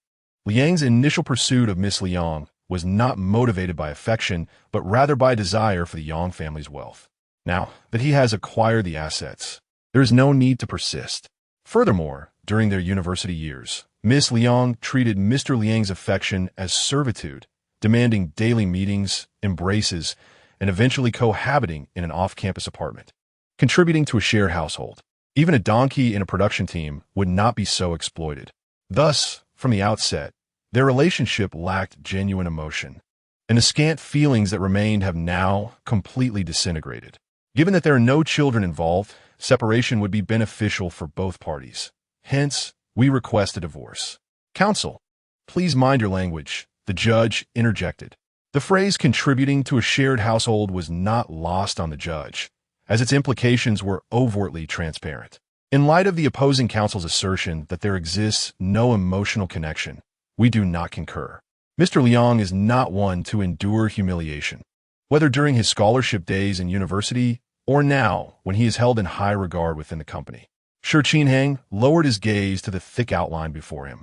Liang's initial pursuit of Miss Liang was not motivated by affection, but rather by desire for the Yang family's wealth. Now that he has acquired the assets, there is no need to persist. Furthermore, during their university years, Miss Liang treated Mr. Liang's affection as servitude, demanding daily meetings, embraces, and eventually cohabiting in an off-campus apartment, contributing to a shared household. Even a donkey in a production team would not be so exploited. Thus, from the outset, their relationship lacked genuine emotion, and the scant feelings that remained have now completely disintegrated. Given that there are no children involved, separation would be beneficial for both parties. Hence, we request a divorce. Counsel, please mind your language, the judge interjected. The phrase contributing to a shared household was not lost on the judge, as its implications were overtly transparent. In light of the opposing counsel's assertion that there exists no emotional connection, we do not concur. Mr. Liang is not one to endure humiliation. Whether during his scholarship days in university or now when he is held in high regard within the company. Shi Qinhang lowered his gaze to the thick outline before him.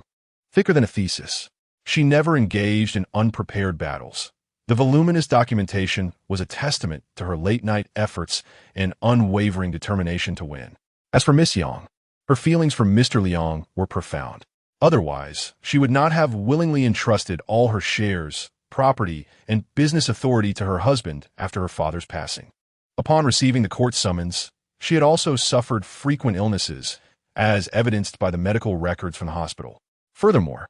Thicker than a thesis. She never engaged in unprepared battles. The voluminous documentation was a testament to her late-night efforts and unwavering determination to win. As for Miss Yang, her feelings for Mr. Liang were profound. Otherwise, she would not have willingly entrusted all her shares, property, and business authority to her husband after her father's passing. Upon receiving the court summons, she had also suffered frequent illnesses, as evidenced by the medical records from the hospital. Furthermore,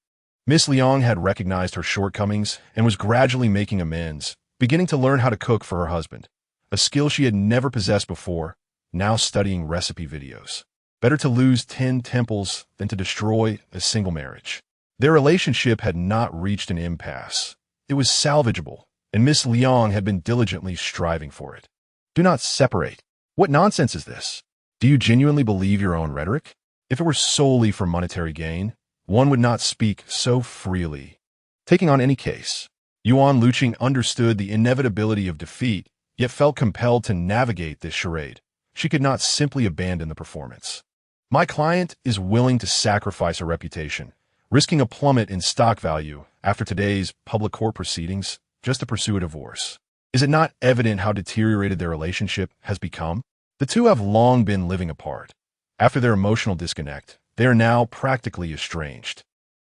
Miss Liang had recognized her shortcomings and was gradually making amends, beginning to learn how to cook for her husband, a skill she had never possessed before, now studying recipe videos. Better to lose 10 temples than to destroy a single marriage. Their relationship had not reached an impasse. It was salvageable, and Miss Liang had been diligently striving for it. Do not separate. What nonsense is this? Do you genuinely believe your own rhetoric? If it were solely for monetary gain, one would not speak so freely. Taking on any case, Yuan Luqing understood the inevitability of defeat, yet felt compelled to navigate this charade. She could not simply abandon the performance. My client is willing to sacrifice her reputation, risking a plummet in stock value after today's public court proceedings just to pursue a divorce. Is it not evident how deteriorated their relationship has become? The two have long been living apart. After their emotional disconnect, they are now practically estranged.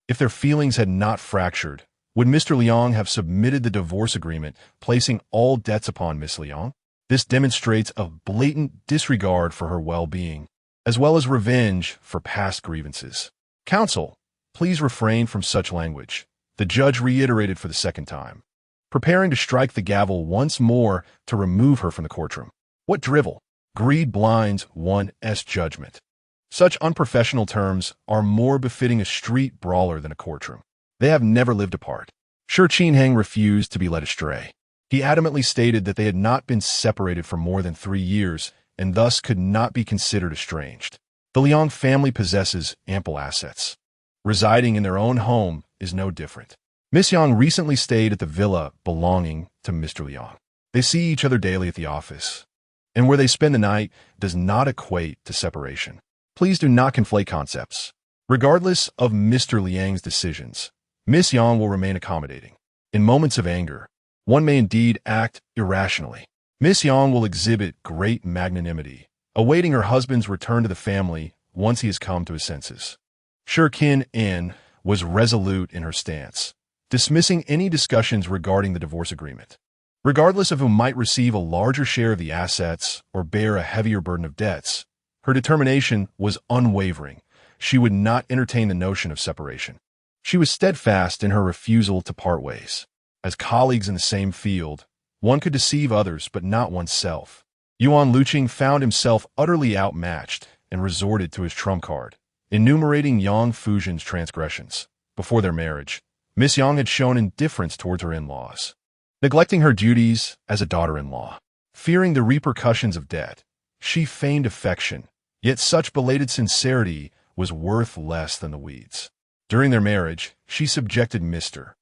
If their feelings had not fractured, would Mr. Liang have submitted the divorce agreement, placing all debts upon Miss Liang? This demonstrates a blatant disregard for her well-being, as well as revenge for past grievances. Counsel, please refrain from such language, the judge reiterated for the second time, preparing to strike the gavel once more to remove her from the courtroom. What drivel! Greed blinds one's judgment. Such unprofessional terms are more befitting a street brawler than a courtroom. They have never lived apart. Shi Qinhang refused to be led astray. He adamantly stated that they had not been separated for more than 3 years and thus could not be considered estranged. The Liang family possesses ample assets. Residing in their own home is no different. Miss Yang recently stayed at the villa belonging to Mr. Liang. They see each other daily at the office, and where they spend the night does not equate to separation. Please do not conflate concepts. Regardless of Mr. Liang's decisions, Miss Yang will remain accommodating. In moments of anger, one may indeed act irrationally. Miss Yang will exhibit great magnanimity, awaiting her husband's return to the family once he has come to his senses. Shi Kin was resolute in her stance, dismissing any discussions regarding the divorce agreement. Regardless of who might receive a larger share of the assets or bear a heavier burden of debts, her determination was unwavering. She would not entertain the notion of separation. She was steadfast in her refusal to part ways. As colleagues in the same field, one could deceive others but not oneself. Yuan Luqing found himself utterly outmatched and resorted to his trump card, enumerating Yang Fuzhen's transgressions. Before their marriage, Miss Yang had shown indifference towards her in-laws, neglecting her duties as a daughter-in-law. Fearing the repercussions of debt, she feigned affection, yet such belated sincerity was worth less than the weeds. During their marriage, she subjected Mr.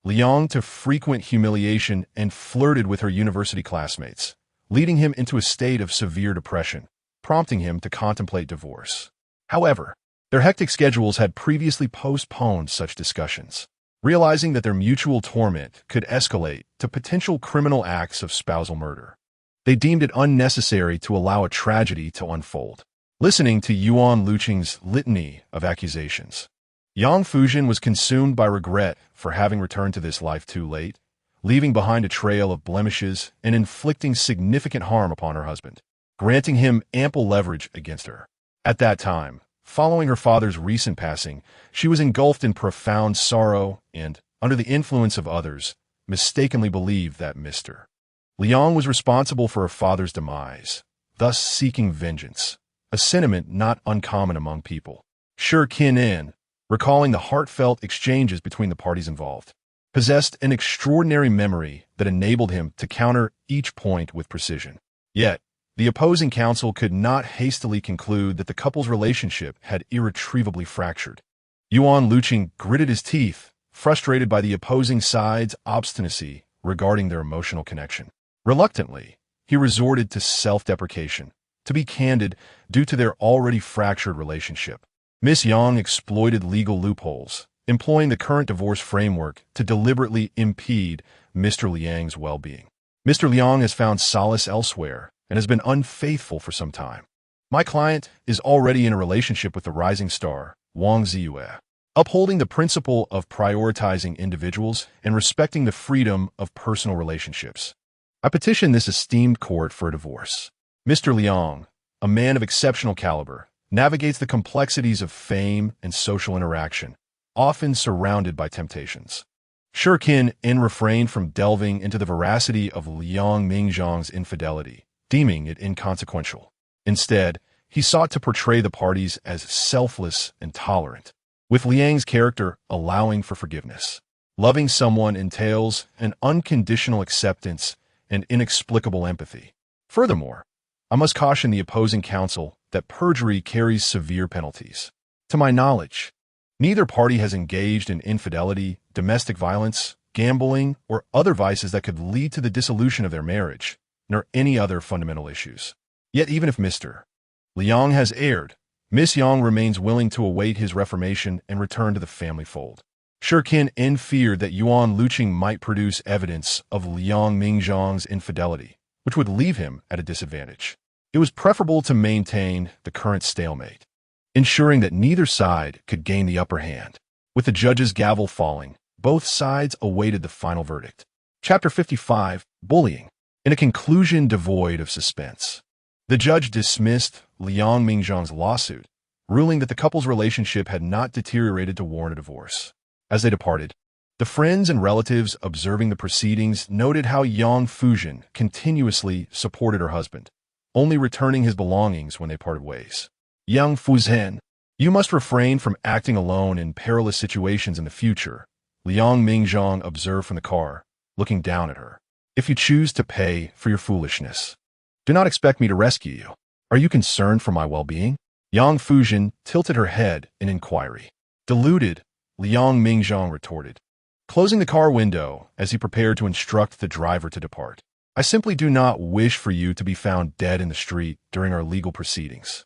Liang to frequent humiliation and flirted with her university classmates, leading him into a state of severe depression, prompting him to contemplate divorce. However, their hectic schedules had previously postponed such discussions. Realizing that their mutual torment could escalate to potential criminal acts of spousal murder, they deemed it unnecessary to allow a tragedy to unfold. Listening to Yuan Luqing's litany of accusations, Yang Fuzhen was consumed by regret for having returned to this life too late, leaving behind a trail of blemishes and inflicting significant harm upon her husband, granting him ample leverage against her. At that time, following her father's recent passing, she was engulfed in profound sorrow and, under the influence of others, mistakenly believed that Mr. Liang was responsible for her father's demise, thus seeking vengeance, a sentiment not uncommon among people. Shi Kin, recalling the heartfelt exchanges between the parties involved, possessed an extraordinary memory that enabled him to counter each point with precision. Yet, the opposing counsel could not hastily conclude that the couple's relationship had irretrievably fractured. Yuan Luqing gritted his teeth, frustrated by the opposing side's obstinacy regarding their emotional connection. Reluctantly, he resorted to self-deprecation. To be candid, due to their already fractured relationship, Miss Yang exploited legal loopholes, employing the current divorce framework to deliberately impede Mr. Liang's well-being. Mr. Liang has found solace elsewhere and has been unfaithful for some time. My client is already in a relationship with the rising star, Wang Ziyue, upholding the principle of prioritizing individuals and respecting the freedom of personal relationships. I petition this esteemed court for a divorce. Mr. Liang, a man of exceptional caliber, navigates the complexities of fame and social interaction, often surrounded by temptations. Shi Kin refrained from delving into the veracity of Liang Mingzhang's infidelity, deeming it inconsequential. Instead, he sought to portray the parties as selfless and tolerant, with Liang's character allowing for forgiveness. Loving someone entails an unconditional acceptance and inexplicable empathy. Furthermore, I must caution the opposing counsel that perjury carries severe penalties. To my knowledge, neither party has engaged in infidelity, domestic violence, gambling, or other vices that could lead to the dissolution of their marriage, nor any other fundamental issues. Yet even if Mr. Liang has erred, Miss Yang remains willing to await his reformation and return to the family fold. Shi Kin feared that Yuan Luqing might produce evidence of Liang Mingzhang's infidelity, which would leave him at a disadvantage. It was preferable to maintain the current stalemate, ensuring that neither side could gain the upper hand. With the judge's gavel falling, both sides awaited the final verdict. Chapter 55, Bullying. In a conclusion devoid of suspense, the judge dismissed Liang Mingzhang's lawsuit, ruling that the couple's relationship had not deteriorated to warrant a divorce. As they departed, the friends and relatives observing the proceedings noted how Yang Fuzhen continuously supported her husband, only returning his belongings when they parted ways. Yang Fuzhen, you must refrain from acting alone in perilous situations in the future, Liang Mingzhang observed from the car, looking down at her. If you choose to pay for your foolishness, do not expect me to rescue you. Are you concerned for my well-being? Yang Fuzhen tilted her head in inquiry. Deluded, Liang Mingzhang retorted, closing the car window as he prepared to instruct the driver to depart. I simply do not wish for you to be found dead in the street during our legal proceedings.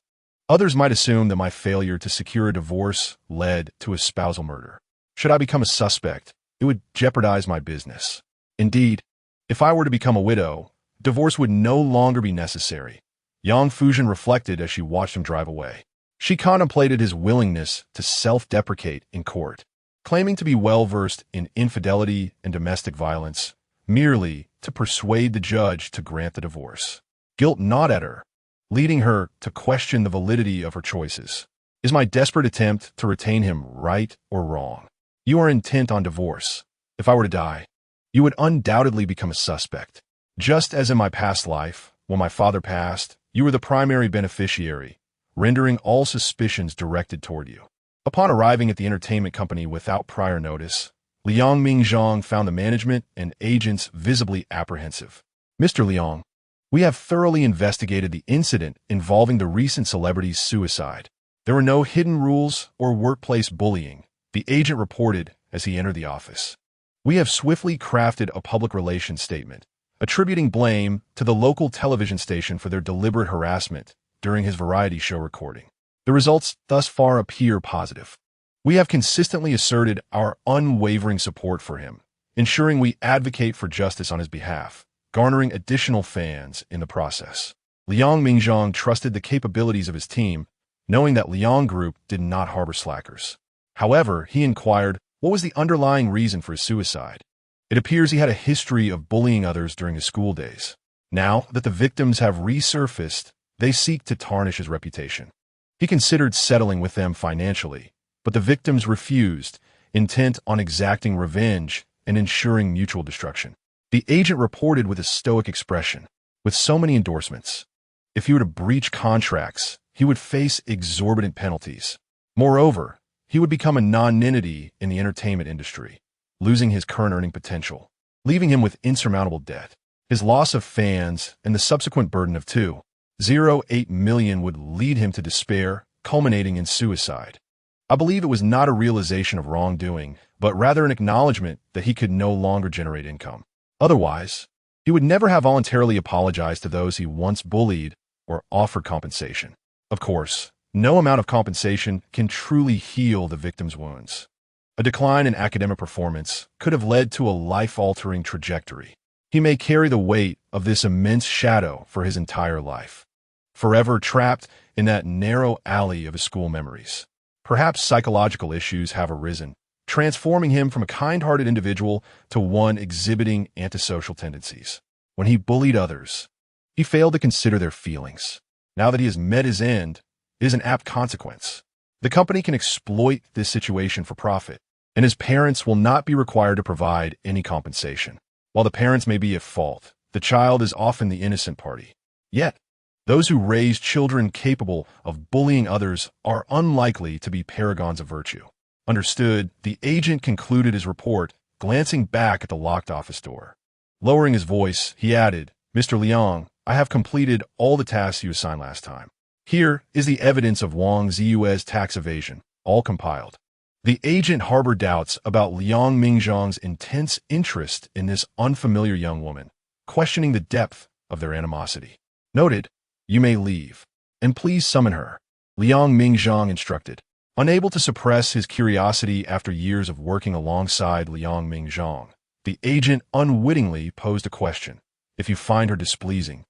Others might assume that my failure to secure a divorce led to a spousal murder. Should I become a suspect, it would jeopardize my business. Indeed, If I were to become a widow, divorce would no longer be necessary. Yang Fuzhen reflected as she watched him drive away. She contemplated his willingness to self-deprecate in court, claiming to be well-versed in infidelity and domestic violence, merely to persuade the judge to grant the divorce. Guilt gnawed at her, leading her to question the validity of her choices. Is my desperate attempt to retain him right or wrong? You are intent on divorce. If I were to die, you would undoubtedly become a suspect. Just as in my past life, when my father passed, you were the primary beneficiary, rendering all suspicions directed toward you. Upon arriving at the entertainment company without prior notice, Liang Mingzhang found the management and agents visibly apprehensive. Mr. Liang, we have thoroughly investigated the incident involving the recent celebrity's suicide. There were no hidden rules or workplace bullying, the agent reported as he entered the office. We have swiftly crafted a public relations statement, attributing blame to the local television station for their deliberate harassment during his variety show recording. The results thus far appear positive. We have consistently asserted our unwavering support for him, ensuring we advocate for justice on his behalf, garnering additional fans in the process. Liang Mingzhang trusted the capabilities of his team, knowing that Liang Group did not harbor slackers. However, he inquired what was the underlying reason for his suicide. It appears he had a history of bullying others during his school days. Now that the victims have resurfaced, they seek to tarnish his reputation. He considered settling with them financially, but the victims refused, intent on exacting revenge and ensuring mutual destruction. The agent reported with a stoic expression, with so many endorsements. If he were to breach contracts, he would face exorbitant penalties. Moreover, he would become a non-entity in the entertainment industry, losing his current earning potential, leaving him with insurmountable debt. His loss of fans and the subsequent burden of $2.08 million would lead him to despair, culminating in suicide. I believe it was not a realization of wrongdoing, but rather an acknowledgement that he could no longer generate income. Otherwise, he would never have voluntarily apologized to those he once bullied or offered compensation. Of course, no amount of compensation can truly heal the victim's wounds. A decline in academic performance could have led to a life-altering trajectory. He may carry the weight of this immense shadow for his entire life, forever trapped in that narrow alley of his school memories. Perhaps psychological issues have arisen, transforming him from a kind-hearted individual to one exhibiting antisocial tendencies. When he bullied others, he failed to consider their feelings. Now that he has met his end, it is an apt consequence. The company can exploit this situation for profit, and his parents will not be required to provide any compensation. While the parents may be at fault, the child is often the innocent party. Yet, those who raise children capable of bullying others are unlikely to be paragons of virtue. Understood, the agent concluded his report, glancing back at the locked office door. Lowering his voice, he added, Mr. Liang, I have completed all the tasks you assigned last time. Here is the evidence of Wang Ziyue's tax evasion, all compiled. The agent harbored doubts about Liang Mingzhang's intense interest in this unfamiliar young woman, questioning the depth of their animosity. Noted, you may leave, and please summon her, Liang Mingzhang instructed. Unable to suppress his curiosity after years of working alongside Liang Mingzhang, the agent unwittingly posed a question. If you find her displeasing,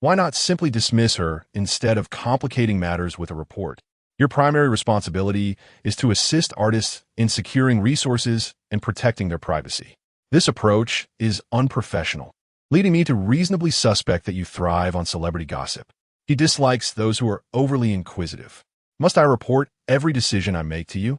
why not simply dismiss her instead of complicating matters with a report? Your primary responsibility is to assist artists in securing resources and protecting their privacy. This approach is unprofessional, leading me to reasonably suspect that you thrive on celebrity gossip. He dislikes those who are overly inquisitive. Must I report every decision I make to you?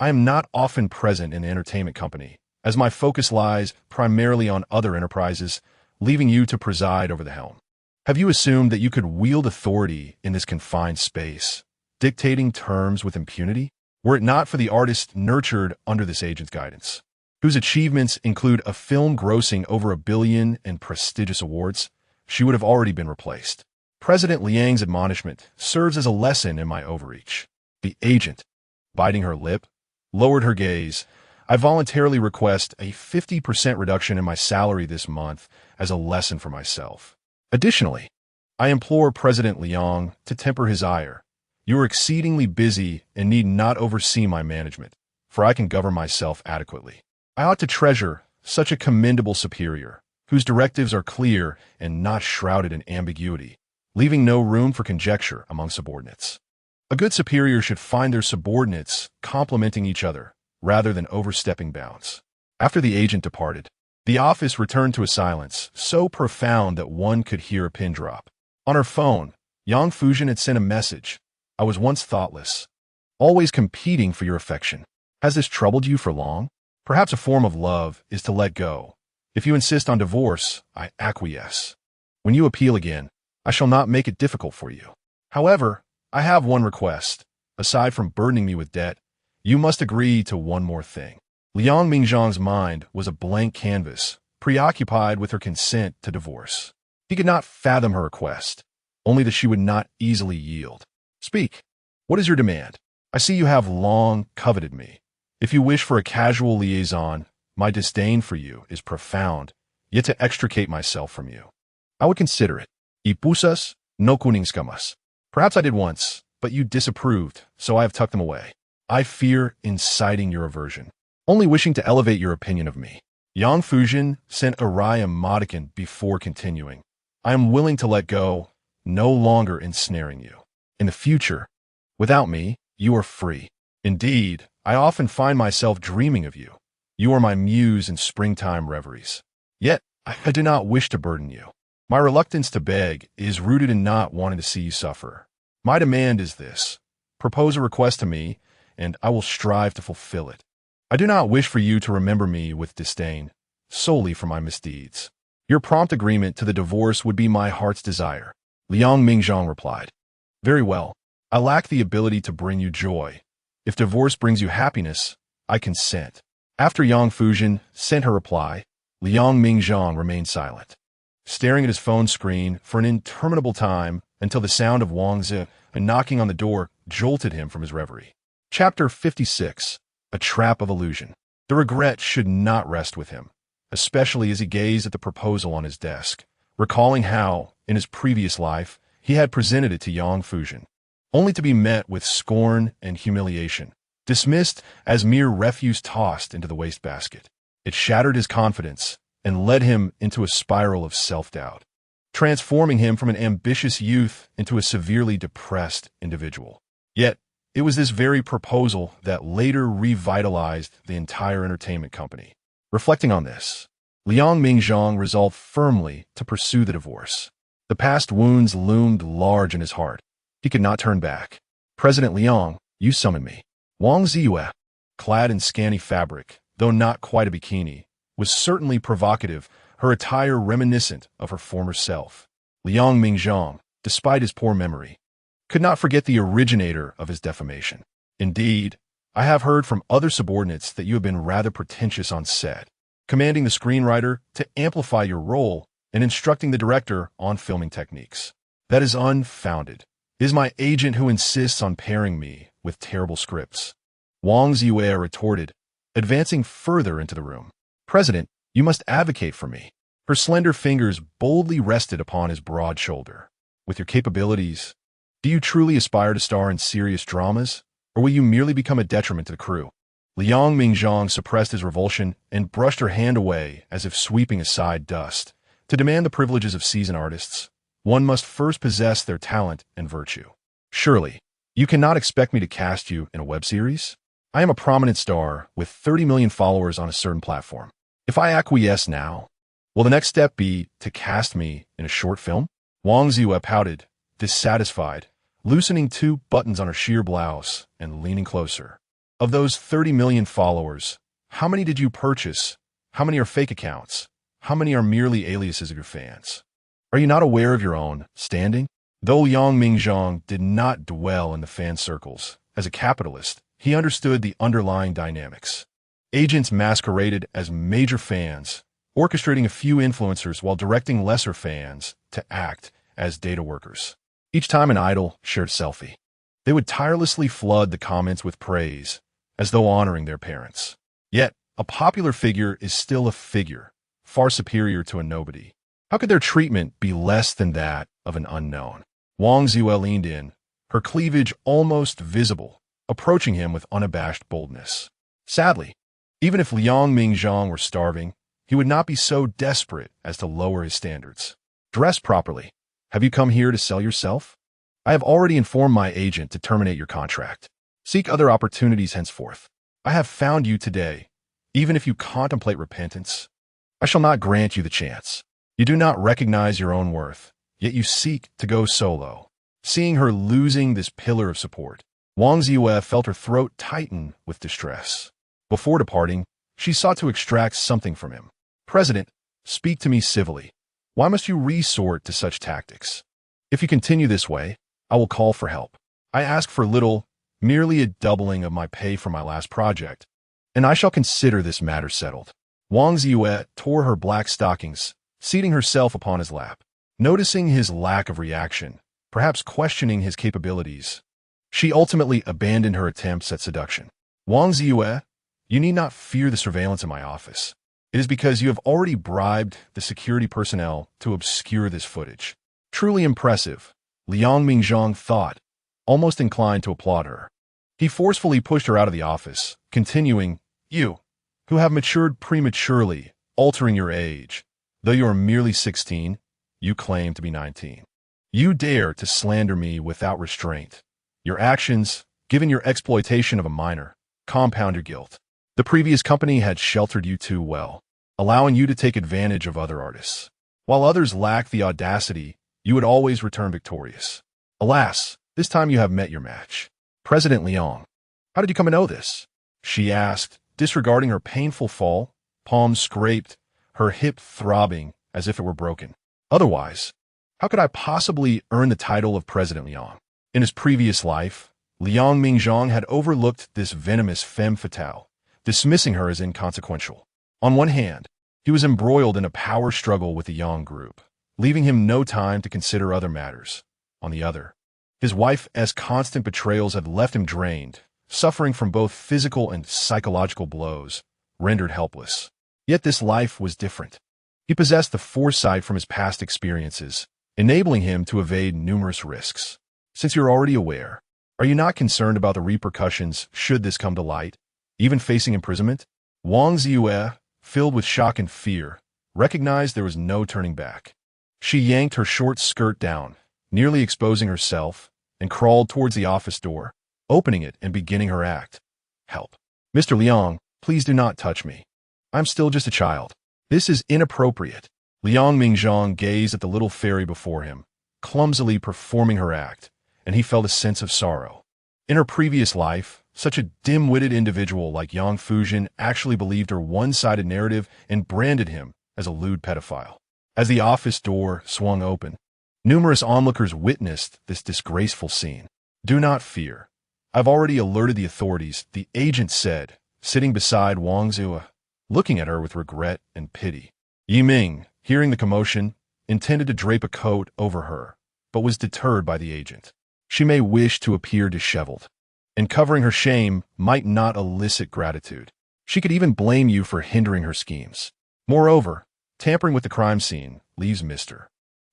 I am not often present in the entertainment company, as my focus lies primarily on other enterprises, leaving you to preside over the helm. Have you assumed that you could wield authority in this confined space, dictating terms with impunity? Were it not for the artist nurtured under this agent's guidance, whose achievements include a film grossing over $1 billion and prestigious awards, she would have already been replaced. President Liang's admonishment serves as a lesson in my overreach. The agent, biting her lip, lowered her gaze. I voluntarily request a 50% reduction in my salary this month as a lesson for myself. Additionally, I implore President Liang to temper his ire. You are exceedingly busy and need not oversee my management, for I can govern myself adequately. I ought to treasure such a commendable superior, whose directives are clear and not shrouded in ambiguity, leaving no room for conjecture among subordinates. A good superior should find their subordinates complementing each other rather than overstepping bounds. After the agent departed, the office returned to a silence so profound that one could hear a pin drop. On her phone, Yang Fuzhen had sent a message. I was once thoughtless, always competing for your affection. Has this troubled you for long? Perhaps a form of love is to let go. If you insist on divorce, I acquiesce. When you appeal again, I shall not make it difficult for you. However, I have one request. Aside from burdening me with debt, you must agree to one more thing. Liang Mingzhang's mind was a blank canvas, preoccupied with her consent to divorce. He could not fathom her request, only that she would not easily yield. Speak. What is your demand? I see you have long coveted me. If you wish for a casual liaison, my disdain for you is profound, yet to extricate myself from you, I would consider it. Ipusas no kuningskamas. Perhaps I did once, but you disapproved, so I have tucked them away. I fear inciting your aversion, only wishing to elevate your opinion of me. Yang Fuzhen sent Araya modicum before continuing. I am willing to let go, no longer ensnaring you. In the future, without me, you are free. Indeed, I often find myself dreaming of you. You are my muse in springtime reveries. Yet, I do not wish to burden you. My reluctance to beg is rooted in not wanting to see you suffer. My demand is this. Propose a request to me, and I will strive to fulfill it. I do not wish for you to remember me with disdain, solely for my misdeeds. Your prompt agreement to the divorce would be my heart's desire. Liang Mingzhang replied. Very well. I lack the ability to bring you joy. If divorce brings you happiness, I consent. After Yang Fuzhen sent her reply, Liang Mingzhang remained silent, staring at his phone screen for an interminable time until the sound of Wang Zi knocking on the door jolted him from his reverie. Chapter 56. A Trap of Illusion. The regret should not rest with him, especially as he gazed at the proposal on his desk, recalling how, in his previous life, he had presented it to Yang Fuzhen, only to be met with scorn and humiliation, dismissed as mere refuse tossed into the wastebasket. It shattered his confidence and led him into a spiral of self-doubt, transforming him from an ambitious youth into a severely depressed individual. Yet, it was this very proposal that later revitalized the entire entertainment company. Reflecting on this, Liang Mingzhang resolved firmly to pursue the divorce. The past wounds loomed large in his heart. He could not turn back. President Liang, you summon me. Wang Ziyue, clad in scanty fabric, though not quite a bikini, was certainly provocative, her attire reminiscent of her former self. Liang Mingzhang, despite his poor memory, could not forget the originator of his defamation. Indeed, I have heard from other subordinates that you have been rather pretentious on set, commanding the screenwriter to amplify your role and instructing the director on filming techniques. That is unfounded. It is my agent who insists on pairing me with terrible scripts. Wang Ziyue retorted, advancing further into the room. President, you must advocate for me. Her slender fingers boldly rested upon his broad shoulder. With your capabilities, do you truly aspire to star in serious dramas, or will you merely become a detriment to the crew? Liang Mingzhang suppressed his revulsion and brushed her hand away as if sweeping aside dust. To demand the privileges of seasoned artists, one must first possess their talent and virtue. Surely, you cannot expect me to cast you in a web series? I am a prominent star with 30 million followers on a certain platform. If I acquiesce now, will the next step be to cast me in a short film? Wang Ziyue pouted, dissatisfied, loosening 2 buttons on her sheer blouse and leaning closer. Of those 30 million followers, how many did you purchase? How many are fake accounts? How many are merely aliases of your fans? Are you not aware of your own standing? Though Yang Mingzhang did not dwell in the fan circles, as a capitalist, he understood the underlying dynamics. Agents masqueraded as major fans, orchestrating a few influencers while directing lesser fans to act as data workers. Each time an idol shared a selfie, they would tirelessly flood the comments with praise, as though honoring their parents. Yet, a popular figure is still a figure, far superior to a nobody. How could their treatment be less than that of an unknown? Wang Ziyue leaned in, her cleavage almost visible, approaching him with unabashed boldness. Sadly, even if Liang Mingzhang were starving, he would not be so desperate as to lower his standards. Dress properly. Have you come here to sell yourself? I have already informed my agent to terminate your contract. Seek other opportunities henceforth. I have found you today. Even if you contemplate repentance, I shall not grant you the chance. You do not recognize your own worth, yet you seek to go solo. Seeing her losing this pillar of support, Wang Ziyue felt her throat tighten with distress. Before departing, she sought to extract something from him. President, speak to me civilly. Why must you resort to such tactics? If you continue this way, I will call for help. I ask for little, merely a doubling of my pay for my last project, and I shall consider this matter settled. Wang Ziyue tore her black stockings, seating herself upon his lap. Noticing his lack of reaction, perhaps questioning his capabilities, she ultimately abandoned her attempts at seduction. Wang Ziyue, you need not fear the surveillance in my office. It is because you have already bribed the security personnel to obscure this footage. Truly impressive, Liang Mingzhang thought, almost inclined to applaud her. He forcefully pushed her out of the office, continuing, You, who have matured prematurely, altering your age, though you are merely 16, you claim to be 19. You dare to slander me without restraint. Your actions, given your exploitation of a minor, compound your guilt. The previous company had sheltered you too well, allowing you to take advantage of other artists. While others lacked the audacity, you would always return victorious. Alas, this time you have met your match. President Liang, how did you come to know this? She asked, disregarding her painful fall, palms scraped, her hip throbbing as if it were broken. Otherwise, how could I possibly earn the title of President Liang? In his previous life, Liang Mingzhang had overlooked this venomous femme fatale, dismissing her as inconsequential. On one hand, he was embroiled in a power struggle with the Yang group, leaving him no time to consider other matters. On the other, his wife's constant betrayals had left him drained, suffering from both physical and psychological blows, rendered helpless. Yet this life was different. He possessed the foresight from his past experiences, enabling him to evade numerous risks. Since you're already aware, are you not concerned about the repercussions should this come to light, even facing imprisonment? Wang Ziyue, filled with shock and fear, recognized there was no turning back. She yanked her short skirt down, nearly exposing herself, and crawled towards the office door, opening it and beginning her act. Help. Mr. Liang, please do not touch me. I'm still just a child. This is inappropriate. Liang Mingzhang gazed at the little fairy before him, clumsily performing her act, and he felt a sense of sorrow. In her previous life, such a dim-witted individual like Yang Fuzhen actually believed her one-sided narrative and branded him as a lewd pedophile. As the office door swung open, numerous onlookers witnessed this disgraceful scene. Do not fear. I've already alerted the authorities, the agent said, sitting beside Wang Ziyue, looking at her with regret and pity. Yiming, hearing the commotion, intended to drape a coat over her, but was deterred by the agent. She may wish to appear disheveled, and covering her shame might not elicit gratitude. She could even blame you for hindering her schemes. Moreover, tampering with the crime scene leaves Mr.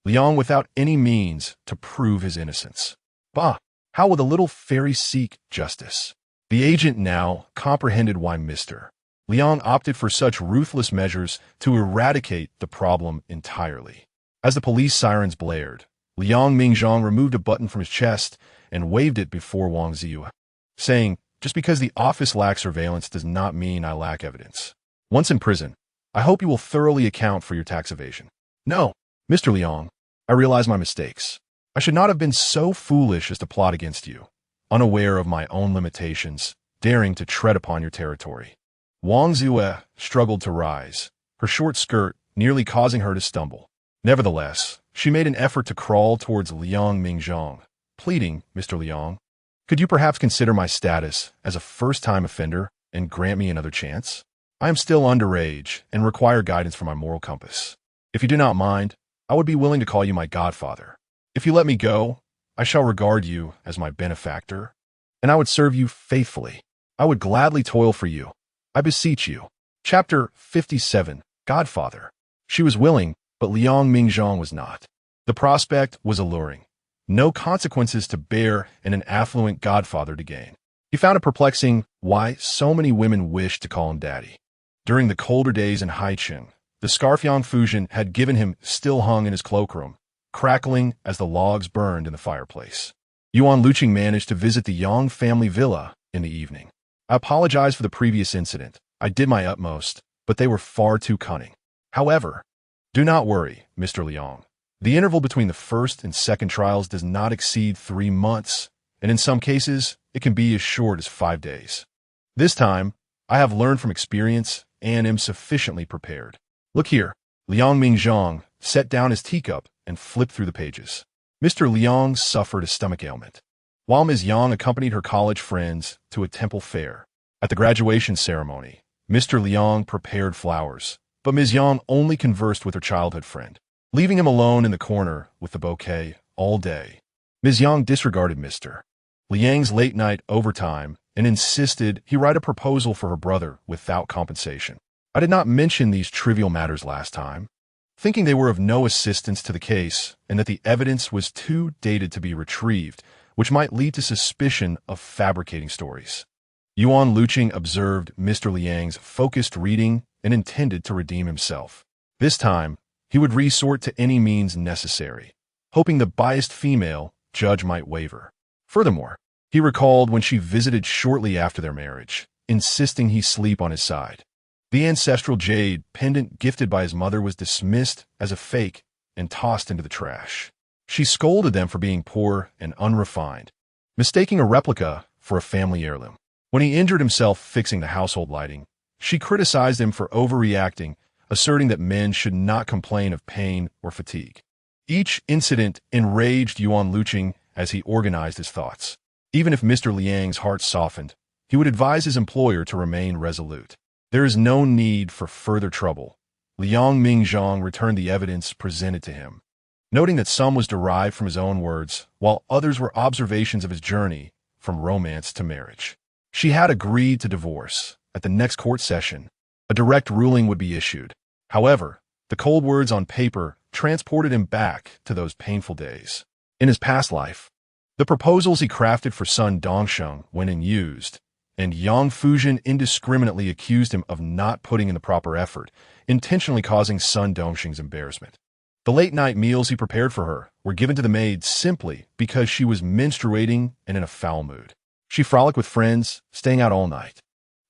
Liang without any means to prove his innocence. Bah! How will the little fairy seek justice? The agent now comprehended why Mr. Liang opted for such ruthless measures to eradicate the problem entirely. As the police sirens blared, Liang Mingzhang removed a button from his chest and waved it before Wang Ziyue, saying, just because the office lacks surveillance does not mean I lack evidence. Once in prison, I hope you will thoroughly account for your tax evasion. No, Mr. Liang, I realize my mistakes. I should not have been so foolish as to plot against you, unaware of my own limitations, daring to tread upon your territory. Wang Ziyue struggled to rise, her short skirt nearly causing her to stumble. Nevertheless, she made an effort to crawl towards Liang Mingzhang, pleading, Mr. Liang, could you perhaps consider my status as a first-time offender and grant me another chance? I am still underage and require guidance from my moral compass. If you do not mind, I would be willing to call you my godfather. If you let me go, I shall regard you as my benefactor, and I would serve you faithfully. I would gladly toil for you. I beseech you. Chapter 57, Godfather. She was willing, but Liang Mingzhang was not. The prospect was alluring. No consequences to bear and an affluent godfather to gain. He found it perplexing why so many women wished to call him daddy. During the colder days in Haicheng, The scarf Yang Fuzhen had given him still hung in his cloakroom, crackling as the logs burned in the fireplace. Yuan Luqing managed to visit the Yang family villa in the evening. I apologize for the previous incident. I did my utmost, but they were far too cunning. However, do not worry, Mr. Liang. The interval between the first and second trials does not exceed 3 months, and in some cases, it can be as short as 5 days. This time, I have learned from experience and am sufficiently prepared. Look here. Liang Mingzhang set down his teacup and flipped through the pages. Mr. Liang suffered a stomach ailment, while Ms. Yang accompanied her college friends to a temple fair. At the graduation ceremony, Mr. Liang prepared flowers, but Ms. Yang only conversed with her childhood friend, leaving him alone in the corner with the bouquet all day. Ms. Yang disregarded Mr. Liang's late-night overtime and insisted he write a proposal for her brother without compensation. I did not mention these trivial matters last time, thinking they were of no assistance to the case and that the evidence was too dated to be retrieved, which might lead to suspicion of fabricating stories. Yuan Luqing observed Mr. Liang's focused reading and intended to redeem himself. This time, he would resort to any means necessary, hoping the biased female judge might waver. Furthermore, he recalled when she visited shortly after their marriage, insisting he sleep on his side. The ancestral jade pendant gifted by his mother was dismissed as a fake and tossed into the trash. She scolded them for being poor and unrefined, mistaking a replica for a family heirloom. When he injured himself fixing the household lighting, she criticized him for overreacting, asserting that men should not complain of pain or fatigue. Each incident enraged Yuan Luqing as he organized his thoughts. Even if Mr. Liang's heart softened, he would advise his employer to remain resolute. There is no need for further trouble. Liang Mingzhang returned the evidence presented to him, noting that some was derived from his own words, while others were observations of his journey from romance to marriage. She had agreed to divorce. At the next court session, a direct ruling would be issued. However, the cold words on paper transported him back to those painful days. In his past life, the proposals he crafted for son Dongsheng went unused, and Yang Fuzhen indiscriminately accused him of not putting in the proper effort, intentionally causing son Dongsheng's embarrassment. The late-night meals he prepared for her were given to the maid simply because she was menstruating and in a foul mood. She frolicked with friends, staying out all night.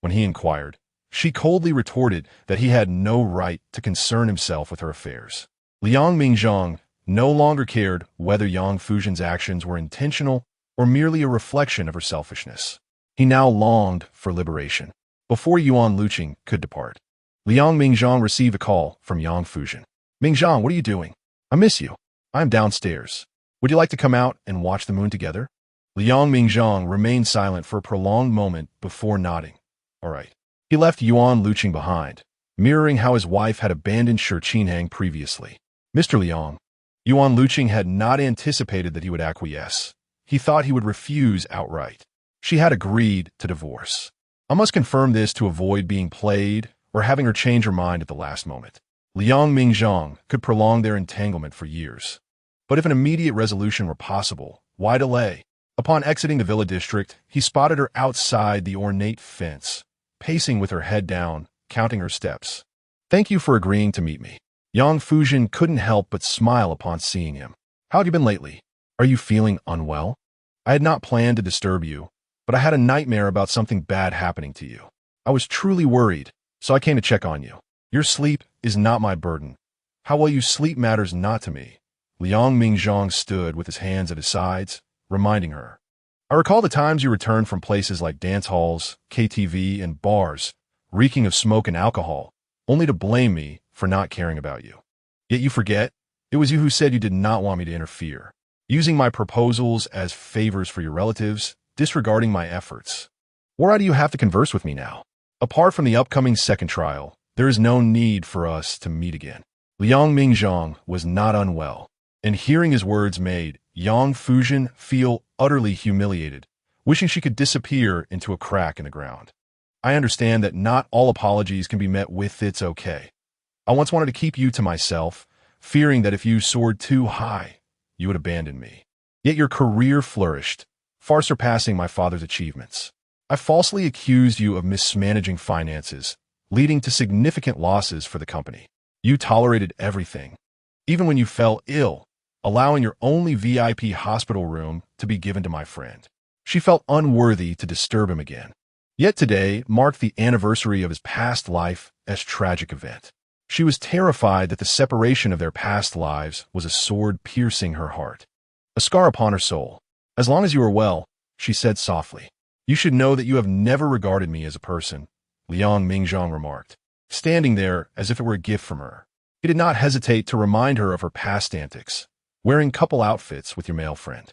When he inquired, she coldly retorted that he had no right to concern himself with her affairs. Liang Mingzhang no longer cared whether Yang Fuzhen's actions were intentional or merely a reflection of her selfishness. He now longed for liberation. Before Yuan Luqing could depart, Liang Mingzhang received a call from Yang Fuzhen. Mingzhang, what are you doing? I miss you. I'm downstairs. Would you like to come out and watch the moon together? Liang Mingzhang remained silent for a prolonged moment before nodding. All right. He left Yuan Luqing behind, mirroring how his wife had abandoned Shi Qinhang previously. Mr. Liang. Yuan Luqing had not anticipated that he would acquiesce. He thought he would refuse outright. She had agreed to divorce. I must confirm this to avoid being played or having her change her mind at the last moment. Liang Mingzhang could prolong their entanglement for years. But if an immediate resolution were possible, why delay? Upon exiting the villa district, he spotted her outside the ornate fence, pacing with her head down, counting her steps. Thank you for agreeing to meet me. Yang Fuzhen couldn't help but smile upon seeing him. How have you been lately? Are you feeling unwell? I had not planned to disturb you, but I had a nightmare about something bad happening to you. I was truly worried, so I came to check on you. Your sleep is not my burden. How well you sleep matters not to me. Liang Mingzhang stood with his hands at his sides, reminding her. I recall the times you returned from places like dance halls, KTV, and bars, reeking of smoke and alcohol, only to blame me for not caring about you. Yet you forget, it was you who said you did not want me to interfere, using my proposals as favors for your relatives, disregarding my efforts. Why do you have to converse with me now? Apart from the upcoming second trial, there is no need for us to meet again. Liang Mingzhang was not unwell, and hearing his words made Yang Fuzhen feel utterly humiliated, wishing she could disappear into a crack in the ground. I understand that not all apologies can be met with "it's okay." I once wanted to keep you to myself, fearing that if you soared too high, you would abandon me. Yet your career flourished, far surpassing my father's achievements. I falsely accused you of mismanaging finances, leading to significant losses for the company. You tolerated everything, even when you fell ill, allowing your only VIP hospital room to be given to my friend. She felt unworthy to disturb him again. Yet today marked the anniversary of his past life as tragic event. She was terrified that the separation of their past lives was a sword piercing her heart, a scar upon her soul. As long as you are well, she said softly. You should know that you have never regarded me as a person, Liang Mingzhang remarked, standing there as if it were a gift from her. He did not hesitate to remind her of her past antics, wearing couple outfits with your male friend.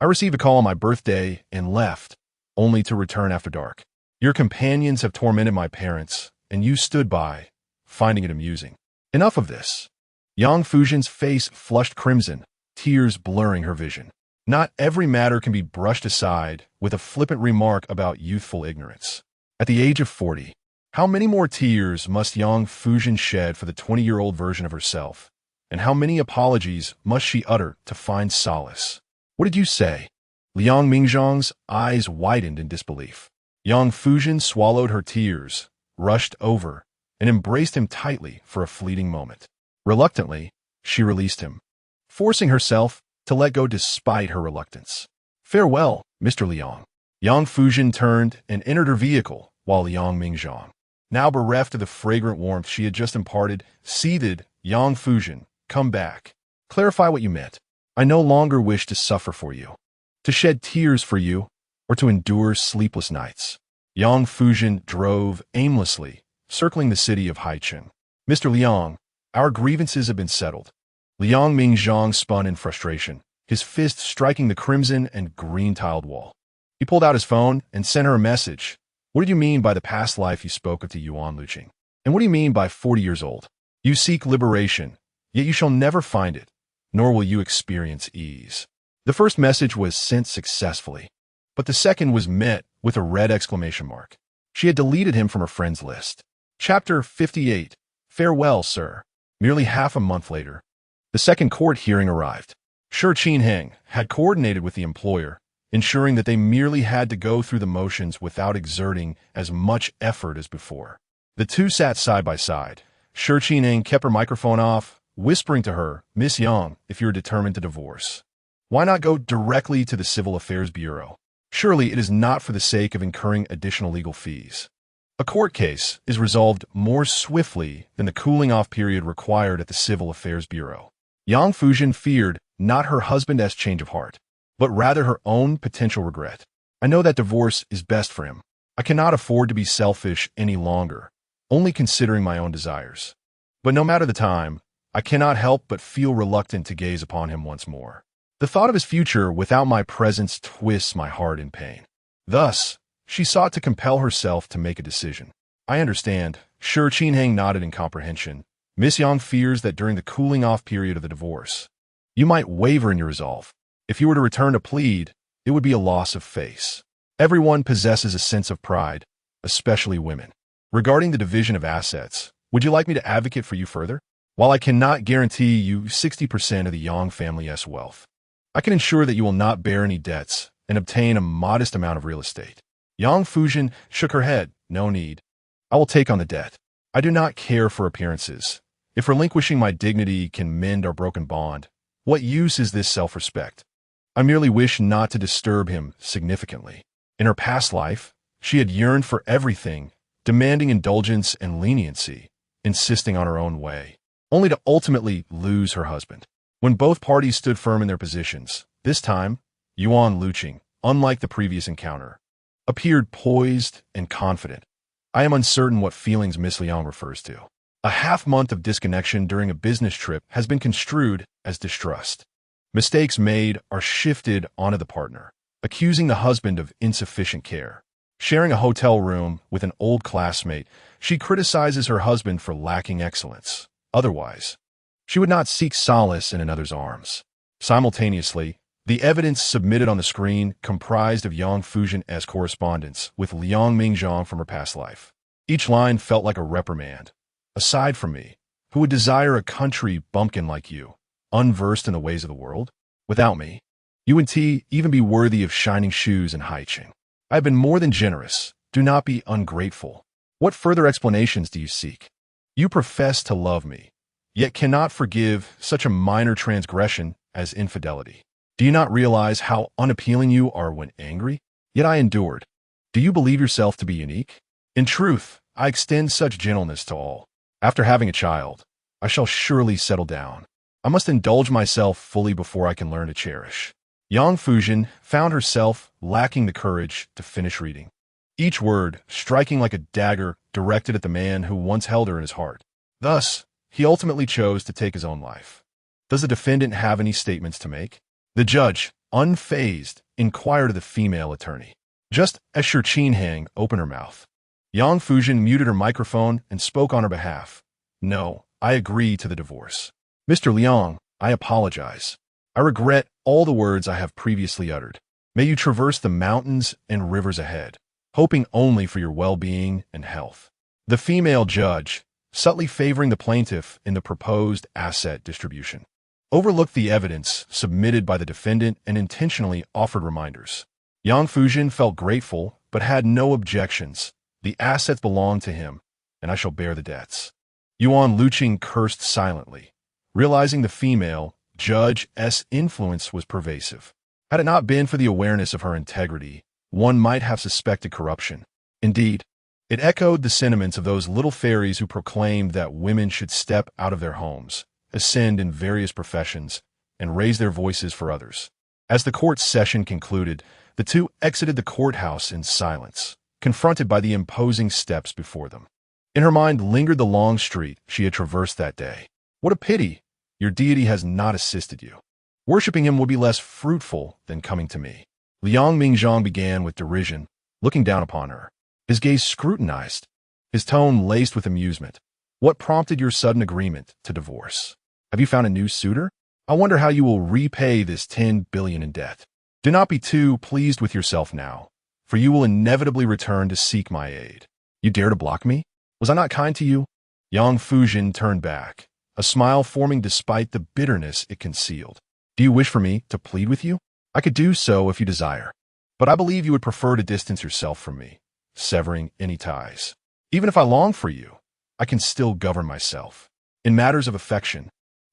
I received a call on my birthday and left, only to return after dark. Your companions have tormented my parents, and you stood by, finding it amusing. Enough of this. Yang Fuzhen's face flushed crimson, tears blurring her vision. Not every matter can be brushed aside with a flippant remark about youthful ignorance. At the age of 40, how many more tears must Yang Fuzhen shed for the 20-year-old version of herself? And how many apologies must she utter to find solace? What did you say? Liang Mingzhang's eyes widened in disbelief. Yang Fuzhen swallowed her tears, rushed over, and embraced him tightly for a fleeting moment. Reluctantly, she released him, forcing herself to let go despite her reluctance. Farewell, Mr. Liang. Yang Fuzhen turned and entered her vehicle, while Liang Mingzhang, now bereft of the fragrant warmth she had just imparted, seethed. Yang Fuzhen, come back. Clarify what you meant. I no longer wish to suffer for you, to shed tears for you, or to endure sleepless nights. Yang Fuzhen drove aimlessly, circling the city of Haicheng. Mr. Liang, our grievances have been settled. Liang Mingzhang spun in frustration, his fist striking the crimson and green-tiled wall. He pulled out his phone and sent her a message. What did you mean by the past life you spoke of to Yuan Luqing? And what do you mean by 40 years old? You seek liberation, yet you shall never find it, nor will you experience ease. The first message was sent successfully, but the second was met with a red exclamation mark. She had deleted him from her friends list. Chapter 58. Farewell, sir. Merely half a month later, the second court hearing arrived. Shi Qinheng had coordinated with the employer, ensuring that they merely had to go through the motions without exerting as much effort as before. The two sat side by side. Shi Qinheng kept her microphone off, whispering to her, Miss Yang, if you're determined to divorce, why not go directly to the Civil Affairs Bureau? Surely it is not for the sake of incurring additional legal fees. A court case is resolved more swiftly than the cooling-off period required at the Civil Affairs Bureau. Yang Fuzhen feared not her husband's change of heart, but rather her own potential regret. I know that divorce is best for him. I cannot afford to be selfish any longer, only considering my own desires. But no matter the time, I cannot help but feel reluctant to gaze upon him once more. The thought of his future without my presence twists my heart in pain. Thus, she sought to compel herself to make a decision. I understand. Shi Qinheng nodded in comprehension. Miss Yang fears that during the cooling-off period of the divorce, you might waver in your resolve. If you were to return to plead, it would be a loss of face. Everyone possesses a sense of pride, especially women. Regarding the division of assets, would you like me to advocate for you further? While I cannot guarantee you 60% of the Yang family's wealth, I can ensure that you will not bear any debts and obtain a modest amount of real estate. Yang Fuzhen shook her head. No need. I will take on the debt. I do not care for appearances. If relinquishing my dignity can mend our broken bond, what use is this self-respect? I merely wish not to disturb him significantly. In her past life, she had yearned for everything, demanding indulgence and leniency, insisting on her own way, only to ultimately lose her husband. When both parties stood firm in their positions, this time, Yuan Luqing, unlike the previous encounter, appeared poised and confident. I am uncertain what feelings Miss Liang refers to. A half-month of disconnection during a business trip has been construed as distrust. Mistakes made are shifted onto the partner, accusing the husband of insufficient care. Sharing a hotel room with an old classmate, she criticizes her husband for lacking excellence. Otherwise, she would not seek solace in another's arms. Simultaneously, the evidence submitted on the screen comprised of Yang Fuzhen's correspondence with Liang Mingzhang from her past life. Each line felt like a reprimand. Aside from me, who would desire a country bumpkin like you, unversed in the ways of the world? Without me, you and T even be worthy of shining shoes in Haicheng. I have been more than generous. Do not be ungrateful. What further explanations do you seek? You profess to love me, yet cannot forgive such a minor transgression as infidelity. Do you not realize how unappealing you are when angry? Yet I endured. Do you believe yourself to be unique? In truth, I extend such gentleness to all. After having a child, I shall surely settle down. I must indulge myself fully before I can learn to cherish. Yang Fuzhen found herself lacking the courage to finish reading, each word striking like a dagger directed at the man who once held her in his heart. Thus, he ultimately chose to take his own life. Does the defendant have any statements to make? The judge, unfazed, inquired of the female attorney. Just as Shi Qinhang opened her mouth, Yang Fuzhen muted her microphone and spoke on her behalf. No, I agree to the divorce. Mr. Liang, I apologize. I regret all the words I have previously uttered. May you traverse the mountains and rivers ahead, hoping only for your well-being and health. The female judge, subtly favoring the plaintiff in the proposed asset distribution, overlooked the evidence submitted by the defendant and intentionally offered reminders. Yang Fuzhen felt grateful but had no objections. The assets belong to him, and I shall bear the debts. Yuan Luqing cursed silently, realizing the female judge's influence was pervasive. Had it not been for the awareness of her integrity, one might have suspected corruption. Indeed, it echoed the sentiments of those little fairies who proclaimed that women should step out of their homes, ascend in various professions, and raise their voices for others. As the court session concluded, the two exited the courthouse in silence, confronted by the imposing steps before them. In her mind lingered the long street she had traversed that day. What a pity! Your deity has not assisted you. Worshipping him would be less fruitful than coming to me. Liang Mingzhang began with derision, looking down upon her. His gaze scrutinized, his tone laced with amusement. What prompted your sudden agreement to divorce? Have you found a new suitor? I wonder how you will repay this 10 billion in debt. Do not be too pleased with yourself now, for you will inevitably return to seek my aid. You dare to block me? Was I not kind to you? Yang Fuzhen turned back, a smile forming despite the bitterness it concealed. Do you wish for me to plead with you? I could do so if you desire, but I believe you would prefer to distance yourself from me, severing any ties. Even if I long for you, I can still govern myself. In matters of affection,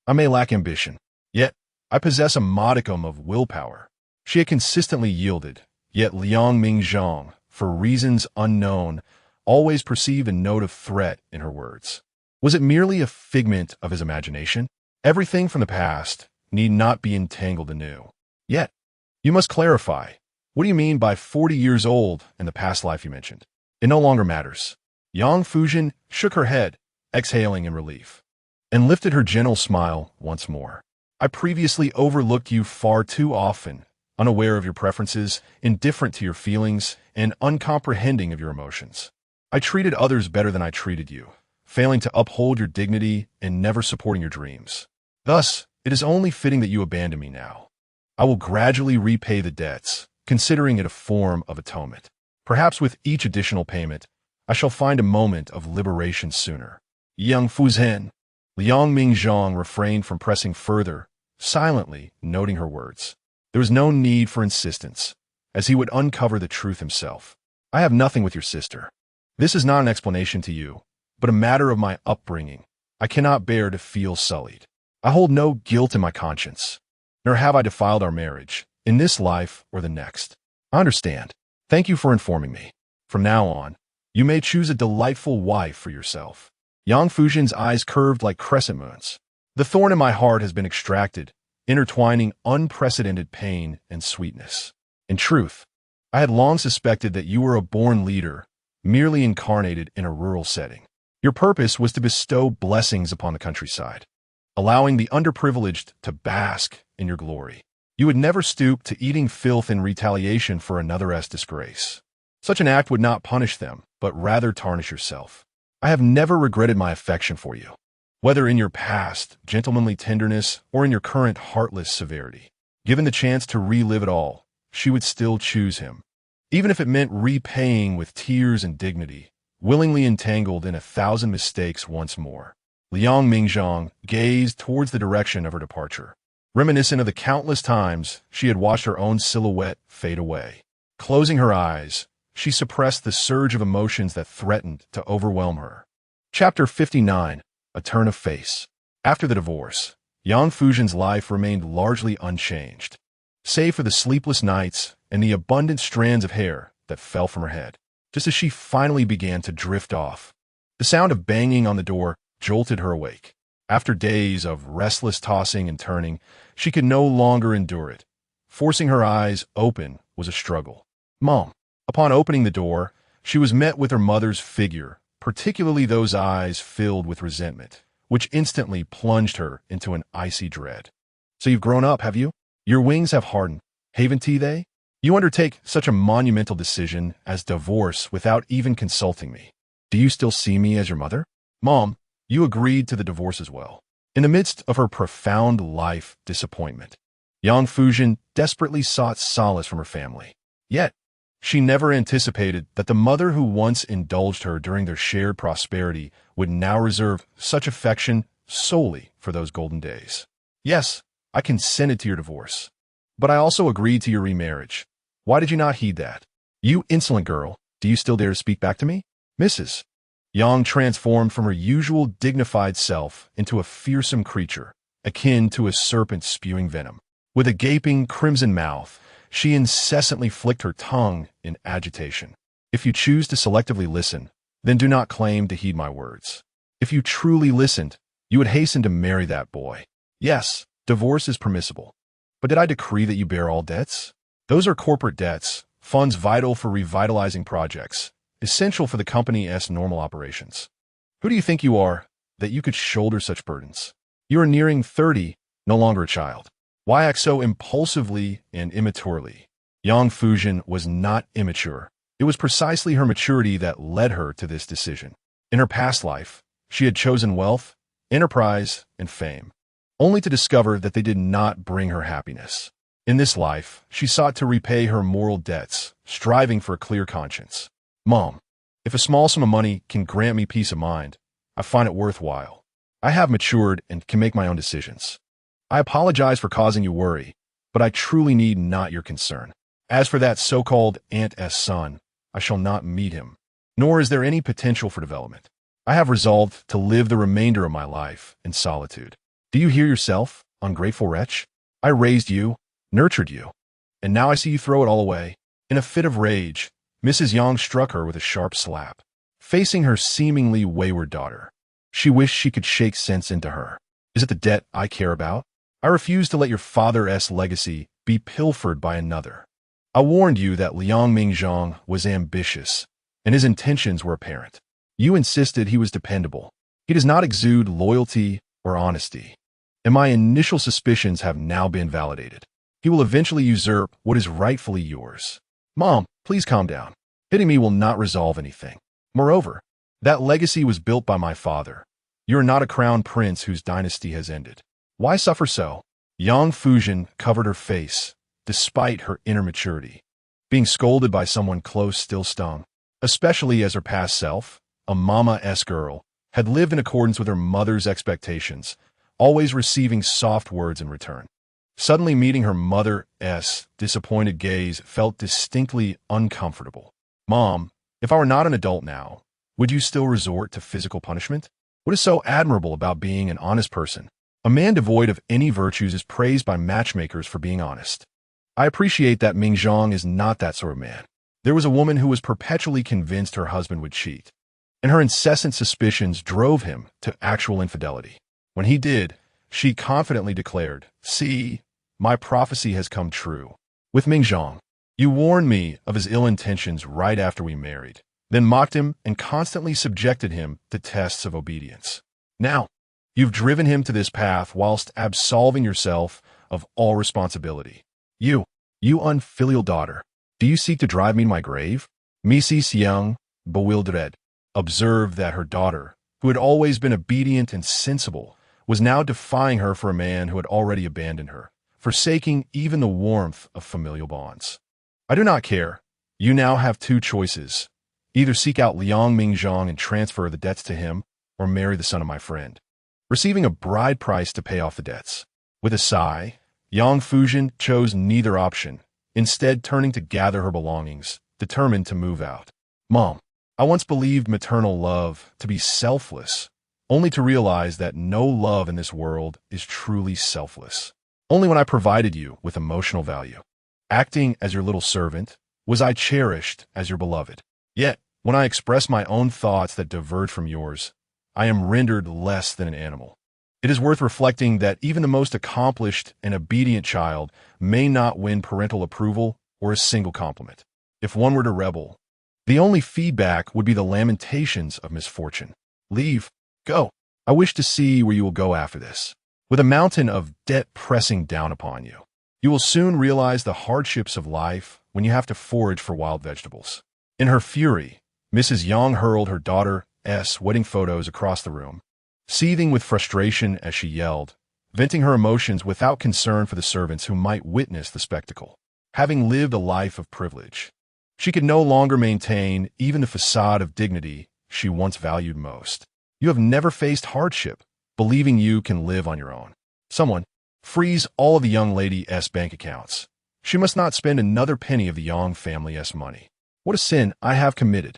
I may lack ambition, yet I possess a modicum of willpower. She had consistently yielded, yet Liang Mingzhang, for reasons unknown, always perceived a note of threat in her words. Was it merely a figment of his imagination? Everything from the past need not be entangled anew. Yet, you must clarify. What do you mean by 40 years old in the past life you mentioned? It no longer matters. Yang Fuzhen shook her head, exhaling in relief, and lifted her gentle smile once more. I previously overlooked you far too often, unaware of your preferences, indifferent to your feelings, and uncomprehending of your emotions. I treated others better than I treated you, failing to uphold your dignity and never supporting your dreams. Thus, it is only fitting that you abandon me now. I will gradually repay the debts, considering it a form of atonement. Perhaps with each additional payment, I shall find a moment of liberation sooner. Yang Fuzhen. Liang Mingzhang refrained from pressing further, silently noting her words. There was no need for insistence, as he would uncover the truth himself. I have nothing with your sister. This is not an explanation to you, but a matter of my upbringing. I cannot bear to feel sullied. I hold no guilt in my conscience, nor have I defiled our marriage, in this life or the next. I understand. Thank you for informing me. From now on, you may choose a delightful wife for yourself. Yang Fuzhen's eyes curved like crescent moons. The thorn in my heart has been extracted, intertwining unprecedented pain and sweetness. In truth, I had long suspected that you were a born leader, merely incarnated in a rural setting. Your purpose was to bestow blessings upon the countryside, allowing the underprivileged to bask in your glory. You would never stoop to eating filth in retaliation for another's disgrace. Such an act would not punish them, but rather tarnish yourself. I have never regretted my affection for you, whether in your past gentlemanly tenderness or in your current heartless severity. Given the chance to relive it all, she would still choose him, even if it meant repaying with tears and dignity, willingly entangled in 1,000 mistakes once more. Liang Mingzhang gazed towards the direction of her departure, reminiscent of the countless times she had watched her own silhouette fade away. Closing her eyes, she suppressed the surge of emotions that threatened to overwhelm her. Chapter 59. A Turn of Face. After the divorce, Yang Fuzhen's life remained largely unchanged, save for the sleepless nights and the abundant strands of hair that fell from her head, just as she finally began to drift off. The sound of banging on the door jolted her awake. After days of restless tossing and turning, she could no longer endure it. Forcing her eyes open was a struggle. "Mom." Upon opening the door, she was met with her mother's figure, particularly those eyes filled with resentment, which instantly plunged her into an icy dread. "So you've grown up, have you? Your wings have hardened, haven't they? You undertake such a monumental decision as divorce without even consulting me. Do you still see me as your mother?" "Mom, you agreed to the divorce as well." In the midst of her profound life disappointment, Yang Fuzhen desperately sought solace from her family. Yet, she never anticipated that the mother who once indulged her during their shared prosperity would now reserve such affection solely for those golden days. "Yes, I consented to your divorce, but I also agreed to your remarriage. Why did you not heed that? You insolent girl, do you still dare to speak back to me?" Mrs. Yang transformed from her usual dignified self into a fearsome creature, akin to a serpent spewing venom. With a gaping, crimson mouth, she incessantly flicked her tongue in agitation. "If you choose to selectively listen, then do not claim to heed my words. If you truly listened, you would hasten to marry that boy. Yes, divorce is permissible. But did I decree that you bear all debts? Those are corporate debts, funds vital for revitalizing projects, essential for the company's normal operations. Who do you think you are, that you could shoulder such burdens? You are nearing 30, no longer a child. Why act so impulsively and immaturely?" Yang Fuzhen was not immature. It was precisely her maturity that led her to this decision. In her past life, she had chosen wealth, enterprise, and fame, only to discover that they did not bring her happiness. In this life, she sought to repay her moral debts, striving for a clear conscience. "Mom, if a small sum of money can grant me peace of mind, I find it worthwhile. I have matured and can make my own decisions. I apologize for causing you worry, but I truly need not your concern. As for that so-called aunt's son, I shall not meet him, nor is there any potential for development. I have resolved to live the remainder of my life in solitude. Do you hear yourself, ungrateful wretch? I raised you, nurtured you, and now I see you throw it all away." In a fit of rage, Mrs. Yang struck her with a sharp slap. Facing her seemingly wayward daughter, she wished she could shake sense into her. "Is it the debt I care about? I refuse to let your father's legacy be pilfered by another. I warned you that Liang Mingzhang was ambitious, and his intentions were apparent. You insisted he was dependable. He does not exude loyalty or honesty, and my initial suspicions have now been validated. He will eventually usurp what is rightfully yours." "Mom, please calm down. Hitting me will not resolve anything. Moreover, that legacy was built by my father. You are not a crown prince whose dynasty has ended. Why suffer so?" Yang Fuzhen covered her face, despite her inner maturity. Being scolded by someone close still stung, especially as her past self, a mama-esque girl, had lived in accordance with her mother's expectations, always receiving soft words in return. Suddenly meeting her mother's disappointed gaze felt distinctly uncomfortable. "Mom, if I were not an adult now, would you still resort to physical punishment? What is so admirable about being an honest person? A man devoid of any virtues is praised by matchmakers for being honest. I appreciate that Mingzhang is not that sort of man. There was a woman who was perpetually convinced her husband would cheat, and her incessant suspicions drove him to actual infidelity. When he did, she confidently declared, 'See, my prophecy has come true.' With Mingzhang, you warned me of his ill intentions right after we married, then mocked him and constantly subjected him to tests of obedience. Now, you've driven him to this path whilst absolving yourself of all responsibility. You unfilial daughter, do you seek to drive me to my grave?" Mrs. Yang, bewildered, observed that her daughter, who had always been obedient and sensible, was now defying her for a man who had already abandoned her, forsaking even the warmth of familial bonds. "I do not care. You now have two choices. Either seek out Liang Mingzhang and transfer the debts to him, or marry the son of my friend, receiving a bride price to pay off the debts." With a sigh, Yang Fuzhen chose neither option, instead turning to gather her belongings, determined to move out. "Mom, I once believed maternal love to be selfless, only to realize that no love in this world is truly selfless. Only when I provided you with emotional value, acting as your little servant, was I cherished as your beloved. Yet, when I express my own thoughts that diverge from yours, I am rendered less than an animal. It is worth reflecting that even the most accomplished and obedient child may not win parental approval or a single compliment. If one were to rebel, the only feedback would be the lamentations of misfortune. Leave. Go. I wish to see where you will go after this. With a mountain of debt pressing down upon you, you will soon realize the hardships of life when you have to forage for wild vegetables. In her fury, Mrs. Yang hurled her daughter's wedding photos across the room, seething with frustration as she yelled, venting her emotions without concern for the servants who might witness the spectacle. Having lived a life of privilege, she could no longer maintain even the facade of dignity she once valued most. You have never faced hardship, believing you can live on your own. Someone, freeze all of the young lady's bank accounts. She must not spend another penny of the Yang family's money. What a sin I have committed.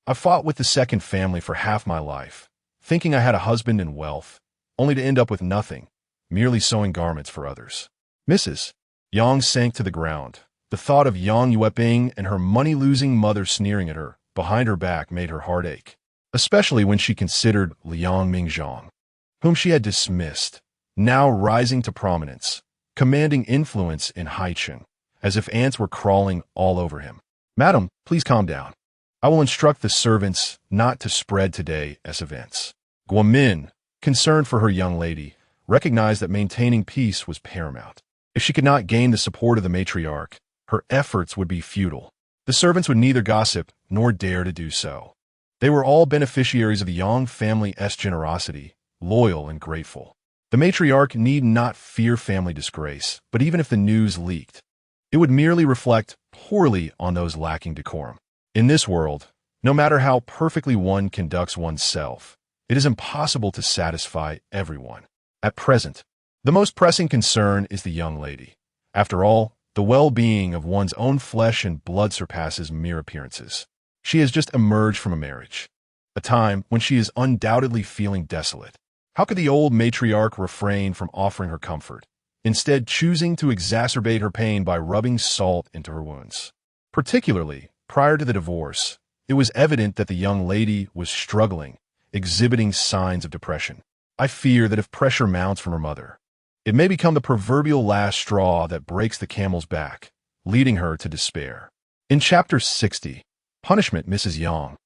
I fought with the second family for half my life, thinking I had a husband and wealth, only to end up with nothing, merely sewing garments for others. Mrs. Yang sank to the ground. The thought of Yang weeping and her money-losing mother sneering at her behind her back made her heart ache, especially when she considered Liang Mingzhang, whom she had dismissed, now rising to prominence, commanding influence in Haicheng, as if ants were crawling all over him. Madam, please calm down. I will instruct the servants not to spread today's events. Guomin, concerned for her young lady, recognized that maintaining peace was paramount. If she could not gain the support of the matriarch, her efforts would be futile. The servants would neither gossip nor dare to do so. They were all beneficiaries of the Yang family's generosity, loyal and grateful. The matriarch need not fear family disgrace, but even if the news leaked, it would merely reflect poorly on those lacking decorum. In this world, no matter how perfectly one conducts oneself, it is impossible to satisfy everyone. At present, the most pressing concern is the young lady. After all, the well-being of one's own flesh and blood surpasses mere appearances. She has just emerged from a marriage, a time when she is undoubtedly feeling desolate. How could the old matriarch refrain from offering her comfort, instead choosing to exacerbate her pain by rubbing salt into her wounds? Particularly, prior to the divorce, it was evident that the young lady was struggling, exhibiting signs of depression. I fear that if pressure mounts from her mother, it may become the proverbial last straw that breaks the camel's back, leading her to despair. In Chapter 60, Punishment, Mrs. Yang,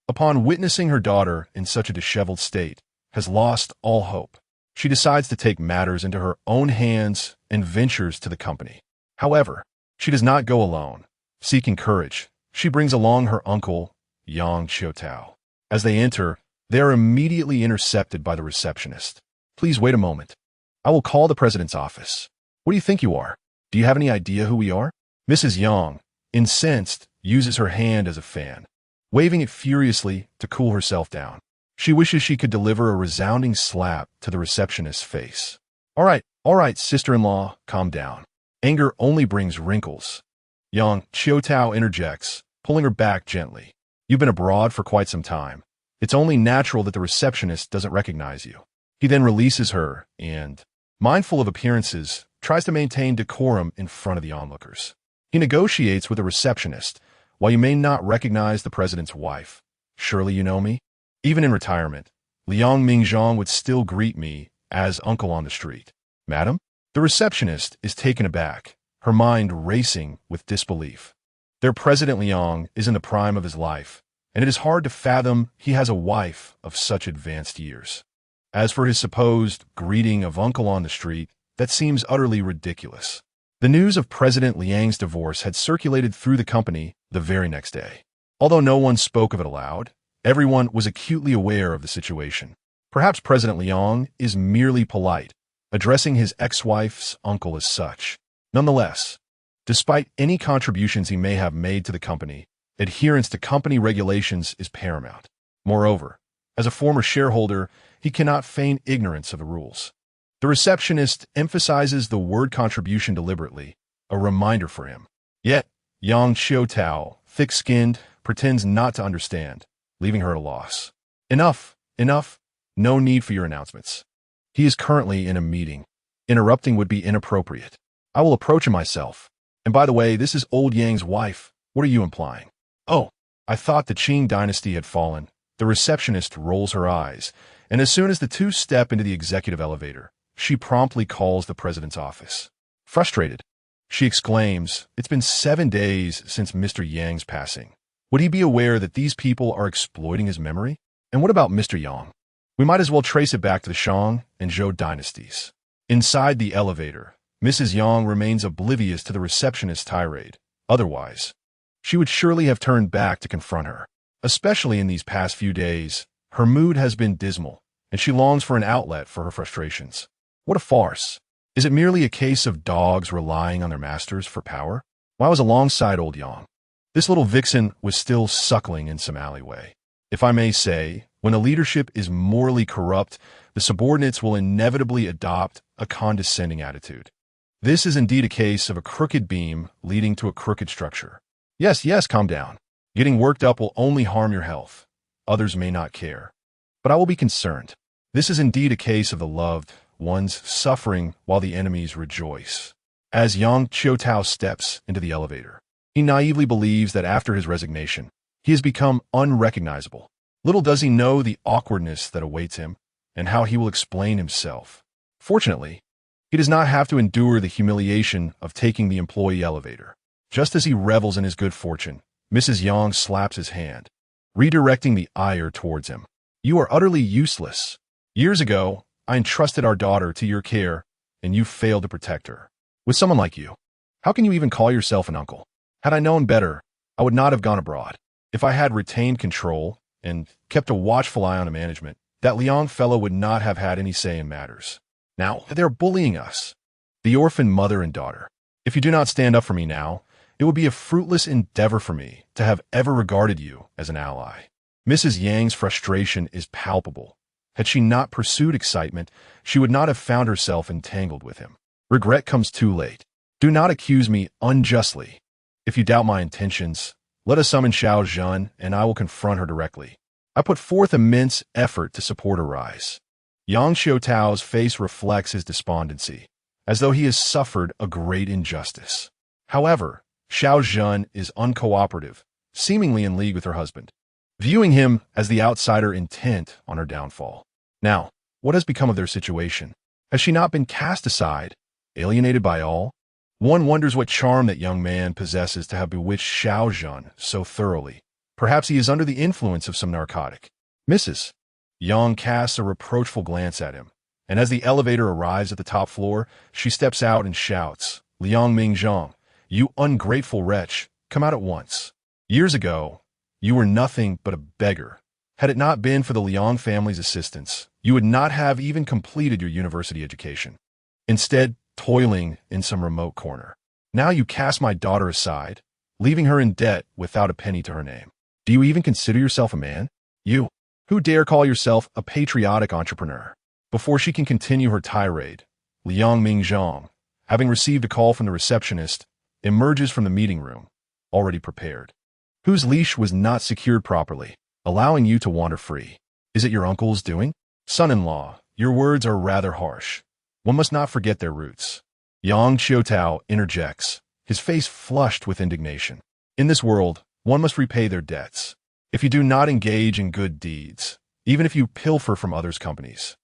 upon witnessing her daughter in such a disheveled state, has lost all hope. She decides to take matters into her own hands and ventures to the company. However, she does not go alone. Seeking courage, she brings along her uncle, Yang Qiutao. As they enter, they are immediately intercepted by the receptionist. Please wait a moment. I will call the president's office. What do you think you are? Do you have any idea who we are? Mrs. Yang, incensed, uses her hand as a fan, waving it furiously to cool herself down. She wishes she could deliver a resounding slap to the receptionist's face. All right, sister-in-law, calm down. Anger only brings wrinkles. Yang Qiutao interjects, pulling her back gently. You've been abroad for quite some time. It's only natural that the receptionist doesn't recognize you. He then releases her and, mindful of appearances, tries to maintain decorum in front of the onlookers. He negotiates with the receptionist. While you may not recognize the president's wife, surely you know me? Even in retirement, Liang Mingzhang would still greet me as uncle on the street. Madam? The receptionist is taken aback, her mind racing with disbelief. Their President Liang is in the prime of his life, and it is hard to fathom he has a wife of such advanced years. As for his supposed greeting of uncle on the street, that seems utterly ridiculous. The news of President Liang's divorce had circulated through the company the very next day. Although no one spoke of it aloud, everyone was acutely aware of the situation. Perhaps President Liang is merely polite, addressing his ex-wife's uncle as such. Nonetheless, despite any contributions he may have made to the company, adherence to company regulations is paramount. Moreover, as a former shareholder, he cannot feign ignorance of the rules. The receptionist emphasizes the word contribution deliberately, a reminder for him. Yet, Yang Qiutao, thick-skinned, pretends not to understand, leaving her at a loss. Enough, No need for your announcements. He is currently in a meeting. Interrupting would be inappropriate. I will approach him myself. And by the way, this is old Yang's wife. What are you implying? Oh, I thought the Qing dynasty had fallen. The receptionist rolls her eyes, and as soon as the two step into the executive elevator, she promptly calls the president's office. Frustrated, she exclaims, "It's been 7 days since Mr. Yang's passing. Would he be aware that these people are exploiting his memory? And what about Mr. Yang? We might as well trace it back to the Shang and Zhou dynasties." Inside the elevator, Mrs. Yang remains oblivious to the receptionist's tirade. Otherwise, she would surely have turned back to confront her. Especially in these past few days, her mood has been dismal, and she longs for an outlet for her frustrations. What a farce. Is it merely a case of dogs relying on their masters for power? While I was alongside old Yang, this little vixen was still suckling in some alleyway. If I may say, when the leadership is morally corrupt, the subordinates will inevitably adopt a condescending attitude. This is indeed a case of a crooked beam leading to a crooked structure. Yes, calm down. Getting worked up will only harm your health. Others may not care. But I will be concerned. This is indeed a case of the loved ones suffering while the enemies rejoice. As Yang Qiutao steps into the elevator, he naively believes that after his resignation, he has become unrecognizable. Little does he know the awkwardness that awaits him and how he will explain himself. Fortunately, he does not have to endure the humiliation of taking the employee elevator. Just as he revels in his good fortune, Mrs. Yang slaps his hand, redirecting the ire towards him. "You are utterly useless. Years ago, I entrusted our daughter to your care, and you failed to protect her. With someone like you, how can you even call yourself an uncle? Had I known better, I would not have gone abroad. If I had retained control and kept a watchful eye on the management, that Liang fellow would not have had any say in matters. Now, they're bullying us. The orphan mother and daughter. If you do not stand up for me now, it would be a fruitless endeavor for me to have ever regarded you as an ally." Mrs. Yang's frustration is palpable. Had she not pursued excitement, she would not have found herself entangled with him. Regret comes too late. Do not accuse me unjustly. If you doubt my intentions, let us summon Xiao Zhen, and I will confront her directly. I put forth immense effort to support her rise. Yang Qiutao's face reflects his despondency, as though he has suffered a great injustice. However, Xiao Zhen is uncooperative, seemingly in league with her husband, viewing him as the outsider intent on her downfall. Now, what has become of their situation? Has she not been cast aside, alienated by all? One wonders what charm that young man possesses to have bewitched Xiao Zhen so thoroughly. Perhaps he is under the influence of some narcotic. Mrs. Yang casts a reproachful glance at him, and as the elevator arrives at the top floor, she steps out and shouts, "Liang Mingzhang, you ungrateful wretch, come out at once. Years ago, you were nothing but a beggar. Had it not been for the Liang family's assistance, you would not have even completed your university education. Instead, toiling in some remote corner. Now you cast my daughter aside, leaving her in debt without a penny to her name. Do you even consider yourself a man? You, who dare call yourself a patriotic entrepreneur?" Before she can continue her tirade, Liang Mingzhang, having received a call from the receptionist, emerges from the meeting room, already prepared. "Whose leash was not secured properly, allowing you to wander free? Is it your uncle's doing? Son-in-law, your words are rather harsh. One must not forget their roots." Yang Qiutao interjects, his face flushed with indignation. "In this world, one must repay their debts. If you do not engage in good deeds, even if you pilfer from others' companies,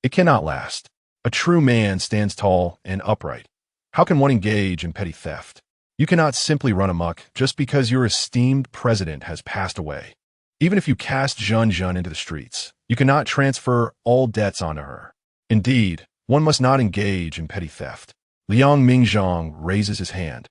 it cannot last. A true man stands tall and upright. How can one engage in petty theft? You cannot simply run amok just because your esteemed president has passed away. Even if you cast Zhen into the streets, you cannot transfer all debts onto her. Indeed, one must not engage in petty theft." Liang Mingzhang raises his hand,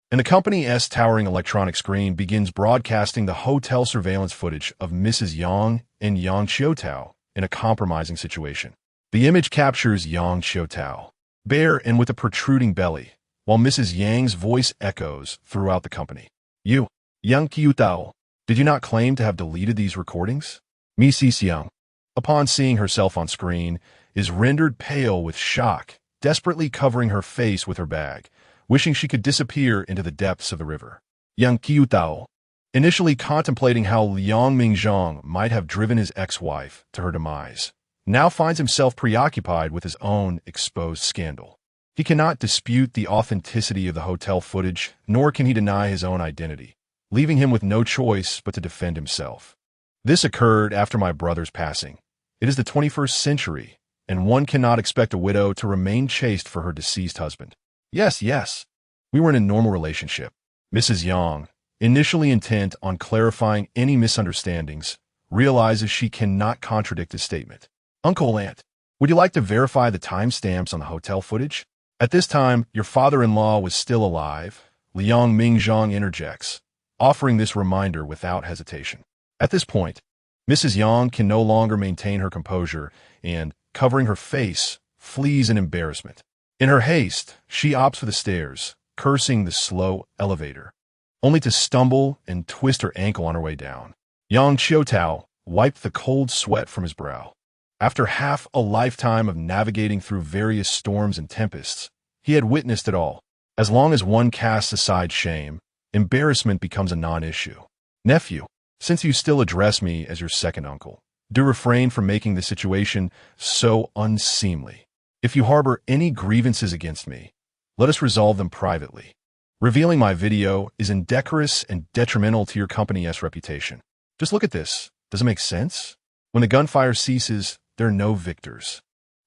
and the company's towering electronic screen begins broadcasting the hotel surveillance footage of Mrs. Yang and Yang Qiutao in a compromising situation. The image captures Yang Qiutao, bare and with a protruding belly, while Mrs. Yang's voice echoes throughout the company. "You, Yang Qiutao, did you not claim to have deleted these recordings?" Mrs. Yang, upon seeing herself on screen, is rendered pale with shock, desperately covering her face with her bag, wishing she could disappear into the depths of the river. Yang Qiutao, initially contemplating how Liang Mingzhang might have driven his ex-wife to her demise, now finds himself preoccupied with his own exposed scandal. He cannot dispute the authenticity of the hotel footage, nor can he deny his own identity, leaving him with no choice but to defend himself. This occurred after my brother's passing. It is the 21st century, and one cannot expect a widow to remain chaste for her deceased husband. Yes, we were in a normal relationship. Mrs. Yang, initially intent on clarifying any misunderstandings, realizes she cannot contradict his statement. Uncle, Aunt, would you like to verify the timestamps on the hotel footage? At this time, your father-in-law was still alive. Liang Mingzhang interjects, offering this reminder without hesitation. At this point, Mrs. Yang can no longer maintain her composure and, covering her face, flees in embarrassment. In her haste, she opts for the stairs, cursing the slow elevator, only to stumble and twist her ankle on her way down. Yang Qiutao wiped the cold sweat from his brow. After half a lifetime of navigating through various storms and tempests, he had witnessed it all. As long as one casts aside shame, embarrassment becomes a non-issue. Nephew, since you still address me as your second uncle, do refrain from making the situation so unseemly. If you harbor any grievances against me, let us resolve them privately. Revealing my video is indecorous and detrimental to your company's reputation. Just look at this. Does it make sense? When the gunfire ceases, there are no victors.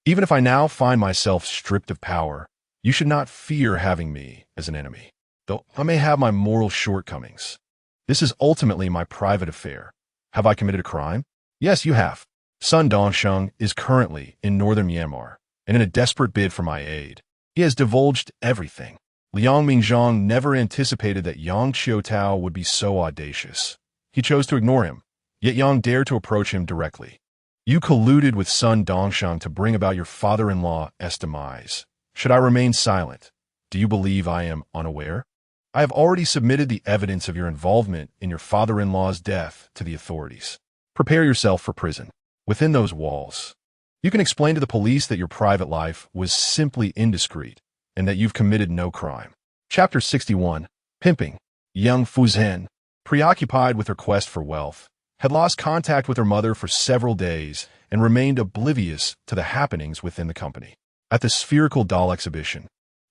Even if I now find myself stripped of power, you should not fear having me as an enemy, though I may have my moral shortcomings. This is ultimately my private affair. Have I committed a crime? Yes, you have. Sun Dongsheng is currently in northern Myanmar, and in a desperate bid for my aid, he has divulged everything. Liang Mingzhang never anticipated that Yang Qiutao would be so audacious. He chose to ignore him, yet Yang dared to approach him directly. You colluded with Sun Dongsheng to bring about your father-in-law's demise. Should I remain silent? Do you believe I am unaware? I have already submitted the evidence of your involvement in your father-in-law's death to the authorities. Prepare yourself for prison. Within those walls, you can explain to the police that your private life was simply indiscreet and that you've committed no crime. Chapter 61. Pimping. Yang Fuzhen, preoccupied with her quest for wealth, had lost contact with her mother for several days and remained oblivious to the happenings within the company. At the spherical doll exhibition,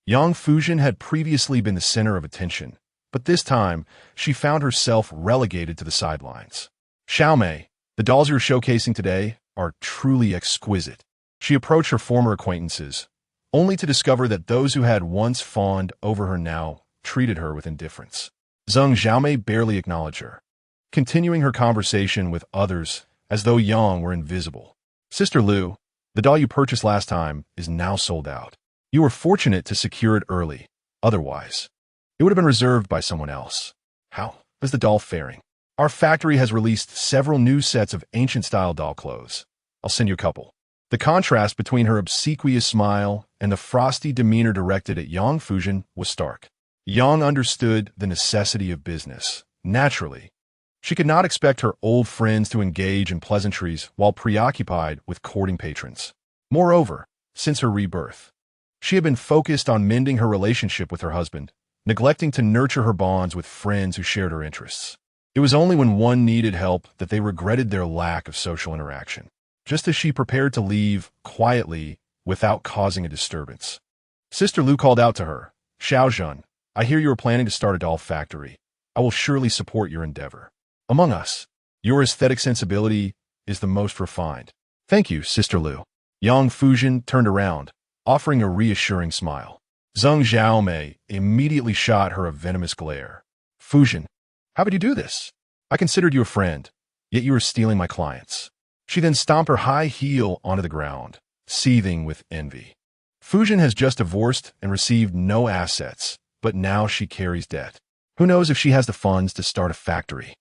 Yang Fuzhen had previously been the center of attention, but this time she found herself relegated to the sidelines. Xiaomei, the dolls you're showcasing today are truly exquisite. She approached her former acquaintances, only to discover that those who had once fawned over her now treated her with indifference. Zheng Xiaomei barely acknowledged her, continuing her conversation with others as though Yang were invisible. Sister Liu, the doll you purchased last time is now sold out. You were fortunate to secure it early. Otherwise, it would have been reserved by someone else. How is the doll faring? Our factory has released several new sets of ancient-style doll clothes. I'll send you a couple. The contrast between her obsequious smile and the frosty demeanor directed at Yang Fuzhen was stark. Yang understood the necessity of business. Naturally, she could not expect her old friends to engage in pleasantries while preoccupied with courting patrons. Moreover, since her rebirth, she had been focused on mending her relationship with her husband, neglecting to nurture her bonds with friends who shared her interests. It was only when one needed help that they regretted their lack of social interaction. Just as she prepared to leave quietly without causing a disturbance, Sister Liu called out to her, "Xiaozhen, I hear you are planning to start a doll factory. I will surely support your endeavor. Among us, your aesthetic sensibility is the most refined." "Thank you, Sister Liu." Yang Fuzhen turned around, offering a reassuring smile. Zheng Xiaomei immediately shot her a venomous glare. "Fuzhen, how would you do this? I considered you a friend, yet you are stealing my clients." She then stomped her high heel onto the ground, seething with envy. Fuzhen has just divorced and received no assets, but now she carries debt. Who knows if she has the funds to start a factory?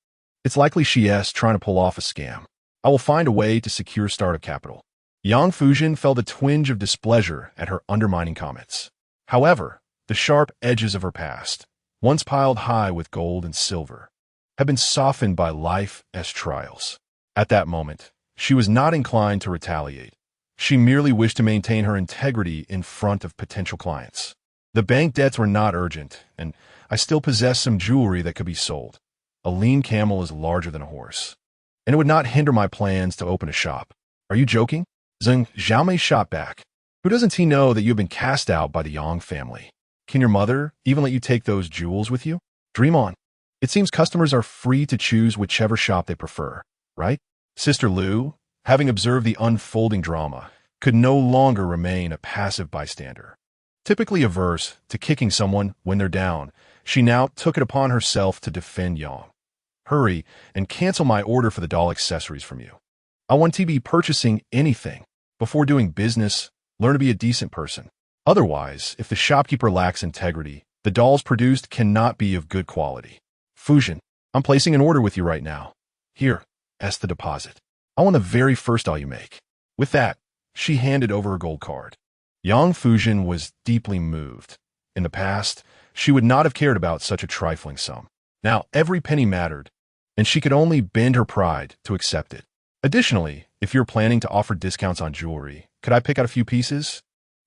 It's likely she is trying to pull off a scam. I will find a way to secure startup capital. Yang Fuzhen felt a twinge of displeasure at her undermining comments. However, the sharp edges of her past, once piled high with gold and silver, had been softened by life's trials. At that moment, she was not inclined to retaliate. She merely wished to maintain her integrity in front of potential clients. The bank debts were not urgent, and I still possess some jewelry that could be sold. A lean camel is larger than a horse, and it would not hinder my plans to open a shop. Are you joking? Zheng Xiaomei shot back. Who doesn't he know that you have been cast out by the Yang family? Can your mother even let you take those jewels with you? Dream on. It seems customers are free to choose whichever shop they prefer, right? Sister Lu, having observed the unfolding drama, could no longer remain a passive bystander. Typically averse to kicking someone when they're down, she now took it upon herself to defend Yang. Hurry and cancel my order for the doll accessories from you. I want to be purchasing anything. Before doing business, learn to be a decent person. Otherwise, if the shopkeeper lacks integrity, the dolls produced cannot be of good quality. Fuzhen, I'm placing an order with you right now. Here, as the deposit. I want the very first doll you make. With that, she handed over a gold card. Yang Fuzhen was deeply moved. In the past, she would not have cared about such a trifling sum. Now every penny mattered, and she could only bend her pride to accept it. Additionally, if you're planning to offer discounts on jewelry, could I pick out a few pieces?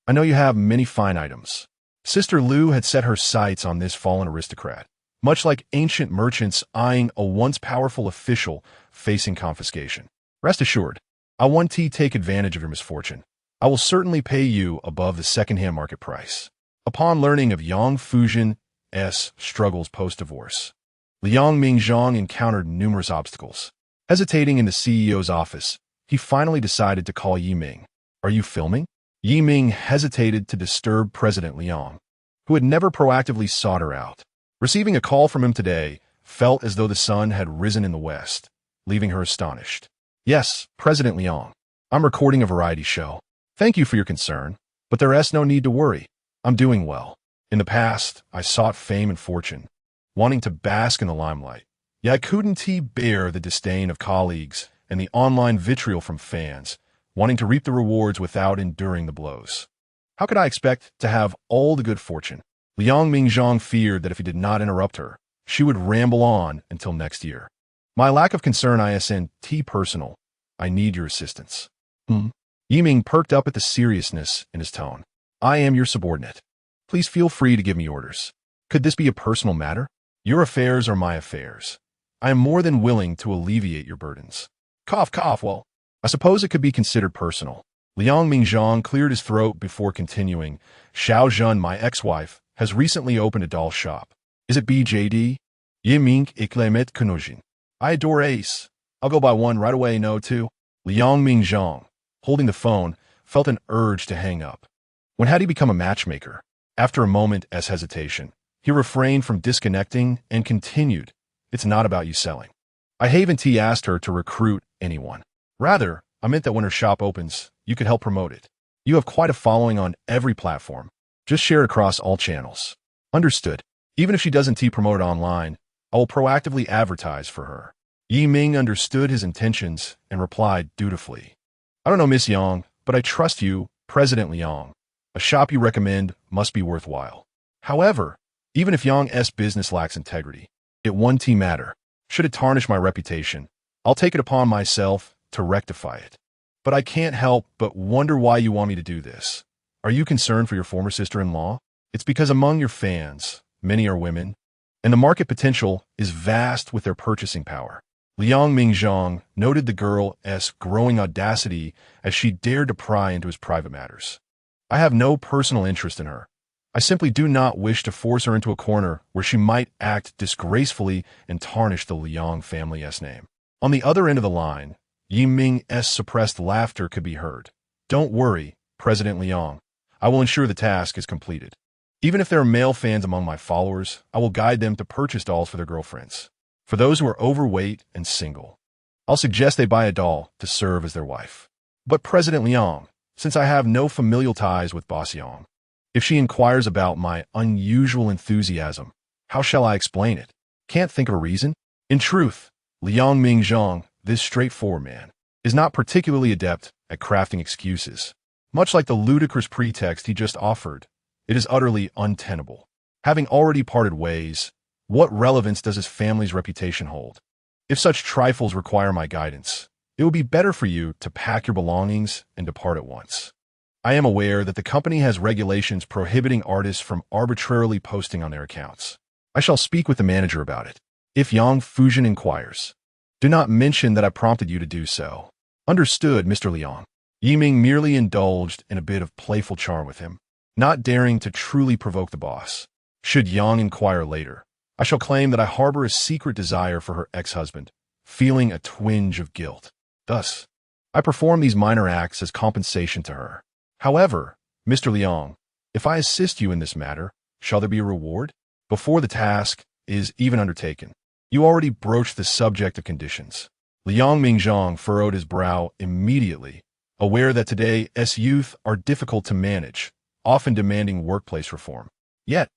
I know you have many fine items. Sister Lu had set her sights on this fallen aristocrat, much like ancient merchants eyeing a once powerful official facing confiscation. Rest assured, I want to take advantage of your misfortune. I will certainly pay you above the second-hand market price. Upon learning of Yang Fuzhen's struggles post-divorce, Liang Mingzhang encountered numerous obstacles. Hesitating in the CEO's office, he finally decided to call Yiming. Are you filming? Yiming hesitated to disturb President Liang, who had never proactively sought her out. Receiving a call from him today felt as though the sun had risen in the west, leaving her astonished. Yes, President Liang, I'm recording a variety show. Thank you for your concern, but there is no need to worry. I'm doing well. In the past, I sought fame and fortune, wanting to bask in the limelight. Yet I couldn't bear the disdain of colleagues and the online vitriol from fans, wanting to reap the rewards without enduring the blows. How could I expect to have all the good fortune? Liang Mingzhang feared that if he did not interrupt her, she would ramble on until next year. My lack of concern isn't personal. I need your assistance. Yiming perked up at the seriousness in his tone. I am your subordinate. Please feel free to give me orders. Could this be a personal matter? Your affairs are my affairs. I am more than willing to alleviate your burdens. Cough, cough, well, I suppose it could be considered personal. Liang Mingzhang cleared his throat before continuing. Xiao Zhen, my ex-wife, has recently opened a doll shop. Is it BJD? Yiming iklemet kunojin. I adore Ace. I'll go buy one right away, no too. Liang Mingzhang, holding the phone, felt an urge to hang up. When had he become a matchmaker? After a moment's hesitation, he refrained from disconnecting and continued. It's not about you selling. I haven't asked her to recruit anyone. Rather, I meant that when her shop opens, you could help promote it. You have quite a following on every platform. Just share it across all channels. Understood. Even if she doesn't promote it online, I will proactively advertise for her. Yiming understood his intentions and replied dutifully. I don't know Miss Yang, but I trust you, President Liang. A shop you recommend must be worthwhile. However, even if Yang's business lacks integrity, it won't matter. Should it tarnish my reputation, I'll take it upon myself to rectify it. But I can't help but wonder why you want me to do this. Are you concerned for your former sister-in-law? It's because among your fans, many are women, and the market potential is vast with their purchasing power. Liang Mingzhang noted the girl's growing audacity as she dared to pry into his private matters. I have no personal interest in her. I simply do not wish to force her into a corner where she might act disgracefully and tarnish the Liang family's name. On the other end of the line, Yiming's suppressed laughter could be heard. Don't worry, President Liang. I will ensure the task is completed. Even if there are male fans among my followers, I will guide them to purchase dolls for their girlfriends. For those who are overweight and single, I'll suggest they buy a doll to serve as their wife. But President Liang, since I have no familial ties with Boss Yang, if she inquires about my unusual enthusiasm, how shall I explain it? Can't think of a reason? In truth, Liang Mingzhang, this straightforward man, is not particularly adept at crafting excuses. Much like the ludicrous pretext he just offered, it is utterly untenable. Having already parted ways, what relevance does his family's reputation hold? If such trifles require my guidance, it would be better for you to pack your belongings and depart at once. I am aware that the company has regulations prohibiting artists from arbitrarily posting on their accounts. I shall speak with the manager about it. If Yang Fuzhen inquires, do not mention that I prompted you to do so. Understood, Mr. Liang. Yiming merely indulged in a bit of playful charm with him, not daring to truly provoke the boss. Should Yang inquire later, I shall claim that I harbor a secret desire for her ex-husband, feeling a twinge of guilt. Thus, I perform these minor acts as compensation to her. However, Mr. Liang, if I assist you in this matter, shall there be a reward? Before the task is even undertaken, you already broached the subject of conditions. Liang Mingzhang furrowed his brow immediately, aware that today's youth are difficult to manage, often demanding workplace reform. Yet,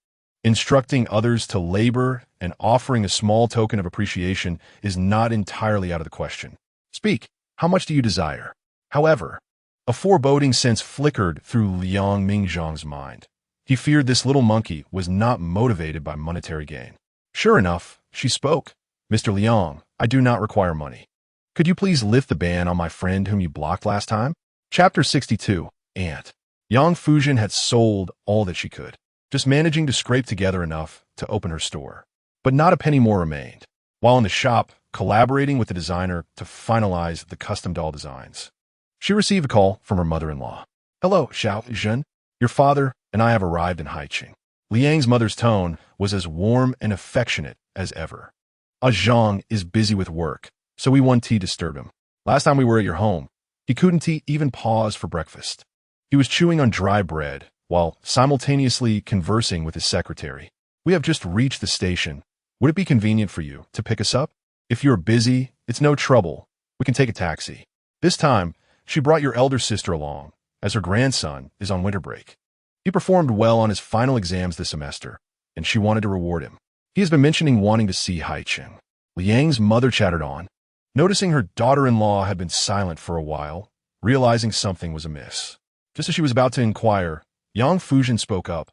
instructing others to labor and offering a small token of appreciation is not entirely out of the question. Speak, how much do you desire? However, a foreboding sense flickered through Liang Mingzhang's mind. He feared this little monkey was not motivated by monetary gain. Sure enough, she spoke. Mr. Liang, I do not require money. Could you please lift the ban on my friend whom you blocked last time? Chapter 62, Aunt. Yang Fuzhen had sold all that she could, just managing to scrape together enough to open her store. But not a penny more remained. While in the shop, collaborating with the designer to finalize the custom doll designs, she received a call from her mother-in-law. Hello, Xiao Zhen. Your father and I have arrived in Haiqing. Liang's mother's tone was as warm and affectionate as ever. Zhang is busy with work, so we won't disturb him. Last time we were at your home, he couldn't even pause for breakfast. He was chewing on dry bread while simultaneously conversing with his secretary. We have just reached the station. Would it be convenient for you to pick us up? If you're busy, it's no trouble. We can take a taxi. This time, she brought your elder sister along, as her grandson is on winter break. He performed well on his final exams this semester, and she wanted to reward him. He has been mentioning wanting to see Haiqing. Liang's mother chattered on, noticing her daughter-in-law had been silent for a while, realizing something was amiss. Just as she was about to inquire, Yang Fuzhen spoke up.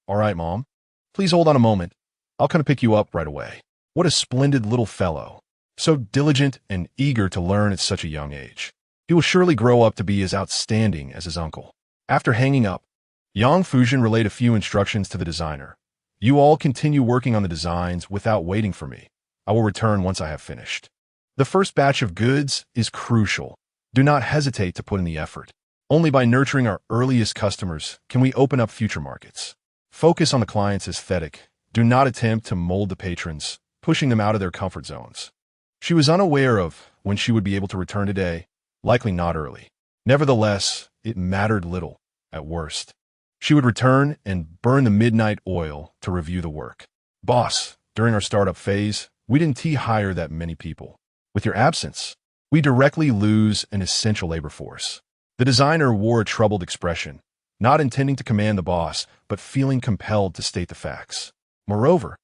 All right, Mom. Please hold on a moment. I'll come to pick you up right away. What a splendid little fellow. So diligent and eager to learn at such a young age. He will surely grow up to be as outstanding as his uncle. After hanging up, Yang Fuzhen relayed a few instructions to the designer. You all continue working on the designs without waiting for me. I will return once I have finished. The first batch of goods is crucial. Do not hesitate to put in the effort. Only by nurturing our earliest customers can we open up future markets. Focus on the client's aesthetic. Do not attempt to mold the patrons, pushing them out of their comfort zones. She was unaware of when she would be able to return today, likely not early. Nevertheless, it mattered little, at worst. She would return and burn the midnight oil to review the work. Boss, during our startup phase, we didn't hire that many people. With your absence, we directly lose an essential labor force. The designer wore a troubled expression, not intending to command the boss, but feeling compelled to state the facts. Moreover,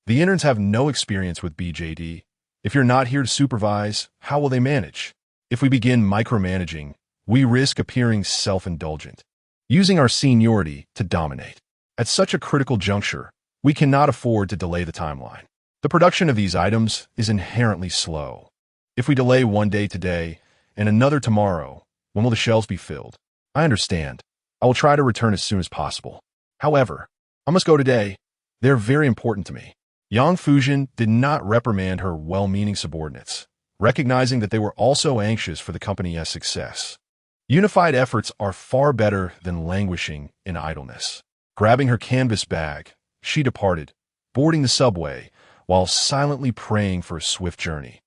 the interns have no experience with BJD. If you're not here to supervise, how will they manage? If we begin micromanaging, we risk appearing self-indulgent, using our seniority to dominate. At such a critical juncture, we cannot afford to delay the timeline. The production of these items is inherently slow. If we delay one day today and another tomorrow, when will the shelves be filled? I understand. I will try to return as soon as possible. However, I must go today. They're very important to me. Yang Fuzhen did not reprimand her well-meaning subordinates, recognizing that they were also anxious for the company's success. Unified efforts are far better than languishing in idleness. Grabbing her canvas bag, she departed, boarding the subway, while silently praying for a swift journey.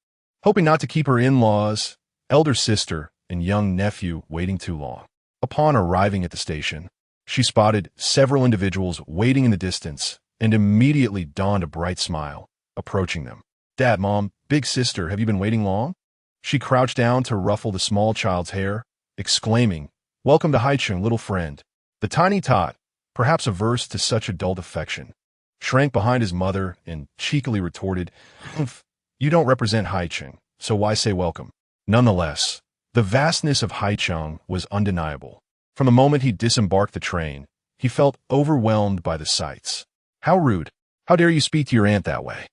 Hoping not to keep her in-laws, elder sister, and young nephew waiting too long. Upon arriving at the station, she spotted several individuals waiting in the distance and immediately donned a bright smile, approaching them. Dad, Mom, big sister, have you been waiting long? She crouched down to ruffle the small child's hair, exclaiming, Welcome to Haiqing, little friend. The tiny tot, perhaps averse to such adult affection, shrank behind his mother and cheekily retorted, You don't represent Haiqing, so why say welcome? Nonetheless, the vastness of Haiqing was undeniable. From the moment he disembarked the train, he felt overwhelmed by the sights. How rude. How dare you speak to your aunt that way?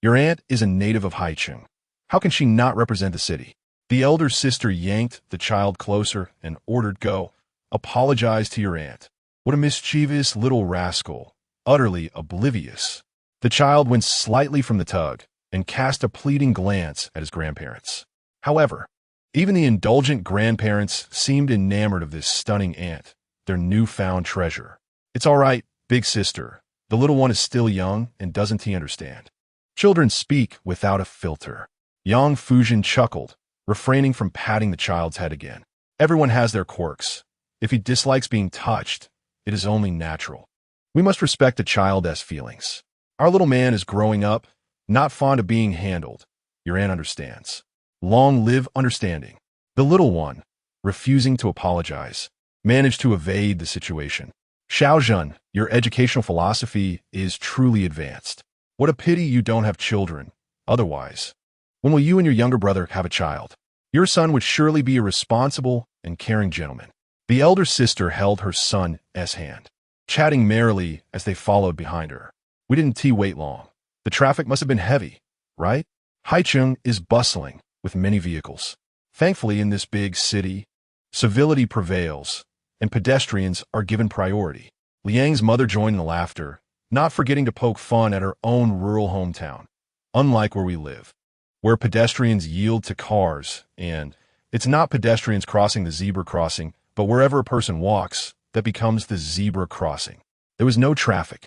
Your aunt is a native of Haiqing. How can she not represent the city? The elder sister yanked the child closer and ordered, Go. Apologize to your aunt. What a mischievous little rascal, utterly oblivious. The child went slightly from the tug and cast a pleading glance at his grandparents. However, Even the indulgent grandparents seemed enamored of this stunning aunt, their newfound treasure. "It's all right, big sister. The little one is still young, and doesn't he understand?" Children speak without a filter. Yang Fuzhen chuckled, refraining from patting the child's head again. "Everyone has their quirks. If he dislikes being touched, it is only natural. We must respect a child's feelings. Our little man is growing up, not fond of being handled. Your aunt understands. Long live understanding." The little one, refusing to apologize, managed to evade the situation. "Xiaozhen, your educational philosophy is truly advanced. What a pity you don't have children. Otherwise, when will you and your younger brother have a child? Your son would surely be a responsible and caring gentleman." The elder sister held her son's hand, chatting merrily as they followed behind her. "We didn't wait long. The traffic must have been heavy, right? Haicheng is bustling with many vehicles. Thankfully, in this big city, civility prevails, and pedestrians are given priority." Liang's mother joined in the laughter, not forgetting to poke fun at her own rural hometown. "Unlike where we live, where pedestrians yield to cars, and it's not pedestrians crossing the zebra crossing, but wherever a person walks, that becomes the zebra crossing. There was no traffic.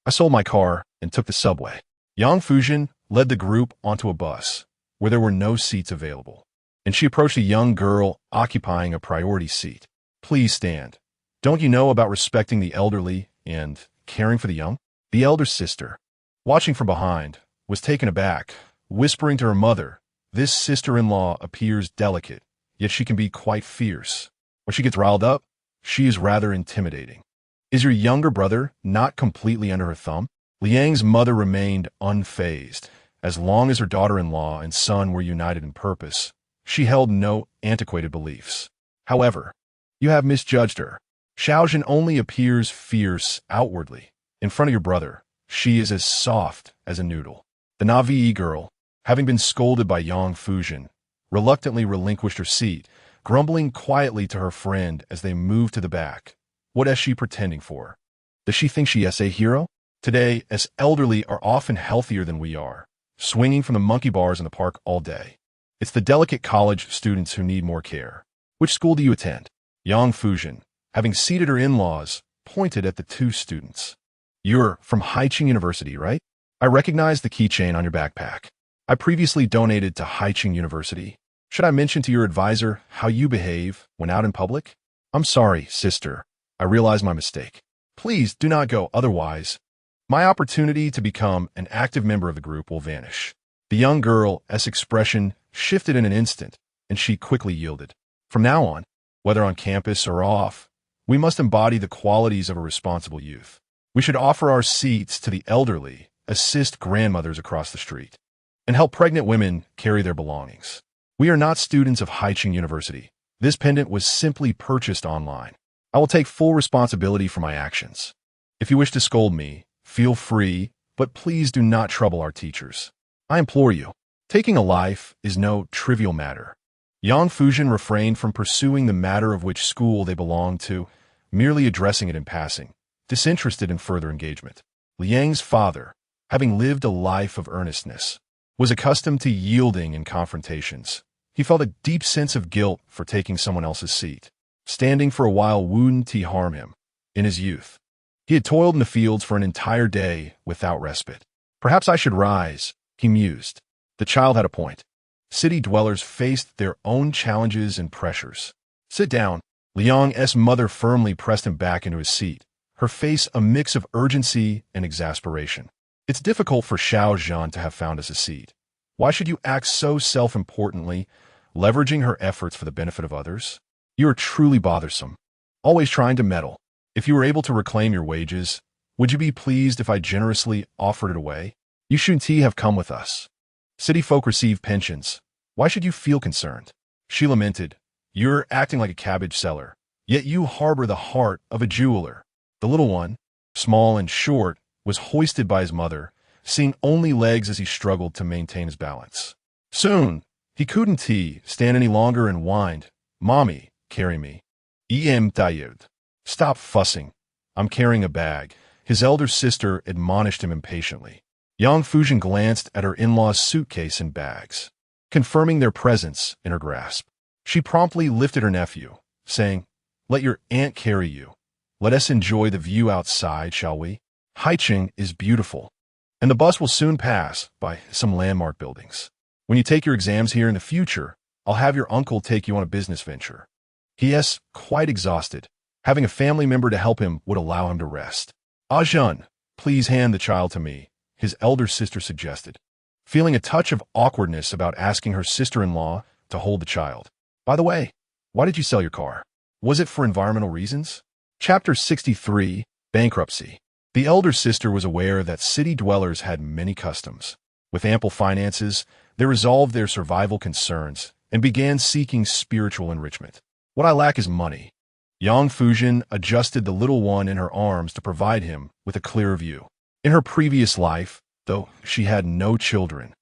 I sold my car and took the subway." Yang Fuzhen led the group onto a bus, where there were no seats available, and she approached a young girl occupying a priority seat. "Please stand. Don't you know about respecting the elderly and caring for the young?" The elder sister, watching from behind, was taken aback, whispering to her mother, "This sister-in-law appears delicate, yet she can be quite fierce. When she gets riled up, she is rather intimidating. Is your younger brother not completely under her thumb?" Liang's mother remained unfazed. As long as her daughter-in-law and son were united in purpose, she held no antiquated beliefs. "However, you have misjudged her. Xiaozhen only appears fierce outwardly. In front of your brother, she is as soft as a noodle." The Navi girl, having been scolded by Yang Fuzhen, reluctantly relinquished her seat, grumbling quietly to her friend as they moved to the back. What is she pretending for? Does she think she is a hero? Today, as elderly are often healthier than we are, swinging from the monkey bars in the park all day. It's the delicate college students who need more care. "Which school do you attend?" Yang Fuzhen, having seated her in-laws, pointed at the two students. "You're from Haicheng University, right? I recognize the keychain on your backpack. I previously donated to Haicheng University. Should I mention to your advisor how you behave when out in public?" "I'm sorry, sister. I realize my mistake. Please do not go, otherwise my opportunity to become an active member of the group will vanish." The young girl's expression shifted in an instant, and she quickly yielded. "From now on, whether on campus or off, we must embody the qualities of a responsible youth. We should offer our seats to the elderly, assist grandmothers across the street, and help pregnant women carry their belongings. We are not students of Haicheng University. This pendant was simply purchased online. I will take full responsibility for my actions. If you wish to scold me, feel free, but please do not trouble our teachers. I implore you. Taking a life is no trivial matter." Yang Fuzhen refrained from pursuing the matter of which school they belonged to, merely addressing it in passing, disinterested in further engagement. Liang's father, having lived a life of earnestness, was accustomed to yielding in confrontations. He felt a deep sense of guilt for taking someone else's seat. Standing for a while wouldn't harm him. In his youth, he had toiled in the fields for an entire day without respite. "Perhaps I should rise," he mused. The child had a point. City dwellers faced their own challenges and pressures. "Sit down." Liang's mother firmly pressed him back into his seat, her face a mix of urgency and exasperation. "It's difficult for Xiaozhen to have found us a seat. Why should you act so self-importantly, leveraging her efforts for the benefit of others? You are truly bothersome, always trying to meddle. If you were able to reclaim your wages, would you be pleased if I generously offered it away? You shouldn't have come with us. City folk receive pensions. Why should you feel concerned?" She lamented. "You're acting like a cabbage seller, yet you harbor the heart of a jeweler." The little one, small and short, was hoisted by his mother, seeing only legs as he struggled to maintain his balance. Soon, he couldn't stand any longer and whined, "Mommy, carry me." "Em tired. Stop fussing. I'm carrying a bag," his elder sister admonished him impatiently. Yang Fuzhen glanced at her in-law's suitcase and bags, confirming their presence in her grasp. She promptly lifted her nephew, saying, "Let your aunt carry you. Let us enjoy the view outside, shall we? Haicheng is beautiful, and the bus will soon pass by some landmark buildings. When you take your exams here in the future, I'll have your uncle take you on a business venture." He is quite exhausted. Having a family member to help him would allow him to rest. "Ajun, please hand the child to me," his elder sister suggested, feeling a touch of awkwardness about asking her sister-in-law to hold the child. "By the way, why did you sell your car? Was it for environmental reasons?" Chapter 63, Bankruptcy. The elder sister was aware that city dwellers had many customs. With ample finances, they resolved their survival concerns and began seeking spiritual enrichment. "What I lack is money." Yang Fuzhen adjusted the little one in her arms to provide him with a clearer view. In her previous life, though she had no children,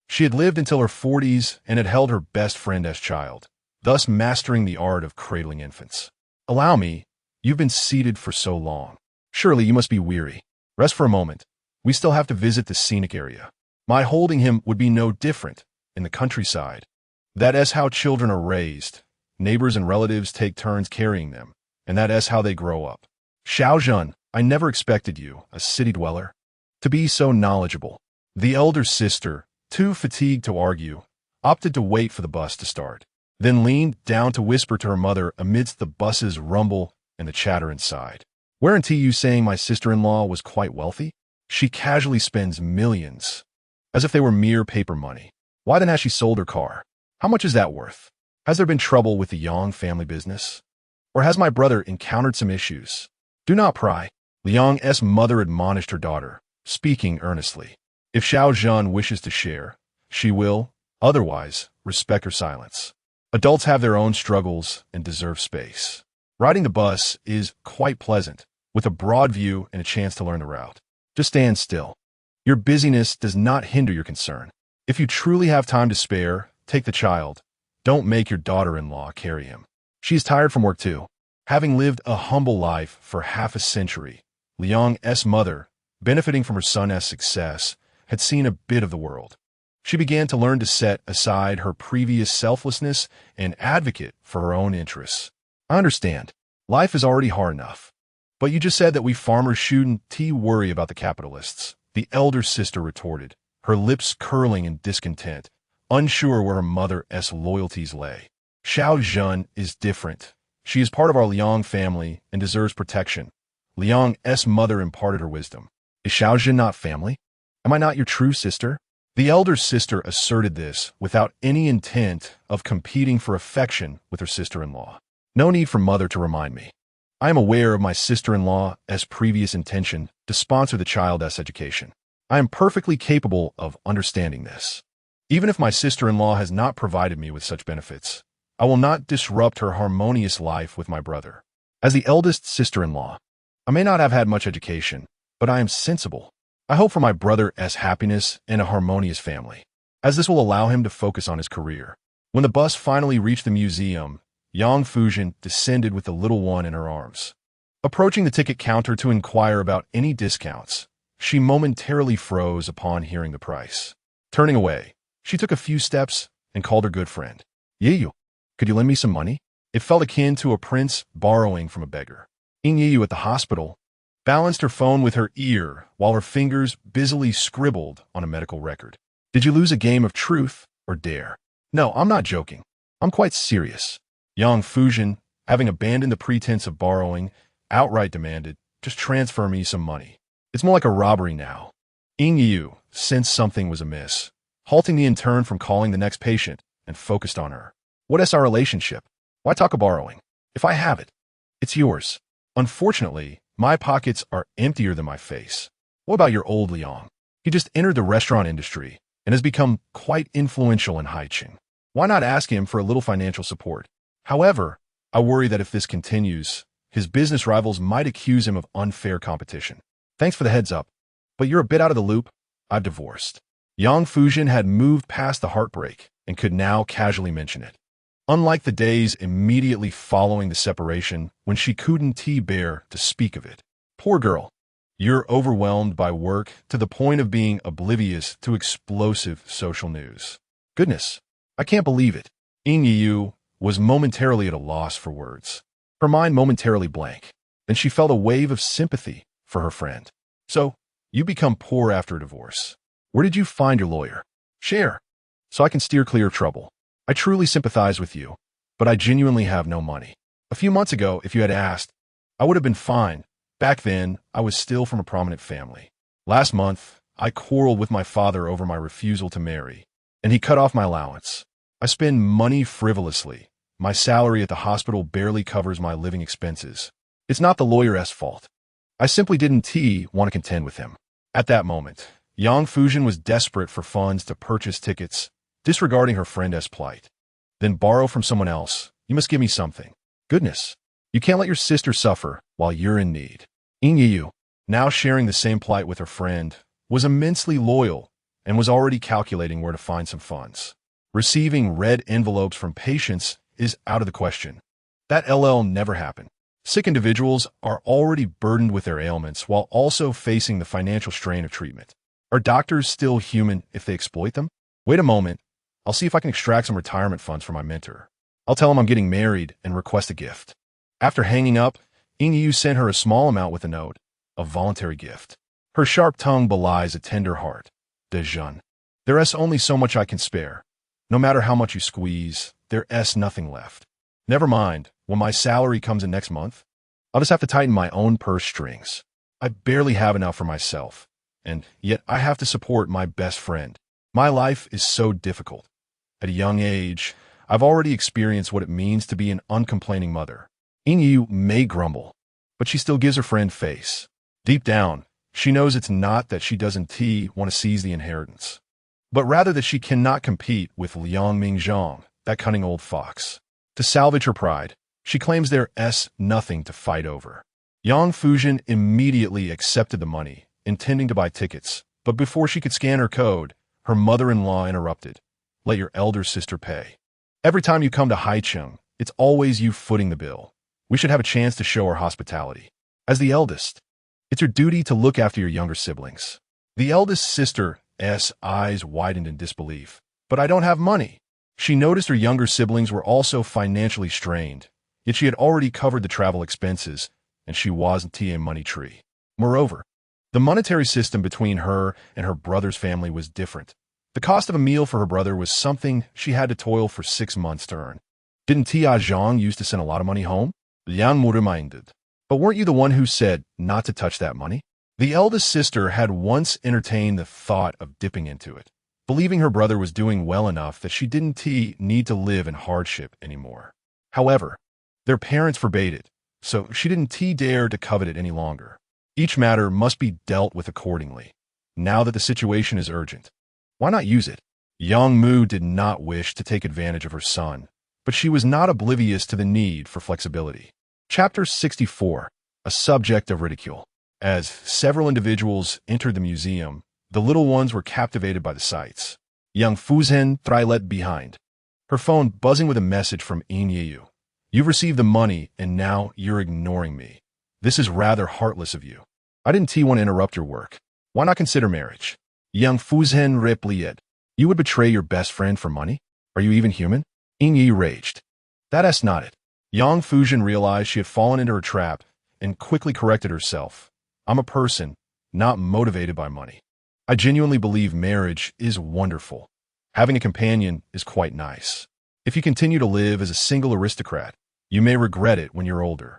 she had lived until her 40s and had held her best friend as child, thus mastering the art of cradling infants. "Allow me, you've been seated for so long. Surely you must be weary. Rest for a moment. We still have to visit the scenic area." My holding him would be no different in the countryside. That is how children are raised. Neighbors and relatives take turns carrying them, and that is how they grow up. "Xiaozhen, I never expected you, a city dweller, to be so knowledgeable." The elder sister, too fatigued to argue, opted to wait for the bus to start, then leaned down to whisper to her mother amidst the bus's rumble and the chatter inside. "Weren't you saying my sister-in-law was quite wealthy? She casually spends millions, as if they were mere paper money. Why then has she sold her car? How much is that worth? Has there been trouble with the Yang family business? Or has my brother encountered some issues?" "Do not pry," Liang's mother admonished her daughter, speaking earnestly. "If Xiaozhen wishes to share, she will. Otherwise, respect her silence. Adults have their own struggles and deserve space." Riding the bus is quite pleasant, with a broad view and a chance to learn the route. Just stand still. Your busyness does not hinder your concern. If you truly have time to spare, take the child. Don't make your daughter-in-law carry him. She is tired from work too. Having lived a humble life for half a century, Liang's mother, benefiting from her son's success, had seen a bit of the world. She began to learn to set aside her previous selflessness and advocate for her own interests. "I understand. Life is already hard enough. But you just said that we farmers shouldn't worry about the capitalists," the elder sister retorted, her lips curling in discontent, unsure where her mother's loyalties lay. "Xiaozhen is different. She is part of our Liang family and deserves protection." Liang's mother imparted her wisdom. "Is Xiaozhen not family? Am I not your true sister?" The elder sister asserted this without any intent of competing for affection with her sister-in-law. "No need for mother to remind me. I am aware of my sister-in-law's previous intention to sponsor the child's education. I am perfectly capable of understanding this. Even if my sister-in-law has not provided me with such benefits, I will not disrupt her harmonious life with my brother. As the eldest sister-in-law, I may not have had much education, but I am sensible. I hope for my brother's happiness and a harmonious family, as this will allow him to focus on his career." When the bus finally reached the museum, Yang Fuzhen descended with the little one in her arms. Approaching the ticket counter to inquire about any discounts, she momentarily froze upon hearing the price. Turning away, she took a few steps and called her good friend. "Yiyu, could you lend me some money?" It felt akin to a prince borrowing from a beggar. Yiyu at the hospital balanced her phone with her ear while her fingers busily scribbled on a medical record. "Did you lose a game of truth or dare?" "No, I'm not joking. I'm quite serious." Yang Fuzhen, having abandoned the pretense of borrowing, outright demanded, "Just transfer me some money. It's more like a robbery now." Yiyu sensed something was amiss, halting the intern from calling the next patient, and focused on her. "What is our relationship? Why talk of borrowing? If I have it, it's yours. Unfortunately, my pockets are emptier than my face. What about your old Liang? He just entered the restaurant industry and has become quite influential in Haicheng. Why not ask him for a little financial support? However, I worry that if this continues, his business rivals might accuse him of unfair competition. Thanks for the heads up, but you're a bit out of the loop. I've divorced." Yang Fuzhen had moved past the heartbreak and could now casually mention it. Unlike the days immediately following the separation when she couldn't bear to speak of it. "Poor girl, you're overwhelmed by work to the point of being oblivious to explosive social news. Goodness, I can't believe it." Yiyu was momentarily at a loss for words. Her mind momentarily blank. Then she felt a wave of sympathy for her friend. So, you become poor after a divorce. Where did you find your lawyer? Share, so I can steer clear of trouble. I truly sympathize with you, but I genuinely have no money. A few months ago, if you had asked, I would have been fine. Back then, I was still from a prominent family. Last month, I quarreled with my father over my refusal to marry, and he cut off my allowance. I spend money frivolously. My salary at the hospital barely covers my living expenses. It's not the lawyer's fault. I simply didn't want to contend with him. At that moment, Yang Fuzhen was desperate for funds to purchase tickets, disregarding her friend's plight. Then borrow from someone else. You must give me something. Goodness, you can't let your sister suffer while you're in need. Yu, now sharing the same plight with her friend, was immensely loyal and was already calculating where to find some funds. Receiving red envelopes from patients is out of the question. That LL never happened. Sick individuals are already burdened with their ailments while also facing the financial strain of treatment. Are doctors still human if they exploit them? Wait a moment. I'll see if I can extract some retirement funds from my mentor. I'll tell him I'm getting married and request a gift. After hanging up, Yu sent her a small amount with a note, a voluntary gift. Her sharp tongue belies a tender heart. Dejeun. There's only so much I can spare. No matter how much you squeeze, there's nothing left. Never mind, when my salary comes in next month, I'll just have to tighten my own purse strings. I barely have enough for myself, and yet I have to support my best friend. My life is so difficult. At a young age, I've already experienced what it means to be an uncomplaining mother. Yu may grumble, but she still gives her friend face. Deep down, she knows it's not that she doesn't want to seize the inheritance, but rather that she cannot compete with Liang Mingzhang, that cunning old fox. To salvage her pride, she claims there's nothing to fight over. Yang Fuzhen immediately accepted the money, intending to buy tickets, but before she could scan her code, her mother-in-law interrupted. Let your elder sister pay. Every time you come to Haicheng, it's always you footing the bill. We should have a chance to show our hospitality. As the eldest, it's your duty to look after your younger siblings. The eldest sister's eyes widened in disbelief. But I don't have money. She noticed her younger siblings were also financially strained, yet she had already covered the travel expenses, and she wasn't a money tree. Moreover, the monetary system between her and her brother's family was different. The cost of a meal for her brother was something she had to toil for 6 months to earn. Didn't Tia Zhang used to send a lot of money home? Liang reminded. But weren't you the one who said not to touch that money? The eldest sister had once entertained the thought of dipping into it, believing her brother was doing well enough that she didn't need to live in hardship anymore. However, their parents forbade it, so she didn't dare to covet it any longer. Each matter must be dealt with accordingly. Now that the situation is urgent, why not use it? Yang Mu did not wish to take advantage of her son, but she was not oblivious to the need for flexibility. Chapter 64, a subject of ridicule. As several individuals entered the museum, the little ones were captivated by the sights. Yang Fuzhen left behind, her phone buzzing with a message from Yu. You've received the money, and now you're ignoring me. This is rather heartless of you. I didn't want to interrupt your work. Why not consider marriage? Yang Fuzhen replied. You would betray your best friend for money? Are you even human? Yu raged. That's not it. Yang Fuzhen realized she had fallen into her trap and quickly corrected herself. I'm a person, not motivated by money. I genuinely believe marriage is wonderful. Having a companion is quite nice. If you continue to live as a single aristocrat, you may regret it when you're older.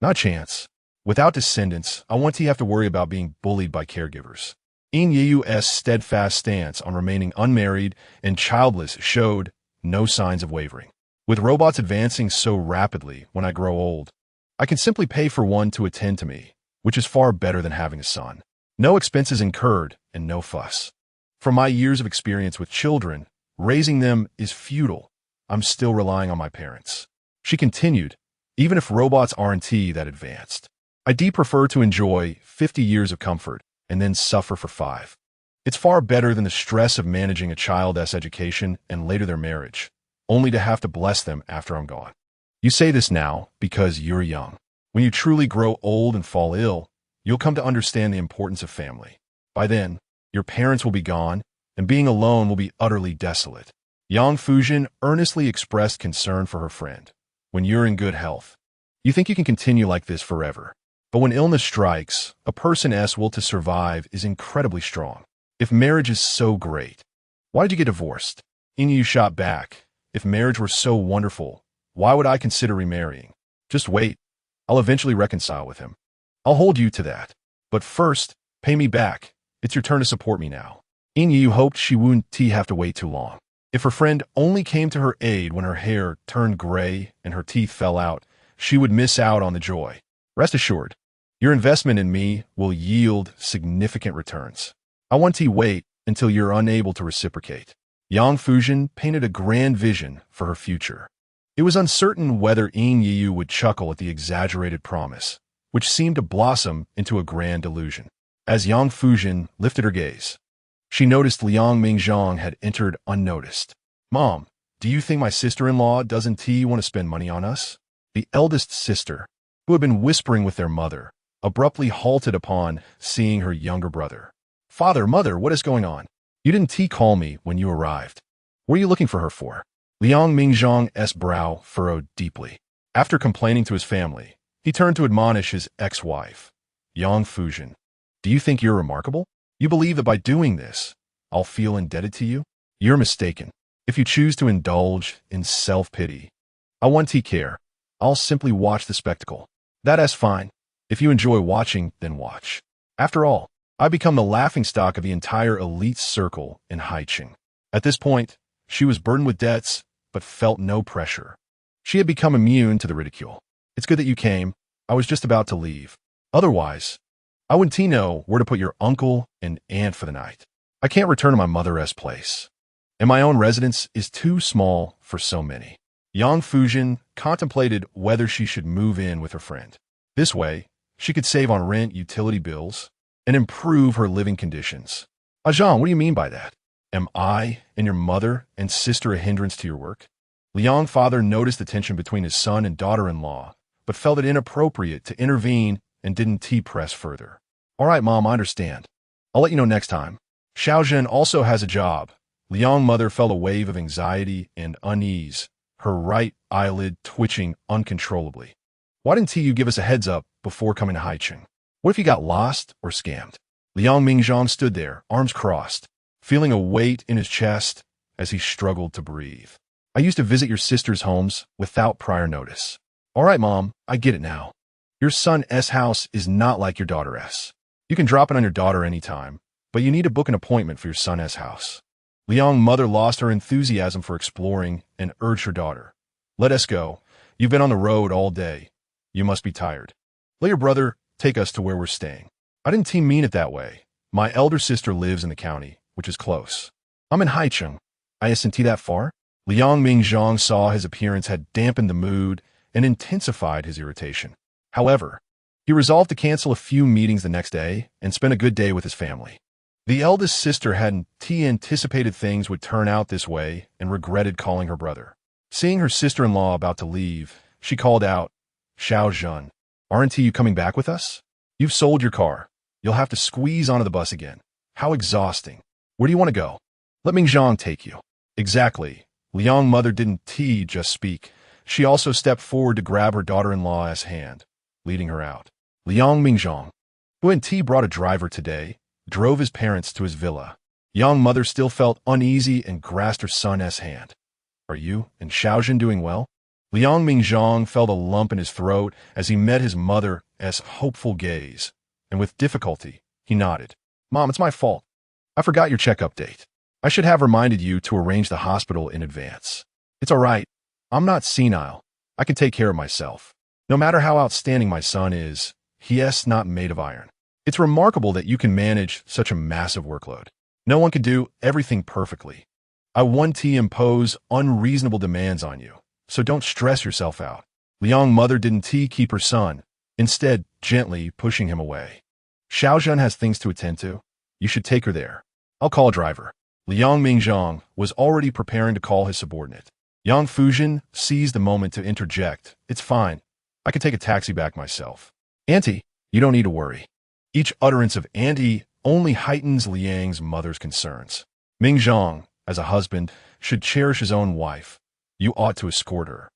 Not a chance. Without descendants, I want to have to worry about being bullied by caregivers. Yu's steadfast stance on remaining unmarried and childless showed no signs of wavering. With robots advancing so rapidly when I grow old, I can simply pay for one to attend to me, which is far better than having a son. No expenses incurred and no fuss. From my years of experience with children, raising them is futile. I'm still relying on my parents. She continued, even if robots aren't that advanced. I prefer to enjoy 50 years of comfort and then suffer for 5. It's far better than the stress of managing a child's education and later their marriage, only to have to bless them after I'm gone. You say this now because you're young. When you truly grow old and fall ill, you'll come to understand the importance of family. By then, your parents will be gone, and being alone will be utterly desolate. Yang Fuzhen earnestly expressed concern for her friend. When you're in good health, you think you can continue like this forever. But when illness strikes, a person's will to survive is incredibly strong. If marriage is so great, why did you get divorced? Yin shot back. If marriage were so wonderful, why would I consider remarrying? Just wait. I'll eventually reconcile with him. I'll hold you to that. But first, pay me back. It's your turn to support me now. Yin hoped she wouldn't have to wait too long. If her friend only came to her aid when her hair turned gray and her teeth fell out, she would miss out on the joy. Rest assured, your investment in me will yield significant returns. I want to wait until you're unable to reciprocate. Yang Fuzhen painted a grand vision for her future. It was uncertain whether Yin Yu would chuckle at the exaggerated promise, which seemed to blossom into a grand delusion. As Yang Fuzhen lifted her gaze, she noticed Liang Mingzhang had entered unnoticed. Mom, do you think my sister-in-law doesn't want to spend money on us? The eldest sister, who had been whispering with their mother, abruptly halted upon seeing her younger brother. Father, mother, what is going on? You didn't call me when you arrived. What are you looking for her for? Liang Mingzhang's brow furrowed deeply. After complaining to his family, he turned to admonish his ex-wife. Yang Fuzhen, do you think you're remarkable? You believe that by doing this, I'll feel indebted to you? You're mistaken. If you choose to indulge in self-pity, I won't care. I'll simply watch the spectacle. That's fine. If you enjoy watching, then watch. After all, I become the laughingstock of the entire elite circle in Haicheng. At this point, she was burdened with debts, but felt no pressure. She had become immune to the ridicule. It's good that you came. I was just about to leave. Otherwise, I wouldn't know where to put your uncle and aunt for the night. I can't return to my mother's place, and my own residence is too small for so many. Yang Fuzhen contemplated whether she should move in with her friend. This way, she could save on rent, utility bills, and improve her living conditions. Ajahn, what do you mean by that? Am I and your mother and sister a hindrance to your work? Liang father noticed the tension between his son and daughter-in-law, but felt it inappropriate to intervene and didn't press further. All right, Mom, I understand. I'll let you know next time. Xiaozhen also has a job. Liang mother felt a wave of anxiety and unease, her right eyelid twitching uncontrollably. Why didn't you give us a heads up before coming to Haicheng? What if you got lost or scammed? Liang Mingzhang stood there, arms crossed, feeling a weight in his chest as he struggled to breathe. I used to visit your sister's homes without prior notice. All right, Mom, I get it now. Your son's house is not like your daughter's. You can drop it on your daughter anytime, but you need to book an appointment for your son's house. Liang mother lost her enthusiasm for exploring and urged her daughter. Let us go. You've been on the road all day. You must be tired. Let your brother take us to where we're staying. I didn't mean it that way. My elder sister lives in the county, which is close. I'm in Haicheng. I isn't that far? Liang Mingzhang saw his appearance had dampened the mood and intensified his irritation. However, he resolved to cancel a few meetings the next day and spend a good day with his family. The eldest sister hadn't anticipated things would turn out this way and regretted calling her brother. Seeing her sister-in-law about to leave, she called out, Xiaozhen, aren't you coming back with us? You've sold your car. You'll have to squeeze onto the bus again. How exhausting. Where do you want to go? Let Mingzhang take you. Exactly. Liang mother didn't just speak. She also stepped forward to grab her daughter-in-law's hand, leading her out. Liang Mingzhang, who had brought a driver today, drove his parents to his villa. Young mother still felt uneasy and grasped her son's hand. Are you and Xiaozhen doing well? Liang Mingzhang felt a lump in his throat as he met his mother's hopeful gaze, and with difficulty, he nodded. Mom, it's my fault. I forgot your checkup date. I should have reminded you to arrange the hospital in advance. It's all right. I'm not senile. I can take care of myself. No matter how outstanding my son is, he's not made of iron. It's remarkable that you can manage such a massive workload. No one can do everything perfectly. I want to impose unreasonable demands on you, so don't stress yourself out. Liang mother didn't keep her son, instead gently pushing him away. Xiaozhen has things to attend to. You should take her there. I'll call a driver. Liang Mingzhang was already preparing to call his subordinate. Yang Fuzhen seized the moment to interject. It's fine. I can take a taxi back myself. Auntie, you don't need to worry. Each utterance of auntie only heightens Liang's mother's concerns. Mingzhang, as a husband, should cherish his own wife. You ought to escort her.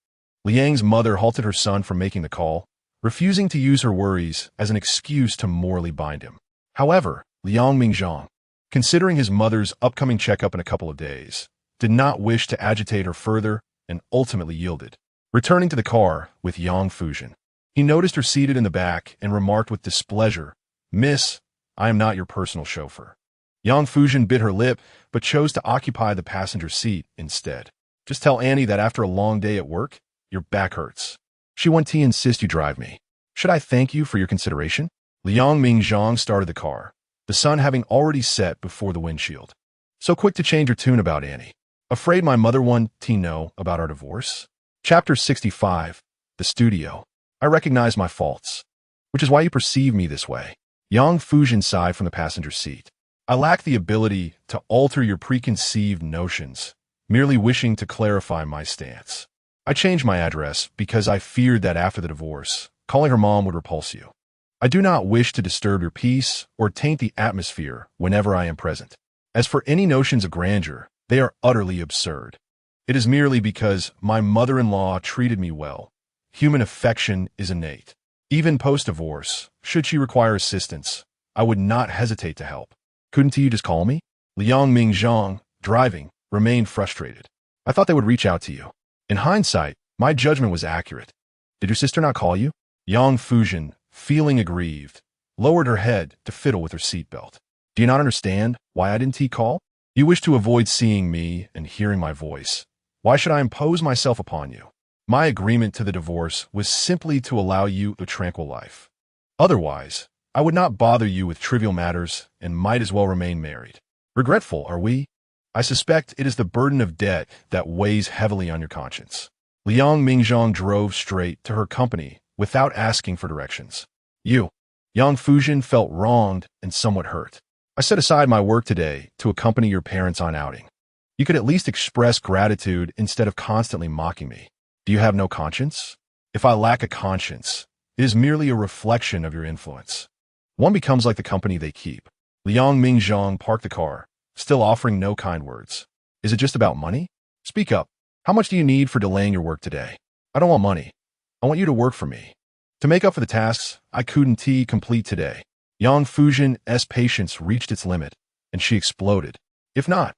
Liang's mother halted her son from making the call, refusing to use her worries as an excuse to morally bind him. However, Liang Mingzhang, considering his mother's upcoming checkup in a couple of days, did not wish to agitate her further and ultimately yielded. Returning to the car with Yang Fuzhen, he noticed her seated in the back and remarked with displeasure, "Miss, I am not your personal chauffeur." Yang Fuzhen bit her lip, but chose to occupy the passenger seat instead. "Just tell Annie that after a long day at work, your back hurts. She wants to insist you drive me. Should I thank you for your consideration?" Liang Mingzhang started the car, the sun having already set before the windshield. "So quick to change your tune about Annie. Afraid my mother won't know about our divorce?" Chapter 65. The Studio. "I recognize my faults, which is why you perceive me this way." Yang Fuzhen sighed from the passenger seat. "I lack the ability to alter your preconceived notions, merely wishing to clarify my stance. I changed my address because I feared that after the divorce, calling her mom would repulse you. I do not wish to disturb your peace or taint the atmosphere whenever I am present. As for any notions of grandeur, they are utterly absurd. It is merely because my mother-in-law treated me well. Human affection is innate. Even post-divorce, should she require assistance, I would not hesitate to help. Couldn't you just call me?" Liang Mingzhang, driving, remained frustrated. "I thought they would reach out to you. In hindsight, my judgment was accurate. Did your sister not call you?" Yang Fuzhen, feeling aggrieved, lowered her head to fiddle with her seatbelt. "Do you not understand why I didn't call? You wish to avoid seeing me and hearing my voice. Why should I impose myself upon you? My agreement to the divorce was simply to allow you a tranquil life. Otherwise, I would not bother you with trivial matters and might as well remain married. Regretful, are we? I suspect it is the burden of debt that weighs heavily on your conscience." Liang Mingzhang drove straight to her company without asking for directions. "You." Yang Fuzhen felt wronged and somewhat hurt. "I set aside my work today to accompany your parents on outing. You could at least express gratitude instead of constantly mocking me. Do you have no conscience? If I lack a conscience, it is merely a reflection of your influence. One becomes like the company they keep." Liang Mingzhang parked the car, still offering no kind words. "Is it just about money? Speak up. How much do you need for delaying your work today?" "I don't want money. I want you to work for me. To make up for the tasks I couldn't complete today." Yang Fuzhen's patience reached its limit, and she exploded. "If not,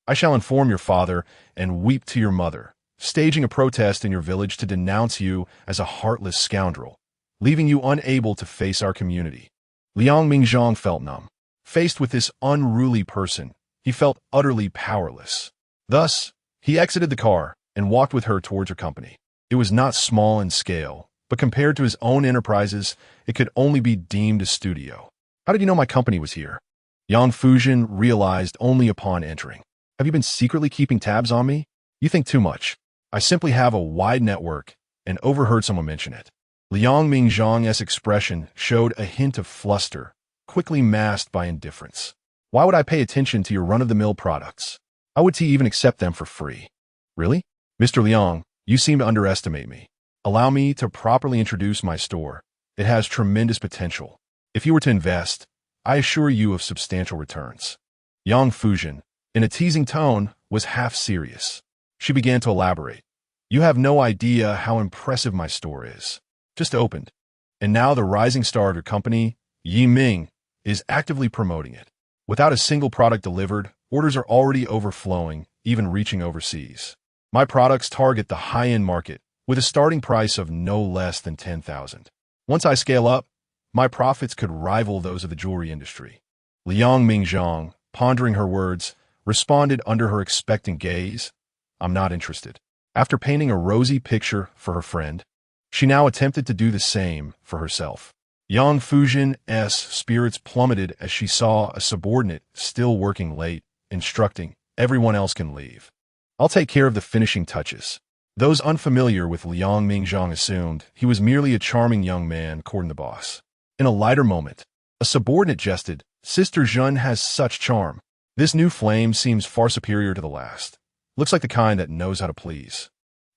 I shall inform your father and weep to your mother, staging a protest in your village to denounce you as a heartless scoundrel, leaving you unable to face our community." Liang Mingzhang felt numb. Faced with this unruly person, he felt utterly powerless. Thus, he exited the car and walked with her towards her company. It was not small in scale, but compared to his own enterprises, it could only be deemed a studio. "How did you know my company was here?" Yang Fuzhen realized only upon entering. "Have you been secretly keeping tabs on me? You think too much. I simply have a wide network and overheard someone mention it." Liang Mingzhang's expression showed a hint of fluster, quickly masked by indifference. "Why would I pay attention to your run-of-the-mill products? How would he even accept them for free?" "Really? Mr. Liang, you seem to underestimate me. Allow me to properly introduce my store. It has tremendous potential. If you were to invest, I assure you of substantial returns." Yang Fuzhen, in a teasing tone, was half serious. She began to elaborate. "You have no idea how impressive my store is. Just opened. And now the rising star of your company, Yi Ming, is actively promoting it. Without a single product delivered, orders are already overflowing, even reaching overseas. My products target the high-end market, with a starting price of no less than 10,000. Once I scale up, my profits could rival those of the jewelry industry." Liang Mingzhang, pondering her words, responded under her expectant gaze, "I'm not interested." After painting a rosy picture for her friend, she now attempted to do the same for herself. Yang Fuzhen's spirits plummeted as she saw a subordinate still working late, instructing, "Everyone else can leave. I'll take care of the finishing touches." Those unfamiliar with Liang Mingzhang assumed he was merely a charming young man courting the boss. In a lighter moment, a subordinate jested, "Sister Zhen has such charm. This new flame seems far superior to the last. Looks like the kind that knows how to please.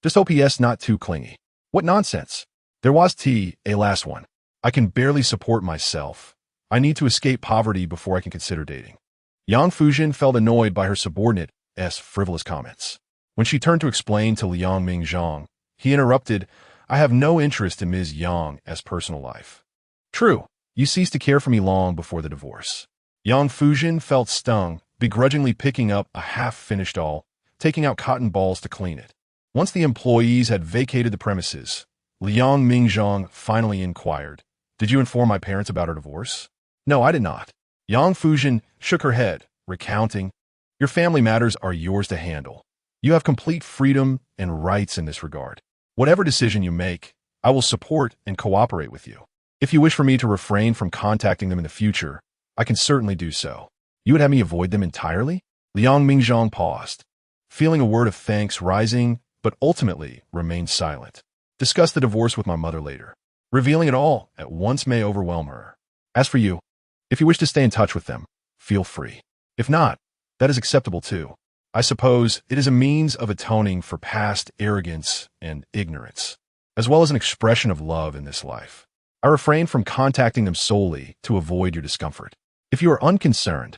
Just hope he's not too clingy." "What nonsense. There was a last one. I can barely support myself. I need to escape poverty before I can consider dating." Yang Fuzhen felt annoyed by her subordinate frivolous comments. When she turned to explain to Liang Mingzhang, he interrupted, "I have no interest in Ms. Yang's personal life." "True, you ceased to care for me long before the divorce." Yang Fuzhen felt stung, begrudgingly picking up a half-finished doll, taking out cotton balls to clean it. Once the employees had vacated the premises, Liang Mingzhang finally inquired, "Did you inform my parents about our divorce?" "No, I did not." Yang Fuzhen shook her head, recounting, "Your family matters are yours to handle. You have complete freedom and rights in this regard. Whatever decision you make, I will support and cooperate with you. If you wish for me to refrain from contacting them in the future, I can certainly do so." "You would have me avoid them entirely?" Liang Mingzhang paused, feeling a word of thanks rising, but ultimately remained silent. "Discuss the divorce with my mother later. Revealing it all at once may overwhelm her. As for you, if you wish to stay in touch with them, feel free. If not, that is acceptable too. I suppose it is a means of atoning for past arrogance and ignorance, as well as an expression of love in this life. I refrain from contacting them solely to avoid your discomfort. If you are unconcerned,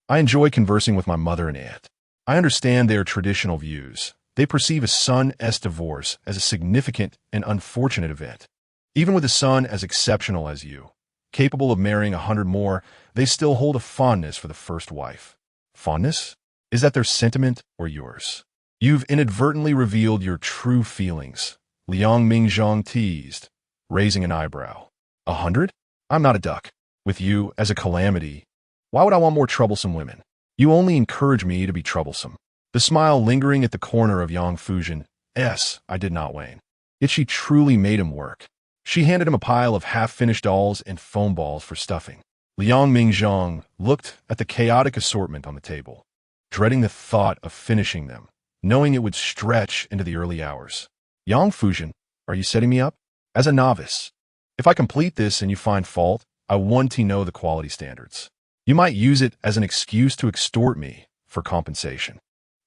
I enjoy conversing with my mother and aunt. I understand their traditional views. They perceive a son's divorce as a significant and unfortunate event. Even with a son as exceptional as you, capable of marrying 100 more, they still hold a fondness for the first wife." "Fondness? Is that their sentiment or yours?" "You've inadvertently revealed your true feelings," Liang Mingzhang teased, raising an eyebrow. 100? I'm not a duck. With you as a calamity, why would I want more troublesome women? You only encourage me to be troublesome." The smile lingering at the corner of Yang Fuzhen's I did not wane. Yet she truly made him work. She handed him a pile of half-finished dolls and foam balls for stuffing. Liang Mingzhang looked at the chaotic assortment on the table, dreading the thought of finishing them, knowing it would stretch into the early hours. "Yang Fuzhen, are you setting me up? As a novice, if I complete this and you find fault, I want to know the quality standards. You might use it as an excuse to extort me for compensation."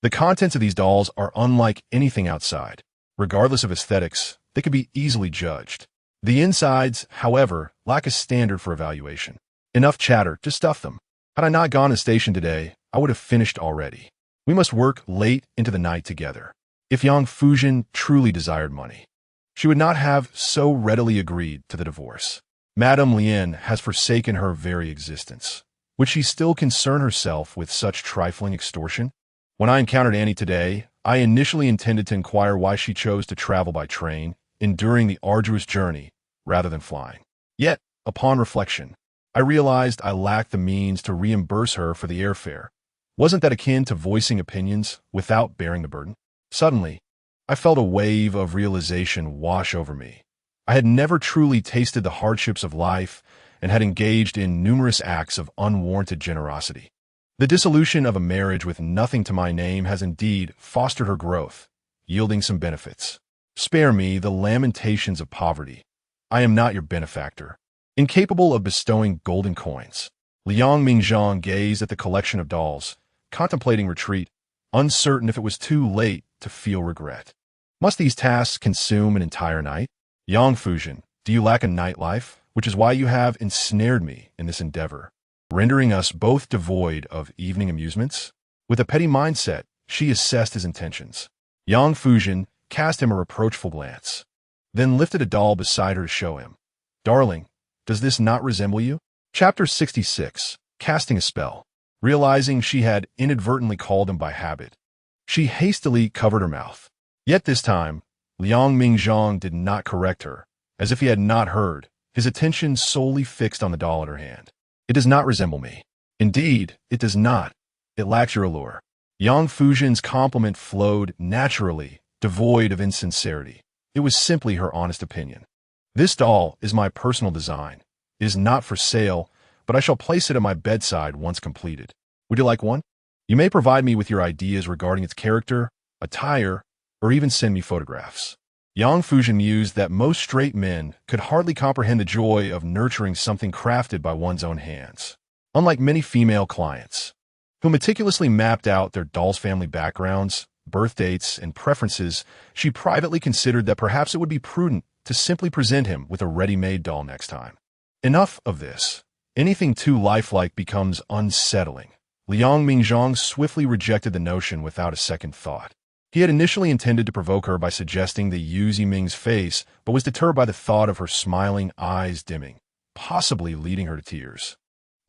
The contents of these dolls are unlike anything outside. Regardless of aesthetics, they could be easily judged. The insides, however, lack a standard for evaluation. Enough chatter, just stuff them. Had I not gone to the station today, I would have finished already. We must work late into the night together. If Yang Fuzhen truly desired money, she would not have so readily agreed to the divorce. Madame Lian has forsaken her very existence. Would she still concern herself with such trifling extortion? When I encountered Annie today, I initially intended to inquire why she chose to travel by train, enduring the arduous journey, rather than flying. Yet, upon reflection, I realized I lacked the means to reimburse her for the airfare. Wasn't that akin to voicing opinions without bearing the burden? Suddenly, I felt a wave of realization wash over me. I had never truly tasted the hardships of life and had engaged in numerous acts of unwarranted generosity. The dissolution of a marriage with nothing to my name has indeed fostered her growth, yielding some benefits. Spare me the lamentations of poverty. I am not your benefactor. Incapable of bestowing golden coins, Liang Mingzhang gazed at the collection of dolls, contemplating retreat, uncertain if it was too late to feel regret. Must these tasks consume an entire night? Yang Fuzhen, do you lack a nightlife, which is why you have ensnared me in this endeavor, rendering us both devoid of evening amusements? With a petty mindset, she assessed his intentions. Yang Fuzhen cast him a reproachful glance, then lifted a doll beside her to show him. "Darling, does this not resemble you?" Chapter 66, Casting a Spell. Realizing she had inadvertently called him by habit, she hastily covered her mouth. Yet this time, Liang Mingzhang did not correct her, as if he had not heard, his attention solely fixed on the doll in her hand. "It does not resemble me. Indeed, it does not. It lacks your allure." Yang Fuzhen's compliment flowed naturally, devoid of insincerity. It was simply her honest opinion. "This doll is my personal design. It is not for sale, but I shall place it at my bedside once completed. Would you like one? You may provide me with your ideas regarding its character, attire, or even send me photographs." Yang Fuzhen mused that most straight men could hardly comprehend the joy of nurturing something crafted by one's own hands. Unlike many female clients, who meticulously mapped out their doll's family backgrounds, birth dates, and preferences, she privately considered that perhaps it would be prudent to simply present him with a ready-made doll next time. Enough of this. Anything too lifelike becomes unsettling, Liang Mingzhang swiftly rejected the notion without a second thought. He had initially intended to provoke her by suggesting the Yu Ziming's face, but was deterred by the thought of her smiling eyes dimming, possibly leading her to tears.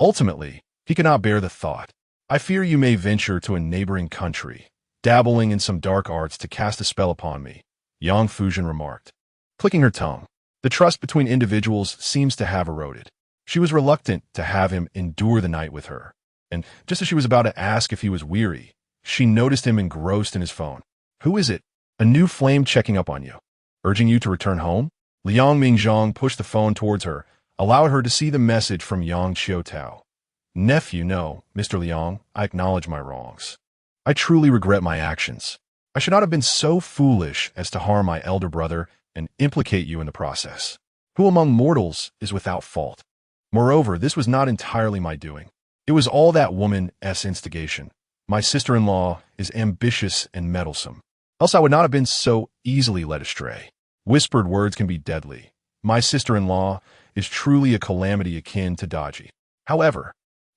Ultimately, he could not bear the thought. I fear you may venture to a neighboring country, dabbling in some dark arts to cast a spell upon me, Yang Fuzhen remarked, clicking her tongue. The trust between individuals seems to have eroded. She was reluctant to have him endure the night with her, and just as she was about to ask if he was weary, she noticed him engrossed in his phone. Who is it? A new flame checking up on you, urging you to return home? Liang Mingzhang pushed the phone towards her, allowed her to see the message from Yang Qiutao. Nephew, no, Mr. Liang, I acknowledge my wrongs. I truly regret my actions. I should not have been so foolish as to harm my elder brother and implicate you in the process. Who among mortals is without fault? Moreover, this was not entirely my doing. It was all that woman's instigation. My sister-in-law is ambitious and meddlesome. Else I would not have been so easily led astray. Whispered words can be deadly. My sister-in-law is truly a calamity akin to dodgy. However,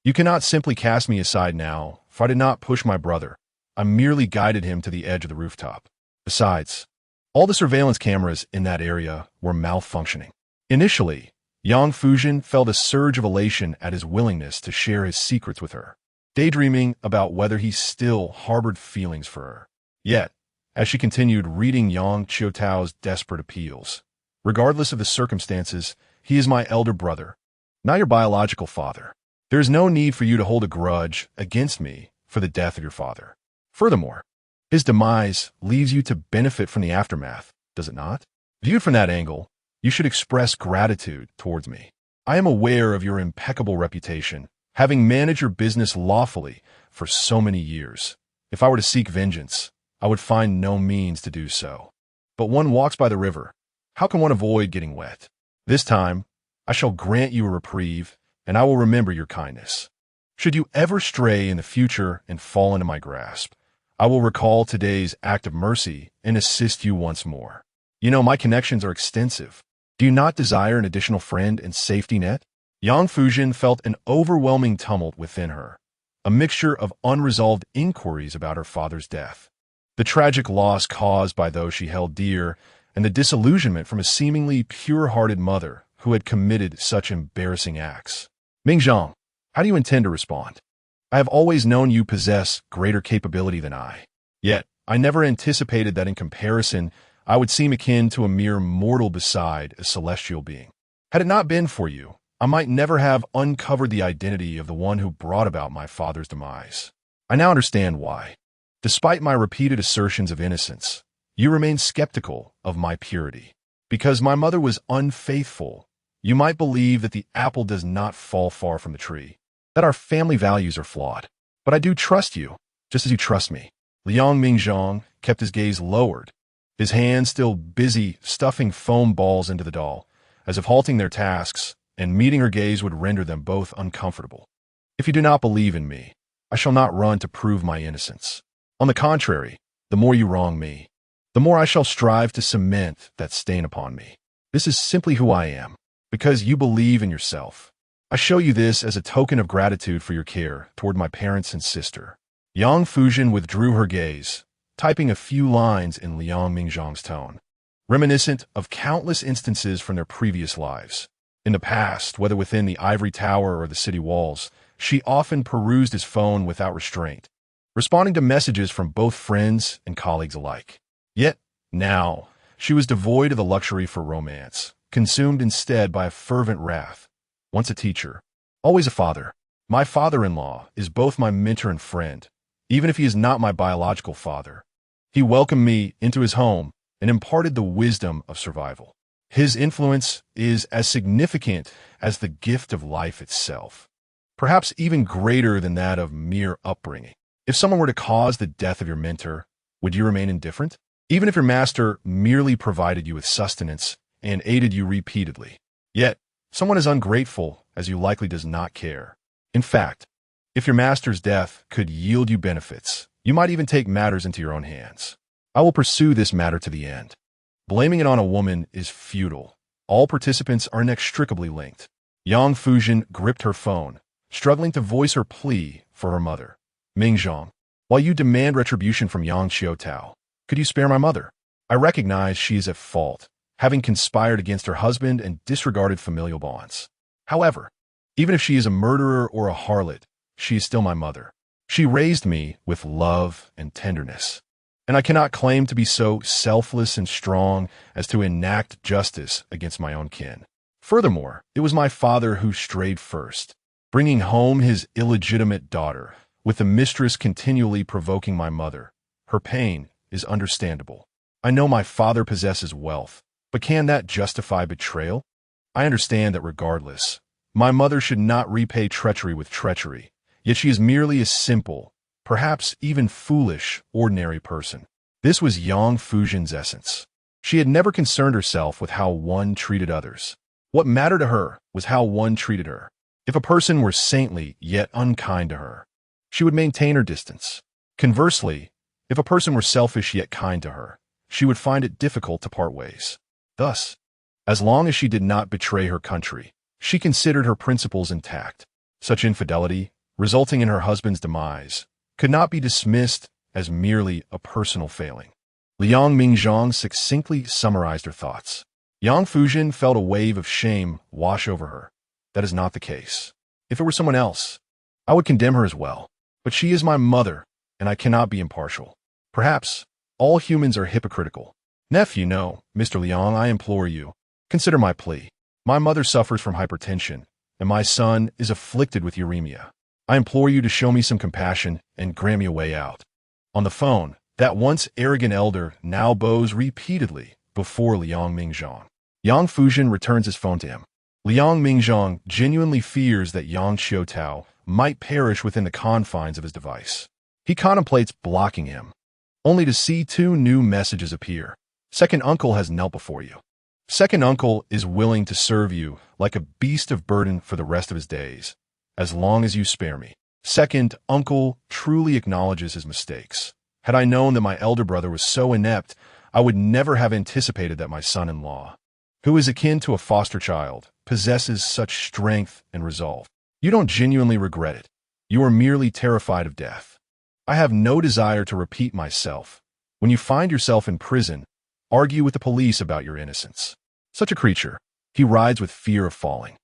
you cannot simply cast me aside now, for I did not push my brother. I merely guided him to the edge of the rooftop. Besides, all the surveillance cameras in that area were malfunctioning. Initially, Yang Fuzhen felt a surge of elation at his willingness to share his secrets with her, daydreaming about whether he still harbored feelings for her. Yet, as she continued reading Yang Qiutao's desperate appeals, regardless of the circumstances, he is my elder brother, not your biological father. There is no need for you to hold a grudge against me for the death of your father. Furthermore, his demise leaves you to benefit from the aftermath, does it not? Viewed from that angle, you should express gratitude towards me. I am aware of your impeccable reputation, having managed your business lawfully for so many years. If I were to seek vengeance, I would find no means to do so. But one walks by the river. How can one avoid getting wet? This time, I shall grant you a reprieve, and I will remember your kindness. Should you ever stray in the future and fall into my grasp, I will recall today's act of mercy and assist you once more. You know, my connections are extensive. Do you not desire an additional friend and safety net? Yang Fuzhen felt an overwhelming tumult within her, a mixture of unresolved inquiries about her father's death, the tragic loss caused by those she held dear, and the disillusionment from a seemingly pure-hearted mother who had committed such embarrassing acts. Mingzhang, how do you intend to respond? I have always known you possess greater capability than I. Yet, I never anticipated that in comparison, I would seem akin to a mere mortal beside a celestial being. Had it not been for you, I might never have uncovered the identity of the one who brought about my father's demise. I now understand why. Despite my repeated assertions of innocence, you remain skeptical of my purity. Because my mother was unfaithful, you might believe that the apple does not fall far from the tree, that our family values are flawed. But I do trust you, just as you trust me. Liang Mingzhang kept his gaze lowered, his hands still busy stuffing foam balls into the doll, as if halting their tasks and meeting her gaze would render them both uncomfortable. If you do not believe in me, I shall not run to prove my innocence. On the contrary, the more you wrong me, the more I shall strive to cement that stain upon me. This is simply who I am, because you believe in yourself. I show you this as a token of gratitude for your care toward my parents and sister. Yang Fuzhen withdrew her gaze, typing a few lines in Liang Mingzhang's tone, reminiscent of countless instances from their previous lives. In the past, whether within the ivory tower or the city walls, she often perused his phone without restraint, responding to messages from both friends and colleagues alike. Yet, now, she was devoid of the luxury for romance, consumed instead by a fervent wrath. Once a teacher, always a father. My father-in-law is both my mentor and friend, even if he is not my biological father. He welcomed me into his home and imparted the wisdom of survival. His influence is as significant as the gift of life itself, perhaps even greater than that of mere upbringing. If someone were to cause the death of your mentor, would you remain indifferent? Even if your master merely provided you with sustenance and aided you repeatedly. Yet, someone as ungrateful as you likely does not care. In fact, if your master's death could yield you benefits, you might even take matters into your own hands. I will pursue this matter to the end. Blaming it on a woman is futile. All participants are inextricably linked. Yang Fuzhen gripped her phone, struggling to voice her plea for her mother. Mingzhang, while you demand retribution from Yang Xiaotao, could you spare my mother? I recognize she is at fault, having conspired against her husband and disregarded familial bonds. However, even if she is a murderer or a harlot, she is still my mother. She raised me with love and tenderness, and I cannot claim to be so selfless and strong as to enact justice against my own kin. Furthermore, it was my father who strayed first, bringing home his illegitimate daughter, with the mistress continually provoking my mother. Her pain is understandable. I know my father possesses wealth, but can that justify betrayal? I understand that regardless, my mother should not repay treachery with treachery, yet she is merely a simple, perhaps even foolish, ordinary person. This was Yang Fuzhen's essence. She had never concerned herself with how one treated others. What mattered to her was how one treated her. If a person were saintly yet unkind to her, she would maintain her distance. Conversely, if a person were selfish yet kind to her, she would find it difficult to part ways. Thus, as long as she did not betray her country, she considered her principles intact. Such infidelity, resulting in her husband's demise, could not be dismissed as merely a personal failing. Liang Mingzhang succinctly summarized her thoughts. Yang Fuzhen felt a wave of shame wash over her. That is not the case. If it were someone else, I would condemn her as well. But she is my mother, and I cannot be impartial. Perhaps all humans are hypocritical. Nephew, no, Mr. Liang, I implore you, consider my plea. My mother suffers from hypertension, and my son is afflicted with uremia. I implore you to show me some compassion and grant me a way out. On the phone, that once arrogant elder now bows repeatedly before Liang Mingzhang. Yang Fuzhen returns his phone to him. Liang Mingzhang genuinely fears that Yang Xiaotao might perish within the confines of his device. He contemplates blocking him, only to see two new messages appear. Second uncle has knelt before you. Second uncle is willing to serve you like a beast of burden for the rest of his days, as long as you spare me. Second uncle truly acknowledges his mistakes. Had I known that my elder brother was so inept, I would never have anticipated that my son-in-law, who is akin to a foster child, possesses such strength and resolve. You don't genuinely regret it. You are merely terrified of death. I have no desire to repeat myself. When you find yourself in prison, argue with the police about your innocence. Such a creature, he rides with fear of falling.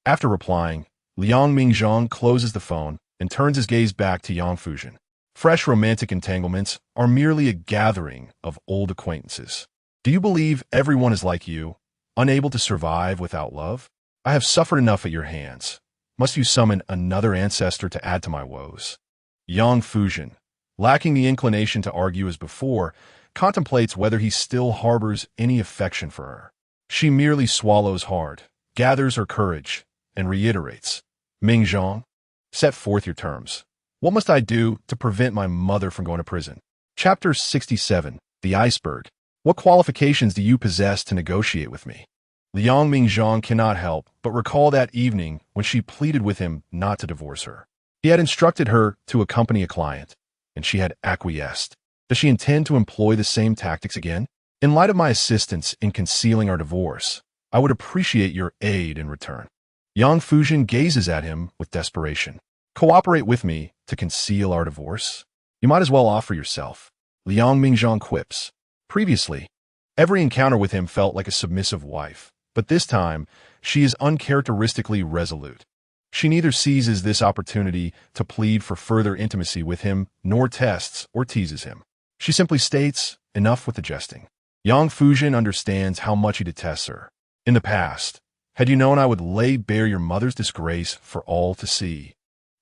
After replying, Liang Mingzhang closes the phone and turns his gaze back to Yang Fuzhen. Fresh romantic entanglements are merely a gathering of old acquaintances. Do you believe everyone is like you, unable to survive without love? I have suffered enough at your hands. Must you summon another ancestor to add to my woes? Yang Fuzhen, lacking the inclination to argue as before, contemplates whether he still harbors any affection for her. She merely swallows hard, gathers her courage, and reiterates, Mingzhang, set forth your terms. What must I do to prevent my mother from going to prison? Chapter 67, The Iceberg. What qualifications do you possess to negotiate with me? Liang Mingzhang cannot help but recall that evening when she pleaded with him not to divorce her. He had instructed her to accompany a client, and she had acquiesced. Does she intend to employ the same tactics again? In light of my assistance in concealing our divorce, I would appreciate your aid in return. Yang Fuzhen gazes at him with desperation. Cooperate with me to conceal our divorce? You might as well offer yourself. Liang Mingzhang quips. Previously, every encounter with him felt like a submissive wife, but this time, she is uncharacteristically resolute. She neither seizes this opportunity to plead for further intimacy with him, nor tests or teases him. She simply states, enough with the jesting. Yang Fuzhen understands how much he detests her. In the past, had you known I would lay bare your mother's disgrace for all to see,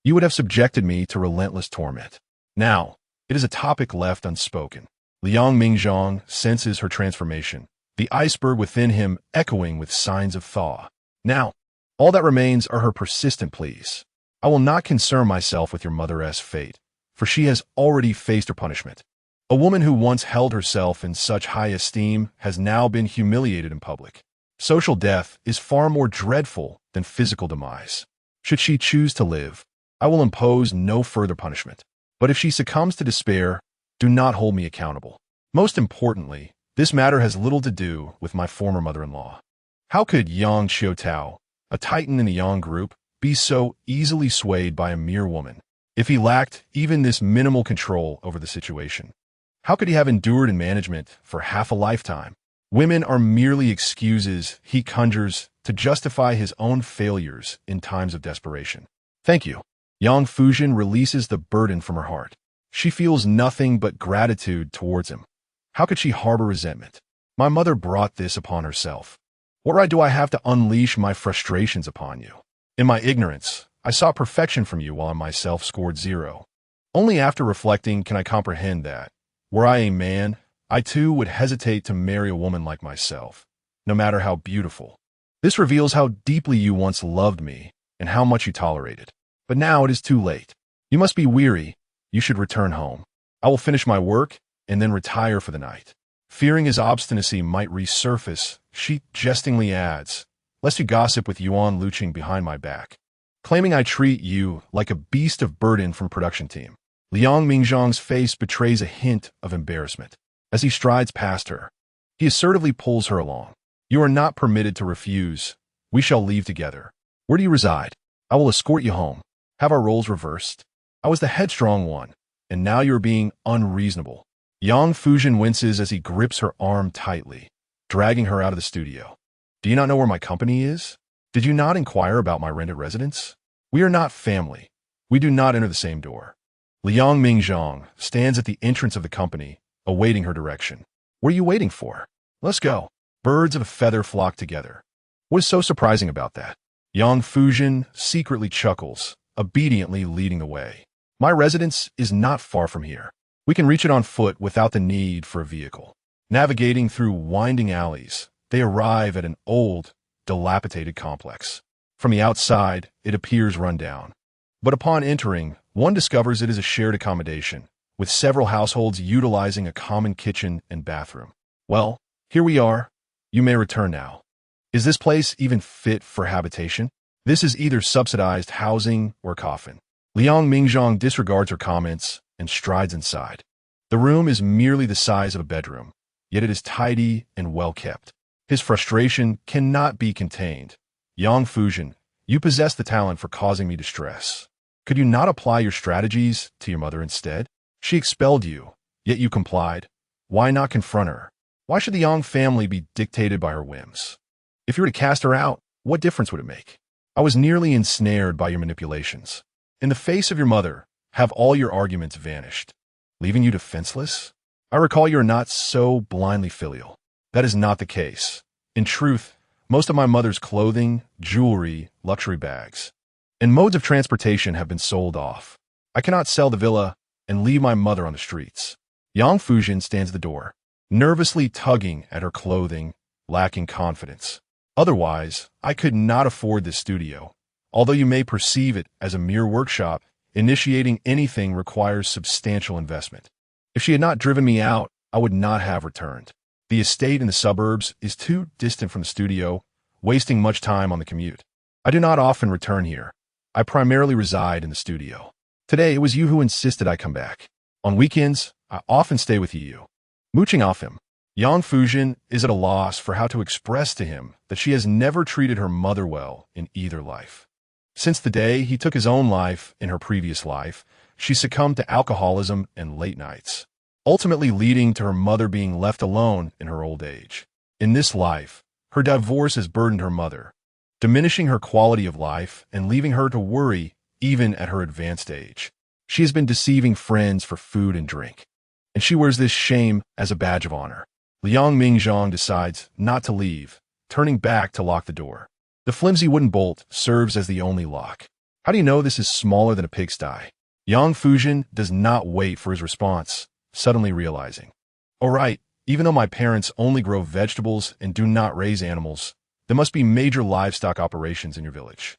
you would have subjected me to relentless torment. Now, it is a topic left unspoken. Liang Mingzhang senses her transformation, the iceberg within him echoing with signs of thaw. Now, all that remains are her persistent pleas. I will not concern myself with your mother's fate, for she has already faced her punishment. A woman who once held herself in such high esteem has now been humiliated in public. Social death is far more dreadful than physical demise. Should she choose to live, I will impose no further punishment. But if she succumbs to despair, do not hold me accountable. Most importantly, this matter has little to do with my former mother-in-law. How could Yang Xiaotao, a titan in the Yang group, be so easily swayed by a mere woman? If he lacked even this minimal control over the situation, how could he have endured in management for half a lifetime? Women are merely excuses he conjures to justify his own failures in times of desperation. Thank you. Yang Fuzhen releases the burden from her heart. She feels nothing but gratitude towards him. How could she harbor resentment? My mother brought this upon herself. What right do I have to unleash my frustrations upon you? In my ignorance, I sought perfection from you while I myself scored 0. Only after reflecting can I comprehend that, were I a man, I too would hesitate to marry a woman like myself, no matter how beautiful. This reveals how deeply you once loved me and how much you tolerated. But now it is too late. You must be weary. You should return home. I will finish my work and then retire for the night. Fearing his obstinacy might resurface, she jestingly adds, lest you gossip with Yuan Luching behind my back, claiming I treat you like a beast of burden from production team. Liang Mingzhang's face betrays a hint of embarrassment. As he strides past her, he assertively pulls her along. You are not permitted to refuse. We shall leave together. Where do you reside? I will escort you home. Have our roles reversed? I was the headstrong one, and now you're being unreasonable. Yang Fuzhen winces as he grips her arm tightly, dragging her out of the studio. Do you not know where my company is? Did you not inquire about my rented residence? We are not family. We do not enter the same door. Liang Mingzhang stands at the entrance of the company, awaiting her direction. What are you waiting for? Let's go. Birds of a feather flock together. What is so surprising about that? Yang Fuzhen secretly chuckles, obediently leading the way. My residence is not far from here. We can reach it on foot without the need for a vehicle. Navigating through winding alleys, they arrive at an old, dilapidated complex. From the outside, it appears run down. But upon entering, one discovers it is a shared accommodation, with several households utilizing a common kitchen and bathroom. Well, here we are. You may return now. Is this place even fit for habitation? This is either subsidized housing or coffin. Liang Mingzhang disregards her comments and strides inside. The room is merely the size of a bedroom, yet it is tidy and well kept. His frustration cannot be contained. Yang Fuzhen, you possess the talent for causing me distress. Could you not apply your strategies to your mother instead? She expelled you, yet you complied. Why not confront her? Why should the Yang family be dictated by her whims? If you were to cast her out, what difference would it make? I was nearly ensnared by your manipulations. In the face of your mother, have all your arguments vanished, leaving you defenseless? I recall you are not so blindly filial. That is not the case. In truth, most of my mother's clothing, jewelry, luxury bags, and modes of transportation have been sold off. I cannot sell the villa and leave my mother on the streets. Yang Fuzhen stands at the door, nervously tugging at her clothing, lacking confidence. Otherwise, I could not afford this studio. Although you may perceive it as a mere workshop, initiating anything requires substantial investment. If she had not driven me out, I would not have returned. The estate in the suburbs is too distant from the studio, wasting much time on the commute. I do not often return here. I primarily reside in the studio. Today, it was you who insisted I come back. On weekends, I often stay with you, mooching off him. Yang Fuzhen is at a loss for how to express to him that she has never treated her mother well in either life. Since the day he took his own life in her previous life, she succumbed to alcoholism and late nights, ultimately leading to her mother being left alone in her old age. In this life, her divorce has burdened her mother, diminishing her quality of life and leaving her to worry even at her advanced age. She has been deceiving friends for food and drink, and she wears this shame as a badge of honor. Liang Mingzhang decides not to leave, turning back to lock the door. The flimsy wooden bolt serves as the only lock. How do you know this is smaller than a pigsty? Yang Fuzhen does not wait for his response, suddenly realizing, all right, even though my parents only grow vegetables and do not raise animals, there must be major livestock operations in your village.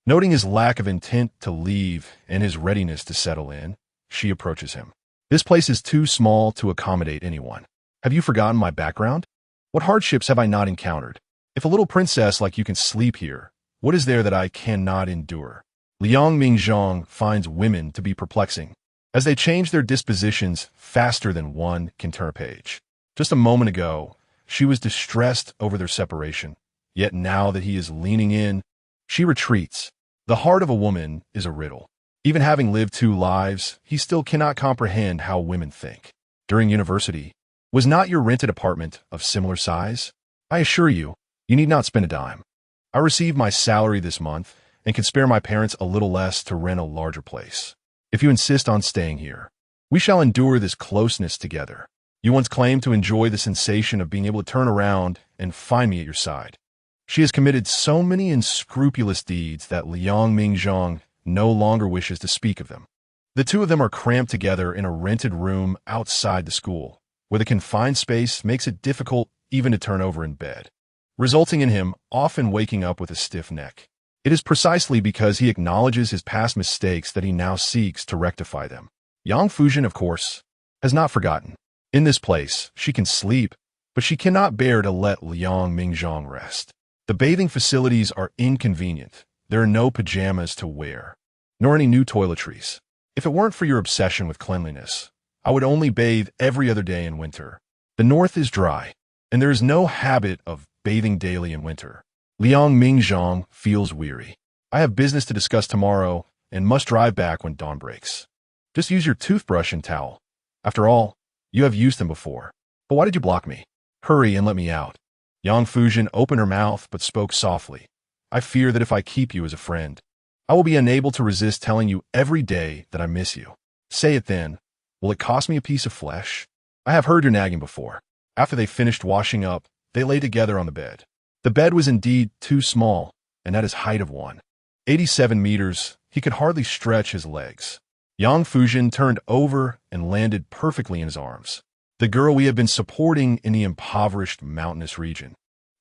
Noting his lack of intent to leave and his readiness to settle in, she approaches him. This place is too small to accommodate anyone. Have you forgotten my background? What hardships have I not encountered? If a little princess like you can sleep here, what is there that I cannot endure? Liang Mingzhang finds women to be perplexing, as they change their dispositions faster than one can turn a page. Just a moment ago, she was distressed over their separation, yet now that he is leaning in, she retreats, The heart of a woman is a riddle. Even having lived 2 lives, he still cannot comprehend how women think. During university, was not your rented apartment of similar size? I assure you, you need not spend a dime. I received my salary this month and can spare my parents a little less to rent a larger place. If you insist on staying here, we shall endure this closeness together. You once claimed to enjoy the sensation of being able to turn around and find me at your side. She has committed so many unscrupulous deeds that Liang Mingzhang no longer wishes to speak of them. The two of them are cramped together in a rented room outside the school, where the confined space makes it difficult even to turn over in bed, resulting in him often waking up with a stiff neck. It is precisely because he acknowledges his past mistakes that he now seeks to rectify them. Yang Fuzhen, of course, has not forgotten. In this place, she can sleep, but she cannot bear to let Liang Mingzhang rest. The bathing facilities are inconvenient. There are no pajamas to wear, nor any new toiletries. If it weren't for your obsession with cleanliness, I would only bathe every other day in winter. The north is dry, and there is no habit of bathing daily in winter. Liang Mingzhang feels weary. I have business to discuss tomorrow and must drive back when dawn breaks. Just use your toothbrush and towel. After all, you have used them before. But why did you block me? Hurry and let me out. Yang Fuzhen opened her mouth but spoke softly. I fear that if I keep you as a friend, I will be unable to resist telling you every day that I miss you. Say it then. Will it cost me a piece of flesh? I have heard your nagging before. After they finished washing up, they lay together on the bed. The bed was indeed too small, and at his height of 187 meters, he could hardly stretch his legs. Yang Fuzhen turned over and landed perfectly in his arms. The girl we have been supporting in the impoverished mountainous region.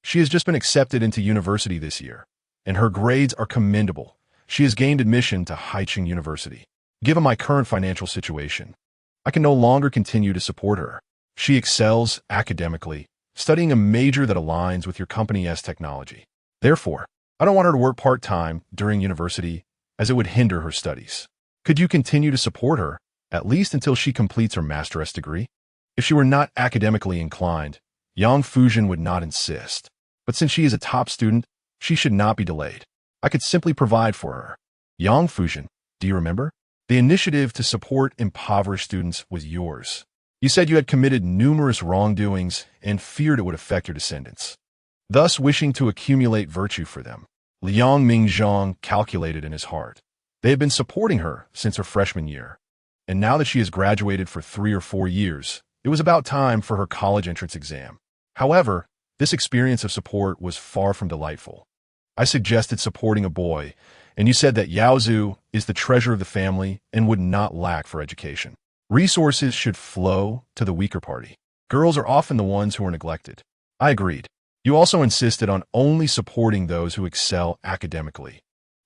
She has just been accepted into university this year, and her grades are commendable. She has gained admission to Haicheng University. Given my current financial situation, I can no longer continue to support her. She excels academically, studying a major that aligns with your company's technology. Therefore, I don't want her to work part-time during university, as it would hinder her studies. Could you continue to support her, at least until she completes her master's degree? If she were not academically inclined, Yang Fuzhen would not insist. But since she is a top student, she should not be delayed. I could simply provide for her. Yang Fuzhen, do you remember? The initiative to support impoverished students was yours. You said you had committed numerous wrongdoings and feared it would affect your descendants, thus wishing to accumulate virtue for them. Liang Mingzhang calculated in his heart. They had been supporting her since her freshman year, and now that she has graduated for 3 or 4 years, it was about time for her college entrance exam. However, this experience of support was far from delightful. I suggested supporting a boy, and you said that Yaozu is the treasure of the family and would not lack for education. Resources should flow to the weaker party. Girls are often the ones who are neglected. I agreed. You also insisted on only supporting those who excel academically,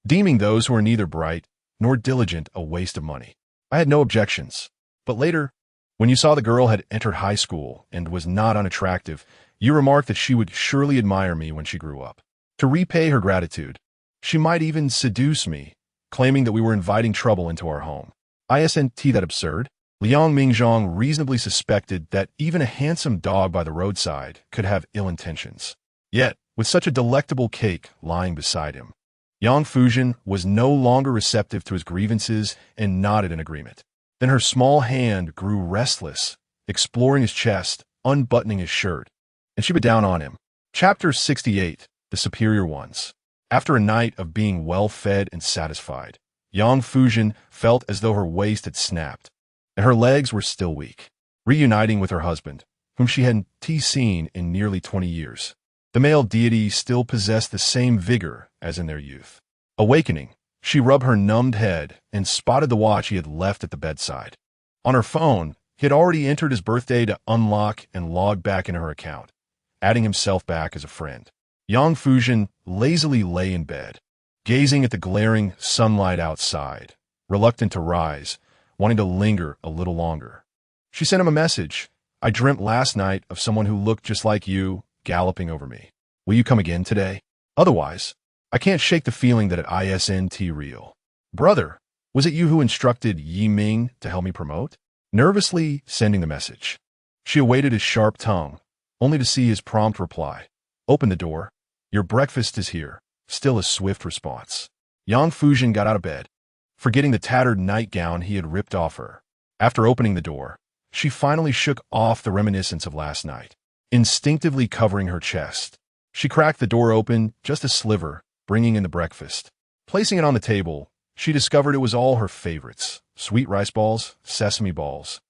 deeming those who are neither bright nor diligent a waste of money. I had no objections. But later, when you saw the girl had entered high school and was not unattractive, you remarked that she would surely admire me when she grew up. To repay her gratitude, she might even seduce me, claiming that we were inviting trouble into our home. Isn't that absurd? Liang Mingzhang reasonably suspected that even a handsome dog by the roadside could have ill intentions. Yet, with such a delectable cake lying beside him, Yang Fuzhen was no longer receptive to his grievances and nodded in agreement. Then her small hand grew restless, exploring his chest, unbuttoning his shirt, and she bit down on him. Chapter 68, The Superior Ones. After a night of being well-fed and satisfied, Yang Fuzhen felt as though her waist had snapped, and her legs were still weak. Reuniting with her husband, whom she hadn't seen in nearly 20 years, the male deity still possessed the same vigor as in their youth. Awakening, she rubbed her numbed head and spotted the watch he had left at the bedside. On her phone, he had already entered his birthday to unlock and log back into her account, adding himself back as a friend. Yang Fuzhen lazily lay in bed, gazing at the glaring sunlight outside, reluctant to rise, wanting to linger a little longer. She sent him a message. I dreamt last night of someone who looked just like you, galloping over me. Will you come again today? Otherwise, I can't shake the feeling that it isn't real. Brother, was it you who instructed Yi Ming to help me promote? Nervously sending the message. She awaited his sharp tongue, only to see his prompt reply. Open the door. Your breakfast is here. Still a swift response. Yang Fuzhen got out of bed, forgetting the tattered nightgown he had ripped off her. After opening the door, she finally shook off the reminiscence of last night, instinctively covering her chest. She cracked the door open just a sliver, bringing in the breakfast. Placing it on the table, she discovered it was all her favorites: sweet rice balls, sesame balls,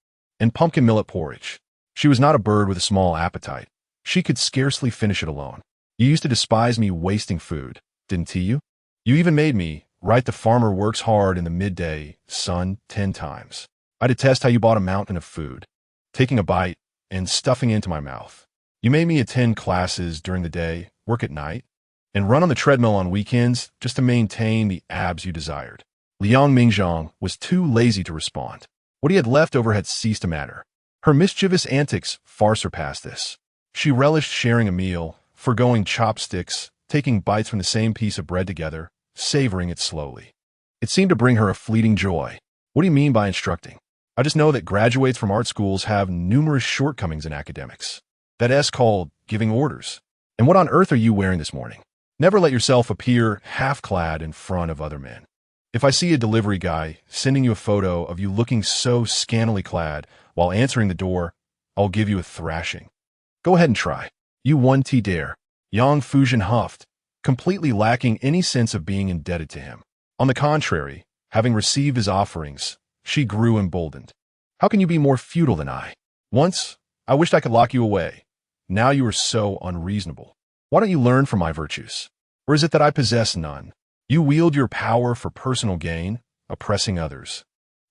and pumpkin millet porridge. She was not a bird with a small appetite. She could scarcely finish it alone. You used to despise me wasting food, didn't you? You even made me write the farmer works hard in the midday sun 10 times. I detest how you bought a mountain of food, taking a bite and stuffing it into my mouth. You made me attend classes during the day, work at night, and run on the treadmill on weekends just to maintain the abs you desired. Liang Mingzhang was too lazy to respond. What he had left over had ceased to matter. Her mischievous antics far surpassed this. She relished sharing a meal, forgoing chopsticks, taking bites from the same piece of bread together, savoring it slowly. It seemed to bring her a fleeting joy. What do you mean by instructing? I just know that graduates from art schools have numerous shortcomings in academics. That S called giving orders. And what on earth are you wearing this morning? Never let yourself appear half-clad in front of other men. If I see a delivery guy sending you a photo of you looking so scantily clad while answering the door, I'll give you a thrashing. Go ahead and try. You won't dare. Yang Fuzhen huffed, completely lacking any sense of being indebted to him. On the contrary, having received his offerings, she grew emboldened. How can you be more futile than I? Once, I wished I could lock you away. Now you are so unreasonable. Why don't you learn from my virtues? Or is it that I possess none? You wield your power for personal gain, oppressing others,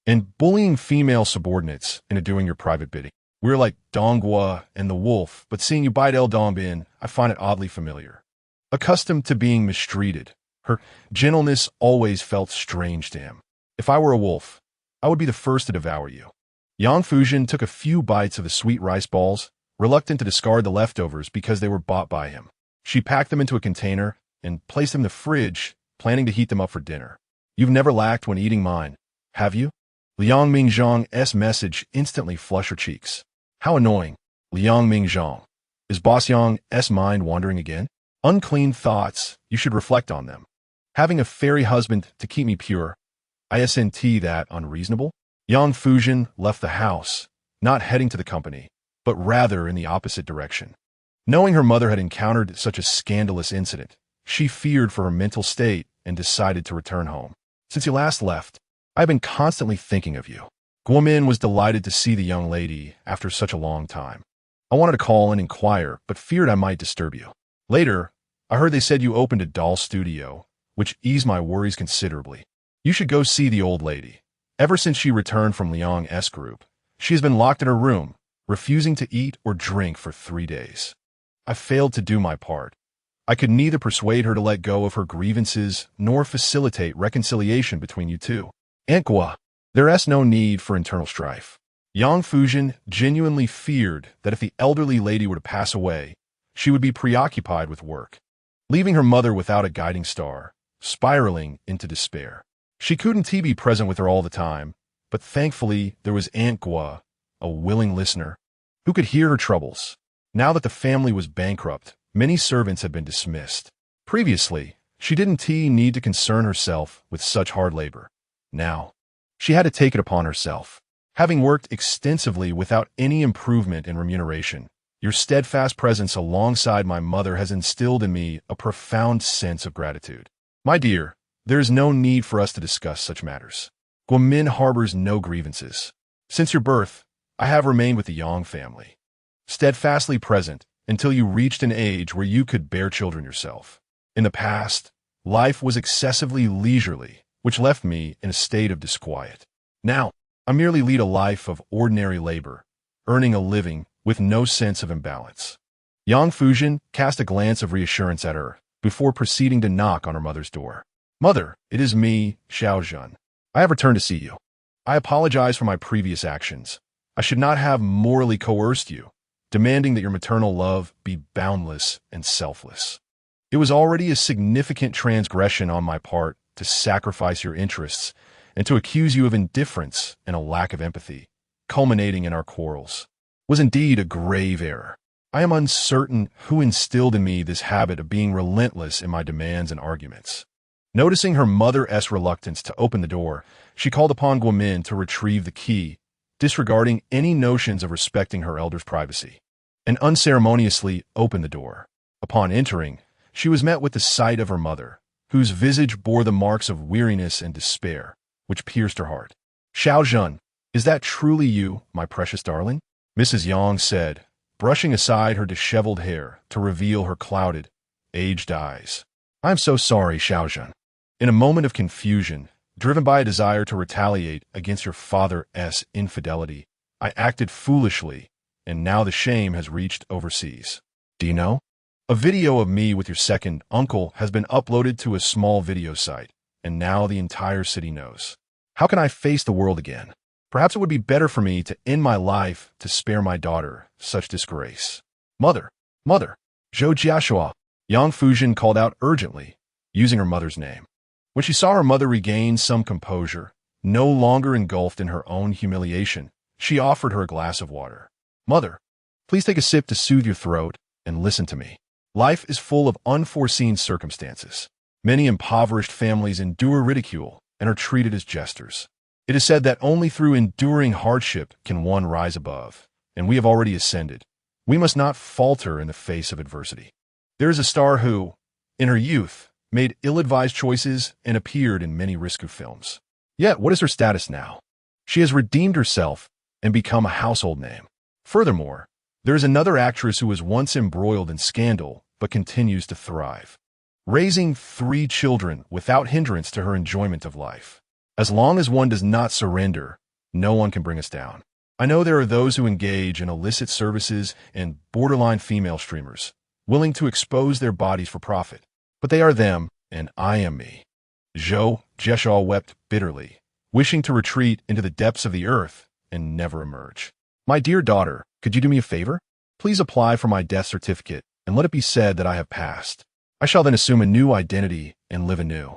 and bullying female subordinates into doing your private bidding. We're like Donghua and the wolf, but seeing you bite El Dongbin, I find it oddly familiar. Accustomed to being mistreated, her gentleness always felt strange to him. If I were a wolf, I would be the first to devour you. Yang Fuzhen took a few bites of the sweet rice balls, reluctant to discard the leftovers because they were bought by him. She packed them into a container and placed them in the fridge, planning to heat them up for dinner. You've never lacked when eating mine, have you? Liang Mingzhang's message instantly flushed her cheeks. How annoying. Liang Mingzhang. Is Boss Yang's mind wandering again? Unclean thoughts, you should reflect on them. Having a fairy husband to keep me pure, isn't that unreasonable? Yang Fuzhen left the house, not heading to the company, but rather in the opposite direction. Knowing her mother had encountered such a scandalous incident, she feared for her mental state and decided to return home. Since you last left, I've been constantly thinking of you. Guomin was delighted to see the young lady after such a long time. I wanted to call and inquire, but feared I might disturb you. Later, I heard they said you opened a doll studio, which eased my worries considerably. You should go see the old lady. Ever since she returned from Liang's group, she has been locked in her room, refusing to eat or drink for 3 days. I failed to do my part. I could neither persuade her to let go of her grievances nor facilitate reconciliation between you two. Aunt Gua, there's no need for internal strife. Yang Fuzhen genuinely feared that if the elderly lady were to pass away, she would be preoccupied with work, leaving her mother without a guiding star, spiraling into despair. She couldn't be present with her all the time, but thankfully there was Aunt Gua, a willing listener, who could hear her troubles. Now that the family was bankrupt, many servants had been dismissed. Previously, she didn't need to concern herself with such hard labor. Now, she had to take it upon herself. Having worked extensively without any improvement in remuneration, your steadfast presence alongside my mother has instilled in me a profound sense of gratitude. My dear, there is no need for us to discuss such matters. Guomin harbors no grievances. Since your birth, I have remained with the Yang family, steadfastly present until you reached an age where you could bear children yourself. In the past, life was excessively leisurely, which left me in a state of disquiet. Now, I merely lead a life of ordinary labor, earning a living with no sense of imbalance. Yang Fuzhen cast a glance of reassurance at her before proceeding to knock on her mother's door. Mother, it is me, Xiaozhen. I have returned to see you. I apologize for my previous actions. I should not have morally coerced you, demanding that your maternal love be boundless and selfless. It was already a significant transgression on my part to sacrifice your interests and to accuse you of indifference and a lack of empathy, culminating in our quarrels. Was indeed a grave error. I am uncertain who instilled in me this habit of being relentless in my demands and arguments. Noticing her mother's reluctance to open the door, she called upon Guomin to retrieve the key, disregarding any notions of respecting her elder's privacy, and unceremoniously opened the door. Upon entering, she was met with the sight of her mother, whose visage bore the marks of weariness and despair, which pierced her heart. "Xiao Zhen, is that truly you, my precious darling?" Mrs. Yang said, brushing aside her disheveled hair to reveal her clouded, aged eyes. "I am so sorry, Xiao Zhen." In a moment of confusion, driven by a desire to retaliate against your father's infidelity, I acted foolishly, and now the shame has reached overseas. Do you know? A video of me with your second uncle has been uploaded to a small video site, and now the entire city knows. How can I face the world again? Perhaps it would be better for me to end my life to spare my daughter such disgrace. Mother, mother, Zhou Jiashua, Yang Fuzhen called out urgently, using her mother's name. When she saw her mother regain some composure, no longer engulfed in her own humiliation, she offered her a glass of water. "Mother, please take a sip to soothe your throat and listen to me. Life is full of unforeseen circumstances. Many impoverished families endure ridicule and are treated as jesters. It is said that only through enduring hardship can one rise above, and we have already ascended. We must not falter in the face of adversity. There is a star who, in her youth, made ill-advised choices and appeared in many risky films. Yet, what is her status now? She has redeemed herself and become a household name. Furthermore, there is another actress who was once embroiled in scandal but continues to thrive, raising 3 children without hindrance to her enjoyment of life. As long as one does not surrender, no one can bring us down. I know there are those who engage in illicit services and borderline female streamers, willing to expose their bodies for profit. But they are them, and I am me." Zhou Jiashua wept bitterly, wishing to retreat into the depths of the earth and never emerge. "My dear daughter, could you do me a favor? Please apply for my death certificate and let it be said that I have passed. I shall then assume a new identity and live anew.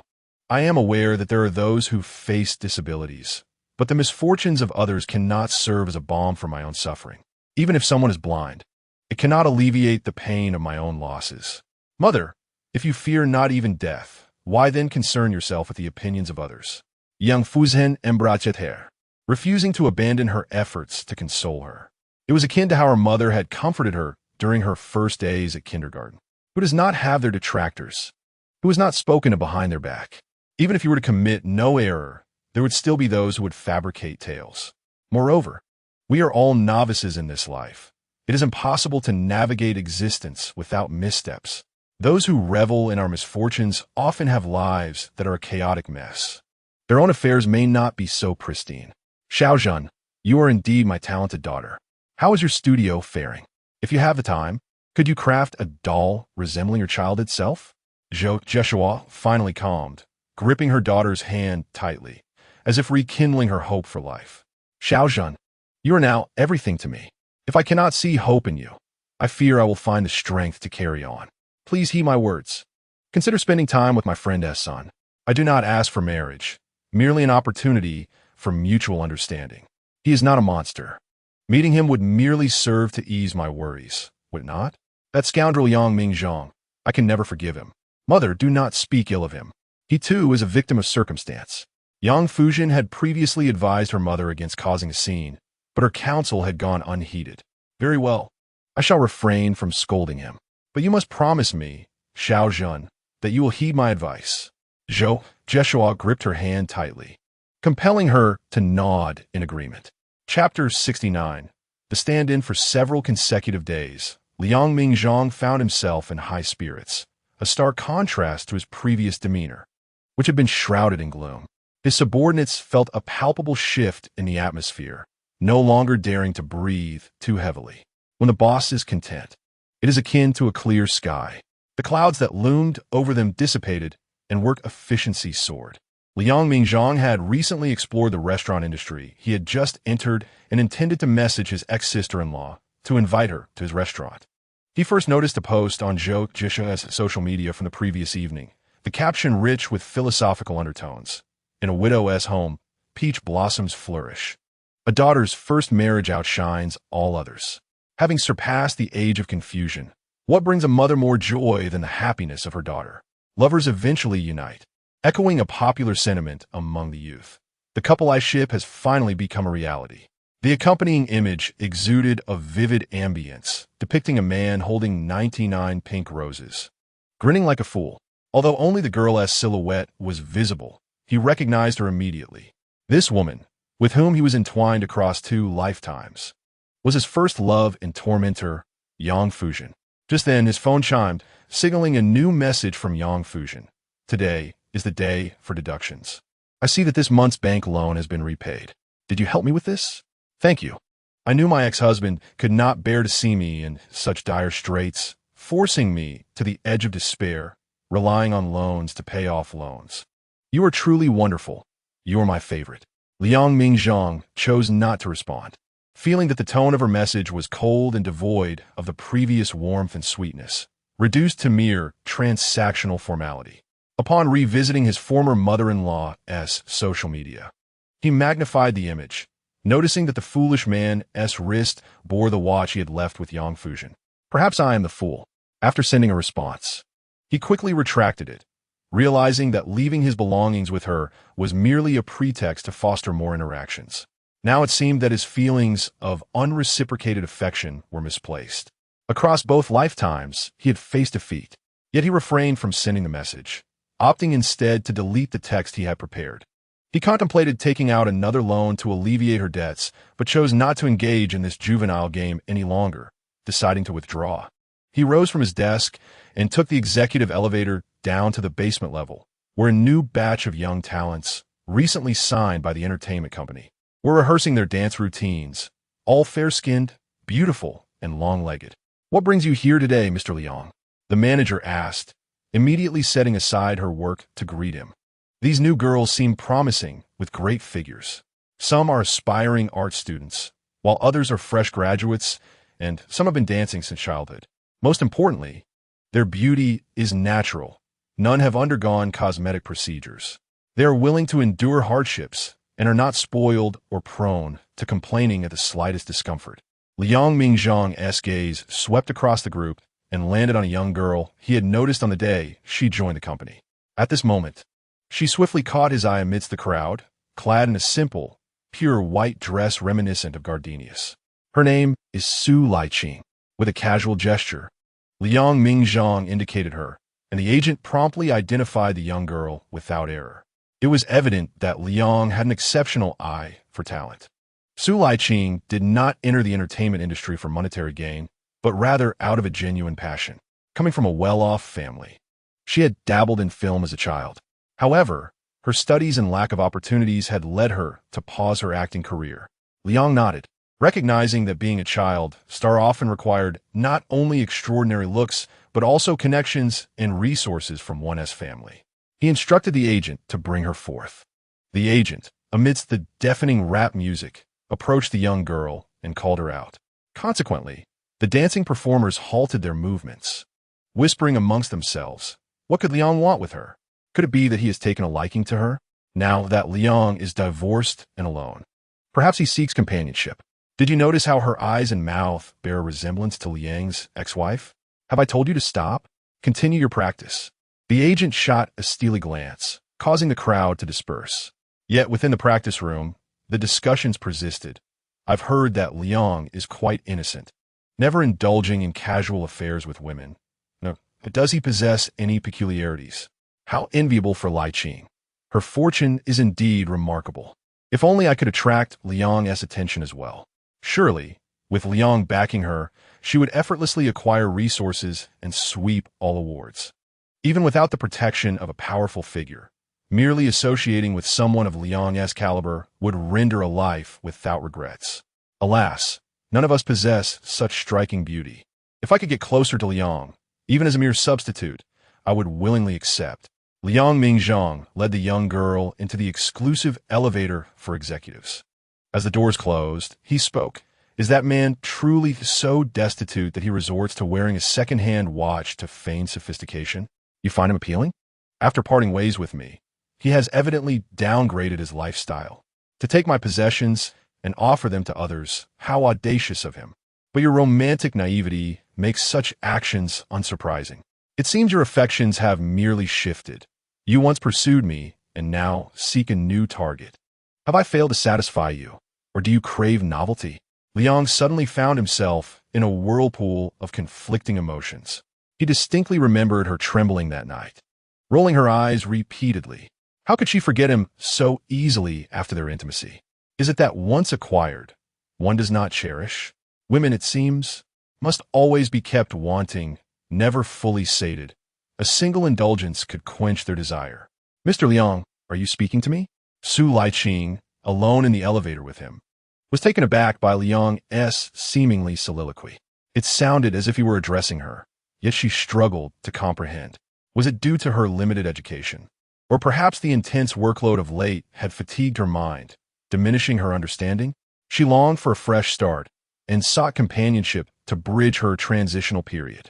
I am aware that there are those who face disabilities, but the misfortunes of others cannot serve as a balm for my own suffering. Even if someone is blind, it cannot alleviate the pain of my own losses. Mother, if you fear not even death, why then concern yourself with the opinions of others?" Yang Fuzhen embraced her, refusing to abandon her efforts to console her. It was akin to how her mother had comforted her during her first days at kindergarten. Who does not have their detractors? Who has not spoken to behind their back? Even if you were to commit no error, there would still be those who would fabricate tales. Moreover, we are all novices in this life. It is impossible to navigate existence without missteps. Those who revel in our misfortunes often have lives that are a chaotic mess. Their own affairs may not be so pristine. Xiao Zhen, you are indeed my talented daughter. How is your studio faring? If you have the time, could you craft a doll resembling your childhood self? Zhou Jiashua finally calmed, gripping her daughter's hand tightly, as if rekindling her hope for life. "Xiao Zhen, you are now everything to me. If I cannot see hope in you, I fear I will find the strength to carry on. Please heed my words. Consider spending time with my friend's son. I do not ask for marriage, merely an opportunity for mutual understanding. He is not a monster. Meeting him would merely serve to ease my worries, would it not? That scoundrel Liang Mingzhang, I can never forgive him. Mother, do not speak ill of him. He too is a victim of circumstance." Yang Fuzhen had previously advised her mother against causing a scene, but her counsel had gone unheeded. "Very well. I shall refrain from scolding him. But you must promise me, Xiao Zhen, that you will heed my advice." Zhou Jiashua gripped her hand tightly, compelling her to nod in agreement. Chapter 69. The stand-in for several consecutive days, Liang Mingzhang found himself in high spirits, a stark contrast to his previous demeanor, which had been shrouded in gloom. His subordinates felt a palpable shift in the atmosphere, no longer daring to breathe too heavily. When the boss is content, it is akin to a clear sky. The clouds that loomed over them dissipated, and work efficiency soared. Liang Mingzhang had recently explored the restaurant industry. He had just entered and intended to message his ex-sister-in-law to invite her to his restaurant. He first noticed a post on Zhou Jishua's social media from the previous evening, the caption rich with philosophical undertones. "In a widow's home, peach blossoms flourish. A daughter's first marriage outshines all others." Having surpassed the age of confusion, what brings a mother more joy than the happiness of her daughter? Lovers eventually unite. echoing a popular sentiment among the youth. The couple I ship has finally become a reality. The accompanying image exuded a vivid ambience, depicting a man holding 99 pink roses, grinning like a fool. Although only the girl's silhouette was visible, he recognized her immediately. This woman, with whom he was entwined across 2 lifetimes, was his first love and tormentor, Yang Fuzhen. Just then, his phone chimed, signaling a new message from Yang Fuzhen. Today is the day for deductions. I see that this month's bank loan has been repaid. Did you help me with this? Thank you. I knew my ex-husband could not bear to see me in such dire straits, forcing me to the edge of despair, relying on loans to pay off loans. You are truly wonderful. You are my favorite. Liang Mingzhang chose not to respond, feeling that the tone of her message was cold and devoid of the previous warmth and sweetness, reduced to mere transactional formality. Upon revisiting his former mother-in-law's social media, he magnified the image, noticing that the foolish man's wrist bore the watch he had left with Yang Fuzhen. Perhaps I am the fool. After sending a response, he quickly retracted it, realizing that leaving his belongings with her was merely a pretext to foster more interactions. Now it seemed that his feelings of unreciprocated affection were misplaced. Across both lifetimes, he had faced defeat, yet he refrained from sending the message, opting instead to delete the text he had prepared. He contemplated taking out another loan to alleviate her debts, but chose not to engage in this juvenile game any longer, deciding to withdraw. He rose from his desk and took the executive elevator down to the basement level, where a new batch of young talents, recently signed by the entertainment company, were rehearsing their dance routines, all fair-skinned, beautiful, and long-legged. What brings you here today, Mr. Liang? The manager asked, immediately setting aside her work to greet him. These new girls seem promising, with great figures. Some are aspiring art students, while others are fresh graduates, and some have been dancing since childhood. Most importantly, their beauty is natural. None have undergone cosmetic procedures. They are willing to endure hardships and are not spoiled or prone to complaining at the slightest discomfort. Liang Mingzhang's gaze swept across the group and landed on a young girl he had noticed on the day she joined the company. At this moment, she swiftly caught his eye amidst the crowd, clad in a simple, pure white dress reminiscent of gardenias. Her name is Su Laiqing. With a casual gesture, Liang Mingzhang indicated her, and the agent promptly identified the young girl without error. It was evident that Liang had an exceptional eye for talent. Su Laiqing did not enter the entertainment industry for monetary gain, but rather out of a genuine passion. Coming from a well-off family, she had dabbled in film as a child. However, her studies and lack of opportunities had led her to pause her acting career. Liang nodded, recognizing that being a child star often required not only extraordinary looks, but also connections and resources from one's family. He instructed the agent to bring her forth. The agent, amidst the deafening rap music, approached the young girl and called her out. Consequently, the dancing performers halted their movements, whispering amongst themselves, what could Liang want with her? Could it be that he has taken a liking to her, now that Liang is divorced and alone? Perhaps he seeks companionship. Did you notice how her eyes and mouth bear a resemblance to Liang's ex-wife? Have I told you to stop? Continue your practice. The agent shot a steely glance, causing the crowd to disperse. Yet within the practice room, the discussions persisted. I've heard that Liang is quite innocent, never indulging in casual affairs with women. No, does he possess any peculiarities? How enviable for Laiqing. Her fortune is indeed remarkable. If only I could attract Liang's attention as well. Surely, with Liang backing her, she would effortlessly acquire resources and sweep all awards. Even without the protection of a powerful figure, merely associating with someone of Liang's caliber would render a life without regrets. Alas, none of us possess such striking beauty. If I could get closer to Liang, even as a mere substitute, I would willingly accept. Liang Mingzhang led the young girl into the exclusive elevator for executives. As the doors closed, he spoke. Is that man truly so destitute that he resorts to wearing a second-hand watch to feign sophistication? You find him appealing? After parting ways with me, he has evidently downgraded his lifestyle. To take my possessions and offer them to others, how audacious of him. But your romantic naivety makes such actions unsurprising. It seems your affections have merely shifted, You once pursued me, and now seek a new target. Have I failed to satisfy you, or do you crave novelty? Liang suddenly found himself in a whirlpool of conflicting emotions. He distinctly remembered her trembling that night, rolling her eyes repeatedly. How could she forget him so easily after their intimacy? Is it that once acquired, one does not cherish? Women, it seems, must always be kept wanting, never fully sated. A single indulgence could quench their desire. Mr. Liang, are you speaking to me? Su Laiqing, alone in the elevator with him, was taken aback by Liang's seemingly soliloquy. It sounded as if he were addressing her, yet she struggled to comprehend. Was it due to her limited education? Or perhaps the intense workload of late had fatigued her mind, diminishing her understanding? She longed for a fresh start and sought companionship to bridge her transitional period.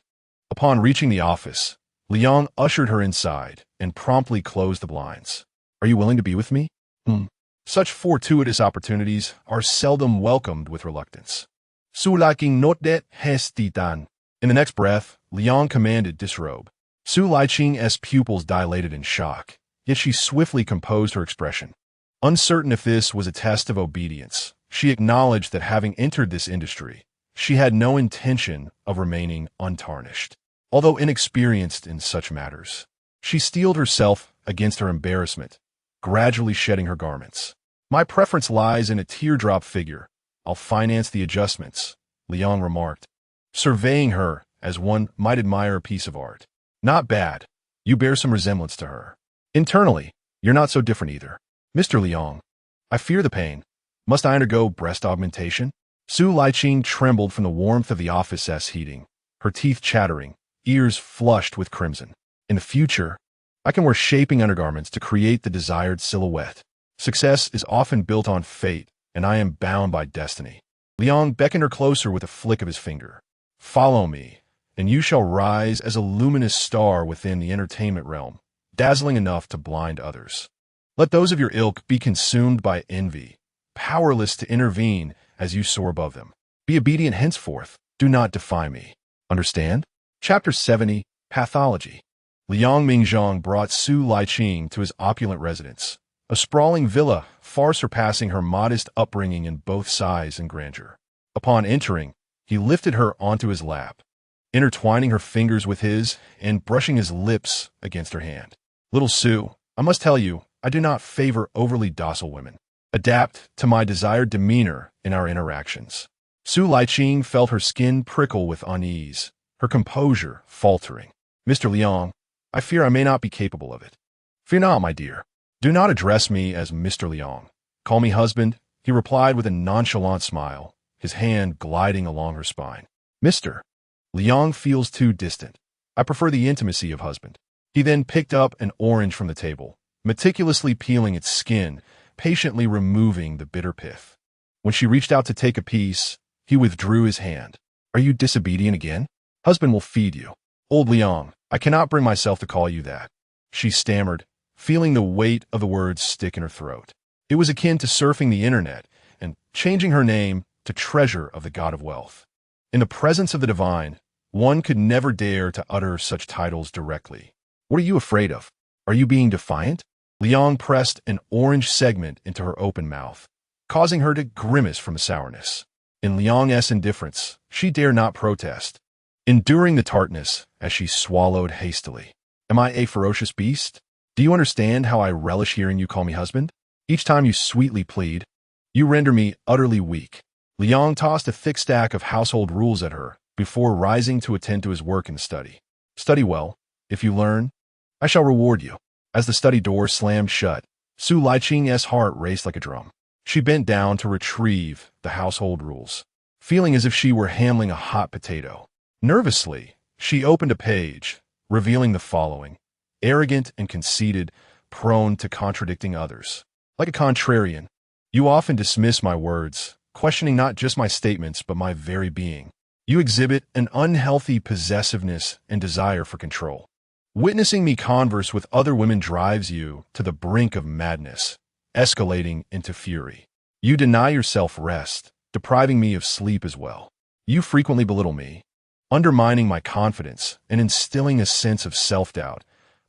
Upon reaching the office, Liang ushered her inside and promptly closed the blinds. Are you willing to be with me? Such fortuitous opportunities are seldom welcomed with reluctance. Su Laiqing notet hestitan. In the next breath, Liang commanded disrobe. Su Laiqing's pupils dilated in shock, yet she swiftly composed her expression. Uncertain if this was a test of obedience, she acknowledged that having entered this industry, she had no intention of remaining untarnished. Although inexperienced in such matters, she steeled herself against her embarrassment, gradually shedding her garments. My preference lies in a teardrop figure. I'll finance the adjustments, Liang remarked, surveying her as one might admire a piece of art. Not bad. You bear some resemblance to her. Internally, you're not so different either. Mr. Liang, I fear the pain. Must I undergo breast augmentation? Su Laiqing trembled from the warmth of the office's heating, her teeth chattering, ears flushed with crimson. In the future, I can wear shaping undergarments to create the desired silhouette. Success is often built on fate, and I am bound by destiny. Liang beckoned her closer with a flick of his finger. Follow me, and you shall rise as a luminous star within the entertainment realm, dazzling enough to blind others. Let those of your ilk be consumed by envy, powerless to intervene as you soar above them. Be obedient henceforth. Do not defy me. Understand? Chapter 70, Pathology. Liang Mingzhang brought Su Laiqing to his opulent residence, a sprawling villa far surpassing her modest upbringing in both size and grandeur. Upon entering, he lifted her onto his lap, intertwining her fingers with his and brushing his lips against her hand. Little Su, I must tell you, I do not favor overly docile women. Adapt to my desired demeanor in our interactions. Su Laiqing felt her skin prickle with unease, her composure faltering. Mr. Liang, I fear I may not be capable of it. Fear not, my dear. Do not address me as Mr. Liang. Call me husband, he replied with a nonchalant smile, his hand gliding along her spine. Mr. Liang feels too distant. I prefer the intimacy of husband. He then picked up an orange from the table, meticulously peeling its skin, patiently removing the bitter pith. When she reached out to take a piece, he withdrew his hand. Are you disobedient again? Husband will feed you. Old Liang, I cannot bring myself to call you that. She stammered, feeling the weight of the words stick in her throat. It was akin to surfing the internet and changing her name to Treasure of the God of Wealth. In the presence of the divine, one could never dare to utter such titles directly. What are you afraid of? Are you being defiant? Liang pressed an orange segment into her open mouth, causing her to grimace from sourness. In Liang's indifference, she dare not protest, enduring the tartness as she swallowed hastily. Am I a ferocious beast? Do you understand how I relish hearing you call me husband? Each time you sweetly plead, you render me utterly weak. Liang tossed a thick stack of household rules at her before rising to attend to his work and study. Study well. If you learn, I shall reward you. As the study door slammed shut, Su Laiqing's heart raced like a drum. She bent down to retrieve the household rules, feeling as if she were handling a hot potato. Nervously, she opened a page, revealing the following: arrogant and conceited, prone to contradicting others. Like a contrarian, you often dismiss my words, questioning not just my statements but my very being. You exhibit an unhealthy possessiveness and desire for control. Witnessing me converse with other women drives you to the brink of madness, escalating into fury. You deny yourself rest, depriving me of sleep as well. You frequently belittle me, undermining my confidence and instilling a sense of self-doubt,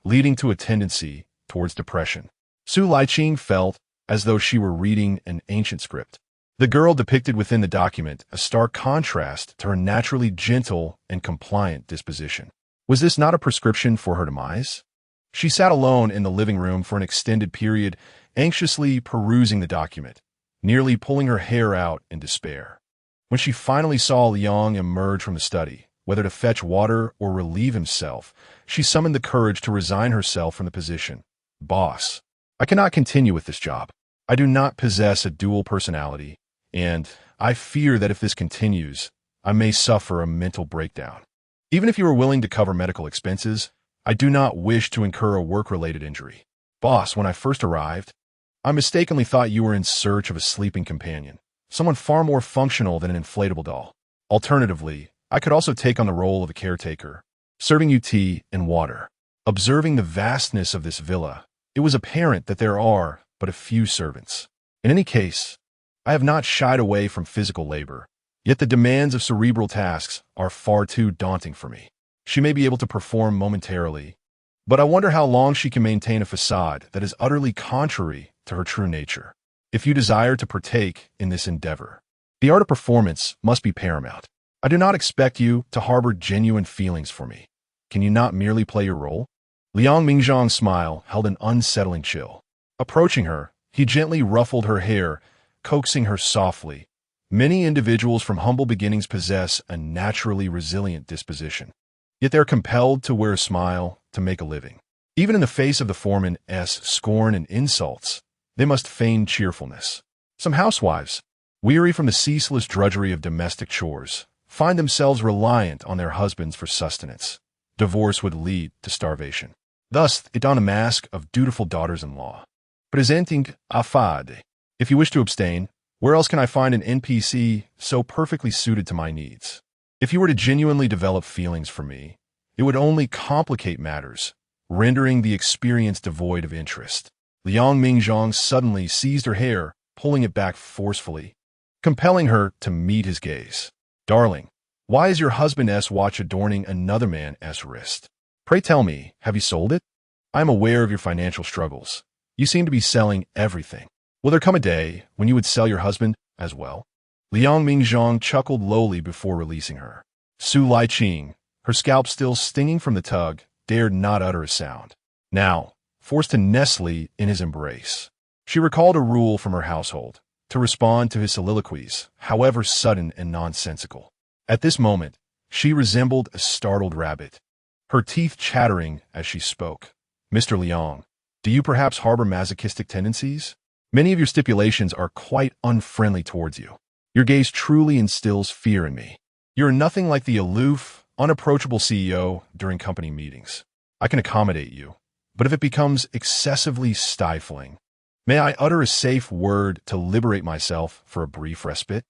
leading to a tendency towards depression. Su Liqing felt as though she were reading an ancient script. The girl depicted within the document a stark contrast to her naturally gentle and compliant disposition. Was this not a prescription for her demise? She sat alone in the living room for an extended period, anxiously perusing the document, nearly pulling her hair out in despair. When she finally saw Liang emerge from the study, whether to fetch water or relieve himself, she summoned the courage to resign herself from the position. Boss, I cannot continue with this job. I do not possess a dual personality, and I fear that if this continues, I may suffer a mental breakdown. Even if you are willing to cover medical expenses, I do not wish to incur a work-related injury. Boss, when I first arrived, I mistakenly thought you were in search of a sleeping companion, someone far more functional than an inflatable doll. Alternatively, I could also take on the role of a caretaker, serving you tea and water. Observing the vastness of this villa, it was apparent that there are but a few servants. In any case, I have not shied away from physical labor, yet the demands of cerebral tasks are far too daunting for me. She may be able to perform momentarily, but I wonder how long she can maintain a facade that is utterly contrary to her true nature. If you desire to partake in this endeavor, the art of performance must be paramount. I do not expect you to harbor genuine feelings for me. Can you not merely play your role? Liang Mingzhang's smile held an unsettling chill. Approaching her, he gently ruffled her hair, coaxing her softly. Many individuals from humble beginnings possess a naturally resilient disposition, yet they're compelled to wear a smile to make a living. Even in the face of the foreman's scorn and insults, they must feign cheerfulness. Some housewives, weary from the ceaseless drudgery of domestic chores, find themselves reliant on their husbands for sustenance. Divorce would lead to starvation. Thus, they don a mask of dutiful daughters-in-law. Presenting a fade. If you wish to abstain, where else can I find an NPC so perfectly suited to my needs? If you were to genuinely develop feelings for me, it would only complicate matters, rendering the experience devoid of interest. Liang Mingzhang suddenly seized her hair, pulling it back forcefully, compelling her to meet his gaze. Darling, why is your husband's watch adorning another man's wrist? Pray tell me, have you sold it? I am aware of your financial struggles. You seem to be selling everything. Will there come a day when you would sell your husband as well? Liang Mingzhang chuckled lowly before releasing her. Su Liqing, her scalp still stinging from the tug, dared not utter a sound. Now, forced to nestle in his embrace, she recalled a rule from her household, to respond to his soliloquies, however sudden and nonsensical. At this moment, she resembled a startled rabbit, her teeth chattering as she spoke. Mr. Liang, do you perhaps harbor masochistic tendencies? Many of your stipulations are quite unfriendly towards you. Your gaze truly instills fear in me. You are nothing like the aloof, unapproachable CEO during company meetings. I can accommodate you, but if it becomes excessively stifling, may I utter a safe word to liberate myself for a brief respite?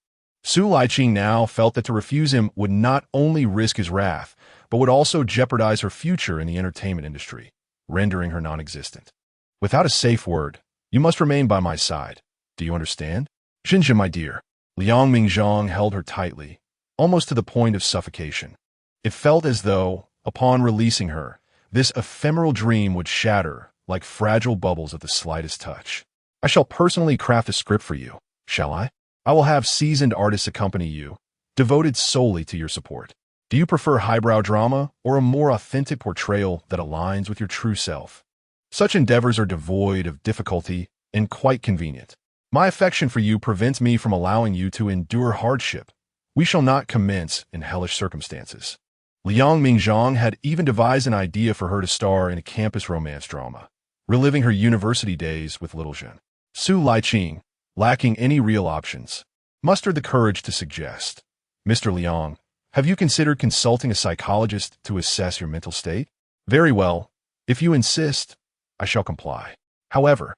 Su Liqing now felt that to refuse him would not only risk his wrath, but would also jeopardize her future in the entertainment industry, rendering her non-existent. Without a safe word, you must remain by my side. Do you understand? Xinjia, my dear. Liang Mingzhang held her tightly, almost to the point of suffocation. It felt as though, upon releasing her, this ephemeral dream would shatter like fragile bubbles at the slightest touch. I shall personally craft a script for you, shall I? I will have seasoned artists accompany you, devoted solely to your support. Do you prefer highbrow drama or a more authentic portrayal that aligns with your true self? Such endeavors are devoid of difficulty and quite convenient. My affection for you prevents me from allowing you to endure hardship. We shall not commence in hellish circumstances. Liang Mingzhang had even devised an idea for her to star in a campus romance drama, reliving her university days with Little Zhen. Su Liqing, lacking any real options, mustered the courage to suggest, Mr. Liang, have you considered consulting a psychologist to assess your mental state? Very well. If you insist, I shall comply. However,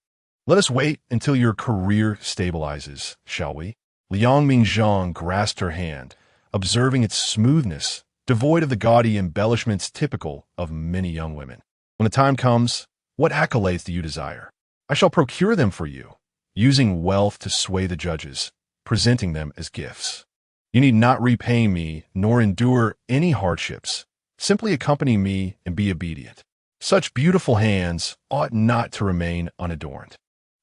let us wait until your career stabilizes, shall we? Liang Mingzhang grasped her hand, observing its smoothness, devoid of the gaudy embellishments typical of many young women. When the time comes, what accolades do you desire? I shall procure them for you, using wealth to sway the judges, presenting them as gifts. You need not repay me nor endure any hardships. Simply accompany me and be obedient. Such beautiful hands ought not to remain unadorned.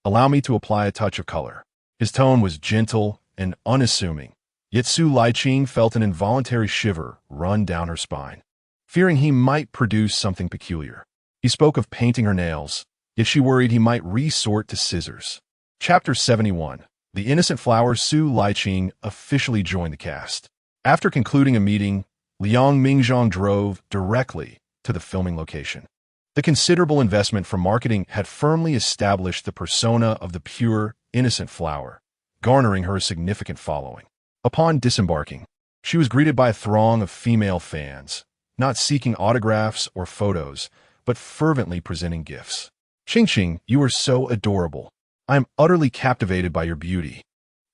Allow me to apply a touch of color. His tone was gentle and unassuming, yet Su Laiqing felt an involuntary shiver run down her spine, fearing he might produce something peculiar. He spoke of painting her nails, yet she worried he might resort to scissors. Chapter 71. The Innocent Flower. Su Laiqing officially joined the cast. After concluding a meeting, Liang Mingzhang drove directly to the filming location. The considerable investment from marketing had firmly established the persona of the pure, innocent flower, garnering her a significant following. Upon disembarking, she was greeted by a throng of female fans, not seeking autographs or photos, but fervently presenting gifts. "Qingqing, you are so adorable. I am utterly captivated by your beauty.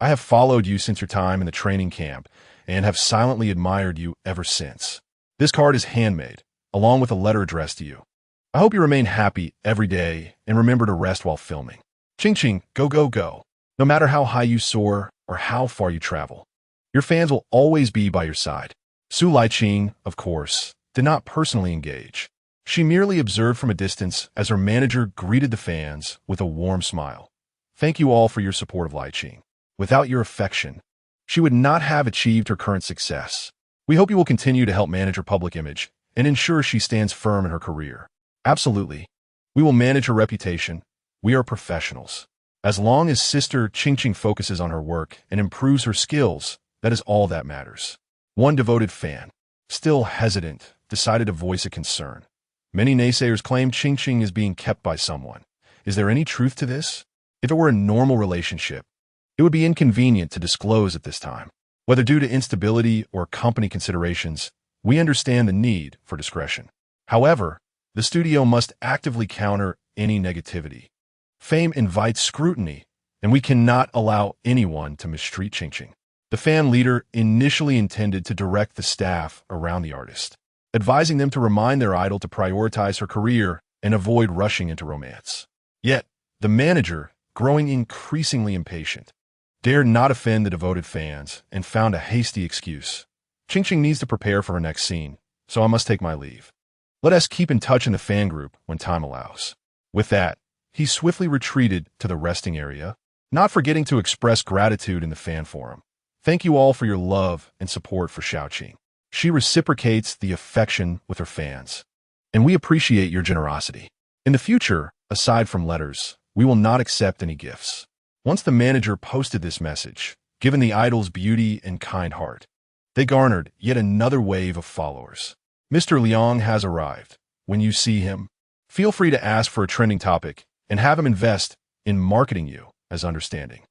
I have followed you since your time in the training camp and have silently admired you ever since. This card is handmade, along with a letter addressed to you. I hope you remain happy every day and remember to rest while filming. Qingqing, go, go, go. No matter how high you soar or how far you travel, your fans will always be by your side." Su Laiqing, of course, did not personally engage. She merely observed from a distance as her manager greeted the fans with a warm smile. "Thank you all for your support of Laiqing. Without your affection, she would not have achieved her current success. We hope you will continue to help manage her public image and ensure she stands firm in her career." "Absolutely. We will manage her reputation. We are professionals. As long as Sister Qingqing focuses on her work and improves her skills, that is all that matters." One devoted fan, still hesitant, decided to voice a concern. "Many naysayers claim Qingqing is being kept by someone. Is there any truth to this? If it were a normal relationship, it would be inconvenient to disclose at this time. Whether due to instability or company considerations, we understand the need for discretion. However, the studio must actively counter any negativity. Fame invites scrutiny, and we cannot allow anyone to mistreat Qingqing." The fan leader initially intended to direct the staff around the artist, advising them to remind their idol to prioritize her career and avoid rushing into romance. Yet, the manager, growing increasingly impatient, dared not offend the devoted fans and found a hasty excuse. "Qingqing needs to prepare for her next scene, so I must take my leave. Let us keep in touch in the fan group when time allows." With that, he swiftly retreated to the resting area, not forgetting to express gratitude in the fan forum. "Thank you all for your love and support for Xiaoqing. She reciprocates the affection with her fans, and we appreciate your generosity. In the future, aside from letters, we will not accept any gifts." Once the manager posted this message, given the idol's beauty and kind heart, they garnered yet another wave of followers. "Mr. Liang has arrived. When you see him, feel free to ask for a trending topic and have him invest in marketing you as understanding."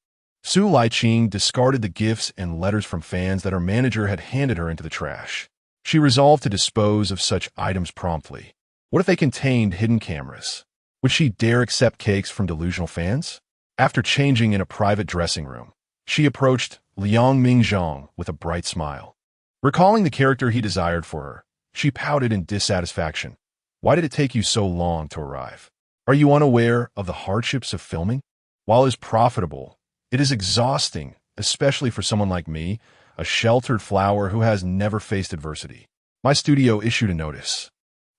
Su Laiqing discarded the gifts and letters from fans that her manager had handed her into the trash. She resolved to dispose of such items promptly. What if they contained hidden cameras? Would she dare accept cakes from delusional fans? After changing in a private dressing room, she approached Liang Mingzhang with a bright smile. Recalling the character he desired for her, she pouted in dissatisfaction. "Why did it take you so long to arrive? Are you unaware of the hardships of filming? While it is profitable, it is exhausting, especially for someone like me, a sheltered flower who has never faced adversity. My studio issued a notice.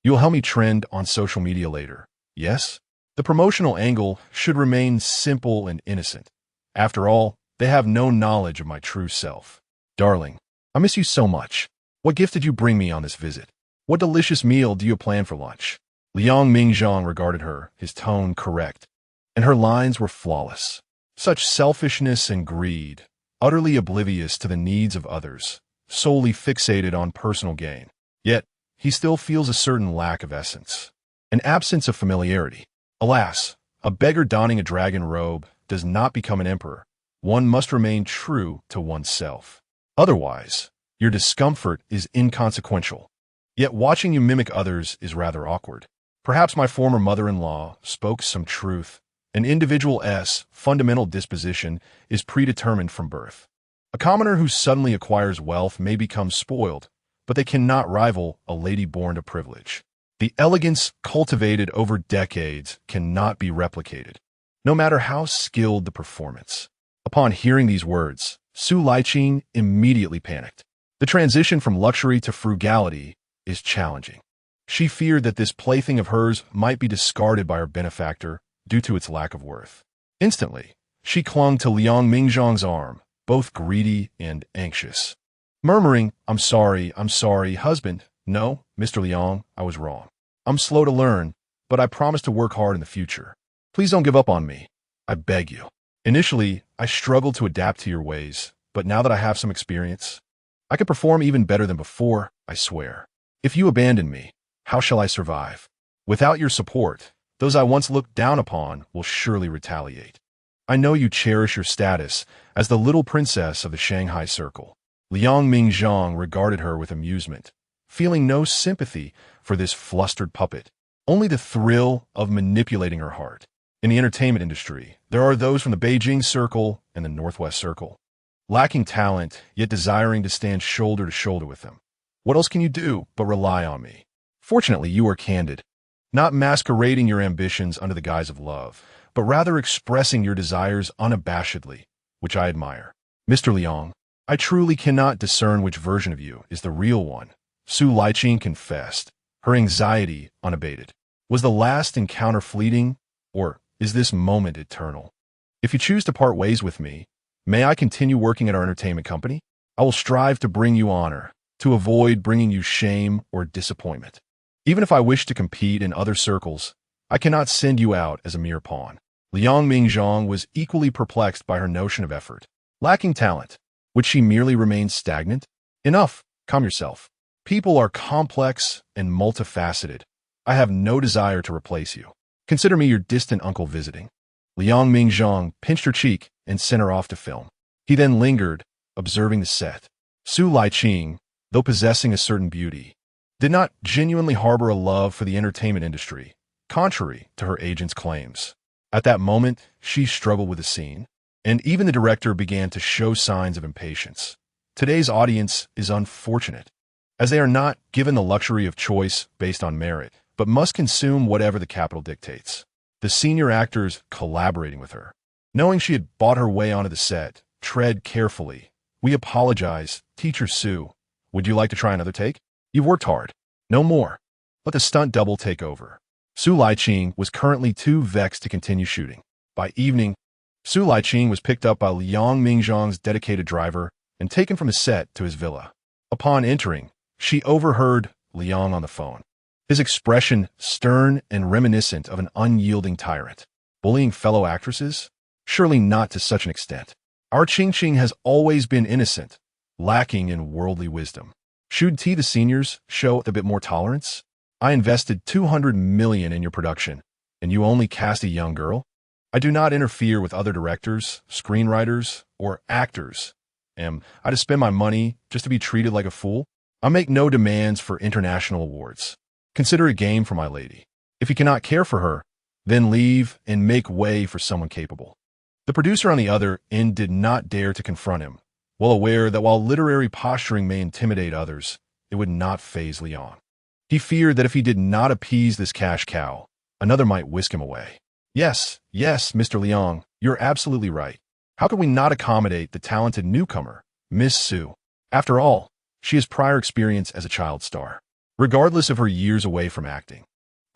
You will help me trend on social media later, yes? The promotional angle should remain simple and innocent. After all, they have no knowledge of my true self. Darling, I miss you so much. What gift did you bring me on this visit? What delicious meal do you plan for lunch?" Liang Mingzhang regarded her, his tone correct, and her lines were flawless. Such selfishness and greed, utterly oblivious to the needs of others, solely fixated on personal gain. Yet, he still feels a certain lack of essence, an absence of familiarity. Alas, a beggar donning a dragon robe does not become an emperor. One must remain true to oneself. Otherwise, your discomfort is inconsequential. Yet watching you mimic others is rather awkward. Perhaps my former mother-in-law spoke some truth. An individual's fundamental disposition is predetermined from birth. A commoner who suddenly acquires wealth may become spoiled, but they cannot rival a lady born to privilege. The elegance cultivated over decades cannot be replicated, no matter how skilled the performance. Upon hearing these words, Su Laiqing immediately panicked. The transition from luxury to frugality is challenging. She feared that this plaything of hers might be discarded by her benefactor due to its lack of worth. Instantly, she clung to Liang Mingzhang's arm, both greedy and anxious. Murmuring, I'm sorry, husband. No, Mr. Liang, I was wrong. I'm slow to learn, but I promise to work hard in the future. Please don't give up on me. I beg you. Initially, I struggled to adapt to your ways, but now that I have some experience, I can perform even better than before, I swear. If you abandon me, how shall I survive? Without your support, those I once looked down upon will surely retaliate. I know you cherish your status as the little princess of the Shanghai Circle. Liang Mingzhang regarded her with amusement, feeling no sympathy for this flustered puppet, only the thrill of manipulating her heart. In the entertainment industry, there are those from the Beijing Circle and the Northwest Circle, lacking talent, yet desiring to stand shoulder to shoulder with them. What else can you do but rely on me? Fortunately, you are candid, not masquerading your ambitions under the guise of love, but rather expressing your desires unabashedly, which I admire. Mr. Liang, I truly cannot discern which version of you is the real one. Su Laiqing confessed, her anxiety unabated. Was the last encounter fleeting, or is this moment eternal? If you choose to part ways with me, may I continue working at our entertainment company? I will strive to bring you honor, to avoid bringing you shame or disappointment. Even if I wish to compete in other circles, I cannot send you out as a mere pawn. Liang Mingzhang was equally perplexed by her notion of effort. Lacking talent, would she merely remain stagnant? Enough, calm yourself. People are complex and multifaceted. I have no desire to replace you. Consider me your distant uncle visiting. Liang Mingzhang pinched her cheek and sent her off to film. He then lingered, observing the set. Su Laiqing, though possessing a certain beauty, did not genuinely harbor a love for the entertainment industry, contrary to her agent's claims. At that moment, she struggled with the scene, and even the director began to show signs of impatience. Today's audience is unfortunate, as they are not given the luxury of choice based on merit, but must consume whatever the capital dictates. The senior actors collaborating with her, knowing she had bought her way onto the set, tread carefully. We apologize, Teacher Su. Would you like to try another take? You've worked hard. No more. Let the stunt double take over. Su Laiqing was currently too vexed to continue shooting. By evening, Su Laiqing was picked up by Liang Mingzhang's dedicated driver and taken from the set to his villa. Upon entering, she overheard Liang on the phone, his expression stern and reminiscent of an unyielding tyrant. Bullying fellow actresses? Surely not to such an extent. Our Qingqing has always been innocent, lacking in worldly wisdom. Should the seniors show a bit more tolerance? I invested 200 million in your production, and you only cast a young girl? I do not interfere with other directors, screenwriters, or actors. Am I to spend my money just to be treated like a fool? I make no demands for international awards. Consider it game for my lady. If you cannot care for her, then leave and make way for someone capable. The producer on the other end did not dare to confront him, well aware that while literary posturing may intimidate others, it would not faze Liang. He feared that if he did not appease this cash cow, another might whisk him away. Yes, Mr. Liang, you're absolutely right. How could we not accommodate the talented newcomer, Miss Su? After all, she has prior experience as a child star. Regardless of her years away from acting,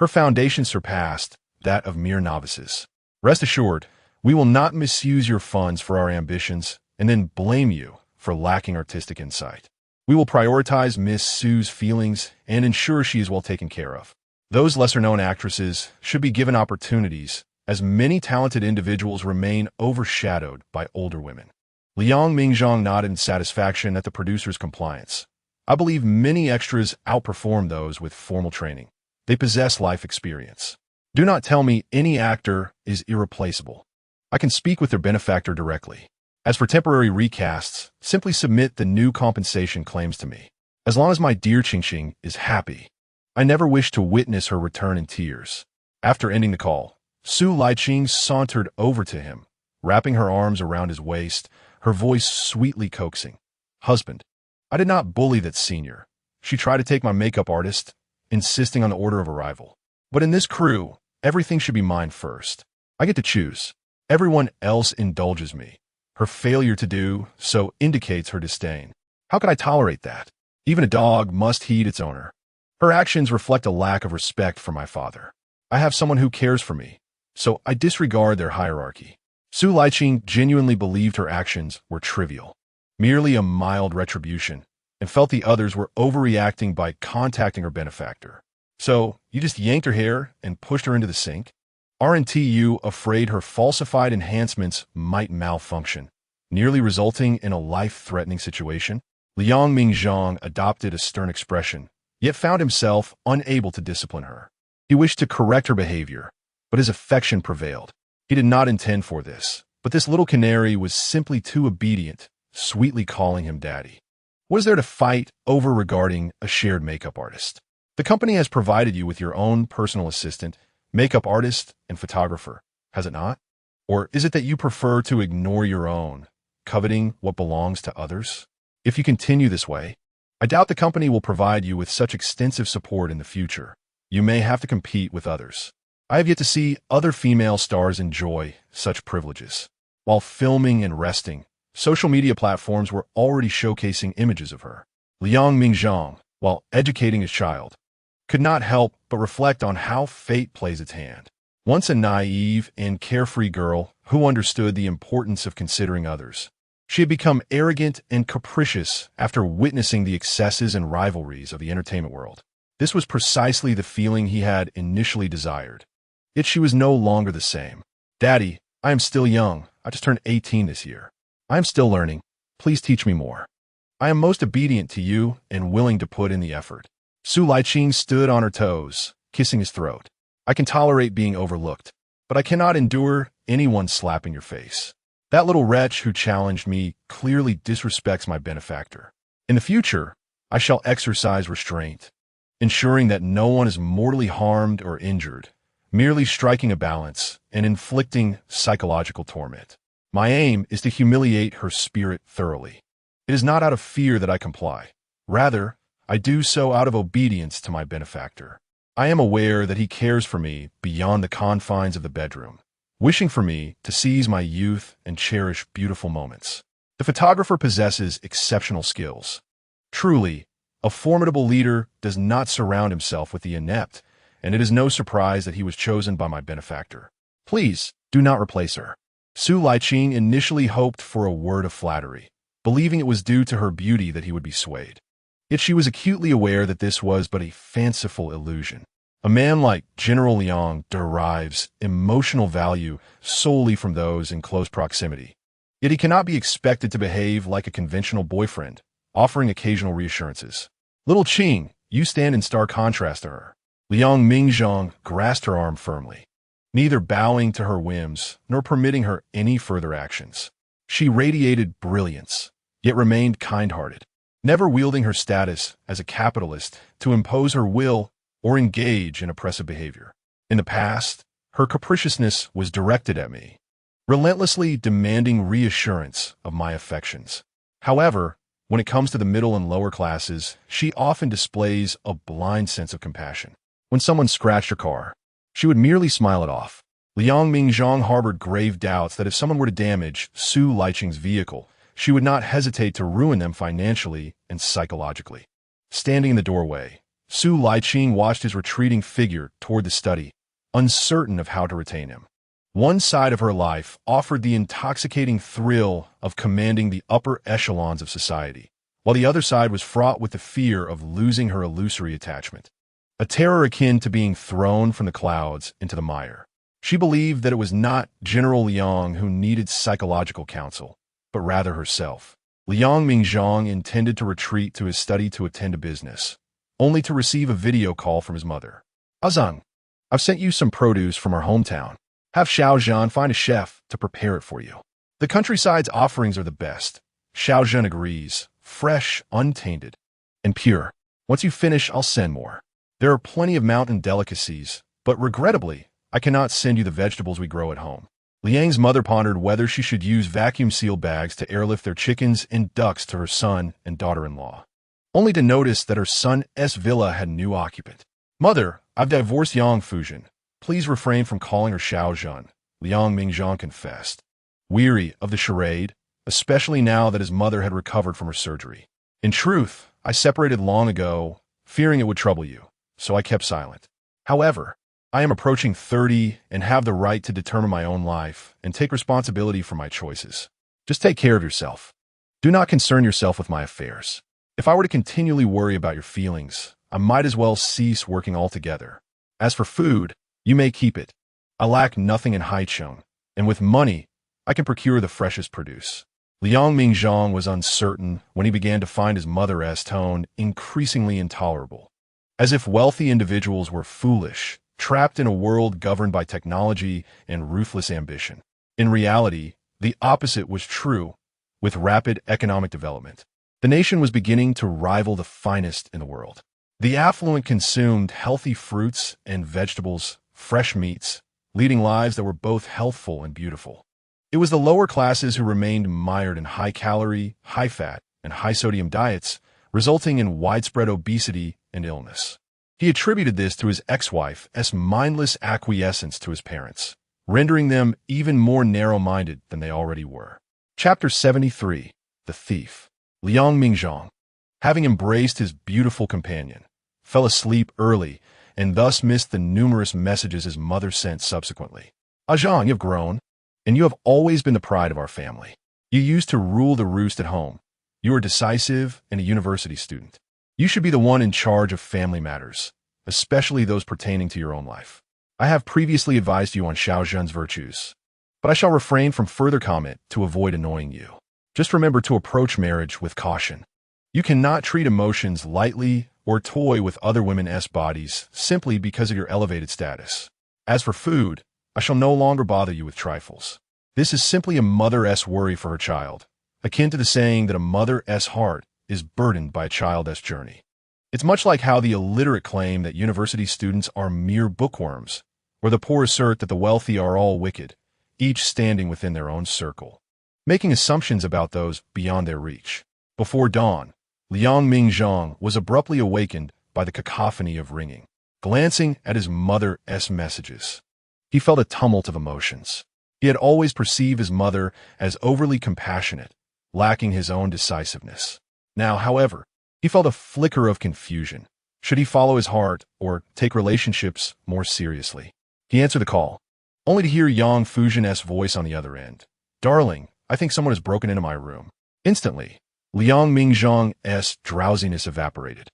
her foundation surpassed that of mere novices. Rest assured, we will not misuse your funds for our ambitions and then blame you for lacking artistic insight. We will prioritize Miss Su's feelings and ensure she is well taken care of. Those lesser-known actresses should be given opportunities, as many talented individuals remain overshadowed by older women. Liang Mingzhang nodded in satisfaction at the producer's compliance. I believe many extras outperform those with formal training. They possess life experience. Do not tell me any actor is irreplaceable. I can speak with their benefactor directly. As for temporary recasts, simply submit the new compensation claims to me. As long as my dear Qingqing is happy, I never wish to witness her return in tears. After ending the call, Su Laiqing sauntered over to him, wrapping her arms around his waist, her voice sweetly coaxing. Husband, I did not bully that senior. She tried to take my makeup artist, insisting on the order of arrival. But in this crew, everything should be mine first. I get to choose. Everyone else indulges me. Her failure to do so indicates her disdain. How could I tolerate that? Even a dog must heed its owner. Her actions reflect a lack of respect for my father. I have someone who cares for me, so I disregard their hierarchy. Su Laiqing genuinely believed her actions were trivial, merely a mild retribution, and felt the others were overreacting by contacting her benefactor. So, you just yanked her hair and pushed her into the sink? Aren't you afraid her falsified enhancements might malfunction, nearly resulting in a life-threatening situation? Liang Mingzhang adopted a stern expression, yet found himself unable to discipline her. He wished to correct her behavior, but his affection prevailed. He did not intend for this, but this little canary was simply too obedient, sweetly calling him daddy. What is there to fight over regarding a shared makeup artist? The company has provided you with your own personal assistant, makeup artist, and photographer, has it not? Or is it that you prefer to ignore your own, coveting what belongs to others? If you continue this way, I doubt the company will provide you with such extensive support in the future. You may have to compete with others. I have yet to see other female stars enjoy such privileges. While filming and resting, social media platforms were already showcasing images of her. Liang Mingzhang, while educating his child, could not help but reflect on how fate plays its hand. Once a naive and carefree girl who understood the importance of considering others, she had become arrogant and capricious after witnessing the excesses and rivalries of the entertainment world. This was precisely the feeling he had initially desired. Yet she was no longer the same. Daddy, I am still young. I just turned 18 this year. I am still learning. Please teach me more. I am most obedient to you and willing to put in the effort. Su Laiqing stood on her toes, kissing his throat. I can tolerate being overlooked, but I cannot endure anyone slapping your face. That little wretch who challenged me clearly disrespects my benefactor. In the future, I shall exercise restraint, ensuring that no one is mortally harmed or injured, merely striking a balance and inflicting psychological torment. My aim is to humiliate her spirit thoroughly. It is not out of fear that I comply. Rather, I do so out of obedience to my benefactor. I am aware that he cares for me beyond the confines of the bedroom, wishing for me to seize my youth and cherish beautiful moments. The photographer possesses exceptional skills. Truly, a formidable leader does not surround himself with the inept, and it is no surprise that he was chosen by my benefactor. Please, do not replace her. Su Laiqing initially hoped for a word of flattery, believing it was due to her beauty that he would be swayed. Yet she was acutely aware that this was but a fanciful illusion. A man like General Liang derives emotional value solely from those in close proximity. Yet he cannot be expected to behave like a conventional boyfriend, offering occasional reassurances. Little Qing, you stand in stark contrast to her. Liang Mingzhang grasped her arm firmly, neither bowing to her whims nor permitting her any further actions. She radiated brilliance, yet remained kind-hearted, never wielding her status as a capitalist to impose her will or engage in oppressive behavior. In the past, her capriciousness was directed at me, relentlessly demanding reassurance of my affections. However, when it comes to the middle and lower classes, she often displays a blind sense of compassion. When someone scratched her car, she would merely smile it off. Liang Mingzhang harbored grave doubts that if someone were to damage Su Laiqing's vehicle, she would not hesitate to ruin them financially and psychologically. Standing in the doorway, Su Laiqing watched his retreating figure toward the study, uncertain of how to retain him. One side of her life offered the intoxicating thrill of commanding the upper echelons of society, while the other side was fraught with the fear of losing her illusory attachment, a terror akin to being thrown from the clouds into the mire. She believed that it was not General Liang who needed psychological counsel, but rather herself. Liang Mingzhang intended to retreat to his study to attend to business, only to receive a video call from his mother. Azang, I've sent you some produce from our hometown. Have Xiaozhan find a chef to prepare it for you. The countryside's offerings are the best. Xiaozhan agrees, fresh, untainted, and pure. Once you finish, I'll send more. There are plenty of mountain delicacies, but regrettably, I cannot send you the vegetables we grow at home. Liang's mother pondered whether she should use vacuum-sealed bags to airlift their chickens and ducks to her son and daughter-in-law, only to notice that her son's villa had a new occupant. Mother, I've divorced Yang Fuzhen. Please refrain from calling her Xiaozhan, Liang Mingzhang confessed, weary of the charade, especially now that his mother had recovered from her surgery. In truth, I separated long ago, fearing it would trouble you. so I kept silent. However, I am approaching 30 and have the right to determine my own life and take responsibility for my choices. Just take care of yourself. Do not concern yourself with my affairs. If I were to continually worry about your feelings, I might as well cease working altogether. As for food, you may keep it. I lack nothing in Haicheng, and with money, I can procure the freshest produce. Liang Mingzhang was uncertain when he began to find his mother's tone increasingly intolerable. As if wealthy individuals were foolish, trapped in a world governed by technology and ruthless ambition. In reality, the opposite was true. With rapid economic development, the nation was beginning to rival the finest in the world. The affluent consumed healthy fruits and vegetables, fresh meats, leading lives that were both healthful and beautiful. It was the lower classes who remained mired in high-calorie, high-fat, and high-sodium diets, resulting in widespread obesity and illness. He attributed this to his ex-wife's mindless acquiescence to his parents, rendering them even more narrow-minded than they already were. Chapter 73. The Thief. Liang Mingzhang, having embraced his beautiful companion, fell asleep early and thus missed the numerous messages his mother sent subsequently. Zhang, you have grown, and you have always been the pride of our family. You used to rule the roost at home. You are decisive and a university student. You should be the one in charge of family matters, especially those pertaining to your own life. I have previously advised you on Zhen's virtues, but I shall refrain from further comment to avoid annoying you. Just remember to approach marriage with caution. You cannot treat emotions lightly or toy with other women's bodies simply because of your elevated status. As for food, I shall no longer bother you with trifles. This is simply a mother's worry for her child, akin to the saying that a mother's heart is burdened by a child's journey. It's much like how the illiterate claim that university students are mere bookworms, or the poor assert that the wealthy are all wicked, each standing within their own circle, making assumptions about those beyond their reach. Before dawn, Liang Mingzhang was abruptly awakened by the cacophony of ringing. Glancing at his mother's messages, he felt a tumult of emotions. He had always perceived his mother as overly compassionate, lacking his own decisiveness. Now, however, he felt a flicker of confusion. Should he follow his heart or take relationships more seriously? He answered the call, only to hear Yang Fuzhen's voice on the other end. Darling, I think someone has broken into my room. Instantly, Liang Mingzhang's drowsiness evaporated.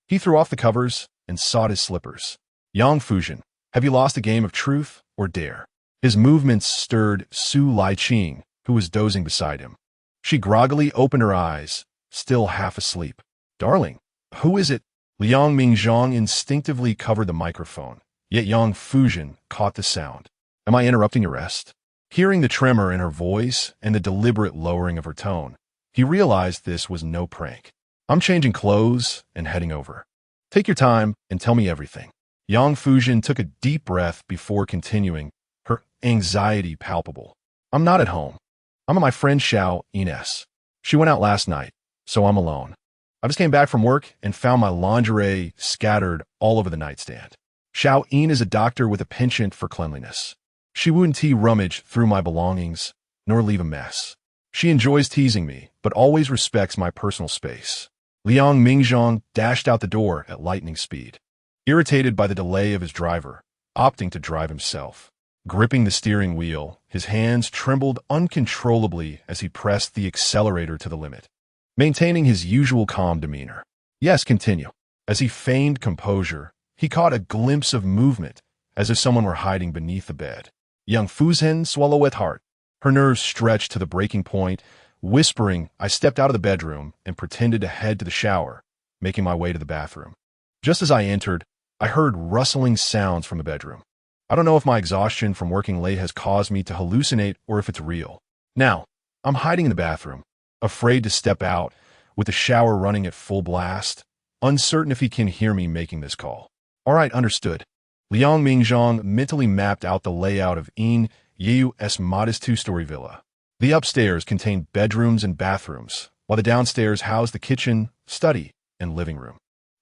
He threw off the covers and sought his slippers. Yang Fuzhen, have you lost a game of truth or dare? His movements stirred Su Laiqing, who was dozing beside him. She groggily opened her eyes, still half asleep. Darling, who is it? Liang Mingzhang instinctively covered the microphone, yet Yang Fuzhen caught the sound. Am I interrupting your rest? Hearing the tremor in her voice and the deliberate lowering of her tone, he realized this was no prank. I'm changing clothes and heading over. Take your time and tell me everything. Yang Fuzhen took a deep breath before continuing, her anxiety palpable. I'm not at home. I'm at my friend Xiao Ines. She went out last night, so I'm alone. I just came back from work and found my lingerie scattered all over the nightstand. Xiao Yin is a doctor with a penchant for cleanliness. She wouldn't rummage through my belongings, nor leave a mess. She enjoys teasing me, but always respects my personal space. Liang Mingzhang dashed out the door at lightning speed, irritated by the delay of his driver, opting to drive himself. Gripping the steering wheel, his hands trembled uncontrollably as he pressed the accelerator to the limit, maintaining his usual calm demeanor. Yes, continue. As he feigned composure, he caught a glimpse of movement, as if someone were hiding beneath the bed. Yang Fuzhen swallowed with heart. Her nerves stretched to the breaking point. Whispering, I stepped out of the bedroom and pretended to head to the shower, making my way to the bathroom. Just as I entered, I heard rustling sounds from the bedroom. I don't know if my exhaustion from working late has caused me to hallucinate or if it's real. Now, I'm hiding in the bathroom, afraid to step out, with the shower running at full blast, uncertain if he can hear me making this call. All right, understood. Liang Mingzhang mentally mapped out the layout of Yin Yu's modest two-story villa. The upstairs contained bedrooms and bathrooms, while the downstairs housed the kitchen, study, and living room.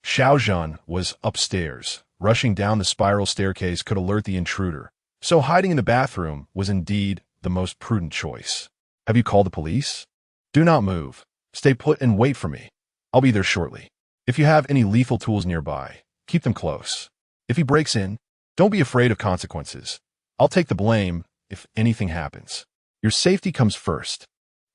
Xiaozhan was upstairs. Rushing down the spiral staircase could alert the intruder, so hiding in the bathroom was indeed the most prudent choice. Have you called the police? Do not move. Stay put and wait for me. I'll be there shortly. If you have any lethal tools nearby, keep them close. If he breaks in, don't be afraid of consequences. I'll take the blame if anything happens. Your safety comes first.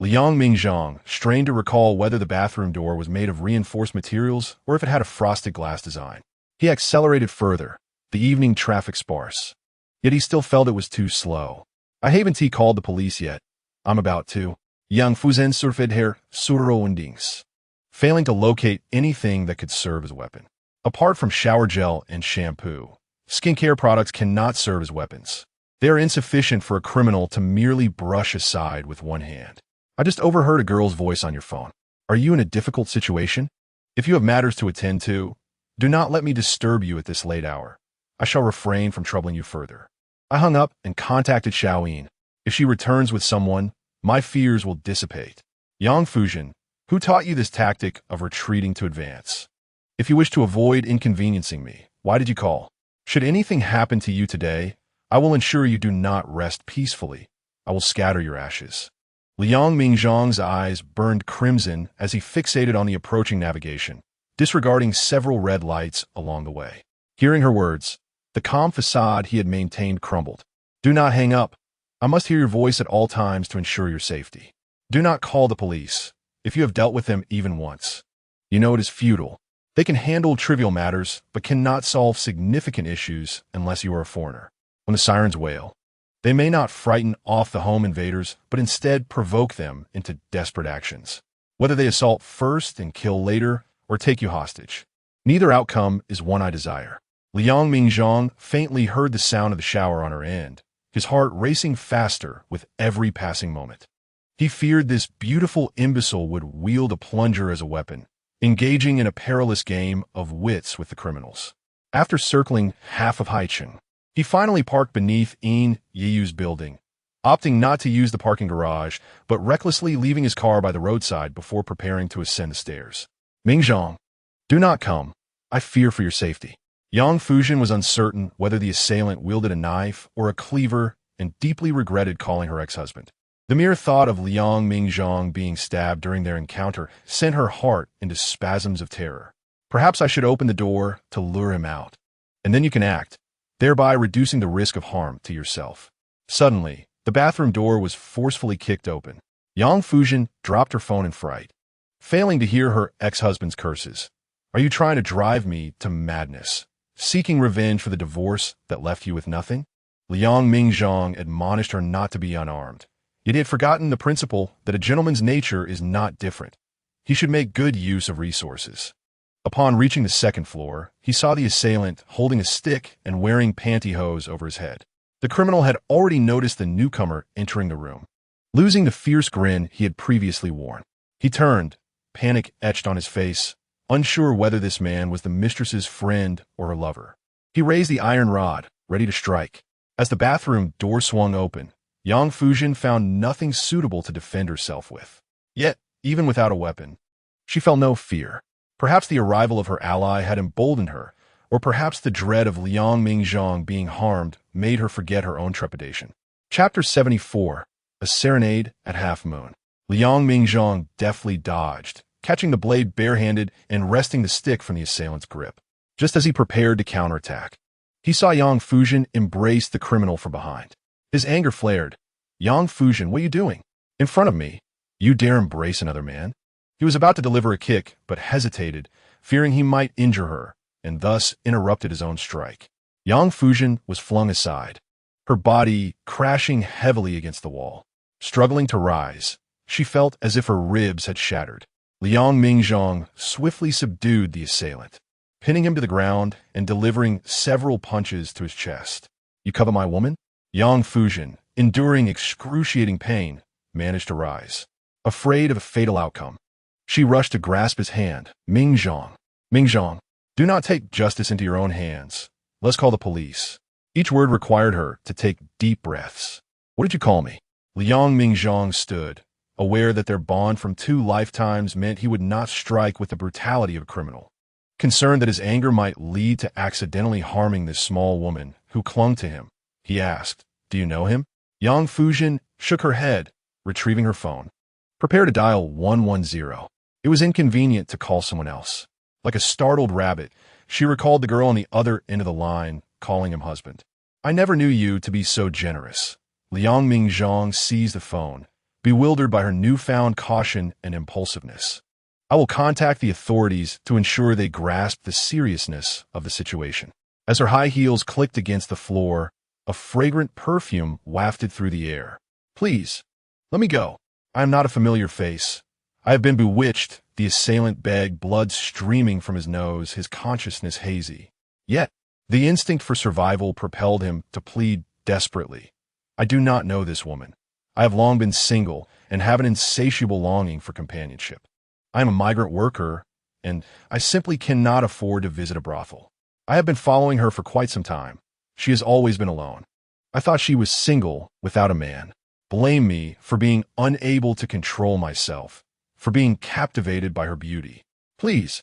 Liang Mingzhang strained to recall whether the bathroom door was made of reinforced materials or if it had a frosted glass design. He accelerated further, the evening traffic sparse. Yet he still felt it was too slow. I haven't called the police yet. I'm about to. Yang Fuzhen surfed her surroundings, failing to locate anything that could serve as a weapon. Apart from shower gel and shampoo, skincare products cannot serve as weapons. They are insufficient for a criminal to merely brush aside with one hand. I just overheard a girl's voice on your phone. Are you in a difficult situation? If you have matters to attend to, do not let me disturb you at this late hour. I shall refrain from troubling you further. I hung up and contacted Xiaoyin. If she returns with someone, my fears will dissipate. Yang Fuzhen, who taught you this tactic of retreating to advance? If you wish to avoid inconveniencing me, why did you call? Should anything happen to you today, I will ensure you do not rest peacefully. I will scatter your ashes. Liang Mingzhang's eyes burned crimson as he fixated on the approaching navigation, disregarding several red lights along the way. Hearing her words, the calm facade he had maintained crumbled. Do not hang up. I must hear your voice at all times to ensure your safety. Do not call the police, if you have dealt with them even once. You know it is futile. They can handle trivial matters, but cannot solve significant issues unless you are a foreigner. When the sirens wail, they may not frighten off the home invaders, but instead provoke them into desperate actions. Whether they assault first and kill later, or take you hostage. Neither outcome is one I desire. Liang Mingzhang faintly heard the sound of the shower on her end, his heart racing faster with every passing moment. He feared this beautiful imbecile would wield a plunger as a weapon, engaging in a perilous game of wits with the criminals. After circling half of Haicheng, he finally parked beneath Yin Yiyu's building, opting not to use the parking garage, but recklessly leaving his car by the roadside before preparing to ascend the stairs. Mingzhang, do not come. I fear for your safety. Yang Fuzhen was uncertain whether the assailant wielded a knife or a cleaver and deeply regretted calling her ex-husband. The mere thought of Liang Mingzhang being stabbed during their encounter sent her heart into spasms of terror. Perhaps I should open the door to lure him out, and then you can act, thereby reducing the risk of harm to yourself. Suddenly, the bathroom door was forcefully kicked open. Yang Fuzhen dropped her phone in fright, failing to hear her ex-husband's curses. Are you trying to drive me to madness? Seeking revenge for the divorce that left you with nothing? Liang Mingzhang admonished her not to be unarmed. Yet he had forgotten the principle that a gentleman's nature is not different. He should make good use of resources. Upon reaching the second floor, he saw the assailant holding a stick and wearing pantyhose over his head. The criminal had already noticed the newcomer entering the room, losing the fierce grin he had previously worn. He turned, panic etched on his face, unsure whether this man was the mistress's friend or her lover. He raised the iron rod, ready to strike. As the bathroom door swung open, Yang Fuzhen found nothing suitable to defend herself with. Yet, even without a weapon, she felt no fear. Perhaps the arrival of her ally had emboldened her, or perhaps the dread of Liang Mingzhang being harmed made her forget her own trepidation. Chapter 74, A Serenade at Half Moon. Liang Mingzhang deftly dodged, catching the blade barehanded and wresting the stick from the assailant's grip. Just as he prepared to counterattack, he saw Yang Fuzhen embrace the criminal from behind. His anger flared. Yang Fuzhen, what are you doing? In front of me? You dare embrace another man? He was about to deliver a kick, but hesitated, fearing he might injure her, and thus interrupted his own strike. Yang Fuzhen was flung aside, her body crashing heavily against the wall. Struggling to rise, she felt as if her ribs had shattered. Liang Mingzhang swiftly subdued the assailant, pinning him to the ground and delivering several punches to his chest. You covet my woman? Yang Fuzhen, enduring excruciating pain, managed to rise, afraid of a fatal outcome. She rushed to grasp his hand. Mingzhang, do not take justice into your own hands. Let's call the police. Each word required her to take deep breaths. What did you call me? Liang Mingzhang stood, aware that their bond from 2 lifetimes meant he would not strike with the brutality of a criminal. Concerned that his anger might lead to accidentally harming this small woman who clung to him, he asked, Do you know him? Yang Fuzhen shook her head, retrieving her phone. Prepare to dial 110. It was inconvenient to call someone else. Like a startled rabbit, She recalled the girl on the other end of the line, calling him husband. I never knew you to be so generous. Liang Mingzhang seized the phone, bewildered by her newfound caution and impulsiveness. I will contact the authorities to ensure they grasp the seriousness of the situation. As her high heels clicked against the floor, a fragrant perfume wafted through the air. Please, let me go. I am not a familiar face. I have been bewitched, the assailant begged, blood streaming from his nose, his consciousness hazy. Yet, the instinct for survival propelled him to plead desperately. I do not know this woman. I have long been single and have an insatiable longing for companionship. I am a migrant worker, and I simply cannot afford to visit a brothel. I have been following her for quite some time. She has always been alone. I thought she was single, without a man. Blame me for being unable to control myself, for being captivated by her beauty. Please,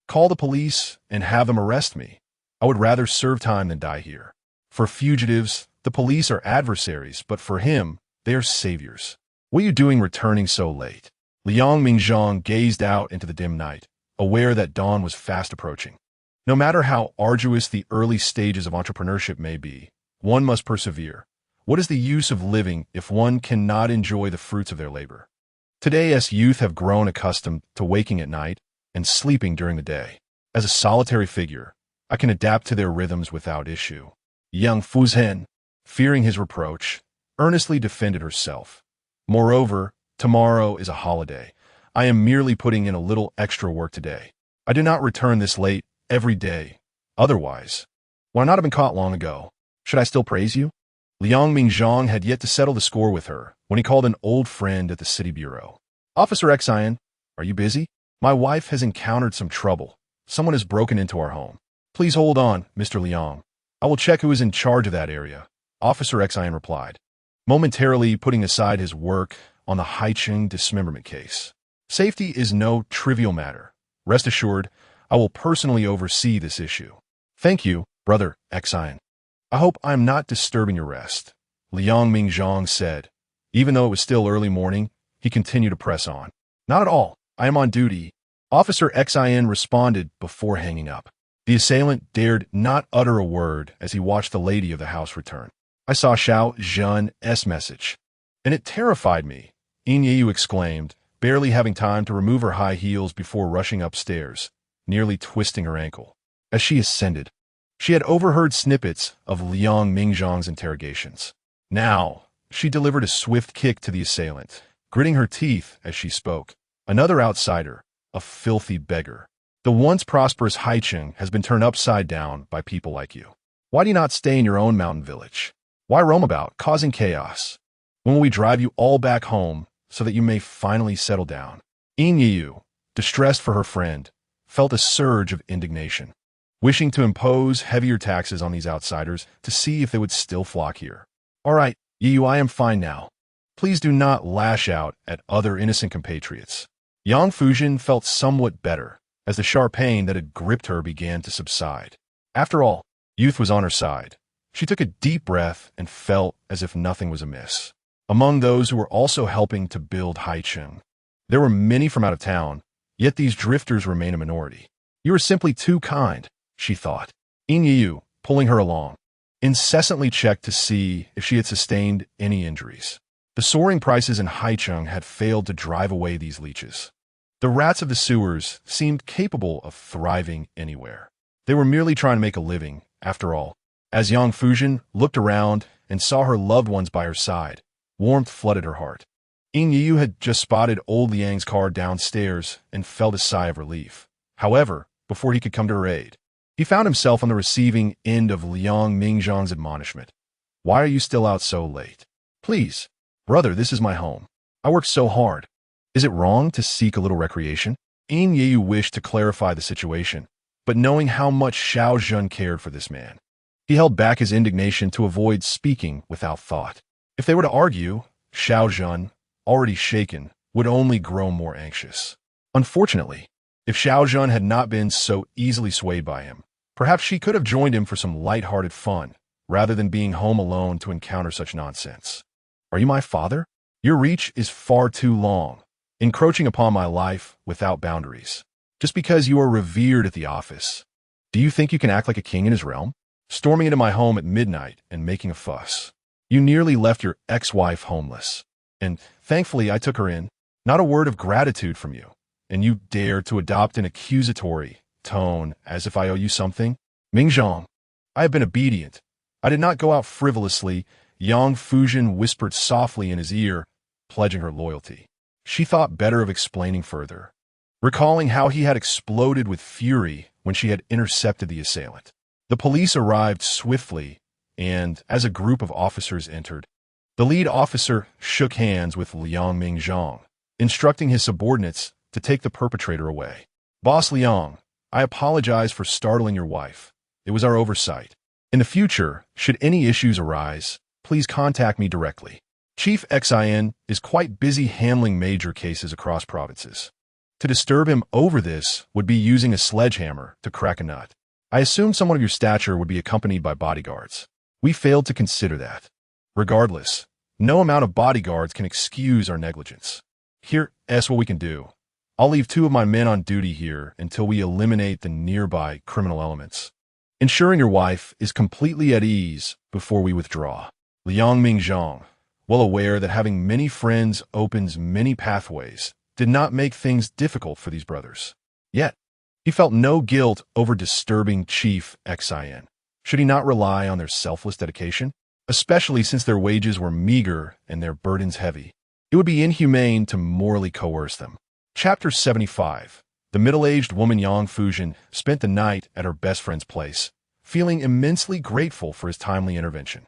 call the police and have them arrest me. I would rather serve time than die here. For fugitives, the police are adversaries, but for him, they are saviors. What are you doing returning so late? Liang Mingzhang gazed out into the dim night, aware that dawn was fast approaching. No matter how arduous the early stages of entrepreneurship may be, one must persevere. What is the use of living if one cannot enjoy the fruits of their labor? Today, as youth have grown accustomed to waking at night and sleeping during the day. As a solitary figure, I can adapt to their rhythms without issue. Yang Fuzhen, fearing his reproach, earnestly defended herself. Moreover, tomorrow is a holiday. I am merely putting in a little extra work today. I do not return this late every day. Otherwise, why not have been caught long ago? Should I still praise you? Liang Mingzhang had yet to settle the score with her when he called an old friend at the city bureau. Officer Xian, are you busy? My wife has encountered some trouble. Someone has broken into our home. Please hold on, Mr. Liang. I will check who is in charge of that area. Officer Xian replied, momentarily putting aside his work on the Haicheng dismemberment case. Safety is no trivial matter. Rest assured, I will personally oversee this issue. Thank you, brother Xian. I hope I am not disturbing your rest, Liang Mingzhang said. Even though it was still early morning, he continued to press on. Not at all. I am on duty. Officer Xian responded before hanging up. The assailant dared not utter a word as he watched the lady of the house return. I saw Xiao Zhen's message, and it terrified me, Yin exclaimed, barely having time to remove her high heels before rushing upstairs, nearly twisting her ankle. As she ascended, she had overheard snippets of Liang Mingzhang's interrogations. Now, she delivered a swift kick to the assailant, gritting her teeth as she spoke. Another outsider, a filthy beggar. The once prosperous Haicheng has been turned upside down by people like you. Why do you not stay in your own mountain village? Why roam about, causing chaos? When will we drive you all back home so that you may finally settle down? Yin, distressed for her friend, felt a surge of indignation, wishing to impose heavier taxes on these outsiders to see if they would still flock here. All right, Yu, I am fine now. Please do not lash out at other innocent compatriots. Yang Fuzhen felt somewhat better as the sharp pain that had gripped her began to subside. After all, youth was on her side. She took a deep breath and felt as if nothing was amiss. Among those who were also helping to build Haicheng, there were many from out of town, yet these drifters remain a minority. You are simply too kind, she thought. Yin, pulling her along, incessantly checked to see if she had sustained any injuries. The soaring prices in Haicheng had failed to drive away these leeches. The rats of the sewers seemed capable of thriving anywhere. They were merely trying to make a living, after all. As Yang Fuzhen looked around and saw her loved ones by her side, warmth flooded her heart. Yin had just spotted old Liang's car downstairs and felt a sigh of relief. However, before he could come to her aid, he found himself on the receiving end of Liang Mingzhang's admonishment. Why are you still out so late? Please, brother, this is my home. I worked so hard. Is it wrong to seek a little recreation? Yin wished to clarify the situation, but knowing how much Xiao Zhen cared for this man, he held back his indignation to avoid speaking without thought. If they were to argue, Xiao Zhen, already shaken, would only grow more anxious. Unfortunately, if Xiao Zhen had not been so easily swayed by him, perhaps she could have joined him for some light-hearted fun, rather than being home alone to encounter such nonsense. Are you my father? Your reach is far too long, encroaching upon my life without boundaries. Just because you are revered at the office, Do you think you can act like a king in his realm? Storming into my home at midnight and making a fuss. You nearly left your ex-wife homeless. And thankfully I took her in. Not a word of gratitude from you. And you dare to adopt an accusatory tone as if I owe you something? Mingzhang, I have been obedient. I did not go out frivolously, Yang Fuzhen whispered softly in his ear, pledging her loyalty. She thought better of explaining further, recalling how he had exploded with fury when she had intercepted the assailant. The police arrived swiftly, and as a group of officers entered, the lead officer shook hands with Liang Mingzhang, instructing his subordinates to take the perpetrator away. Boss Liang, I apologize for startling your wife. It was our oversight. In the future, should any issues arise, please contact me directly. Chief Xin is quite busy handling major cases across provinces. To disturb him over this would be using a sledgehammer to crack a nut. I assumed someone of your stature would be accompanied by bodyguards. We failed to consider that. Regardless, no amount of bodyguards can excuse our negligence. Here's what we can do. I'll leave 2 of my men on duty here until we eliminate the nearby criminal elements, ensuring your wife is completely at ease before we withdraw. Liang Mingzhang, well aware that having many friends opens many pathways, did not make things difficult for these brothers. Yet, he felt no guilt over disturbing Chief Xin. Should he not rely on their selfless dedication? Especially since their wages were meager and their burdens heavy. It would be inhumane to morally coerce them. Chapter 75. The middle-aged woman Yang Fuzhen spent the night at her best friend's place, feeling immensely grateful for his timely intervention.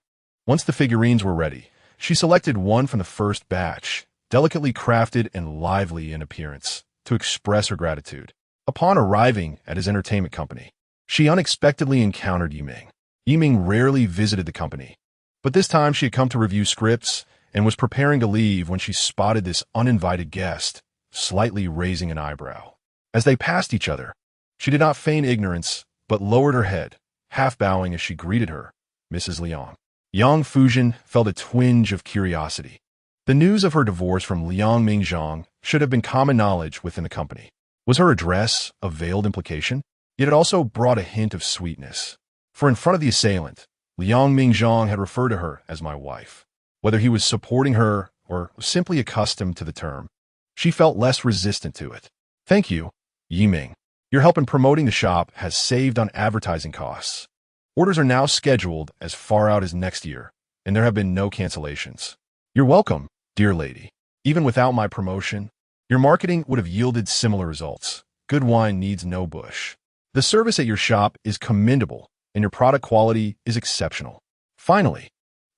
Once the figurines were ready, she selected one from the first batch, delicately crafted and lively in appearance, to express her gratitude. Upon arriving at his entertainment company, she unexpectedly encountered Yiming. Yiming rarely visited the company, but this time she had come to review scripts and was preparing to leave when she spotted this uninvited guest, slightly raising an eyebrow. As they passed each other, she did not feign ignorance, but lowered her head, half bowing as she greeted her, Mrs. Liang. Yang Fuzhen felt a twinge of curiosity. The news of her divorce from Liang Mingzhang should have been common knowledge within the company. Was her address a veiled implication? Yet it also brought a hint of sweetness. For in front of the assailant, Liang Mingzhang had referred to her as my wife. Whether he was supporting her or simply accustomed to the term, she felt less resistant to it. Thank you, Yiming. Your help in promoting the shop has saved on advertising costs. Orders are now scheduled as far out as next year, and there have been no cancellations. You're welcome, dear lady. Even without my promotion, your marketing would have yielded similar results. Good wine needs no bush. The service at your shop is commendable, and your product quality is exceptional. Finally,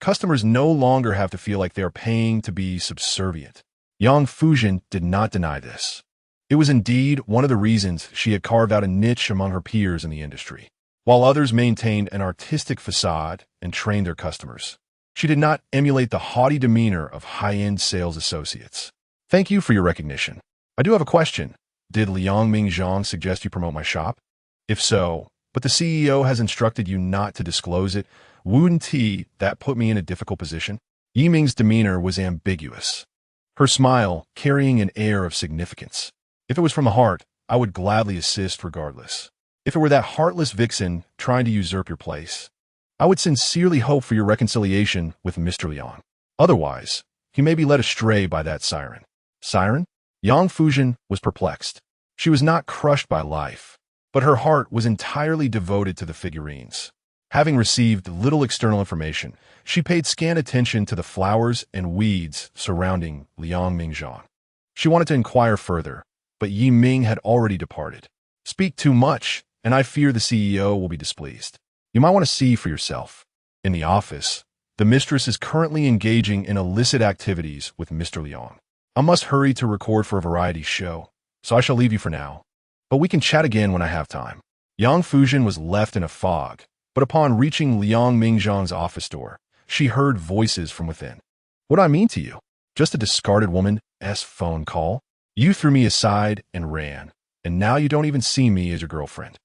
customers no longer have to feel like they are paying to be subservient. Yang Fuzhen did not deny this. It was indeed one of the reasons she had carved out a niche among her peers in the industry. While others maintained an artistic facade and trained their customers, she did not emulate the haughty demeanor of high-end sales associates. Thank you for your recognition. I do have a question. Did Liang Mingzhang suggest you promote my shop? If so, but the CEO has instructed you not to disclose it, wouldn't that put me in a difficult position? Yiming's demeanor was ambiguous, her smile carrying an air of significance. If it was from the heart, I would gladly assist regardless. If it were that heartless vixen trying to usurp your place, I would sincerely hope for your reconciliation with Mr. Liang. Otherwise, he may be led astray by that siren. Siren? Yang Fuzhen was perplexed. She was not crushed by life, but her heart was entirely devoted to the figurines. Having received little external information, she paid scant attention to the flowers and weeds surrounding Liang Mingzhang. She wanted to inquire further, but Yiming had already departed. Speak too much, and I fear the CEO will be displeased. You might want to see for yourself. In the office, the mistress is currently engaging in illicit activities with Mr. Liang. I must hurry to record for a variety show, so I shall leave you for now. But we can chat again when I have time. Yang Fuzhen was left in a fog, but upon reaching Liang Mingzhang's office door, she heard voices from within. What do I mean to you? Just a discarded woman's phone call? You threw me aside and ran, and now you don't even see me as your girlfriend.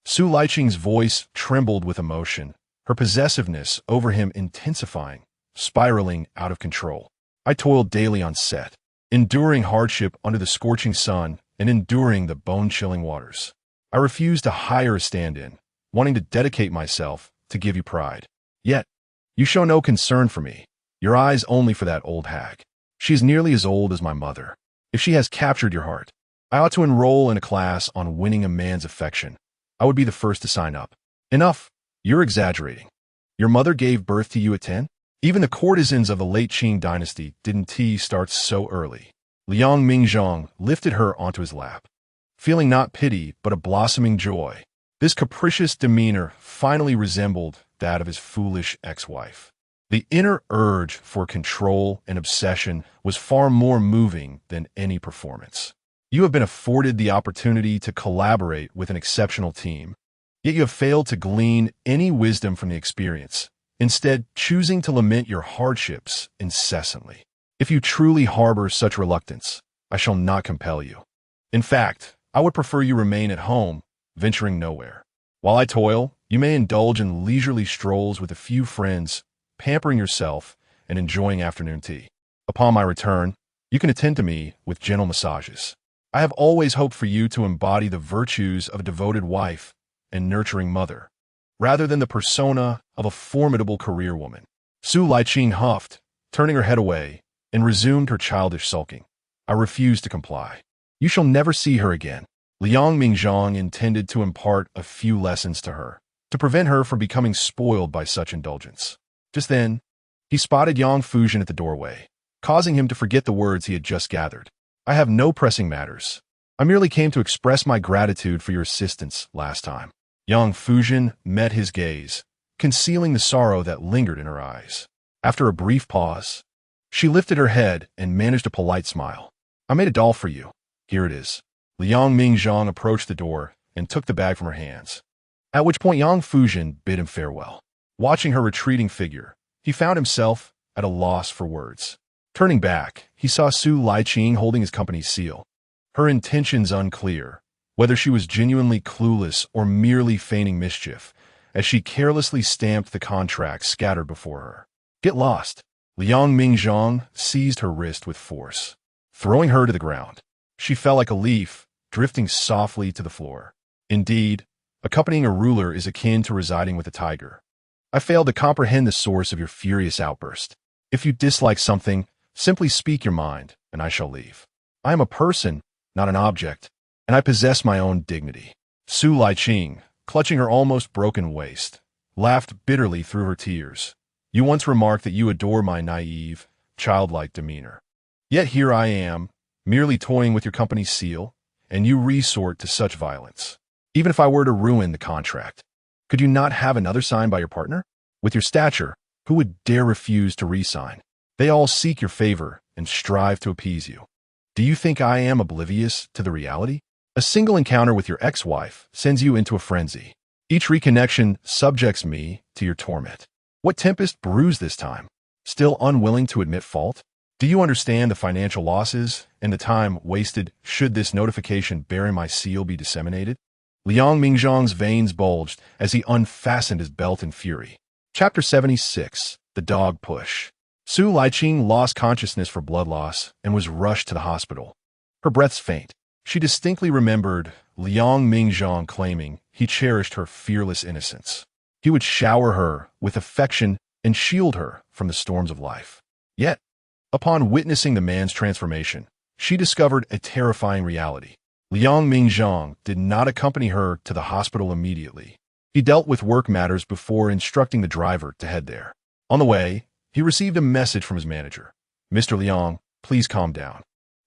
Su Liqing's voice trembled with emotion, her possessiveness over him intensifying, spiraling out of control. I toiled daily on set, enduring hardship under the scorching sun and enduring the bone-chilling waters. I refused to hire a stand-in, wanting to dedicate myself to give you pride. Yet, you show no concern for me, your eyes only for that old hag. She is nearly as old as my mother. If she has captured your heart, I ought to enroll in a class on winning a man's affection. I would be the first to sign up. Enough. You're exaggerating. Your mother gave birth to you at 10? Even the courtesans of the late Qing dynasty didn't start so early. Liang Mingzhang lifted her onto his lap, feeling not pity but a blossoming joy. This capricious demeanor finally resembled that of his foolish ex-wife. The inner urge for control and obsession was far more moving than any performance. You have been afforded the opportunity to collaborate with an exceptional team, yet you have failed to glean any wisdom from the experience, instead choosing to lament your hardships incessantly. If you truly harbor such reluctance, I shall not compel you. In fact, I would prefer you remain at home, venturing nowhere. While I toil, you may indulge in leisurely strolls with a few friends, pampering yourself and enjoying afternoon tea. Upon my return, you can attend to me with gentle massages. I have always hoped for you to embody the virtues of a devoted wife and nurturing mother, rather than the persona of a formidable career woman. Su Laiqing huffed, turning her head away, and resumed her childish sulking. I refuse to comply. You shall never see her again. Liang Mingzhang intended to impart a few lessons to her, to prevent her from becoming spoiled by such indulgence. Just then, he spotted Yang Fuzhen at the doorway, causing him to forget the words he had just gathered. I have no pressing matters. I merely came to express my gratitude for your assistance last time. Yang Fuzhen met his gaze, concealing the sorrow that lingered in her eyes. After a brief pause, she lifted her head and managed a polite smile. I made a doll for you. Here it is. Liang Mingzhang approached the door and took the bag from her hands, at which point Yang Fuzhen bid him farewell. Watching her retreating figure, he found himself at a loss for words. Turning back, he saw Su Laiqing holding his company's seal. Her intentions unclear, whether she was genuinely clueless or merely feigning mischief, as she carelessly stamped the contract scattered before her. Get lost. Liang Mingzhang seized her wrist with force, throwing her to the ground. She fell like a leaf, drifting softly to the floor. Indeed, accompanying a ruler is akin to residing with a tiger. I failed to comprehend the source of your furious outburst. If you dislike something, simply speak your mind, and I shall leave. I am a person, not an object, and I possess my own dignity. Su Laiqing, clutching her almost broken waist, laughed bitterly through her tears. You once remarked that you adore my naive, childlike demeanor. Yet here I am, merely toying with your company's seal, and you resort to such violence. Even if I were to ruin the contract, could you not have another signed by your partner? With your stature, who would dare refuse to re-sign? They all seek your favor and strive to appease you. Do you think I am oblivious to the reality? A single encounter with your ex-wife sends you into a frenzy. Each reconnection subjects me to your torment. What tempest brews this time? Still unwilling to admit fault? Do you understand the financial losses and the time wasted should this notification bearing my seal be disseminated? Liang Mingzhang's veins bulged as he unfastened his belt in fury. Chapter 76. The Dog Push. Su Laiqing lost consciousness for blood loss and was rushed to the hospital. Her breaths faint. She distinctly remembered Liang Mingzhang claiming he cherished her fearless innocence. He would shower her with affection and shield her from the storms of life. Yet, upon witnessing the man's transformation, she discovered a terrifying reality. Liang Mingzhang did not accompany her to the hospital immediately. He dealt with work matters before instructing the driver to head there. On the way, he received a message from his manager. Mr. Liang, please calm down.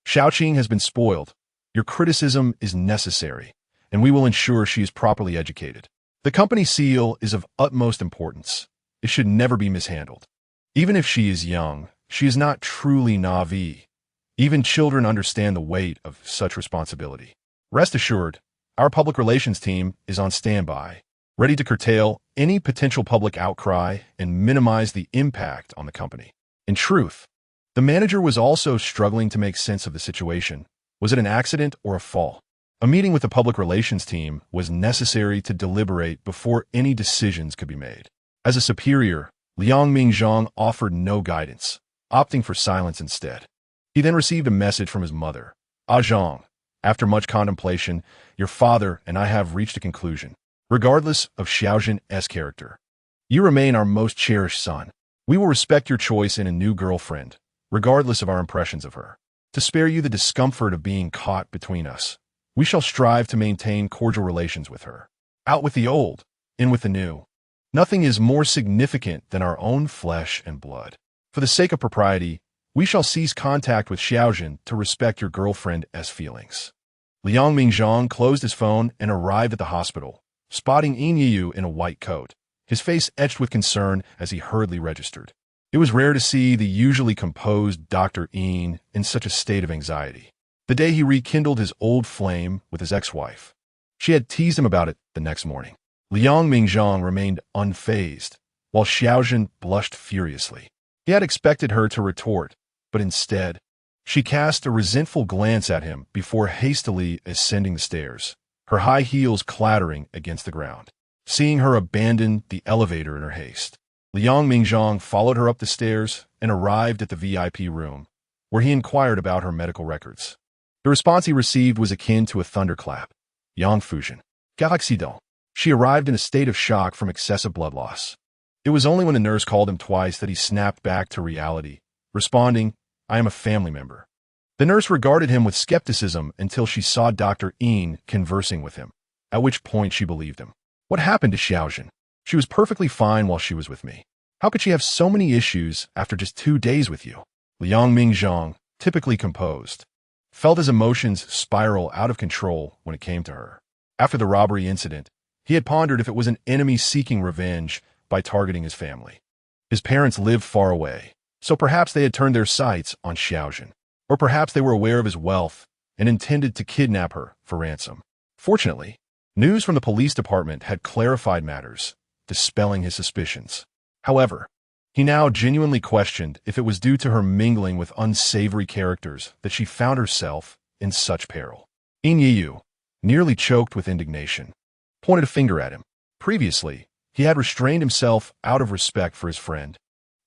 Shaoqing has been spoiled. Your criticism is necessary, and we will ensure she is properly educated. The company seal is of utmost importance. It should never be mishandled. Even if she is young, she is not truly naive. Even children understand the weight of such responsibility. Rest assured, our public relations team is on standby, ready to curtail any potential public outcry and minimize the impact on the company. In truth, the manager was also struggling to make sense of the situation. Was it an accident or a fall? A meeting with the public relations team was necessary to deliberate before any decisions could be made. As a superior, Liang Mingzhang offered no guidance, opting for silence instead. He then received a message from his mother. Ah Zhang, after much contemplation, your father and I have reached a conclusion. Regardless of Xiaozhen's character, you remain our most cherished son. We will respect your choice in a new girlfriend, regardless of our impressions of her. To spare you the discomfort of being caught between us, we shall strive to maintain cordial relations with her. Out with the old, in with the new. Nothing is more significant than our own flesh and blood. For the sake of propriety, we shall cease contact with Xiaozhen to respect your girlfriend's feelings. Liang Mingzhang closed his phone and arrived at the hospital, spotting Yin Yiyu in a white coat, his face etched with concern as he hurriedly registered. It was rare to see the usually composed Dr. Yin in such a state of anxiety. The day he rekindled his old flame with his ex-wife, she had teased him about it the next morning. Liang Mingzhang remained unfazed, while Xiaozhen blushed furiously. He had expected her to retort, but instead, she cast a resentful glance at him before hastily ascending the stairs, her high heels clattering against the ground. Seeing her abandon the elevator in her haste, Liang Mingzhang followed her up the stairs and arrived at the VIP room, where he inquired about her medical records. The response he received was akin to a thunderclap. Yang Fuzhen. Accident. She arrived in a state of shock from excessive blood loss. It was only when the nurse called him twice that he snapped back to reality, responding, "I am a family member." The nurse regarded him with skepticism until she saw Dr. Yin conversing with him, at which point she believed him. What happened to Xiaozhen? She was perfectly fine while she was with me. How could she have so many issues after just 2 days with you? Liang Mingzhang, typically composed, felt his emotions spiral out of control when it came to her. After the robbery incident, he had pondered if it was an enemy seeking revenge by targeting his family. His parents lived far away, so perhaps they had turned their sights on Xiaozhen. Or perhaps they were aware of his wealth and intended to kidnap her for ransom. Fortunately, news from the police department had clarified matters, dispelling his suspicions. However, he now genuinely questioned if it was due to her mingling with unsavory characters that she found herself in such peril. Yin Yiyu, nearly choked with indignation, pointed a finger at him. Previously, he had restrained himself out of respect for his friend,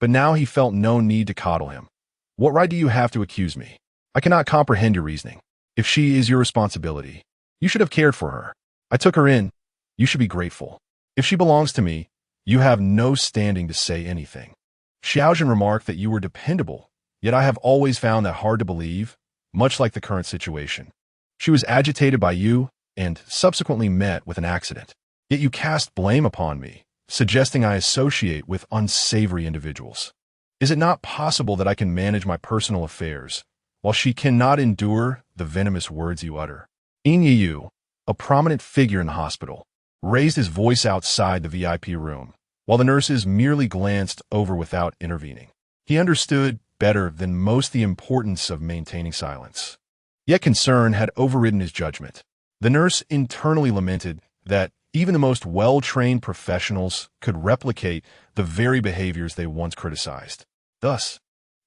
but now he felt no need to coddle him. What right do you have to accuse me? I cannot comprehend your reasoning. If she is your responsibility, you should have cared for her. I took her in. You should be grateful. If she belongs to me, you have no standing to say anything. Xiaozhen remarked that you were dependable, yet I have always found that hard to believe, much like the current situation. She was agitated by you and subsequently met with an accident. Yet you cast blame upon me, suggesting I associate with unsavory individuals. Is it not possible that I can manage my personal affairs, while she cannot endure the venomous words you utter? Yin Yiyu, a prominent figure in the hospital, raised his voice outside the VIP room, while the nurses merely glanced over without intervening. He understood better than most the importance of maintaining silence. Yet concern had overridden his judgment. The nurse internally lamented that even the most well-trained professionals could replicate the very behaviors they once criticized. Thus,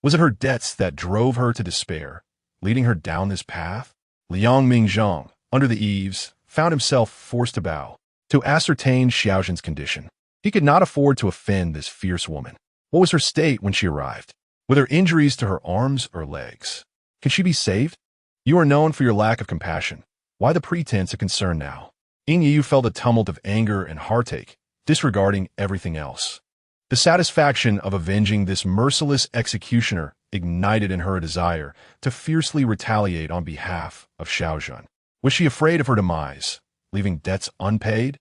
was it her debts that drove her to despair, leading her down this path? Liang Mingzhang, under the eaves, found himself forced to bow, to ascertain Xiaozhen's condition. He could not afford to offend this fierce woman. What was her state when she arrived? Were there injuries to her arms or legs? Can she be saved? You are known for your lack of compassion. Why the pretense of concern now? Yin Yiyu felt a tumult of anger and heartache, disregarding everything else. The satisfaction of avenging this merciless executioner ignited in her a desire to fiercely retaliate on behalf of Xiaozhen. Was she afraid of her demise, leaving debts unpaid?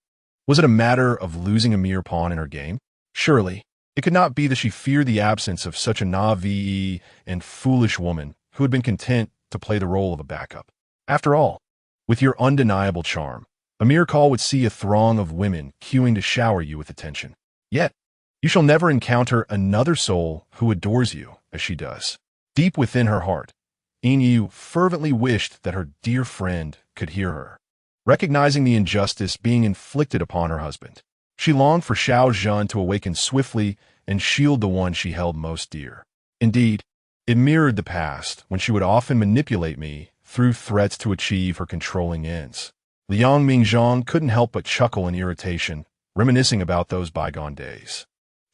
Was it a matter of losing a mere pawn in her game? Surely, it could not be that she feared the absence of such a naive and foolish woman who had been content to play the role of a backup. After all, with your undeniable charm, a mere call would see a throng of women queuing to shower you with attention. Yet, you shall never encounter another soul who adores you as she does. Deep within her heart, Yin Yiyu fervently wished that her dear friend could hear her. Recognizing the injustice being inflicted upon her husband, she longed for Xiaozhen to awaken swiftly and shield the one she held most dear. Indeed, it mirrored the past when she would often manipulate me through threats to achieve her controlling ends. Liang Mingzhang couldn't help but chuckle in irritation, reminiscing about those bygone days.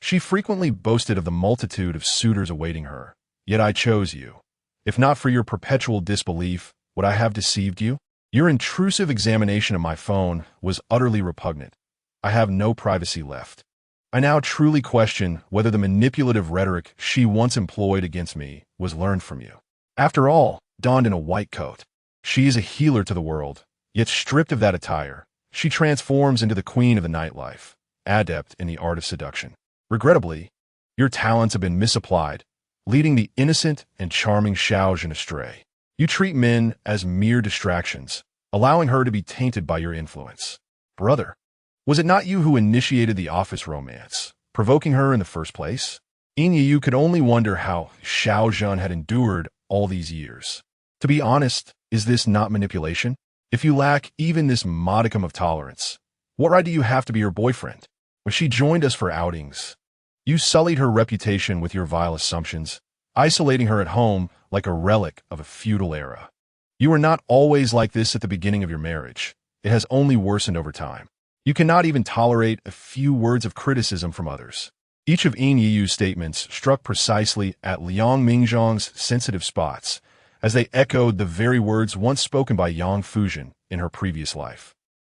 She frequently boasted of the multitude of suitors awaiting her. Yet I chose you. If not for your perpetual disbelief, would I have deceived you? Your intrusive examination of my phone was utterly repugnant, I have no privacy left. I now truly question whether the manipulative rhetoric she once employed against me was learned from you. After all, donned in a white coat, she is a healer to the world, yet stripped of that attire, she transforms into the queen of the nightlife, adept in the art of seduction. Regrettably, your talents have been misapplied, leading the innocent and charming Xiaozhen astray. You treat men as mere distractions, allowing her to be tainted by your influence. Brother, was it not you who initiated the office romance, provoking her in the first place? Yin could only wonder how Xiaozhen had endured all these years. To be honest, is this not manipulation? If you lack even this modicum of tolerance, what right do you have to be her boyfriend? When she joined us for outings, you sullied her reputation with your vile assumptions, isolating her at home like a relic of a feudal era. You were not always like this at the beginning of your marriage. It has only worsened over time. You cannot even tolerate a few words of criticism from others. Each of Yin Yiyu's statements struck precisely at Liang Mingzhang's sensitive spots, as they echoed the very words once spoken by Yang Fuzhen in her previous life.